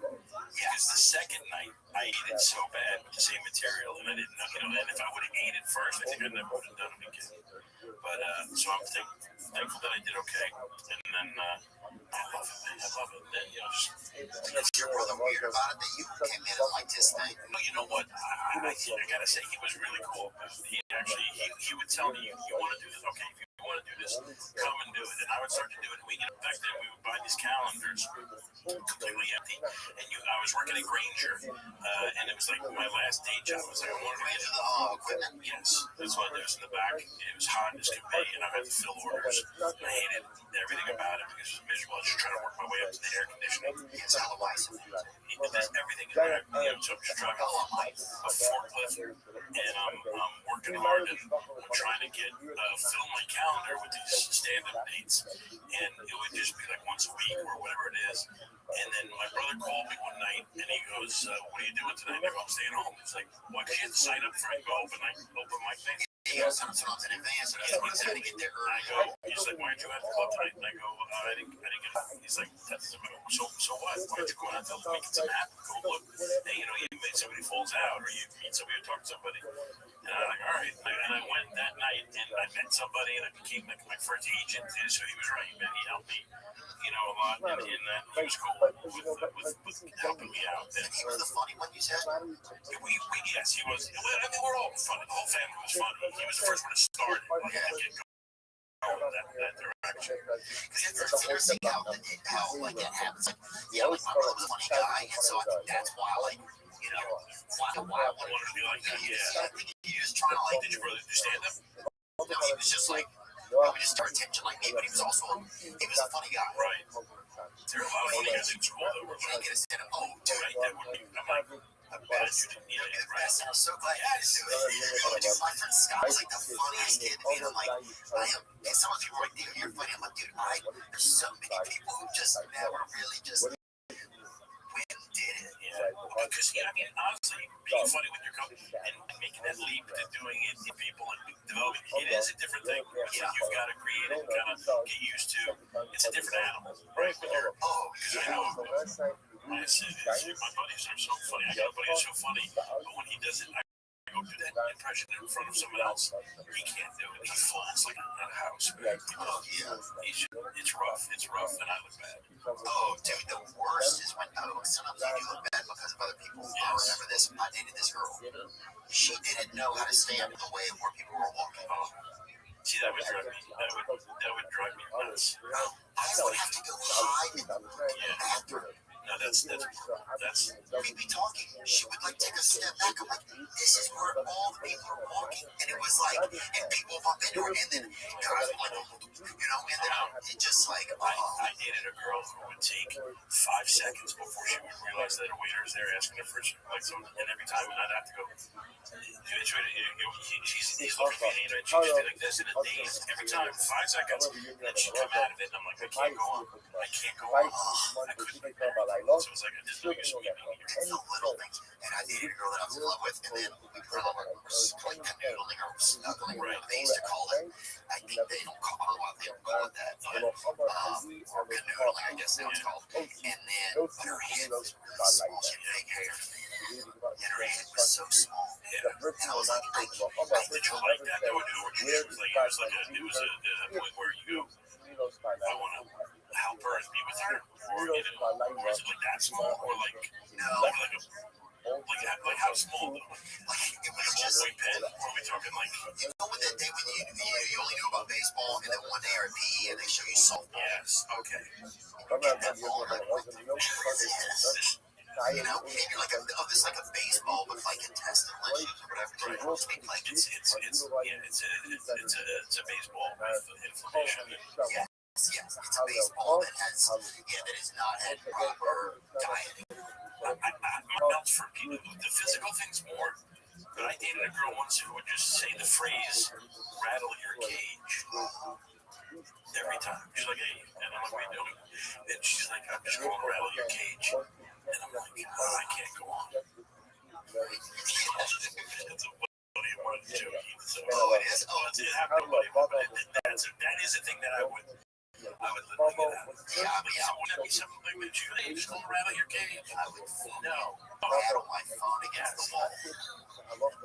Because the second night, I ate it so bad with the same material, and I didn't know, and if I would have ate it first, I think I never would have done it again. But, so I'm thankful that I did okay. And then, I love it, man. I love it. And, Is your brother weird about it that you came in and liked his thing? Well, you know what? I gotta say, he was really cool. He would tell me, you want to do this? Okay, if you want to do this, come and do it. And I would start to do it. And back then, we would buy these calendars completely empty. And I was working at Granger, and it was like my last day job. It was like I wanted to get into the equipment. Yes, that's what it was in the back. It was hot as could be, and I had to fill orders. And I hated everything about it because it was miserable. I was just trying to work my way up to the air conditioning. It's Eloise. There's everything in there. So I'm just driving a forklift, and I'm working hard, and I'm trying to fill my calendar with these stand-up dates, and it would just be like once a week or whatever it is. And then my brother called me one night, and he goes, "What are you doing tonight?" I go, "I'm staying home." He's like, "Why can't you have to sign up for it? Go open mic thing." You know, sometimes in advance, and that's when it's time to get there early. I go, he's like, "Why aren't you at the club tonight?" And I go, I didn't get it. He's like, "That doesn't matter. So what? Why aren't you going out to make it some happen? Go look. Hey, somebody falls out, or you meet somebody or talk to somebody." And I'm like, all right. And I went that night, and I met somebody, and I became like my first agent. And so he was right, man. He helped me, a lot, and he was cool with helping me out. And he was the funny one you said? Yes, he was. I mean, we're all funny. The whole family was funny. He was the first one to start it. Get going that direction. Because it's interesting how like that happens. Like, like my brother was a funny guy, and so I think that's why, like, why I wanted to be like that. Yeah. I think he was trying to, like, Did your brother do stand-up? No, he was just like, we just started attention like me, but he was a funny guy. Right. There are a lot of funny guys in school that were When he get a stand-up, dude, right, that would be, I'm like, I'm glad you didn't need it, right? I'm so glad you didn't do it. Dude, my friend Scott was like the funniest kid to me, and I'm like, and some of the people are like, you're funny. I'm like, dude, there's so many people who just never really just did it. Yeah, because, I mean, honestly, being funny with your company and making that leap to doing it in people and developing it is a different thing. You've got to create it, kind of get used to. It's a different animal, right? When you're, because I know, my buddies are so funny. I got a buddy who's so funny, but when he does it, I go through that impression in front of someone else. He can't do it. He falls like a house. It's rough, and I look bad. Oh, dude, the worst is when sometimes you do look bad because of other people. I remember this. I dated this girl. She didn't know how to stand the way where people were walking. See, that would drive me nuts. I would have to go hide in the bathroom. No, that's We'd be talking. She would like take a step back. I'm like, this is where all the people are walking, and it was like, and people bump into her, and then guys were like, and then it just like, I dated a girl who would take 5 seconds before she would realize that a waiter is there asking her for like something, and every time I'd have to go, he's looking at me, and she'd just be like this in a daze every time, 5 seconds, and then she'd come out of it, and I'm like, I can't go on. I couldn't. So it's like I just know you're sweeping. It's the little things. And I dated a girl that I was in love with, and then we were like canoodling or snuggling, whatever they used to call it. I think they don't call it that. Or canoodling, I guess that was called. And then, but her head was really small. She had big hair. And her head was so small. Yeah. And I was like, did you like that? It was a point where you go, I want to help her and be with her. or is it like that small, or like how small though? Like it was Like a just ballpoint pen? Or are we talking like? you know when that day when you only knew about baseball, and then one day are in PE and they show you softball. Yes. Okay. Get that ball, and I'm like, what is this? You know, maybe like it's like a baseball with like intestine issues or whatever. Right. Like It's a baseball with inflammation. yes, it's a baseball that has that has not had proper diet. Melts for people. The physical thing's more. But I dated a girl once who would just say the phrase "rattle your cage" every time. She's like, "Hey," and I'm like, "What are you doing?" And she's like, "I'm just going to rattle your cage," and I'm like, "I can't go on." That's a buddy of mine joking. So, it is. it happened to a buddy of mine. That is a thing that I would literally get out. Yeah, So wouldn't that be something like that? Hey, just going to rattle your cage. I would No. rattle my phone against the wall. I would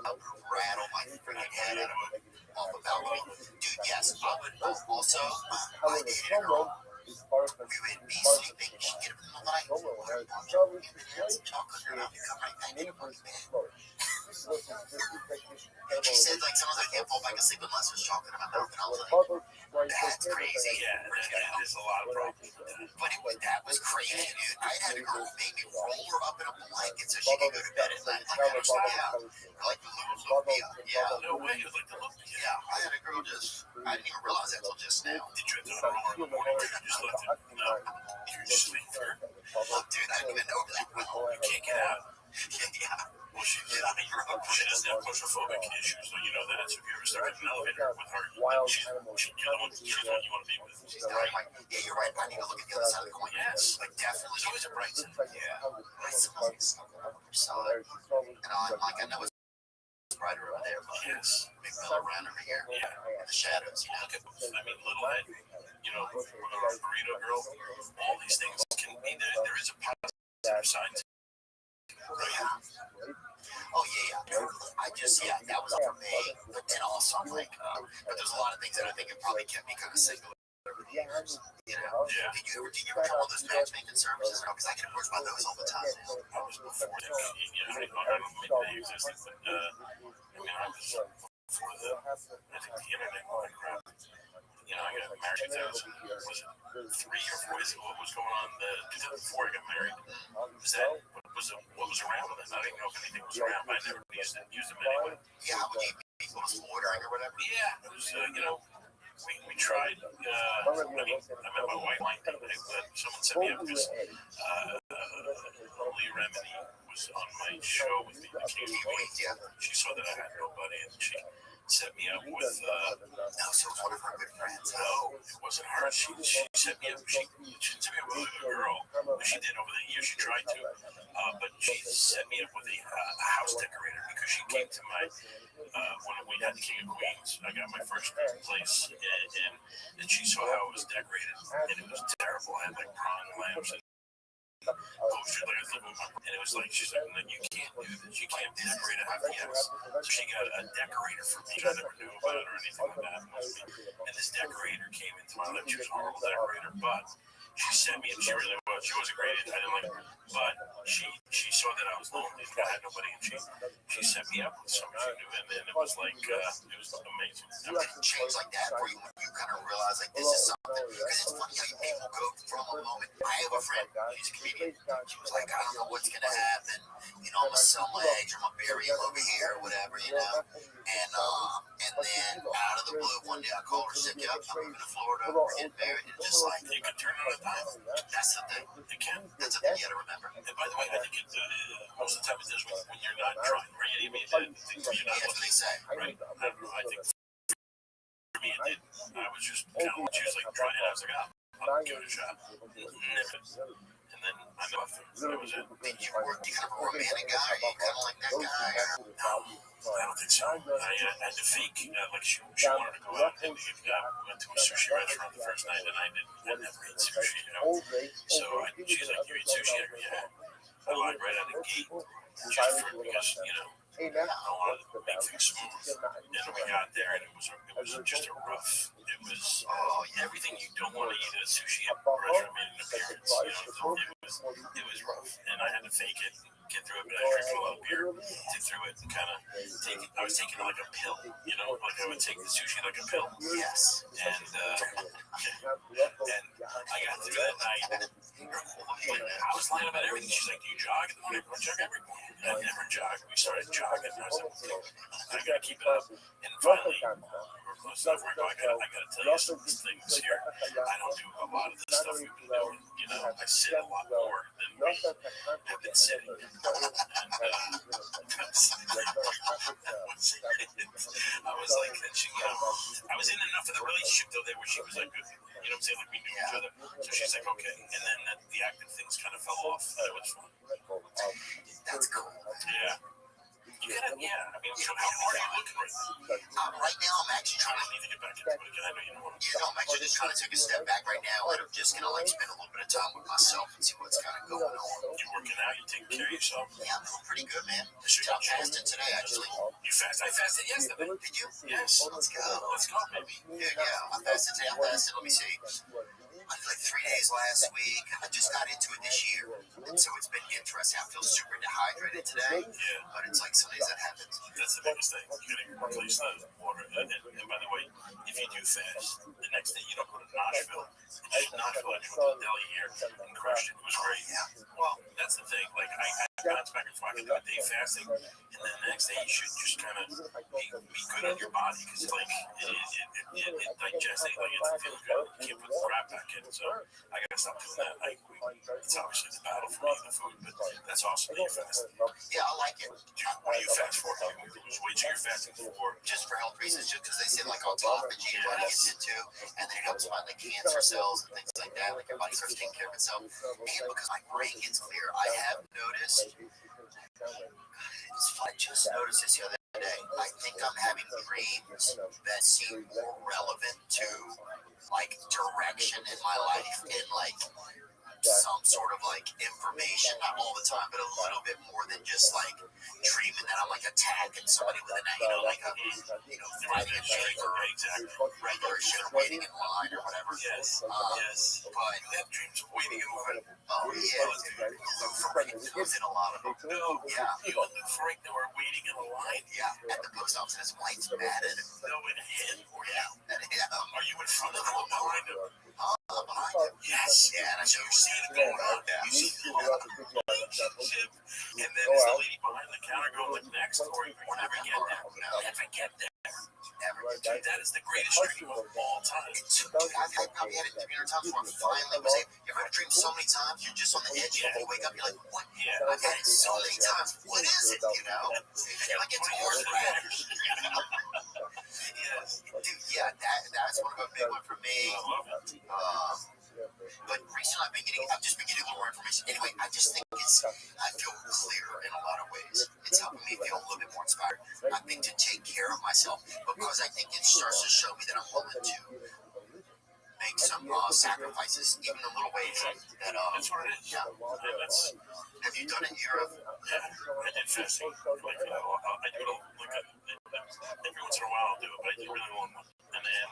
rattle my freaking head out of it off a balcony. Dude, yes, I would also, I dated a girl. We would be sleeping, she'd get up in the middle of the night, chocolate in her mouth, come right back in. She said, like, sometimes I can't fall back asleep unless there's chocolate in my mouth, and I was like, that's crazy. Yeah, there's a lot of problems with that. But that was crazy, dude. I had a girl who made me roll her up in a blanket so she could go to bed at night. Like, like look me up. Yeah. No way, you'd like to look me Yeah, I had a girl just, I didn't even realize that until just now. Did you have to roll in the morning or you just left it? No. You just leave her. Look, dude, I didn't even know that. You can't get out. Yeah. Well, she doesn't have claustrophobic issues, so you know that. So if you ever start in an elevator with her, you're the one you want to be with. She's not like, yeah, you're right. I need to look at the other side of the coin. Yes. Like, definitely. There's always a bright side. Yeah. I sometimes something on her side. And I'm like, I know it's brighter over there, but Yes. maybe I'll around over here. Yeah. In the shadows, you know. Look at, Little Ed, Burrito Girl, all these things can be there. There is a positive side to it. Oh yeah. That was for me. But then also, I'm like, but there's a lot of things that I think it probably kept me kind of single. You know, Yeah. did you ever come all those matchmaking services? Because I get approached by those all the time. I was before I don't know if they existed, but I was before I think the internet went crap. I got married in 2000. Was it 3 or 4 years ago? What was going on 2004 I got married? What was around then? I didn't know if anything was around, but I never used them anyway. Yeah, when you people was ordering or whatever. Yeah, it was, we tried, I met my wife one day, but someone set me up because Lee Remedy was on my show with me, the King of Queens. She saw that I had nobody, and she set me up with, no, so it was one of her good friends. No, it wasn't her. She set me up, she set me up with a girl. She did over the years, she tried to, but she set me up with a house decorator because she came to my, when we had the King of Queens, I got my first place, and she saw how it was decorated, and it was terrible. I had like prawn lamps and poster like I was living with my, and it was like, she's like, no, you can't do this, you can't decorate a happy house. So she got a decorator for me. I never knew about it or anything like that. And this decorator came into my life. She was a horrible decorator, but she sent me, and she really was. She wasn't great. I didn't like her, but she saw that I was lonely and I had nobody, and she set me up with someone she knew, and then it was like, it was amazing. Did it change like that for you when you kind of realize like this is something? Because it's funny how you people go from a moment. I have a friend, she's a comedian. She was like, I don't know what's gonna happen. I'm gonna sell my eggs, I'm gonna bury them over here or whatever, And then out of the blue one day I called her, said, yep, I'm moving to Florida, we're getting married, and just like You can turn on a dime. that's the thing. You can. That's the thing you gotta remember. And by the way, I think most of the time it does when you're not trying, right? I mean, you're not That's what they say. right? I don't know. I think for me, it did. I was just kind of she was like trying, and I was like, I'll give it a shot. And then I know that was it. Did you kind of a romantic guy? Are you kind of like that guy? No, I don't think so. I had to fake, like she wanted to go out, and we went to a sushi restaurant the first night, and I never ate sushi, So she's like, you eat sushi? Yeah. I lied right out of the gate, just because, A I master wanted for to make them. things smooth. And we got there, and it was just a rough. It was everything you don't want to eat at a sushi restaurant made an appearance. It was rough, and I had to fake it, get through it. But I drank a lot of beer, get through it, and kind of take it. I was taking it like a pill, like I would take the sushi like a pill. Yes. And I got through that night. I was lying about everything. She's like, "Do you jog in the morning?" I jog every morning. I never jogged. We started jogging. I was like, I gotta keep it up. And finally, we're close enough. We're going. I gotta tell you some things here. I don't do a lot of the stuff we've been doing. I sit a lot more than we have been sitting. And I was like, I was in enough of the relationship though there where she was like, good. You know what I'm saying? Like we knew each other. So she's like, okay. And then the acting things kind of fell off. It was fun. That's cool. Yeah. You gotta, I mean, how hard are you looking right now? Right now, I'm actually trying to. I need to get back into it again. I know you know what I'm I'm actually just trying to take a step back right now, and I'm just gonna spend a little bit of time with myself and see what's kind of going on. You working out? You taking care of yourself? Yeah, I'm doing pretty good, man. I'm fasting today, actually. You fast? I fasted yesterday. Did you? Yes. Let's go. Let's go, baby. Yeah, I fasted today. I fasted. Let me see. I did like 3 days last week. I just got into it this year, and so it's been interesting. I feel super dehydrated today, but it's like some days that happens. That's the biggest thing. You gotta replace the water. And by the way, if you do fast, the next day you don't go to Nashville. Nashville, I went to the deli here and crushed it. It was great. Yeah. Well, that's the thing. Like I bounce back and forth. I can do a day fasting, and then the next day you should just kind of be good on your body because like it digests it, like it feels good. You can't put the crap back in. So I gotta stop doing that. It's obviously the battle for me, the food, but that's awesome that you fast. Yeah, I like it. What do you fast for? Lose weight you're fasting for? Just for health reasons, just because they say like autophagy and body gets into, and then it helps find like cancer cells and things like that. Like your body starts taking care of itself. And because my brain gets clear, I have noticed. I just noticed this the other day. I think I'm having dreams that seem more relevant to like direction in my life and like some sort of like information, not all the time, but a little bit more than just like dreaming that I'm like attacking somebody with an, like a, fighting a tank or regular shit or waiting in line or whatever. Yes. But that dream's waiting in line. Oh yeah, Frank was in a lot of them. No, Yeah. You and Frank that were waiting in a line. Yeah, at the post office, and his wife's mad at him. No, in him or Yeah, at him. Are you in front of him or behind him? Behind him. Yes. Yeah, and I So showed you're seeing it going on. Yeah. You see the relationship, and then is the lady behind the counter going like next, or we'll never get there. We'll never get there. Dude, that is the greatest dream of all time. I've probably had it 300 times where I finally was able. You ever had a dream so many times, you're just on the edge, you wake up, you're like, what? Yeah. I've had it so many times. What is it, And you're like, it's horse rat. Yes. Dude, yeah, that's one of a big one for me. I love it. But recently I've just been getting a little more information. Anyway, I just think I feel clearer in a lot of ways. It's helping me feel a little bit more inspired. I think to take care of myself because I think it starts to show me that I'm willing to make some sacrifices, even in little ways. That's what it is. Yeah. Have you done it in Europe? Yeah, I did fasting. Like, I do it every once in a while. I'll do it, but I did a really long one. And then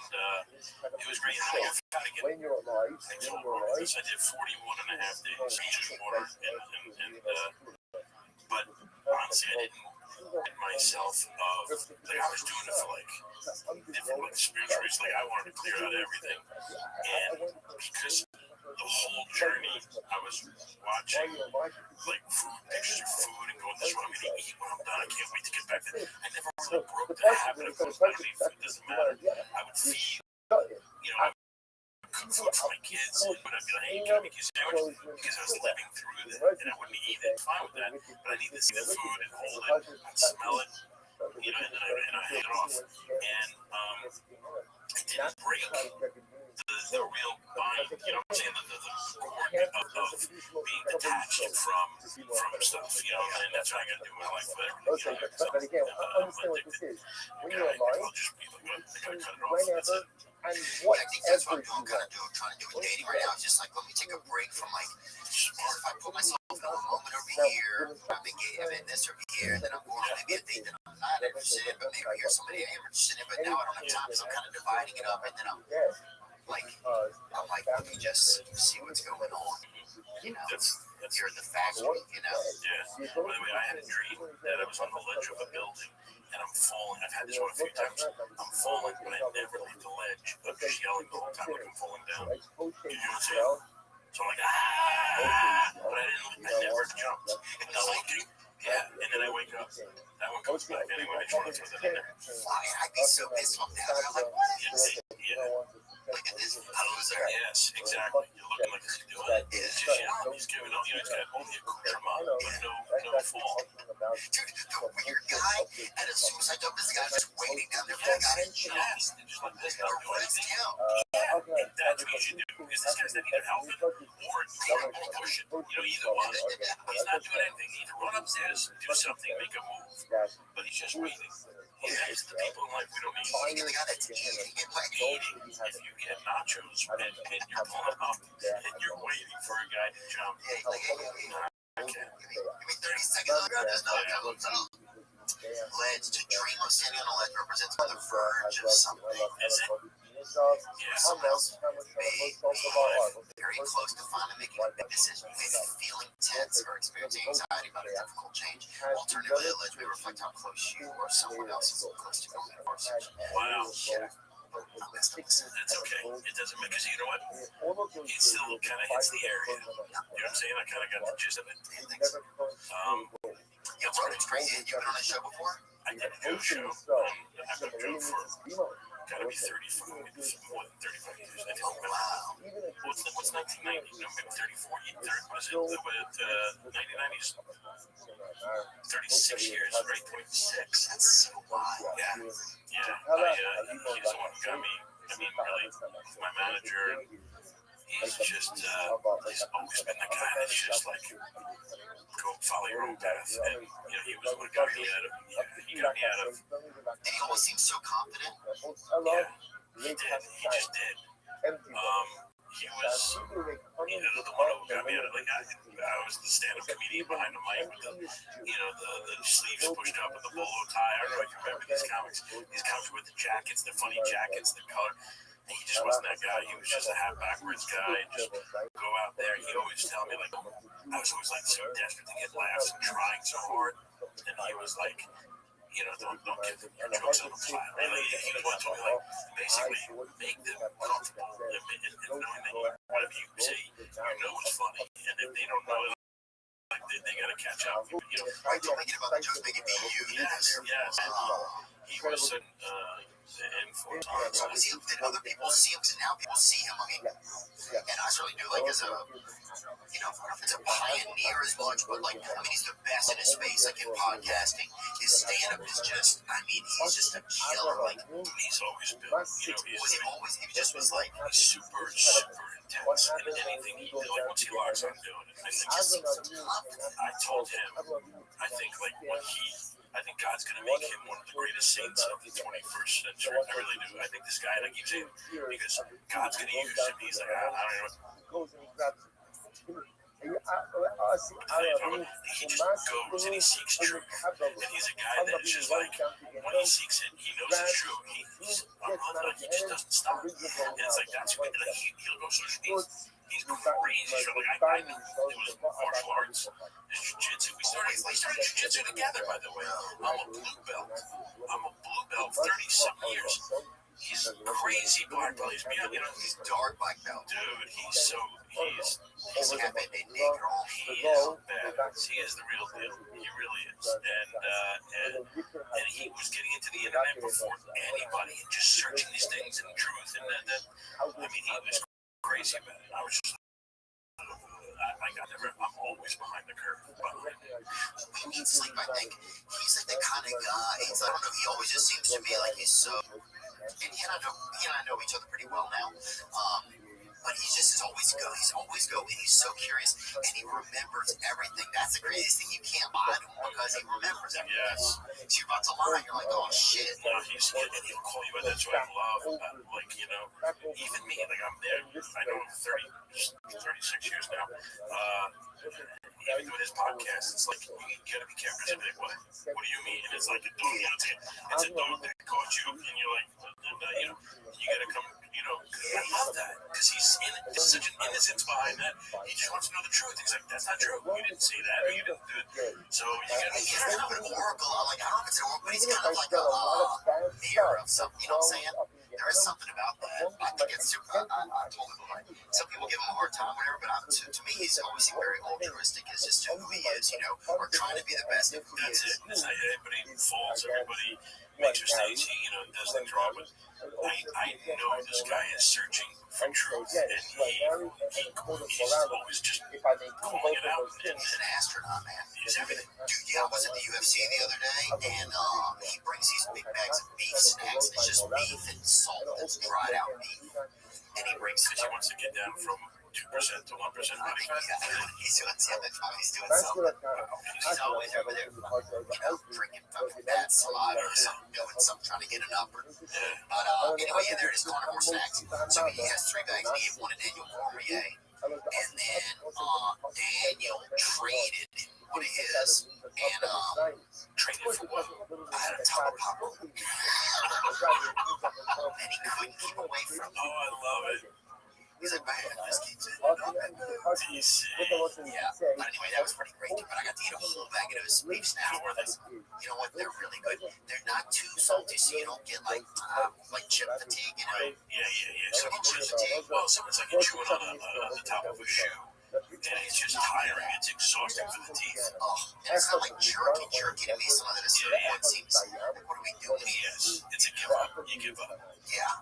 it was great. I got fat again. When you're alive, I did 41 and a half days. Just water. But honestly, I didn't get myself of, like, I was doing it for, like, different, like, spiritual reasons. Like, I wanted to clear out everything. And because the whole journey, I was watching, like, pictures of food and going, this is what I'm going to eat when I'm done. I can't wait to get back there. I never really broke the habit of going back to eat food. Doesn't matter. I would feed, I would cook food for my kids, but I'd be like, hey, can I make you a sandwich? Because I was living through that, and I wouldn't eat it. Fine with that, but I need to see the food and hold it, and smell it, and then I hit it off. And I didn't break the real bind, you know what I'm saying? The cord of being detached from stuff, and that's what I got to do in my life with everything. But again, understand what this is. When you're alive, I'll just be like, I gotta cut it off. That's it. and I think that's what whatever I'm doing, trying to do with dating right now. It's just like, let me take a break from like, or if I put myself in a moment over here, I've been this over here, then I'm going on maybe a date that I'm not interested in, but maybe here's somebody I am interested in, but now I don't have time, so I'm kind of dividing it up, and then I'm like, let me just see what's going on. You know, you're the factory, you know. Yeah. By the way, I had a dream that I was on the ledge of a building and I'm falling. I've had this one a few times. I'm falling, but I never leave the ledge. I'm just yelling the whole time like I'm falling down. Did you see it? So I'm like, but I never jumped. And I'm like, yeah, and then I wake up. That one comes back anyway. I just want to throw that in there. I'd be so pissed off now. I'm like, what? Yeah. Look at this poser. Yes, exactly. You're looking like he's doing it. It's just, he's giving up. He's got only a accoutrement, but no fall. Dude, the weird guy at a suicide dump is the guy just waiting down there for the guy to jump. Yes, just like this guy doing Runs it. down. Yeah, that's what you should do. Because this guy's not either helping or pushing. Either one. He's not doing anything. Either run upstairs, do something, make a move. But he's just waiting. It's the people in life we don't need. You're the guy that's eating. Eating. If you get nachos and you're pulling up and you're waiting for a guy to jump. Yeah, like, hey, Okay. give me 30 seconds. There's no coming. Ledge. To dream of standing on a ledge represents on the verge of something. Is it? Yes. Someone else may be very close to finally making a big decision. You may be feeling tense or experiencing anxiety about a difficult change. Alternatively, a ledge may reflect how close you or someone else is close to going to force. Wow. I messed up. That's okay. It doesn't make, because you know what? It still kind of hits the area. You know what I'm saying? I kind of got the gist of it. Yeah, it's crazy. You've been on a show before? I did do a show. I've been doing it for gotta be 35, more than 35 years. I Oh, wow. What's 1990? No, maybe 34 years. What is it? 1990s? 36 years, right? 26. That's so wild. Yeah. He's the one who got me. I mean, really, my manager, he's just, he's always been the guy that's just like, go follow your own path. And, he was what got me out of, he got me out of. And he always seems so confident. Yeah, he did. He just did. He was, the one who got me out of, like, I was the stand-up comedian behind the mic with the sleeves pushed up and the bolo tie. I don't know if you remember these comics with the jackets, the funny jackets, the color. And he just wasn't that guy. He was just a half backwards guy. And just go out there. He always tell me, like, I was always like so desperate to get laughs and trying so hard. And he was like, don't give your jokes on the fly. And he was one told me, like, basically make them comfortable and knowing that whatever you say, it's funny. And if they don't know it, like, they gotta catch up. Right, don't make it about the jokes, make it be you. Yes. He was in for times. So did other people see him? Because now people see him. I mean, and I certainly do, like, as a, I don't know if it's a pioneer as much, but, like, I mean, he's the best in his space, like, in podcasting. His stand-up is just, he's just a killer. Like, he's always been, was he always? He just was like, he's super intense in anything he did. Like, once he locks on doing it, I told him, I think God's going to make him one of the greatest saints of the 21st century. I really do. I think this guy, like you say, because God's going to use him. He's like, I don't know. He just goes and he seeks truth. And he's a guy that is just like, when he seeks it, he knows it's true. He's unrelenting. He just doesn't stop. And it's like, that's what, like, he'll go so he's crazy. Like, I knew it was martial arts and jiu-jitsu. We started jiu-jitsu together, by the way. I'm a blue belt. 30-something years. He's a crazy black belt. he's dark black belt. Dude, he's half a negro. He is badass. He is the real deal. He really is. And he was getting into the internet before anybody and just searching these things and truth. And he was crazy about it. I was just I'm always behind the curve. We need sleep, I think. He's like the kind of guy, I don't know, he always just seems to me like he's so, and he and I know each other pretty well now. but he's always go, and he's so curious, and he remembers everything. That's the craziest thing. You can't lie to him because he remembers everything. Yes. So you're about to lie, you're like, oh shit. And he'll call you, and that's what I love about, like, you know, even me, like, I'm there, I know him 36 years now. Even doing his podcast, it's like, you gotta be careful. He's like, what do you mean? And it's like a dog, it's a dog that caught you, and you're like, you know, you gotta come, you know, I love that, because there's such an innocence behind that. He just wants to know the truth. He's like, that's not true. You didn't say that, or you didn't do it. So you gotta be He's careful. kind of an oracle, like, I don't know if it's an oracle, but he's kind of like a mirror of something, you know what I'm saying? There is something about that. I think it's super, I totally believe it. Some people give him a hard time, whatever, but to me, he's always very altruistic. It's just who he is, you know, or trying to be the best of who he That's is. it. It's like everybody falls, everybody makes mistakes, you know, does things wrong, but I know this guy is searching for truth, and he's always just calling it out. And He's an astronaut, man. he's everything. Dude, yeah, I was at the UFC the other day, and he brings these big bags of beef snacks. It's just beef and salt that's dried out beef. And he brings Because he wants to get down from 2% to 1% money. He's doing something. He's doing something. He's always over there, you know, drinking fucking bad saliva or something, doing something, trying to get an upper. But anyway, yeah, there it is, carnivore snacks. So he has 3 bags, and he gave one to Daniel Cormier. And then Daniel traded one of his, and Traded for what? I had a tub of popcorn. And he couldn't keep away from it. Oh, I love it. He's like, man, just keeps it. DC. Yeah, but anyway, that was pretty great. But I got to eat a whole bag of those beef snacks. How were they? You know what? They're really good. They're not too salty, so you don't get like chip fatigue. You know? Right. Yeah. So chip fatigue. Well, someone's like you're chewing on the top of a shoe, and it's just tiring. It's exhausting for the teeth. Oh, and it's not like jerky to me. Some of it seems like, what are we doing? Yes, it's a give up. You give up. Yeah,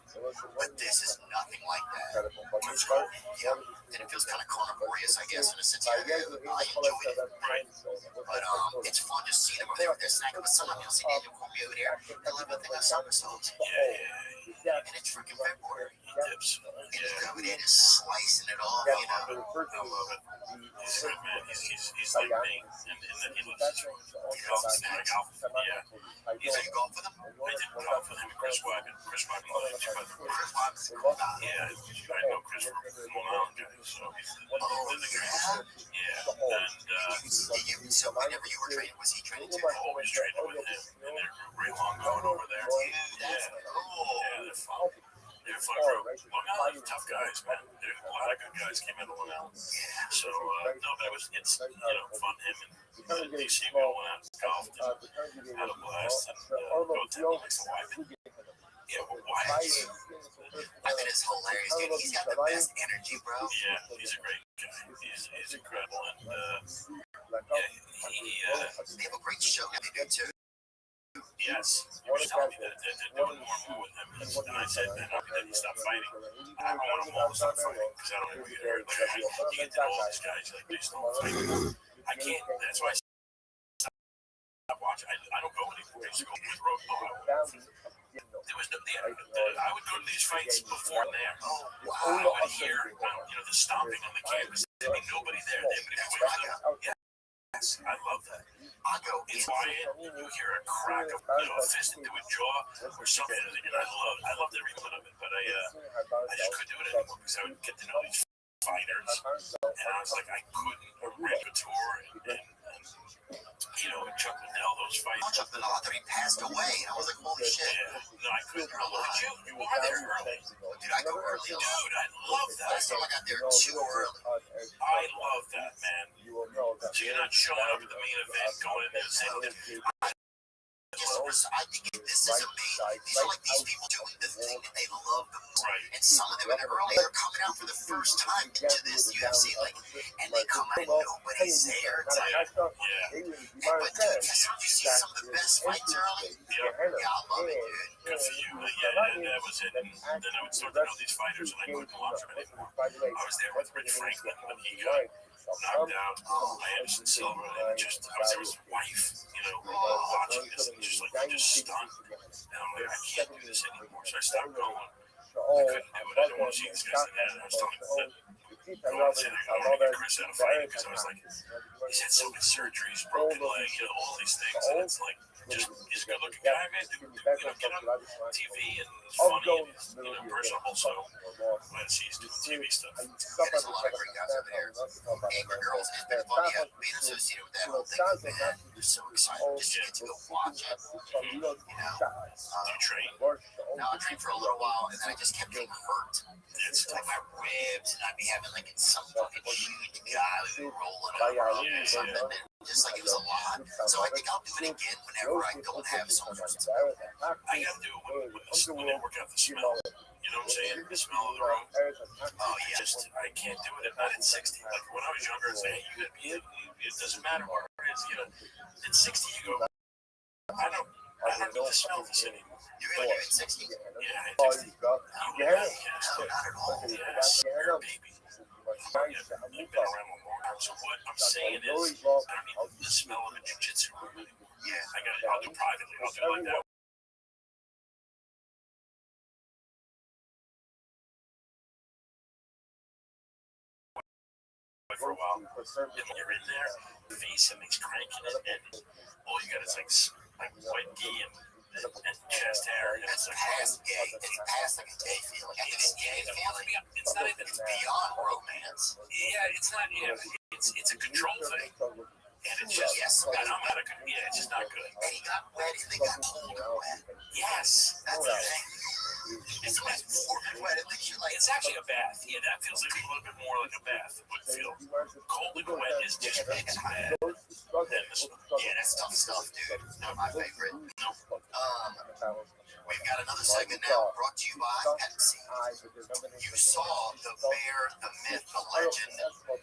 but this is nothing like that. It's cool. Yeah, and it feels kind of carnivorous, I guess, in a sense. Yeah, I enjoyed it. Right. But it's fun just seeing them over there with their snack. But someone you'll see Daniel Cormier over there. They live with the somersaults. Yeah. And it's freaking February. Dips. And he's over there just slicing it off, you know. I love it. He's good, man. He's like me, and then he lives golf. Yeah. He's like, golf with him? I did golf with him and Chris Wagon. Chris Wagon lives in Chris Wagon's a cool guy. Yeah, I know Chris from Long Island guy, so he's in the game. Yeah, and So whenever you were training, was he training too? always training with him, and they're Ray Long going over there. That's cool. Yeah, they're fun. They're fun group. Long Island, tough guys, man. There's a lot of good guys came out of Long Island. Yeah. So, no, but it's fun. Him and DC, we all went out and golfed and had a blast. And Goten likes to wipe it. Yeah, well, why? I mean, it's hilarious, dude. He's got the best energy, bro. Yeah, he's a great guy. He's incredible. And, They have a great show now. They do too. yes, he was telling me that they're doing more and more with him. And I said, man, how can he stop fighting? I don't want them all to stop fighting because I don't want to get hurt. Like, you get to know all these guys, like, they just don't fight. I can't, that's why I stopped watching. I don't go anymore. I used to go with Road. There was no, I would go to these fights before and there. I would hear, the stomping on the canvas. There'd be nobody there. They'd be waiting for them. Yes, I love that. I go in quiet, you hear a crack of a fist into a jaw or something, and I loved every minute of it. But I just couldn't do it anymore because I would get to know these fighters, and I was like, I couldn't. Ray Couture and Chuck Liddell, those fights. Chuck Liddell, I thought he passed away. I was like, holy shit. Yeah, no, I couldn't. Look at you. You were there early. Dude, I go early. Dude, I love that. Last time I got there too early. I love that, man. So you're not showing up at the main event, going in there and saying, I think this is amazing. These are like these people doing the thing that they love the most. right. And some of them in early are coming out for the first time into this UFC, and they come out and nobody's there. It's like, but dude, you see some of the best fights early. Yeah, I love it, dude. good for you. Yeah, that was it. And then I would start to know these fighters, and I couldn't watch them anymore. I was there with Rich Franklin when he got knocked out by Anderson Silva, and I was there with his wife, watching this, and just stunned. And I'm like, I can't do this anymore. So I stopped going. couldn't do it. I didn't want to see these guys in that. I was telling them that going to I wanted to get Chris out of fighting because I was like, he's had so many surgeries, broken leg, all these things, and it's like, just he's a good looking guy, man. Get on TV and it's funny and personable. So glad to see he's doing TV stuff. Yeah, there's a lot of great guys over there. Angry Girls, it's been funny being associated with that whole thing, man. They're so excited just to get to go watch it. Do you train? No, I trained for a little while, and then I just kept getting hurt. It's Like tough. my ribs, and I'd be having like some fucking huge guy who'd be rolling over or something, and just like it was a lot. So I think I'll do it again whenever I go and have so much. I gotta do it when they work out the smell. You know what I'm saying? The smell of the room. Oh yeah, Just I can't do it. Not at 60. Like when I was younger, I'd say, hey, you gotta be it. It doesn't matter where it is. At 60, you go. I don't know the smell of this anymore. you're gonna do it at 60? Yeah, Oh, it's you go. yeah, No, not at all. yes, you're a baby. You've been around a long time. So what I'm saying is, I don't need the smell of a jiu-jitsu room anymore. Yeah. I'll do privately. I'll do like that. For a while, and you're in there, face him, he's cranking it, and all you got is like white gi and chest hair. And It's it's like, past gay. It's past like a gay feeling. It's gay feeling. it's not even, It's beyond romance. yeah, it's not, it's a control thing. And it's just, Yes. and I'm not a good, it's just not good. And he got wet and they got cold and wet. Yes, That's the thing. It's almost warm and wet. it's actually a bath. Yeah, that feels like a little bit more like a bath. It would feel cold and wet is just bad. Yeah, that's tough stuff, dude. Not my favorite. We've got another segment now brought to you by Pepsi. You saw the bear, the myth, the legend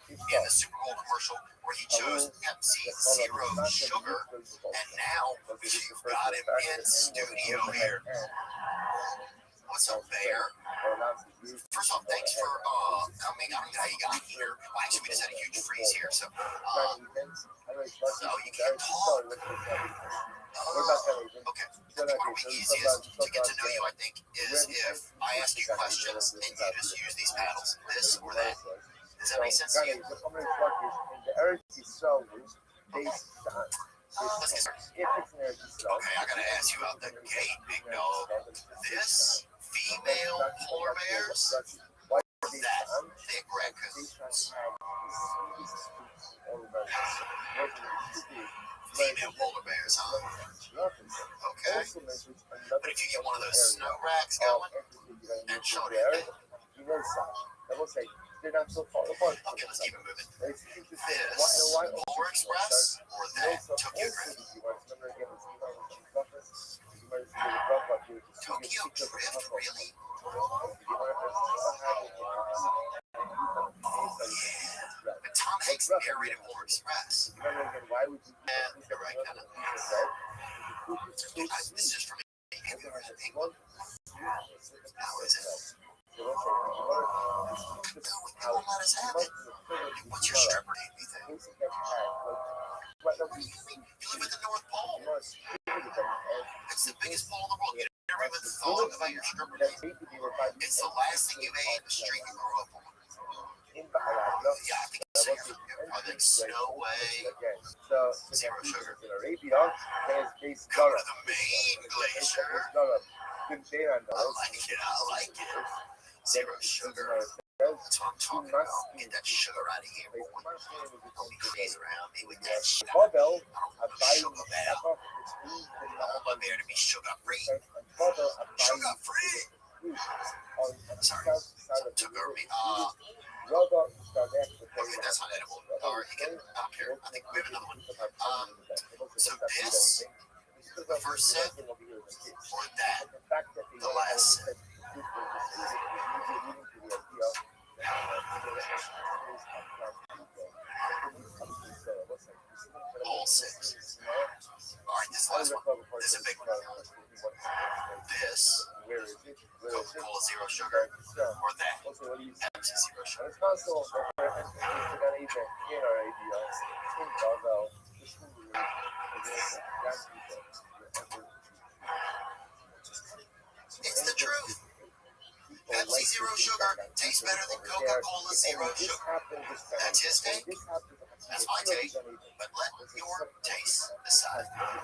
in the Super Bowl commercial where he chose Pepsi Zero Sugar, and now you've got him in studio here. What's up, Bear? First off, thanks for coming. I don't know how you got here. Well, actually, we just had a huge freeze here, so you can't talk. Okay. I think one of the easiest to get to know you, I think, is if I ask you questions and you just use these paddles, this or that. Does that make sense to you? Let's get started. Okay, I gotta ask you out the gate, big dog. This female polar bears or that thick raccoons? Female polar bears, huh? Okay. But if you get one of those snow racks going and show it, okay, let's keep it moving. This Polar Express or that Tokyo Drift? Tokyo Drift, really? Oh yeah. But Tom Hanks narrated Polar Express. And you're right, kind of. This is for me. Have you ever had penguin? How is it? No, what is happening? What's your stripper name, you think? What do you mean? You live at the North Pole. It's the biggest pole in the world. You never even thought about your stripper name. It's the last thing you ate, the street you grew up on. Yeah, I think so. I think Snowway, Zero Sugar. Go to the main glacier. I like it. Zero Sugar. That's what I'm talking about. Get that sugar out of here, boy. Don't be crazy around me with that shit. I don't want sugar bad. I want my beer to be sugar free. Sugar free. Sorry. Sugar me. Okay, that's not edible. Or you can, I don't care. I think we have another one. So this, the first sip, or that, the last sip. All six. Alright, this last one. This is a big one. This, Coca-Cola Zero Sugar, or that, Pepsi Zero Sugar. It's the truth. zero sugar tastes better than Coca-Cola zero sugar. That's his take. That's my take. But let your taste decide. Yeah.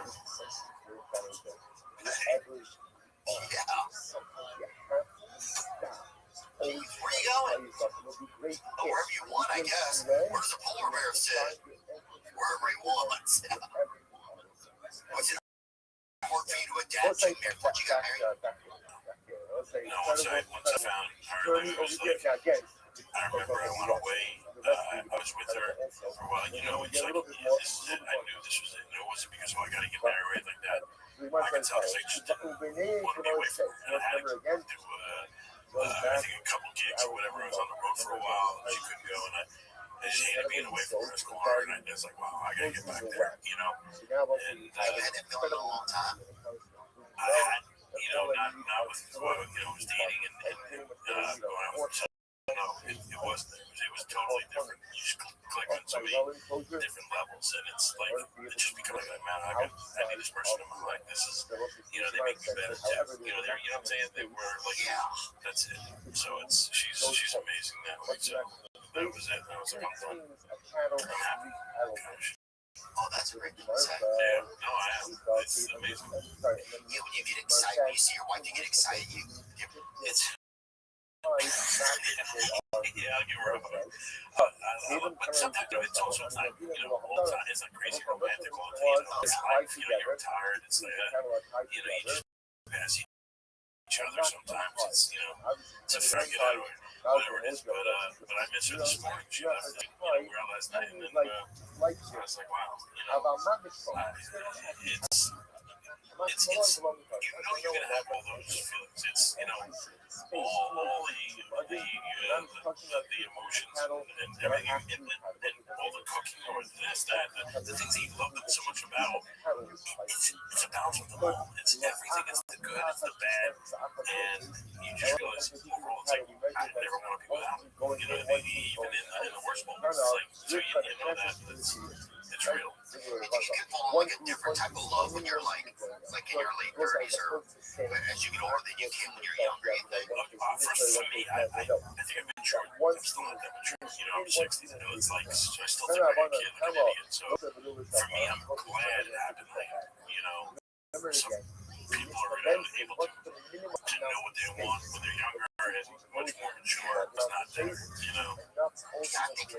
Where are you going? Oh, wherever you want, I guess. Where does a polar bear sit? Wherever he wants. What's it important for you to adapt to before you got married? No, once I found her, it was like, I remember I went away. I was with her for a while. You know, it's like, this is it. I knew this was it. And it wasn't because, I got to get married or anything like that. I could tell because I just didn't want to be away from her. And I had to do, I think a couple gigs or whatever. I was on the road for a while. And she couldn't go. And I just hated being away from her. It was hard. And I was like, wow, I got to get back there, you know. And You had that feeling a long time. I had, not with, I was dating and going out with myself. No, it wasn't. It was totally different. You just click on so many different levels, and it's like it just becomes like, man, I need this person in my life. This is, they make me better too. They're, what I'm saying? They were like, that's it. So she's amazing now. So that was it. I was like, I'm done. I'm happy. Gosh. Oh, that's a great thing to say. Yeah, no, I am. It's amazing. Yeah, when you get excited, when you see your wife, you get excited. It's. Yeah, I'll give her a hug. But sometimes it's also not, all the time. It's not crazy romantic all the time. It's life, you're tired. It's like, you just pass each other sometimes. It's a figure out or whatever it is. But I miss her this morning. She left, we were out last night, and then I was like, wow, it's you're gonna have all those feelings. It's all the emotions and everything and all the cooking or this that the things that you love them so much about. It's a balance of them all. It's everything. It's the good. It's the bad. And you just realize overall, it's like I never want to be without them. Even in the worst moments, it's like so you know that it's real. You can fall in like a different type of love when you're like in your late 30s or as you get older than you can when you're younger. For me, I think I've been mature. I'm still not that mature. I'm 60. It's like I still think I'm a kid and an idiot. So for me, I'm glad it happened late. Some people are able to know what they want when they're younger and much more mature. It's not there. I think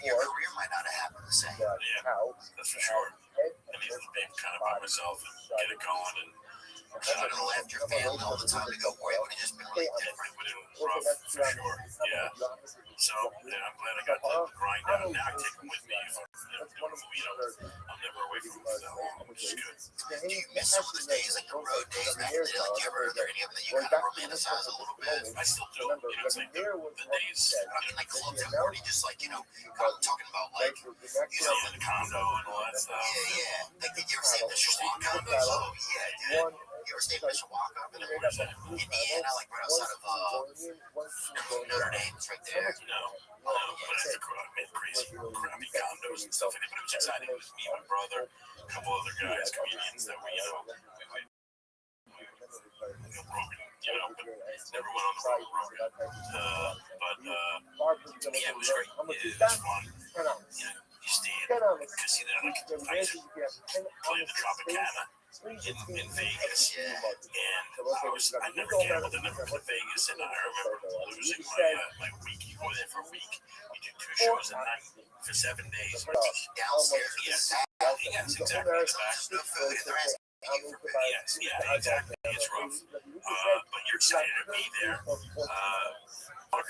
your career might not have happened the same. Yeah, that's for sure. I needed to be kind of by myself and get it going. And you would have left your family all the time to go where it would have just been really different. But it was rough for sure. Yeah. So I'm glad I got the grind out. Now I take them with me if I'm doing a movie. I'm never away from them for that long, which is good. Do you miss some of the days, like the road days back in the day? Like, do you ever, are there any of them that you kind of romanticize a little bit? I still do. It's like the days. I mean, like clubs and party, just like, kind of talking about like, the condo and all that stuff. Yeah. Like, did you ever stay in the Shawaka condos? Oh, yeah, dude. You ever stay in the Shawaka? Indiana, like right outside of Notre Dame, it's right there. No, but I made crazy, crappy condos and stuff. But it was exciting. It was me, my brother, a couple other guys, comedians that we broken, but never went on the road broken. But yeah, it was great. It was fun. You stay in a casino. I used to play the Tropicana in Vegas, and I never gambled. I never played Vegas, and I remember losing my week. You go there for a week. You do 2 shows a night for 7 days. Downstairs. Yes, exactly. No food in the rest. Yes, exactly. It's rough. But you're excited to be there. 103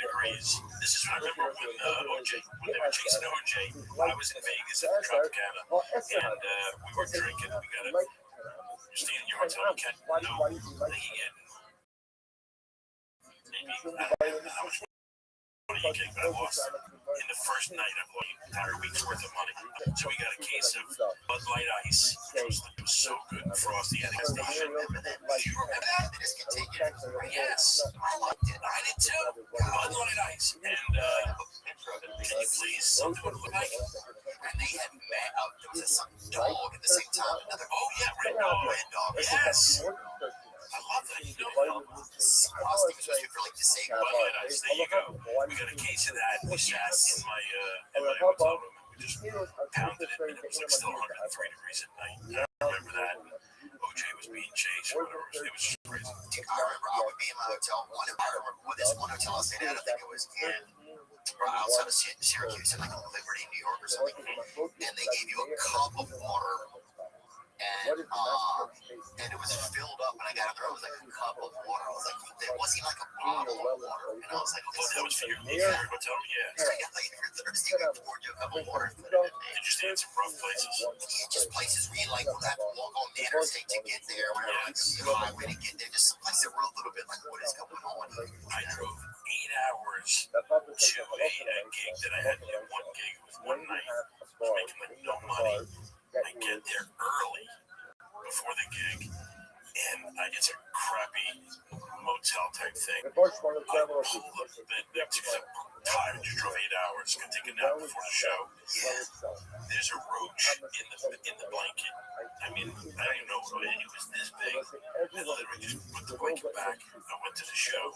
degrees. This is what I remember when they were chasing OJ. I was in Vegas at the Tropicana, and we were drinking. We got you're staying in your hotel. You can't know that he had maybe, I don't know how much money you get, but I lost in the first night. I lost an entire week's worth of money. So we got a case of Bud Light Ice. It was so good and frosty. I think it's Do you remember that? They discontinued. yes, I liked it. I did too. Bud Light Ice. And can you please something would look like? And they had there was some dog at the same time. Another Red Dog. Red Dog. Yes. I love that. Frosty was supposed to be for like disabled. Well, there you go. We got a case of that. We sat in my hotel room and we just pounded it, and it was like still 103 degrees at night. I remember that. OJ was being chased or whatever. It was just crazy. I remember I would be in my hotel. I remember this one hotel I stayed at. I think it was outside of Syracuse, in like Liberty, New York, or something. And they gave you a cup of water, and it was filled up. When I got up there, it was like a cup of water. I was like, it wasn't like a bottle of water. And I was like, Well, that was for your hotel, yeah. Like, if you're thirsty, we poured you a cup of water. Did you stay in some rough places? Yeah, just places where you like would have to walk on the interstate to get there, or like the highway to get there. Just some places that were a little bit like, what is going on here? I drove 8 hours to a gig that I had. One gig, it was one night. I was making like no money. I get there early before the gig, and it's a crappy motel type thing. I pull up the bed next because I'm tired. You drove 8 hours. Gonna take a nap before the show. There's a roach in the blanket. I mean, I don't even know. It was this big. I literally just put the blanket back. I went to the show.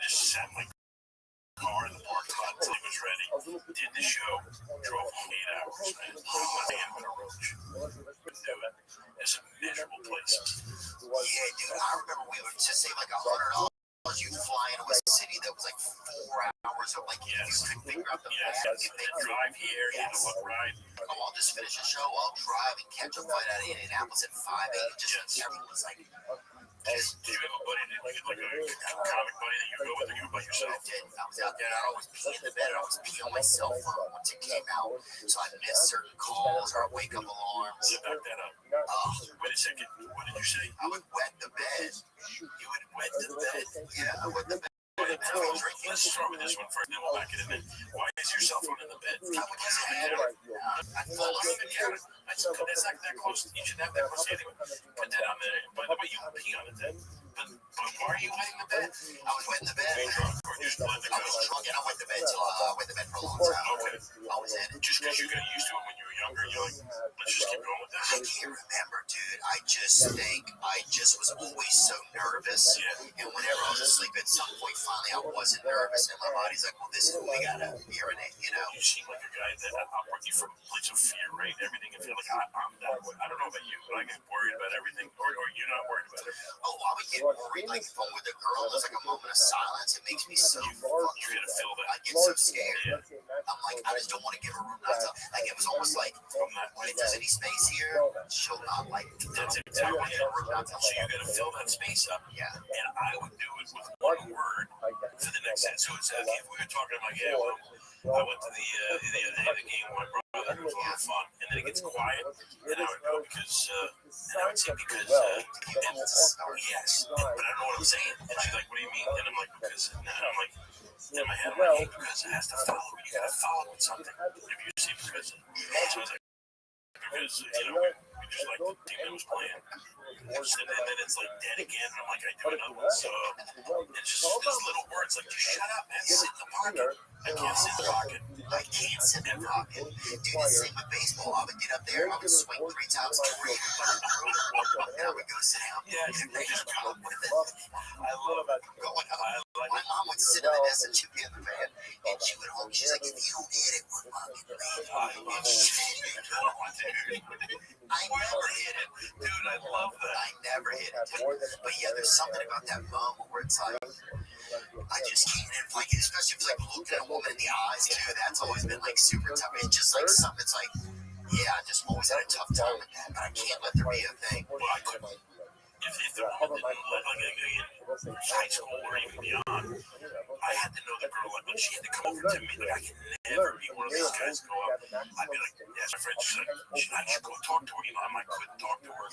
Just sat in my car in the parking lot until he was ready. Did the show. Drove home 8 hours. Man, with a roach. Couldn't do it. It's a miserable place. Yeah, dude. I remember we would just save like $100. You fly into a city that was like 4 hours of like, you couldn't figure out the Yes, drive here, you know what, right? Oh, I'll just finish the show. I'll drive and catch a flight out of Indianapolis at 5 a.m. Just everyone was like, do you have a buddy like a comic buddy that you go with, or you by yourself? I was out there, and I'd always pee in the bed. I'd always pee on my cell phone once it came out, so I'd miss certain calls or wake up alarms. Back that up. Wait a second. What did you say? I would wet the bed. You would wet the bed. Yeah, I wet the bed. Let's start with this one first, then we'll back it in. Why is your cell phone in the bed? I would just have it. I'd fall asleep. That's not that close. You should have that close anyway. Put that on there. By the way, you would pee on it then. But why are you wetting the bed? I was wetting the bed. Or just let it I was go. drunk and I wet the bed till I wet the bed for a long time. Okay. I was in it. Just because you got used to it when you were younger, you're like, let's just keep going with I this. can't remember, dude. I just was always so nervous. Yeah. And whenever I was asleep, at some point, finally, I wasn't nervous. And my body's like, well, this is when we gotta urinate, you know? You seem like a guy that operates from a place of fear, right? Everything. I feel like I'm that way. I don't know about you, but I get worried about everything. Or you're not worried about it. Oh, I would get worried, like, if I'm with a girl, there's like a moment of silence. It makes me so You gotta feel that. I get so scared. Yeah. I'm like, I just don't want to give her room. Like, it was almost like, if there's any space here, she'll not like it. That's exactly it. So you gotta fill that space up. Yeah. And I would do it with one word for the next set. So it's if we were talking about, I went to the game with my brother. It was a lot of fun. And then it gets quiet. And I would go because, and I would say because, yes. But I don't know what I'm saying. And she's like, what do you mean? And I'm like, because, and I'm like, in my head, I'm like, because it has to follow. You gotta follow with something. If you see because, so it's like, because, we just like the team that was playing. And then it's like dead again. And I'm like, I do another one. So it's just those little words like, just shut up, man. Sit in the pocket. I can't sit in the pocket. I can't sit in the pocket. Dude, the same with baseball. I would get up there, I would swing 3 times a week. And I would go sit down. Yeah, you just go with it. I love it. Going up. My mom would sit in the desk and she'd be in the van. And she would hold, she's like, if you don't hit it, we're mommy, I never hit it. Dude, I love that. I never hit it. But yeah, there's something about that moment where it's like, I just can't, like, especially if it's like looking at a woman in the eyes too. That's always been like super tough. It's just like something. It's like, yeah, I just always had a tough time with that. But I can't let there be a thing. Well, I could. If the woman didn't live like in high school or even beyond, I had to know the girl. Like when she had to come over to me, like I could never be one of those guys go up. I'd be like, yes, my friend. She's like, I should go talk to her. You know, I couldn't talk to her.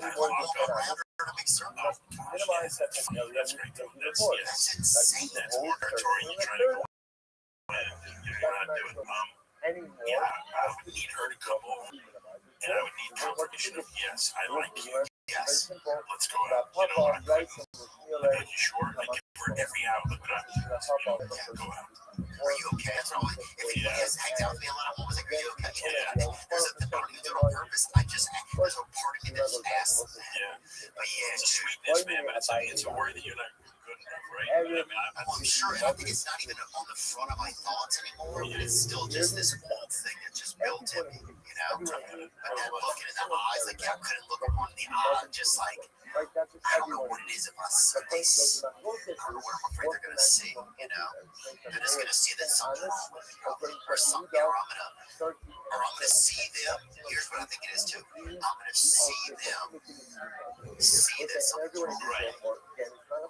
I walk up. That's That's great. That's insane. That's territory. You try to go and you're not doing yeah, I would need her to come over, and I would need confirmation of yes, I like you. Yes, let's go out. You know what? Are you sure? I give her every outlet, but go out. Are you okay? That's all. If he hangs out with me a lot, I'm always like, are you okay? There's a part of me doing it on purpose. There's a part of me that just asks. Yeah. But yeah, it's a sweetness, man, but it's a word that you're not good enough, right? Every- I'm sure. I think it's not even on the front of my thoughts anymore, but it's still just this old thing that just built in me, you know? But then looking in the eyes, like, yeah, I couldn't look upon the eye, just like, Like that's what I don't know everyone what it is about this. I don't know what I'm afraid they're gonna see, you know? They're just gonna see that something's wrong with me, probably, or something, or I'm gonna see them. Here's what I think it is too. I'm gonna see them, see that something's wrong.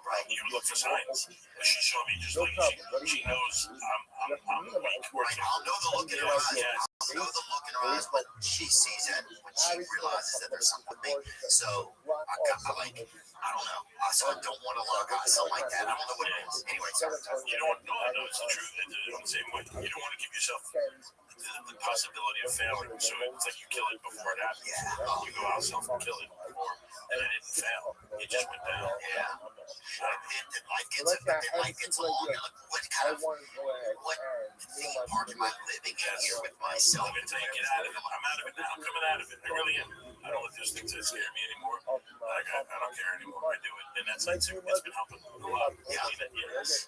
Right. You look for signs. She showed me just like she knows I'm weak. Right. I'll know the look in her eyes. Yes. I'll know the look in her eyes when she sees it, when she realizes that there's something with me. So I like, I don't know. So I don't want to lock eyes, something like that. I don't know what it is. Anyway, so You don't know. No, it's the truth. I'm the same way. You don't want to give yourself the possibility of failing. So it's like you kill it before it happens. yeah. You go out self and kill it before, and it didn't fail. It just went down. Yeah. And life gets long. You're like, what kind of theme park am I living in here with myself? Let me tell you, get out of it. I'm out of it now. I'm coming out of it. I really am. I don't let those things that scare me anymore. I don't care anymore. I do it, and it's been helping a lot. Yeah.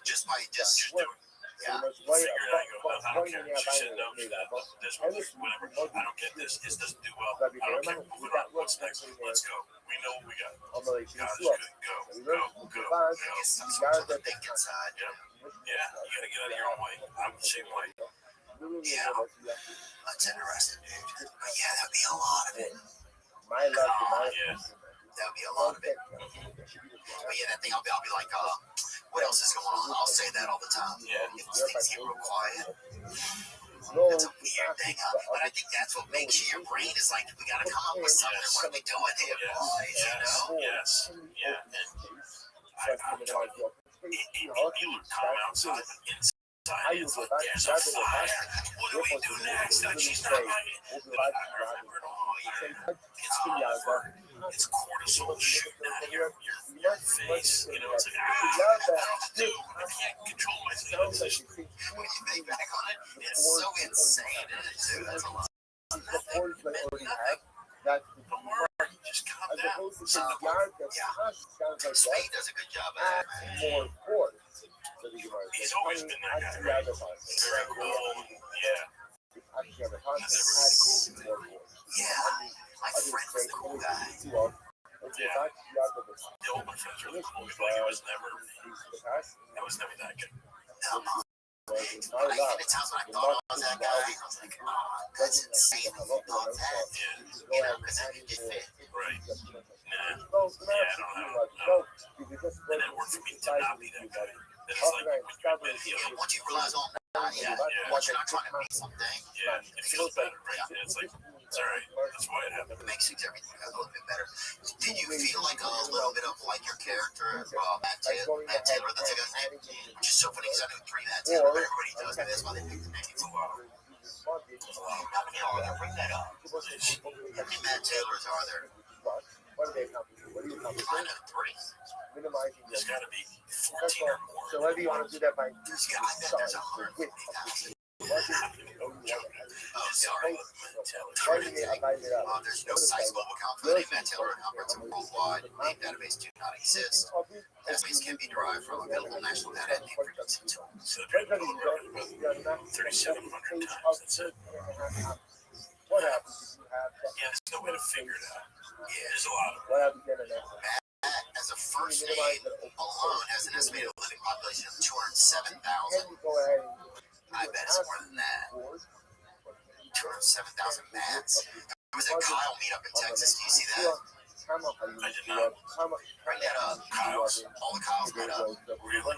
Just Just do it. yeah. Figure it out. You go, I don't care. She said no. She said no. This one, whatever. I don't get this. This doesn't do well. I don't care. Move it on. What's next? Let's go. We know what we got. God is good. Go. Something to think inside. Yeah. You gotta get out of your own way. I'm the same way. Yeah. That's interesting, dude. But yeah, that'd be a lot of it. Yeah. That'd be a lot of it. But yeah, that thing, I'll be like, what else is going on? I'll say that all the time. Yeah. If things get real quiet. That's a weird thing, but I think that's what makes your brain is like, we gotta come up with something. What are we doing here, boys? You know? Yes. Yeah. And I'm telling you, you would come outside, but inside it's like there's a fire. What do we do next? Like, she's not right. But I remembered, it's all over. It's cortisol shooting out of your face. You know, it's like, I don't know what to do. I can't control myself. When you think back on it, it's so insane, isn't it? That's a lot. Don't worry. Just calm down. Spade does a good job of that, man. He's always been that guy, right? Very cool. Yeah. Yeah, my friend was the cool guy. Yeah. The older friends were the cool guy. Like, it was never that good. No. But I even at times when I thought I was that guy, I was like, oh, that's insane. I thought that. You know, because I didn't fit. Right. Nah. Yeah, I don't know. And it worked for me to not be that guy. Then it's like, when you Once you realize, oh, once you're not trying to be something, yeah, it feels better, right? And it's like, it's all right. That's why it happened. it makes things everything a little bit better. Did you feel like a little bit of like your character, Matt Taylor, that's the guy's name? Which is so funny because I knew 3 Matt Taylor, but everybody does, but that's why they picked the name for a while. How many are there? Bring that up. How many Matt Taylors are there? I know 3. There's got to be 14 or more. So whether you want to do that by Yeah, I bet there's 150,000. Oh, sorry. There's no sizable account for the name Matt Taylor number. It's a worldwide name database do not exist. Database can be derived from available national data and name frequency tools. So they're going to go about 3,700 times. That's it. What happens if you have Yeah, there's no way to figure it out. Yeah, There's a lot of what happens in the next Matt, as a first name alone, has an estimated living population of 207,000. Then you go ahead and I bet it's more than that. 207,000 Matts. There was a Kyle meetup in Texas. Do you see that? I did not. Bring that up. Kyle's. All the Kyle's met up. Really?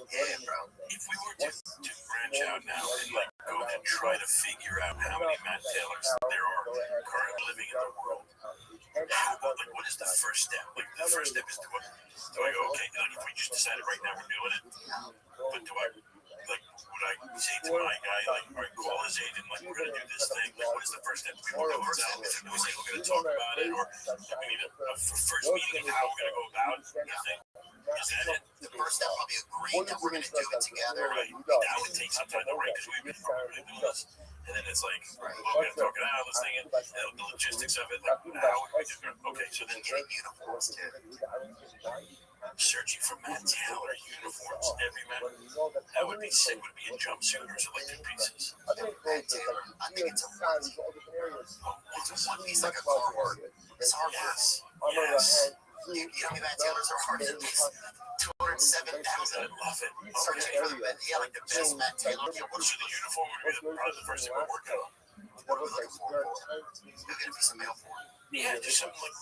Yeah, bro. If we were to branch out now and like go and try to figure out how many Matt Taylors there are currently living in the world, like what is the first step? Like the first step is do I go, okay, like if we just decided right now we're doing it, but do I like would I say to my guy like all right, call his agent like we're gonna do this thing? Like what is the first step? We want to go out with it. Do we say we're gonna talk about it, or do we need a first meeting of how we're gonna go about the thing? Is that it? The first step will be agreeing that we're going to do it together. Right. That would take some time though, right? Because we've been doing this. And then it's like, well, we're going to talk it out, let's think it, and the logistics of it, like, how are we doing? Okay, so then Getting uniforms too. searching for Matt Taylor uniforms every minute. That would be sick. Would be a jumpsuit or electric pieces. Matt Taylor, I think it's a onesie. It's a one piece like a Carhartt. It's hard work. Yes. You know how many Matt Taylors are hard to piece? 207,000. I love it. Yeah, like the best Matt Taylor. What's the uniform? Probably the first thing we're working on. What are we looking for? You'll get a piece of mail for it. Yeah, just something like,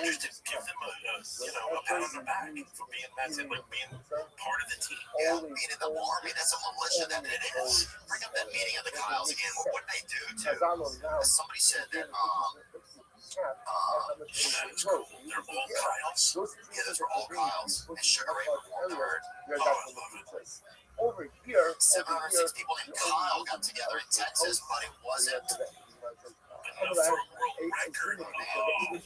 just to give them a pat on the back for being Matt Taylor, like being part of the team. Yeah, being in the army, that's a militia that it is. Bring up that meeting of the Kyles again. What they do too. Somebody said that That's cool. They're all Kyles. yeah, those were all Kyles. And Sugar Ray performed the herd. Oh, I love it. Over here, 706 people named Kyle got together in Texas, but it wasn't. Enough for a world record. Oh,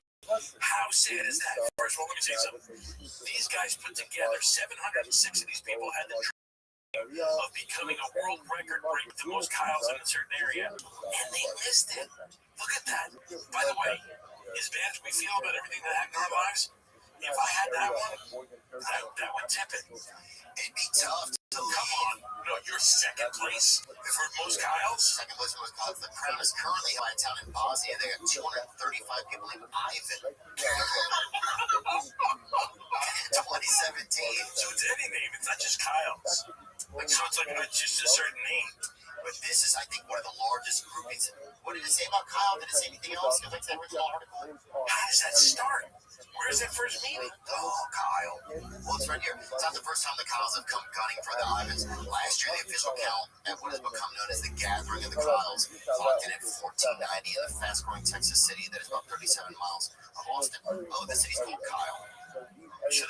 how sad is that? First of all, let me say something. These guys put together 706 of these people had the dream of becoming a world record break, the most Kyles in a certain area, and they missed it. Look at that. By the way, as bad as we feel about everything that happened in our lives, if I had that one, that would tip it. It'd be tough. Come on. No, you're second place for most Kyles. Second place for most Kyles. The Crown is currently by a town in Bosnia. They got 235 people named Ivan. 2017. So it's any name. It's not just Kyles. Like, so it's like just a certain name. But this is, I think, one of the largest groupings. What did it say about Kyle? Did it say anything else? Go back to the original article. How does that start? Where's that first meeting? Oh, Kyle. Well, it's right here. It's not the first time the Kyles have come gunning for the Ivans. Last year, the official count at what has become known as the Gathering of the Kyles clocked in at 1490 in the fast-growing Texas city that is about 37 miles of Austin. Oh, the city's called Kyle. So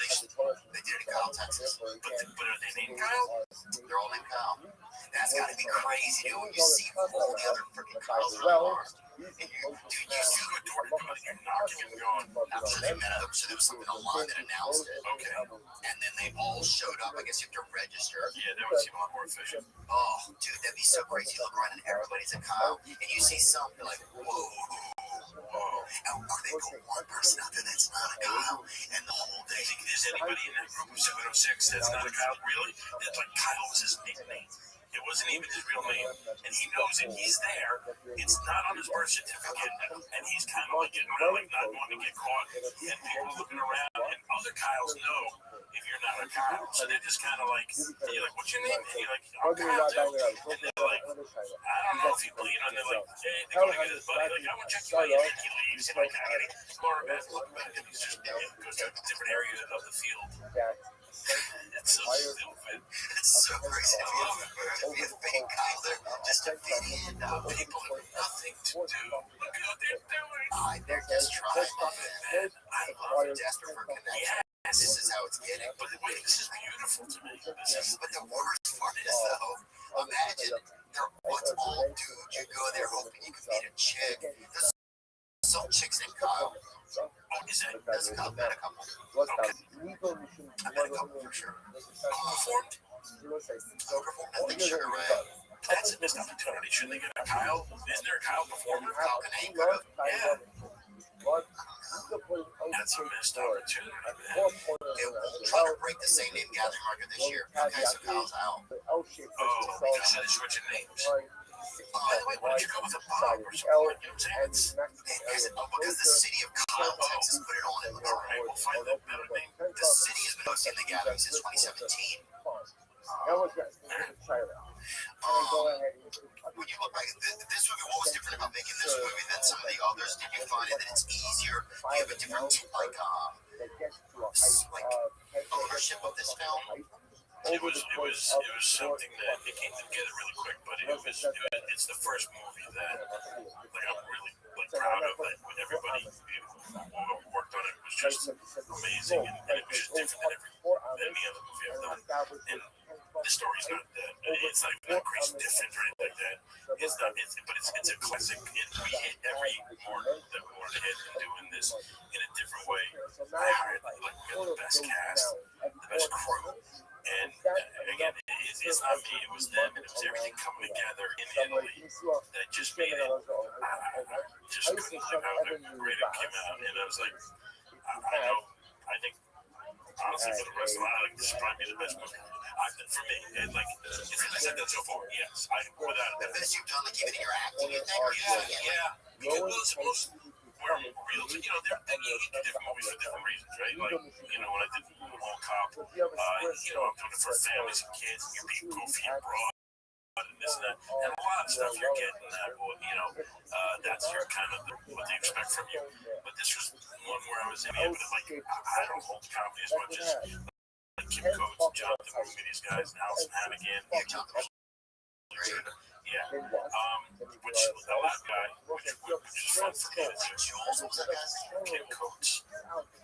They did it in Kyle, Texas. but are they named Kyle? They're all named Kyle. That's got to be crazy, dude. When you see all the other freaking Kyles around are. And Dude, you still go door to door, you're knocking and going. I'm sure they met up. So there was something online that announced it. Okay. And then they all showed up. I guess you have to register. Yeah, that would seem a lot more efficient. Oh, dude, that'd be so crazy. You look around and everybody's a Kyle. And you see something, you're like, whoa. Or they go one person out there that's not a Kyle. And the whole Do day. you think there's anybody in that group of 706 that's not a Kyle? Really? That's like Kyle was his nickname. It wasn't even his real name. And he knows if he's there, it's not on his birth certificate. And he's kind of like getting around, like not wanting to get caught. And people are looking around. And other Kyles know if you're not a Kyle. So they're just kind of like, you're like, what's your name? And you're like, I'm Kyle too. And they're like, I don't know if you believe. And they're like, hey, they go to get his buddy. Like, I want to check you out. And he leaves. And like, I get Laura Beth looking back. And he's just goes to different areas of the field. It's so stupid. It's so crazy. If you have fake Kyle there just to fit in. People have nothing to do. Look at what they're doing. They're just trying. Man, I love it. Desperate for connection. Yes. This is how it's getting. But wait, this is beautiful to me. But the worst part is, though, imagine they're what's all dudes. You go there hoping you can meet a chick. There's some chicks named Kyle. Oh, is that? There's a couple. Met a couple. Okay. I met a couple for sure. Performed? I think Sugar Ray. That's a missed opportunity. Shouldn't they get a Kyle? Isn't there a Kyle performer? Falcon ain't good. Yeah. That's a missed opportunity, man. It will try to break the same name gathering record this year. Okay, so Kyle's out. Oh, because they're switching names. By the way, why don't you go with a Bob or something? You know what I'm saying? Because the city of Kyle, Texas put it on it. All right, we'll find that better name. The city has been hosting the gathering since 2017. When you look back at this movie, what was different about making this movie than some of the others? Did you find it that it's easier? Do you have a different ownership of this film? It was something that it came together really quick, but it's the first movie that like I'm really proud of. That when everybody who worked on it was just amazing, and it was just different than any other movie I've done. And the story's not that it's not even that crazy different or anything like that. It's not. But it's a classic. We hit every mark that we wanted to hit in doing this in a different way. I hired we got the best cast, the best crew. And again, it's not me, it was them, and it was everything coming together in Italy that just made it. I just couldn't believe how great it came out. And I was like, I think This is probably the best movie for me. And like, if I said that so far, yes, without The that. best you've done, like even in your acting, you think? Or Yeah. Because most were real, they do different movies for different reasons, right? Like, when I did Mall Cop, I'm doing it for families and kids, and you're being goofy and broad and this and that. And a lot of stuff you're getting that, that's your kind of what they expect from you. But this was one where I was in it, but like, I don't hold comedy as much as like Kim Coates, Jonathan Movie, these guys, and Allison Hannigan. Yeah. Which the last guy, which is fun for me, Kim Coates,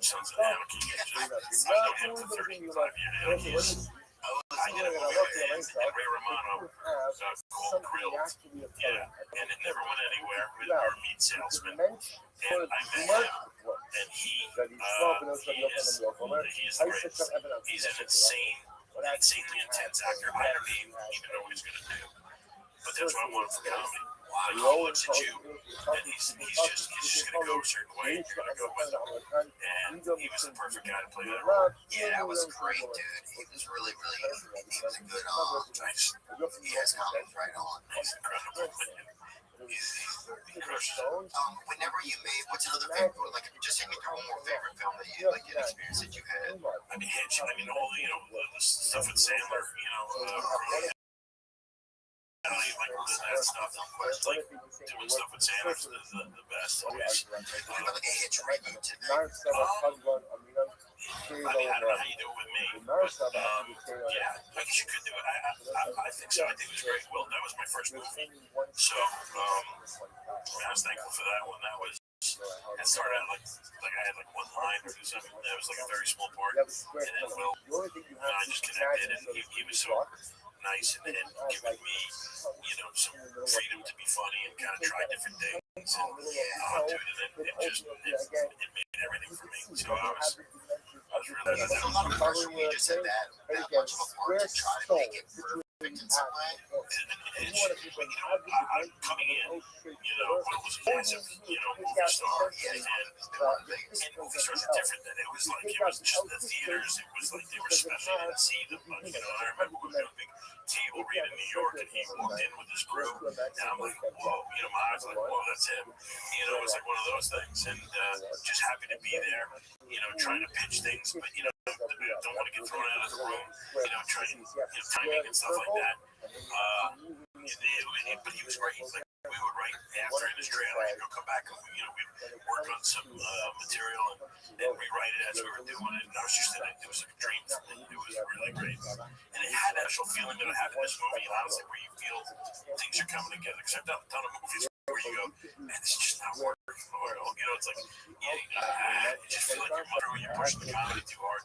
Sons of Anarchy. I know him for 35 years. I did a movie with him and Ray Romano, Cold Grilled. Yeah. And it never went anywhere with our meat salesman. And I met him, and he is the greatest. He's an insanely intense actor. I don't even know what he's going to do. But that's what I want for comedy. Like, he looks at you, and he's just gonna go a certain way. You're gonna go with him, and he was the perfect guy to play that role. Yeah, it was great, dude. He was really, he was a good, he has comedy right on. He's incredible. He crushes it. Whenever you made, what's another favorite, like, just take me through one more favorite film that you, like, an experience that you had. I mean, Hitch, all the stuff with Sandler, I don't even like that stuff. Like, doing stuff with Sandler is the best always. What about, like, a Hitch reboot today? I mean, I don't know how you do it with me, but yeah, I guess you could do it. I think so. I think it was great. Well, that was my first movie, so I was thankful for that one. That was. It started out like I had like one line or something. That was like a very small part, and then I just connected, and he was so nice and giving me, some freedom to be funny and kind of try different things. And dude, and it made everything for me. So I was really. There's a lot of pressure when you just said that much of a part to try to make it perfect in some way. I'm coming in, what was a massive, movie star, and movie stars are different than it was like. It was just the theaters. It was like they were special. You didn't see them, but I remember we were doing a big table read in New York, and he walked in with his group, and I'm like, whoa, my eyes were like, whoa, that's him. It was like one of those things, and just happy to be there. Trying to pitch things, but don't want to get thrown out of the room. Trying timing and stuff like that. But he was great. Like, we would write after in his trailer, and he'd come back, and we'd work on some material and rewrite it as we were doing it. And I was just in it. It was a dream. It was really great, and it had that actual feeling that I had in this movie. Honestly, where you feel things are coming together. Because I've done a ton of movies where you go, man, this is just not working. Or it's like, you just feel like you're muttering when you're pushing the comedy too hard.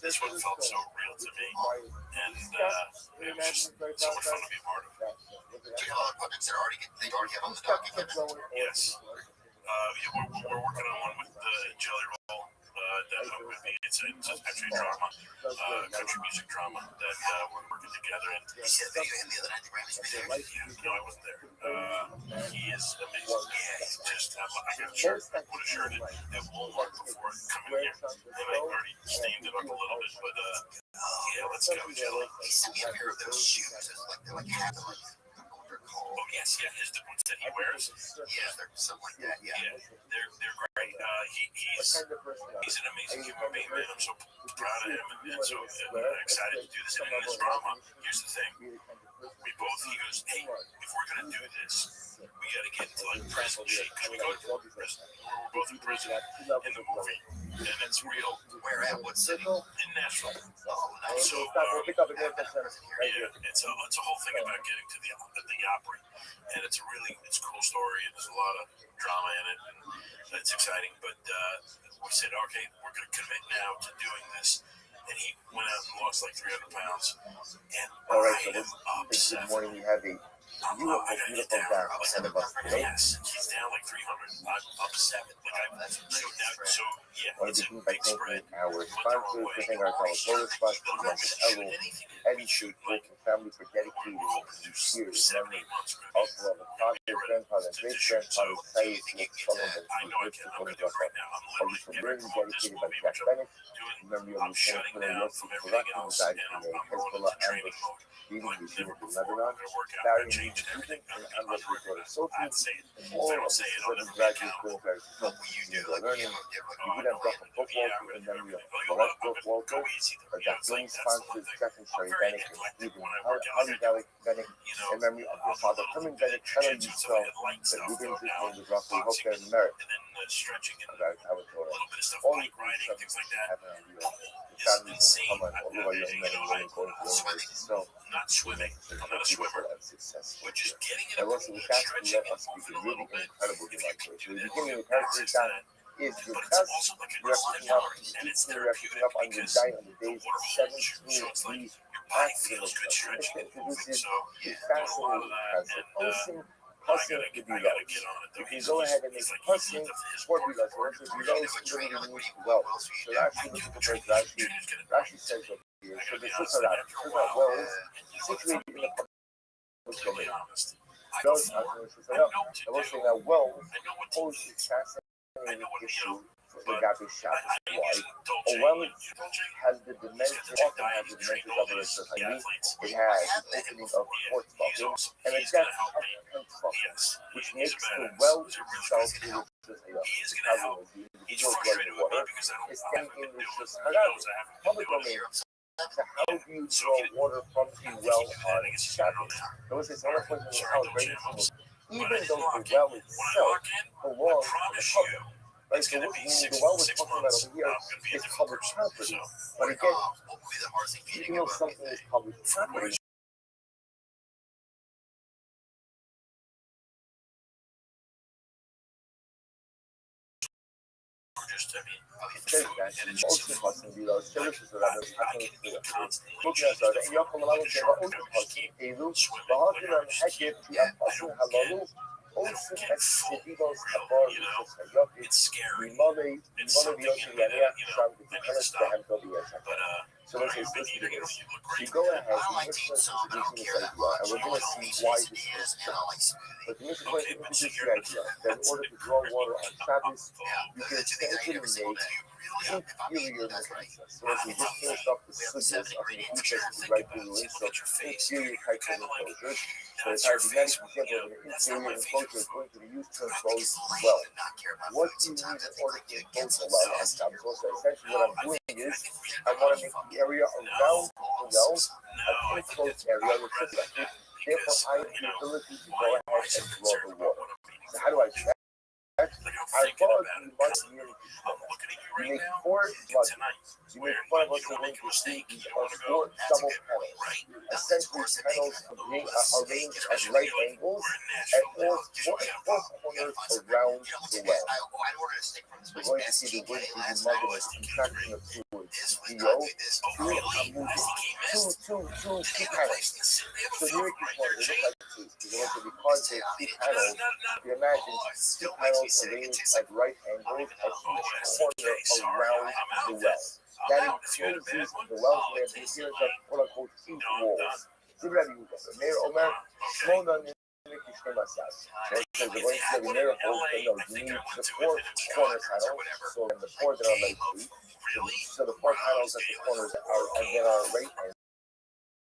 This one felt so real to me, and it was just so much fun to be a part of. So you have a lot of projects that they already have on the docket. Yes. We're working on one with Jelly Roll. It's actually a drama, country music drama that we're working together. And you said video him the other night, the Grammys video. No, I wasn't there. He is amazing. He's just, I got a shirt, I put a shirt in at Walmart before coming here, and I already stained it up a little bit, but let's go, Jelly. He sent me a pair of those shoes. They're like half like. Oh yes, the ones that he wears. Yeah, they're something like that. Yeah, they're great. He's an amazing human being, man. I'm so proud of him, and so excited to do this. And in this drama, here's the thing: he goes, hey, if we're gonna do this, we gotta get into like prison shit. Because we go to prison. We're both in prison in the movie, and it's real. Where at? What city? In Nashville. Oh, nice. So it's a whole thing about getting to the Opry, and it's a cool story, and there's a lot of drama in it, and it's exciting. But we said, okay, we're going to commit now to doing this, and he went out and lost like 300 pounds, and I am upset. Morning we have a Beautiful, beautiful dance ahead of us today. Yes, he's down like 300. I'm up 7. I want to begin by thanking our sponsors, giving our Dollar sponsors, Errol, Eddie Street, and family for dedicating these years. Memory also of the father, grandfather, great grandfather, Saeed, Solomon, for learning dedicated by Jack Bennett. Memory of Lieutenant Colonel Yossi Karakin, who died in a Hezbollah ambush leading the unit in Lebanon. Barry and Nina Rubin, and Amber daughter Sophie, and all of the 7 graduates going to our learning. We would have Dr. Book Walter in memory of Lorette Book Walter, our Dr. sponsors, Jeff and Sherry Bennett, and Stephen Holly Bennett, in memory of your father Herman Bennett, fellow Yisrael, that Rubin just named the rock. We hope they're in merit of our Torah. All these things happen on the families and come on, all of our young men and women going to university. So, not swimming. I'm not a swimmer. Successful. But just getting And also, we can't let us be really incredible in our church. The beginning of the character down is your best. You're picking up, you're picking up on your diet on the days 17 weeks. Introduces the fascinating concept. Pulsing to be well. You can go ahead and make pulsing for be well. So if you know it's literally means well. So actually, the super Rashi says over here. So the Susarat wells situated in the public domain. Those are I will say that wells pose a fascinating issue for Gabi Shabbos. Why? A well has the dimension, often has the dimensions of a society. It has the opening of 4 buckets and a depth of 10 buckets, which makes the well itself the individual dwelling in water is standing in the public domain. So how do you draw water from a well on Shabbos? Those is one of the how very simple. Even though the well itself belongs to the public. Right, so the well we're talking about over here is public property. But again, even though something is public property, says that most of us in the services that are happening here. Looking at that, and يقوم الله جل وعلا إذا ظهر الحكي في أنفسهم هللو أوصل السبيلوس أبار لماذا يوصل يعني شام بتكلم بهم طبيعة. So let's say this is you go ahead and this person introducing this idea, and we're going to see why this is so. But the mission point introduces the idea that in order to draw water on Shabbos, you can essentially make inferior mechanisms. So as we just finished up the slippers of the defects right through the links of inferior types of enclosures. So it's our genetic example of an inferior enclosure is going to be used to enclose well. What do you need in order to enclose a well on Shabbos? So essentially what I'm doing is I want to make the area around the well an enclosed area with protected. Therefore, I have the ability to go ahead and draw the water. So how do I do that? Our bug, you must really you make 4 plugs. You make 4 of us to link your seat on 4 double panels. Essentially, panels are arranged at right angles at all 4 corners around the well. We're going to see the wood is the mother as a contraction of 2 words. D-O, 2 panels. So here it is one, they look like 2. You're going to be carved with 2 panels. You imagine 2 panels arranged at right angles at each corner around the well. That encloses the well where the appearance of quote unquote 8 walls. See what I mean? Mayor Omer, small done in the Kishmassas. So the going to be mayor holds, but no, you need the 4 corner panels. So the 4 that are like 3. So the 4 panels at the corners are and then are right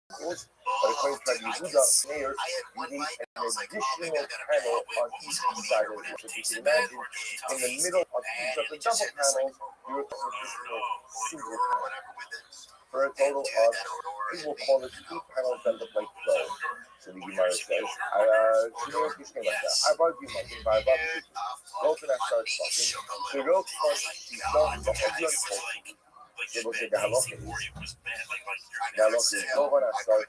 angles. But according to Yehuda, mayor, you need an additional panel on each side of it. So you can imagine, in the middle of each of the double panels, you would have an additional single panel. For a total of, we will call it 2 panels that look like 12. So the Gemara says, I brought you my thing, I brought you. Go to that start talking. So go to the They will say the halacha is the halacha is no one outside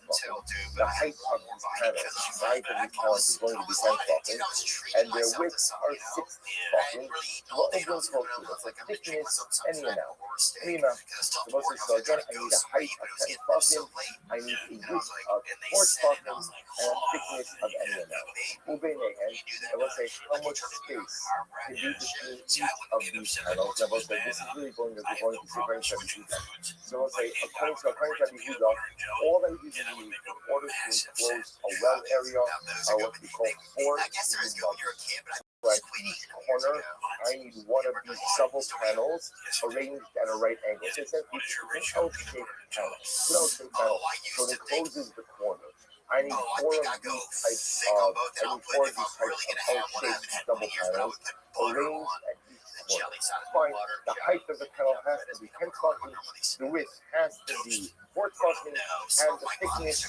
the height of these panels, the height of these panels is going to be 10 tefachim, and their widths are 6 tefachim. What we're going to talk to is like thickness, any amount. The most is, so again, I need a height of 10 tefachim, I need a width of 4 tefachim, and a thickness of any amount. Ubeinehen, I will say how much space can be between each of these panels. I will say this is really going to be going to different Yehuda. So we'll say according to Yehuda, all that you need in order to enclose a well area are what we call 4 like each corner, I need one of these double panels arranged at a right angle. So it's an L-shaped panel. So it encloses the corner. I need 4 of these types of L-shaped double panels arranged at each corner. Fine. The height of the panel has to be 10 tefachim. The width has to be 4 tefachim, and the thickness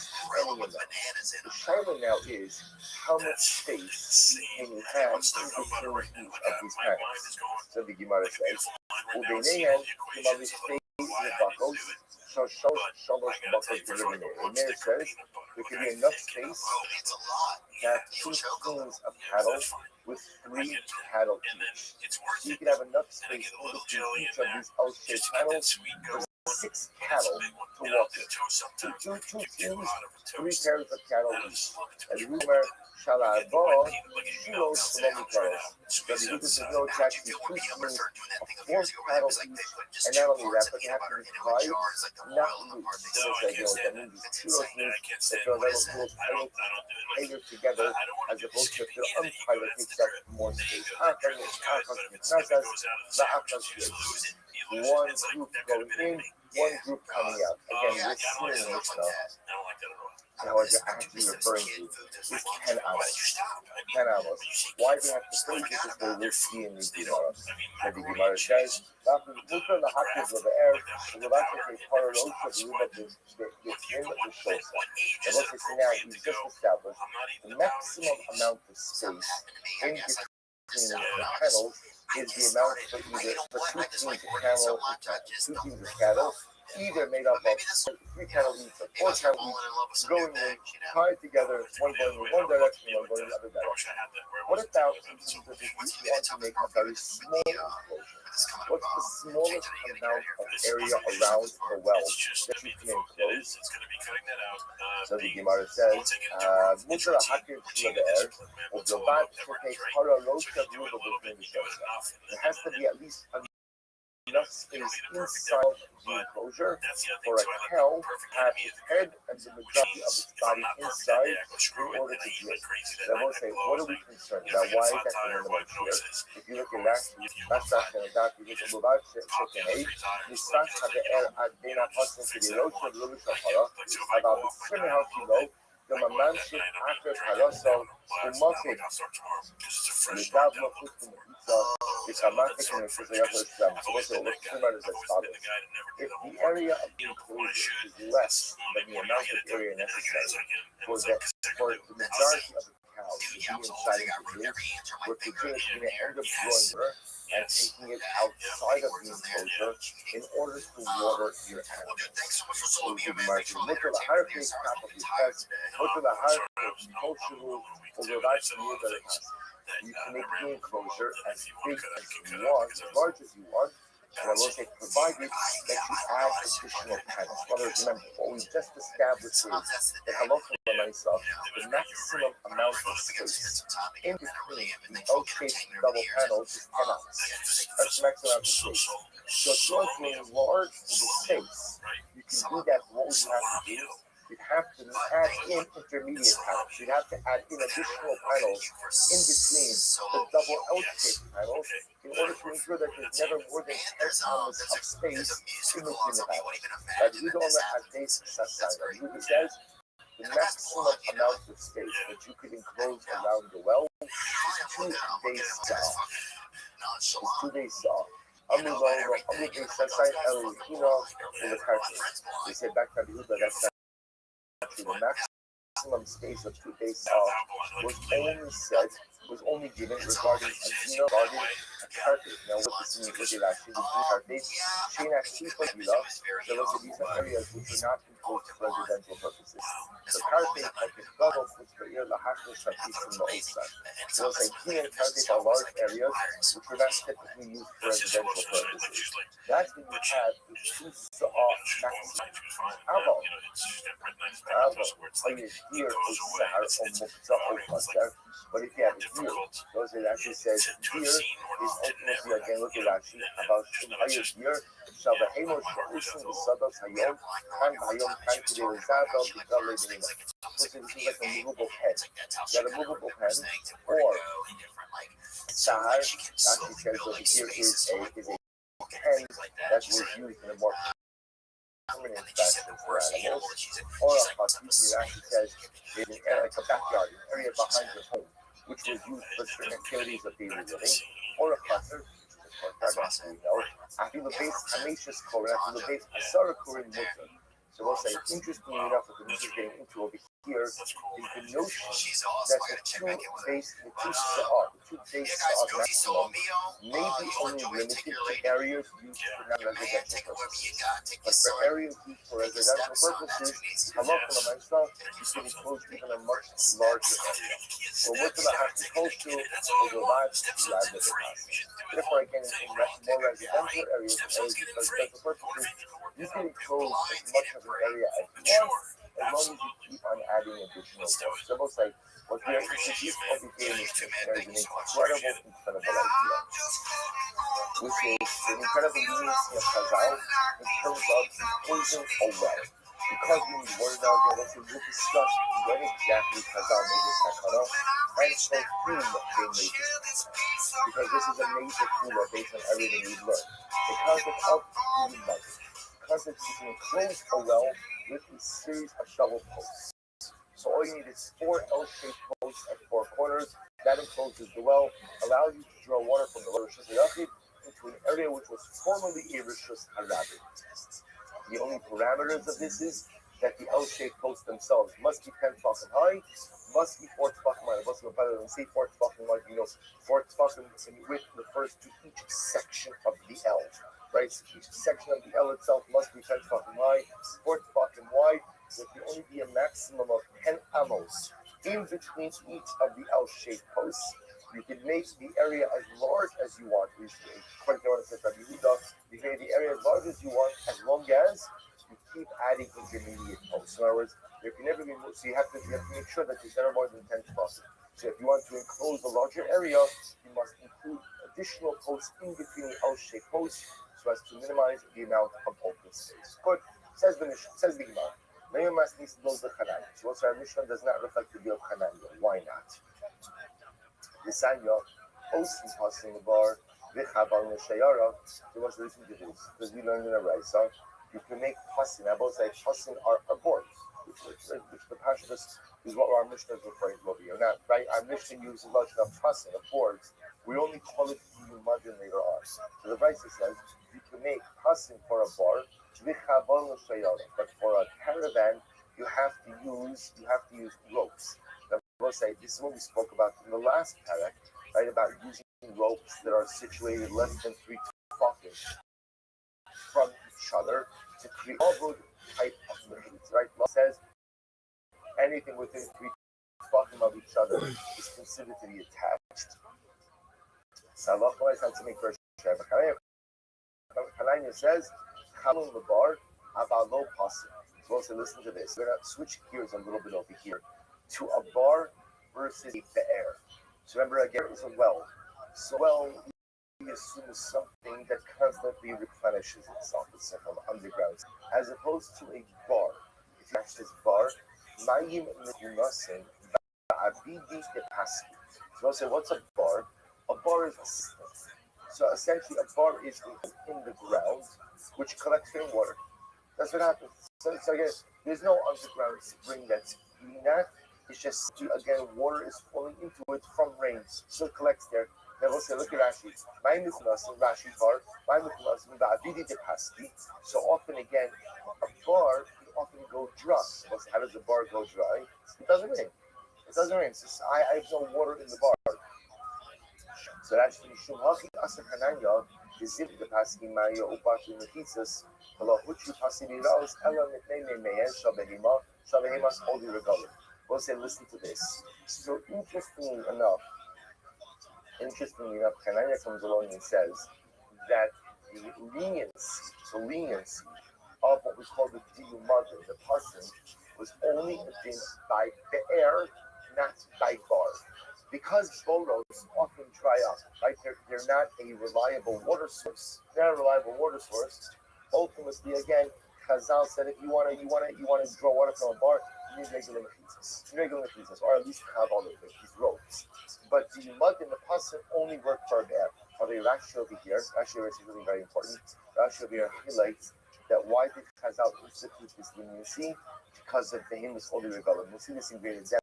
any amount. The shaila now is how much space can you have in between each of these panels. So the Gemara says, "Ubeinehen Gemara stays the buckles." So shalosh buckles deliver there. And there it says there can be enough space to have 2 skeins of cattle with 3 cattle each. So you can have enough space in between each of these L-shaped panels for 6 cattle to walk in. So 2 skeins, 3 pairs of cattle each. And rumor Shalabah, Shiloh, Salami Charles. So the Yehuda says no, it's actually 2 skeins of 4 cattle each. And not only that, but they have to be tied, not loose. So they say, that means Shiloh means that they're tighter together as opposed to if they're untied, it takes up more space. One group going in, one group coming out. Again, we're seeing this now. Now, what you're actually referring to is 10 hours. 10 hours. Why do you have to phrase it this way? We'll see in the Gemara. And the Gemara says, after the Mutter, the Hakiv of the air, the Levante say, Paralosh of the Ruba, the Shin of the Shosa. And let's say now, we've just established the maximum amount of space in between the panels is the amount for either for 2 teams of cattle, 2 teams of cattle, either made up of 3 cattle each or 4 cattle each, going in, tied together, one going in one direction, one going in the other direction. What about in terms of if you want to make a very small enclosure? What's the smallest amount of area around the well that you can enclose? So the Gemara says, Mutter HaHakiv to the air, or the bat to take Paralosh of the Ruba between the Shosa. There has to be at least enough space inside the enclosure for a cow to have its head and the majority of its body inside in order to drink. So I want to say, what are we concerned about? Why is that the here? If you look at last session, that we look at Mubarak Chicken 8, Nistas HaBe'er Ad Ben HaPasim K'Dirosh of Lulu Shapara, about the similar kilo, the Mamanship after Kalaso, the Mokid, the Davlo Kutum Pizza, the Kamatik and the Suzayato Islam. So what's the Luxembourg is as follows. If the area of the enclosure is less than the amount of area necessary for the majority of the cows to be inside of the group, we're continuing to end up growing her and taking it outside of the enclosure in order to water your animals. So we the market. Look at the higher face cap of the test. Look at the higher face cultural over that year that it has. You can make the enclosure as big as you want, as large as you want. And I will say, provided that you add additional panels. Brothers, remember, what we just established is that halacha l'maisa, the maximum amount of space in between the L-shaped double panels is 10 ounces. That's the maximum amount of space. So if you want to enlarge the space, you can do that. What would you have to do? You'd have to add in intermediate panels. You'd have to add in additional panels in between the double L-shaped panels in order to ensure that there's never more than 10 ounces of space in between the panels. That you don't have basic sasai. That says the maximum amount of space that you could enclose around the well is 2 days saw. It's 2 days saw. They say back to the that's the maximum space of 2 days off was only set was only given regarding regarding a carpet. Now, what this means is that actually the carpet, Shane actually put it up. There was these areas which were not enclosed for residential purposes. The carpet, like the double, puts the ear, the hashtash, from the outside. So it's like here in carpet are large areas which were not typically used for residential purposes. That's when you have the two maximum. However, here is Sahar or Mukta or Qadar. But if you have it here, those it actually says here is ultimately again look at actually about entire year. Shall the Hamos Ushim the Sadas Hayom, Kan Hayom, Kan Kidel Zadal, Bikale Nima. So this is like a movable pen. You got a movable pen, or Sahar actually says over here is a pen that was used in a more permanent fashion for animals, or a Hatuti actually says is like a backyard, an area behind your home, which was used for certain activities of daily living, or a cluster, after the base Hamishas Koran, after the base Asara Koran Mutter. So we'll say, interestingly enough, what this is getting into over here is the notion that the two base maximum may be only limited to areas used for non-residential purposes. But for areas used for residential purposes, Halacha myself, you can enclose even a much larger area. So what do I have to close to? Therefore, again, in more residential areas, for residential purposes, you can enclose as much of an area as you want, as long as you keep on adding additional doors. So we'll say, what we are introduced over here in this dictionary is an incredible idea, which is an incredible leniency of Chazal in terms of enclosing a well. Because we need word now, we'll discuss when exactly Chazal made this takana and for whom they made this. Because this is a major kula based on everything we've learned. The concept of human. Concept is to enclose a well with a series of double posts. So all you need is 4 L-shaped posts at 4 corners. That encloses the well, allows you to draw water from the Rishus Hayachid into an area which was formerly a Rishus Harabit. The only parameters of this is that the L-shaped posts themselves must be 10 tefachim high, must be 4 tefachim wide. Must be better than say 4 tefachim wide. 4 tefachim in width refers to each section of the L. Right, so each section of the L itself must be 10 tefachim high, 4 tefachim wide. There can only be a maximum of 10 amos in between each of the L-shaped posts. You can make the area as large as you want. According to what it says, you can make the area as large as you want, as long as you keep adding intermediate posts. In other words, there can never be more. So you have to make sure that there's never more than 10 tefachim. So if you want to enclose a larger area, you must include additional posts in between the L-shaped posts, so as to minimize the amount of open space. Good. Says the Gemara. So also our Mishnah does not reflect the view of Hananiah. Why not? Lisanya, Osi passing the bar, Vichabal Neshayara. So what's the reason to this? Because we learned in a Raisa, you can make pasin. I both say pasin are boards, which the Pashtus is what our Mishnah is referring to over here. Now, right? Our Mishnah uses a lot of pasin, of boards. We only call it Yumajin later on. So the Raisa says you can make pasin for a bar. But for a caravan, you have to use ropes. Now, we'll say this is what we spoke about in the last parak, right? About using ropes that are situated less than 3 tefachim from each other to create a good type of machines, right? It says anything within 3 tefachim of each other is considered to be attached. Salach has had to make first. Hananiah says. Chalon the bar, about low pasim. So also listen to this. We're going to switch gears a little bit over here to a bar versus a be'er. So remember, again, it's a well. So well, we assume is something that constantly replenishes itself. It's from underground, as opposed to a bar. If you ask this bar, mayim mechunasin ba'abidi depaski. So I'll say, what's a bar? A bar is a system. So essentially, a bar is in the ground, which collects rainwater. That's what happens. So again, there's no underground spring that's doing that. It's just, again, water is falling into it from rains. So it collects there. Then we'll say, look at Rashi. Rashi bar. So often, again, a bar can often go dry. Well, how does the bar go dry? It doesn't rain. It doesn't rain. It's just, I have no water in the bar. So actually, Shumachi Asa Hananya is the Paskin Maya Upati Mechitzas, Huchu Pasini Raus, Ella Nitname Mayan Shabehima, Shabehimas Holy Regalim. We'll say, listen to this. So interestingly enough, Hananya comes along and says that the leniency of what we call the Diyumad, the person, was only a din by be'er, not by bar. Because boros often dry up, right? They're not a reliable water source. They're not a reliable water source. Ultimately, again, Chazal said if you want to draw water from a bar, you need regular mechitzas, or at least have all of these ropes. But the mud in the pasuk only work for a bear. Although Rashi over here, Rashi is really very important. Rashi over here highlights that why did Chazal institute this leniency? Because of the hymnus Holy Regalim. We'll see this in greater depth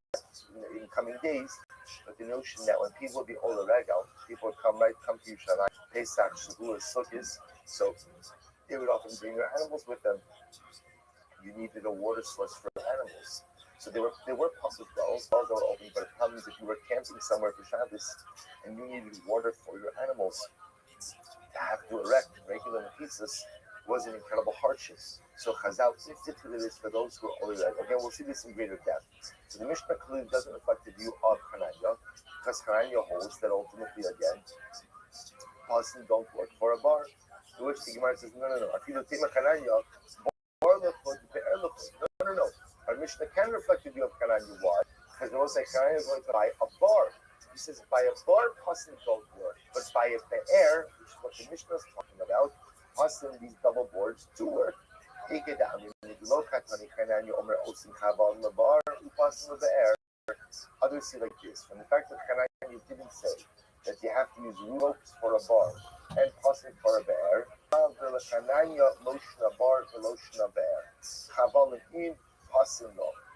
in coming days. But the notion that when people would be Ola Regal, people would come to Yerushalayim, Pesach, Shavuot, Sukkot, so they would often bring their animals with them. You needed a water source for animals. So there were public wells that were open, but the problem is if you were camping somewhere for Shabbos and you needed water for your animals, to have to erect regular mechitzas was an incredible hardship. So Chazal instituted this for those who are only regal. Again, we'll see this in greater depth. So the Mishnah clearly doesn't reflect the view of Hananya, because Hananya holds that ultimately, again, Pasim don't work for a bar. To which the Gemara says, no. No. Our Mishnah can reflect the view of Hananya. Why? Because they will say Hananya is going to buy a bar. He says, by a bar, Pasim don't work. But by a be'er, which is what the Mishnah is talking about, Pasim, these double boards do work. Others see like this. From the fact that Hananya didn't say that you have to use ropes for a bar and Pasim for a be'er,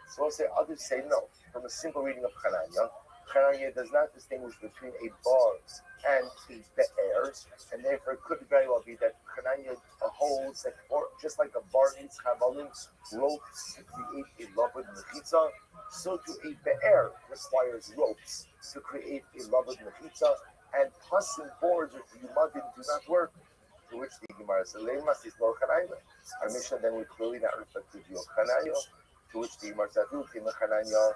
so we'll say others say no. From a simple reading of Hananya does not distinguish between a bar and a be'er, and therefore it could very well be that Hananya holds that, or just like a bar needs chavalim, ropes to create a labud mechitza, so to a be'er requires ropes to create a labud mechitza, and pasim boards or yumadim do not work. To which the Gemara says, "Leimas is no Hananya." Our Mishnah then will clearly not reflect the view of Hananya. To which the Gemara says, "Hananya."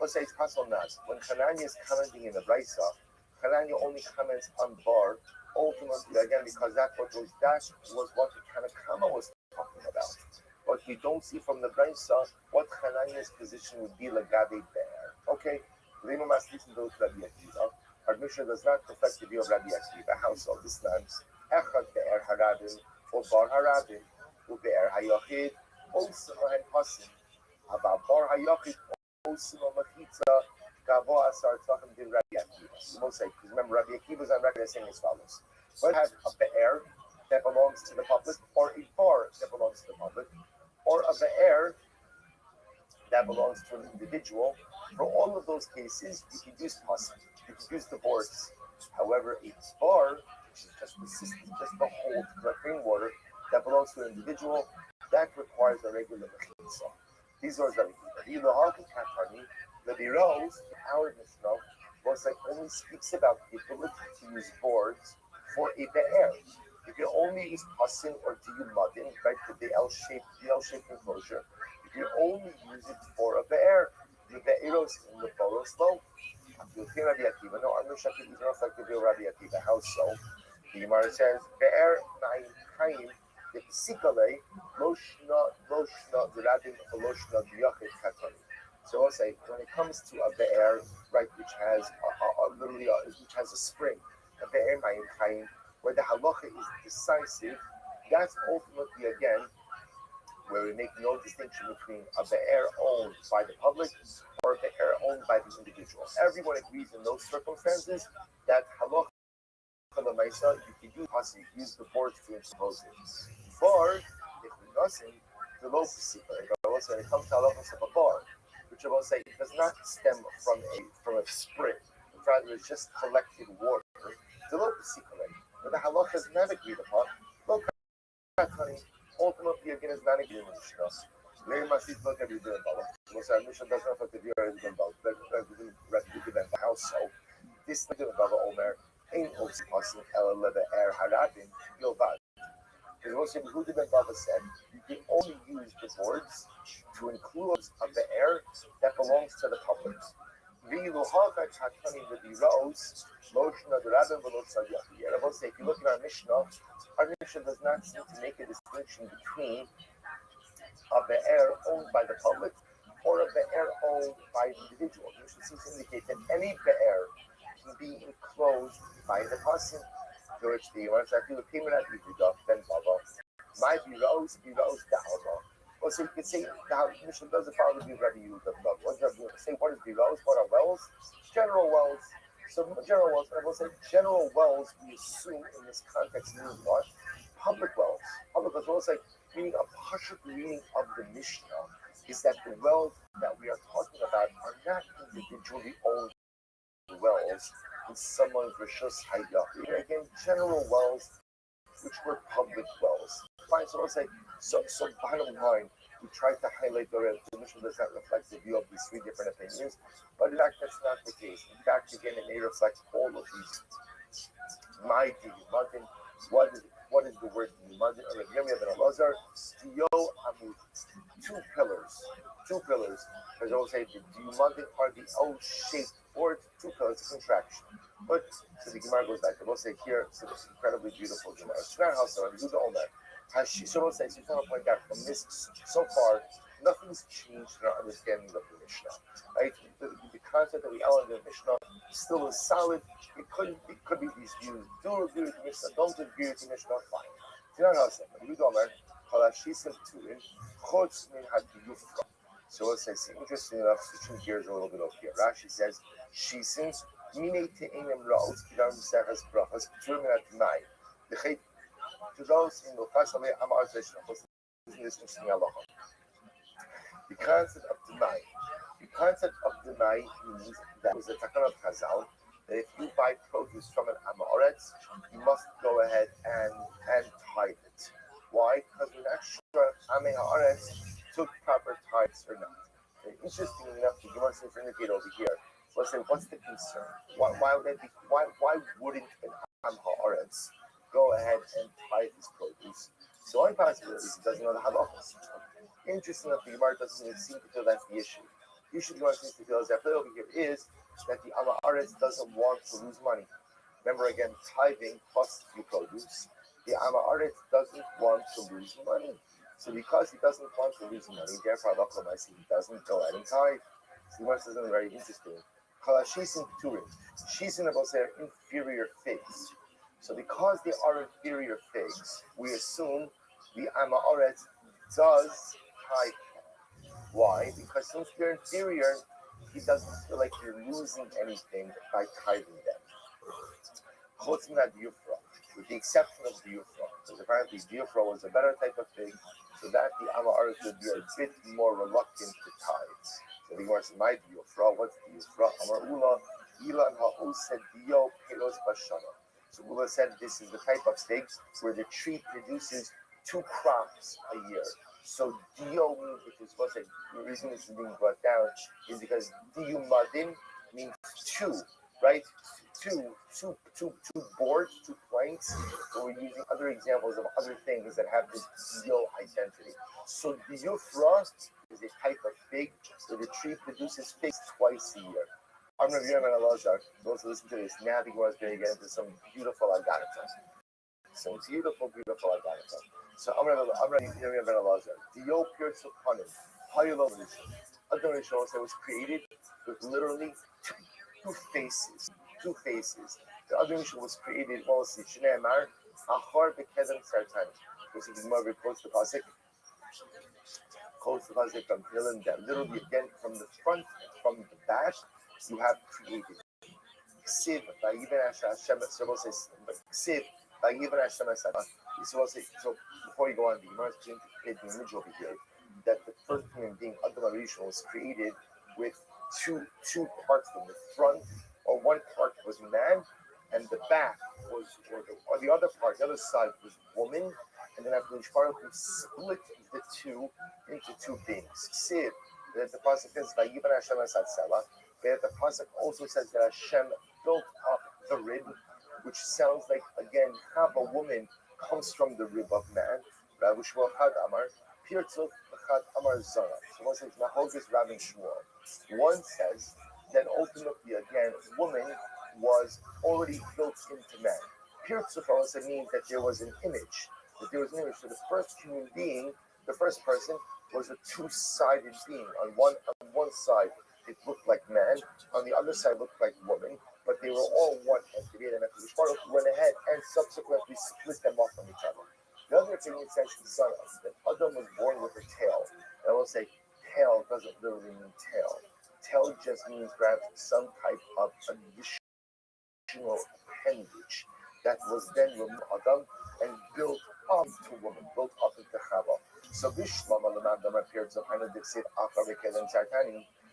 Let's say it's possible not. When Hananya is commenting in the Brisa, Hananya only comments on bar, ultimately, again, because that was what the Tanakama was talking about. But we don't see from the Brisa what Hananya's position would be Lagabe Be'er. Okay? Our Mishnah does not reflect the view of Rabbi Akiva. How so? This lands Echad Be'er Harabim, or Bar Harabim, or Be'er Hayachid, also and Pasim. About Bar Hayachid, also Machitza, Gavo Asar Tzachim Din Rabbi Akiva. You won't say, because remember, Rabbi Akiva is on record as saying as follows. But have a Be'er that belongs to the public, or a bar that belongs to the public, or a Be'er that belongs to an individual. For all of those cases, you can use Pasim. You can use the boards. However, a bar, which is just the system, just the hole to collect rainwater, that belongs to an individual, that requires a regular mechitza. These are very good. The Biros, our Mishnah, was like only speaks about the ability to use boards for a be'er. You can only use pasim or diyumadin, right, for the L-shaped enclosure. You can only use it for a be'er. The be'eros in the boros low. You'll hear Rabbi Akiva. No, I'm not sure if you don't reflect the view of Rabbi Akiva. How so? The Gemara says, be'er na'im kaim, the psikale, loshna, zirabim, loshna, b'yachid katani. So I'll say, when it comes to a be'er, right, which has which has a spring, a be'er na'im kaim, where the halacha is decisive, that's ultimately, again, where we make no distinction between a be'er owned by the public or a be'er owned by the individual. Everyone agrees in those circumstances that halacha l'maisa, you can use the boards to impose it. Or, if we nothing, the low procedure, when it comes to halacha of a bar, which I will say it does not stem from a spring, rather it's just collected water. The low procedure, but the halacha is not agreed upon. Low katani, ultimately again is not agreed with the Mishnah. Very much look at your was our mission doesn't reflect the view of the Bava, but also this the Bava Omer ain't also passing El Leva Air Harabin Bilbao. Because also Yehuda ben Bava said you can only use the boards to include of the air that belongs to the public. With the rows, lotion of the rabbin will I will say if you look at our Mishnah does not seem to make a distinction between of the air owned by the public or of the air owned by the individual. Mishnah seems to indicate that any be'er can be enclosed by the person. To which the one I feel the payment at Yehuda ben Bava. My biros da'alma. Well, so you could say the Mishnah doesn't follow the view of Rabbi Yehuda ben Bava. What does Rabbi Yehuda say? What is biros? What are wells? General wells. So general wells, and I will say general wells we assume in this context means what? Public wells. Public wells. Well, it's like meaning a partial meaning of the Mishnah is that the wells that we are talking about are not individually owned wells in someone's Rishus Hayah. Again, general wells, which were public wells. Fine, so I'll say, so bottom line, we tried to highlight the Mishnah does not reflect the view of these three different opinions, but in fact, that's not the case. In fact, again, it may reflect all of these. My Diyumadin, what is the word Diyumadin? Or Yirmiyah ben Elazar, Diyo Amud, two pillars. As I will say, the Diyumadin are the L-shaped boards, two pillars, a contraction. But so the Gemara goes back. I will say here, so this incredibly beautiful Gemara. Shnar Hasa and Yehuda Omer. So I will say, so you want to point out from this so far, nothing's changed in our understanding of the Mishnah. Right? The concept that we outlined in the Mishnah still is solid. It could be these views. Do agree with the Mishnah, don't agree with the Mishnah, fine. Shnar Hasa and Yehuda Omer. Halashisim Turin. Chutz min hadiyufra. So let's say, interesting enough, switching gears a little bit over here. Rashi says, Shisim. To those in the Fasale Amarzation, this interesting halacha. The concept of Demai means that was a takana of Chazal that if you buy produce from an Amoretz, you must go ahead and tithe it. Why? Because we're not sure Ame Haaretz took proper tithes or not. And interesting enough, the Gemara seems to indicate over here. Let's say, what's the concern? Why wouldn't an Am Haaretz go ahead and tithe his produce? So one possibility is he doesn't know the halachos. Interesting enough, the Gemara doesn't even seem to feel that's the issue. The issue the Gemara seems to feel is that over here is that the Am Haaretz doesn't want to lose money. Remember again, tithing plus the produce. The Am Haaretz doesn't want to lose money. So because he doesn't want to lose money, therefore he doesn't go ahead and tithe. So the Gemara says something very interesting. Shisin Turin. Shisin about their inferior figs. So because they are inferior figs, we assume the Amaretz does tithe. Why? Because since they're inferior, he doesn't feel like you're losing anything by tithing them. With the exception of Diufra. Because apparently Diufra was a better type of fig, so that the Amaretz would be a bit more reluctant to tithe. So the Gemara says, my Diufra, what's Diufra? Amar Ula, Ilan Ha'u said Dio Pelos Bashana. So Ula said this is the type of fig where the tree produces 2 crops a year. So Dio means, which is supposed to say, the reason this is being brought down is because Diyumadin means 2, right? Two boards, 2 planks. So we're using other examples of other things that have this Dio identity. So Diufra is a type of fig where the tree produces figs twice a year. I'm going to be and Elazar. Those who listen to this, now the Gemara is going to get into some beautiful agadata. Some beautiful agadata. So I'm going to be and Elazar. Dio pierced upon him. Hayelo Rishon. Adam Rishon was created with literally 2 faces. 2 faces. The other Rishon was created, well, see, Shnei Amar, Achar Bekedem Sartan. Which is the Gemara quotes the pasuk. Quotes the pasuk from Tehillim that literally again from the front, from the back, you have created. Ksiv, Vayiven Hashem, so says, Ksiv, Vayiven Hashem Asad. So before you go on, the Gemara is going to create the image over here that the first human being, Adam Rishon, was created with two parts from the front, or one part was man, and the back was, or the other part, the other side was woman, and then after Baruch Hu split the two into 2 beings. Ksiv, That the pasuk says, "Vayivan Hashem asad Selah." That the pasuk also says that Hashem built up the rib, which sounds like again, have a woman comes from the rib of man. Rabbi Shmuel Chad Amar, Pirtzot Chad Amar Zara. So one says Mahogas Rabbi Shmuel. One says that ultimately again, woman was already built into man. Pirtzot also means that there was an image. That there was an image. So the first human being, the first person, was a two-sided being. On one side, it looked like man. On the other side, looked like woman. But they were all one entity, and the Baruch went ahead and subsequently split them off from each other. The other opinion says that Adam was born with a tail. And I will say, tail doesn't literally mean tail. Tail just means perhaps some type of additional appendage that was then removed Adam and built up to woman, built up into Chava. So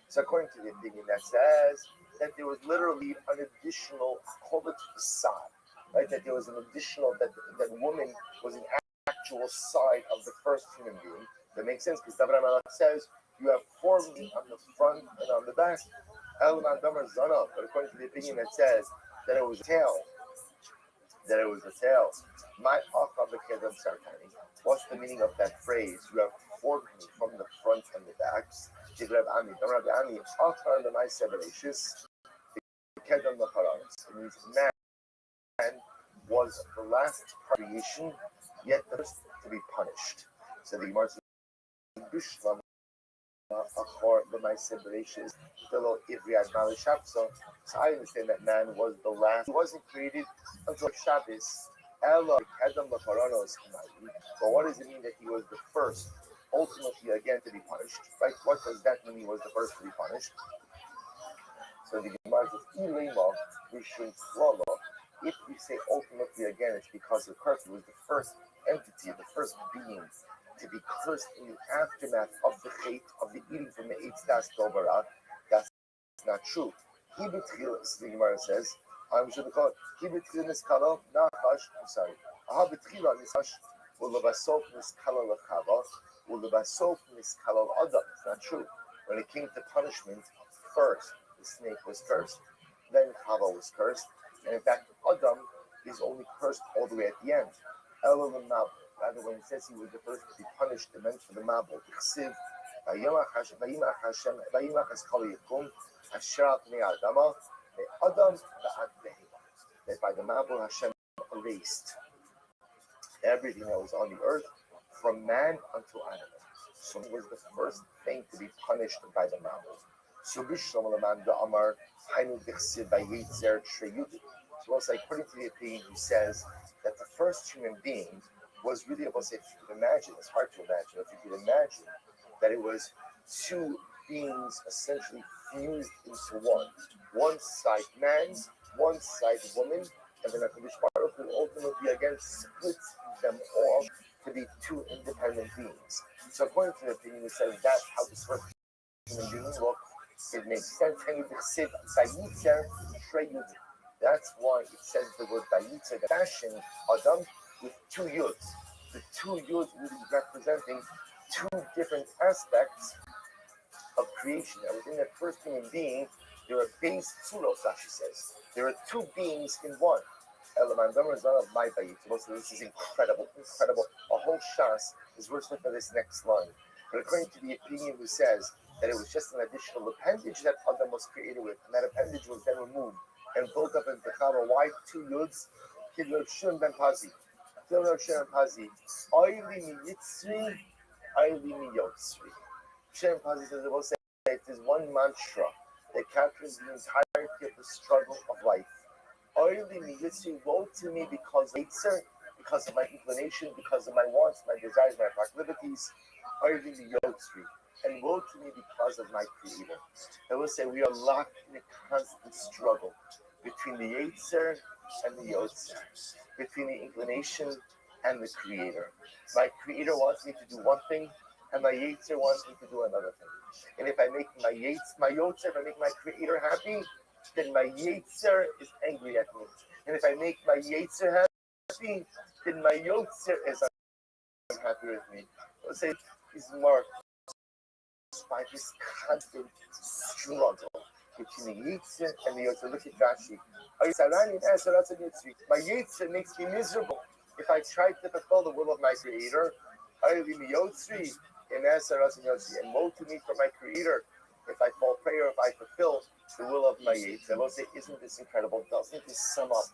so according to the opinion that says that there was literally an additional, call it facade, right? That there was an additional, that woman was an actual side of the first human being. That makes sense because David HaMelech says you have four feet on the front and on the back. But according to the opinion that says that it was a tail, my what's the meaning of that phrase? You have four feet from the front and the back. It means man was the last creation, yet the first to be punished. So the Gemara says, so I understand that man was the last. He wasn't created until Shabbos. But what does it mean that he was the first, ultimately again to be punished? Right? What does that mean? He was the first to be punished. So the Gemara says, if we say ultimately again, it's because the curse was the first entity, the first being to be cursed in the aftermath of the hate of the eating from the Eitz Das Dobara. That's not true. He betril, the Gemara says, I'm sure the call. He betril niskalo nachash. I'm sorry. Aha betrila niskash ulebasof niskalo lechava ulebasof niskalo adam. It's not true. When it came to punishment, first the snake was cursed, then Chava was cursed, and in fact Adam is only cursed all the way at the end. Elul Mabul. Rather, when it says he was the first to be punished, it meant for the Mabul. Chsiv vayimach Hashem vayimach Kol Yikum Asher al Pnei Adama Adam va'ad Behema. That by the Mabul Hashem erased everything that was on the earth from man unto animal. So it was the first thing to be punished by the Mabul. So Amar Hainu Dichsiv Vayitzer Treyudi. So it's like according to the opinion who says that the first human being was really able to say, if you could imagine, it's hard to imagine, if you could imagine that it was two beings essentially fused into one. One side man, one side woman, and then HaKadosh Baruch Hu ultimately again splits them all to be two independent beings. So according to the opinion, it says that's how this first human being looked. It makes sense. That's why it says the word Vayitzer, the fashion Adam with two yuds. The two yuds really representing two different aspects of creation. And within that first human being, there are base tzuros, Rashi says. There are two beings in one. So this is incredible. A whole shas is worship for this next line. But according to the opinion who says that it was just an additional appendage that Adam was created with, and that appendage was then removed and built up into Chava. Why two yuds? Kidrov Shun Ben Pazi. Oili mi yitzri, oili mi yotzri. Shem Pazi says it will say it is one mantra that captures the entirety of the struggle of life. Oili mi yitzri, woe to me because of Yitzer, because of my inclination, because of my wants, my desires, my proclivities. Oili mi yotzri. And woe to me because of my Creator. I will say we are locked in a constant struggle between the Yetzer and the Yotzer, between the inclination and the Creator. My Creator wants me to do one thing, and my Yetzer wants me to do another thing. And if I make my Yotzer, if I make my Creator happy, then my Yetzer is angry at me. And if I make my Yetzer happy, then my Yotzer is unhappy with me. Let's say is more by this constant struggle between the Yitzhak and the Yotzer. Look at Rashi. My Yitzhak makes me miserable. If I try to fulfill the will of my Creator, and woe to me from my Creator if I fall prey or if I fulfill the will of my Yitzhak. I will say, isn't this incredible? Doesn't this sum up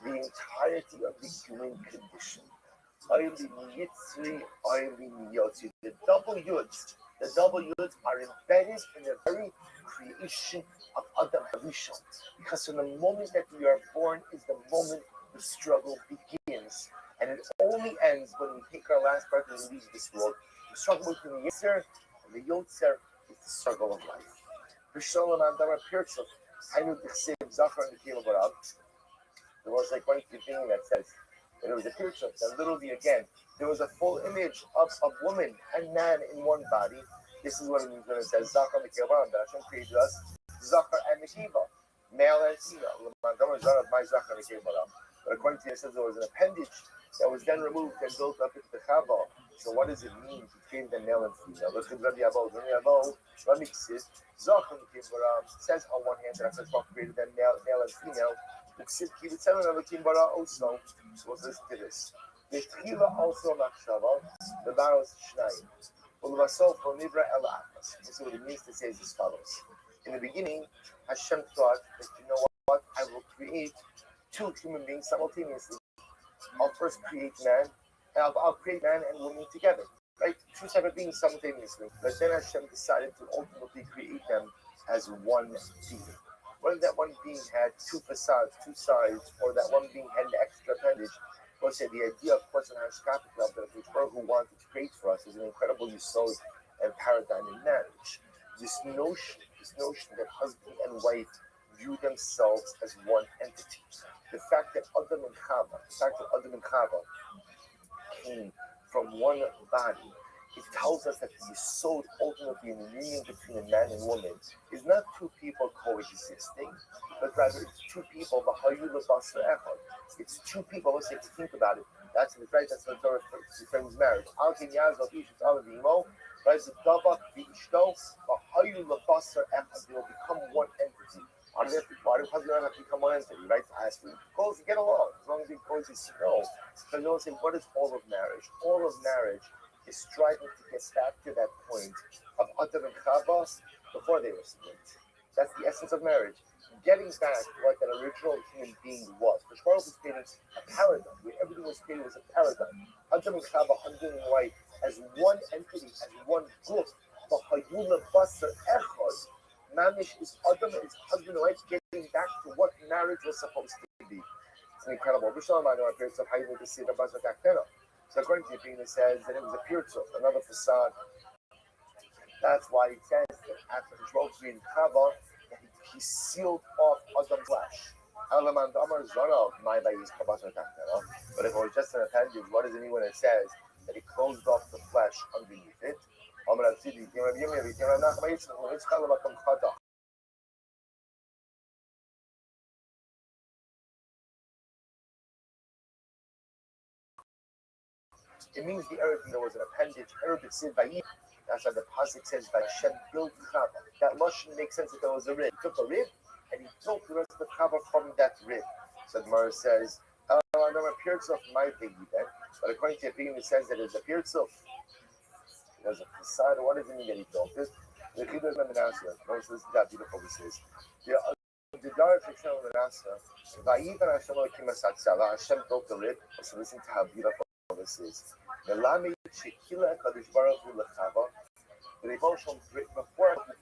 the entirety of the human condition? The double yuds are embedded in the very creation of Adam Harishon. Because from the moment that we are born is the moment the struggle begins. And it only ends when we take our last breath and leave this world. The struggle between the Yitzer and the Yotzer is the struggle of life. There was like one thing that says that it was a picture that literally again there was a full image of a woman and man in one body. This is what it means when it says Zachar Mikeva, that Hashem created us, Zachar and Mikeva, male and female. But according to it, it says there was an appendage that was then removed and built up into the Chava. So what does it mean to create the male and female? Look at Rabbi Abo. Says on one hand that Hashem created them male and female. Also, so let's listen to this. The Tchila also Machshava, the Baros Shnayim. This is what it means to say as follows. In the beginning, Hashem thought that, you know what, I will create two human beings simultaneously. I'll first create man, and I'll create man and woman together. Right? Two separate beings simultaneously. But then Hashem decided to ultimately create them as one being. Whether that one being had two facades, two sides, or that one being had an extra appendage, we'll say the idea, of course, in Hashkafic love that the Torah who wanted to create for us is an incredible yesod and paradigm in marriage. This notion that husband and wife view themselves as one entity. The fact that Adam and Chava came from one body, it tells us that the yesod ultimately in the union between a man and woman is not two people coexisting, but rather it's two people. It's two people. Let's say, to think about it. That's right. That's what the Torah reframes marriage. They will become one entity. Why do husband and wife become one entity? Right? Goals get along as long as you coexist. No, because they'll say, what is all of marriage? All of marriage is striving to get back to that point of Adam and Chava before they were split. That's the essence of marriage. Getting back to what that original human being was. The Torah was created a paradigm, where everything was created was a paradigm. Adam and Chava, husband and wife, as one entity, as one group. But Hayula Basar Echad, Mamish is Adam and his husband and wife getting back to what marriage was supposed to be. It's an incredible. So according to the opinion, it says that it was a pirtzuf, another facade. That's why it says that after the Torah created Chava, he sealed off Adam's flesh. But if it was just an appendage, what does it mean when it says that he closed off the flesh underneath it? It means the earth, there was an appendage. Arabic said Vayit. That's why the pasuk says Vashem built Chava. That lashon makes sense that there was a rib. He took a rib and he built the rest of the Chava from that rib. So the Gemara says, I know a pirtzuf my baby then, but according to the opinion, it says that it's a pirtzuf. There's a facade. What does it mean that he built it? The Chiddush Menashe. Notice this is how beautiful this is. The Dar Hashem Menashe. Vayivan Hashem Elokim Asatzala. Hashem built the rib. So listen to how beautiful this is. Before he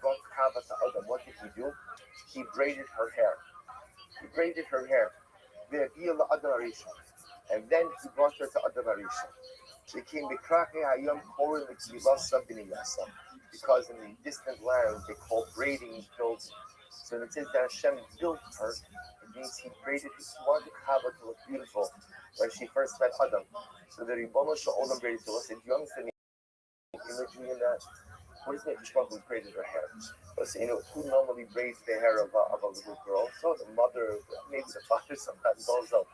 brought Chava to Adam, what did he do? He braided her hair. And then he brought her to Adam Arisha. She came because in the distant land they call braiding building. So when it says that Hashem built her, it means he braided her. He wanted Chava to look beautiful when she first met Adam. So the Ribono Shalom braided her. Listen, do you understand the imagery in that? What is it? Who braided her hair? Listen, who normally braids the hair of a little girl? So the mother, maybe the father sometimes also.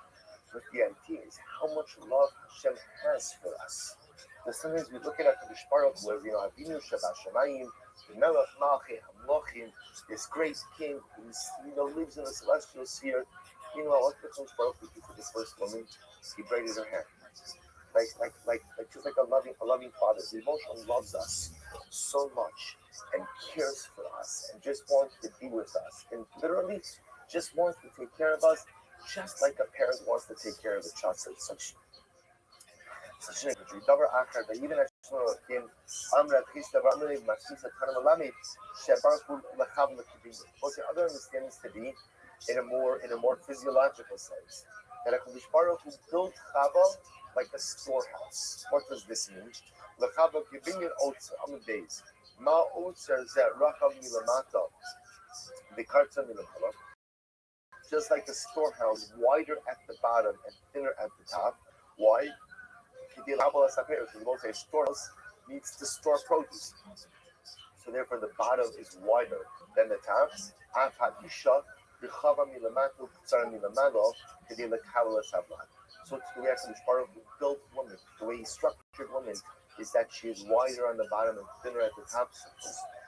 But the idea is how much love Hashem has for us. that sometimes we look at Hakadosh Baruch Hu as Avinu Shabashamayim, the Melech Malchei Hamlochim, this great king who lives in the celestial sphere. What Hakadosh Baruch Hu did for this first woman? He braided her hair. Just like a loving father. The emotion loves us so much and cares for us and just wants to be with us and literally just wants to take care of us, just like a parent wants to take care of a child. So such an imagery. Davar achar, that even as Kim Amra Krista Ramli Masisa Tanamalami Shebarku Lacham Lakibin. What's the other understandings to be in a more physiological sense? That HaKadosh Baruch Hu built Chava like a storehouse. What does this mean? Lachava Kibinyan Otzer on the days. Ma Otzer Zet Racham Milamata. The Karta Milamala. Just like a storehouse, wider at the bottom and thinner at the top. Why? The storehouse needs to store produce. So therefore the bottom is wider than the top. So the way Hakadosh Baruch Hu built woman, the way he structured woman, is that she is wider on the bottom and thinner at the top,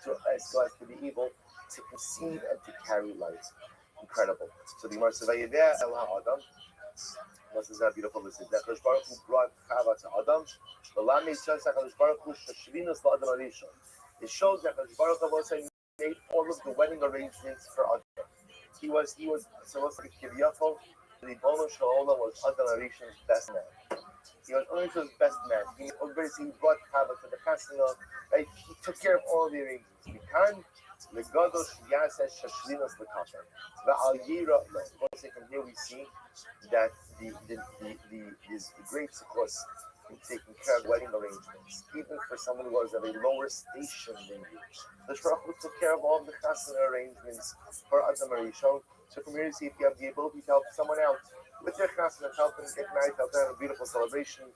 so as to be able to conceive and to carry life. Incredible. So the Gemara says, Adam. This is that beautiful list. That Hakadosh Baruch Hu brought Chava to Adam. It shows that Hakadosh Baruch Hu made all of the wedding arrangements for Adam. He was supposed to be Kivyachol. The Bono Shalom was Adam Arishan's best man. He was Arishan's best man. He brought Chava to the casino. Right? He took care of all the arrangements. He can. The Gadosh Yases Shashlinas Lekaper. The Al Yira. From here we see that the great sukkos in taking care of wedding arrangements, even for someone who was at a lower station than you. The Shruach took care of all the chasana arrangements for Adam Arishon. So from here you see if you have the ability to help someone out with their chasana, help them get married, help them have a beautiful celebration,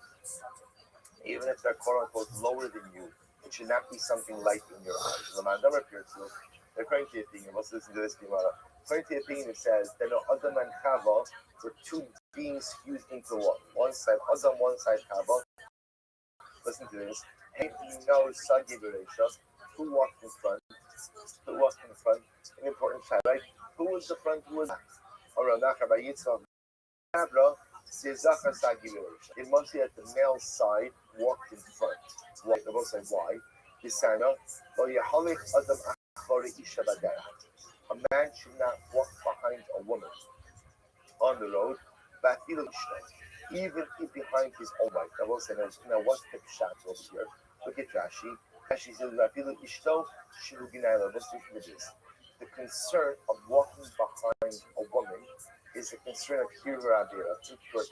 even if they're quote unquote lower than you, it should not be something light in your eyes. The Mandam appears to, according to the opinion, let's listen to this Gemara. According to the opinion, it says that Adam and Chava were two beings fused into one. One side Adam, one side Chava. Listen to this. Hey, no Sagi Bereisha. Who walked in front? Who walked in front? An important fact, right? Who was the front? Who was back? Or Nacha by Yitzchak. It must be that the male side walked in front. Why? The both say why. A man should not walk behind a woman on the road, even if behind his own wife. I will say now what's the shot over here? Look at Rashi. Rashi says the concern of walking behind a woman is the concern of pure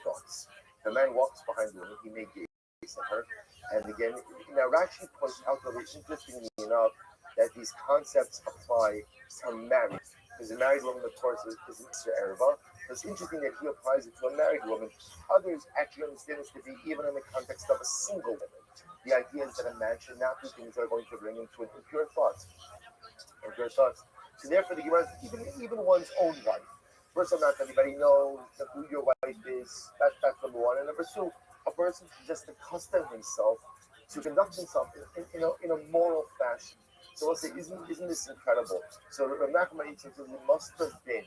thoughts. The man walks behind the woman, he may gaze at her. And again, now Rashi points out that it's interestingly enough that these concepts apply to marriage. Because a married woman, of course, is Mr. Erva. It's interesting that he applies it to a married woman. Others actually understand this to be even in the context of a single woman. The idea is that a man should not do things that are going to bring him to impure thoughts. Impure thoughts. So therefore, the Gemara, even one's own wife. First of all, not everybody knows who your wife is. That's number one. And number two, a person should just accustom himself to conduct himself in a moral fashion. So we'll say, isn't this incredible? So Rav Nachman says it must have been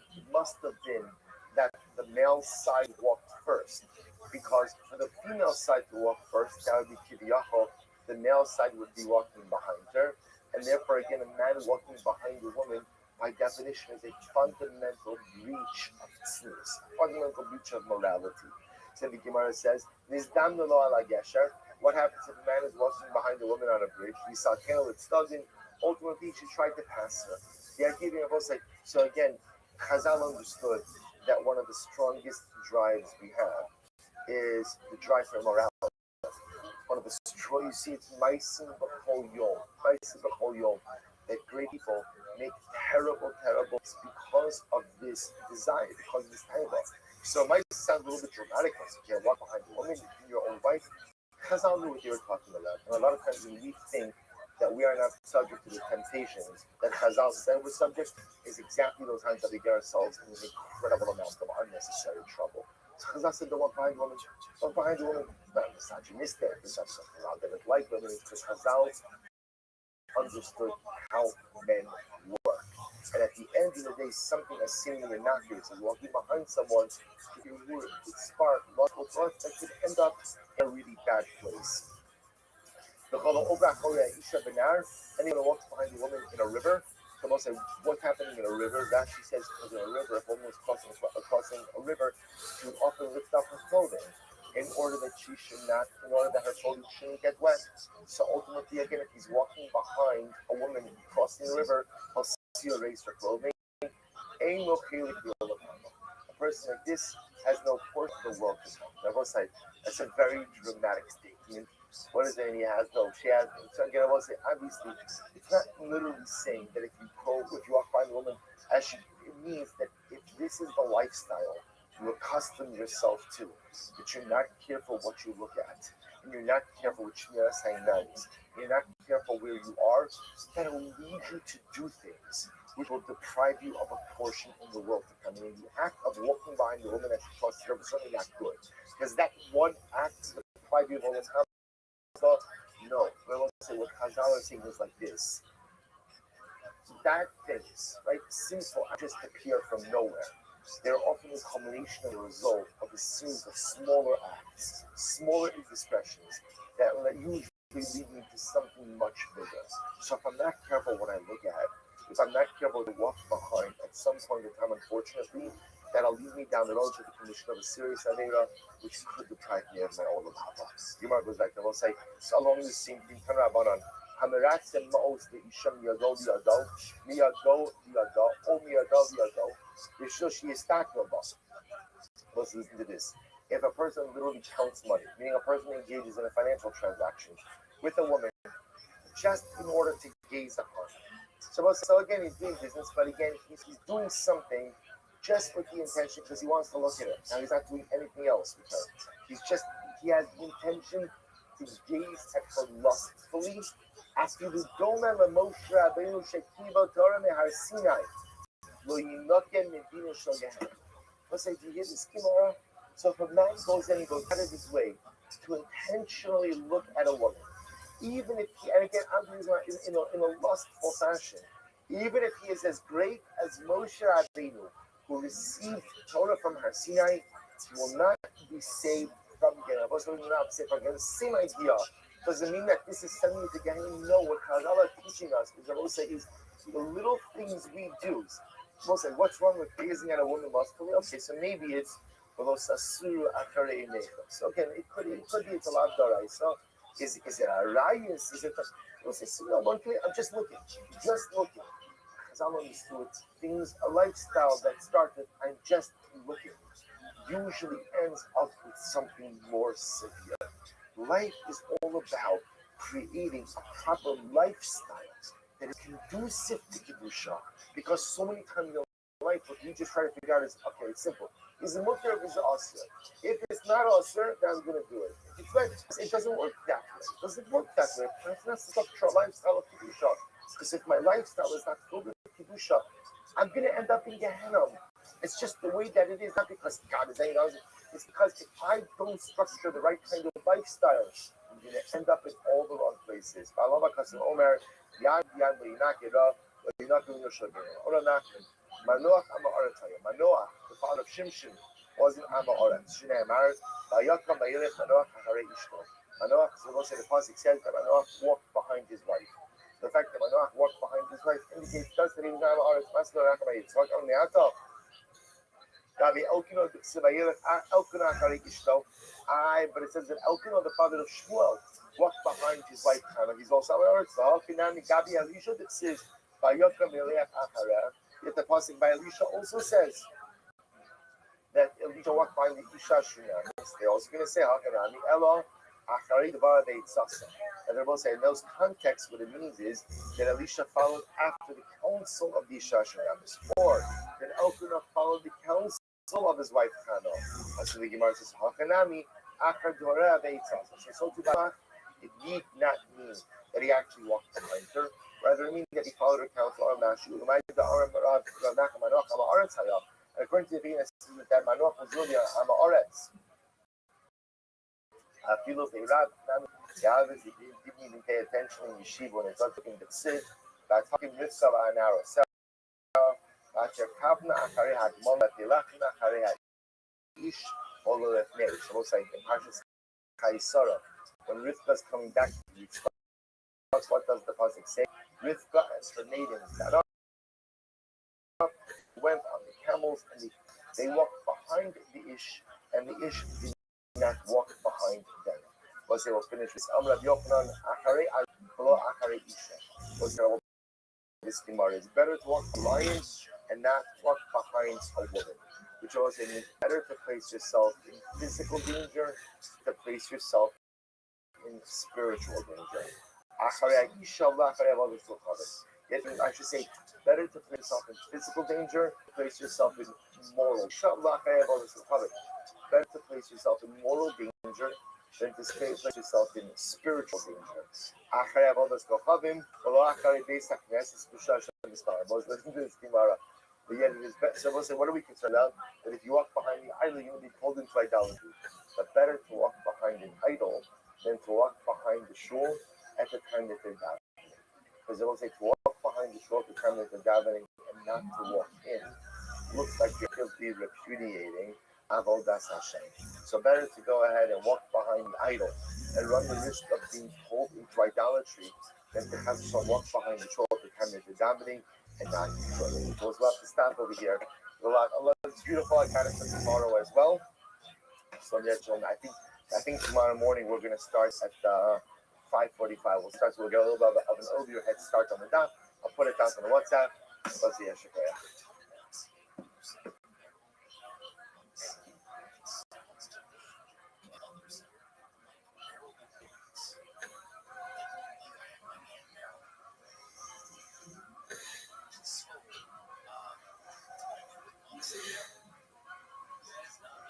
that the male side walked first, because for the female side to walk first, that would be Kiviyachol, the male side would be walking behind her, and therefore again, a man walking behind a woman, by definition, is a fundamental breach of tznius, fundamental breach of morality. So the Gemara says, "Nizdamnu lo ala gesher." What happens if a man is walking behind a woman on a bridge? We saw Kel, it's doesn't. Ultimately, she tried to pass her. The idea being both like, so again, Chazal understood that one of the strongest drives we have is the drive for morality. One of the strong, you see, it's Maisim B'chol Yom, that great people make terrible because of this desire, because of this taiva. So it might sound a little bit dramatic, because you can't walk behind a woman, you can your own wife. Chazal knew what they were talking about. And a lot of times when we think that we are not subject to the temptations that Chazal said we're subject, is exactly those times that we get ourselves in an incredible amount of unnecessary trouble. Chazal said, don't walk behind the woman. Walk behind the woman. It's not misogynistic. It's not something wrong that it's like women. It's because Chazal understood how men work. And at the end of the day, something as seemingly innocuous as walking behind someone would spark multiple thoughts that could end up in a really bad place. Anyone who walks behind a woman in a river, someone say, what's happening in a river? That she says, because in a river, if a woman was crossing a river, she would often lift up her clothing in order that her clothing shouldn't get wet. So ultimately, again, if he's walking behind a woman crossing the river, he'll see her raise her clothing. A person like this has no portion of the world to come. That's a very dramatic statement. What is it? He has no. She has. So again, I want to say, obviously, it's not literally saying that if you walk by a woman, it means that if this is the lifestyle you accustom yourself to, that you're not careful what you look at, and you're not careful with Shmira Sainais, you're not careful where you are, that will lead you to do things which will deprive you of a portion in the world to come. And the act of walking behind the woman as she crosses the river is certainly not good, because that one act to deprive you of all this. No, I will say what Chazal is saying is like this. Bad things, right? Sinful just appear from nowhere. They're often a culmination of the result of a series of smaller acts, smaller indiscretions that usually lead me to something much bigger. So if I'm not careful what I look at, if I'm not careful to walk behind, at some point in time, unfortunately, that'll lead me down the road to the commission of a serious avera, which could deprive me of my olam haba. Gemara goes back and will say, so along the same thing, Hamaratz and Ma'os the Isham Yado Yado, Miyado Yado, O Miyado Yado, Rishoshi is Takrabah. Let's listen to this. If a person literally counts money, meaning a person engages in a financial transaction with a woman just in order to gaze upon her. So again, he's doing business, but again, he's doing something just with the intention because he wants to look at it. Now he's not doing anything else with her. He has the intention to gaze at her lustfully. As you do, Doma Moshe Rabbeinu Shekiva Torah Mehar Sinai. Lo Yinoken Medina Shogehen. Let's say, do you hear this Gemara? So if a man goes in, he goes out of his way to intentionally look at a woman, even if he, and again, I'm using in a lustful fashion, even if he is as great as Moshe Rabbeinu, who received Torah from Har Sinai, he will not be saved from Gehenna. The same idea doesn't mean that this is sending you to Gehenna. No, what Chazal are teaching us is the little things we do. Most say, what's wrong with gazing at a woman lustfully? Okay, so maybe it's so again, it could be it's a lot of so is it a rayus? Is it I'm just looking. Chazal understood things, a lifestyle that started, I'm just looking, usually ends up with something more severe. Life is all about creating a proper lifestyle that is conducive to Kedusha, because so many times in your life, what you just try to figure out is, okay, it's simple. Is it mutter or is it asr? If it's not asr, then I'm going to do it. If it's right, it doesn't work that way. It doesn't work that way. It's not structural lifestyle of Kedusha. Because if my lifestyle is not filled with Kedusha, I'm going to end up in Gehenna. It's just the way that it is, not because God is angry. It's because if I don't structure the right kind of lifestyle, I'm going to end up in all the wrong places. Manoach, the father of Shimshon, was in Amaretz. Shneimar, Vayakam Vayelech Manoach Hacharei Ishto. Manoach, so the pasuk says that Manoach walked behind his wife. The fact that Manoach walked behind his wife indicates that he was Amaretz. Maslo Rachamay Yitzchak Al Neato. Gabi Elkino Vayelech Elkino Hacharei Ishto. But it says that Elkino, the father of Shmuel, walked behind his wife. He's also Amaretz. So Elkinami Gabi Elisha that says Vayakam Vayelech Hacharei. Yet the pasuk by Elisha also says that Elisha walked by the Isha Shuna. They're also going to say, Hakanami Elo, Achari Dvar Beitzasa. And they're both saying in those contexts, what it means is that Elisha followed after the counsel of the Isha Shuna. Or that Elkanah followed the counsel of his wife Chano. So the Gemara says, Hakanami, Achar Dvar Beitzasa. So to Bach, it need not mean that he actually walked behind her. Rather, it means that he followed her counsel. And according to the beginning, that Manoach was really on the Oretz. Obviously, didn't even pay attention in yeshiva when it's not looking at Sid. But talking mitzvah an hour. So, Kavna Akari had Mola Tilachna Akari had Ish Olo Lefnei. So, we'll say in Parshas Chaisara, when Rivka's coming back to Yitzchak, what does the pasuk say? Rivka and her maidens got up, went on the camels, and they walked behind the Ish, and the Ish did not walk behind them. Was they will finish with Amr Yochanan Akari Below Akari Isha. Was there this Gemara? It's better to walk a lion and not walk behind a woman. Which also means better to place yourself in physical danger to place yourself in spiritual danger. Akari Isha Akari Yet I should say better to place yourself in physical danger, to place yourself in moral. Better to place yourself in moral danger than to place yourself in spiritual danger. Listen to this Gemara. But yet it is better. So we'll say, what are we concerned about? That if you walk behind the idol, you're going to be pulled into idolatry. But better to walk behind an idol than to walk behind the shul at the time that they're davening. Because they will say to walk behind the shul at the time that they're davening and not to walk in looks like you're guilty repudiating Avodas Hashem. So better to go ahead and walk behind the idol and run the risk of being pulled into idolatry than to have someone walk behind the shul at the time that they're davening and not enjoy it. So we'll have to stop over here. It's beautiful. I kind of for tomorrow as well. So I think tomorrow morning we're going to start at 5:45. We'll start. So we'll get a little bit of an overview head start on the dot. I'll put it down on the WhatsApp. Let's see.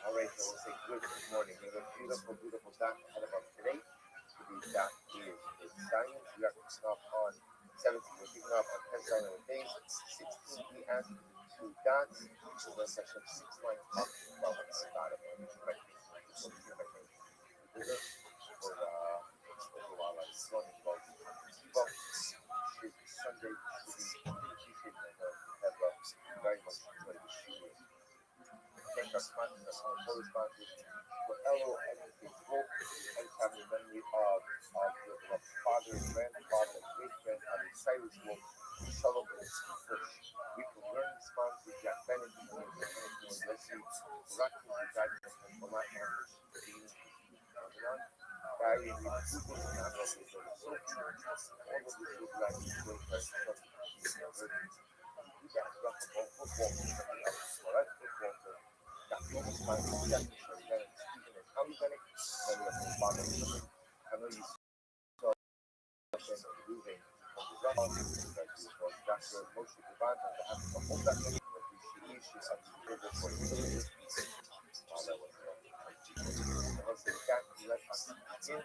All right, so we'll say good morning. We have a beautiful, beautiful dot ahead of us today. The dot is science. We are kicking off on 17. We're kicking off on 10 silent days. 16 we have 2 dots. So the section 6 lines up. Well, that's the dot of it. For while I was running about should be Sunday. Should be appreciated. I have very much enjoyed the shooting. Thank our sponsors, our full sponsors, for Elo and Facebook, and family memory of the father, grandfather, great-grandfather, Cyrus Wolf, Shalom and Fish. We can learn sponsors, Jack Bennett, and Leslie, Rocky, Guidance, and Vermont Members, Barry, and Google, and I'm also for the soap church, all of the good guys, great guys, trust me, you guys rock the ball, football, football, that moment time is definitely sure that Stephen and Tommy Bennett, then we have to bother with I know you saw them moving from the run on Dr. Moshe Devan and the Africa Home that many appreciation of the river for the all that was and once they got to let us in,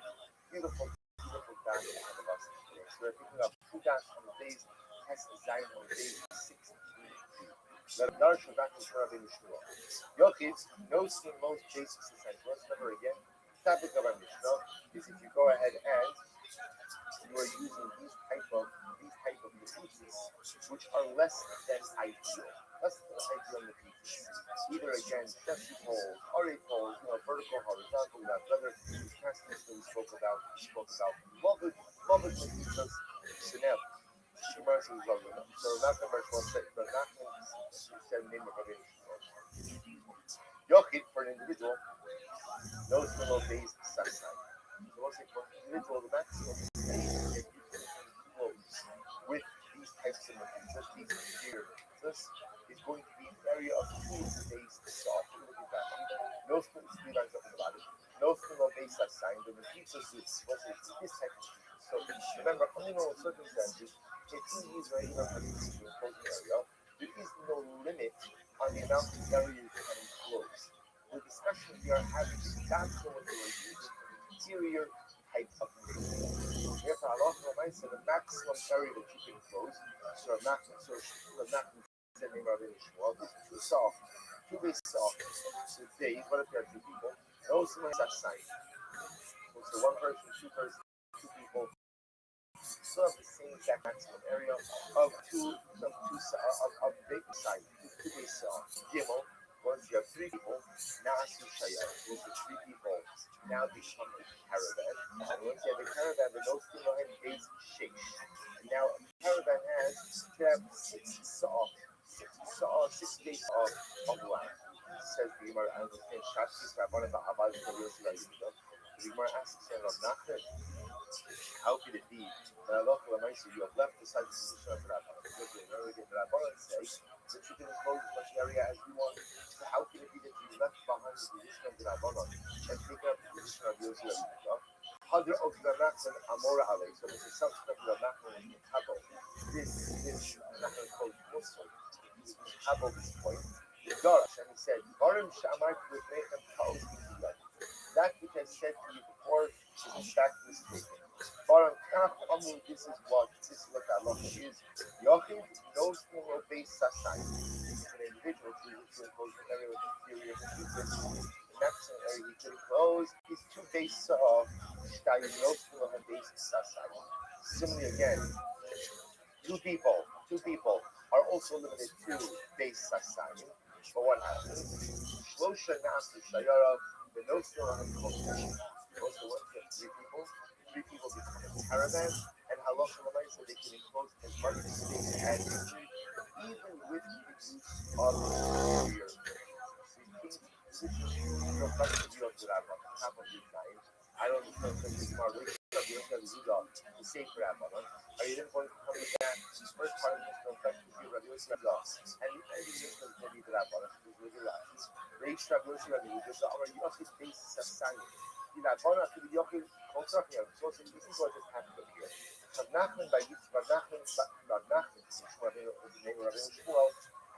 beautiful, beautiful dance ahead of us today. So we're picking up 2 dance on the days, test design on the days 16. Let nourish your back into Rabbi Mishnah. Yochid, no sin most basics and let's remember again, topic of our Mishnah is if you go ahead and you are using these type of pieces which are less than ideal. Less than ideal in the pieces. Either again, chesed poles, RA poles, vertical, horizontal, without leather, these castings that we spoke about love it because Chanel. So not the first one, but not the name of Rabbi Yochid for an individual, those little days satisfied. So once for an individual, the maximum space that you can enclose with these types of materials, these interior pieces, is going to be an area of 2 days soft. Look at that. No school lines up in the body. No school base assigned. The pieces is this type of. So remember, under normal circumstances, if you use regular particles in a closed area, there is no limit on the amount of area you can enclose. The discussion we are having is not so much we're using an interior type of material. Therefore, Allah said the maximum area that you can close, so I'm not is too soft. two base saw. So today, what if there are two people? No similar sign. So one person, two people, still have the same exact maximum area of of big side, two base saw. Gimel, once you have three people, Nasu Shayar, those are three people now become a caravan. And once you have a caravan, the no still have base sheish. And now a caravan should have six days of land. Says the Gemara, I understand Shashis Rabban and Abad Yossi Rayuda. The Gemara asks Rav Nachman, how could it be that Allah you have left aside the position of Rabban? Because the Rabban say that you can enclose as much area as you want. So how can it be that you left behind the position of the Rabban and taken up the position of Yossi Rayuda? Hadr of Rav Nachman Amora Ale. So there's a subsequent Rav Nachman in the Kabul. This Nachman called Muslim. He was Kabul this point. Darash, and he said, Barim Shamar B'Rechem Ta'os B'Tiyad. That which I said to you before is in fact mistaken. Barim Kaf Amu, this is what Allah is. Yochid knows no base Sasai. This is an individual who is to enclose an area with inferior features. The maximum area he could enclose is two base of Shtai knows no base Sasai. Similarly again, two people are also limited to base Sasai. But what happens? Shlosha Nasu Shayarav, the no still have competition. Also, once you have three people become a caravan, and Halacha Lamai said they can enclose as much space as they need, even with the use of superior. So you can't reflect the view of the Rabban. Half of these times, I don't understand the Gemara. The same for Rabban. Are you then going to come with that? First part of this reflects the view of Rabbi Yossi Rabbi, and the ending is going to be the Rabban. Reish Rabbi Yossi Rabbi, because the Amar Yochid basis of science. The Rabban after the Yochid, also here. So this is what just happened up here. Rav Nachman by Rav Nachman, the name of Rabbi Shmuel,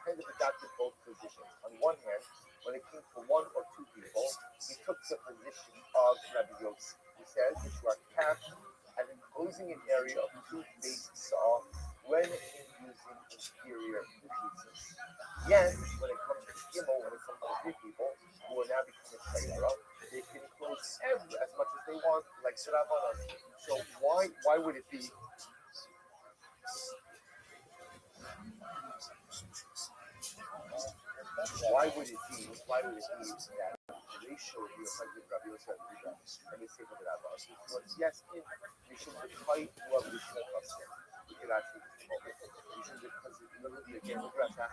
kind of adopted both positions. On one hand, when it came to one or two people, he took the position of Rabbi Yossi. He said that you are capped at enclosing an area of two base saw when using inferior pieces. Yet, when it comes to Gimel, when it comes to three people who are now becoming Shayara, they can enclose as much as they want, like Rabbanan. So why would it be? Why would it be that the ratio would be affected Rabbi Yosef and the same with the Rabbi? Yes, in Rishon the height of Rishon Hashem, we could actually Rishon because literally again, look at that.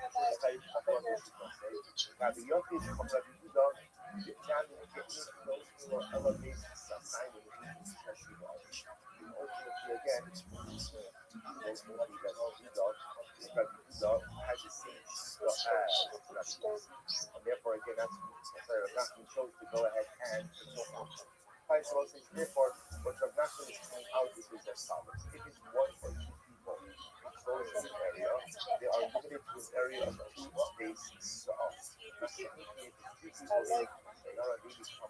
Rabbi Yosef from Rabbi Yehuda, now you get those who are elevated sometime in the Sheshiva. Ultimately, again, ultimately, Rabbi Yehuda has the same and therefore, again, that's why Rav Nachman chose to go ahead and find solutions. Therefore, what Rav Nachman is coming out with is as follows. If it's one or two people enclosed in an area, they are limited to an area of two base saw. If it's two people, they become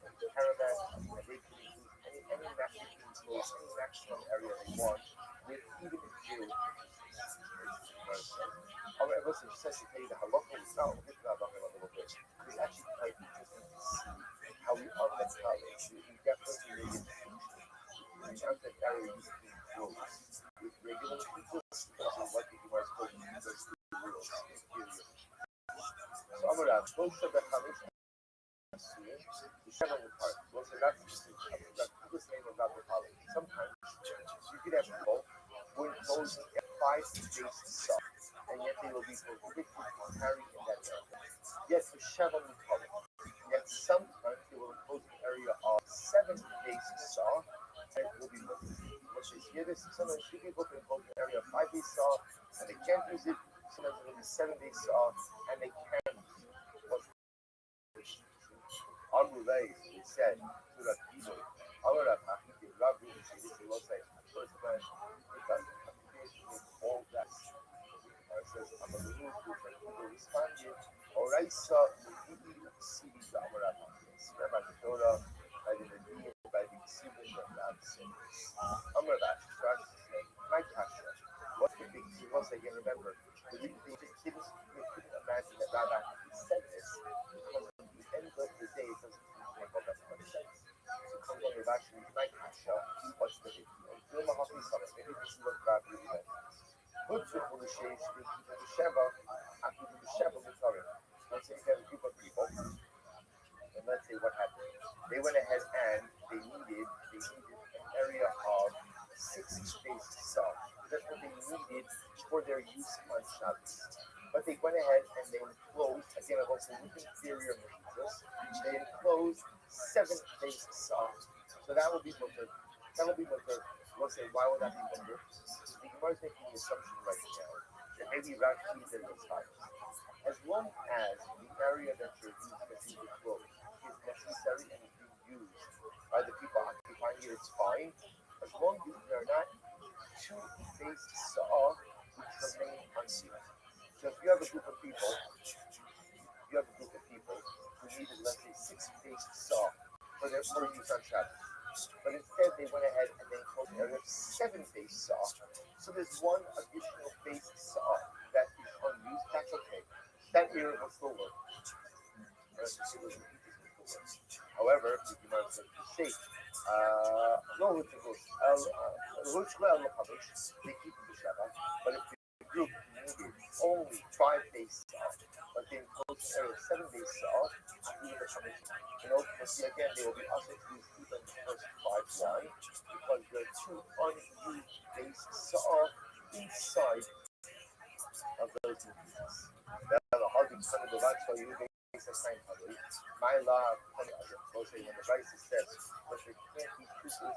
a caravan, and they can use any maximum area they want, with even if zero. However, listen, she says to tell you the halacha is not we'll get to that halacha in a little bit. It's actually quite interesting to see how we are the college. We definitely made it the amount of area you can enclose with regular people because of what the Gemara is called those two rules. So Amarav, both of the Chamish the seven part. Well, so that's the same about the college. Sometimes you could have people who enclose a 5-base saw, and yet they will be prohibited from carrying in that area. Yet for Shabbat we call it. Yet sometimes they will enclose an area of 7-base saw, and it will be prohibited. Which is here, sometimes two people can enclose an area of 5-base saw, and they can't use it. Sometimes it will be 7-base saw, and they can use it. Amrulay, he said to the people, our Hachiti, Rabbi, he will say, first man, because all that. It says, I'm a little different. He will respond to you, Oraisa, Sibi, Amarabha. Swear by the Torah, by the Nadim, by the Sibin of the Absins. Amarabha, starts to say, my kasha, what's the big deal? Once again, remember, they couldn't imagine that Rabbi said this. Let's say you have a group of people, and let's say what happened. They went ahead and they needed an area of 6 space south. That's what they needed for their use on Shabbos. But they went ahead and they enclosed, again, about the interior mechizos, they enclosed 7 space south. So that will be mutter. That will be mutter. We'll say, why would that be mutter? The Gemara is making the assumption right now that maybe Rashi did this high. As long as the area that you're using, that you enclosed, is necessary and is being used by the people occupying it, it's fine. As long as there are not 2 space saw which remain unused. So if you have a group of people, who needed, let's say, 6 space saw for their for use on Shabbos. But instead they went ahead and they enclosed an area of 7 base saw. So there's one additional base saw that is unused, that's okay. That area will still work. However, the Gemara says to say, no, they keep the Shabbat, but if the group needed only 5 base saw, but they enclosed an area of 7 base saw, again, they will be also to use even the first 5 why? Because there are 2 unused base saw inside of those pieces. That's a hard to kind of go back so you base of time probably. My law, mostly when the Rice says, but there can't be 2 pieces that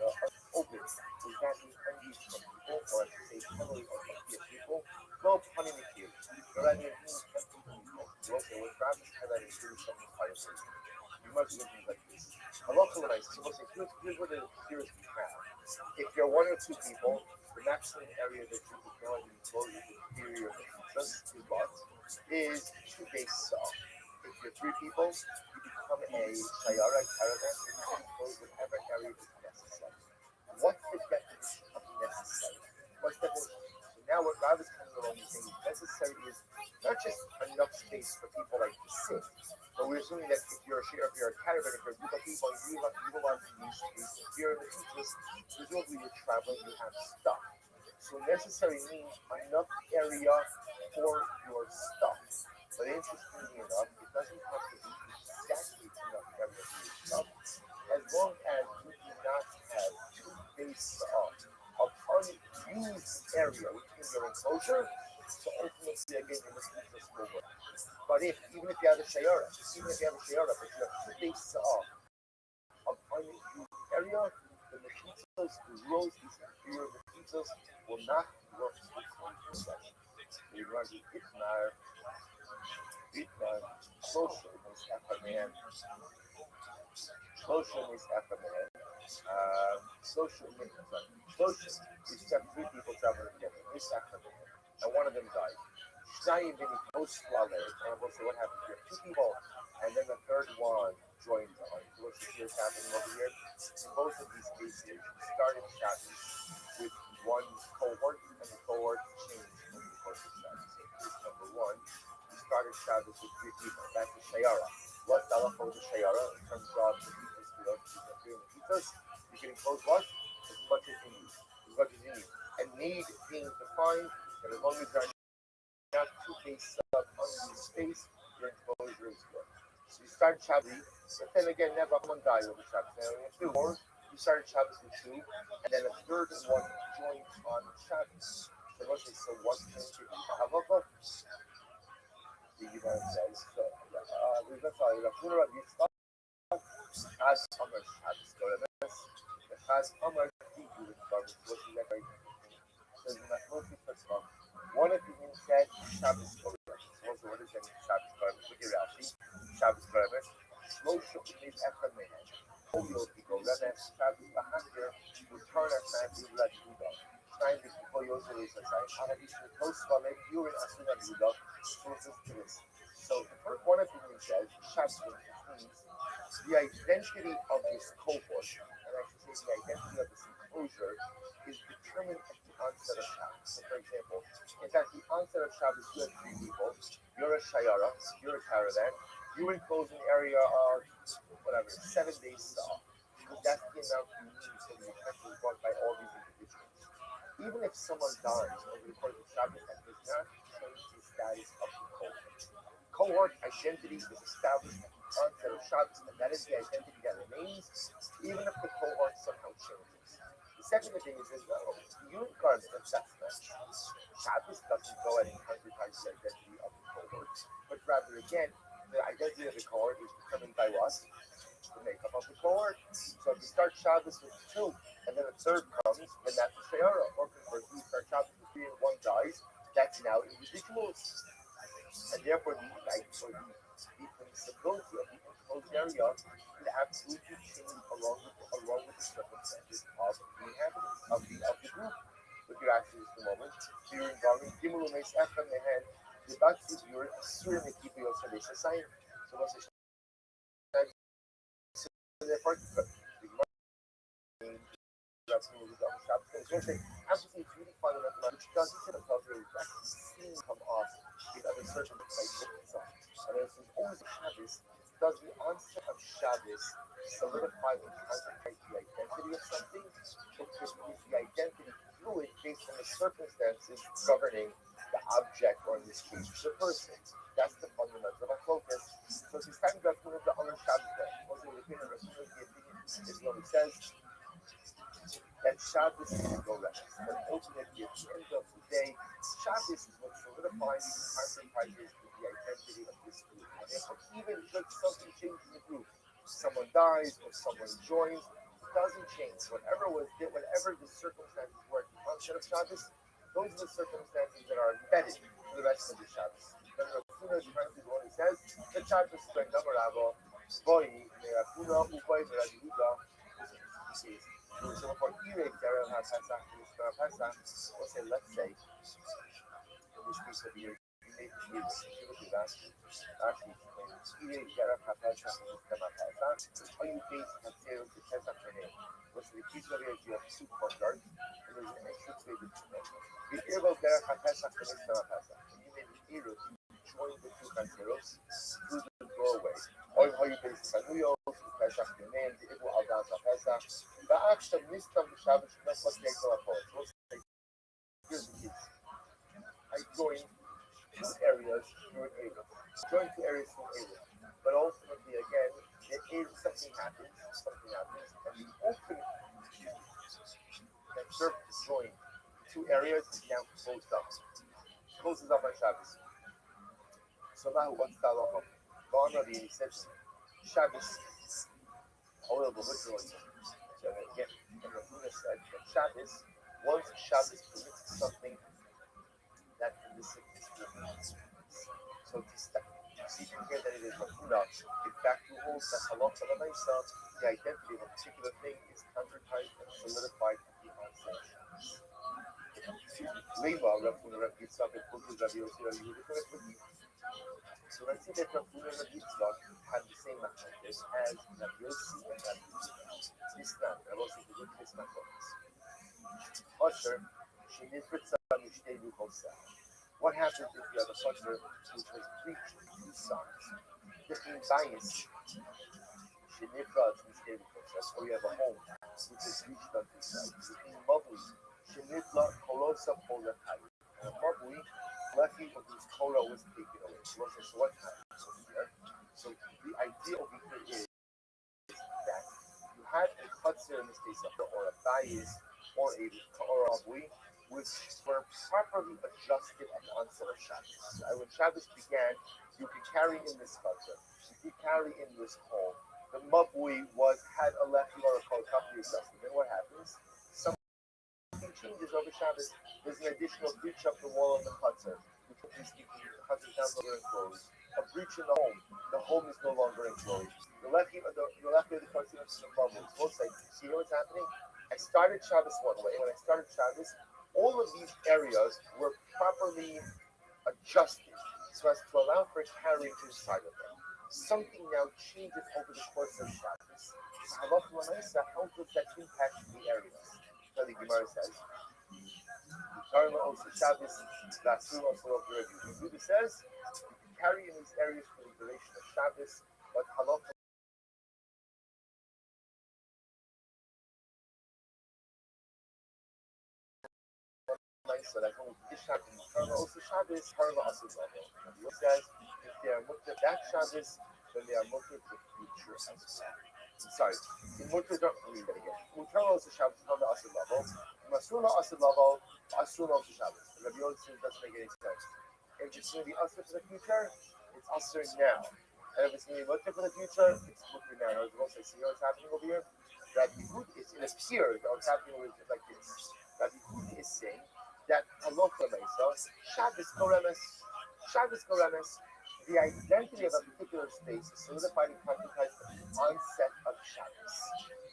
are open, is that the unused from people, or I should say, heavily or empty of people? No, honey, Nikki. But I mean, empty people. Okay, when Travis had that included some fire station. You must look like this. I'm also when I see, here's what it appears to have. If you're 1 or 2 people, the maximum area that you could go and enclose the interior of the just 2 lots is 2 base saw. If you're 3 people, you become a shayara caravan and you can enclose whatever area is necessary. What's the definition of necessary? What's the definition? So now what Rav is coming along and saying necessary is not just enough space for people like to sit, but we're assuming that if you're a caravan, if you're a group of people, you want to use space. If you're in the beaches, presumably you're traveling, you have stuff. So necessary means enough area for your stuff. But interestingly enough, it doesn't have to be exactly enough area for your stuff. As long as you do not have 2 base of unused area within your enclosure, so ultimately again you must use this will work. But even if you have a shayara, but you have 2 base of unused area, the mechitzos, the rows, these inferior mechitzos will not work with one possession. We run the Itmar, social is Echaman, social is Echaman, social is 3 people traveling together, is Echaman, and one of them died. Shnayim Bini post Flale, and we'll say what happened here. 2 people, and then the third one joined on. What's here's happening over here? In both of these cases, started Shabbos with one cohort, and the cohort changed over the course of Shabbos. So case number 1, we started Shabbos with 3 people. That's the Shayara. What's the halacha with the Shayara in terms of the pizzas? You can enclose what? As much as you need. And need being defined that as long as there are not 2 base of unused space, your enclosure is good. So you start Shabbos, but then again, never one guy over Shabbos. Now, if you more, you started Shabbos with 2, and then a third one joined on Shabbos. So what's it? So what's going to be the halacha? The Gemara says, we're going to tell you the Pura Yitzchak as Amar Shabbos Goremes, the Chaz Amar Tigu with Goremes, what is that right? Says in that mostly first one, one of the said Shabbos Goremes. Also, what is that Shabbos Goremes? Look at Rashi, Shabbos Goremes. Moshe is Ephraim. All people, Remes, Shabbos Bahakir, return our family, let Judah. Shine the people, Yosef is a sign. Ahadishim, close Valem, you and Asuna Judah, closest to this. So, the first one of them says, Shabbos means the identity of this cohort, and I should say the identity of this enclosure, is determined at the onset of Shabbos. So, for example, if at the onset of Shabbos you have 3 people, you're a shayara, you're a caravan, you enclose an area of whatever, 7 days saw, because that's the amount you need for the essentials brought by all these individuals. Even if someone dies over the course of Shabbos, that does not change the status of the cohort. Cohort identity is established at the onset of Shabbos, and that is the identity that remains, even if the cohort somehow changes. The second thing is no, you regard that that's not Shabbos doesn't go and counterpart the identity of the cohort, but rather again, the identity of the cohort is determined by what? The makeup of the cohort. So if you start Shabbos with two, and then a third comes, then that's a Shayara. Or conversely, you start Shabbos with three and one dies, that's now individuals. And therefore, the flexibility of the enclosed area could absolutely change along with the circumstances of the inhabitants of the group. Look at actually just a moment. So you're involving Gimel Umeis Echem Mehen, the Batsi, you're Surah Mekipi Yosef Esasayin. So what's the therefore, absolutely it's really fundamental, which doesn't sit above your actually seen come off in other circumstances. And there's always a Shabbos. Does the onset of Shabbos solidify and concentrate the identity of something? Or is the identity fluid based on the circumstances governing the object, or in this case, the person? That's the fundamental of a focus. So if he's talking about the other Shabbos, also the opinion is what it says that Shabbos is no rest. But ultimately, at the end of the day, Shabbos is what solidifies and concentrates the identity of this group. And therefore, even should something change in the group, someone dies or someone joins, it doesn't change. Whatever the circumstances were at the onset of Shabbos, those are the circumstances that are embedded for the rest of the Shabbos. Remember, Rafuna is the one who says, the Shabbos is like Namaravo, Boy, Rafuna, Uboy, Rajihuda, so for Erev Darel HaPesach, we'll say, let's say, in this case of year, you may be able to Rashi, Erev Darel HaPesach, are you based on Zero to Pesach Mene? What's the case of here? You have two courtyards, and there's an extra space between them. The Erev Darel HaPesach Mene Pesach, and you made the Erev join the two Chaseros through the doorway. Or how you based on New York, Pesach Mene, the Erev Al Dan HaPesach. ועכשיו נסתם בשבת שנפת נגד הפועל. Here's the case. I joined two areas through an Erev. Joined two areas through an Erev. But ultimately, again, the Erev, something happens, and the ultimate that served to join two areas is now closed up. Closes up on Shabbos. So now what's the halacha? Ba'anadi said Shabbos, however, literally. So again, and Rafuna said that Shabbos, once Shabbos permits something that can be significant. So to see from here that it is Rafuna, in fact, who holds that halacha l'maisa, the identity of a particular thing is countertied and solidified at the onset. Leva, Rafuna, Rav Yitzchak, and Kultu, Rav Yossi, Rav Yehuda. So let's say that Rafuna and Rav Yitzchak had the same machlokes as Rav Yossi and Rav Yehuda. Islam, I will say the good Islam focus. Usher, she is what happens if you have a usher which was breached two sides? Different bias, she or you have a home which is breached on two sides. Different mabui, she kolosa polakali. And a mabui, lucky of whose kola was taken away. So what happens here? So the idea over here is that you had a chutzner in this case, or a bayis, or a mabui, which were properly adjusted at the onset of Shabbos. So when Shabbos began, you could carry in this chutzner, you could carry in this home. The mabui had a left or a properly adjusted. Then what happens? Something changes over Shabbos. There's an additional breach of the wall of the chutzner, which is speaking, the chutzner is no longer enclosed. A breach in the home is no longer enclosed. The left of the chutzner is the bubbles. Both sides. See what's happening? I started Shabbos one way. When I started Shabbos, all of these areas were properly adjusted so as to allow for carrying inside of them. Something now changes over the course of Shabbos. How does that impact the areas? So the Gemara says, Shabbos, Yehuda says, you can carry in these areas for the duration of Shabbos, but halacha So that's only Shabbos and Karma also Shabbos, Karma also level. Rabbi says if they are mutter that Shabbos, then they are mutter for future as well. I'm sorry, in mutter don't read that again. Mutter also Shabbos, Karma also level. Masula also level, Asula also Shabbos. Rabbi says doesn't make any sense. If it's going to be usher for the future, it's usher now. And if it's going to be mutter for the future, it's mutter now. As well, see what's happening over here? Rabbi Hud is, it appears that what's happening over here is like this. Rabbi Hud is saying that Halacha Mesa, Shabbos Koremes, the identity of a particular space is solidified and concretized at the onset of Shabbos.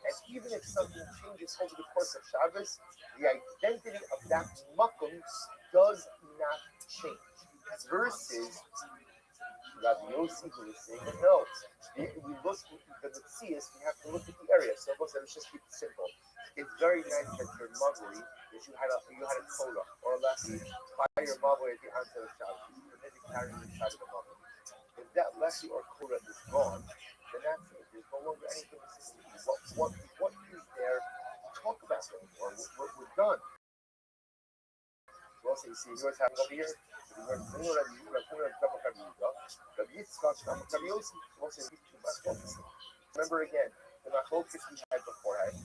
And even if something changes over the course of Shabbos, the identity of that makom does not change. Versus Rabbi Yossi, who is saying that no, we look at the Metzias, we have to look at the area. So let's just keep it simple. It's very nice that your mother, that you had a cola, or less by your mother at the onset of Shabbos, you permitted carrying inside of the mother. If that lessee or cola is gone, then that's it. There's no longer anything to see. What is there to talk about anymore? We're done. Well, so you see, what's happening over here? Remember again, the machlokes we had beforehand.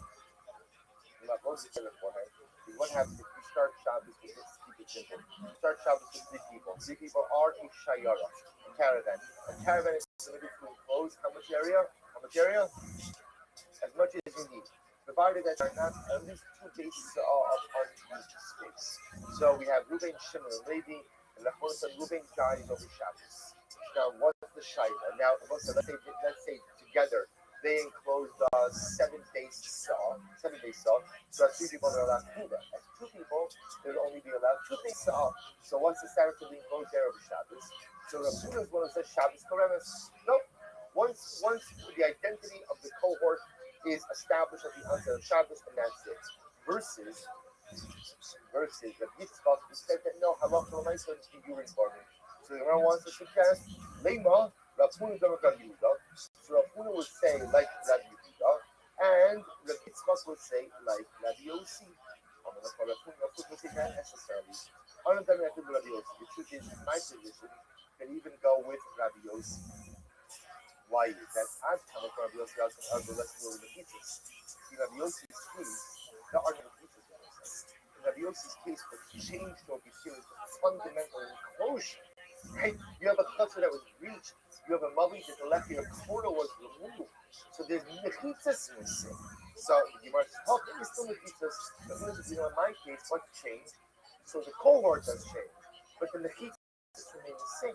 The machlokes we had beforehand. What happens if you start Shabbos with this? Keep it simple. You start Shabbos with 3 people. 3 people are a shayara, a caravan. A caravan is limited to enclose how much area? How much area? As much as you need. Provided that there are not at least 2 bases of unused space. So we have Ruben, Shimon, and Levi, and the host of Ruben dies over Shabbos. Now, what's the shayla? Now, let's say together they enclosed 7 bases saw. So 3 people are allowed to do that. As 2 people, they'll only be allowed 2 bases saw. So what's the status of the enclosed area over Shabbos? So Rav Huna is one who says Shabbos Koremes. Nope. Once the identity of the cohort is established at the onset of Shabbos, and that's it. Versus the Yitzchak, who said that no, halacha l'maisa is the urine farming. So the Gemara wants to suggest Lema Rav Huna Rav Yehuda. So Rav Huna would say like Rav Yehuda, and Rav Yitzchak would say like Rav Yossi. Rav Huna would say not necessarily. Other than Rav Yossi, the truth is, in my position, can even go with Rav Yossi. Why is that? I've come from Rabbi Yossi as the lesson over the pizzas. In Rabbi Yossi's case, there are no pizzas. In Rabbi Yossi's case, what changed over here is the fundamental enclosure. Right? You have a chutzah that was reached. You have a mavi that the left ear corner was removed. So there's mechitzas missing. So you might say, how can you still mechitzas? In my case, what changed? So the cohort does change, but the mechitzas remain the same.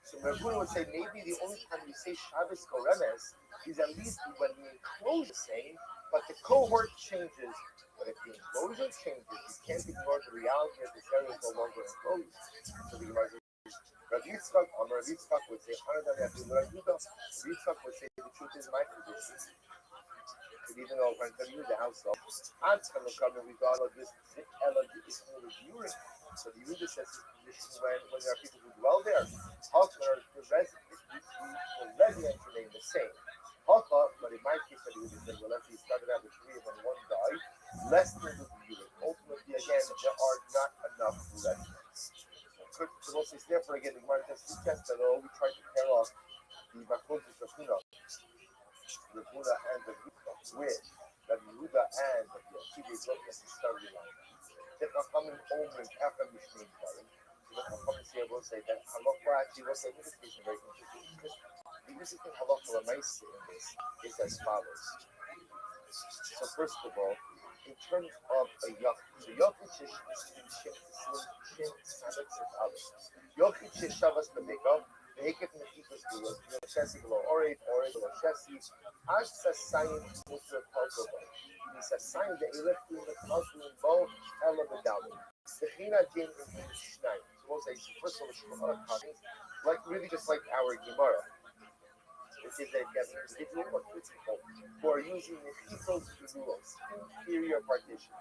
So Rav Huna would say maybe the only time you say Shabbos Koremes is at least when the enclosure is same, but the cohort changes. But if the enclosure changes, you can't ignore the reality that this area is no longer enclosed. So the Gemara says, Rav Yitzchak would say, Rav Yitzchak would say the truth is my position. And even though when I the house of Ad's going to come and regard of this urine. So the Yehuda says his position when there are people who dwell there, the residents remain the same. But in my case, the Yehuda said, well, let's say you started out with 3 and when 1 died, less than the urine. Ultimately, again, there are not enough residents. So therefore, again, the Gemara suggests that we try to pair off the Machotis of Huna, the Huna and the Huna with the Yehuda and the Yossi, they look at the storyline. The Chachamim omrim after Mishmim Barim. The Chachamim here will say that Halacha actually will say this is very interesting because the interesting Halacha L'maisa in this is as follows. So first of all, in terms of a Yachid, so Yachid Yachid Shavas B'Mekov, the Hekef Mechikas Gulas, Shesi below Orev below Shesi, As Sasayin Mutra Kalkova. It's a sign that he left in the council in both Ella the Dalit. The China Jin in Shnai. So we'll say, first of all, like really just like our Gemara. It says that you have an individual or 2 people who are using the Chitos Genulos, inferior partitions.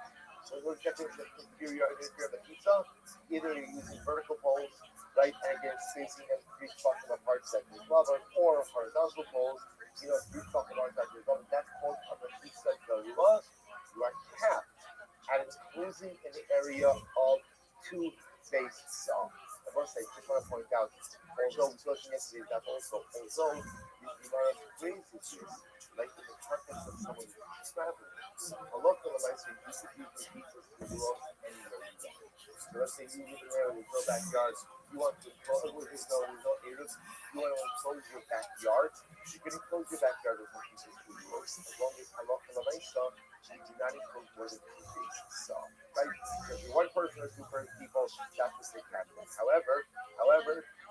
So what's the definition of inferior Mechitza? Either you're using vertical poles, right, and again spacing them 3 spots apart that is rubber, or horizontal poles. 3 spots apart that is rubber. That's called a Mechitza Genulos. You are capped at enclosing in the area of two-faced saw. I must say, just want to point out, although we saw this yesterday, that also, although the Gemara phrases this, like in the context of someone who's traveling, a lot of the lights are used to use the pieces to do off anywhere you go. So let's say you live in there, there's no backyard, you want to enclose, there's no areas, you want to enclose your backyard, you can enclose your backyard with the pieces to do off, as long as Allah you do not enclose more than two faces saw. Right? So if you're one person or two people, that's the same happening. However,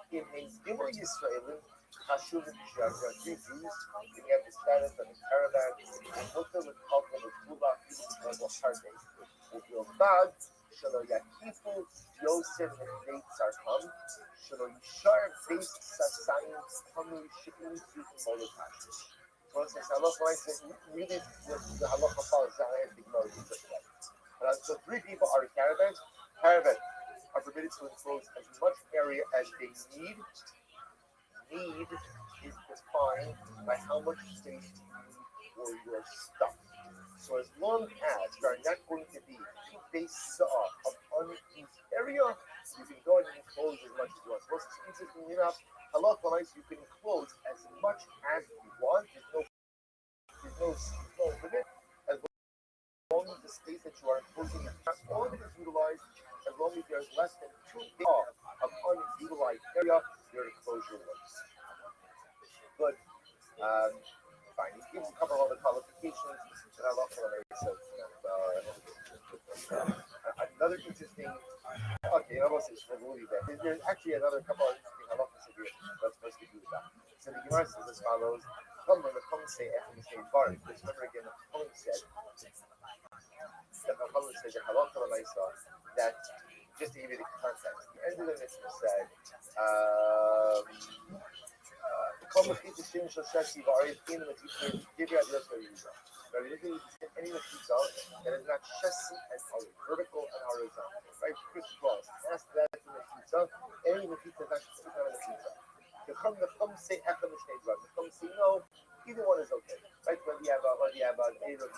in a Gimel Yisraelim, Chashuv and Jews, when you have the status of a caravan, and Mutter would call them a Tula, level Harvey. Ubildad, Shalo Yakifu, Yosef, and Beit Sarkam, Shalo Yishar, Beit Sasayim, Hamu, Shikun, Sukin, Molokai. So it says, halacha says, really, the halacha follows that I have to ignore it. So three people are caravans. Caravans are permitted to enclose as much area as they need. Need is defined by how much space you need for your stuff. So as long as there are not going to be two bases of unused area, you can go ahead and enclose as much as you want. So most interesting enough, halacha you can enclose as much as you want. There's no limit. As long as the space that you are enclosing is not all that is utilized, as long as there's less than 2 feet of unutilized area, your enclosure works. Good. Fine. He gives a couple of other qualifications that I love for the another interesting. Okay, I almost said we'll leave that. There's actually another couple of interesting halachas here that's supposed to do with that. So the Gemara says as follows: Come when the Chum say after the same bar. Because remember again, the Chum said the halacha l'maisa that just to give you the context. The end of the mitzvah said. Come with each thing shall set you various in the mitzvah. Give you address for you. But if you say any mitzvah that is not chesed and vertical and horizontal, right? Chris Cross. Ask that in the mitzvah. Any mitzvah that is not a mitzvah. The come say after the stage run. The come say no. Either one is okay, right? Whether you have an Arab made or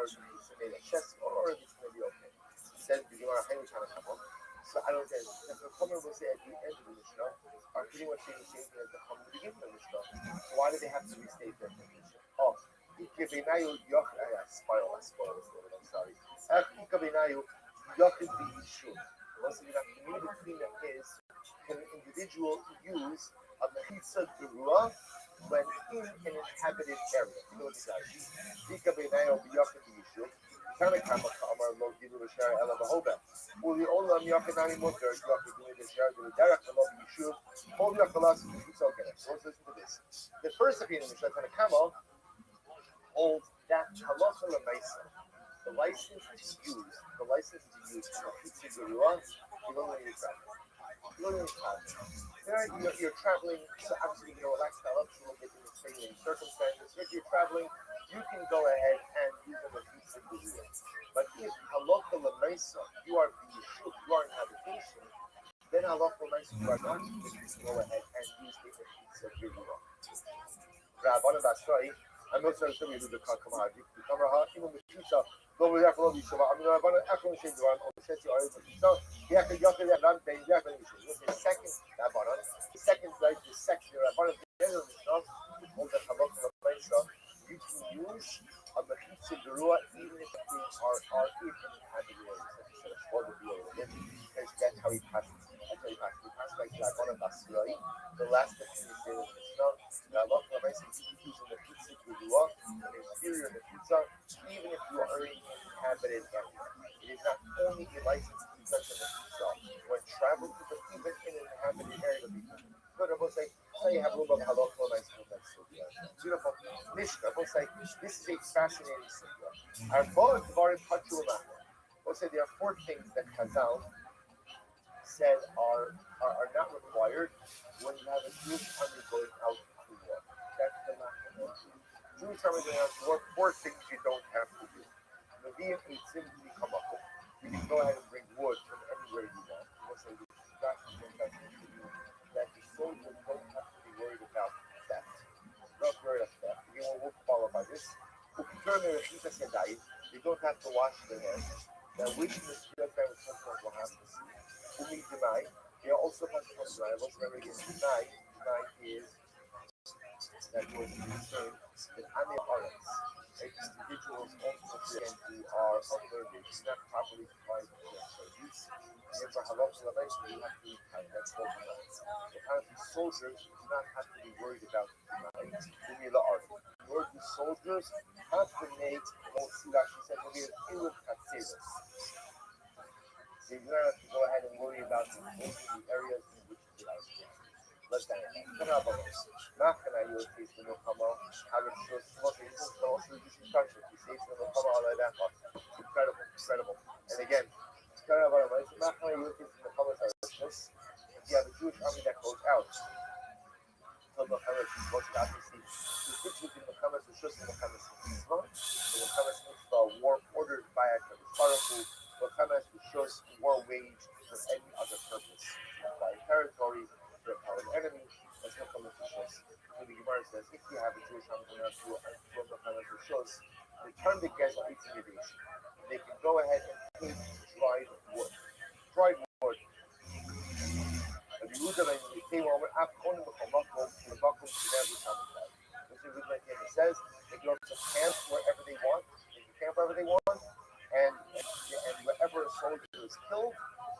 it's made of chest or it's going to be okay. He said you are a highly kind of couple. So I don't think the Chomer will say at the end of the Mishnah are pretty much saying the same thing as the Chomer at the beginning of the Mishnah. So why do they have to restate their position? Oh, I spoiled this a little bit, I'm sorry. Once again, the community between them is can an individual use a mechitza gerua when in an inhabited area? You know what this is? Ika beinayu b'yachid b'yishuv. Tanakama k'amar lo gilu b'shara ela b'hoben. Uli olam yachinani mutter yachid b'shara derech lo b'yishuv. Ol yachalas b'yishuv. Okay, so let's listen to this. The first opinion of Mishnah Tanakama holds that halacha l'maisa, the license to use the mechitza gerua, you don't need to travel. You're traveling, so obviously you know lifestyle up a little bit in the changing circumstances. If you're traveling, you can go ahead and use them as you do. But if halacha l'maisa, you are b'yishuv, you are in habitation, then halacha l'maisa, you are not able to go ahead and use the mechitza gerua. Rabbanan Basrai, I'm not sure we do the Kakamaji. The Kamara, even the Kisha, go with that for the Shava. I mean, Rabbanan Akron Shindran, or the Shetty or the Kisha, the Akron Yakin, and I'm saying Yakin. The second Rabbanan, the second right, the second Rabbanan, the end of the Shah, on the Havak of the Mesa, you can use a Mechitza Gerua even if things are even having the because that's how he passes. That's how he passes. He passes like Rabbanan Basrai, the last thing he said in the Shah. Allah using the pizza gerua, an exterior of the pizza, even if you are in an inhabited area. It is not only a license to use the pizza when traveling to the even in an inhabited area of the pizza. Good, I will say you have a little bit of halakha, nice movement. Beautiful. Mishnah, I will say this is a fascinating subject. Our board Dvarim Pachulama. I will say there are 4 things that Chazal said are not required when you have a group undergoing out. That's the maximum. Jewish are going to work 4 things you don't have to do. Nevi'im and simply come up with. You can go ahead and bring wood from anywhere you want. You will say this is not that the soldiers don't have to be worried about theft. Not worried about theft. Again, we'll qualify this. You don't have to wash their hands. Now, wishing the spirit family sometimes will have to see. Umi deny. They are also passing from deny. Let's remember again, deny. Deny is that was concerned that Amir Aretz, right? Individuals ultimately again who are of learned, do not properly provide their service. And therefore, halacha eventually you have to have that full deny. Apparently, soldiers do not have to be worried about deny. Umi la'art. Nor do soldiers have to make, well, see, actually said, maybe an ilim katseros. So you're going to have to go ahead and worry about making the areas in which you are. Let's say, Machana, you will face the Milchama, have a trust, what is also this instruction. He says the Milchama ala Lecha. Incredible, incredible. And again, it's kind of about it. Machana, you will face the Milchama trust. If you have a Jewish army that goes out, so Milchama is supposed to obviously, the difference between Milchama is trust and Milchama is mitzvah. The Milchama is mitzvah, war ordered by a powerful Milchama is trust, war waged for any other purpose. By territory, to repel an enemy, that's Milchama is trust. So the Gemara says, if you have a Jewish army going out to Milchama is trust, they turn the guests on intimidation. They can go ahead and take dried wood. Dried wood. It says they go to camp wherever they want. They can camp wherever they want, and wherever a soldier is killed,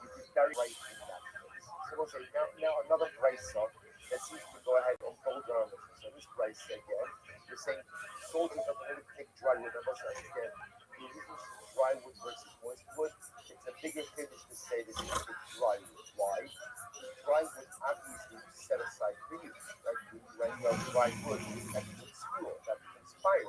you can carry right in that place. So we'll say now another brisa that seems to go ahead and fold on this. So this brisa again, you're saying soldiers are permitted to take dry wood. And also again, the reason dry wood versus moist wood, it's a bigger finish to say that you have to dry wood. Why? Dry wood obviously set aside for use, right? When you have dry wood, that becomes fuel, that becomes fire.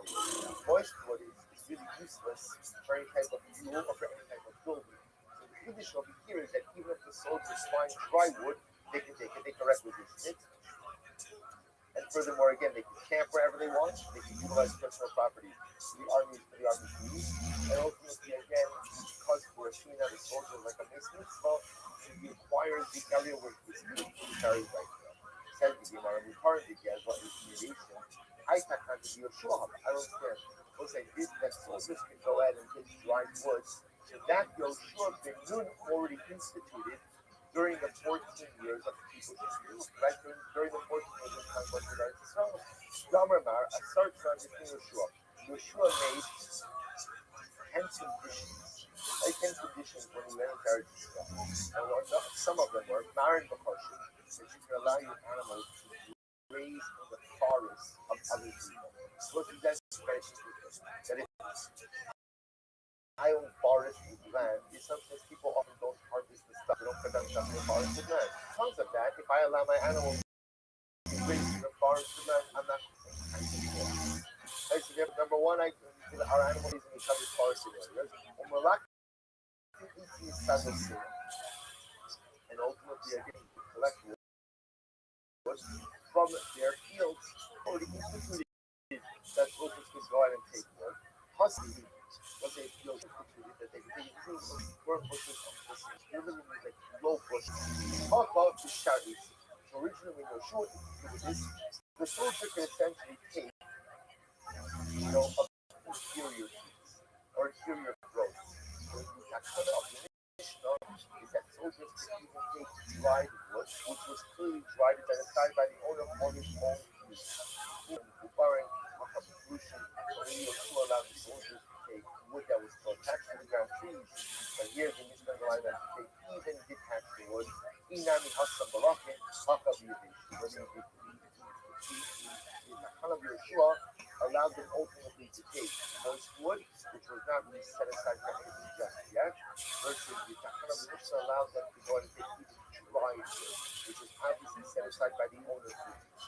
Moist wood is really useless for any type of fuel or for any type of building. So the condition over here is that even if the soldiers find dry wood, they can take it, they can requisition it. And furthermore, again, they can camp wherever they want, they can utilize personal property for the army to use. And ultimately, again, because we're seeing that a soldier like a mitzvah, he acquires the area where he is carried right now. Said the Gemara, we currently get what is mediation. I can't have the Yeshua. I don't understand. We'll say this, that soldiers can go ahead and get dried wood. So that Yeshua ben Nun already instituted during the 14 years of the people's history, right? During the 14 years of conquest of Israel. Damar, I start from Yeshua. Yeshua made 10 conditions. Like 10 conditions when you enter Israel. And some of them were Marin Bakoshin, that you can allow your animals to graze in the forest of other people. Look at that expression that if I own forest with land, in some sense people often don't harvest the stuff, they don't put that stuff in the forest with land. Because of that, if I allow my animals to graze in the forest with land, I'm not going to right, so number one, our animals in the covered forested areas. And ultimately, again, collect wood from their fields already instituted that workers can go out and take wood. Husky, once they feel instituted that they can take it through burn bushes of bushes. They're literally like low bushes. Talk about the shadows. So originally, when you're short with this, the soldier can essentially take, inferior trees or inferior growth. So the takana of the Mishnah is that soldiers could even take dried wood, which was clearly dried and set aside by the owner for his own use. Only Yeshua allowed the soldiers to take wood that was still attached to the ground trees. But here the Mishnah allowed them to take even detached wood. Inami Hassan Barakin, Haka B'Yavish. The takana of Yeshua allowed them ultimately to take moist wood, which was not really set aside for anything just yet, versus the takana of the Mishnah allowed them to go and take even dried wood, which was obviously set aside by the owner.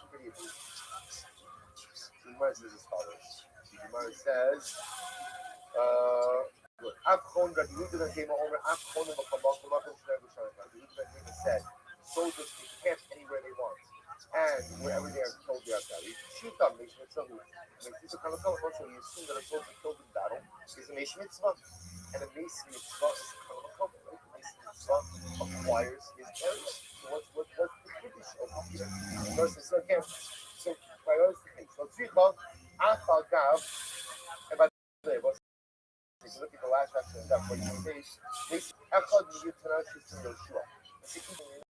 Pretty amazing. So the Gemara says as follows. The Gemara says, said, soldiers can camp anywhere they want. And wherever they are told they are buried, shoot them, makes mitzvah. Also, you assume that a soldier killed in battle is a mace mitzvah. And a mace mitzvah is a mace mitzvah acquires his area. So what's the tradition over here? Versus, okay, so by those things. So tzricha, afal gav, and by the way, if you look at the last section of that 41 page, Echad miyutanah shishim Yoshua. It's interesting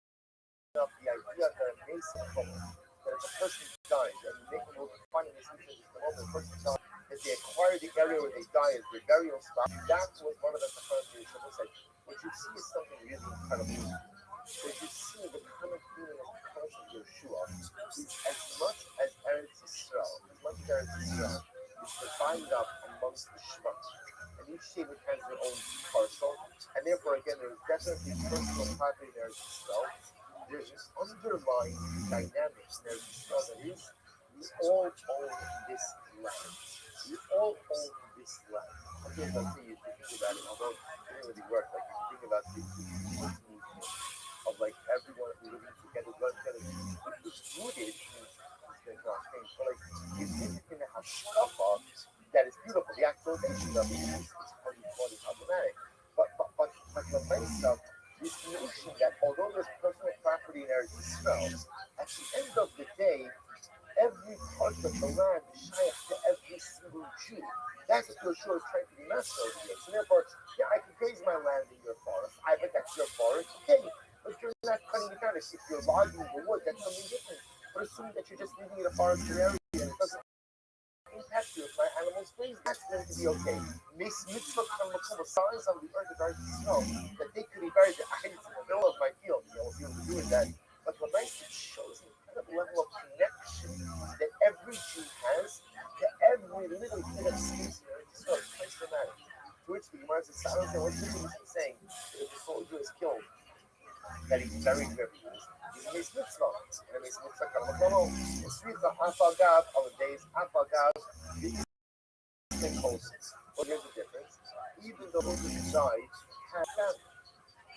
enough, the idea that a mason couple, that if a person dies, and we make a little finding this in just a moment, the person dies, that they acquire the area where they die as their burial spot. That was one of the Tachananim said. What you see is something really incredible. What you see, the kind of feeling of the curse of Yeshua is as much as Eretz Yisrael, is divided up amongst the Shema. And each Shevet has their own parcel. And therefore, again, there's definitely personal property in Eretz Yisrael. There's an underlying dynamic in Eretz Yisrael that is, we all own this land. We all own this land. Okay, let's say you think about it, although it didn't really work. Like, if you think about the of like everyone living together, it's rooted in not things, but like it's in the hashkafa that is beautiful. The actualization of it is funny, problematic. But the base of this notion that although there's personal property in Eretz Yisrael, at the end of the day, every part of the land is shaykh to every single Jew. That's what Yeshua is trying to be master over here. So therefore, yeah, I can graze my land in your forest. I bet that's your forest. Okay, but you're not cutting it down. If you're logging the wood, that's something different. But assuming that you're just leaving it a forested area and it doesn't impact you if my animals graze, that's going to be okay. Mitzvah Kalmakum, signs on the earth of Earth snow that they could be buried in the middle of my field. You know, if you were doing that. But what nice, it shows an incredible level of connection that every Jew has to every little bit of space in Earth Yisrael. It's quite dramatic. To which the Gemara says, I don't know what this is saying. If the soldier is killed, that he's buried where he is. He's a mitzvah. And a mitzvah kalmakomo. It's Sricha Afagav on the days Afagav. These things closest. Well, here's the difference. Even though who died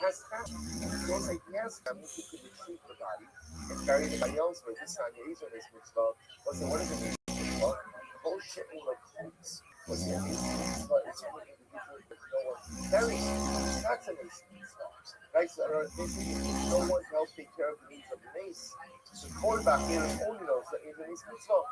has family. Don't say he has family, he could retrieve the body and bury the body elsewhere. This time, he's on his mitzvah. Well, so what is a mitzvah? Whole shit will look close. What's the mitzvah? It's an individual with no one burying. That's a mitzvah. Right? So basically, no one to help take care of the needs of the mace. The quarterback here only knows that he's a mitzvah.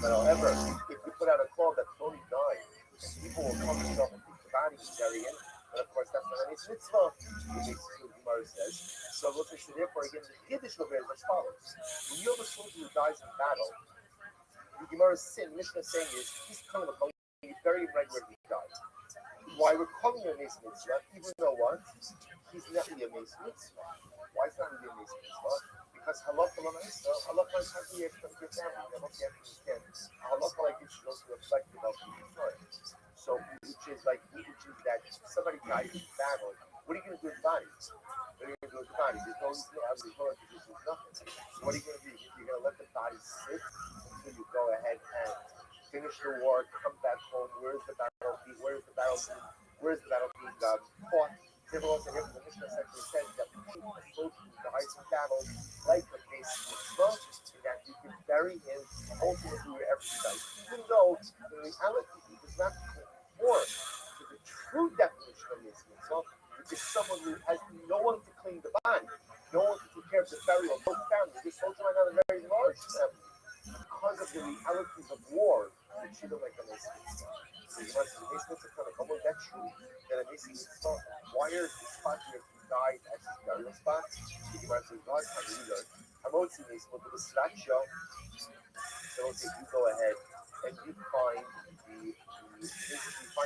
But however, if you put out a call that Tony died, and people will come and pick the body and bury it, but of course that's not a mitzvah. It makes what Gemara says. So what they say therefore again, the Kiddush over here is as follows. When you have a soldier who dies in battle, the Gemara's Mishnah saying is he's kind of a you bury him right where he died. Why we're calling him a mace mitzvah, even though what? He's not really a mace mitzvah. Why is not really a mace mitzvah? Because halacha l'maisa, halacha is how you have to your family. Halacha you have to understand. Halacha like it should also reflect about the time. So, which is that somebody dies in battle. What are you going to do with the body? What are you going to do with the body? There's no nothing. So what are you going to do? You're going to let the body sit until you go ahead and finish the war, come back home. Where's the battle being fought? Therefore, also here the Mishnah essentially says that we should approach the heights of battle like the case of mitzvah, and that you can bury him ultimately wherever he dies. Even though in reality he does not conform to the true definition of mitzvah, which is someone who has no one to clean the body, no one to take care of the burial, no family. This soldier might have a very large family. Because of the realities of war, they treat him like a mitzvah. So you must kind of come with that true that a mitzvah acquires the spot where he died as his burial spot. You might say, God, I'm also mitzvah to the slasha. So if you go ahead and you find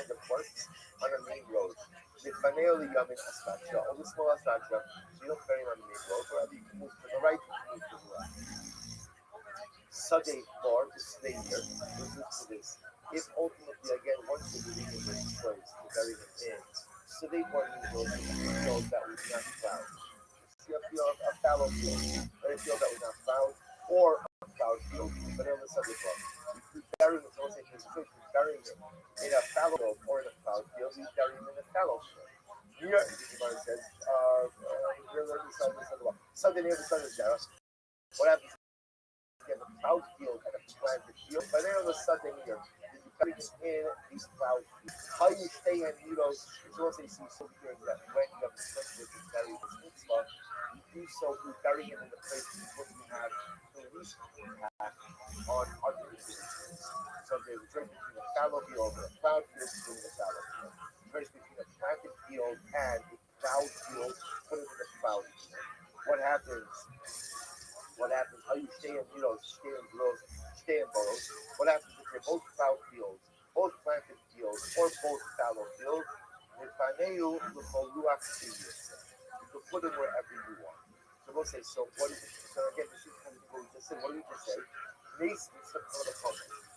the corpse on a main road. Mitbaneo yamin aslasha, all the small aslasha, so you don't bury him on the main road, or you can move to the right, you can move to the left. Sunday bar to stay here. Listen to this. If ultimately, again, once the religion was displaced, to bury them in, so they want to go to a field that was not plowed. See a field, a fallow field, or a field that was not plowed, or a plowed field, but on the Sunday bar. If you bury him, someone says, if you bury him in a fallow field or in a plowed field, you bury him in a fallow field. Here, the Gemara says, we're learning Sunday near the Sunday Sarah. What happens? You have a plowed field and a planted field, but then on the Sunday here, you bury him in these plowed fields. How you stay in Needles, it's also you see so here that when you have the place to bury this mitzvah, you do so through burying him in the place where you have the least impact on other individuals. So there's a difference between a fallow field and a plowed field between a fallow field. The difference between a planted field add a cloud field, put it in the cloud. What happens? What happens? How you stay in, stay in burrows. What happens if they're both cloud fields, both planted fields, or both fallow fields? Nefaneu l'chol ruach tziviyoseh. You can put them wherever you want. So we'll say, so what is it? So again, this is what we just said. What did we just say? Mace mitzvah.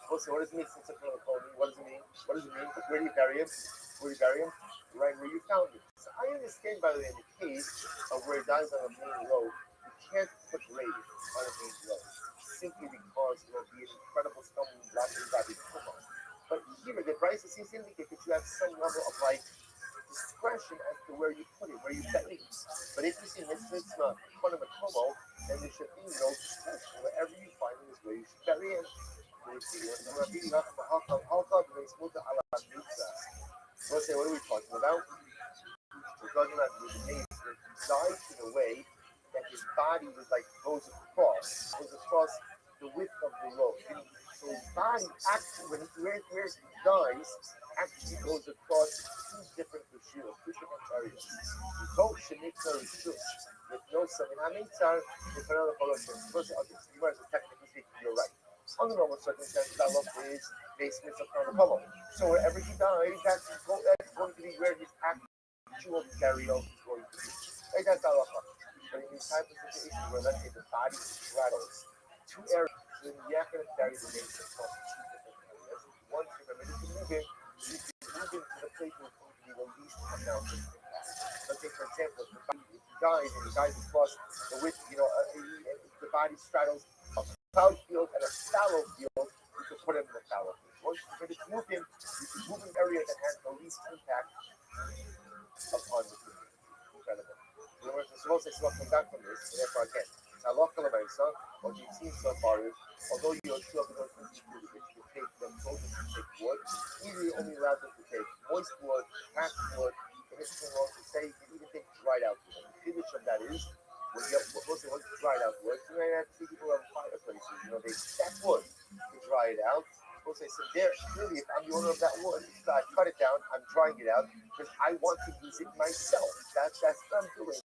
We'll say, what does mace mitzvah mean? What does it mean? What does it mean? Where do you bury him? Where do you bury him? Right where you found him. So I understand, by the way, in the case of where it dies on a main road, you can't put rain on a main road simply because it will be an incredible stumbling block in David's Kumar. But here, the Bryce seems to indicate that you have some level of like discretion as to where you put it, where you bury it. But if you see mitzvah in front of a komo, then there should be no discretion. Wherever you find it is where you should bury it. We'll say, what are we talking about? We're talking about the mace that died in a way that his body was like goes across the width of the road. So his body actually, where he dies, actually goes across two different rishus, two different areas. Both shenikar rishus with no some in hamitzar, with another follow-up. First, technically speaking, you're right. Under normal circumstances, that love is basements of Karnaval. So wherever he dies, that's going to be where his actual burial is going to be. Right, that's halacha. But in these types of situations where, let's say, the body straddles two areas, then you're not going to bury the nation across two different areas. Once you're permitted to move in, you can move into the place where it's going to be the least amount of impact. Let's say, for example, if he dies and he dies across the width, the body straddles a cloud field and a fallow field, you can put him in the fallow field. Once you're permitted to move him, you can move an area that has the least impact upon the community. Incredible. We're supposed to come back from this, and therefore again, what we've seen so far is, although you're still going to institute it, you can take them soldiers to take wood, either you're only allowed them to take moist wood, cracked wood, and it's going to say you can even take dried out wood. And the finish of that is, when you have mostly dried out wood, you might have see people have fireplaces, they stack wood to dry it out. We'll say, so there, really, if I'm the owner of that wood, I cut it down, I'm drying it out, because I want to use it myself. That's what I'm doing.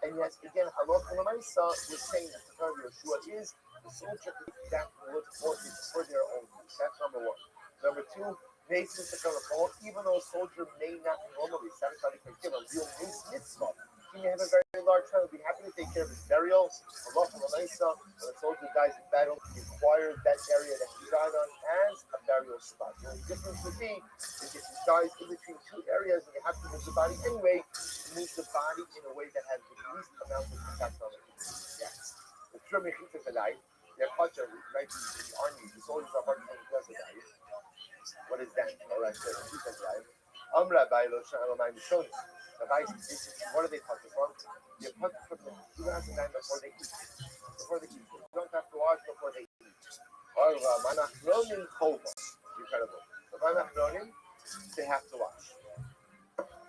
And yes, again, Halacha L'Maisa was saying that the time of Yeshua is the soldier can take that wood for their own use. That's number one. Number two, Mason Sakarapo, even though a soldier may not normally satisfy the criteria of real mitzvah, he may have a very large child, be happy to take care of his burial. Halacha L'Maisa, when a soldier dies in battle, he requires that area that he died on as a burial spot. The only difference would be is if he dies in between two areas and you have to move the body anyway, move the body in a way that has the least amount of impact on it. Yes. The pure mechita kadai, their culture might be in the army, the soldiers are hard to kadai. What is that? Alright, so mechita kadai. Amra bailo sha'alo ma'im shonis. The vice, what are they touching from? They're touching from the Judaism before they eat. Before they eat. You don't have to wash before they eat. Or manachronim chova. Incredible. The manachronim, they have to wash.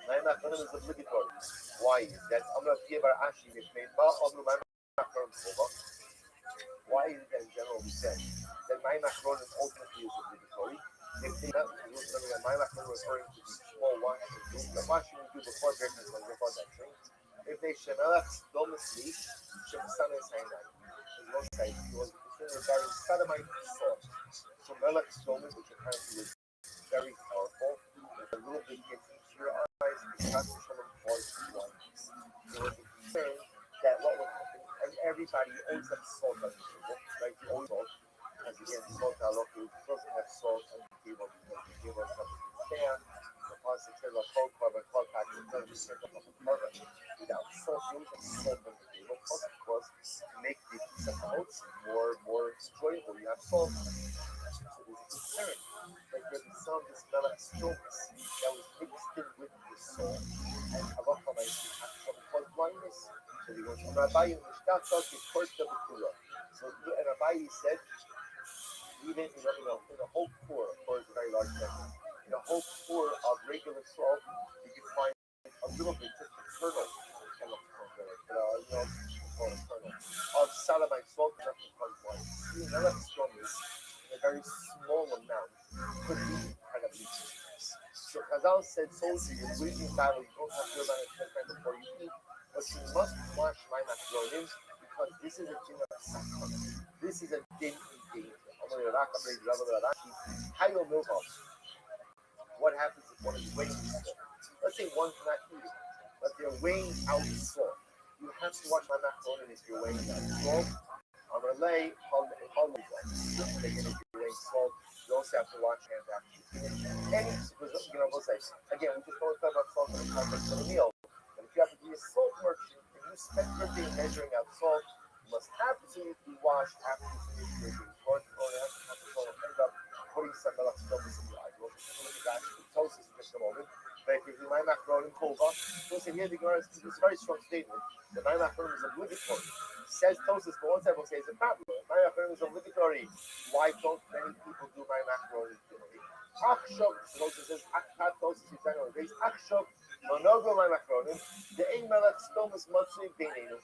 Manachronim is obligatory. Why is that? Why is it that in general we said that my macron ultimately is obligatory? If they not remember that my macron referring to the small washing we do, the washing we do before breakfast and before that drink. If they shemelach domesli, shemsana sainai. As one side, it was regarding sodomite salt. So melach domus, which apparently was very powerful, with a little bit gets into your eyes, because Shalom was one. There was a concern that what would happen, and everybody always has salt on the table, right? You always salt, because again, salt halacha, you're supposed to have salt on the table because the table is something to stand. The pasuk says, "Kol korban, kol pakim, kol v'sirka, kol korban." Without salt, you always have salt on the table. Plus, of course, to make the safauts more enjoyable, you have salt. So there's a concern that there be some of this melech stillness that was mixed in with the soul, and halacha might have some cause blindness. So he goes, Rabbi Mishtachah Kikorta B'Kula. So and Rabbi said, even in a whole pour, of course, a very large number, in a whole pour of regular salt, you can find a little bit, just a kernel, of salamite salt, enough to cause blindness. The melech stillness, in a very small amount, could be incredibly dangerous. So Chazal said, soldier, you're waging battle, you don't have to do about it before you eat, but you must watch my macronim because this is a din of sakana. This is a din in danger. What happens if one is weighing salt? Let's say one's not eating, but they're weighing out salt. You have to watch my macronim if you're weighing out salt. I'm going to lay if you're weighing salt. You also have to watch hands after any, because, we'll say, again, we just don't talk about salt in the context of a meal. But if you have to be a salt merchant and you spend your day measuring out salt, you must absolutely be washed after you finish your day. Or you have to end up putting some melatonin in your eyes. We'll take a look at that. Toast in just a moment. But if you do my macron and kova, so here the Gemara is a very strong statement. The my macron is obligatory. Says Tosis, but one side will say it's a problem. My macron is obligatory. Why don't many people do my macron today? Akshok, Tosis says, Akhat Tosis, he's saying on the base, Akshok, Monogo my macronim, the Ein Melech Stomus Matsui Benenu.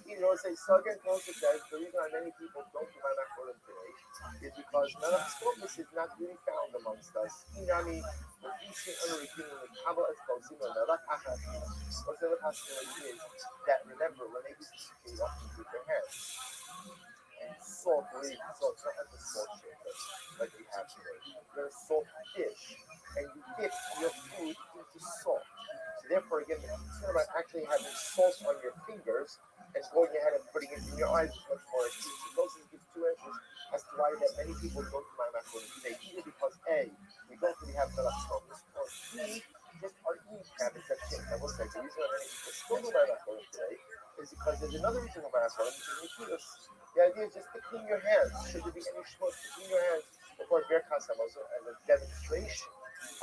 You know, say, so again, Tosis says, the reason why many people don't do my macronim today is because Melech Stomus is not really found amongst us. Inami, what we see under the beginning of Kabbalah is Tosim, and Melech Achat. What's the other possibility is that, remember, when they used to eat often with their hands, and salt, really, salt, not like the salt shaker, like we have today. You're a salt dish, and you dip your food into salt. So therefore, again, the concern about actually having salt on your fingers and going ahead and putting it in your eyes is much more acute. So those gives two answers as to why that many people don't do my macron today. Either because A, we don't really have melatonin, or B, just our eating habits have changed. I will say the reason why many people still do my macron today is because there's another reason of my macron, which is Nikitas. The idea is just to clean your hands. Should there be any schmutz, to clean your hands before Birkas Hamazon as a demonstration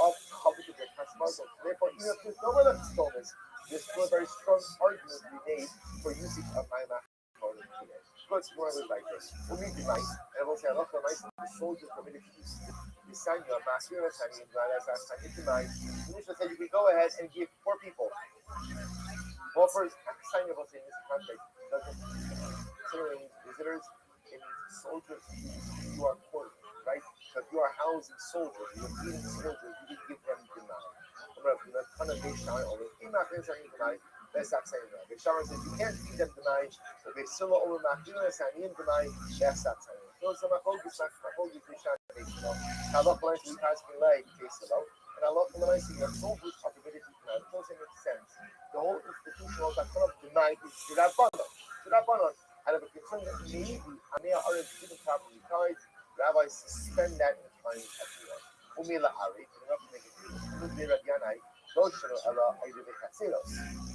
of coveted Birkas Hamazon. Therefore, even if there's no melatonin, there's still a very strong argument to be made for using a my macron today. Good, more than like this. We'll need the mice, and we'll say, I love the mice, the soldiers permitted to use the sign your master, and sign your mice. The Mishnah said you can go ahead and give 4 people. Well, first, sign your in this context doesn't consider visitors, it means soldiers you are courting, right? So if you are housing soldiers, you are feeding soldiers, you can give them denial. The Shara says you can't feed them denied, but they still over Macdina Sanian denied, that's not saying. Those are my focus, not my focus, we shall take it out. I love when we pass me leg, case it out. And I love when I see that soldiers are permitted to deny. It doesn't make sense. The whole institutional that kind of denied is Shirabanon. Out of a concern that maybe Amir Arab didn't properly tied, rabbis suspend that and find everyone. Umila Ari, enough to make it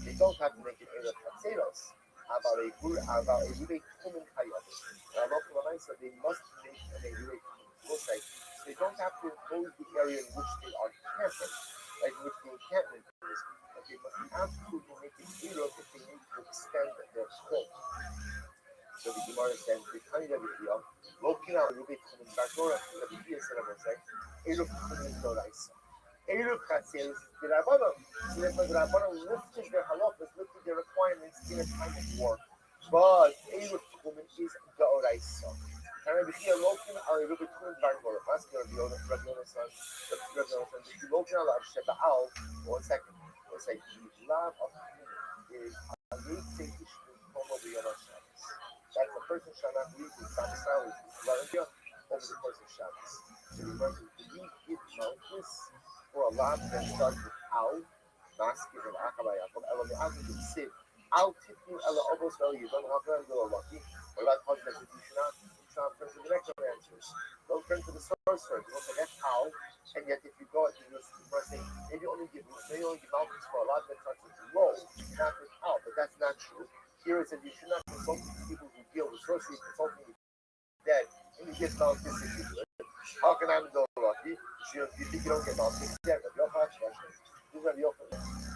they don't have to make it Erev Hatzeros. About a Rubei Kumin Hayot. They must make an Rubei Kumin. They don't have to enclose the area in which they are camping, like which the encampment is, but they must absolutely make it Erev if they need to extend their scope. So the Gemara says, the kind of video, looking at Rubik Kumin Bakora, the video said, I was like, Erev Kumin Doraisa. Erev Chatzel is the Rabbanah. So therefore, the Rabbanah lifted their halachas, lifted their requirements in a time of war. But Erev Kumin is Doraisa. And Rabbi Chia looking at Rubik Kumin Bakora, ask Rabbi Yonasan, the looking at Sheba'al, 1 second. We'll say, the love of Kumin is a great safety from the Yonasan. That's the person shall not leave with Shabbos hours over the course of Shabbos. So remember, do we give mountains for a lot that starts with Al, Maskir, and Akabayakov, Elam, Akim, Sid, Al, Tifnu, Ella, Obos, Ella, you don't have to go lucky, or that husband, if you should not turn to the next answers. Don't turn to the sorcerer, you don't forget Al, and yet if you go at the saying, maybe only give mountains for a lot that starts with Roll, not with Al, but that's not true. Here it says you should not consult people who deal with sorcery, consulting with dead, and you get mountains if you do it. How can I go lucky? You think you don't get mountains? Yeah, but you'll have to.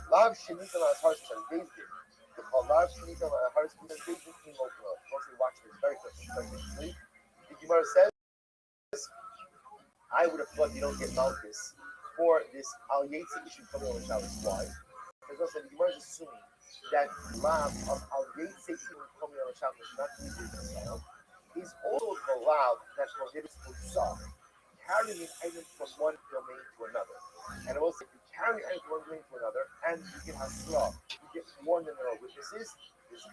Lav Shinita on hearts and days. They call Lav Shinita on hearts and days in local. Mostly watch this very quickly. The Gemara says, I would have thought you don't get mountains for this Al Yetzi issue coming on the Shabbos. Why? Because also the Gemara is assuming that lav of Al Yetzi issue coming on the Shabbos, not to be is also the lav that prohibits Mutzah, carrying an item from one domain to another. And I will say, the carry on from one grain to another, and you get hasla. You get more than there are witnesses. This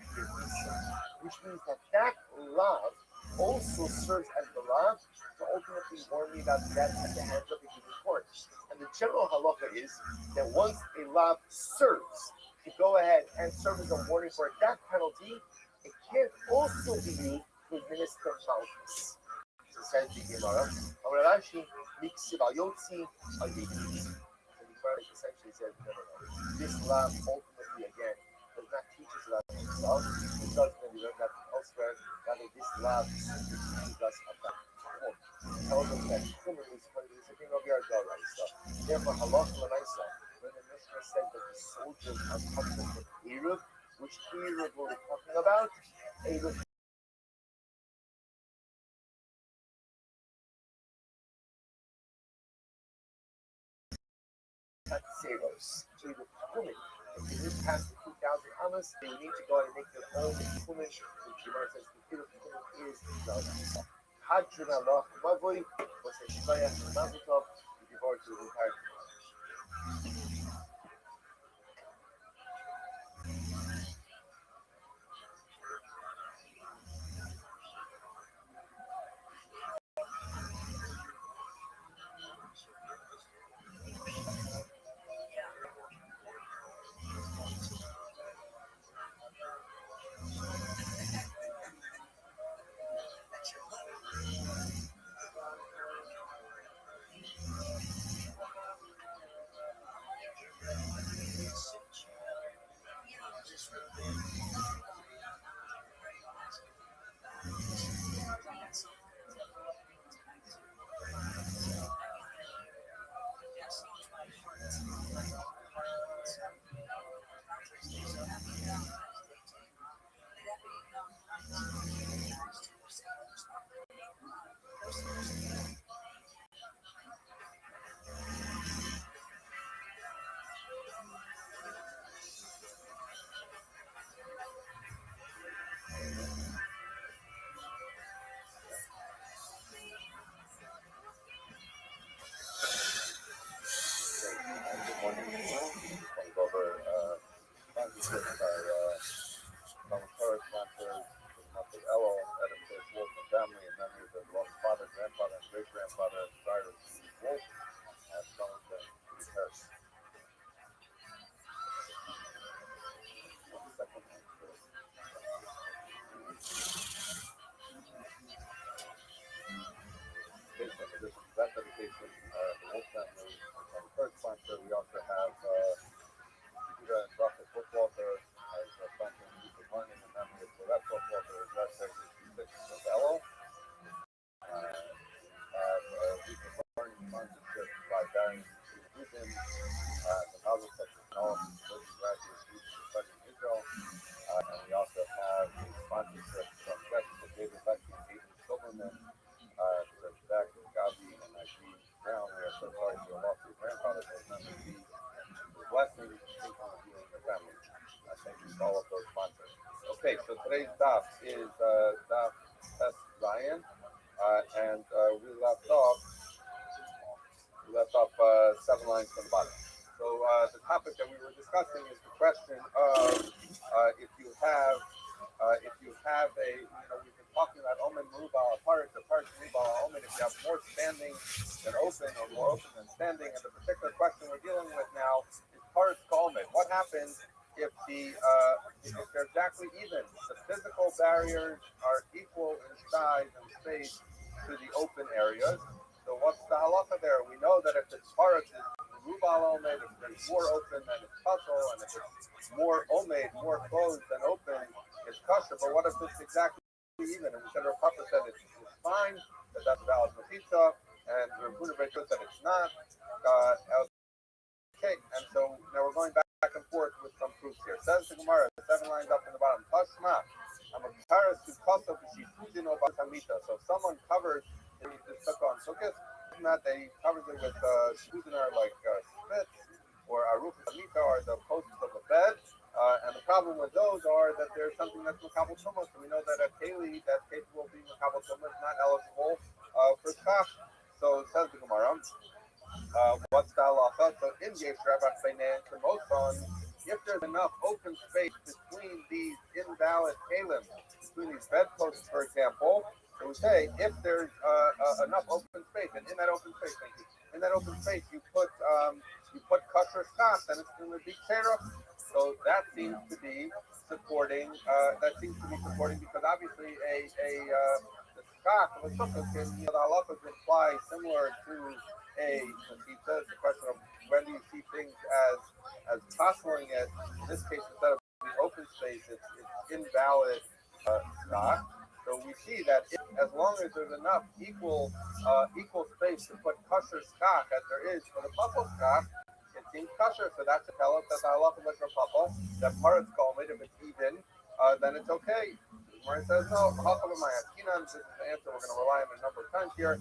which means that that love also serves as the love to ultimately warn me about death at the hands of the human court. And the general halacha is that once a love serves to go ahead and serve as a warning for a death penalty, it can also be used to administer malchus. So says the Gemara, Rashi Miksiv al Yotzi al Yotzi. And the Gemara essentially says, no. This love ultimately again does not teach us about himself. It does maybe learn that from elsewhere. Rather, this love simply teaches us about Chum. It tells us that Chum is a thing of Yardara stuff. Therefore, halacha l'maisa, when the Mishnah said that the soldiers are coming with Eruv, which Eruv were we talking about? Eruv Tatseros. Eruv Kumin. If they live past the 2,000 amas, they need to go out and make their own Kumin. The Gemara says the Eruv Kumin is Zalisa. Hadrin Allah Mavoy was a Shvaya Mazutov, the divorce to the entire that dedication, the Wolf family on the first sponsor. We also have Judah and Rocket Bookwater as a sponsor in the morning in memory of that Bookwater is that section of Elo. Recent learning sponsorship by Darren Rubin, the novel section of all graduate students studying Israel. And we also have a sponsorship from Jessica David Becky and Aiden Silverman. To Zach, Gabi, and Najee Brown. We are so sorry for the loss of your grandfather. Those members be blessing think on you and your family. Thank you to all of those sponsors. Okay, so today's daf is daf Test Zion, and we left off 7 lines from the bottom. So the topic that we were discussing is the question of if you have a, we've been talking about Omen Merubal apart, the part Merubal Omen, if you have more standing than open or more open than standing, and the particular question we're dealing with now is part Omen. What happens if if they're exactly even? The physical barriers are equal in size and space to the open areas. So what's the halacha there? We know that if it's part is Merubal Omen, if it's more open than it's puzzle, and if it's more Omen, more closed than open, it's kosher. But what if it's exactly even? And we said our Papa said it's fine, that's valid Mechitza, and Rabbi Rachel said it's not. Okay, and so now we're going back and forth with some proofs here. Says the Gemara, 7 lines up in the bottom. Tashma, I'm a paras to kosa b'shifudin o b'tamita. So if someone covers, they just took on sukkahs, not they covers it with shifudin like spits or aruf tamita or the posts of a bed. And the problem with those are that there's something that's makabel tumah. So we know that a keli that's capable of being makabel tumah is not eligible for shach. So it says the Gemara, what's the halacha? So in Yesh Rabbi Feinan Kemoson, if there's enough open space between these invalid kalim, between these bedposts, for example, so we say if there's enough open space, and in that open space, thank you, in that open space you put kosher stock, then it's going to be tzerach. So that seems to be supporting. That seems to be supporting because obviously the stock of a sukkah can, the halachas imply similar to a mechitza. It's a question of when do you see things as tossing it. In this case, instead of the open space, it's invalid stock. So we see that as long as there's enough equal space to put kosher stock as there is for the puzzle stock, it seems kosher. So that's a tell us that the halacha like a puzzle, that parat's called it. If it's even, then it's okay. Where it says no, this is the answer. We're going to rely on a number of times here.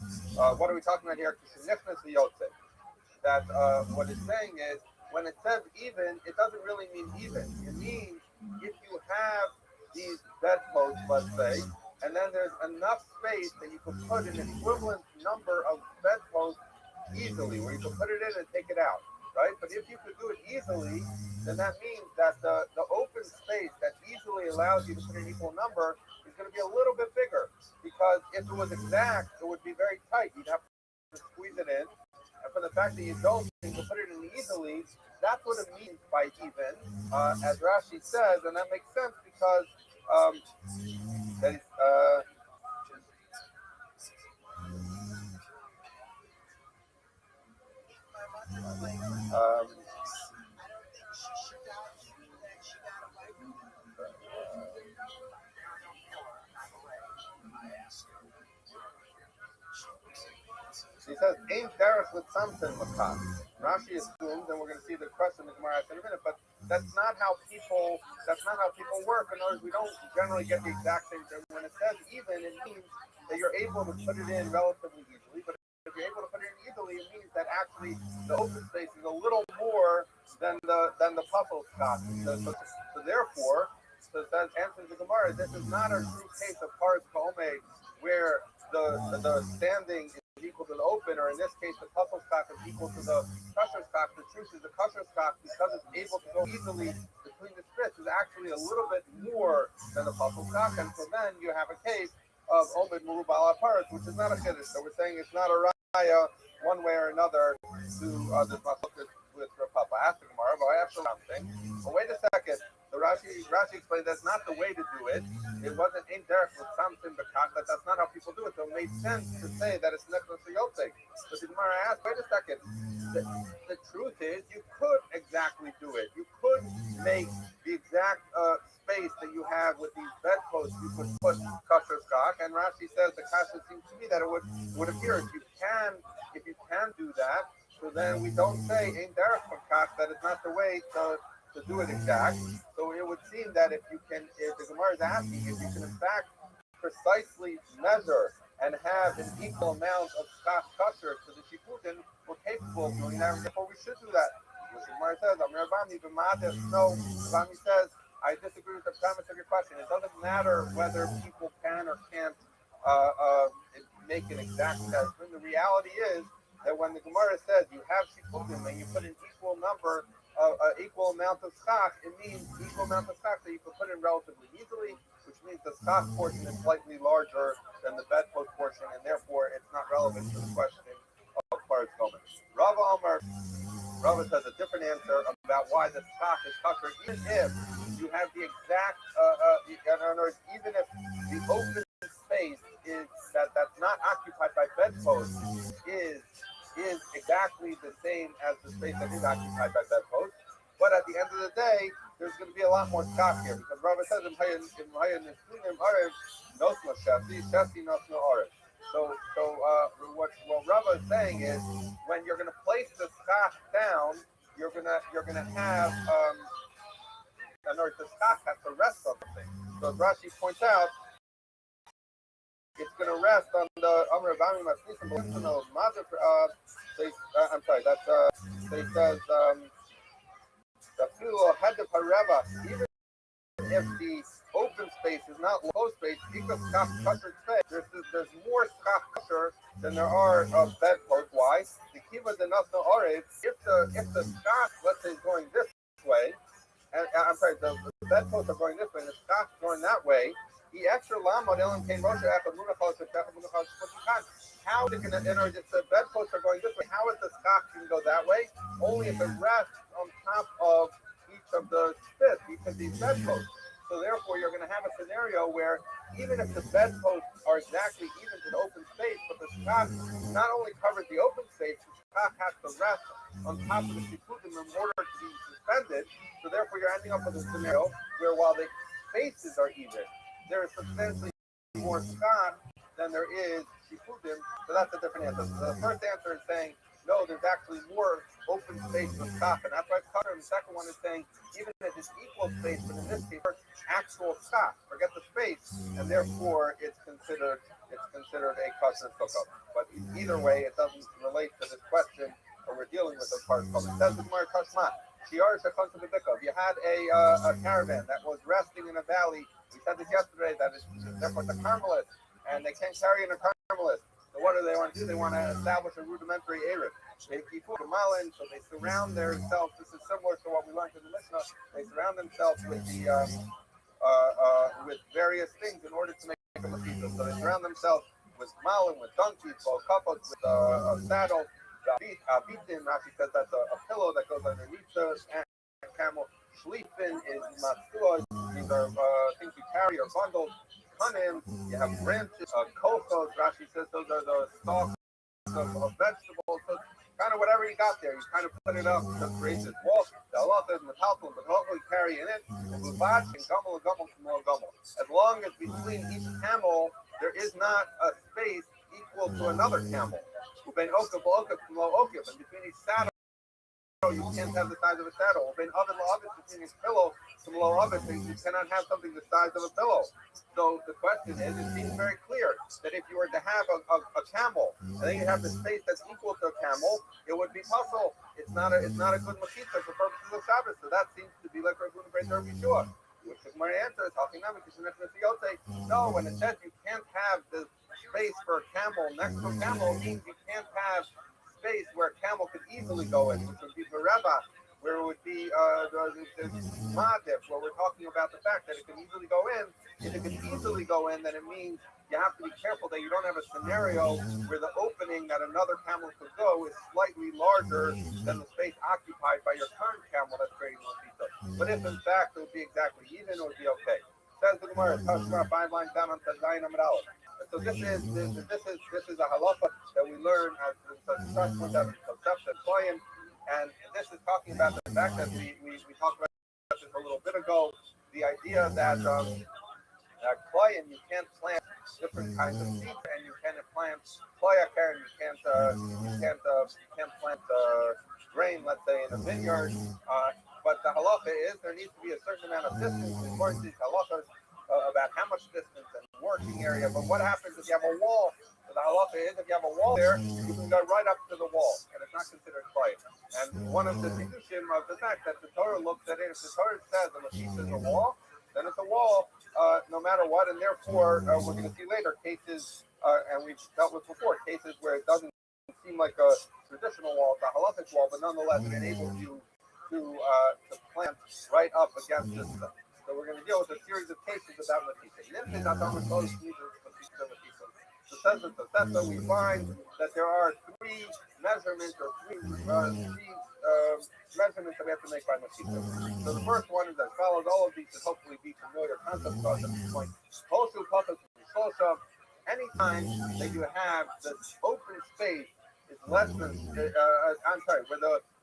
What are we talking about here? That what it's saying is when it says even, it doesn't really mean even. It means if you have these bedposts, let's say, and then there's enough space that you can put an equivalent number of bedposts easily, where you can put it in and take it out, right? But if you could do it easily, then that means that the open space that easily allows you to put an equal number is going to be a little bit bigger, because if it was exact, it would be very tight. You'd have to squeeze it in. And for the fact that you don't, you can put it in easily, that's what it means by even, as Rashi says, and that makes sense because that is, he says, "Aim Derek with something makat." Rashi assumes, and we're going to see the question in the Gemara in a minute, but that's not how people work. In other words, we don't generally get the exact same thing. When it says even, it means that you're able to put it in relatively easily. But if you're able to put it in easily, it means that actually the open space is a little more than the puzzle stock. So therefore, so that answers the Gemara. This is not a true case of Paras Kome, where the standing is equal to the open, or in this case, the puzzle stock is equal to the kosher stock. The truth is, the kosher stock, because it's able to go easily between the splits, is actually a little bit more than the puzzle stock, and so then you have a case of Omed Merubal Aparat, which is not a chiddush. So we're saying it's not a raya one way or another to this masuk with Rapapa. I asked the Gemara, but I asked something. But wait a second. So Rashi explained that's not the way to do it. It wasn't in Derek with something because that's not how people do it. So it made sense to say that it's necklace for yotek. But the Gemara asked, wait a second. The truth is, you could exactly do it. You could make the exact space that you have with these bedposts. You could put kosher stock, and Rashi says the kasha seems to me that it would appear if you can do that. So then we don't say in Derek Fakat that it's not the way to do it exact. So it would seem that if the Gemara is asking if you can in fact precisely measure and have an equal amount of stock kosher to the shikutin, we're capable of doing that, and therefore we should do that. Which the Gemara says, Ravami says, I disagree with the premise of your question. It doesn't matter whether people can or can't make an exact assessment. The reality is that when the Gemara says you have shikutim and you put an equal number, equal amount of stock, it means equal amount of stock that you can put in relatively easily, which means the stock portion is slightly larger than the bedpost portion, and therefore it's not relevant to the question of Paras Gomer. Rava says a different answer about why the stock is kosher, even if you have the exact, in other words, even if the open space is that's not occupied by bedposts is exactly the same as the space that is occupied by bedposts. But at the end of the day, there's going to be a lot more stock here because Rava says in what Rava is saying is when you're going to place the stock down, you're gonna have in other words, the stock has to rest on the thing. So as Rashi points out, it's going to rest on the Amr Bami Masnisim. I'm sorry. That's they says the fuel had the pareva. Even if the open space is not low space, because there's more stock kosher than there are bedposts. Why? The Kiva the Nafna Orev, if the stock, let's say, is going this way, and I'm sorry, the bedposts are going this way, and the stock's going that way. He extra lama delim came Moshe after Munachal to Shech Munachal to how is it going to enter? If the bedposts are going this way, how is the stock going to go that way? Only if it rests on top of each of the spits, each of these bedposts. So therefore, you're going to have a scenario where even if the bedposts are exactly even to the open space, but the stock not only covers the open space, the stock has to rest on top of the shiputim in order to be suspended. So therefore, you're ending up with a scenario where while the spaces are even, there is substantially more stock than there is shiputim. So that's a different answer. So the first answer is saying, no, there's actually more open space with stock, and that's why it's covered. And the second one is saying, even if it's equal space, but in this case, actual stock, forget the space, and therefore it's considered a kosher cook-up. But either way, it doesn't relate to this question, or we're dealing with the part of it. Says the Gemara Kashma. If you had a caravan that was resting in a valley, we said this yesterday, that it's therefore it's a Carmelist, and they can't carry in a Carmelist. So what do they want to do? They want to establish a rudimentary Erev. They keep Malin, so they surround themselves. This is similar to what we learned in the Mishnah. They surround themselves with with various things in order to make a machita. So they surround themselves with Malin, with donkeys, with couples, with a saddle. Bitin, Rashi says that's a pillow that goes underneath the camel. Schliefin is matzua. These are things you carry or bundles. Kanim, you have branches. Kochos, Rashi says those are the stalks of vegetables. So kind of whatever you got there, you kind of put it up to create this wall. The Allah says metalton, but hopefully carry in it. Lubash and gumel, gumel. As long as between each camel there is not a space equal to another camel. And between each saddle, you can't have the size of a saddle. Between each pillow to below of it, you cannot have something the size of a pillow. So the question is, it seems very clear that if you were to have a camel, and then you have the space that's equal to a camel, it would be puzzle. It's not a good machita for purposes of Shabbos. So that seems to be like Rabbun Breit Yeshua. Which is my answer is no, when it says you can't have the space for a camel next to a camel, means you can't have space where a camel could easily go in, which would be Bereba, where it would be Madif, where we're talking about the fact that it can easily go in. If it can easily go in, then it means you have to be careful that you don't have a scenario where the opening that another camel could go is slightly larger than the space occupied by your current camel that's creating the pizza. But if in fact it would be exactly even, it would be okay. Says the Gemara, 5 lines down on Zayin Amid Aleph. So this is a halacha that we learn as conception client, and this is talking about the fact that we talked about this a little bit ago. The idea that client, you can't plant different kinds of seeds, and you can't plant karen, you can't plant grain, let's say, in a vineyard. But the halacha is there needs to be a certain amount of distance according to these halachas about how much distance and working area. But what happens if you have a wall? So the halacha is if you have a wall there, you can go right up to the wall, and it's not considered quiet. And one of the chidushim of the fact that the Torah looks at it, if the Torah says a machine is a wall, then it's a wall no matter what, and therefore we're going to see later cases, and we've dealt with before, cases where it doesn't seem like a traditional wall, it's a halachic wall, but nonetheless it enables you to plant right up against this stuff. So we're going to deal with a series of cases about Matisa. So we find that there are three measurements or three measurements that we have to make by Matisa. So the first one is as follows. All of these should hopefully be familiar concepts to us at this point. Anytime that you have the open space is less than,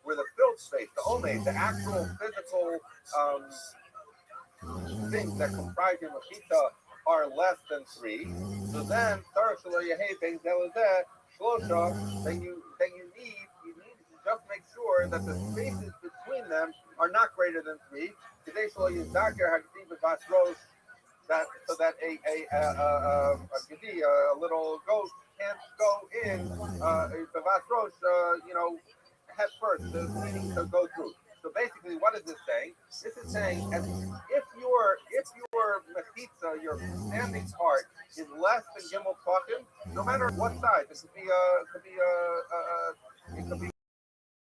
where the filled space, the omei, the actual physical things that comprise your machita are less than 3. So then, then you need to just make sure that the spaces between them are not greater than 3. That so that a little goat can't go in head first, meaning to go through. So basically, what is this saying? This is saying if your mechitza, your standing part, is less than gimel tachim, no matter what size, it could be It could be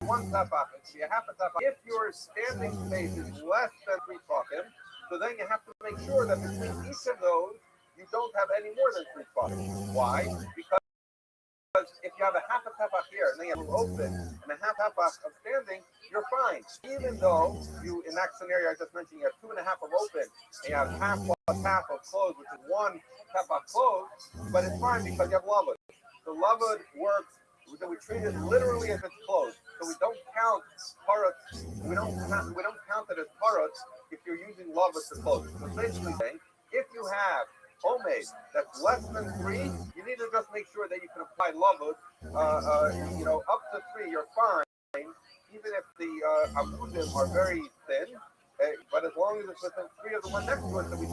one tefach, it could be a half a tefach. If your standing space is less than 3 tefachim, so then you have to make sure that between each of those, you don't have any more than 3 tefachim. Why? Because if you have a half a tefach here and then you have open and a half tefach of standing, you're fine. Even though you, in that scenario I just mentioned, you have 2.5 of open and you have half plus half of closed, which is 1 tefach closed, but it's fine because you have lavud. So lavud works. We treat it literally as it's closed. So we don't count parrots. We don't count it as parrots if you're using lavud to close it. So basically saying, if you have homemade that's less than 3, you need to just make sure that you can apply lavud. Up to 3, you're fine. Even if the amudim are very thin, but as long as it's within 3 of the one next to it, so we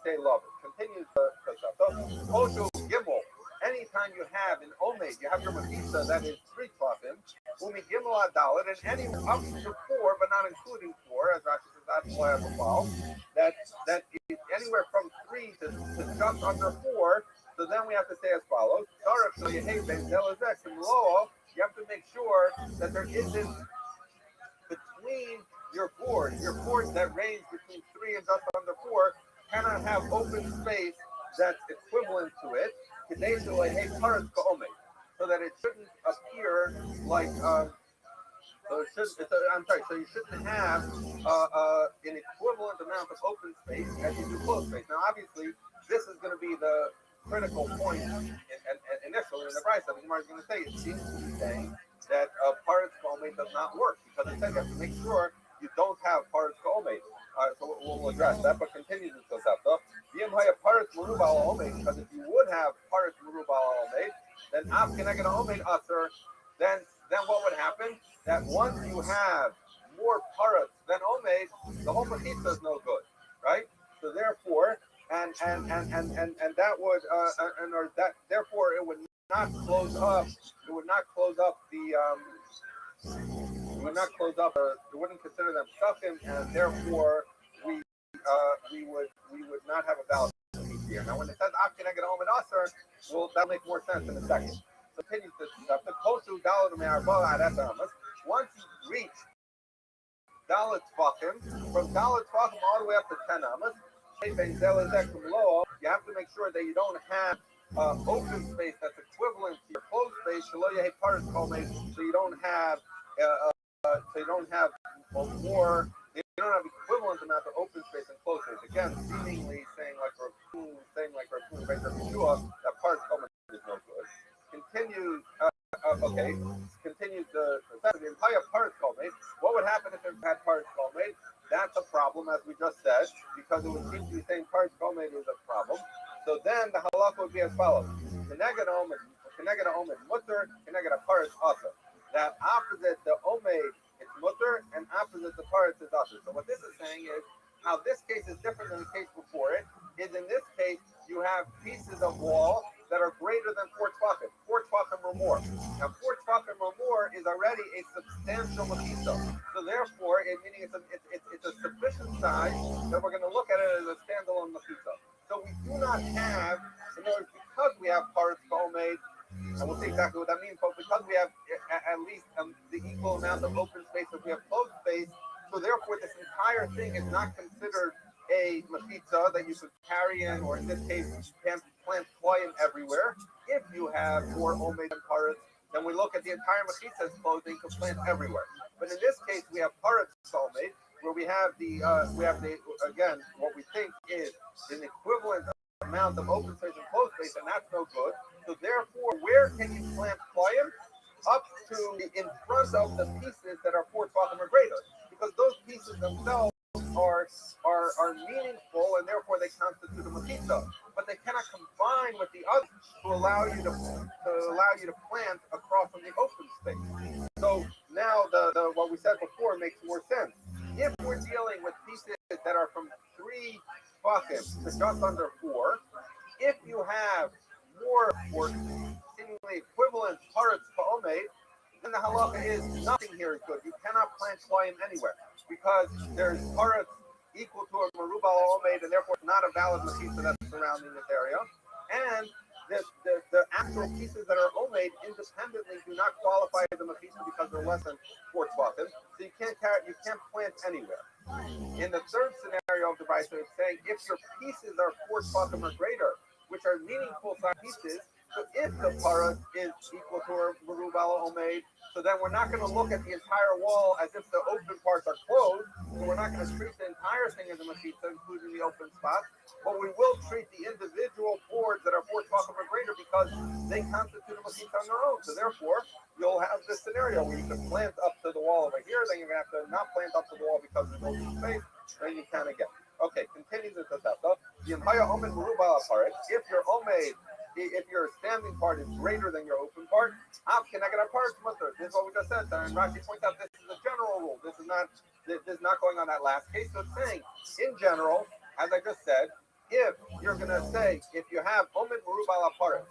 say lavud. Continues the stuff. So kosher gimel. Anytime you have an omed, you have your mechitza that is 3 tefachim, umi gimel adalet, and any up to 4, but not including 4, as Rashi says, that's why I have a file, that is anywhere from 3 to just under 4. So then we have to say as follows: you have to make sure that there isn't between your boards that range between 3 and just under 4 cannot have open space that's equivalent to it. So that it shouldn't appear like so you shouldn't have an equivalent amount of open space as you do closed space. Now obviously this is going to be the critical point initially in the price. The Gemara is going to say, it seems to be saying that parts colmate does not work because it says you have to make sure you don't have parts colmate. So we'll address that, but continues with Tosafta. Because if you would have parts merubal omed, then af keneged omed aser, then what would happen? That once you have more parts than omed, the whole mechitza is no good, right? So therefore, and that would therefore it would not close up. It would not close up the. It wouldn't consider them suckim, and therefore we would not have a valid here. Now, when it says "After I get home and Aser," well, that'll make more sense in a second. So, continue this stuff. The Kosu Dalit Me'arba Adamas. Once you reach Dalit Tfachim, from Dalit Tfachim all the way up to 10 Amas, you have to make sure that you don't have open space that's equivalent to your closed space. So you don't have more. You don't have equivalent amount of open space and closed space. Again, seemingly saying like Raccoon, that part is no good. Continues the entire part made. What would happen if it had part made? That's a problem, as we just said, because it would seem to be saying part made is a problem. So then the halakha would be as follows: Keneged omed mutter, keneged part also. That opposite the omed, it's mutter, and opposite the parts is usher. So what this is saying is how this case is different than the case before it. Is in this case you have pieces of wall that are greater than 4 tefachim, 4 tefachim or more. Now 4 tefachim or more is already a substantial mechitza. So therefore, meaning it's a sufficient size that we're going to look at it as a standalone mechitza. So we do not have, because we have parts made. And we'll see exactly what that means, but because we have at least the equal amount of open space as we have closed space, so therefore this entire thing is not considered a mechitza that you could carry in, or in this case, plant koyim everywhere. If you have more omed and parrots, then we look at the entire mechitza as closed, and you can plant everywhere. But in this case, we have parrots omed, where we have the again, what we think is an equivalent amount of open space and closed space, and that's no good. So therefore, where can you plant koyim? Up to in front of the pieces that are 4 tefachim or greater, because those pieces themselves are meaningful, and therefore they constitute a mechitza. But they cannot combine with the others to allow you to plant across from the open space. So now the what we said before makes more sense. If we're dealing with pieces that are from 3 tefachim to just under 4, if you have more or seemingly equivalent parts to omed, then the halacha is nothing here is good. You cannot plant koyim anywhere because there's parts equal to a merubal omed, and therefore it's not a valid mechitza that's surrounding this area. And the actual pieces that are omed independently do not qualify as a mechitza because they're less than 4 tefachim. So you can't plant anywhere. In the third scenario of the Brisa, it's saying if your pieces are 4 tefachim or greater, which are meaningful size pieces, so if the para is equal to a merubal omed, so then we're not going to look at the entire wall as if the open parts are closed. So we're not going to treat the entire thing as a mechitza, including the open spots. But we will treat the individual boards that are 4 tefachim or greater because they constitute a mechitza on their own. So therefore, you'll have this scenario where you can plant up to the wall over here, then you're going to have to not plant up to the wall because there's no space, then you kind of get. Okay, continues the Tosefta. If your standing part is greater than your open part, this is what we just said. And Rashi points out this is a general rule. This is not going on that last case. So it's saying, in general, as I just said, if you're going to say, if you have omen merubal aparis,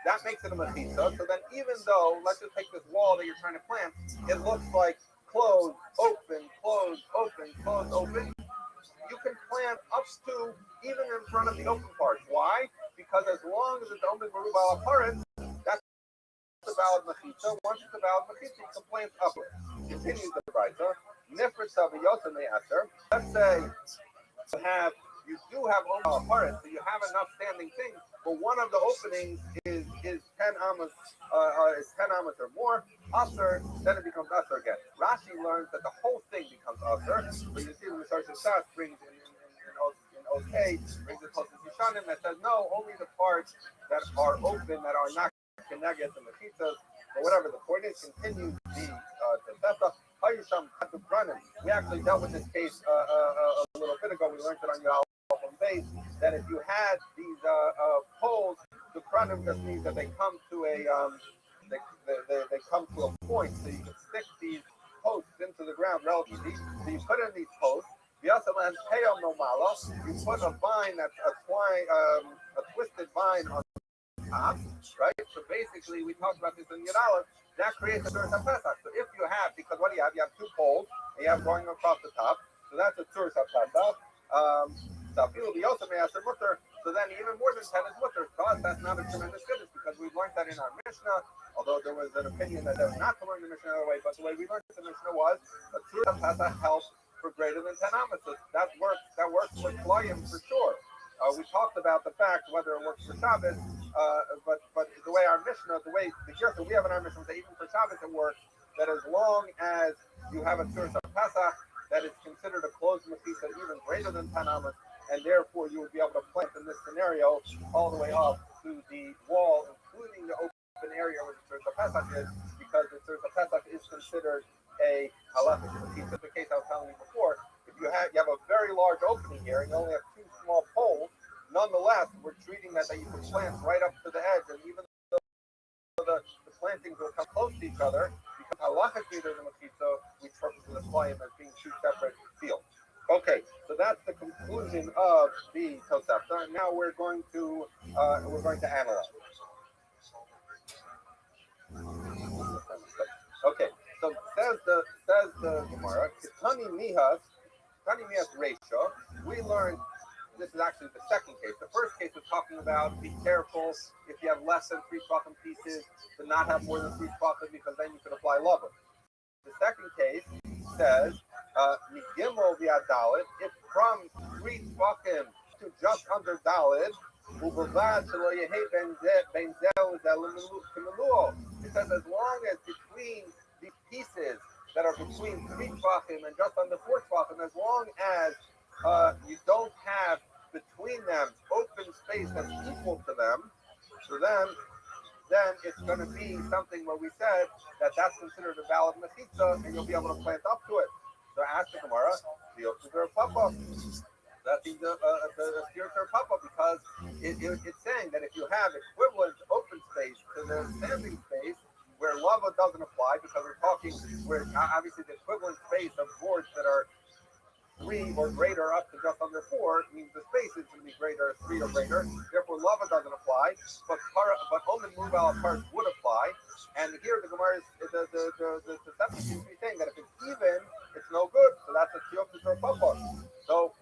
that makes it a mechitza. So then even though, let's just take this wall that you're trying to plant, it looks like closed, open, closed, open, closed, open. You can plant up to even in front of the open parts. Why? Because as long as it's omen merubal aparis, that's a valid mechitza. Once it's a valid mechitza, you can plant upward. Continues the Brisa. Let's say you do have omen aparis, so you have enough standing things, but one of the openings is 10 amas, or more. Usher, then it becomes usher again. Rashi learns that the whole thing becomes usher. But you see, the Mishar Shas brings in OK, brings it close to Yishanim that says no, only the parts that are open that are not connected to mechitzas. But whatever the point is, continues the Tosefta. We actually dealt with this case a little bit ago. We learned it on your album base that if you had these poles, the kranim just means that they come to a they come to a point, so you can stick these posts into the ground relatively. So you put in these posts. You put a vine that's a twisted vine on top, right? So basically, we talked about this in Yud that creates a Tzuras HaPesach. So if you have, because what do you have? You have 2 poles, and you have going across the top. So that's a Tzuras HaPesach. So then even more than 10 is mutter. To us, that's not a tremendous goodness because we've learned that in our Mishnah, although there was an opinion that was not to learn the Mishnah the other way, but the way we learned the Mishnah was a Tzuras HaPesach helps for greater than 10 amas. So that works with Klayim for sure. We talked about the fact whether it works for Shabbos, but the way our Mishnah, the way the Gersa we have in our Mishnah, that even for Shabbos it works, that as long as you have a Tzuras HaPesach, that is considered a closed mechitza even greater than 10 amas, and therefore you would be able to plant in this scenario all the way up to the wall, including the open area where the Tzuras HaPesach is, because the Tzuras HaPesach is considered a halachic mechitza. The case I was telling you before, if you have a very large opening here and you only have 2 small poles, nonetheless, we're treating that you can plant right up to the edge, and even though the plantings will come close to each other, because halachically there's a mechitza, we trust the Klayim as being 2 separate fields. Okay, so that's the conclusion of the Tosefta, and now we're going to analyze. Okay, so says the Gemara, Tani Mihas Reisha, we learned. This is actually the second case. The first case was talking about be careful if you have less than 3 tefachim pieces to not have more than 3 tefachim because then you can apply lava. The second case says Migimel via Dalit, if from 3 tefachim to just under Dalit, it says as long as between these pieces that are between 3 tefachim and just under 4 tefachim, as long as you don't have between them open space that's equal to them, so then it's going to be something where we said that that's considered a valid mechitza, and you'll be able to plant up to it. So ask the Gemara, that means the spiritual papa, because it's saying that if you have equivalent open space to the standing space, where lava doesn't apply, because we're talking where obviously the equivalent space of boards that are 3 or greater up to just under 4 means the space is going to be greater, 3 or greater. Therefore, lava doesn't apply, but omen mubal parts would apply. And here the Gemara the section seems to be saying that if it's even, it's no good. So that's a tiyopus or papa. So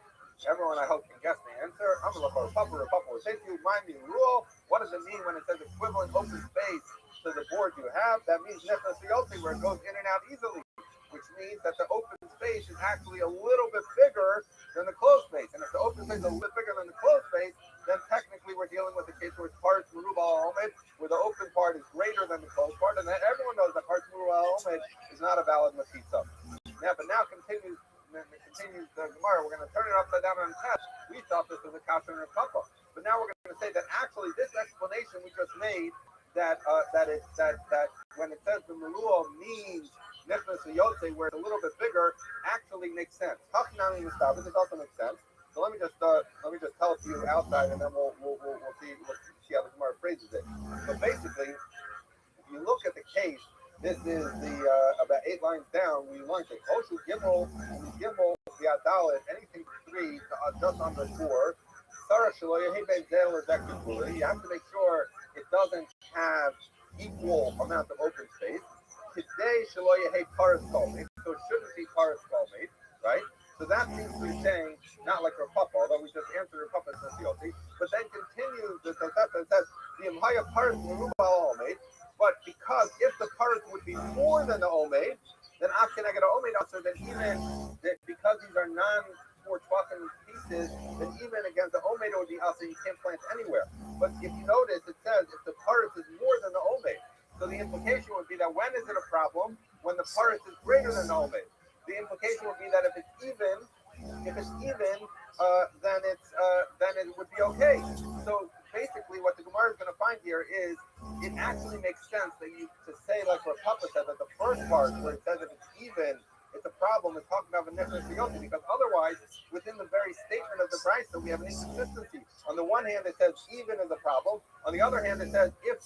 everyone, I hope, can guess the answer. I'm going to look for a papa or a papa was say to you, mind me, rule. What does it mean when it says equivalent open space to the board you have? That means nefesh yotze, where it goes in and out easily, which means that the open space is actually a little bit bigger than the closed space. And if the open space is a little bit bigger than the closed space, then technically we're dealing with a case where it's parts merubal omed, where the open part is greater than the closed part, and then everyone knows that parts merubal omed is not a valid machitza. Now continues the Gemara. We're going to turn it upside down on the test. We thought this was a kasher and a kappa, but now we're going to say that actually this explanation we just made, that when it says the merua means nefesh yotze, where it's a little bit bigger, actually makes sense. Hachinami mistabed, this also makes sense. So let me just tell it to you outside, and then we'll see how the Gemara phrases it. So basically, if you look at the case, this is the about 8 lines down. We learned it. Oshu Gimel, Yadalit, anything 3 just under 4. Sarah Shaloya, hey Ben Zel is actually. You have to make sure it doesn't have equal amount of open space. Today Shaloya hey Paris Kolmate, so it shouldn't be Paris Kolmate, right? So that seems to be saying, not like Rapapa, although we just answered Rapapa's sociology, but then continues the Tosefta and says, the Imhaya Paris Merubal Olmate, but because if the Paris would be more than the Olmate, then Afkan I get an Olmate also, then even because these are non-4 twakim pieces, then even against the Olmate it would be also, you can't plant anywhere. But if you notice, it says if the Paris is more than the Olmate, so the implication would be that when is it a problem? When the Paris is greater than the Olmate. The implication would be that if it's even, then it would be okay. So basically, what the Gemara is going to find here is it actually makes sense that you to say like what Papa said, that the first part where it says if it's even, it's a problem. It's talking about the nefesh yotze, because otherwise, within the very statement of the Brisa, we have an inconsistency. On the one hand, it says even is a problem. On the other hand, it says if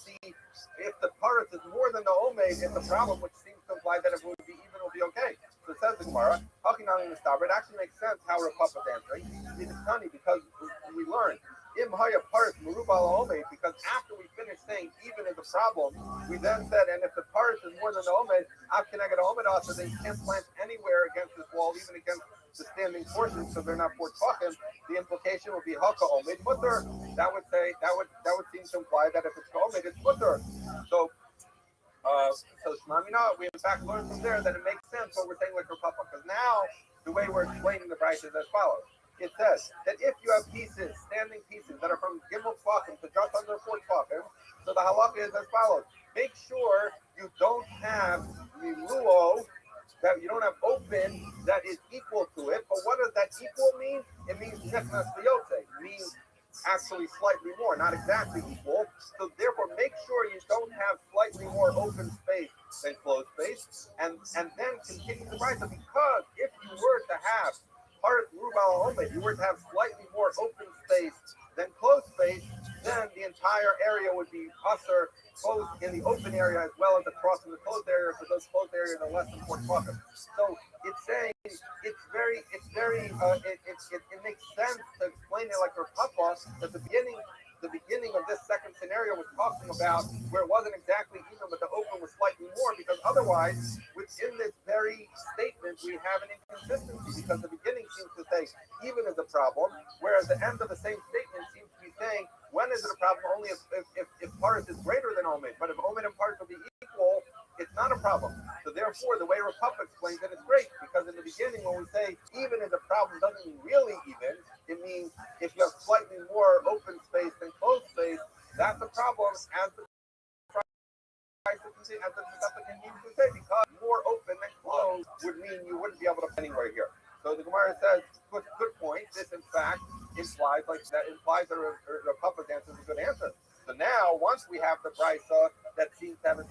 the paris is more than the omeid, it's a problem, which seems to imply that if it would be even, it will be okay. So it says the Gemara, it actually makes sense how Rav Papa is answering. It's funny because we learned Im Haya Paris Merubal Omed, because after we finished saying even is a problem, we then said, and if the Paris is more than the Omed, Afkanagad Omed also, they can't plant anywhere against this wall, even against the standing portions, so they're not for Tfachim. The implication would be Haka Omed Mutter. That would seem to imply that if it's Omed, it's Mutter. So Shmamina, we in fact learned from there that it makes sense what we're saying with Rav Papa, because now the way we're explaining the Brisa is as follows. It says that if you have pieces, standing pieces that are from Gimel Tfachim to just under 4 Tfachim, so the halacha is as follows. Make sure you don't have the luo, that you don't have open that is equal to it. But what does that equal mean? It means nefesh yotze. It means actually slightly more, not exactly equal. So therefore, make sure you don't have slightly more open space than closed space, and then continue the Brisa, because if you were to have part Rubal Omed, you were to have slightly more open space than closed space, then the entire area would be usher, both in the open area as well as across in the closed area, because those closed areas are less than 4 tefachim. So it's saying it makes sense to explain it like Rav Papa, that the beginning of this second scenario was talking about where it wasn't exactly even, but the open was slightly more, because otherwise, within this very statement, we have an inconsistency, because the beginning seems to say even is a problem, whereas the end of the same statement seems to be saying when is it a problem only if Paris is greater than Omed, but if Omed and Paris will be equal, it's not a problem. So therefore, the way Rav Papa explains it is great, because in the beginning when we say even is a problem doesn't mean really even. It means if you have slightly more open space than closed space, that's a problem, as the supplicant needs to say, because more open than closed would mean you wouldn't be able to put anywhere here. So the Gemara says, good point. This in fact implies that Rav Papa's answer is a good answer. So now, once we have the Brisa that seems to have an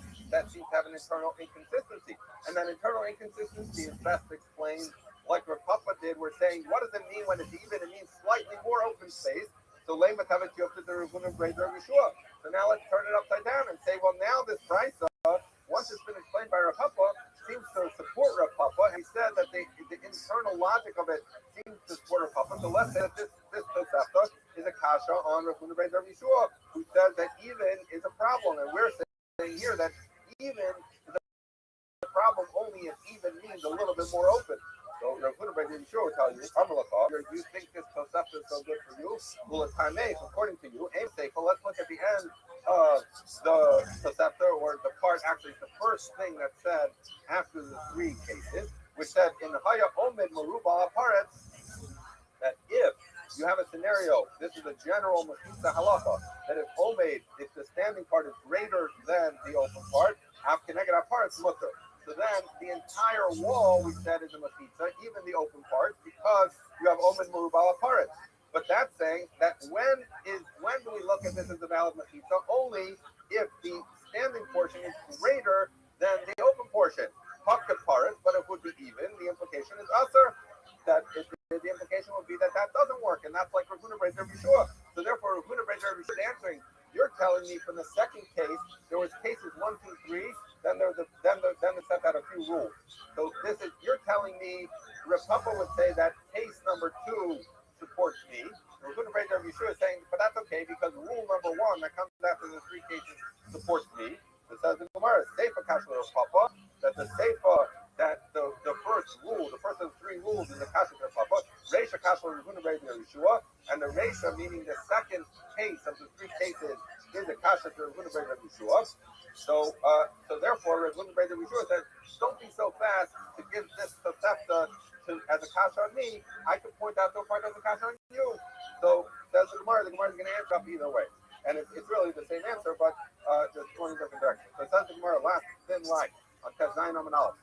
internal inconsistency, and that internal inconsistency is best explained like Rav Papa did. We're saying, what does it mean when it's even? It means slightly more open space. So so now let's turn it upside down and say, well, now this Brisa, once it's been explained by Rav Papa, seems to support Rav Papa. He said that the internal logic of it seems to support Rav Papa. So let's say that this Tosefta is a kasha on Rav Yeshua, who says that even is a problem, and we're saying here that even is a problem only if even means a little bit more open. So So Rav Huna Bar Yeshua will tell you, Amalakah, you think this Tosefta is so good for you? Well, it's Hameis, according to you. Aim Sefer, let's look at the end of the Tosefta, or the part, actually, the first thing that said after the three cases, which said, in Haya Omid Maruba Aparetz, that if you have a scenario, this is a general Mechitza halacha, that if Omeid, if the standing part is greater than the open part, Av Keneged Aparetz Mutter. So then the entire wall, we said, is a Mechitza, even the open part, because you have Omeid Merubal Aparetz. But that's saying that when do we look at this as a valid Mechitza? Only if the standing portion is greater than the open portion. Hakkat Paretz, but it would be even. The implication is Asr, that the implication would be that doesn't work, and that's like Rav Huna Bar Yeshua. So therefore, Rav Huna Bar Yeshua is answering. You're telling me from the second case there was cases 1, 2, 3. Then it set out a few rules. So you're telling me Rav Papa would say that case number 2 supports me. Rav Huna Bar Yeshua is saying, but that's okay because rule number 1 that comes after the 3 cases supports me. It says in Gemara, Seifa Kashla Rav Papa, that the Seifa, that the first rule, the first of the 3 rules is the Kasha Rav Papa, Reisha Kashla Rav Huna Bar Yeshua, and the Reisha, meaning the second case of the 3 cases, is the Kasha Rav Huna Bar Yeshua. So therefore, Rav Huna Bar Yeshua says, don't be so fast to give this Tosefta as a Kasha on me. I could point out to a part as a Kasha on you. So says the Gemara is going to answer up either way. And it's really the same answer, but just going in different directions. So it says the Gemara, last thin line on Tez 9 Omen Aleph.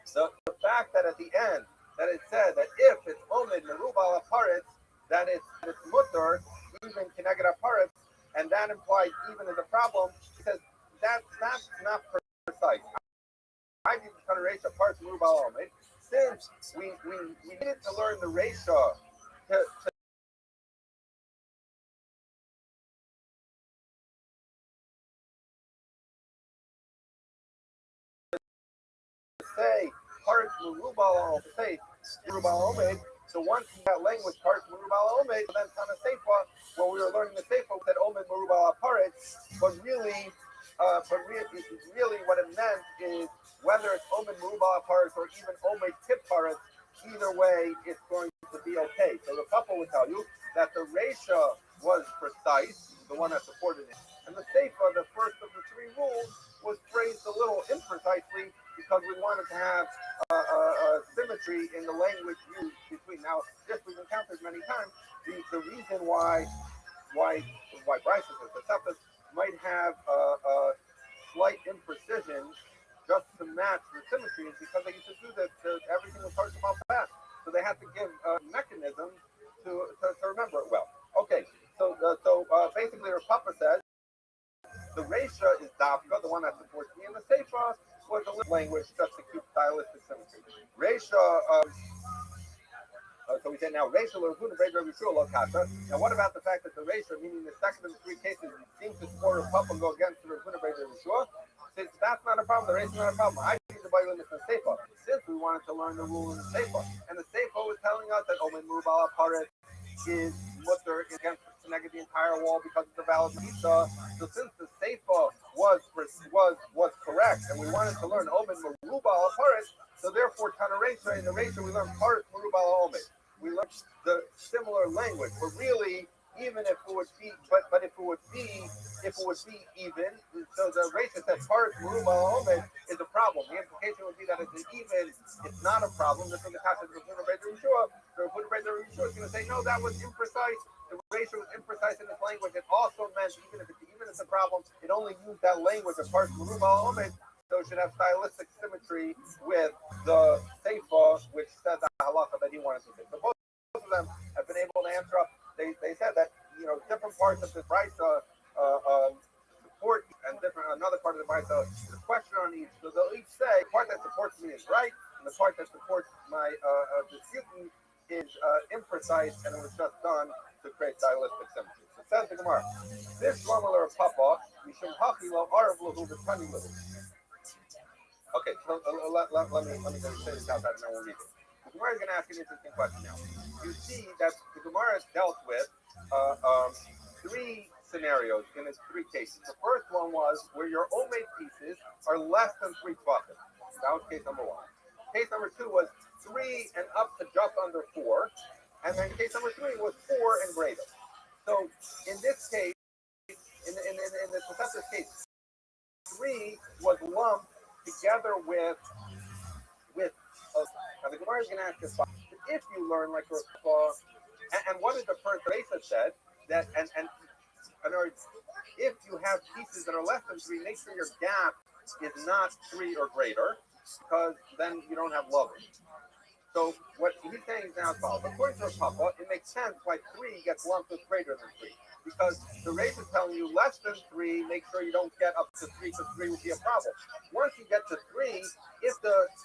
So the fact that at the end that it said that if it's Omed Merubal Aparetz, that it's Mutter, even Keneged Aparetz, and that implies even as a problem, he says that's not precise. I need to cut a Reisha parts Merubal Omed. Since we needed to learn the Reisha to say parts Merubal Omed, so once that language parts Merubal Omed, then on a Seifa, when we were learning the Seifa, we said Omed Merubal Aparetz, but really what it meant is whether it's Omed Merubal Aparetz or even Omed Tip Paretz, either way, it's going to be okay. So the couple would tell you that the Reisha was precise, the one that supported it, and the Seifa, the first of the 3 rules, was phrased a little imprecisely because we wanted to have symmetry in the language used between. Now, this we've encountered many times. The reason why Bryce's and Toseftas might have a slight imprecision just to match the symmetry is because they used to do this to every single person about that. So they had to give a mechanism to remember it well. Okay, so basically, Rav Papa says the Reisha is Dafka, the one that supports me, and the Seifa was a language just to keep stylistic symmetry. Reisha, so we say now Reisha L'Rahuna Bar Yeshua Lo Kasha. Now what about the fact that the Reisha, meaning the second of the 3 cases, seems to support Rav Papa and go against the L'Rahuna Bar Yeshua? Since that's not a problem, the Reisha is not a problem. I need to buy in the Seifa. Since we wanted to learn the rule in the Seifa, and the Seifa was telling us that Omen Merubal Aparetz is mutter against the entire wall because it's a valid mitzvah. So since the Seifa was correct, and we wanted to learn Omen Merubal Aparetz, so therefore Tana Reisha, in the Reisha we learned Paretz Merubal Omen. We learned the similar language, but really, even if it would be, but if it would be even, so the Reisha said Paretz Merubal Omen is a problem. The implication would be that it's even, it's not a problem. This is the passage of Rav Huna Bar Yeshua. So Rav Huna Bar Yeshua is going to say, no, that was imprecise. The Reisha was imprecise in its language. It also meant even if it's a problem, it only used that language of Paretz Merubal Omen. So it should have stylistic symmetry with the Seifa, which said the halacha that he wanted to say. So both of them have been able to answer up. They said that different parts of the Brisa support and another part of the Brisa is a question on each. So they'll each say the part that supports me is right, and the part that supports my disputant is imprecise, and it was just done to create stylistic symmetry. So says the Gemara, this Shlomo Papa, Mishum Hachi Lo Arav Lahu V'Tani Lahu. Okay, so let me just say this out and then we'll read it. The Gemara is going to ask an interesting question now. You see that the Gemara has dealt with 3 scenarios in its 3 cases. The first one was where your homemade pieces are less than 3 tefachim. That was case number one. Case number two was 3 and up to just under 4. And then case number 3 was 4 and greater. So in this case, in the Tosefta's case, 3 was lumped together with now the Gemara is going to ask this: if you learn like and what is the first Resa said that and in other words, if you have pieces that are less than 3, make sure your gap is not 3 or greater, because then you don't have love. So what he's saying is now as follows. According to Papa, it makes sense why 3 gets lumped with greater than 3. Because the race is telling you less than 3, make sure you don't get up to 3, because 3 would be a problem. Once you get to 3,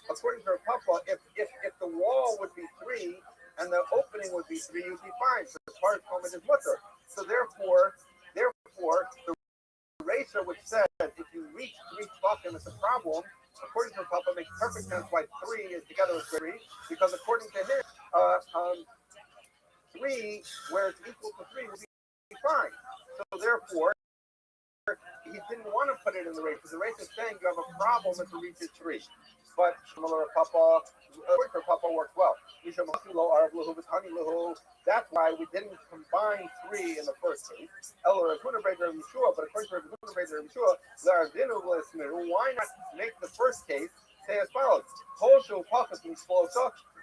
according to Papa, if the wall would be 3 and the opening would be 3, you'd be fine. So as far as Coleman is mutter. So therefore, the racer which says if you reach 3 spots and it's a problem, according to Papa, makes perfect sense why 3 is together with 3, because according to him, 3, where it's equal to 3, would be fine. So therefore, he didn't want to put it in the race, because the race is saying you have a problem if you reach 3. But Papa works well. That's why we didn't combine 3 in the first case. But according to Yeshua, why not make the first case say as follows?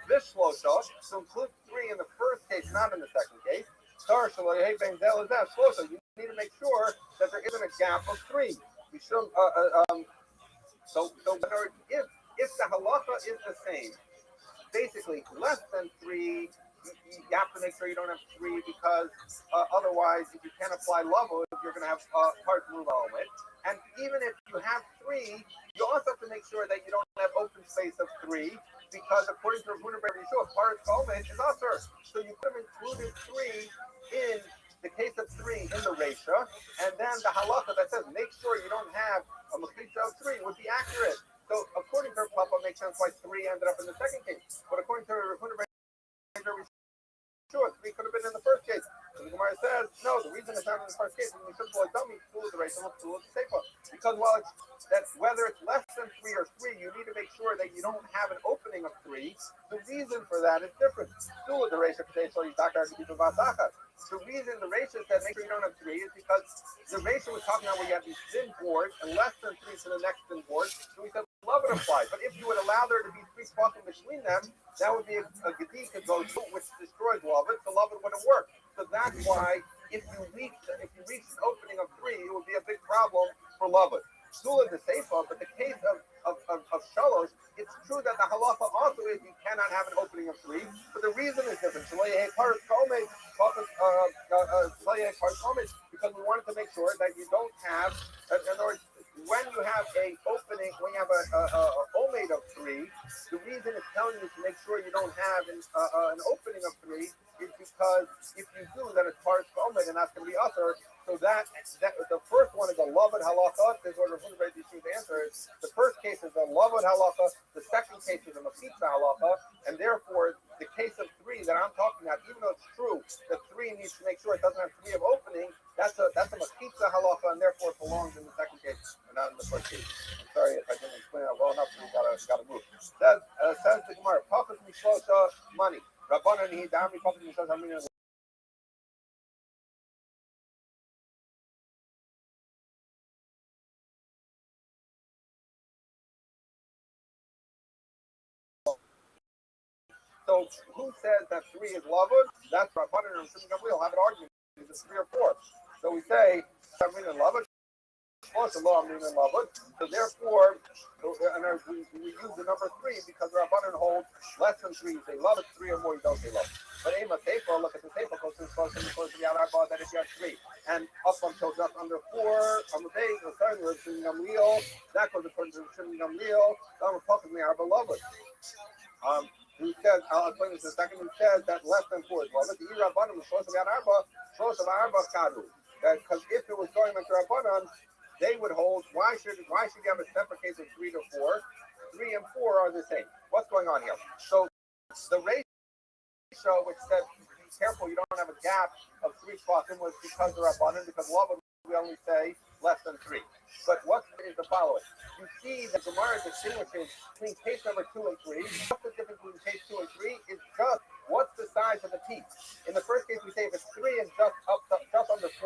This shlosha, so include 3 in the first case, not in the second case. You need to make sure that there isn't a gap of 3. You should, so if the halacha is the same, basically less than 3, you have to make sure you don't have 3, because otherwise, if you can't apply level, you're going to have hard to move element. And even if you have 3, you also have to make sure that you don't have open space of 3, because according to Rabbi Yeshua, hard element is usher. So you could have included 3 in the case of 3 in the Resha, and then the halacha that says make sure you don't have a mechitza of 3 would be accurate. So according to Papa, makes sense why 3 ended up in the second case. But according to Rabbi Yeshua, 3 could have been in the first case. So the Gemara says, no, the reason it's not in the first case is we should avoid dummy fool the race and fool the sefer. Because while it's that whether it's less than 3 or 3, you need to make sure that you don't have an opening of 3. The reason for that is different. Fool the race of today, so you talk about the reason the race said make sure you don't have 3 is because the race was talking about where you have these thin boards and less than 3 to the next thin board. So we said love it applies. But if you would allow there to be 3 spots in between them, that would be a gedik that goes which destroys love it. So love it wouldn't work. So that's why if you reach an opening of 3, it would be a big problem for love it. Sula the Seifa, but the case of Shalosh, it's true that the halacha also is you cannot have an opening of 3, but the reason is different. Because we wanted to make sure that you don't have, in other words, when you have a opening, when you have a omade of 3, the reason it's telling you to make sure you don't have an opening of 3 is because if you do, then it's part of omade, and that's going to be usher. So that the first one is a loved halacha. This is what Rabbi Yeshua answers. The first case is a loved halacha. The second case is a mechitza halacha, and therefore the case of 3 that I'm talking about, even though it's true that 3 needs to make sure it doesn't have 3 of opening, that's a mechitza halacha, and therefore it belongs in the second case and not in the first case. I'm sorry if I didn't explain that well enough. So we gotta move. Says the Gemara, Pachas Mishlosha money. Rabbanan he dami Pachas Mishlosha money. So who says that 3 is lovud? That's Rabbanan and Shimon Gamliel have an argument. Is it 3 or 4? So we say Shimon and lovud. So therefore, and we use the number 3 because Rabbanan holds less than 3. You say love it 3 or more, you don't say love. But Ema Sefer, look at the Sefer, goes to the Arabah that if you have 3 and up until just under 4, on the base, the third was Shimon Gamliel, that goes according to Shimon Gamliel, then we're talking the Arabah love it. Who says, I'll explain this in a second, who says that less than 4 is love it. The Rabbanan was supposed to be an Arabah, Kadu. Because if it was going like Rabbanan, they would hold, why should you have a separate case of 3 to 4? 3 and 4 are the same. What's going on here? So the ratio which said be careful you don't have a gap of 3 spots in was because of Rabbanan, because love we only say less than 3. But what is the following? You see that Gemara distinguishes between case number 2 and 3. What's the difference between case 2 and 3? Is just what's the size of the piece. In the first case, we say if it's 3 and just under 4,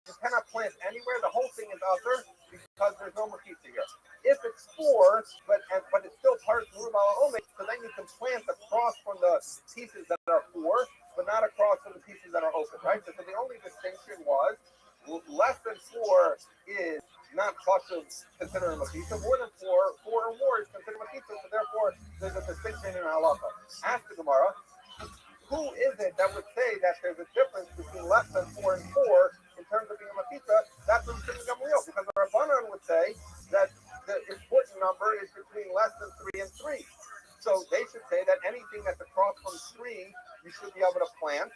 you cannot plant anywhere. The whole thing is other because there's no machitza here. If it's 4, but it's still part of Ruba Omek, so then you can plant across from the pieces that are 4, but not across from the pieces that are open, right? So the only distinction was less than 4 is not kosher considered a machitza. More than 4 or more is considered a machitza. So therefore, there's a distinction in halacha. Ask the Gemara, who is it that would say that there's a difference between less than 4 and 4 in terms of being a machitza? That's what Restream Gamliel, because the Rabbanan would say that the important number is between less than 3 and 3. So they should say that anything that's across from 3, you should be able to plant.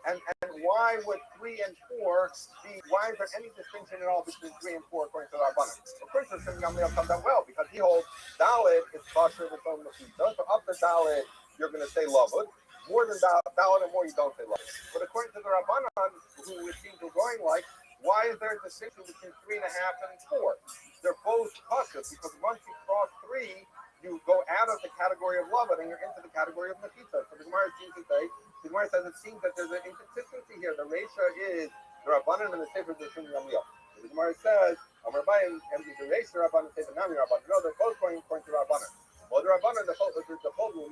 And why would 3 and 4 be? Why is there any distinction at all between 3 and 4 according to the Rabbanan? Of course, Restream Gamliel comes out well because he holds Dalet is kosher with own machitza. So up to Dalet, you're going to say lavud. More than Dalet and more, you don't say lavud. But according to the Rabbanan, who it seems we're going like, why is there a distinction between 3.5 and 4? They're both kosher because once you cross 3, you go out of the category of lavud and you're into the category of machitza. So the Gemara seems to say. The Gemara says it seems that there's an inconsistency here. The Reisha is the Rabbanan and the Sefer of the Restream Gamliel. The Gemara says, Amar Bayim, and the Reisha Rabbanan says the Nami Rabbanan. No, they're both going according to Rabbanan. Well, the Rabbanan, the whole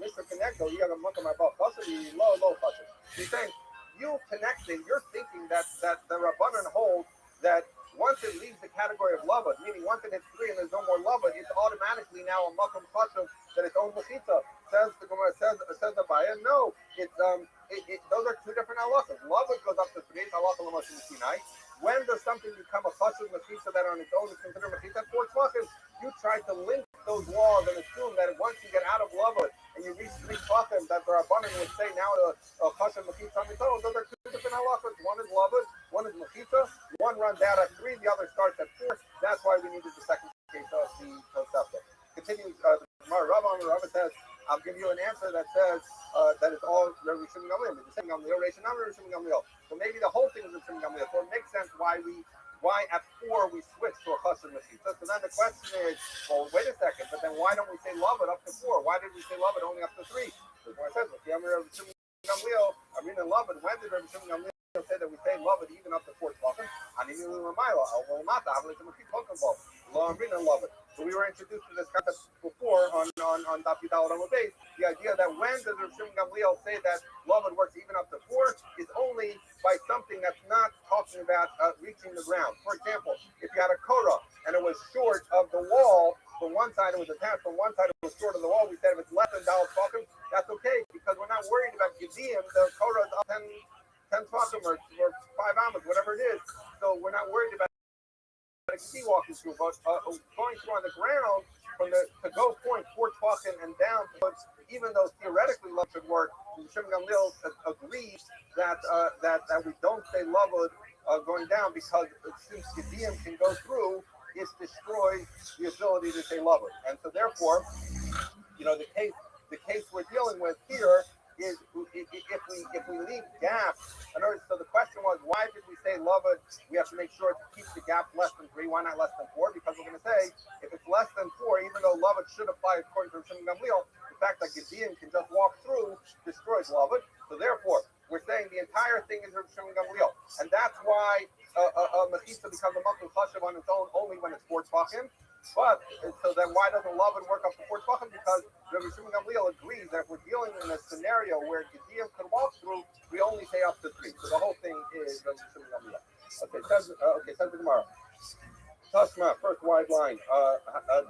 Mr. Connecto, he had a month of my ball. Low chassid. He's saying, you connecting, you're thinking that the Rabbanan holds that once it leaves the category of lavud, meaning once it hits 3 and there's no more lavud, it's automatically now a makom chashuv that it's own machitza. Says the Gemara, says the Baya, no, it's those are two different halachas. Lavud goes up to 3, it's halacha l'moshe Sinai. When does something become a chashuv machitza that on its own is considered machitza? 4 tvachim. You try to link those laws and assume that once you get out of lavud and you reach 3 tvachim, that the Rabbanan would say now a chashuv machitza on its own. Those are two different halachas. One is lavud, one is machitza. One runs out at 3, the other starts at 4. That's why we needed the second case of the Tosefta. Continues, Rabbi says, I'll give you an answer that says that it's all Restream Gamliel. It's Restream Gamliel, Restream Gamliel. So maybe the whole thing is Restream Gamliel. So it makes sense why at 4 we switch to a chashuv machitza. So then the question is, well, wait a second, but then why don't we say lavud up to 4? Why did we say lavud only up to 3? So the says, Restream Gamliel, I mean in lavud, when did Restream Gamliel say that we say lavud even up to 4 tvachim? So we were introduced to this concept before on Daf Yudal Amud Beis. The idea that when does Restream Gamliel say that lavud works even up to 4 is only by something that's not talking about reaching the ground. For example, if you had a korah and it was short of the wall, from one side it was attached, from one side it was short of the wall, we said if it's less than Daled tvachim, that's okay because we're not worried about Gedim, the korah is up 10 tvachim or 5 amas, whatever it is. So we're not worried about sea walking through, but going through on the ground from the to-go point 4 tvachim and down. But even though theoretically love should work, Restreim Gamliel agrees that we don't say lavud going down because since Gedim can go through, it destroys the ability to say lavud, and so therefore, the case we're dealing with here is if we leave gaps. In other words, so the question was, why did we say lavud? We have to make sure to keep the gap less than 3. Why not less than 4? Because we're going to say if it's less than 4, even though lavud should apply according to Restreim Gamliel, the fact that Gedim can just walk through destroys lavud. So therefore, we're saying the entire thing is Restreim Gamliel, and that's why a machitza becomes a makom chashuv on its own only when it's 4 tvachim. But so then why doesn't lavud work up to 4 tvachim? Because Restreim Gamliel agrees that if we're dealing in a scenario where Gedim could walk through, we only say up to 3. So the whole thing is Restreim Gamliel. Okay, says the Gemara. Tashma, first wide line.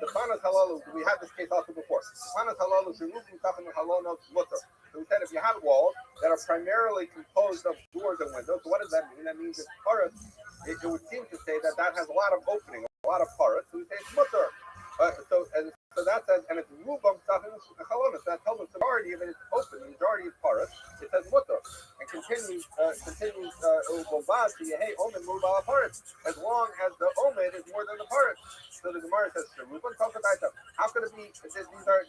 The Fanas Halalu, we had this case also before. Fanas Halalu, Shirufim Tafin Halonos Mutter. So we said if you have walls that are primarily composed of doors and windows, so what does that mean? That means it's paras. It would seem to say that has a lot of opening, a lot of paras. So we say it's mutter. So So that says, and it's rubam safin chalonis. That tells us the majority of it is open, the majority is paras. It says mutter, and continues ubomba to hey omen mubal paras, as long as the omen is more than the paras. So the Gemara says, rubam talkadaita. How could it be? These are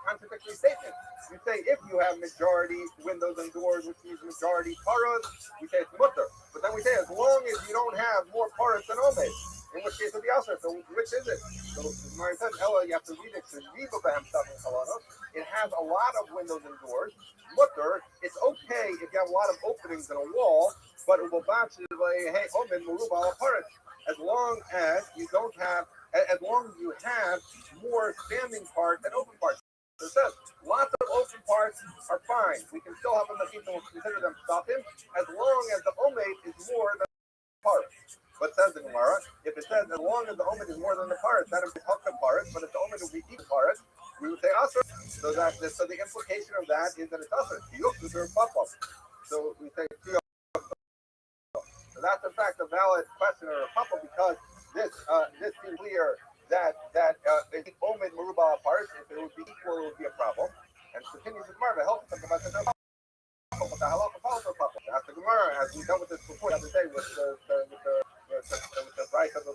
contradictory statements. You say if you have majority windows and doors, which means majority paras, we say it's mutter. But then we say as long as you don't have more paras than omen. In which case it'll be also. So which is it? So the Gemara says, Ella, you have to read it to it has a lot of windows and doors. Mutter, it's okay if you have a lot of openings in a wall, but it will bounce hey, omen muruba aparat. As long as you don't have, as long as you have more standing parts than open parts. So it says lots of open parts are fine. We can still have them and we'll consider them stopping as long as the omen is more than parts. But says the Gemara, if it says as long as the omen is more than the paras, that implies half the paras, but if the omen will be equal paras, we would say asr. So the implication of that is that it's asr. So we say so that's in fact a valid question or a papa because this seems clear that if the omen maruba paras, if it would be equal, it would be a problem. And continues the Gemara, help us talk about the Ask the Gemara, as we dealt with this before the other day with the price of the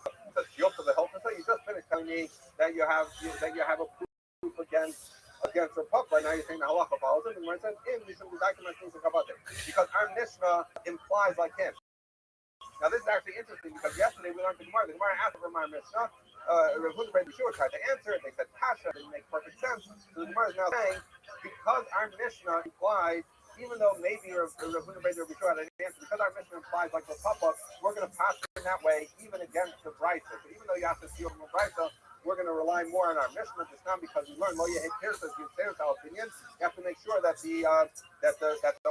yoke of the health. So you just finished telling me that you have a proof against a pup. Right now you're saying the halacha follows it, and when it says in, we should be documenting about it because our Mishnah implies like him. Now this is actually interesting because yesterday we learned the Gemara. The Gemara asked for my Mishnah. Rav Huda ben Yeshua tried to answer it. They said Kasha didn't make perfect sense. So the Gemara is now saying because our Mishnah implies. Even though maybe Rav Huda ben Yeshua had an answer, because our Mishnah implies like the papa, we're going to pass in that way even against the Brisa. So even though you have to steal from a Brisa, we're going to rely more on our Mishnah. It's not because we learn Lo Yehei Tirsa gives their opinion. You have to make sure that the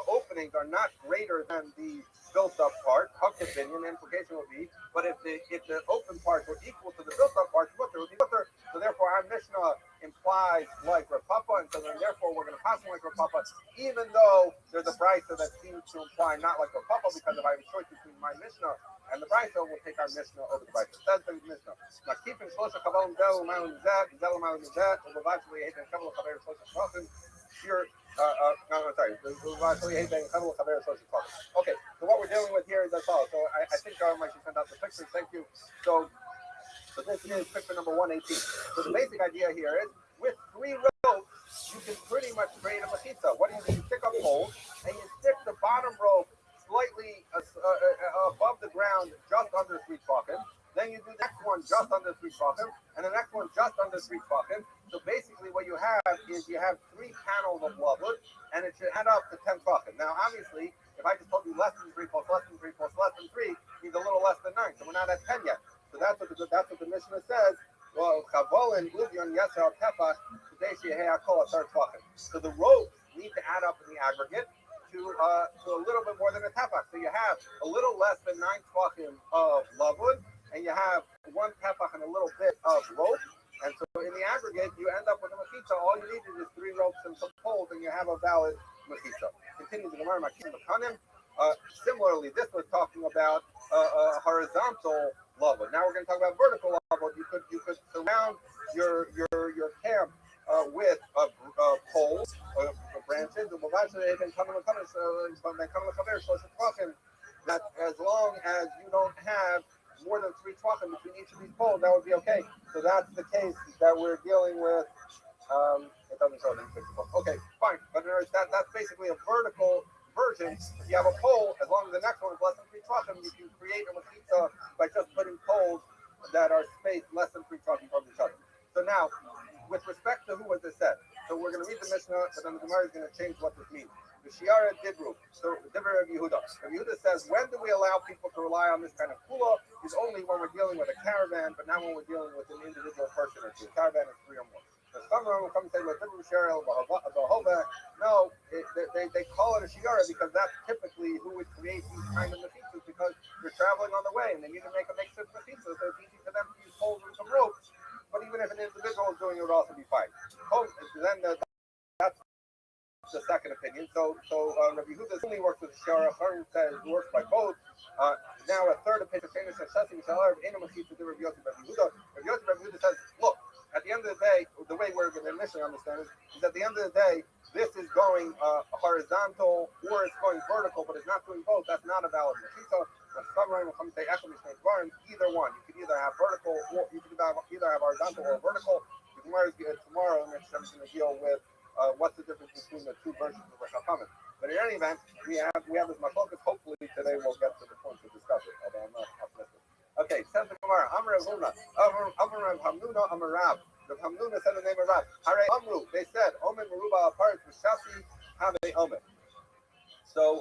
openings are not greater than the built-up part. Huck's opinion, the implication will be, but if the open parts were equal to the built-up parts, mutter would be mutter. So therefore, our Mishnah implies like Rav Papa, and so then therefore we're going to pass on like Rav Papa, even though there's a Brisa that seems to imply not like Rav Papa, because if I have a choice between my Mishnah and the Brisa, we'll take our Mishnah over the Brisa. That's the Mishnah. Now keeping Shlosha Kavalim Zel Umayim Zat, Zel Umayim Zat, Ubavachli Heten Kaval Chaver Shlosha Shvachim, here. I'm sorry. Okay, so what we're dealing with here is that's all. So I think I should send out the pictures. Thank you. So this is picture number 118. So the basic idea here is with 3 ropes, you can pretty much create a machitza. What do you do? You stick up poles and you stick the bottom rope slightly above the ground, just under 3 tefachim. Then you do the next one just under 3 tefachim, and the next one just under 3 tefachim. So basically what you have is you have 3 panels of lavud, and it should add up to 10 tefachim. Now obviously, if I just told you less than 3 plus less than 3 plus less than 3 means a little less than 9. So we're not at 10 yet. So that's what the Mishnah says. Well, so the ropes need to add up in the aggregate to a little bit more than a tefach. So you have a little less than 9 tefachim of lavud, and you have 1 tefach and a little bit of rope. And so in the aggregate, you end up with a machitza. All you need is 3 ropes and some poles, and you have a valid machitza. Continues the Gemara, similarly, this was talking about horizontal lavud. Now we're going to talk about vertical lavud. You could surround your camp with poles, branches, that as long as you don't have more than 3 tefachim between each of these poles, that would be okay. So that's the case that we're dealing with. It doesn't show the picture. Okay, fine. But that's basically a vertical version. If you have a pole, as long as the next one is less than 3 tefachim, you can create a machitza by just putting poles that are spaced less than 3 tefachim from each other. So now, with respect to who was this said, so we're going to read the Mishnah, but then the Gemara is going to change what this means. The Shiara Dibru, so Dibru of Yehuda. Rav Yehuda says, when do we allow people to rely on this kind of kula? Is only when we're dealing with a caravan, but not when we're dealing with an individual person or two. A caravan is 3 or more. So someone will come and say, no, they call it a shiara because that's typically who would create these kind of machitzas because you're traveling on the way and they need to make a mixed machitza, so it's easy for them to use poles and some ropes. But even if an individual is doing it, would also be fine. That's the second opinion. So Rabbi Yehuda only works with Shara. Charim says works by both. Now a third opinion, Rabbi Yehuda says, look, at the end of the day, the way we're going to initially understand it is at the end of the day, this is going horizontal or it's going vertical, but it's not doing both. That's not a valid machine. Either one. You could either have vertical or you could either have horizontal or vertical. Tomorrow, next time, we're going to deal with what's the difference between the two versions of the Chachamim. But in any event, we have this focus. Hopefully today we'll get to the point to discuss it, although I'm not optimistic. Okay, says the Gemara, Amr Avuna, Amr Hamnuna, Amr Rab. The Hamnuna said the name of Rab. Hare Amru, they said, Omen Meruba Aparit V'Shasi Have Omen. So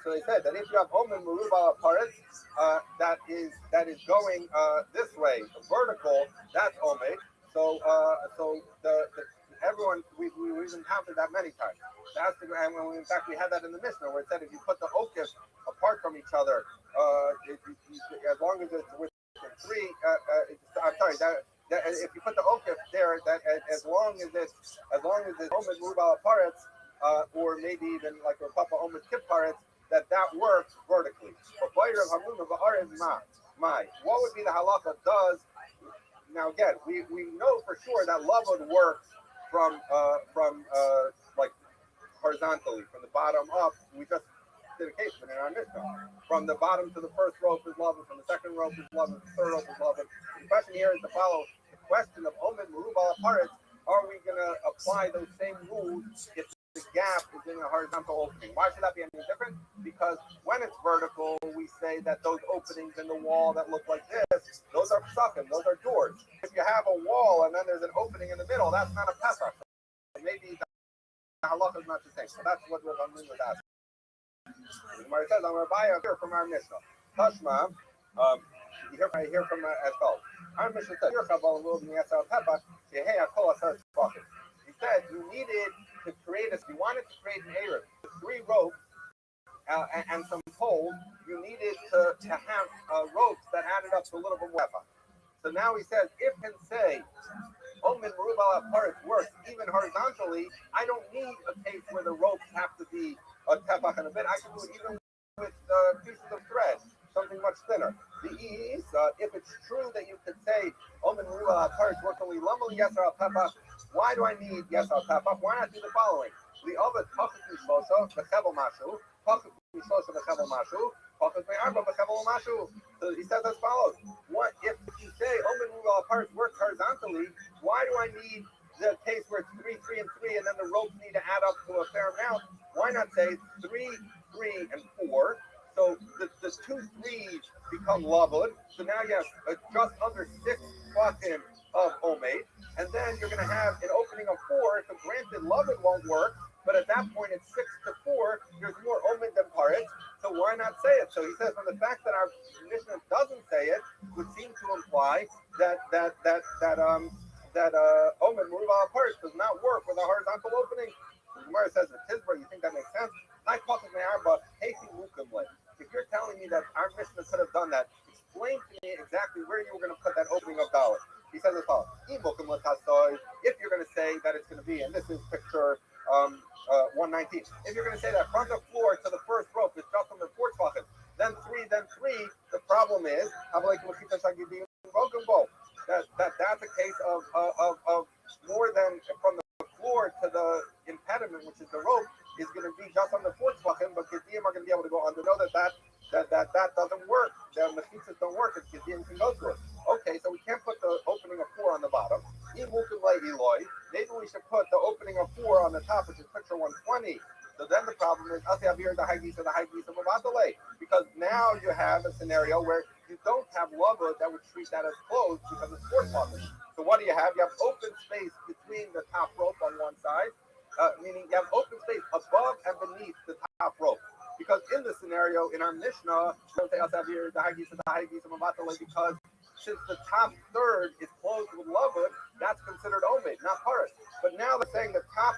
they said that if you have Omen Meruba Aparit, that is going this way, vertical, that's Omen. So everyone we've encountered that many times. And in fact we had that in the Mishnah where it said if you put the okif apart from each other, as long as it's within three. I'm sorry. That if you put the okif there, that as long as it's omed mubal paretz, or maybe even like a papa omed kip paretz, that works vertically. But what would be the halacha does? Now again, we know for sure that lavud works from like horizontally from the bottom up. We just did a case in our Mishnah. From the bottom to the first rope is lavud, from the second rope is lavud, the third rope is lavud. The question here is to follow the question of omen merubal paretz. Are we going to apply those same rules if the gap is in a horizontal opening? Why should that be any different? Because when it's vertical, we say that those openings in the wall that look like this, those are psakim, those are doors. If you have a wall and then there's an opening in the middle, that's not a pesach. So maybe the halacha is not the same. So that's what we're going to do with that. It says, I'm Rabbi here from our Mishnah. Tashma, you hear from as follows. Our Mishnah said, he said you needed to create you wanted to create an Arab with 3 ropes and some poles. You needed to have ropes that added up to a little bit more. So now he says, if and say Omen Merubal Aparit works even horizontally, I don't need a case where the ropes have to be a tefach and a bit. I can do it even with pieces of thread, something much thinner. The ease, if it's true that you could say Omen Merubal Aparit works only lumel yesar al tefach, why do I need yesar al tefach? Why not do the following? The other tefach mishlosa b'chevel mashu, tefach mishlosa b'chevel mashu, tefach me'arba b'chevel mashu. So he says as follows: what if you say Omen Merubal Aparit works horizontally? Why do I need the case where it's 3, 3, and 3, and then the ropes need to add up to a fair amount? Why not say 3, 3, and 4? So the 2 3s become lavud. So now you have just under 6 tefachim of omed, and then you're going to have an opening of 4. So granted, lavud won't work, but at that point it's 6 to 4. There's more omed than paret. So why not say it? So he says, from the fact that our Mishnah doesn't say it, would seem to imply that omen merubal paret does not work with a horizontal opening. The Gemara says, you think that makes sense? If you're telling me that our Mishnah could have done that, explain to me exactly where you were going to put that opening of Dalit. He says as follows: if you're going to say that it's going to be, and this is picture 119, if you're going to say that from the floor to the first rope is just on the 4 tefachim, then 3, the problem is that's a case of more than from the floor to the impediment, which is the rope, is going to be just on the 4 tefachim, but Gedim are going to be able to go on to know that doesn't work. The mechitzas don't work if Gedim can go through it. Okay, so we can't put the opening of 4 on the bottom. Maybe we should put the opening of 4 on the top, which is picture 120. So then the problem is because now you have a scenario where you don't have lavud that would treat that as closed because it's 4 tefachim. So what do you have? You have open space between the top rope on one side, meaning you have open space above and beneath the top rope. Because in the scenario, in our Mishnah, because since the top third is closed with lavud, that's considered omed, not paret. But now they're saying the top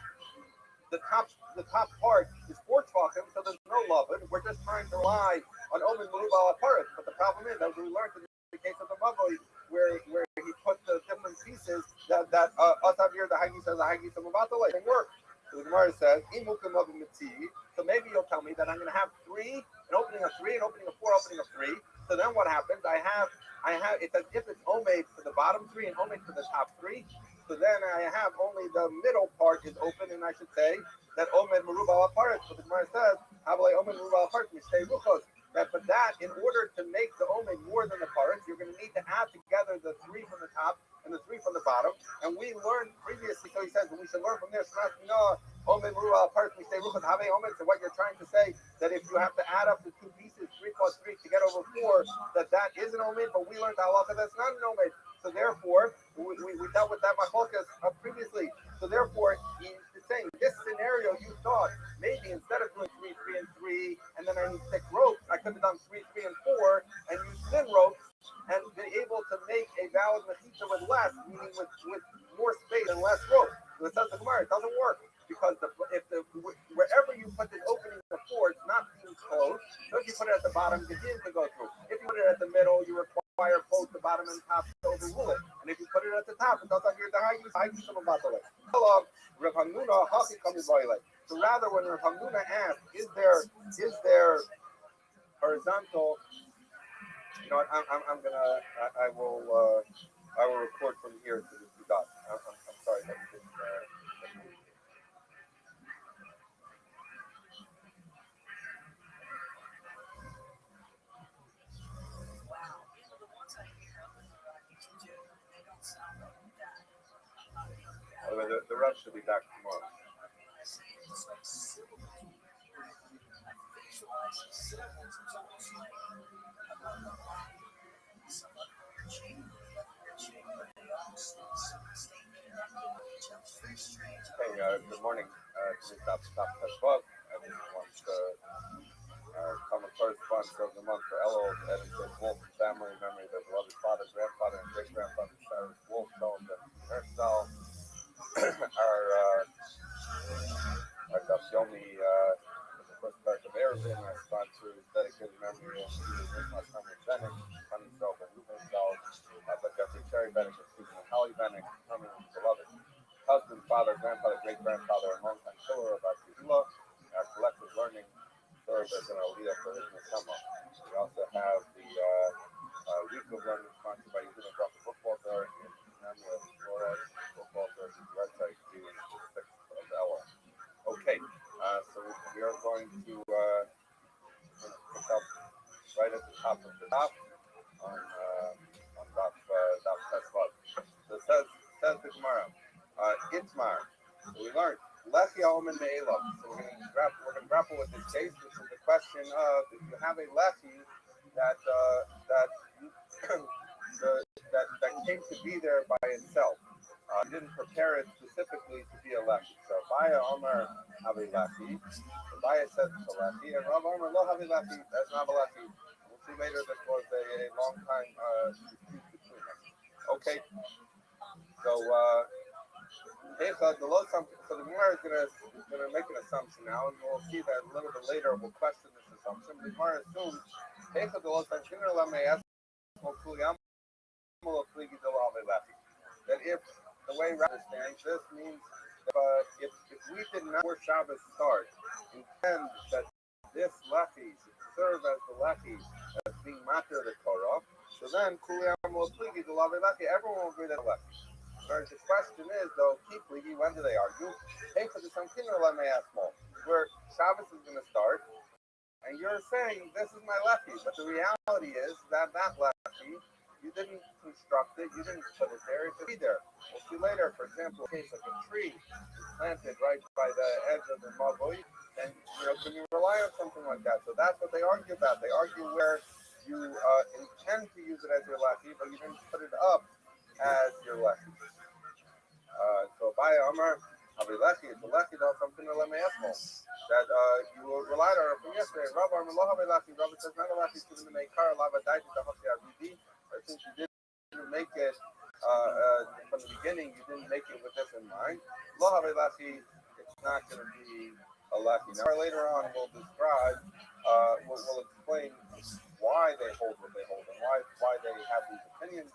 part is 4 tefachim, so there's no lavud. We're just trying to rely on omen merubal paret. But the problem is, as we learned in the case of the Mavoi, where he put the different pieces that Asavir the Hagisa Mavatale didn't work. So the Gemara says, so maybe you'll tell me that I'm going to have 3, an opening of 3, an opening of 4, opening of 3. So then what happens? I have I have it's as if it's omed for the bottom three and omed for the top three. So then I have only the middle part is open, and I should say that omed merubal apart. So the Gemara says, "Habalei omed merubal apart mishtei ruchos." But that, in order to make the omed more than the parts, you're going to need to add together the three from the top and the three from the bottom. And we learned previously, so he says, we should learn from there. No, omed merubal apart mishtei ruchos have omed. So what you're trying to say that if you have to add up the two pieces, 3 plus 3 to get over 4, that is an omed. But we learned halacha that's not an omed. So therefore, we dealt with that machlokes previously. So therefore, he's saying this scenario you thought maybe instead of doing 3, 3, and 3, and then I need 6 ropes, I could have done 3, 3, and 4, and used thin ropes and been able to make a valid mechitza with less, meaning with more space and less rope. So it says the Gemara, it doesn't work because wherever you put this opening before, it's not being closed. So if you put it at the bottom, the din could go through. If you put it at the middle, you require both the bottom and top to overrule it. And if you put it at the top, it does not get the high use of about the way. So rather, when Rav Hamnuna asked, is there horizontal? You know what? I will record from here to the two dots. I'm sorry. Let me just, the rest should be back tomorrow. Hey, good morning. Stop club. I just want to common correspondence of the month for Elul, Edison Wolf family memory of beloved father, grandfather, and great grandfather Cyrus Wolf, told them hairstyle. Our Daf Yomi, the first part of Erevin, our sponsor is dedicated memory of Nishmas Hamid Benek, Honey Self, and Ruben Self, but Jeffrey Cherry Benek, and Stephen and Holly Benek, permanent beloved husband, father, grandfather, great grandfather, and longtime pillar of our Kehillah. Our collective learning serves as an aliyah for Ishmael Summer. We also have the week of learning sponsored by Yehuda Bracha Football Fair in memory of Flores Football Fair, website June 6th of Ella. Okay, so we are going to pick up right at the top of the top on Daf Tesvav. So it says the Gemara, Itmar. So we learned Lechi Omen Me'elav. So we're going to grapple with this case, which is the question of if you have a Lechi that came to be there by itself. Didn't prepare it specifically to be a Lechi. So Baya Omer have a Lechi. Baya says it's a Lechi, and Rav Omer lo have a Lechi. That's not a Lechi. We'll see later that was a long time dispute between them. Okay. So so the Gemara is going to make an assumption now, and we'll see that a little bit later. We'll question this assumption. The Gemara assumes that if the way Rav understands this means that if we did not before Shabbos start intend that this lechi should serve as the lechi as being matter the Torah, so then everyone will agree that lechi. The question is, though, when do they argue? Where Shabbos is going to start, and you're saying, this is my lechi, but the reality is that lechi, you didn't construct it, you didn't put it there, it's be there. We'll see later, for example, in case of a tree planted right by the edge of the mavoi, then, can you rely on something like that? So that's what they argue about. They argue where you intend to use it as your lechi, but you didn't put it up as your lechi. So by Amar, Havilechi, it's a lechi that something that you relied on it from yesterday. Rav Amar lo Havilechi, Rav says not a lechi to the Meikar Lava Daiti Tahasi Aridi, or since you didn't make it from the beginning, you didn't make it with this in mind. Lo Havilechi, it's not going to be a lechi. Now later on we'll describe, we'll explain why they hold what they hold and why they have these opinions.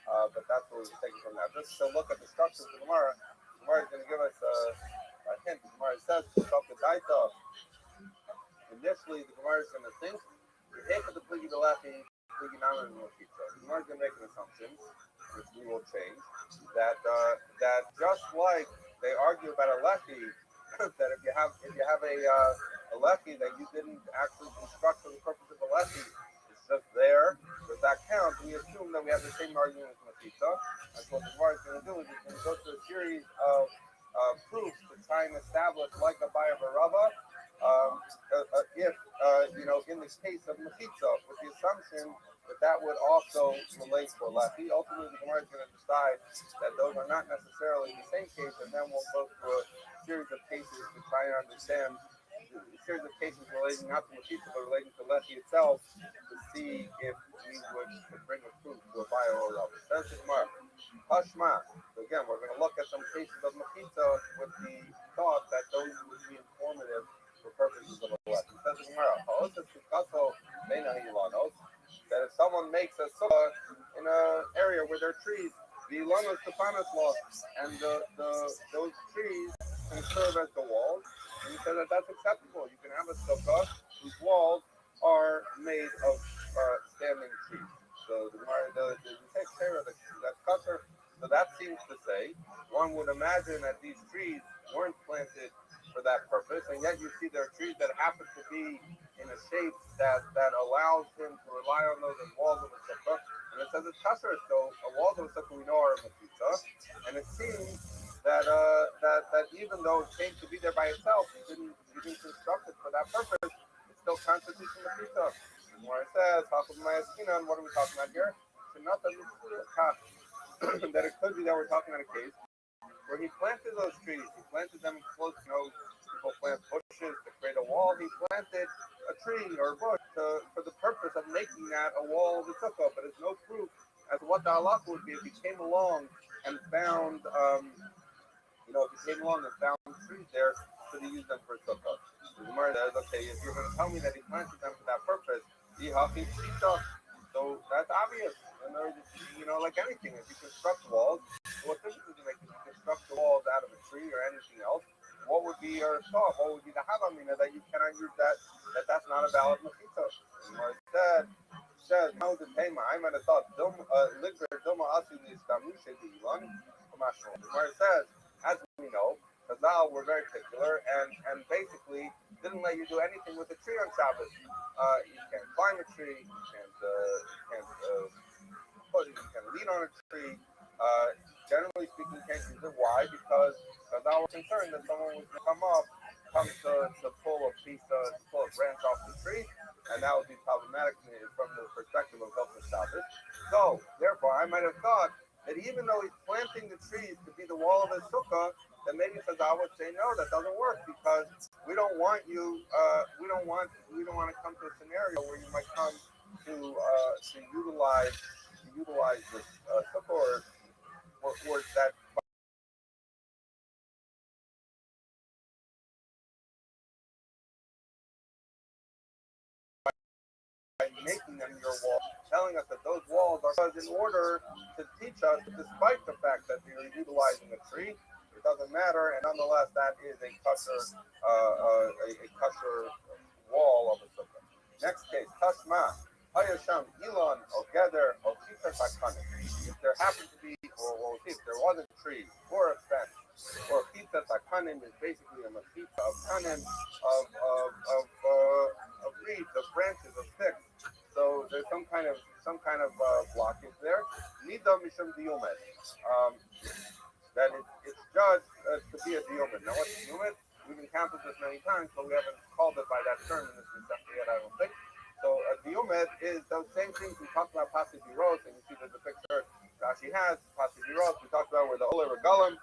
But that's what we're taking from that. Just to look at the structure of the Gemara. The Gemara is going to give us a hint. The Gemara says, initially, the Gemara is going to think, the Pligi the Lechi, Ginam and Mokita. The Gemara is going to make an assumption, which we will change, that just like they argue about a lechi, that if you have a lechi that you didn't actually construct for the purpose of a lechi, it's just there. Does that count? We assume that we have the same argument with Mokita. That's what the Gemara is going to do. Is it's going to go through a series of proofs to try and establish, like a Baya Barava, if in the case of Mechitza, with the assumption that would also relate to a lechi. Ultimately, the Gemara is going to decide that those are not necessarily the same case, and then we'll go through a series of cases to try and understand a series of cases relating not to Mechitza but relating to lechi itself, to see if we would bring a proof to a Baya or Rava. Says the Gemara. Hashma. So again, we're going to look at some cases of Mechitza with the thought that those would be informative for purposes of a lesson. Says the Gemara, that if someone makes a sukkah in an area where there are trees, the lamas tapanas law, and those trees can serve as the walls, and he said that that's acceptable. You can have a sukkah whose walls are made of standing trees. So the Gemara, the text here, that's cutter. So that seems to say, one would imagine that these trees weren't planted for that purpose, and yet you see there are trees that happen to be in a shape that allows him to rely on those as walls of a sukkah. And it says it's kasher, so walls of a sukkah we know are a mechitza, and it seems that even though it came to be there by itself, you didn't construct it for that purpose. It still constitutes a mechitza. Where it says, what are we talking about here? That it could be that we're talking about a case where he planted those trees. He planted them close, people plant bushes to create a wall. He planted a tree or a bush for the purpose of making that a wall of the sukkah, but there's no proof as to what the halakha would be if he came along and found, trees there to use them for sukkah. The Gemara says, okay, if you're going to tell me that he planted them for that purpose, so that's obvious. Like anything, if you construct walls, what difference does it make if you construct the walls out of a tree or anything else? What would be your thought? What would be the havamina that you cannot use that's not a valid mechitza? Or says, how the tema? I might have thought, ligver doma asu nistamushe the ilan. Where it says, as we know, Chazal were very particular and basically didn't let you do anything with a tree on Shabbos. You can't climb a tree, you can lean on a tree. Generally speaking, you can't use it. Why? Because Chazal were concerned that someone was going to come to pull a branch off the tree, and that would be problematic from the perspective of Hilchos Shabbos. So, therefore, I might have thought that even though he's planting the trees to be the wall of his sukkah, then maybe Chazal would say no, that doesn't work because we don't want you. We don't want to come to a scenario where you might come to utilize this sukkah or that. Making them your wall, telling us that those walls are in order to teach us, despite the fact that they are utilizing a tree, it doesn't matter, and nonetheless, that is a kosher wall of a sukkah. Next case, Tashma, Hayasham, Elon, Ogeder, Okita Takanim. If there happened to be, or if there was a tree or a fence, or Okita Takanim is basically a machita of kanim, of reeds, of branches, of sticks. So there's some kind of blockage there. Nida mishum diyumet. That it's judged to be a diyumet. Now what's diyumet? We've encountered this many times, but we haven't called it by that term in this discussion yet, I don't think. So a diyumet is those same things we talked about Pasi Biros, and you see there's a picture Rashi has, Pasi Biros. We talked about where the Oler Regalim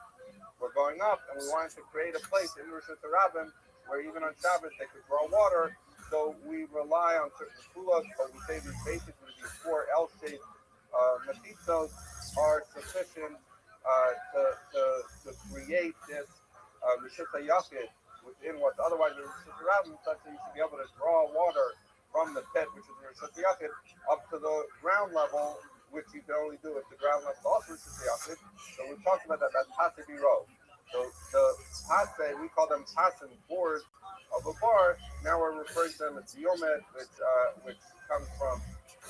were going up, and we wanted to create a place in Rosh Hashanah where even on Shabbos they could draw water. So we rely on certain fulas, but we say these basically these four L-shaped machitzos are sufficient to create this Rishita Yachid within what's otherwise a Rishita Rabin, such that you should be able to draw water from the pit, which is the Rishita Yachid, up to the ground level, which you can only do at the ground level, also Rishita Yachid. So we talked about that. That's Pasei Biro. So the Pasei, we call them Pasim boards of a bar. Now we're referring to them as Yomet, which comes from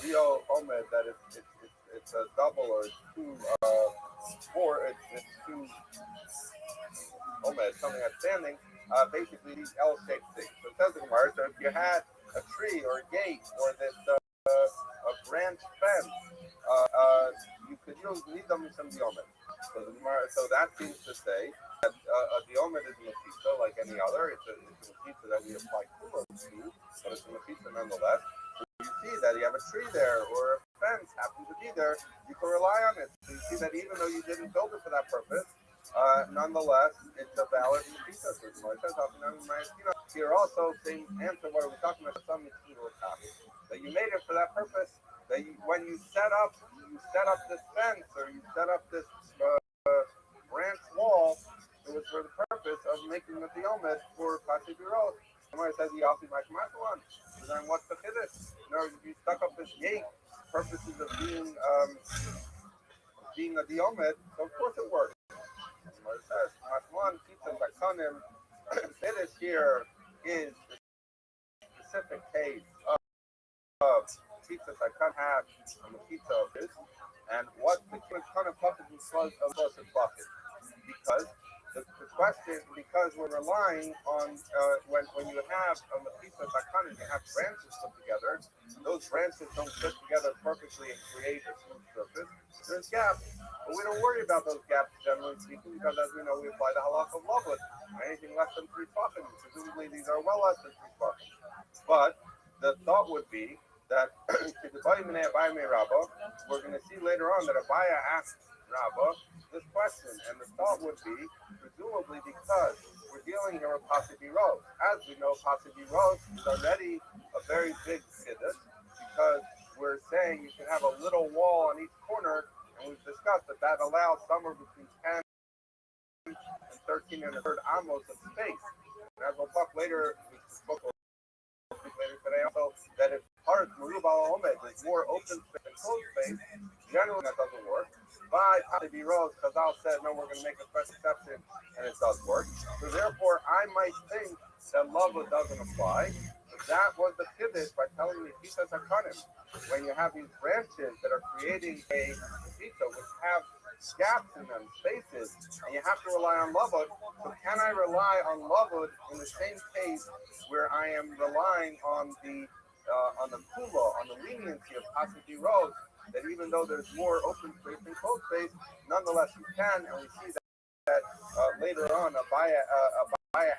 Rio omed that it's a double or it's two it's two omed, something that's standing, basically these L-shaped things. So it says in Gemara, so if you had a tree or a gate or this a branch fence, you could use nidam some diomed. So that seems to say that a diomed is a mefisa like any other. It's a mefisa that we apply kulos to, but it's a mefisa nonetheless. So you see that you have a tree there or a fence happens to be there, you can rely on it. So you see that even though you didn't build it for that purpose, nonetheless, it's a valid mefisa. So here also, same answer. What are we talking about? Some that you made it for that purpose. That when you set up this fence or you set up this branch wall, it was for the purpose of making the omed for Pasibirot. Somebody says you also might one. So then what's the chiddush? If you stuck up this gate, purposes of being a diomed, so of course it works. Somebody says one pizza bakanim. Chiddush here is the specific case of pizzas I can't have on the pizza of this, and what the kind of bucket is close of bucket. Because the question, because we're relying on when you have on the pizza bakanim, you have branches put together. Those branches don't fit together perfectly and create a smooth surface. There's gaps, but we don't worry about those gaps generally speaking, because as we know, we apply the halach of lavud. Anything less than 3 tefachim, presumably these are well less than 3 tefachim. But the thought would be that we're going to see later on that Abaya asked Rabbah this question, and the thought would be presumably because we're dealing here with Pasibirot. As we know, Pasibirot is already a very big chiddush because we're saying you can have a little wall on each corner, and we've discussed that allows somewhere between 10 and 13 and a third amos of space. And as we'll talk later, we spoke later today also that if part of Merubal Omed is more open space and closed space, generally that doesn't work. By Pasibirot, Chazal said, no, we're going to make a special exception, and it does work. So therefore, I might think that lava doesn't apply. But that was the chiddush by telling me pizzas are kanim. When you have these branches that are creating a pizza which have gaps in them, spaces, and you have to rely on lavud. So can I rely on lavud in the same case where I am relying on the kula, on the leniency of Pasibirot, that even though there's more open space and closed space, nonetheless you can, and we see that later on, Abaya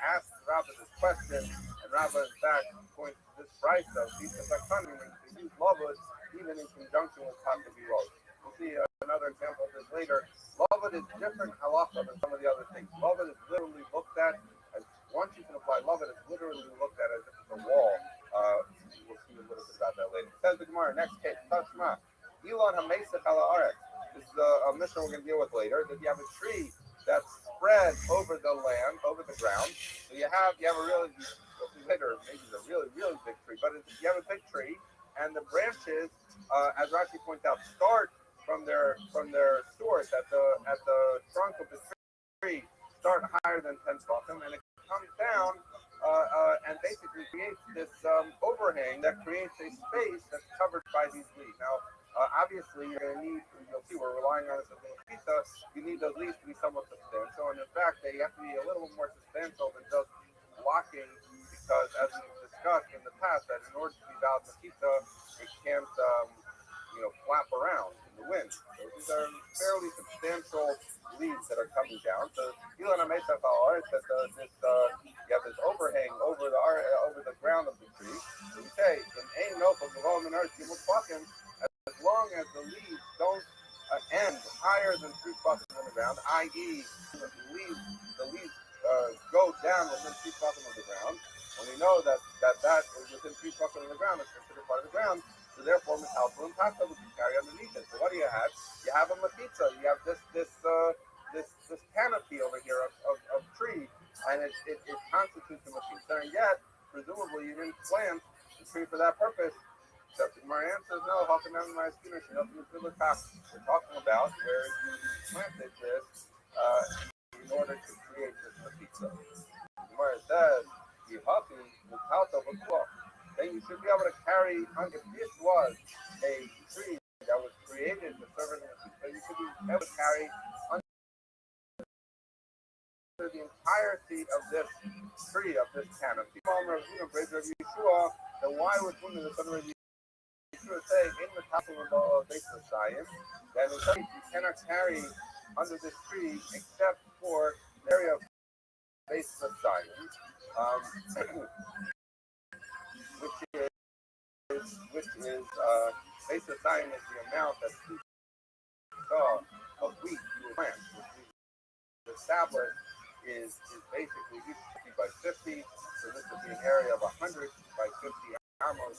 asked Rabbah this question, and Rabbah in fact points to this price of pizza bakanim to use lavud even in conjunction with Pasibirot. We'll see another example of this later. Lavud is different halacha than some of the other things. Lavud is literally looked at as, once you can apply lavud, it's literally looked at as if it's a wall. We'll see a little bit about that later. Says the Gemara, next case, Tashma. Elon Hamesach ala Aretz. This is a mission we're going to deal with later. That you have a tree that's spread over the land, over the ground. So you have a really later, maybe it's a really big tree, but you have a big tree, and the branches, as Rashi points out, start from their source at the trunk of the tree, start higher than 10 tefachim, and it comes down and basically creates this overhang that creates a space that's covered by these leaves. Now, obviously, you'll see we're relying on this as a pizza. You need those leaves to be somewhat substantial, and in fact, they have to be a little more substantial than just blocking, because as we've discussed in the past, that in order to be valid pizza, it can't, flap around in the wind. So these are fairly substantial leaves that are coming down. So Elon Amesach said you have this overhang over the ground of the tree. So we say, in no from the Roman earth, you will fucking. As long as the leaves don't end higher than 3 tefachim on the ground, i.e., the leaves go down within 3 tefachim of the ground, and we know that is within 3 tefachim of the ground, it's considered part of the ground. So therefore, metalful and pasta would be carried underneath it. So what do you have? You have a machitza. You have this canopy over here of tree, and it constitutes a machitza. And yet, presumably, you didn't plant the tree for that purpose. So my answer is no. We're talking about where you planted this in order to create this pizza. Gemara says, then you should be able to carry on. If this was a tree that was created to serve as a so you should be able to carry under the entirety of this tree, of this canopy. Then why would one of the son of Yeshua say in the top of the base of Zion that you cannot carry under this tree except for the area of base of Zion, which is base of Zion is the amount that you saw of wheat you would plant, which is established is basically 50 by 50. So this would be an area of 100 by 50 amos.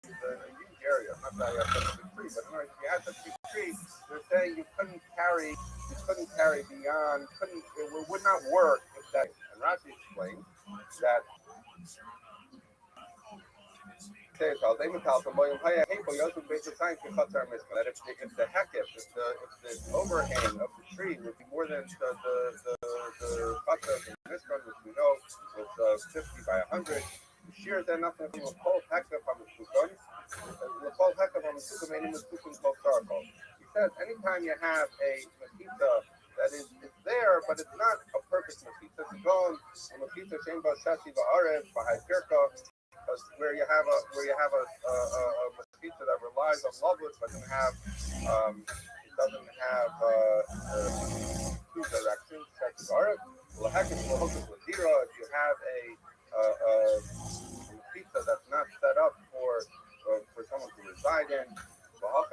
It's a huge area. Not that you have such a big tree, but if you had such a big tree, they're saying you couldn't carry beyond, it would not work if that. And Rashi explains that that if the overhang of the tree would be more than the chutzner of the Mishkan, which we know was 50 by 100, the shear then nothing from a full hektar from the Sukkot. The full hektar from the Sukkot made him a Sukkot called charcoal. He says anytime you have a mechitza that is there, but it's not a perfect mechitza, it's gone. A mechitza shem ba shasi ba'arev b'hai pirka. Where you have a mosquito that relies on loveless, but doesn't have two directions. If you have a mosquito that's not set up for someone to reside in. Let's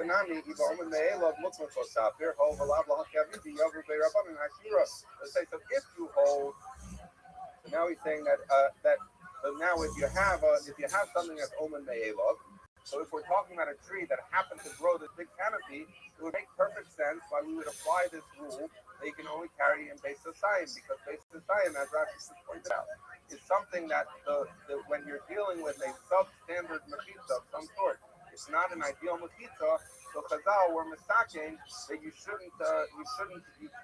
say, so if you hold, so now he's saying that so now if you have something that's omen me'elov, so if we're talking about a tree that happens to grow this big canopy, it would make perfect sense why we would apply this rule that you can only carry in base of Zion, because base of Zion, as Rashi just pointed out, is something that when you're dealing with a substandard mechitza of some sort, it's not an ideal mechitza. So Chazal were mistaken that you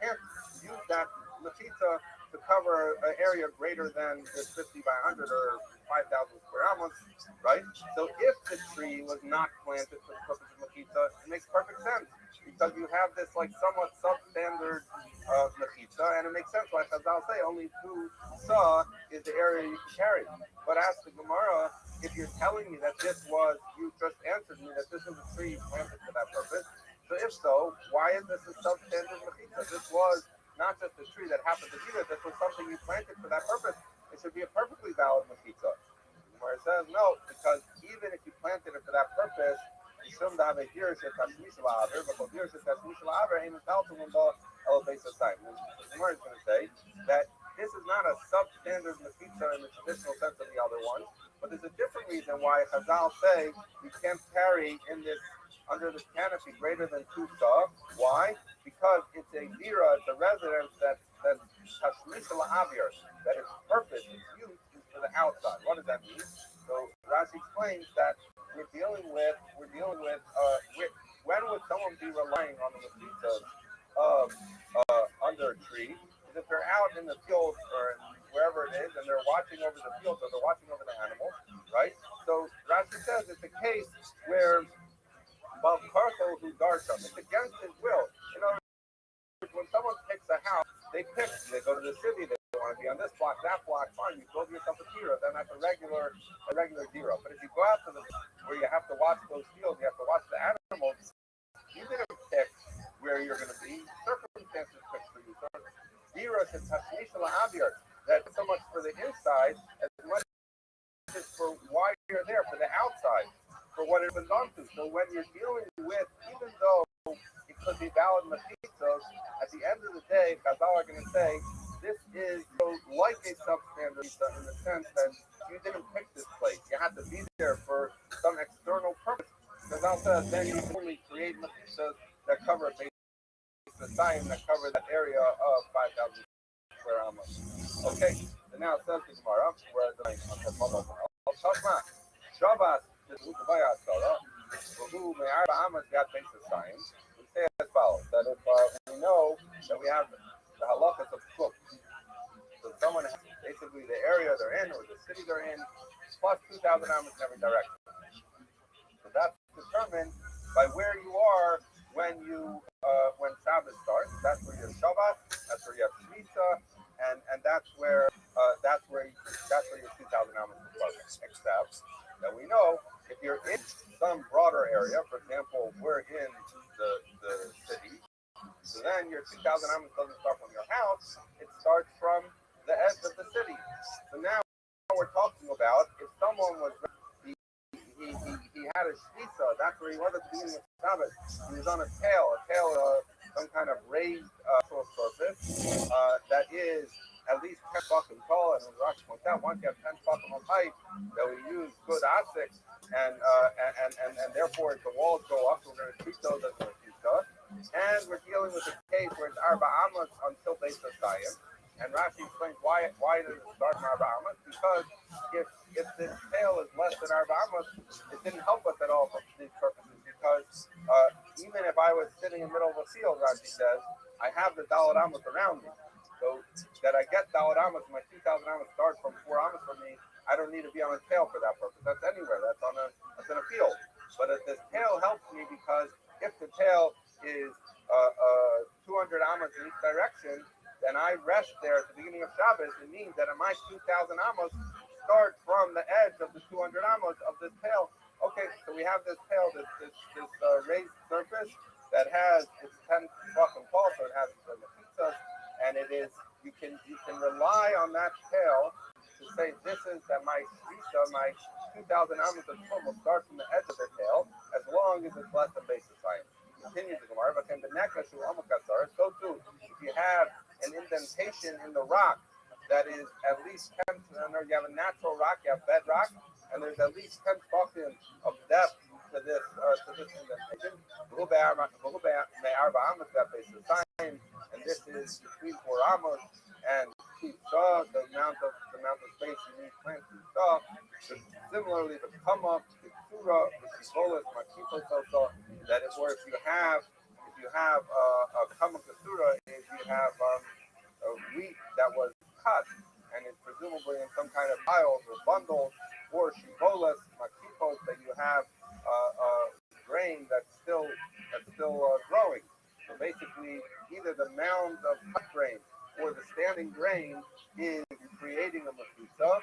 can't use that mechitza to cover an area greater than this 50 by 100 or 5,000 square amos, right? So if the tree was not planted for the purpose of mechitza, it makes perfect sense because you have this like somewhat substandard mechitza, and it makes sense. Like Chazal say, only 2 saw is the area you can carry. But ask the Gemara, if you're telling me that you just answered me that this was a tree planted for that purpose. So if so, why is this a substandard mechitza? This was not just a tree that happened to be there. This was something you planted for that purpose. It should be a perfectly valid mechitza. Where it says no, because even if you planted it for that purpose, you shouldn't have a dirshit tashmish la'aver, but dirshit tashmish la'aver ain't entitled to elevate the sign. The Gemara is going to say that this is not a substandard mechitza in the traditional sense of the other ones, but there's a different reason why Chazal say you can't carry under this canopy greater than 2 saw. Why? Because it's a dira, it's a residence that tashmish la'aver, that its purpose, its use is for the outside. What does that mean? So Rashi explains that we're dealing with when would someone be relying on the mosquitoes of under a tree? Is if they're out in the field or wherever it is and they're watching over the field or they're watching over the animals, right? So Rashi says it's a case where it's against his will. You know, when someone picks a house, they go to the city, they want to be on this block, that block, fine, you build yourself a tira, then that's a regular tira. But if you go out to where you have to watch those fields, you have to watch the animals, you didn't pick where you're going to be, circumstances pick for you. So tira is that so much for the inside as much as for why you're there, for the outside, for what it was done to. So when you're dealing with, even though it could be valid mosquitoes, at the end of the day, Chazal are going to say, this is like a substandard in the sense that you didn't pick this place. You had to be there for some external purpose. Chazal says then you can only create mosquitoes that cover a base of Zion, that cover that area of 5,000 square amos. Okay, so now it says to Gemara, where the Shabbos, who may Amas got base of science, we say as follows: that if we know that we have the halachas of cook, so someone has basically the area they're in or the city they're in, plus 2,000 amos in every direction. So that's determined by where you are when when Shabbos starts. That's where you have Shabbat. That's where you have Shmita, and that's where your 2,000 amos is floating. Except that we know if you're in some broader area, for example, we're in the city, so then your 2,000 amos doesn't start from your house; it starts from the edge of the city. So now we're talking about if someone was he had a shvisa. That's where he was at the beginning of Shabbos. He was on a tail, some kind of raised surface that is at least 10 fucking tall. And when Rashi points out, once you have 10 fucking on height, that we use good optics, and therefore the walls go up. So we're going to treat those as a shvisa. And we're dealing with a case where it's arba amas until Beis Hasayim. And Rashi explains why does it start in arba amas? Because if this tail is less than arba amas, it didn't help us at all for these purposes. Because even if I was sitting in the middle of a field, Rashi says, I have the daled amas around me. So that I get daled amas, my 2,000 amas start from 4 amas from me. I don't need to be on a tail for that purpose. That's anywhere. That's in a field. But if this tail helps me, because if the tail is 200 amas in each direction, then I rest there at the beginning of Shabbos. It means that my 2,000 amos start from the edge of the 200 amos of this tail. Okay, so we have this tail, this raised surface that has it's 10 fucking tall, so it has the pizzas, and it is you can rely on that tail to say this is that my shvisa, my 2,000 amos of will start from the edge of the tail as long as it's less than basis science. Continues the Gemara, but so too, if you have an indentation in the rock that is at least 10, you have a natural rock, you have bedrock, and there's at least 10 fucking of depth to this indentation. And this is between 4 amos and the amount of space you need to plant saw. Similarly, the kama, the tura, the sibolas, makifos also, that is where if you have a kama kasura, if you have a wheat that was cut and it's presumably in some kind of piles or bundles, or shibolas, makifos, that you have grain that's still growing. So basically, either the mound of cut grain or the standing grain is creating a mefisa.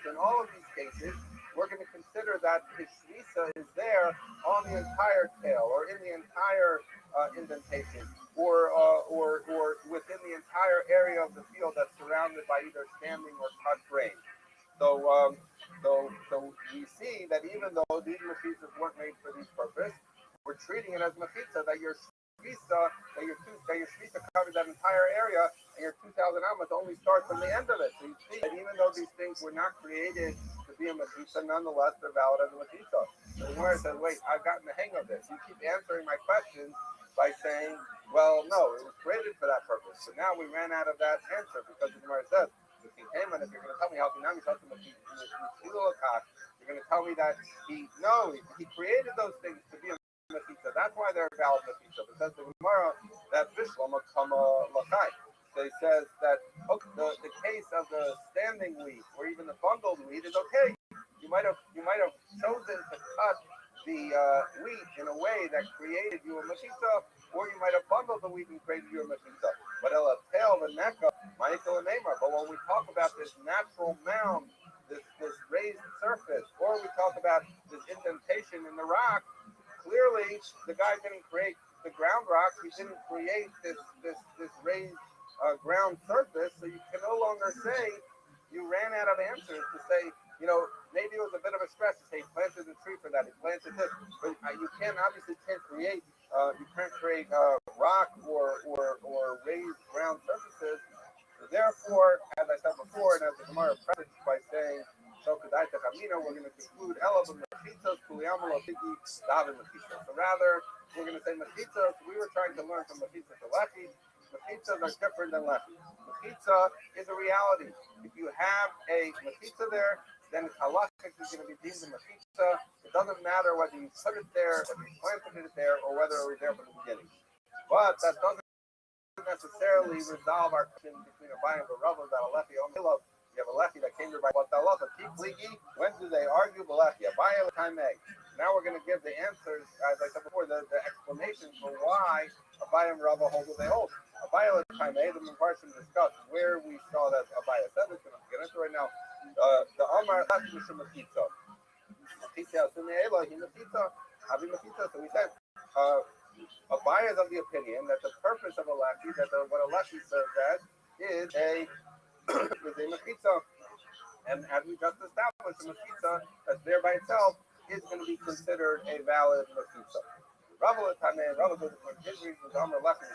In all of these cases, we're going to consider that his shvisa is there on the entire tail, or in the entire indentation, or within the entire area of the field that's surrounded by either standing or cut grain. So we see that even though these mefisas weren't made for this purpose, we're treating it as mefisa, that your shvisa covers that entire area, and your 2,000 amos only starts from the end of it. So you see that even though these things were not created to be a mefisa, nonetheless they're valid as a mefisa. So the Gemara says, wait, I've gotten the hang of this. You keep answering my questions by saying, well, no, it was created for that purpose. So now we ran out of that answer, because the Gemara says, if you're going to tell me how you're going to tell me that he created those things to be a mefisa. That's why they're valid mefisa. Because the Gemara that Bishlama kama lakai. So he says that the case of the standing wheat or even the bundled wheat is okay. You might have chosen to cut the wheat in a way that created you a mefisa, or you might have bundled the wheat and created you a mefisa. But ela tel v'neka ma'ikol neimar. But when we talk about this natural mound, this raised surface, or we talk about this indentation in the rock, clearly the guy didn't create the ground rock. He didn't create this raised ground surface. So you can no longer say you ran out of answers to say, maybe it was a bit of a stretch to say he planted the tree for that. He planted this, but you obviously can't create rock or raised ground surfaces. So therefore, as I said before, and as the Gemara prefaced by saying, we're going to conclude so rather, we're going to say mechitzos. We were trying to learn from mechitzos to lefi. Mechitzos are different than lefi. Mechitza is a reality. If you have a mechitza there, then halachically is going to be deemed a mechitza. It doesn't matter whether you put it there, whether you planted it there, or whether it was there from the beginning. But that doesn't necessarily resolve our question between a Abai and Rav about a lefi only love. You have a Lechi that came here by Batalacha. When do they argue? Balechi. Abaya L'Taimei. Now we're going to give the answers, as I said before, the explanation for why Abaya and Rava hold what they hold. Abaya L'Taimei, the Mepharshim discussed where we saw that Abaya said this, and I'm going to get into right now. The Omar Lechi Mishum Mechitza. Mechitza Asumei Elo, he Mechitza, Havi Mechitza. So we said, Abaya is of the opinion that the purpose of a Lechi, that what a Lechi serves as, is a mechitza, and as we just established, a mechitza that's there by itself is going to be considered a valid mechitza. Rava goes to his reasons. Amar Lechi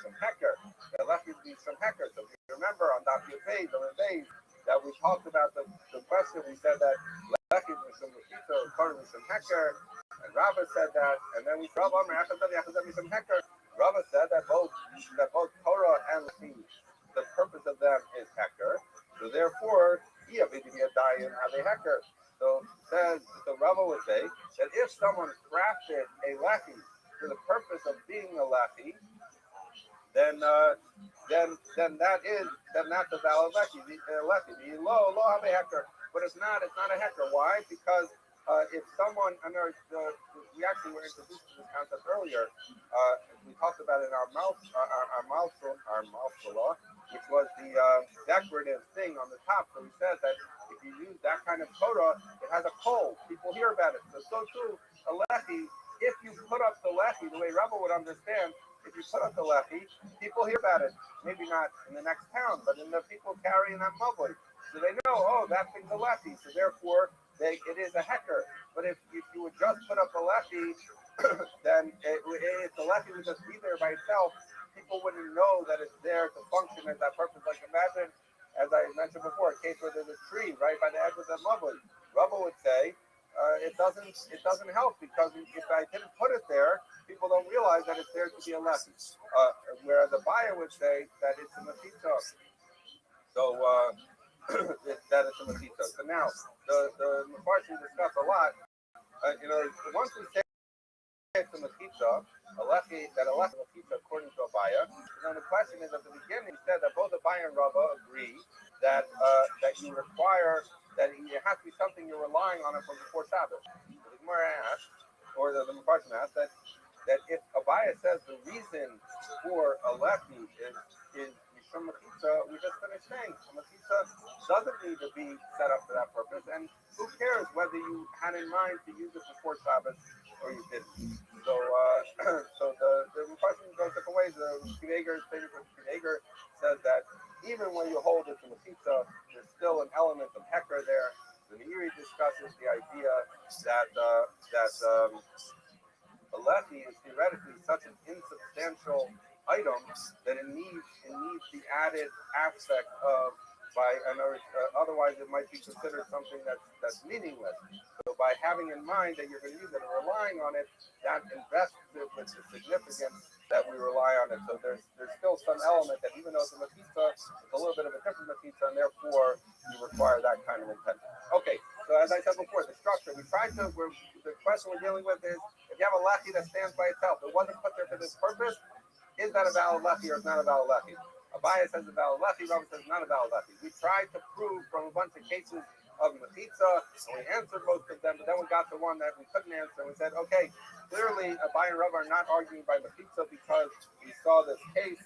from Hecker. The Lechi is from Hecker. So if you remember on Daf Yud the Reveis, that we talked about the question, we said that Lechi is from mechitza, or Kohen is from Hecker, and Rava said that, and then we said Rava from Hecker. Rava said that both Torah and Lechi, the purpose of them is Hecker. So therefore, he have a Hecker. So Rava would say that if someone crafted a Lechi for the purpose of being a Lechi, then that's a valid Lechi. The lo have a Hecker, but it's not a Hecker. Why? Because if someone, we actually were introduced to this concept earlier. We talked about it in our mouth law, which was the decorative thing on the top. So we said that if you use that kind of Torah, it has a cold. People hear about it. So too, a Lechi, if you put up the Lechi, the way Rebbe would understand, if you put up the Lechi, people hear about it. Maybe not in the next town, but in the people carrying that mugly. So they know, oh, that thing's a Lechi. So therefore, it is a Hecker. But if you would just put up a Lechi, then if the Lechi would just be there by itself, people wouldn't know that it's there to function as that purpose. Like imagine, as I mentioned before, a case where there's a tree right by the edge of the mugly. Rubble would say it doesn't help because if I didn't put it there, people don't realize that it's there to be a Lechi. Whereas the buyer would say that it's a mechitza. So that it's a mechitza. So now the Mepharshim discuss a lot. Once we say it's a mechitza, a Lechi is a mechitza according to Abaya. And then the question is, at the beginning, he said that both Abaya and Rava agree that you require that it has to be something you're relying on it from before Shabbos. The Gemara asked, or the Mepharshim asked, that if Abaya says the reason for a Lechi is Mishum Mechitza, we just finished saying a Mechitza doesn't need to be set up for that purpose, and who cares whether you had in mind to use it before Shabbos or you didn't. So the question goes different ways. The Kiveger says that even when you hold it to Mechitza, there's still an element of Hecker there. The Meiri discusses the idea that a Lechi is theoretically such an insubstantial item that it needs the added aspect of otherwise it might be considered something that's meaningless. So by having in mind that you're going to use it and relying on it, that invests it with the significance that we rely on it. So there's still some element that even though it's a mechitza, it's a little bit of a different mechitza, and therefore you require that kind of intent. Okay, so as I said before, the structure, the question we're dealing with is, if you have a Lechi that stands by itself, it wasn't put there for this purpose, is that a valid Lechi or is not a valid Lechi? Abaya says a valid Lechi, Rava says not a valid Lechi. We tried to prove from a bunch of cases of mechitza, and we answered most of them, but then we got the one that we couldn't answer, and we said, okay, clearly Abaya and Rava are not arguing by mechitza because we saw this case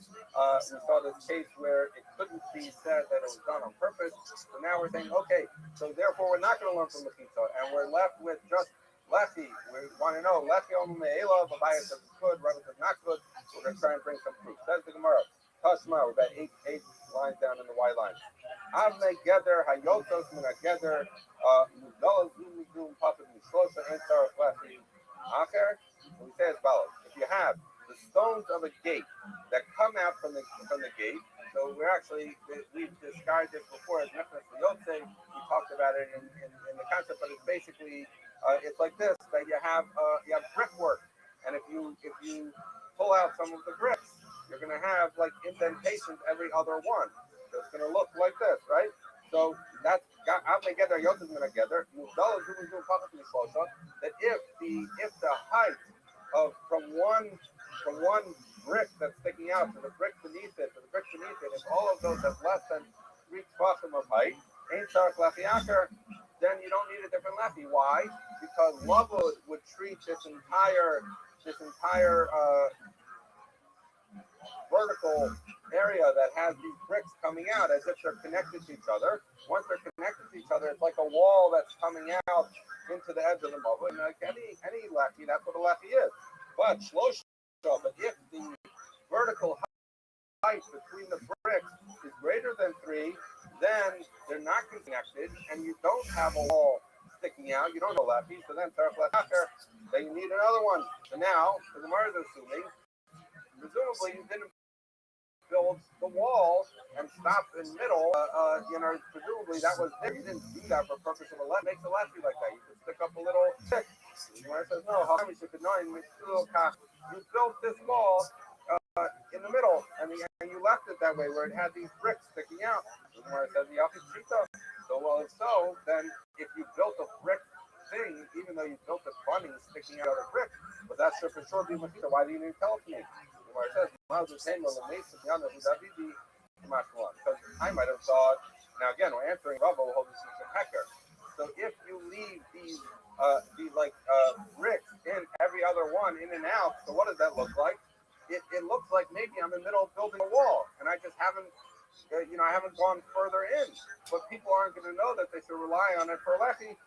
where it couldn't be said that it was done on purpose. So now we're saying, okay, so therefore we're not going to learn from mechitza, and we're left with just Lechi. We want to know Lechi Omer Me'ela. Abaya says it's good, Rava says not good. We're going to try and bring some proof. Says the Gemara. Tashma, we're about eight lines down in the Y line. Avnei Geder Hayotos Mina Geder Muzalas Zumizum Papa Mishlosa Ensar Lechi Acher. So we say as follows: if you have the stones of a gate that come out from the gate, so we've described it before as Nefesh Yotze. We talked about it in the concept, but it's basically it's like this: that you have brickwork, and if you pull out some of the bricks, you're going to have like indentations every other one. So it's going to look like this, right? So that's I'm going to get there. Yosef's going to get there. That if the height of from one brick that's sticking out to the brick beneath it, if all of those have less than 3 tefachim of height, Ain't Sark Lefty Acker, then you don't need a different lefty. Why? Because Lavud would treat this entire vertical area that has these bricks coming out as if they're connected to each other. Once they're connected to each other, it's like a wall that's coming out into the edge of the mobile. And like any lefty, that's what a lefty is. But if the vertical height between the bricks is greater than 3, then they're not connected, and you don't have a wall sticking out. You don't have a lefty, so then then you need another one. So now, the Gemara is assuming, presumably you didn't build the wall and stop in the middle. Presumably that was there. You didn't do that for purpose of a left. Makes a lefty like that. You could stick up a little stick. The Gemara says no. How come you should know? You built this wall in the middle, and you left it that way where it had these bricks sticking out. The Gemara says the opposite. So well, if so, then if you built a brick thing, even though you built a bunny sticking out of a brick, but that should for sure be machita. Why do you need to tell it to me? The Gemara says because I might have thought. Now again, we're answering Rava who holds this in Hecker. So if you leave these bricks in every other one in and out, so what does that look like? It looks like maybe I'm in the middle of building a wall, and I just haven't, I haven't gone further in. But people aren't going to know that they should rely on it for lefty.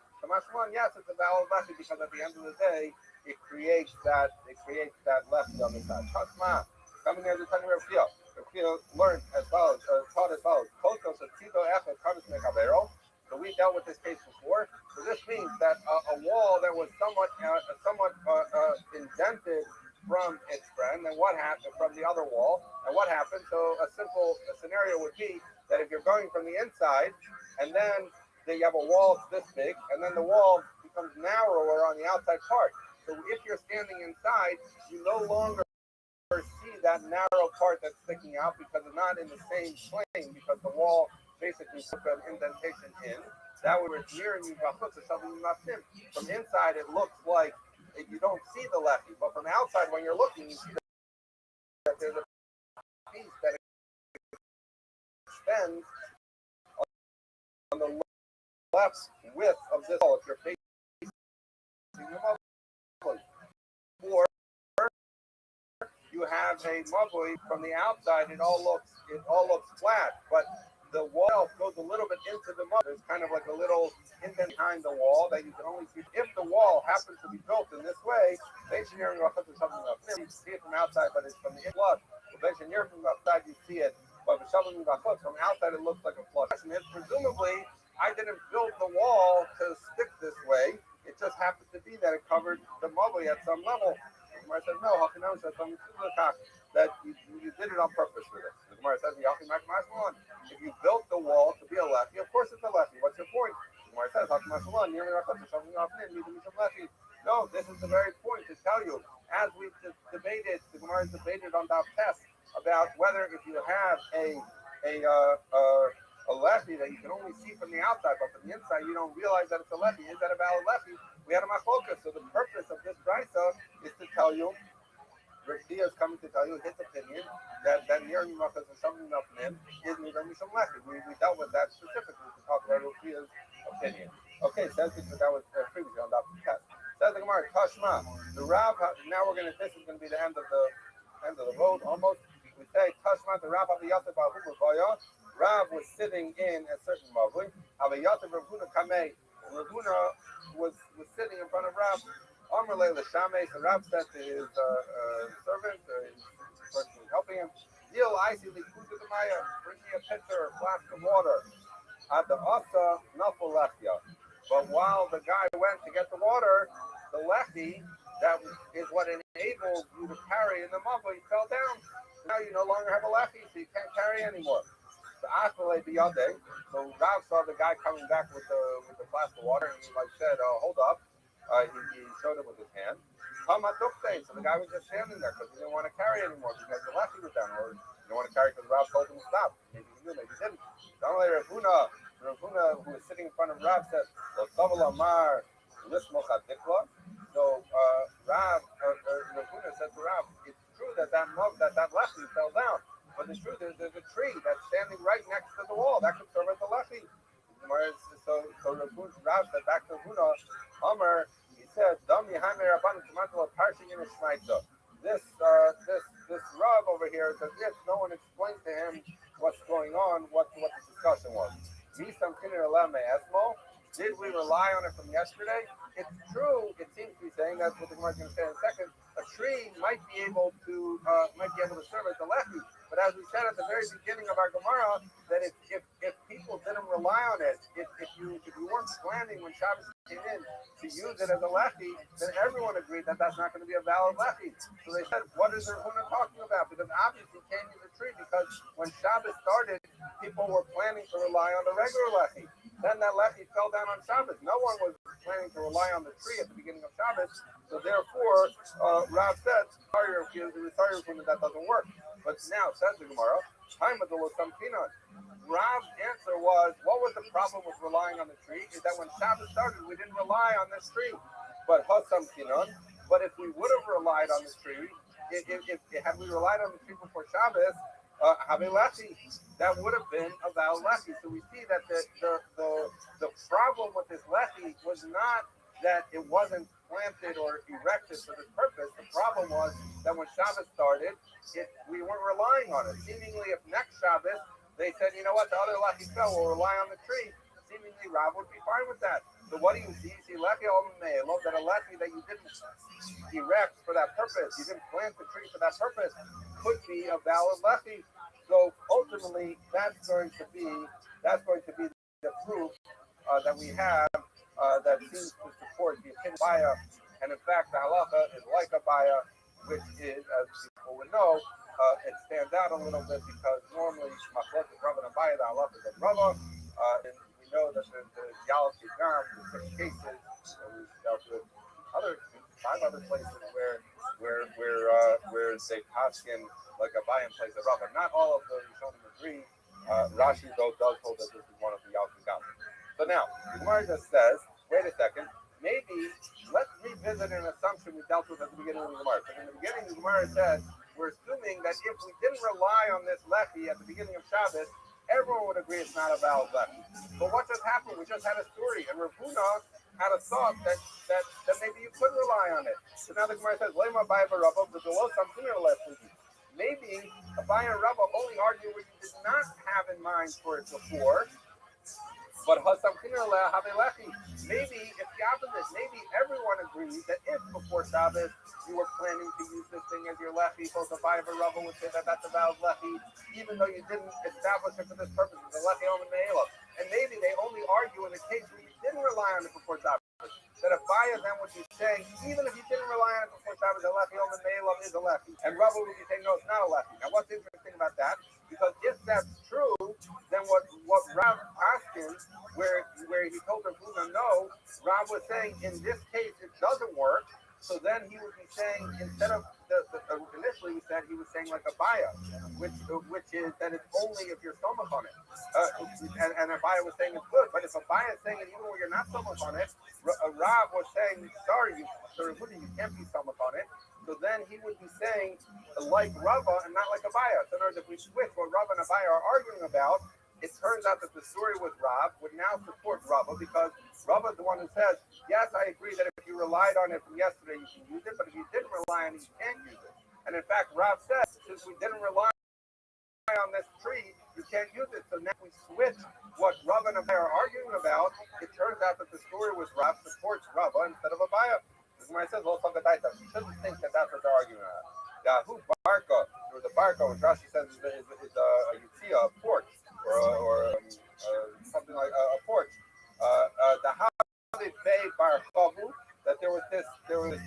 Yes, it's a valid lefty because at the end of the day, it creates that lefty on the side. Chasma, coming there to tell you Rav learned as follows, taught as follows. So we dealt with this case before. So this means that a wall that was somewhat indented from its friend, and what happened from the other wall, and what happened? So a scenario would be that if you're going from the inside, and then you have a wall this big, and then the wall becomes narrower on the outside part. So if you're standing inside, you no longer see that narrow part that's sticking out because it's not in the same plane, because the wall basically took an indentation in. That would near you from inside it looks like you don't see the lefty, but from outside when you're looking, you see that there's a piece that extends on the left width of this wall if you're facing the mavoi. Or you have a mavoi from the outside, it all looks flat, but the wall goes a little bit into the mud. There's kind of like a little indent behind the wall that you can only see. If the wall happens to be built in this way, you see it from outside, but it's from the inside. From outside, you see it, but from outside, it looks like a flush. And presumably, I didn't build the wall to stick this way. It just happened to be that it covered the mudley at some level. The Gemara says, no, that you did it on purpose for this. The Gemara says, if you built the wall to be a lefty, of course it's a lefty. What's your point? The Gemara says, no, this is the very point to tell you. As we debated, the Gemara debated on that test about whether if you have a lefty that you can only see from the outside, but from the inside you don't realize that it's a lefty. Is that a valid lefty? We had a machlokas. So the purpose of this brisa is to tell you, Rashia is coming to tell you his opinion that near Mimachas and something of him is neither Mishum lefty. We dealt with that specifically to talk about Rashia's opinion. Okay, says because that was previously on that test. Says the Gemara, Tashma, the Rav. Now this is going to be the end of the road almost. We say Tashma, the Rav of the Yasser Bahubaya. Rav was sitting in a certain mavli. Avayat Rav Huna Kamei. Rav Huna was sitting in front of Rav. Amrle L'Shamei. So Rav said to his servant, his person who's helping him, Yil Isi Likuta Maya, bring me a pitcher or flask of water. At the Asa Nafal Leftia. But while the guy went to get the water, the lefty, that is what enabled you to carry in the mavli, fell down. Now you no longer have a lefty, so you can't carry anymore. So Rav saw the guy coming back with the flask of water, and he said, hold up. He showed him with his hand. So the guy was just standing there because he didn't want to carry anymore because the lefty was down. Or he didn't want to carry because Rav told him to stop. Maybe he knew, maybe he didn't. Rav Huna, who was sitting in front of Rav, said, so Rav Huna said to Rav, it's true that lefty fell down. But the truth is, there's a tree that's standing right next to the wall. That could serve as a lefty. Rav said back to Huna, Amar, he said, Dami Hamer Rabban Kamatala Parshin in this Rav over here, it's as if no one explained to him what's going on, what the discussion was. Did we rely on it from yesterday? It's true. It seems to be saying that's what the Gemara is going to say in a second. A tree might be able to serve as a lefi, but as we said at the very beginning of our Gemara, that if people didn't rely on it, if you weren't planning when Shabbos came in to use it as a lefi, then everyone agreed that that's not going to be a valid lefi. So they said, what is the Huna talking about? Because obviously you can't use a tree because when Shabbos started, people were planning to rely on the regular lefi. Then that lefi fell down on Shabbos. No one was planning to rely on the tree at the beginning of Shabbos. So therefore, Rav said, that doesn't work. But now, says the Gemara, time of the Losamtina. Rav's answer was, what was the problem with relying on the tree? Is that when Shabbos started, we didn't rely on this tree. But if we would have relied on the tree, had we relied on the tree before Shabbos, that would have been a valid lefi. So we see that the problem with this lefi was not that it wasn't planted or erected for this purpose. The problem was that when Shabbos started, we weren't relying on it. Seemingly, if next Shabbos they said, you know what, the other lefi fell, we'll rely on the tree. Seemingly, Rav would be fine with that. So what do you see? You see lefi al-me'elov, that a lefi that you didn't erect for that purpose, you didn't plant the tree for that purpose, could be a valid lefi. So ultimately, that's going to be the proof that we have that seems to support the opinion of Baya. And in fact, the halacha is like a Baya, which is, as people would know, it stands out a little bit because normally Machlokes Rava and Baya, the halacha is Rava, and we know that the Yalef Gam, the 6 cases, and we've dealt with 5 other places where they paskin like a buy and place a Rava. Not all of the Rishonim agree. Rashi though does hold that this is one of the Yalef Gam. So now the Gemara just says, wait a second, maybe let's revisit an assumption we dealt with at the beginning of the Gemara. So in the beginning, the Gemara said we're assuming that if we didn't rely on this lefi at the beginning of Shabbos, everyone would agree it's not a valid lefi. But what just happened? We just had a story, and Rav Huna had a thought that maybe you could rely on it. So now the Gemara says, "Lema Abaye v'Rabba v'Delo Samtin lefi." Maybe Abaye and Rabba only argue what you did not have in mind for it before. But maybe it's the opposite. Maybe everyone agrees that if before Shabbos you were planning to use this thing as your lefi, both the Abaye and Rabba would say that that's a valid lefi, even though you didn't establish it for this purpose, the lefi on the me'ela. And maybe they only argue in the case where you didn't rely on it before Shabbos. That Abaye then would be saying, even if you didn't rely on it before Shabbos, the lefi on the me'ela is a lefi. And Rabba would be saying, no, it's not a lefi. Now what's interesting about that? Because if that's true, then what Rav asked him, where he told Rav Huna no, Rav was saying in this case it doesn't work. So then he would be saying, instead of initially he was saying like a Abaye, which is that it's only if you're somach on it. And Abaye was saying it's good, but if Abaye is saying it even when you're not somach on it, Rav was saying, sorry, you can't be somach on it. So then he would be saying like Rava and not like Abaye. So in other words, if we switch what Rava and Abaye are arguing about, it turns out that the story with Rav would now support Rava because Rava is the one who says, yes, I agree that if you relied on it from yesterday, you can use it, but if you didn't rely on it, you can't use it. And in fact, Rav says, since we didn't rely on this tree, you can't use it. So now we switch what Rava and Abaye are arguing about. It turns out that the story with Rav supports Rava instead of Abaye. When it says you shouldn't think that that's what they're arguing about. Yahu Barka, or the Barka, which Rashi says is a Yitzia, a porch, or something like a porch. The Havli Bey Bar Chavu, that there was this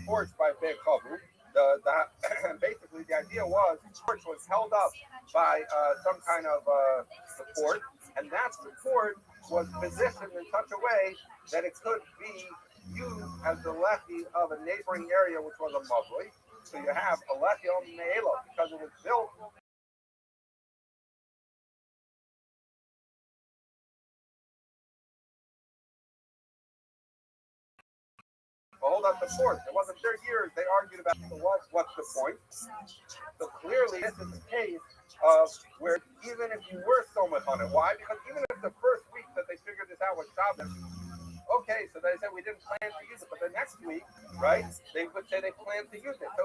porch by Bey Chavu. Basically, the idea was the porch was held up by some kind of support, and that support was positioned in such a way that it could be used as the lefi of a neighboring area, which was a mavli. So you have a lefi on me'ela because it was built hold up the fort. It wasn't 30 years. They argued about what's the point. So clearly, this is the case of where even if you were so much on it, why? Because even if the first week that they figured this out with Shabbos. Okay, so they said we didn't plan to use it, but the next week, right? They would say they plan to use it. So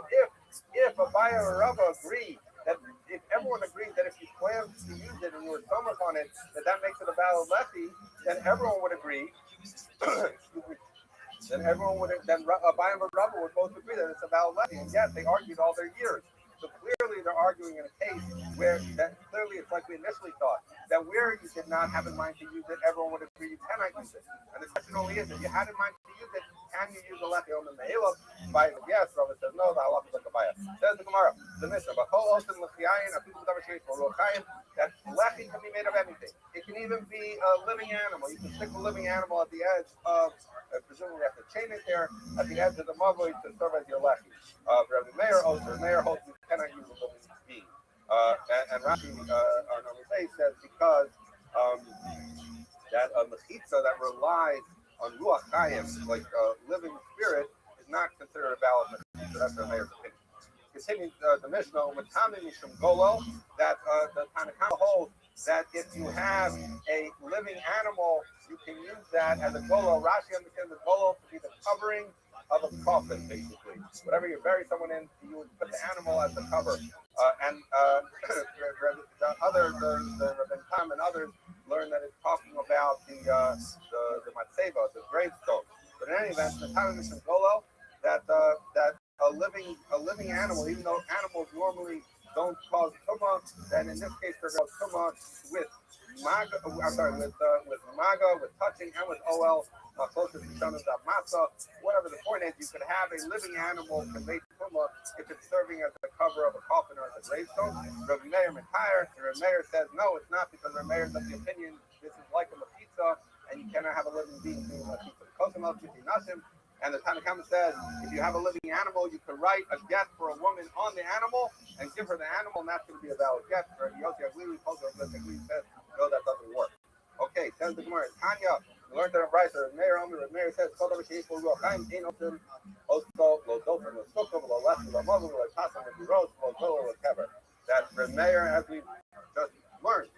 if a buyer or Rava agree that if everyone agrees that if you plan to use it and you were stomach on it, that makes it a valid lefty, then everyone would agree. Excuse me. Then everyone would then a buyer and a Rava would both agree that it's a valid lefty, and yet they argued all their years. So clearly they're arguing in a case where that clearly it's like we initially thought, that where you did not have in mind to use it, everyone would agree you cannot use it. And the question only is, if you had in mind to use it, can you use the lefty on the Mehillah? By yes, Rava says no, the halacha is like a bias. Says the Gemara, the Mishnah, that lefty can be made of anything. It can even be a living animal. You can stick a living animal at the edge of, presumably you have to chain it there, at the edge of the mavoi to serve as your lefty. Rabbi Meir holds you cannot use a living being. And Rashi on Ramsey says because that a mechitza that relies on ruach chayim, like a living spirit, is not considered a valid mechitza. That's Rabbi Meir's opinion. Continuing the Mishnah, Matami Mishum Golo, that the Tanakh holds that if you have a living animal, you can use that as a golo. Rashi understands the golo to be the covering of a coffin, basically. Whatever you bury someone in, you would put the animal as the cover. And the Rabbi Tam and others learn that it's talking about the matzeva, the gravestone. But in any event, the time of Golo, that a living animal, even though animals normally don't cause tumah, then in this case they're going to tumah with maga, with touching, and with ol. Closer to Shana Masa, whatever the point is, you can have a living animal convey tumah if it's serving as the cover of a coffin or as a gravestone. Rabbi Meir says no, it's not, because Rabbi Meir is of the opinion this is like a mechitza, and you cannot have a living being doing a mechitza. And the Tanakhama says if you have a living animal, you can write a get for a woman on the animal and give her the animal, and that's going to be a valid get. Rabbi Yossi Aglili says no, that doesn't work. Okay, says the Gemara, Tanya. We learned that in Bryce, Meir says, that Meir, as we just learned,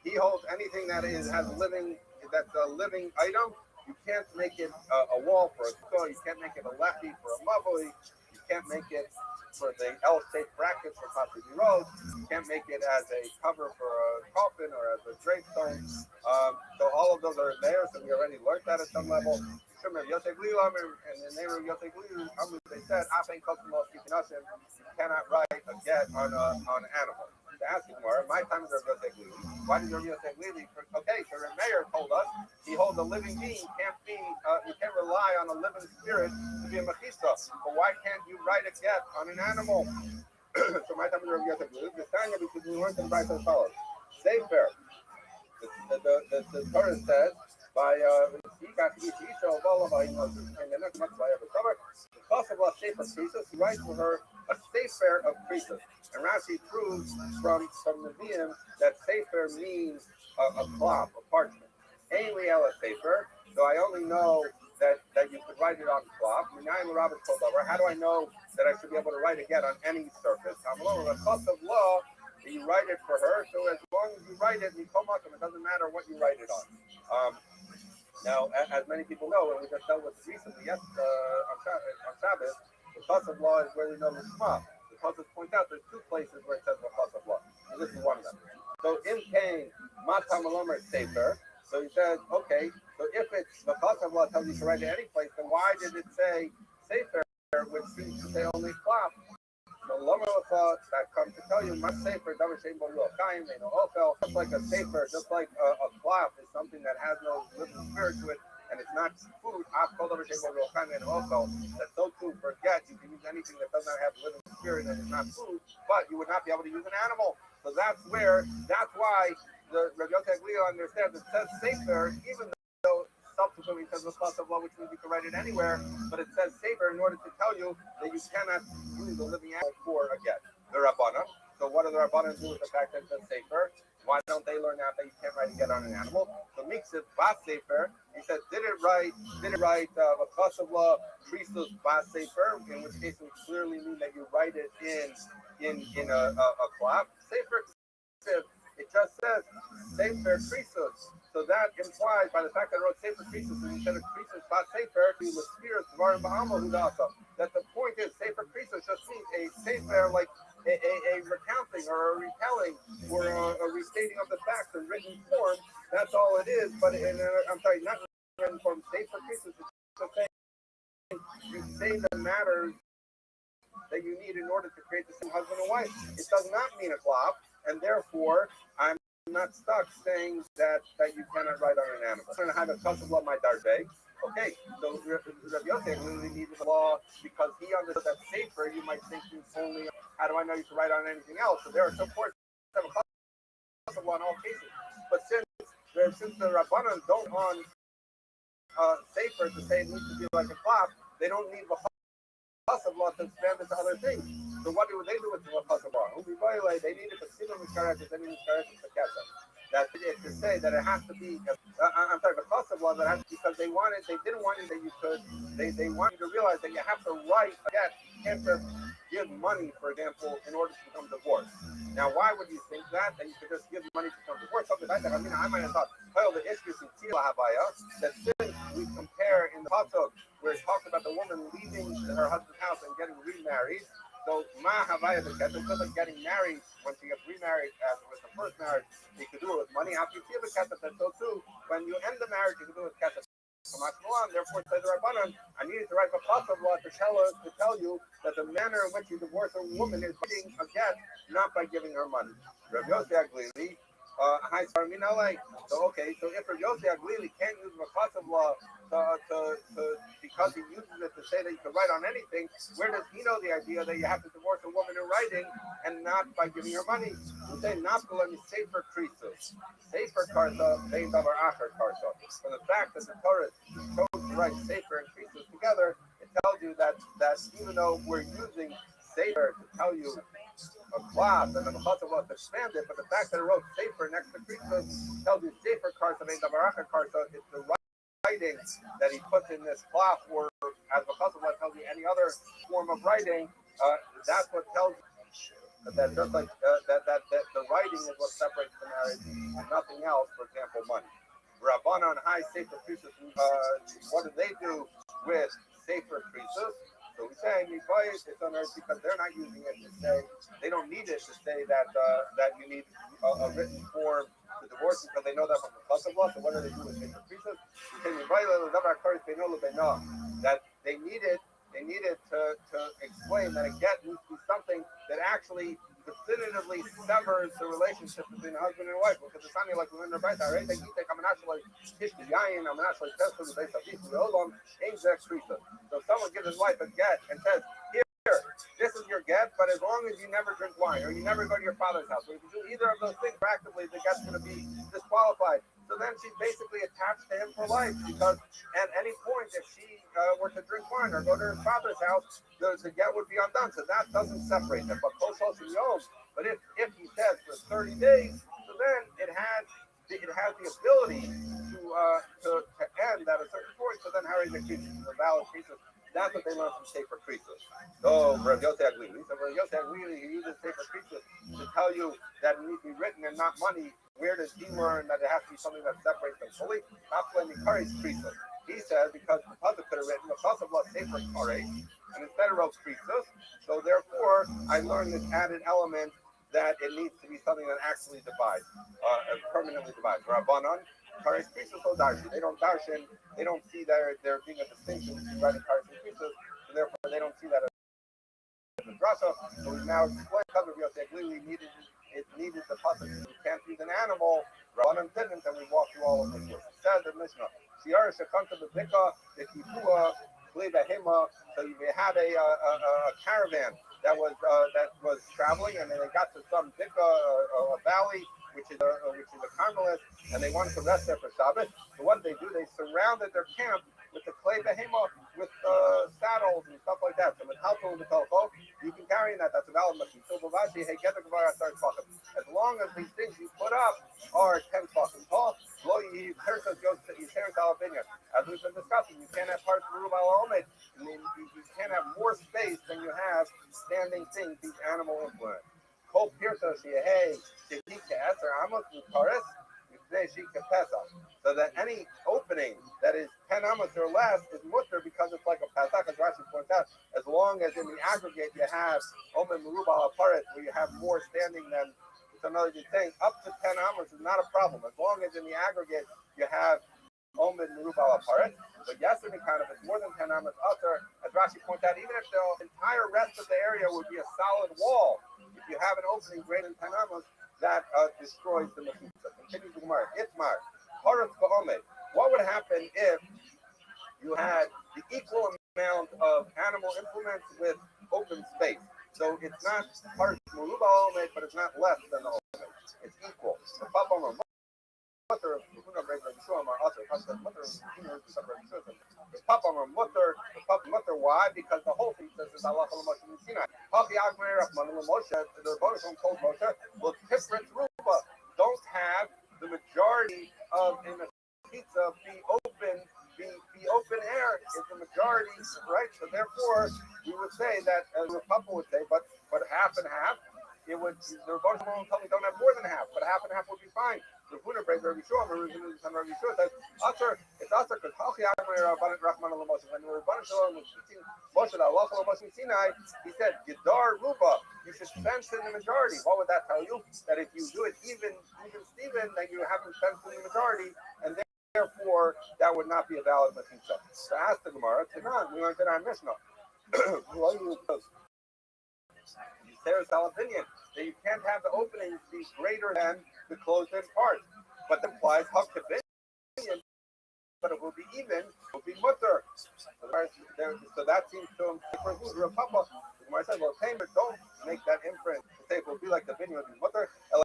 he holds anything that has living, that's a living item. You can't make it a wall for a skull. You can't make it a lefty for a mavoi. You can't make it for the L-shaped brackets for Pastor Rose. You can't make it as a cover for a coffin or as a gravestone. So all of those are there. So we already learned that at some level. And the name of Yosef Gliu, they said, you cannot write a get on an animal. To ask you more, my time is Yosef Gliu. Why did Yosef Gliu? Okay, so the mayor told us he holds a living being can't be. You can't rely on a living spirit to be a mechitza. But why can't you write a get on an animal? So my time is Yosef Gliu. The Tanya, because we learned in Bryce as follows: Sefer. The Torah says by he writes for her a sefer of priestess. And Rashi proves from Nevi'im that sefer means a cloth, a parchment. Ain't a sefer, so I only know that you could write it on cloth. How do I know that I should be able to write again on any surface? A cost of law. You write it for her, so as long as you write it, it doesn't matter what you write it on. Now, as many people know, and we just dealt with recently, on Shabbos, the cost of law is where we know the Shema. The Tosfos point out there's two places where it says the cost of law, and this is one of them. So in Cain, Matam Alomer Sefer. So he says, okay, so if it's the cost of law tells you to write it any place, then why did it say Sefer, which seems to say only cloth? So Lama that comes to tell you, my sefer, just like a sefer, just like a cloth is something that has no living spirit to it, and it's not food. That's so too. Forget you can use anything that does not have living spirit and is not food, but you would not be able to use an animal. So that's why the Rabbi Yosef Gliu understands it says sefer, even though subsequently says the cost of law, which means you can write it anywhere, but it says saber in order to tell you that you cannot use a living animal for a get. The Rabbana. So what do the Rabbana do with the fact that it says safer? Why don't they learn out that you can't write a get on an animal? So Miksit Bas Sefer, he said, did it write the cost of law Trisus Bas Sefer, in which case it would clearly mean that you write it in a cloth. Sefer, it just says Sefer Trisus. So that implies by the fact that I wrote Sefer Krisus instead of Krisus Bat Sefer, with spirits that the point is Sefer Krisus just means a Sefer like a recounting or a retelling or a restating of the facts in written form. That's all it is. But I'm sorry, not written form. Sefer Krisus is just saying you say the matters that you need in order to create the same husband and wife. It does not mean a cloth, and therefore I'm not stuck saying that you cannot write on an animal. I'm going to have a custom law my darbe. Okay, so Rabbi Yosef really needed the law because he understood that safer. You might think you only. How do I know you can write on anything else? So there are some courts that have a custom law in all cases. But since the Rabbanan don't on safer to say it needs to be like a cloth, they don't need the of law to expand it to other things. So what do they do with the of law? They needed to see them with characters, they needed characters to catch them. That is to say that it has to be. I'm sorry, the of law that has because they didn't want you that you could. They want you to realize that you have to write again. You can't just give money, for example, in order to become divorced. Now, why would you think that you could just give money to become divorced? Something like that. I mean, I might have thought, well, the issue is that since we compare in the pasuk where it talks about the woman leaving her husband's house and getting remarried. So Ma Havaya the Ketchup, just like getting married when she gets remarried as with the first marriage, you could do it with money. After you see the Ketchup, that's so too. When you end the marriage, you can do it with Ketchup. Therefore, says the Rabbanan, I needed to write the of law to tell you that the manner in which you divorce a woman is getting a get, not by giving her money. Rabbi Yosef Aglili, hi, so okay, so if Rabbi Yosef Aglili can't use the of law because he uses it to say that you can write on anything, where does he know the idea that you have to divorce a woman in writing and not by giving her money? We say not to let me safer krisus, safer karta, they davar acher karta. From the fact that the Torah chose to write safer and krisus together, it tells you that even though we're using safer to tell you a class and the Chassav to expand it, but the fact that it wrote safer next to krisus tells you safer karta, they davar acher karta is the writing that he puts in this cloth, or as the Chassav tells you any other form of writing, that's what tells you that just like that the writing is what separates the marriage and nothing else. For example, money. Rabbanan high safer krisus. What do they do with safer krisus? So we say it's on earth because they're not using it to say they don't need it to say that you need a written form to divorce because they know that from the Chassav law. So what do they do with safer krisus? That they needed to explain that a get needs to be something that actually definitively severs the relationship between husband and wife. Because it's something like we're in the right, right? They keep I'm actually Tishki Yayin, I'm actually testing the base of Tishki Olom, ain't that Krisa. So if someone gives his wife a get and says, here, this is your get, but as long as you never drink wine or you never go to your father's house, or if you do either of those things practically, the get's going to be disqualified. So then she's basically attached to him for life because at any point, if she were to drink wine or go to her father's house, the get would be undone. So that doesn't separate them. But but if he says for 30 days, so then it has the ability to end at a certain point. So then Harry the Krisus is a valid Krisus. That's what they learn from Sefer Krisus. So Rav Yosef Aglili. So Rav Yosef Aglili, he uses Sefer Krisus to tell you that it needs to be written and not money. Where does he learn that it has to be something that separates them fully? Not when he carries Krisus. He says because the Pasuk could have written the Pasuk was Sefer Kares, and instead of wrote Krisus. So therefore, I learned this added element that it needs to be something that actually divides, permanently divides. Rabbanon, Kares Krisus, so darshan. They don't darshan. They don't see there being a distinction between writing Kares and Krisus, so therefore they don't see that as a drasa. So we now explain because of Yosef Glili needed the Pasuk. You can't use an animal. Rabbanon didn't, and we walk through all of this. It says in Mishnah, Shiara Shekanta the Bika, the Kipua, Klebahima. So you had a caravan that was traveling, and then they got to some bika, a valley, which is a Carmelist, and they wanted to rest there for Shabbat. So what did they do? They surrounded their camp with the clay behema, with saddles and stuff like that. So with halto the telko, you can carry that. That's a valid machine. So as long as these things you put up are 10 fucking tall, as we've been discussing, you can't have parts of the Ruba Omed. You can't have more space than you have standing things, these animal influence. Kol Pirta, hey, or Amos Taurus, So that any opening that is 10 amos or less is mutter because it's like a Pesach, as Rashi points out, as long as in the aggregate you have Omer Merubal Aparet, where you have more standing than it's another good thing. Up to 10 amos is not a problem, as long as in the aggregate you have Omer Merubal Aparet. But yesterday, kind of, it's more than 10 amos utter, as Rashi points out, even if the entire rest of the area would be a solid wall, if you have an opening greater than 10 amos, that destroys the mechitza. Continues the Gemara. Itmar, Haretz Ba'omed. What would happen if you had the equal amount of animal implements with open space? So it's not Haretz Meruba Omed, but it's not less than the Omed. It's equal. The Papa mutter of Huna Break of Shuam are also mutter Papa mutter. Why? Because the whole thing says is Allah Moshe in Sinai. Papi Agmer Rahman Moshe, the bonus told Moshe, well, different rupa don't have the majority of in the pizza be open air is the majority, right? So therefore we would say that the Papa would say, but half and half, it would the bonus won't tell me don't have more than half, but half and half would be fine. The Puna break Rabbi Shua, says, Asher, it's Asher, because Halchi Agmer Rahman Moshe. When the Rabban Shalom was teaching Moshe, Allah Moshe Sinai, he said, Gedar Ruba, you should fence in the majority. What would that tell you? That if you do it even Steven, then you haven't fenced in the majority, and therefore that would not be a valid Matzah. So ask the Gemara, Tanan, we learned in our Mishnah. There's our opinion that you can't have the openings be greater than the closed-in part, but that implies hak opinion. But it will be even, it will be mutter. So that seems to for who's a papa. The Gemara says, well, Tamer, don't make that inference to say it will be like the binyan will be mutter. And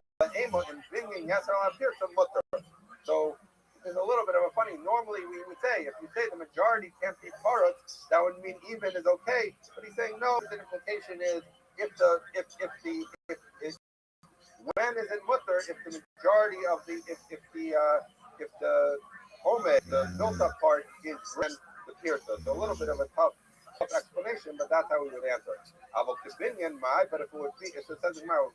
binyan yasser appears to mutter. So there's a little bit of a funny. Normally we would say if you say the majority can't be parut, that would mean even is okay. But he's saying no. The implication is when is it mutter if the majority of the if the omed, the built up part is when the pirta. So a little bit of a tough explanation, but that's how we would answer it. But if it would be, if it says well,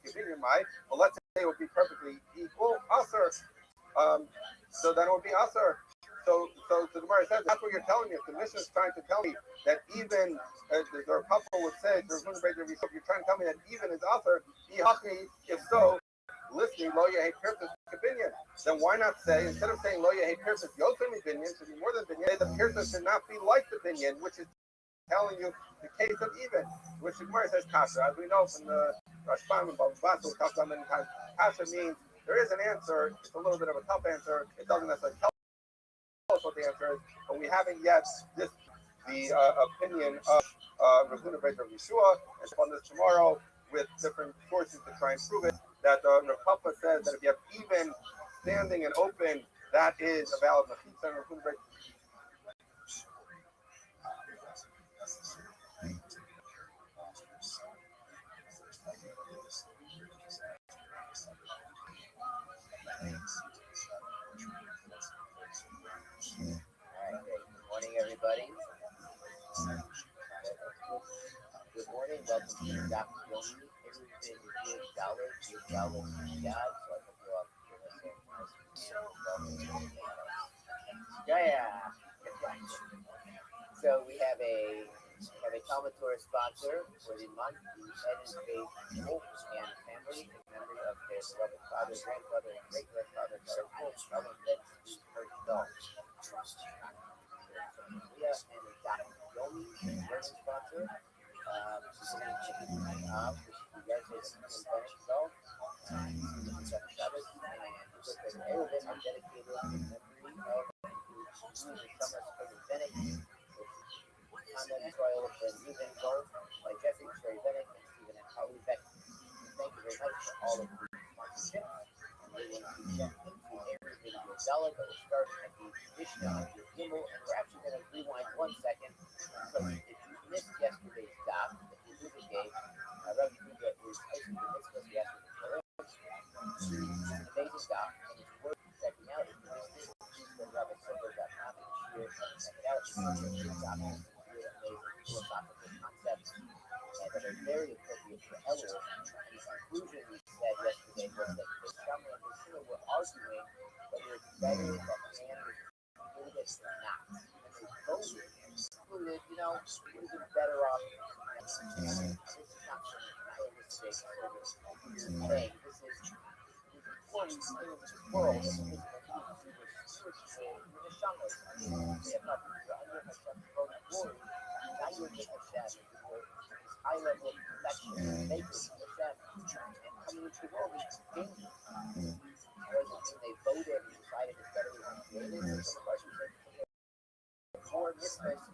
let's say it would be perfectly equal, usher. So then it would be usher. So the Gemara says that's what you're telling me. If the Mishnah is trying to tell me that even the couple would say, if you're trying to tell me that even is usher, if so, listening lo yehei pirtus opinion, then why not say instead of saying lo yehei pirtus yotzim opinion should be more than opinion, the pirtus should not be like the opinion, which is telling you the case of even, which the Gemara says kasha. As we know from the Rashbam and Bavas, we'll talk about many times. Kasha means there is an answer. It's a little bit of a tough answer. It doesn't necessarily tell us what the answer is, but we haven't yet the opinion of Ravuna Beit Rav Yeshua, and on this tomorrow with different sources to try and prove it. That Rav Papa says that if you have even standing and open, that is a valid machitza and Ravuna Beit. Good morning, everybody. Good morning. Welcome to Dr. Yomi. Everything is $1, $2, God. So I hope you all give us a yeah. So we have a Talmud Torah sponsor for the month, the Eden Faith Hope and Family, in memory of their beloved father, grandfather, and great-grandfather, Father Hope, Father Let's Hurt Dogs. Leah and Dr. Yomi, learning sponsor. By Jeffrey, Sherry Bennett, and Stephen and Holly Beck. Thank you very much for all of the sponsorship. And we will be jumping into every video dollar, but we'll start at the Mishnah of your Gimel, and we're actually going to rewind 1 second. So if you missed yesterday's daf, that you do the game, Rabbi Yehuda is hosting the mitzvah yesterday. Amazing daf, and it's worth checking out. If you missed it, please go to rabbisilver.com and check it out. It's amazing philosophical concepts that are very appropriate for Elul. The conclusion we said yesterday was that the Shammai and Yeshua were arguing whether better that man would have not. And they voted and excluded, you know, would have been better off. This is not unrealistic thing. This is before we came into this world, this is when we were spiritual neshamas. We have nothing to under Hashem's glory. Now you're with Hashem. This high level of perfection, makers of Hashem, and coming into the world is dangerous. Whereas when they voted and decided it's better to be created, more mitzvahs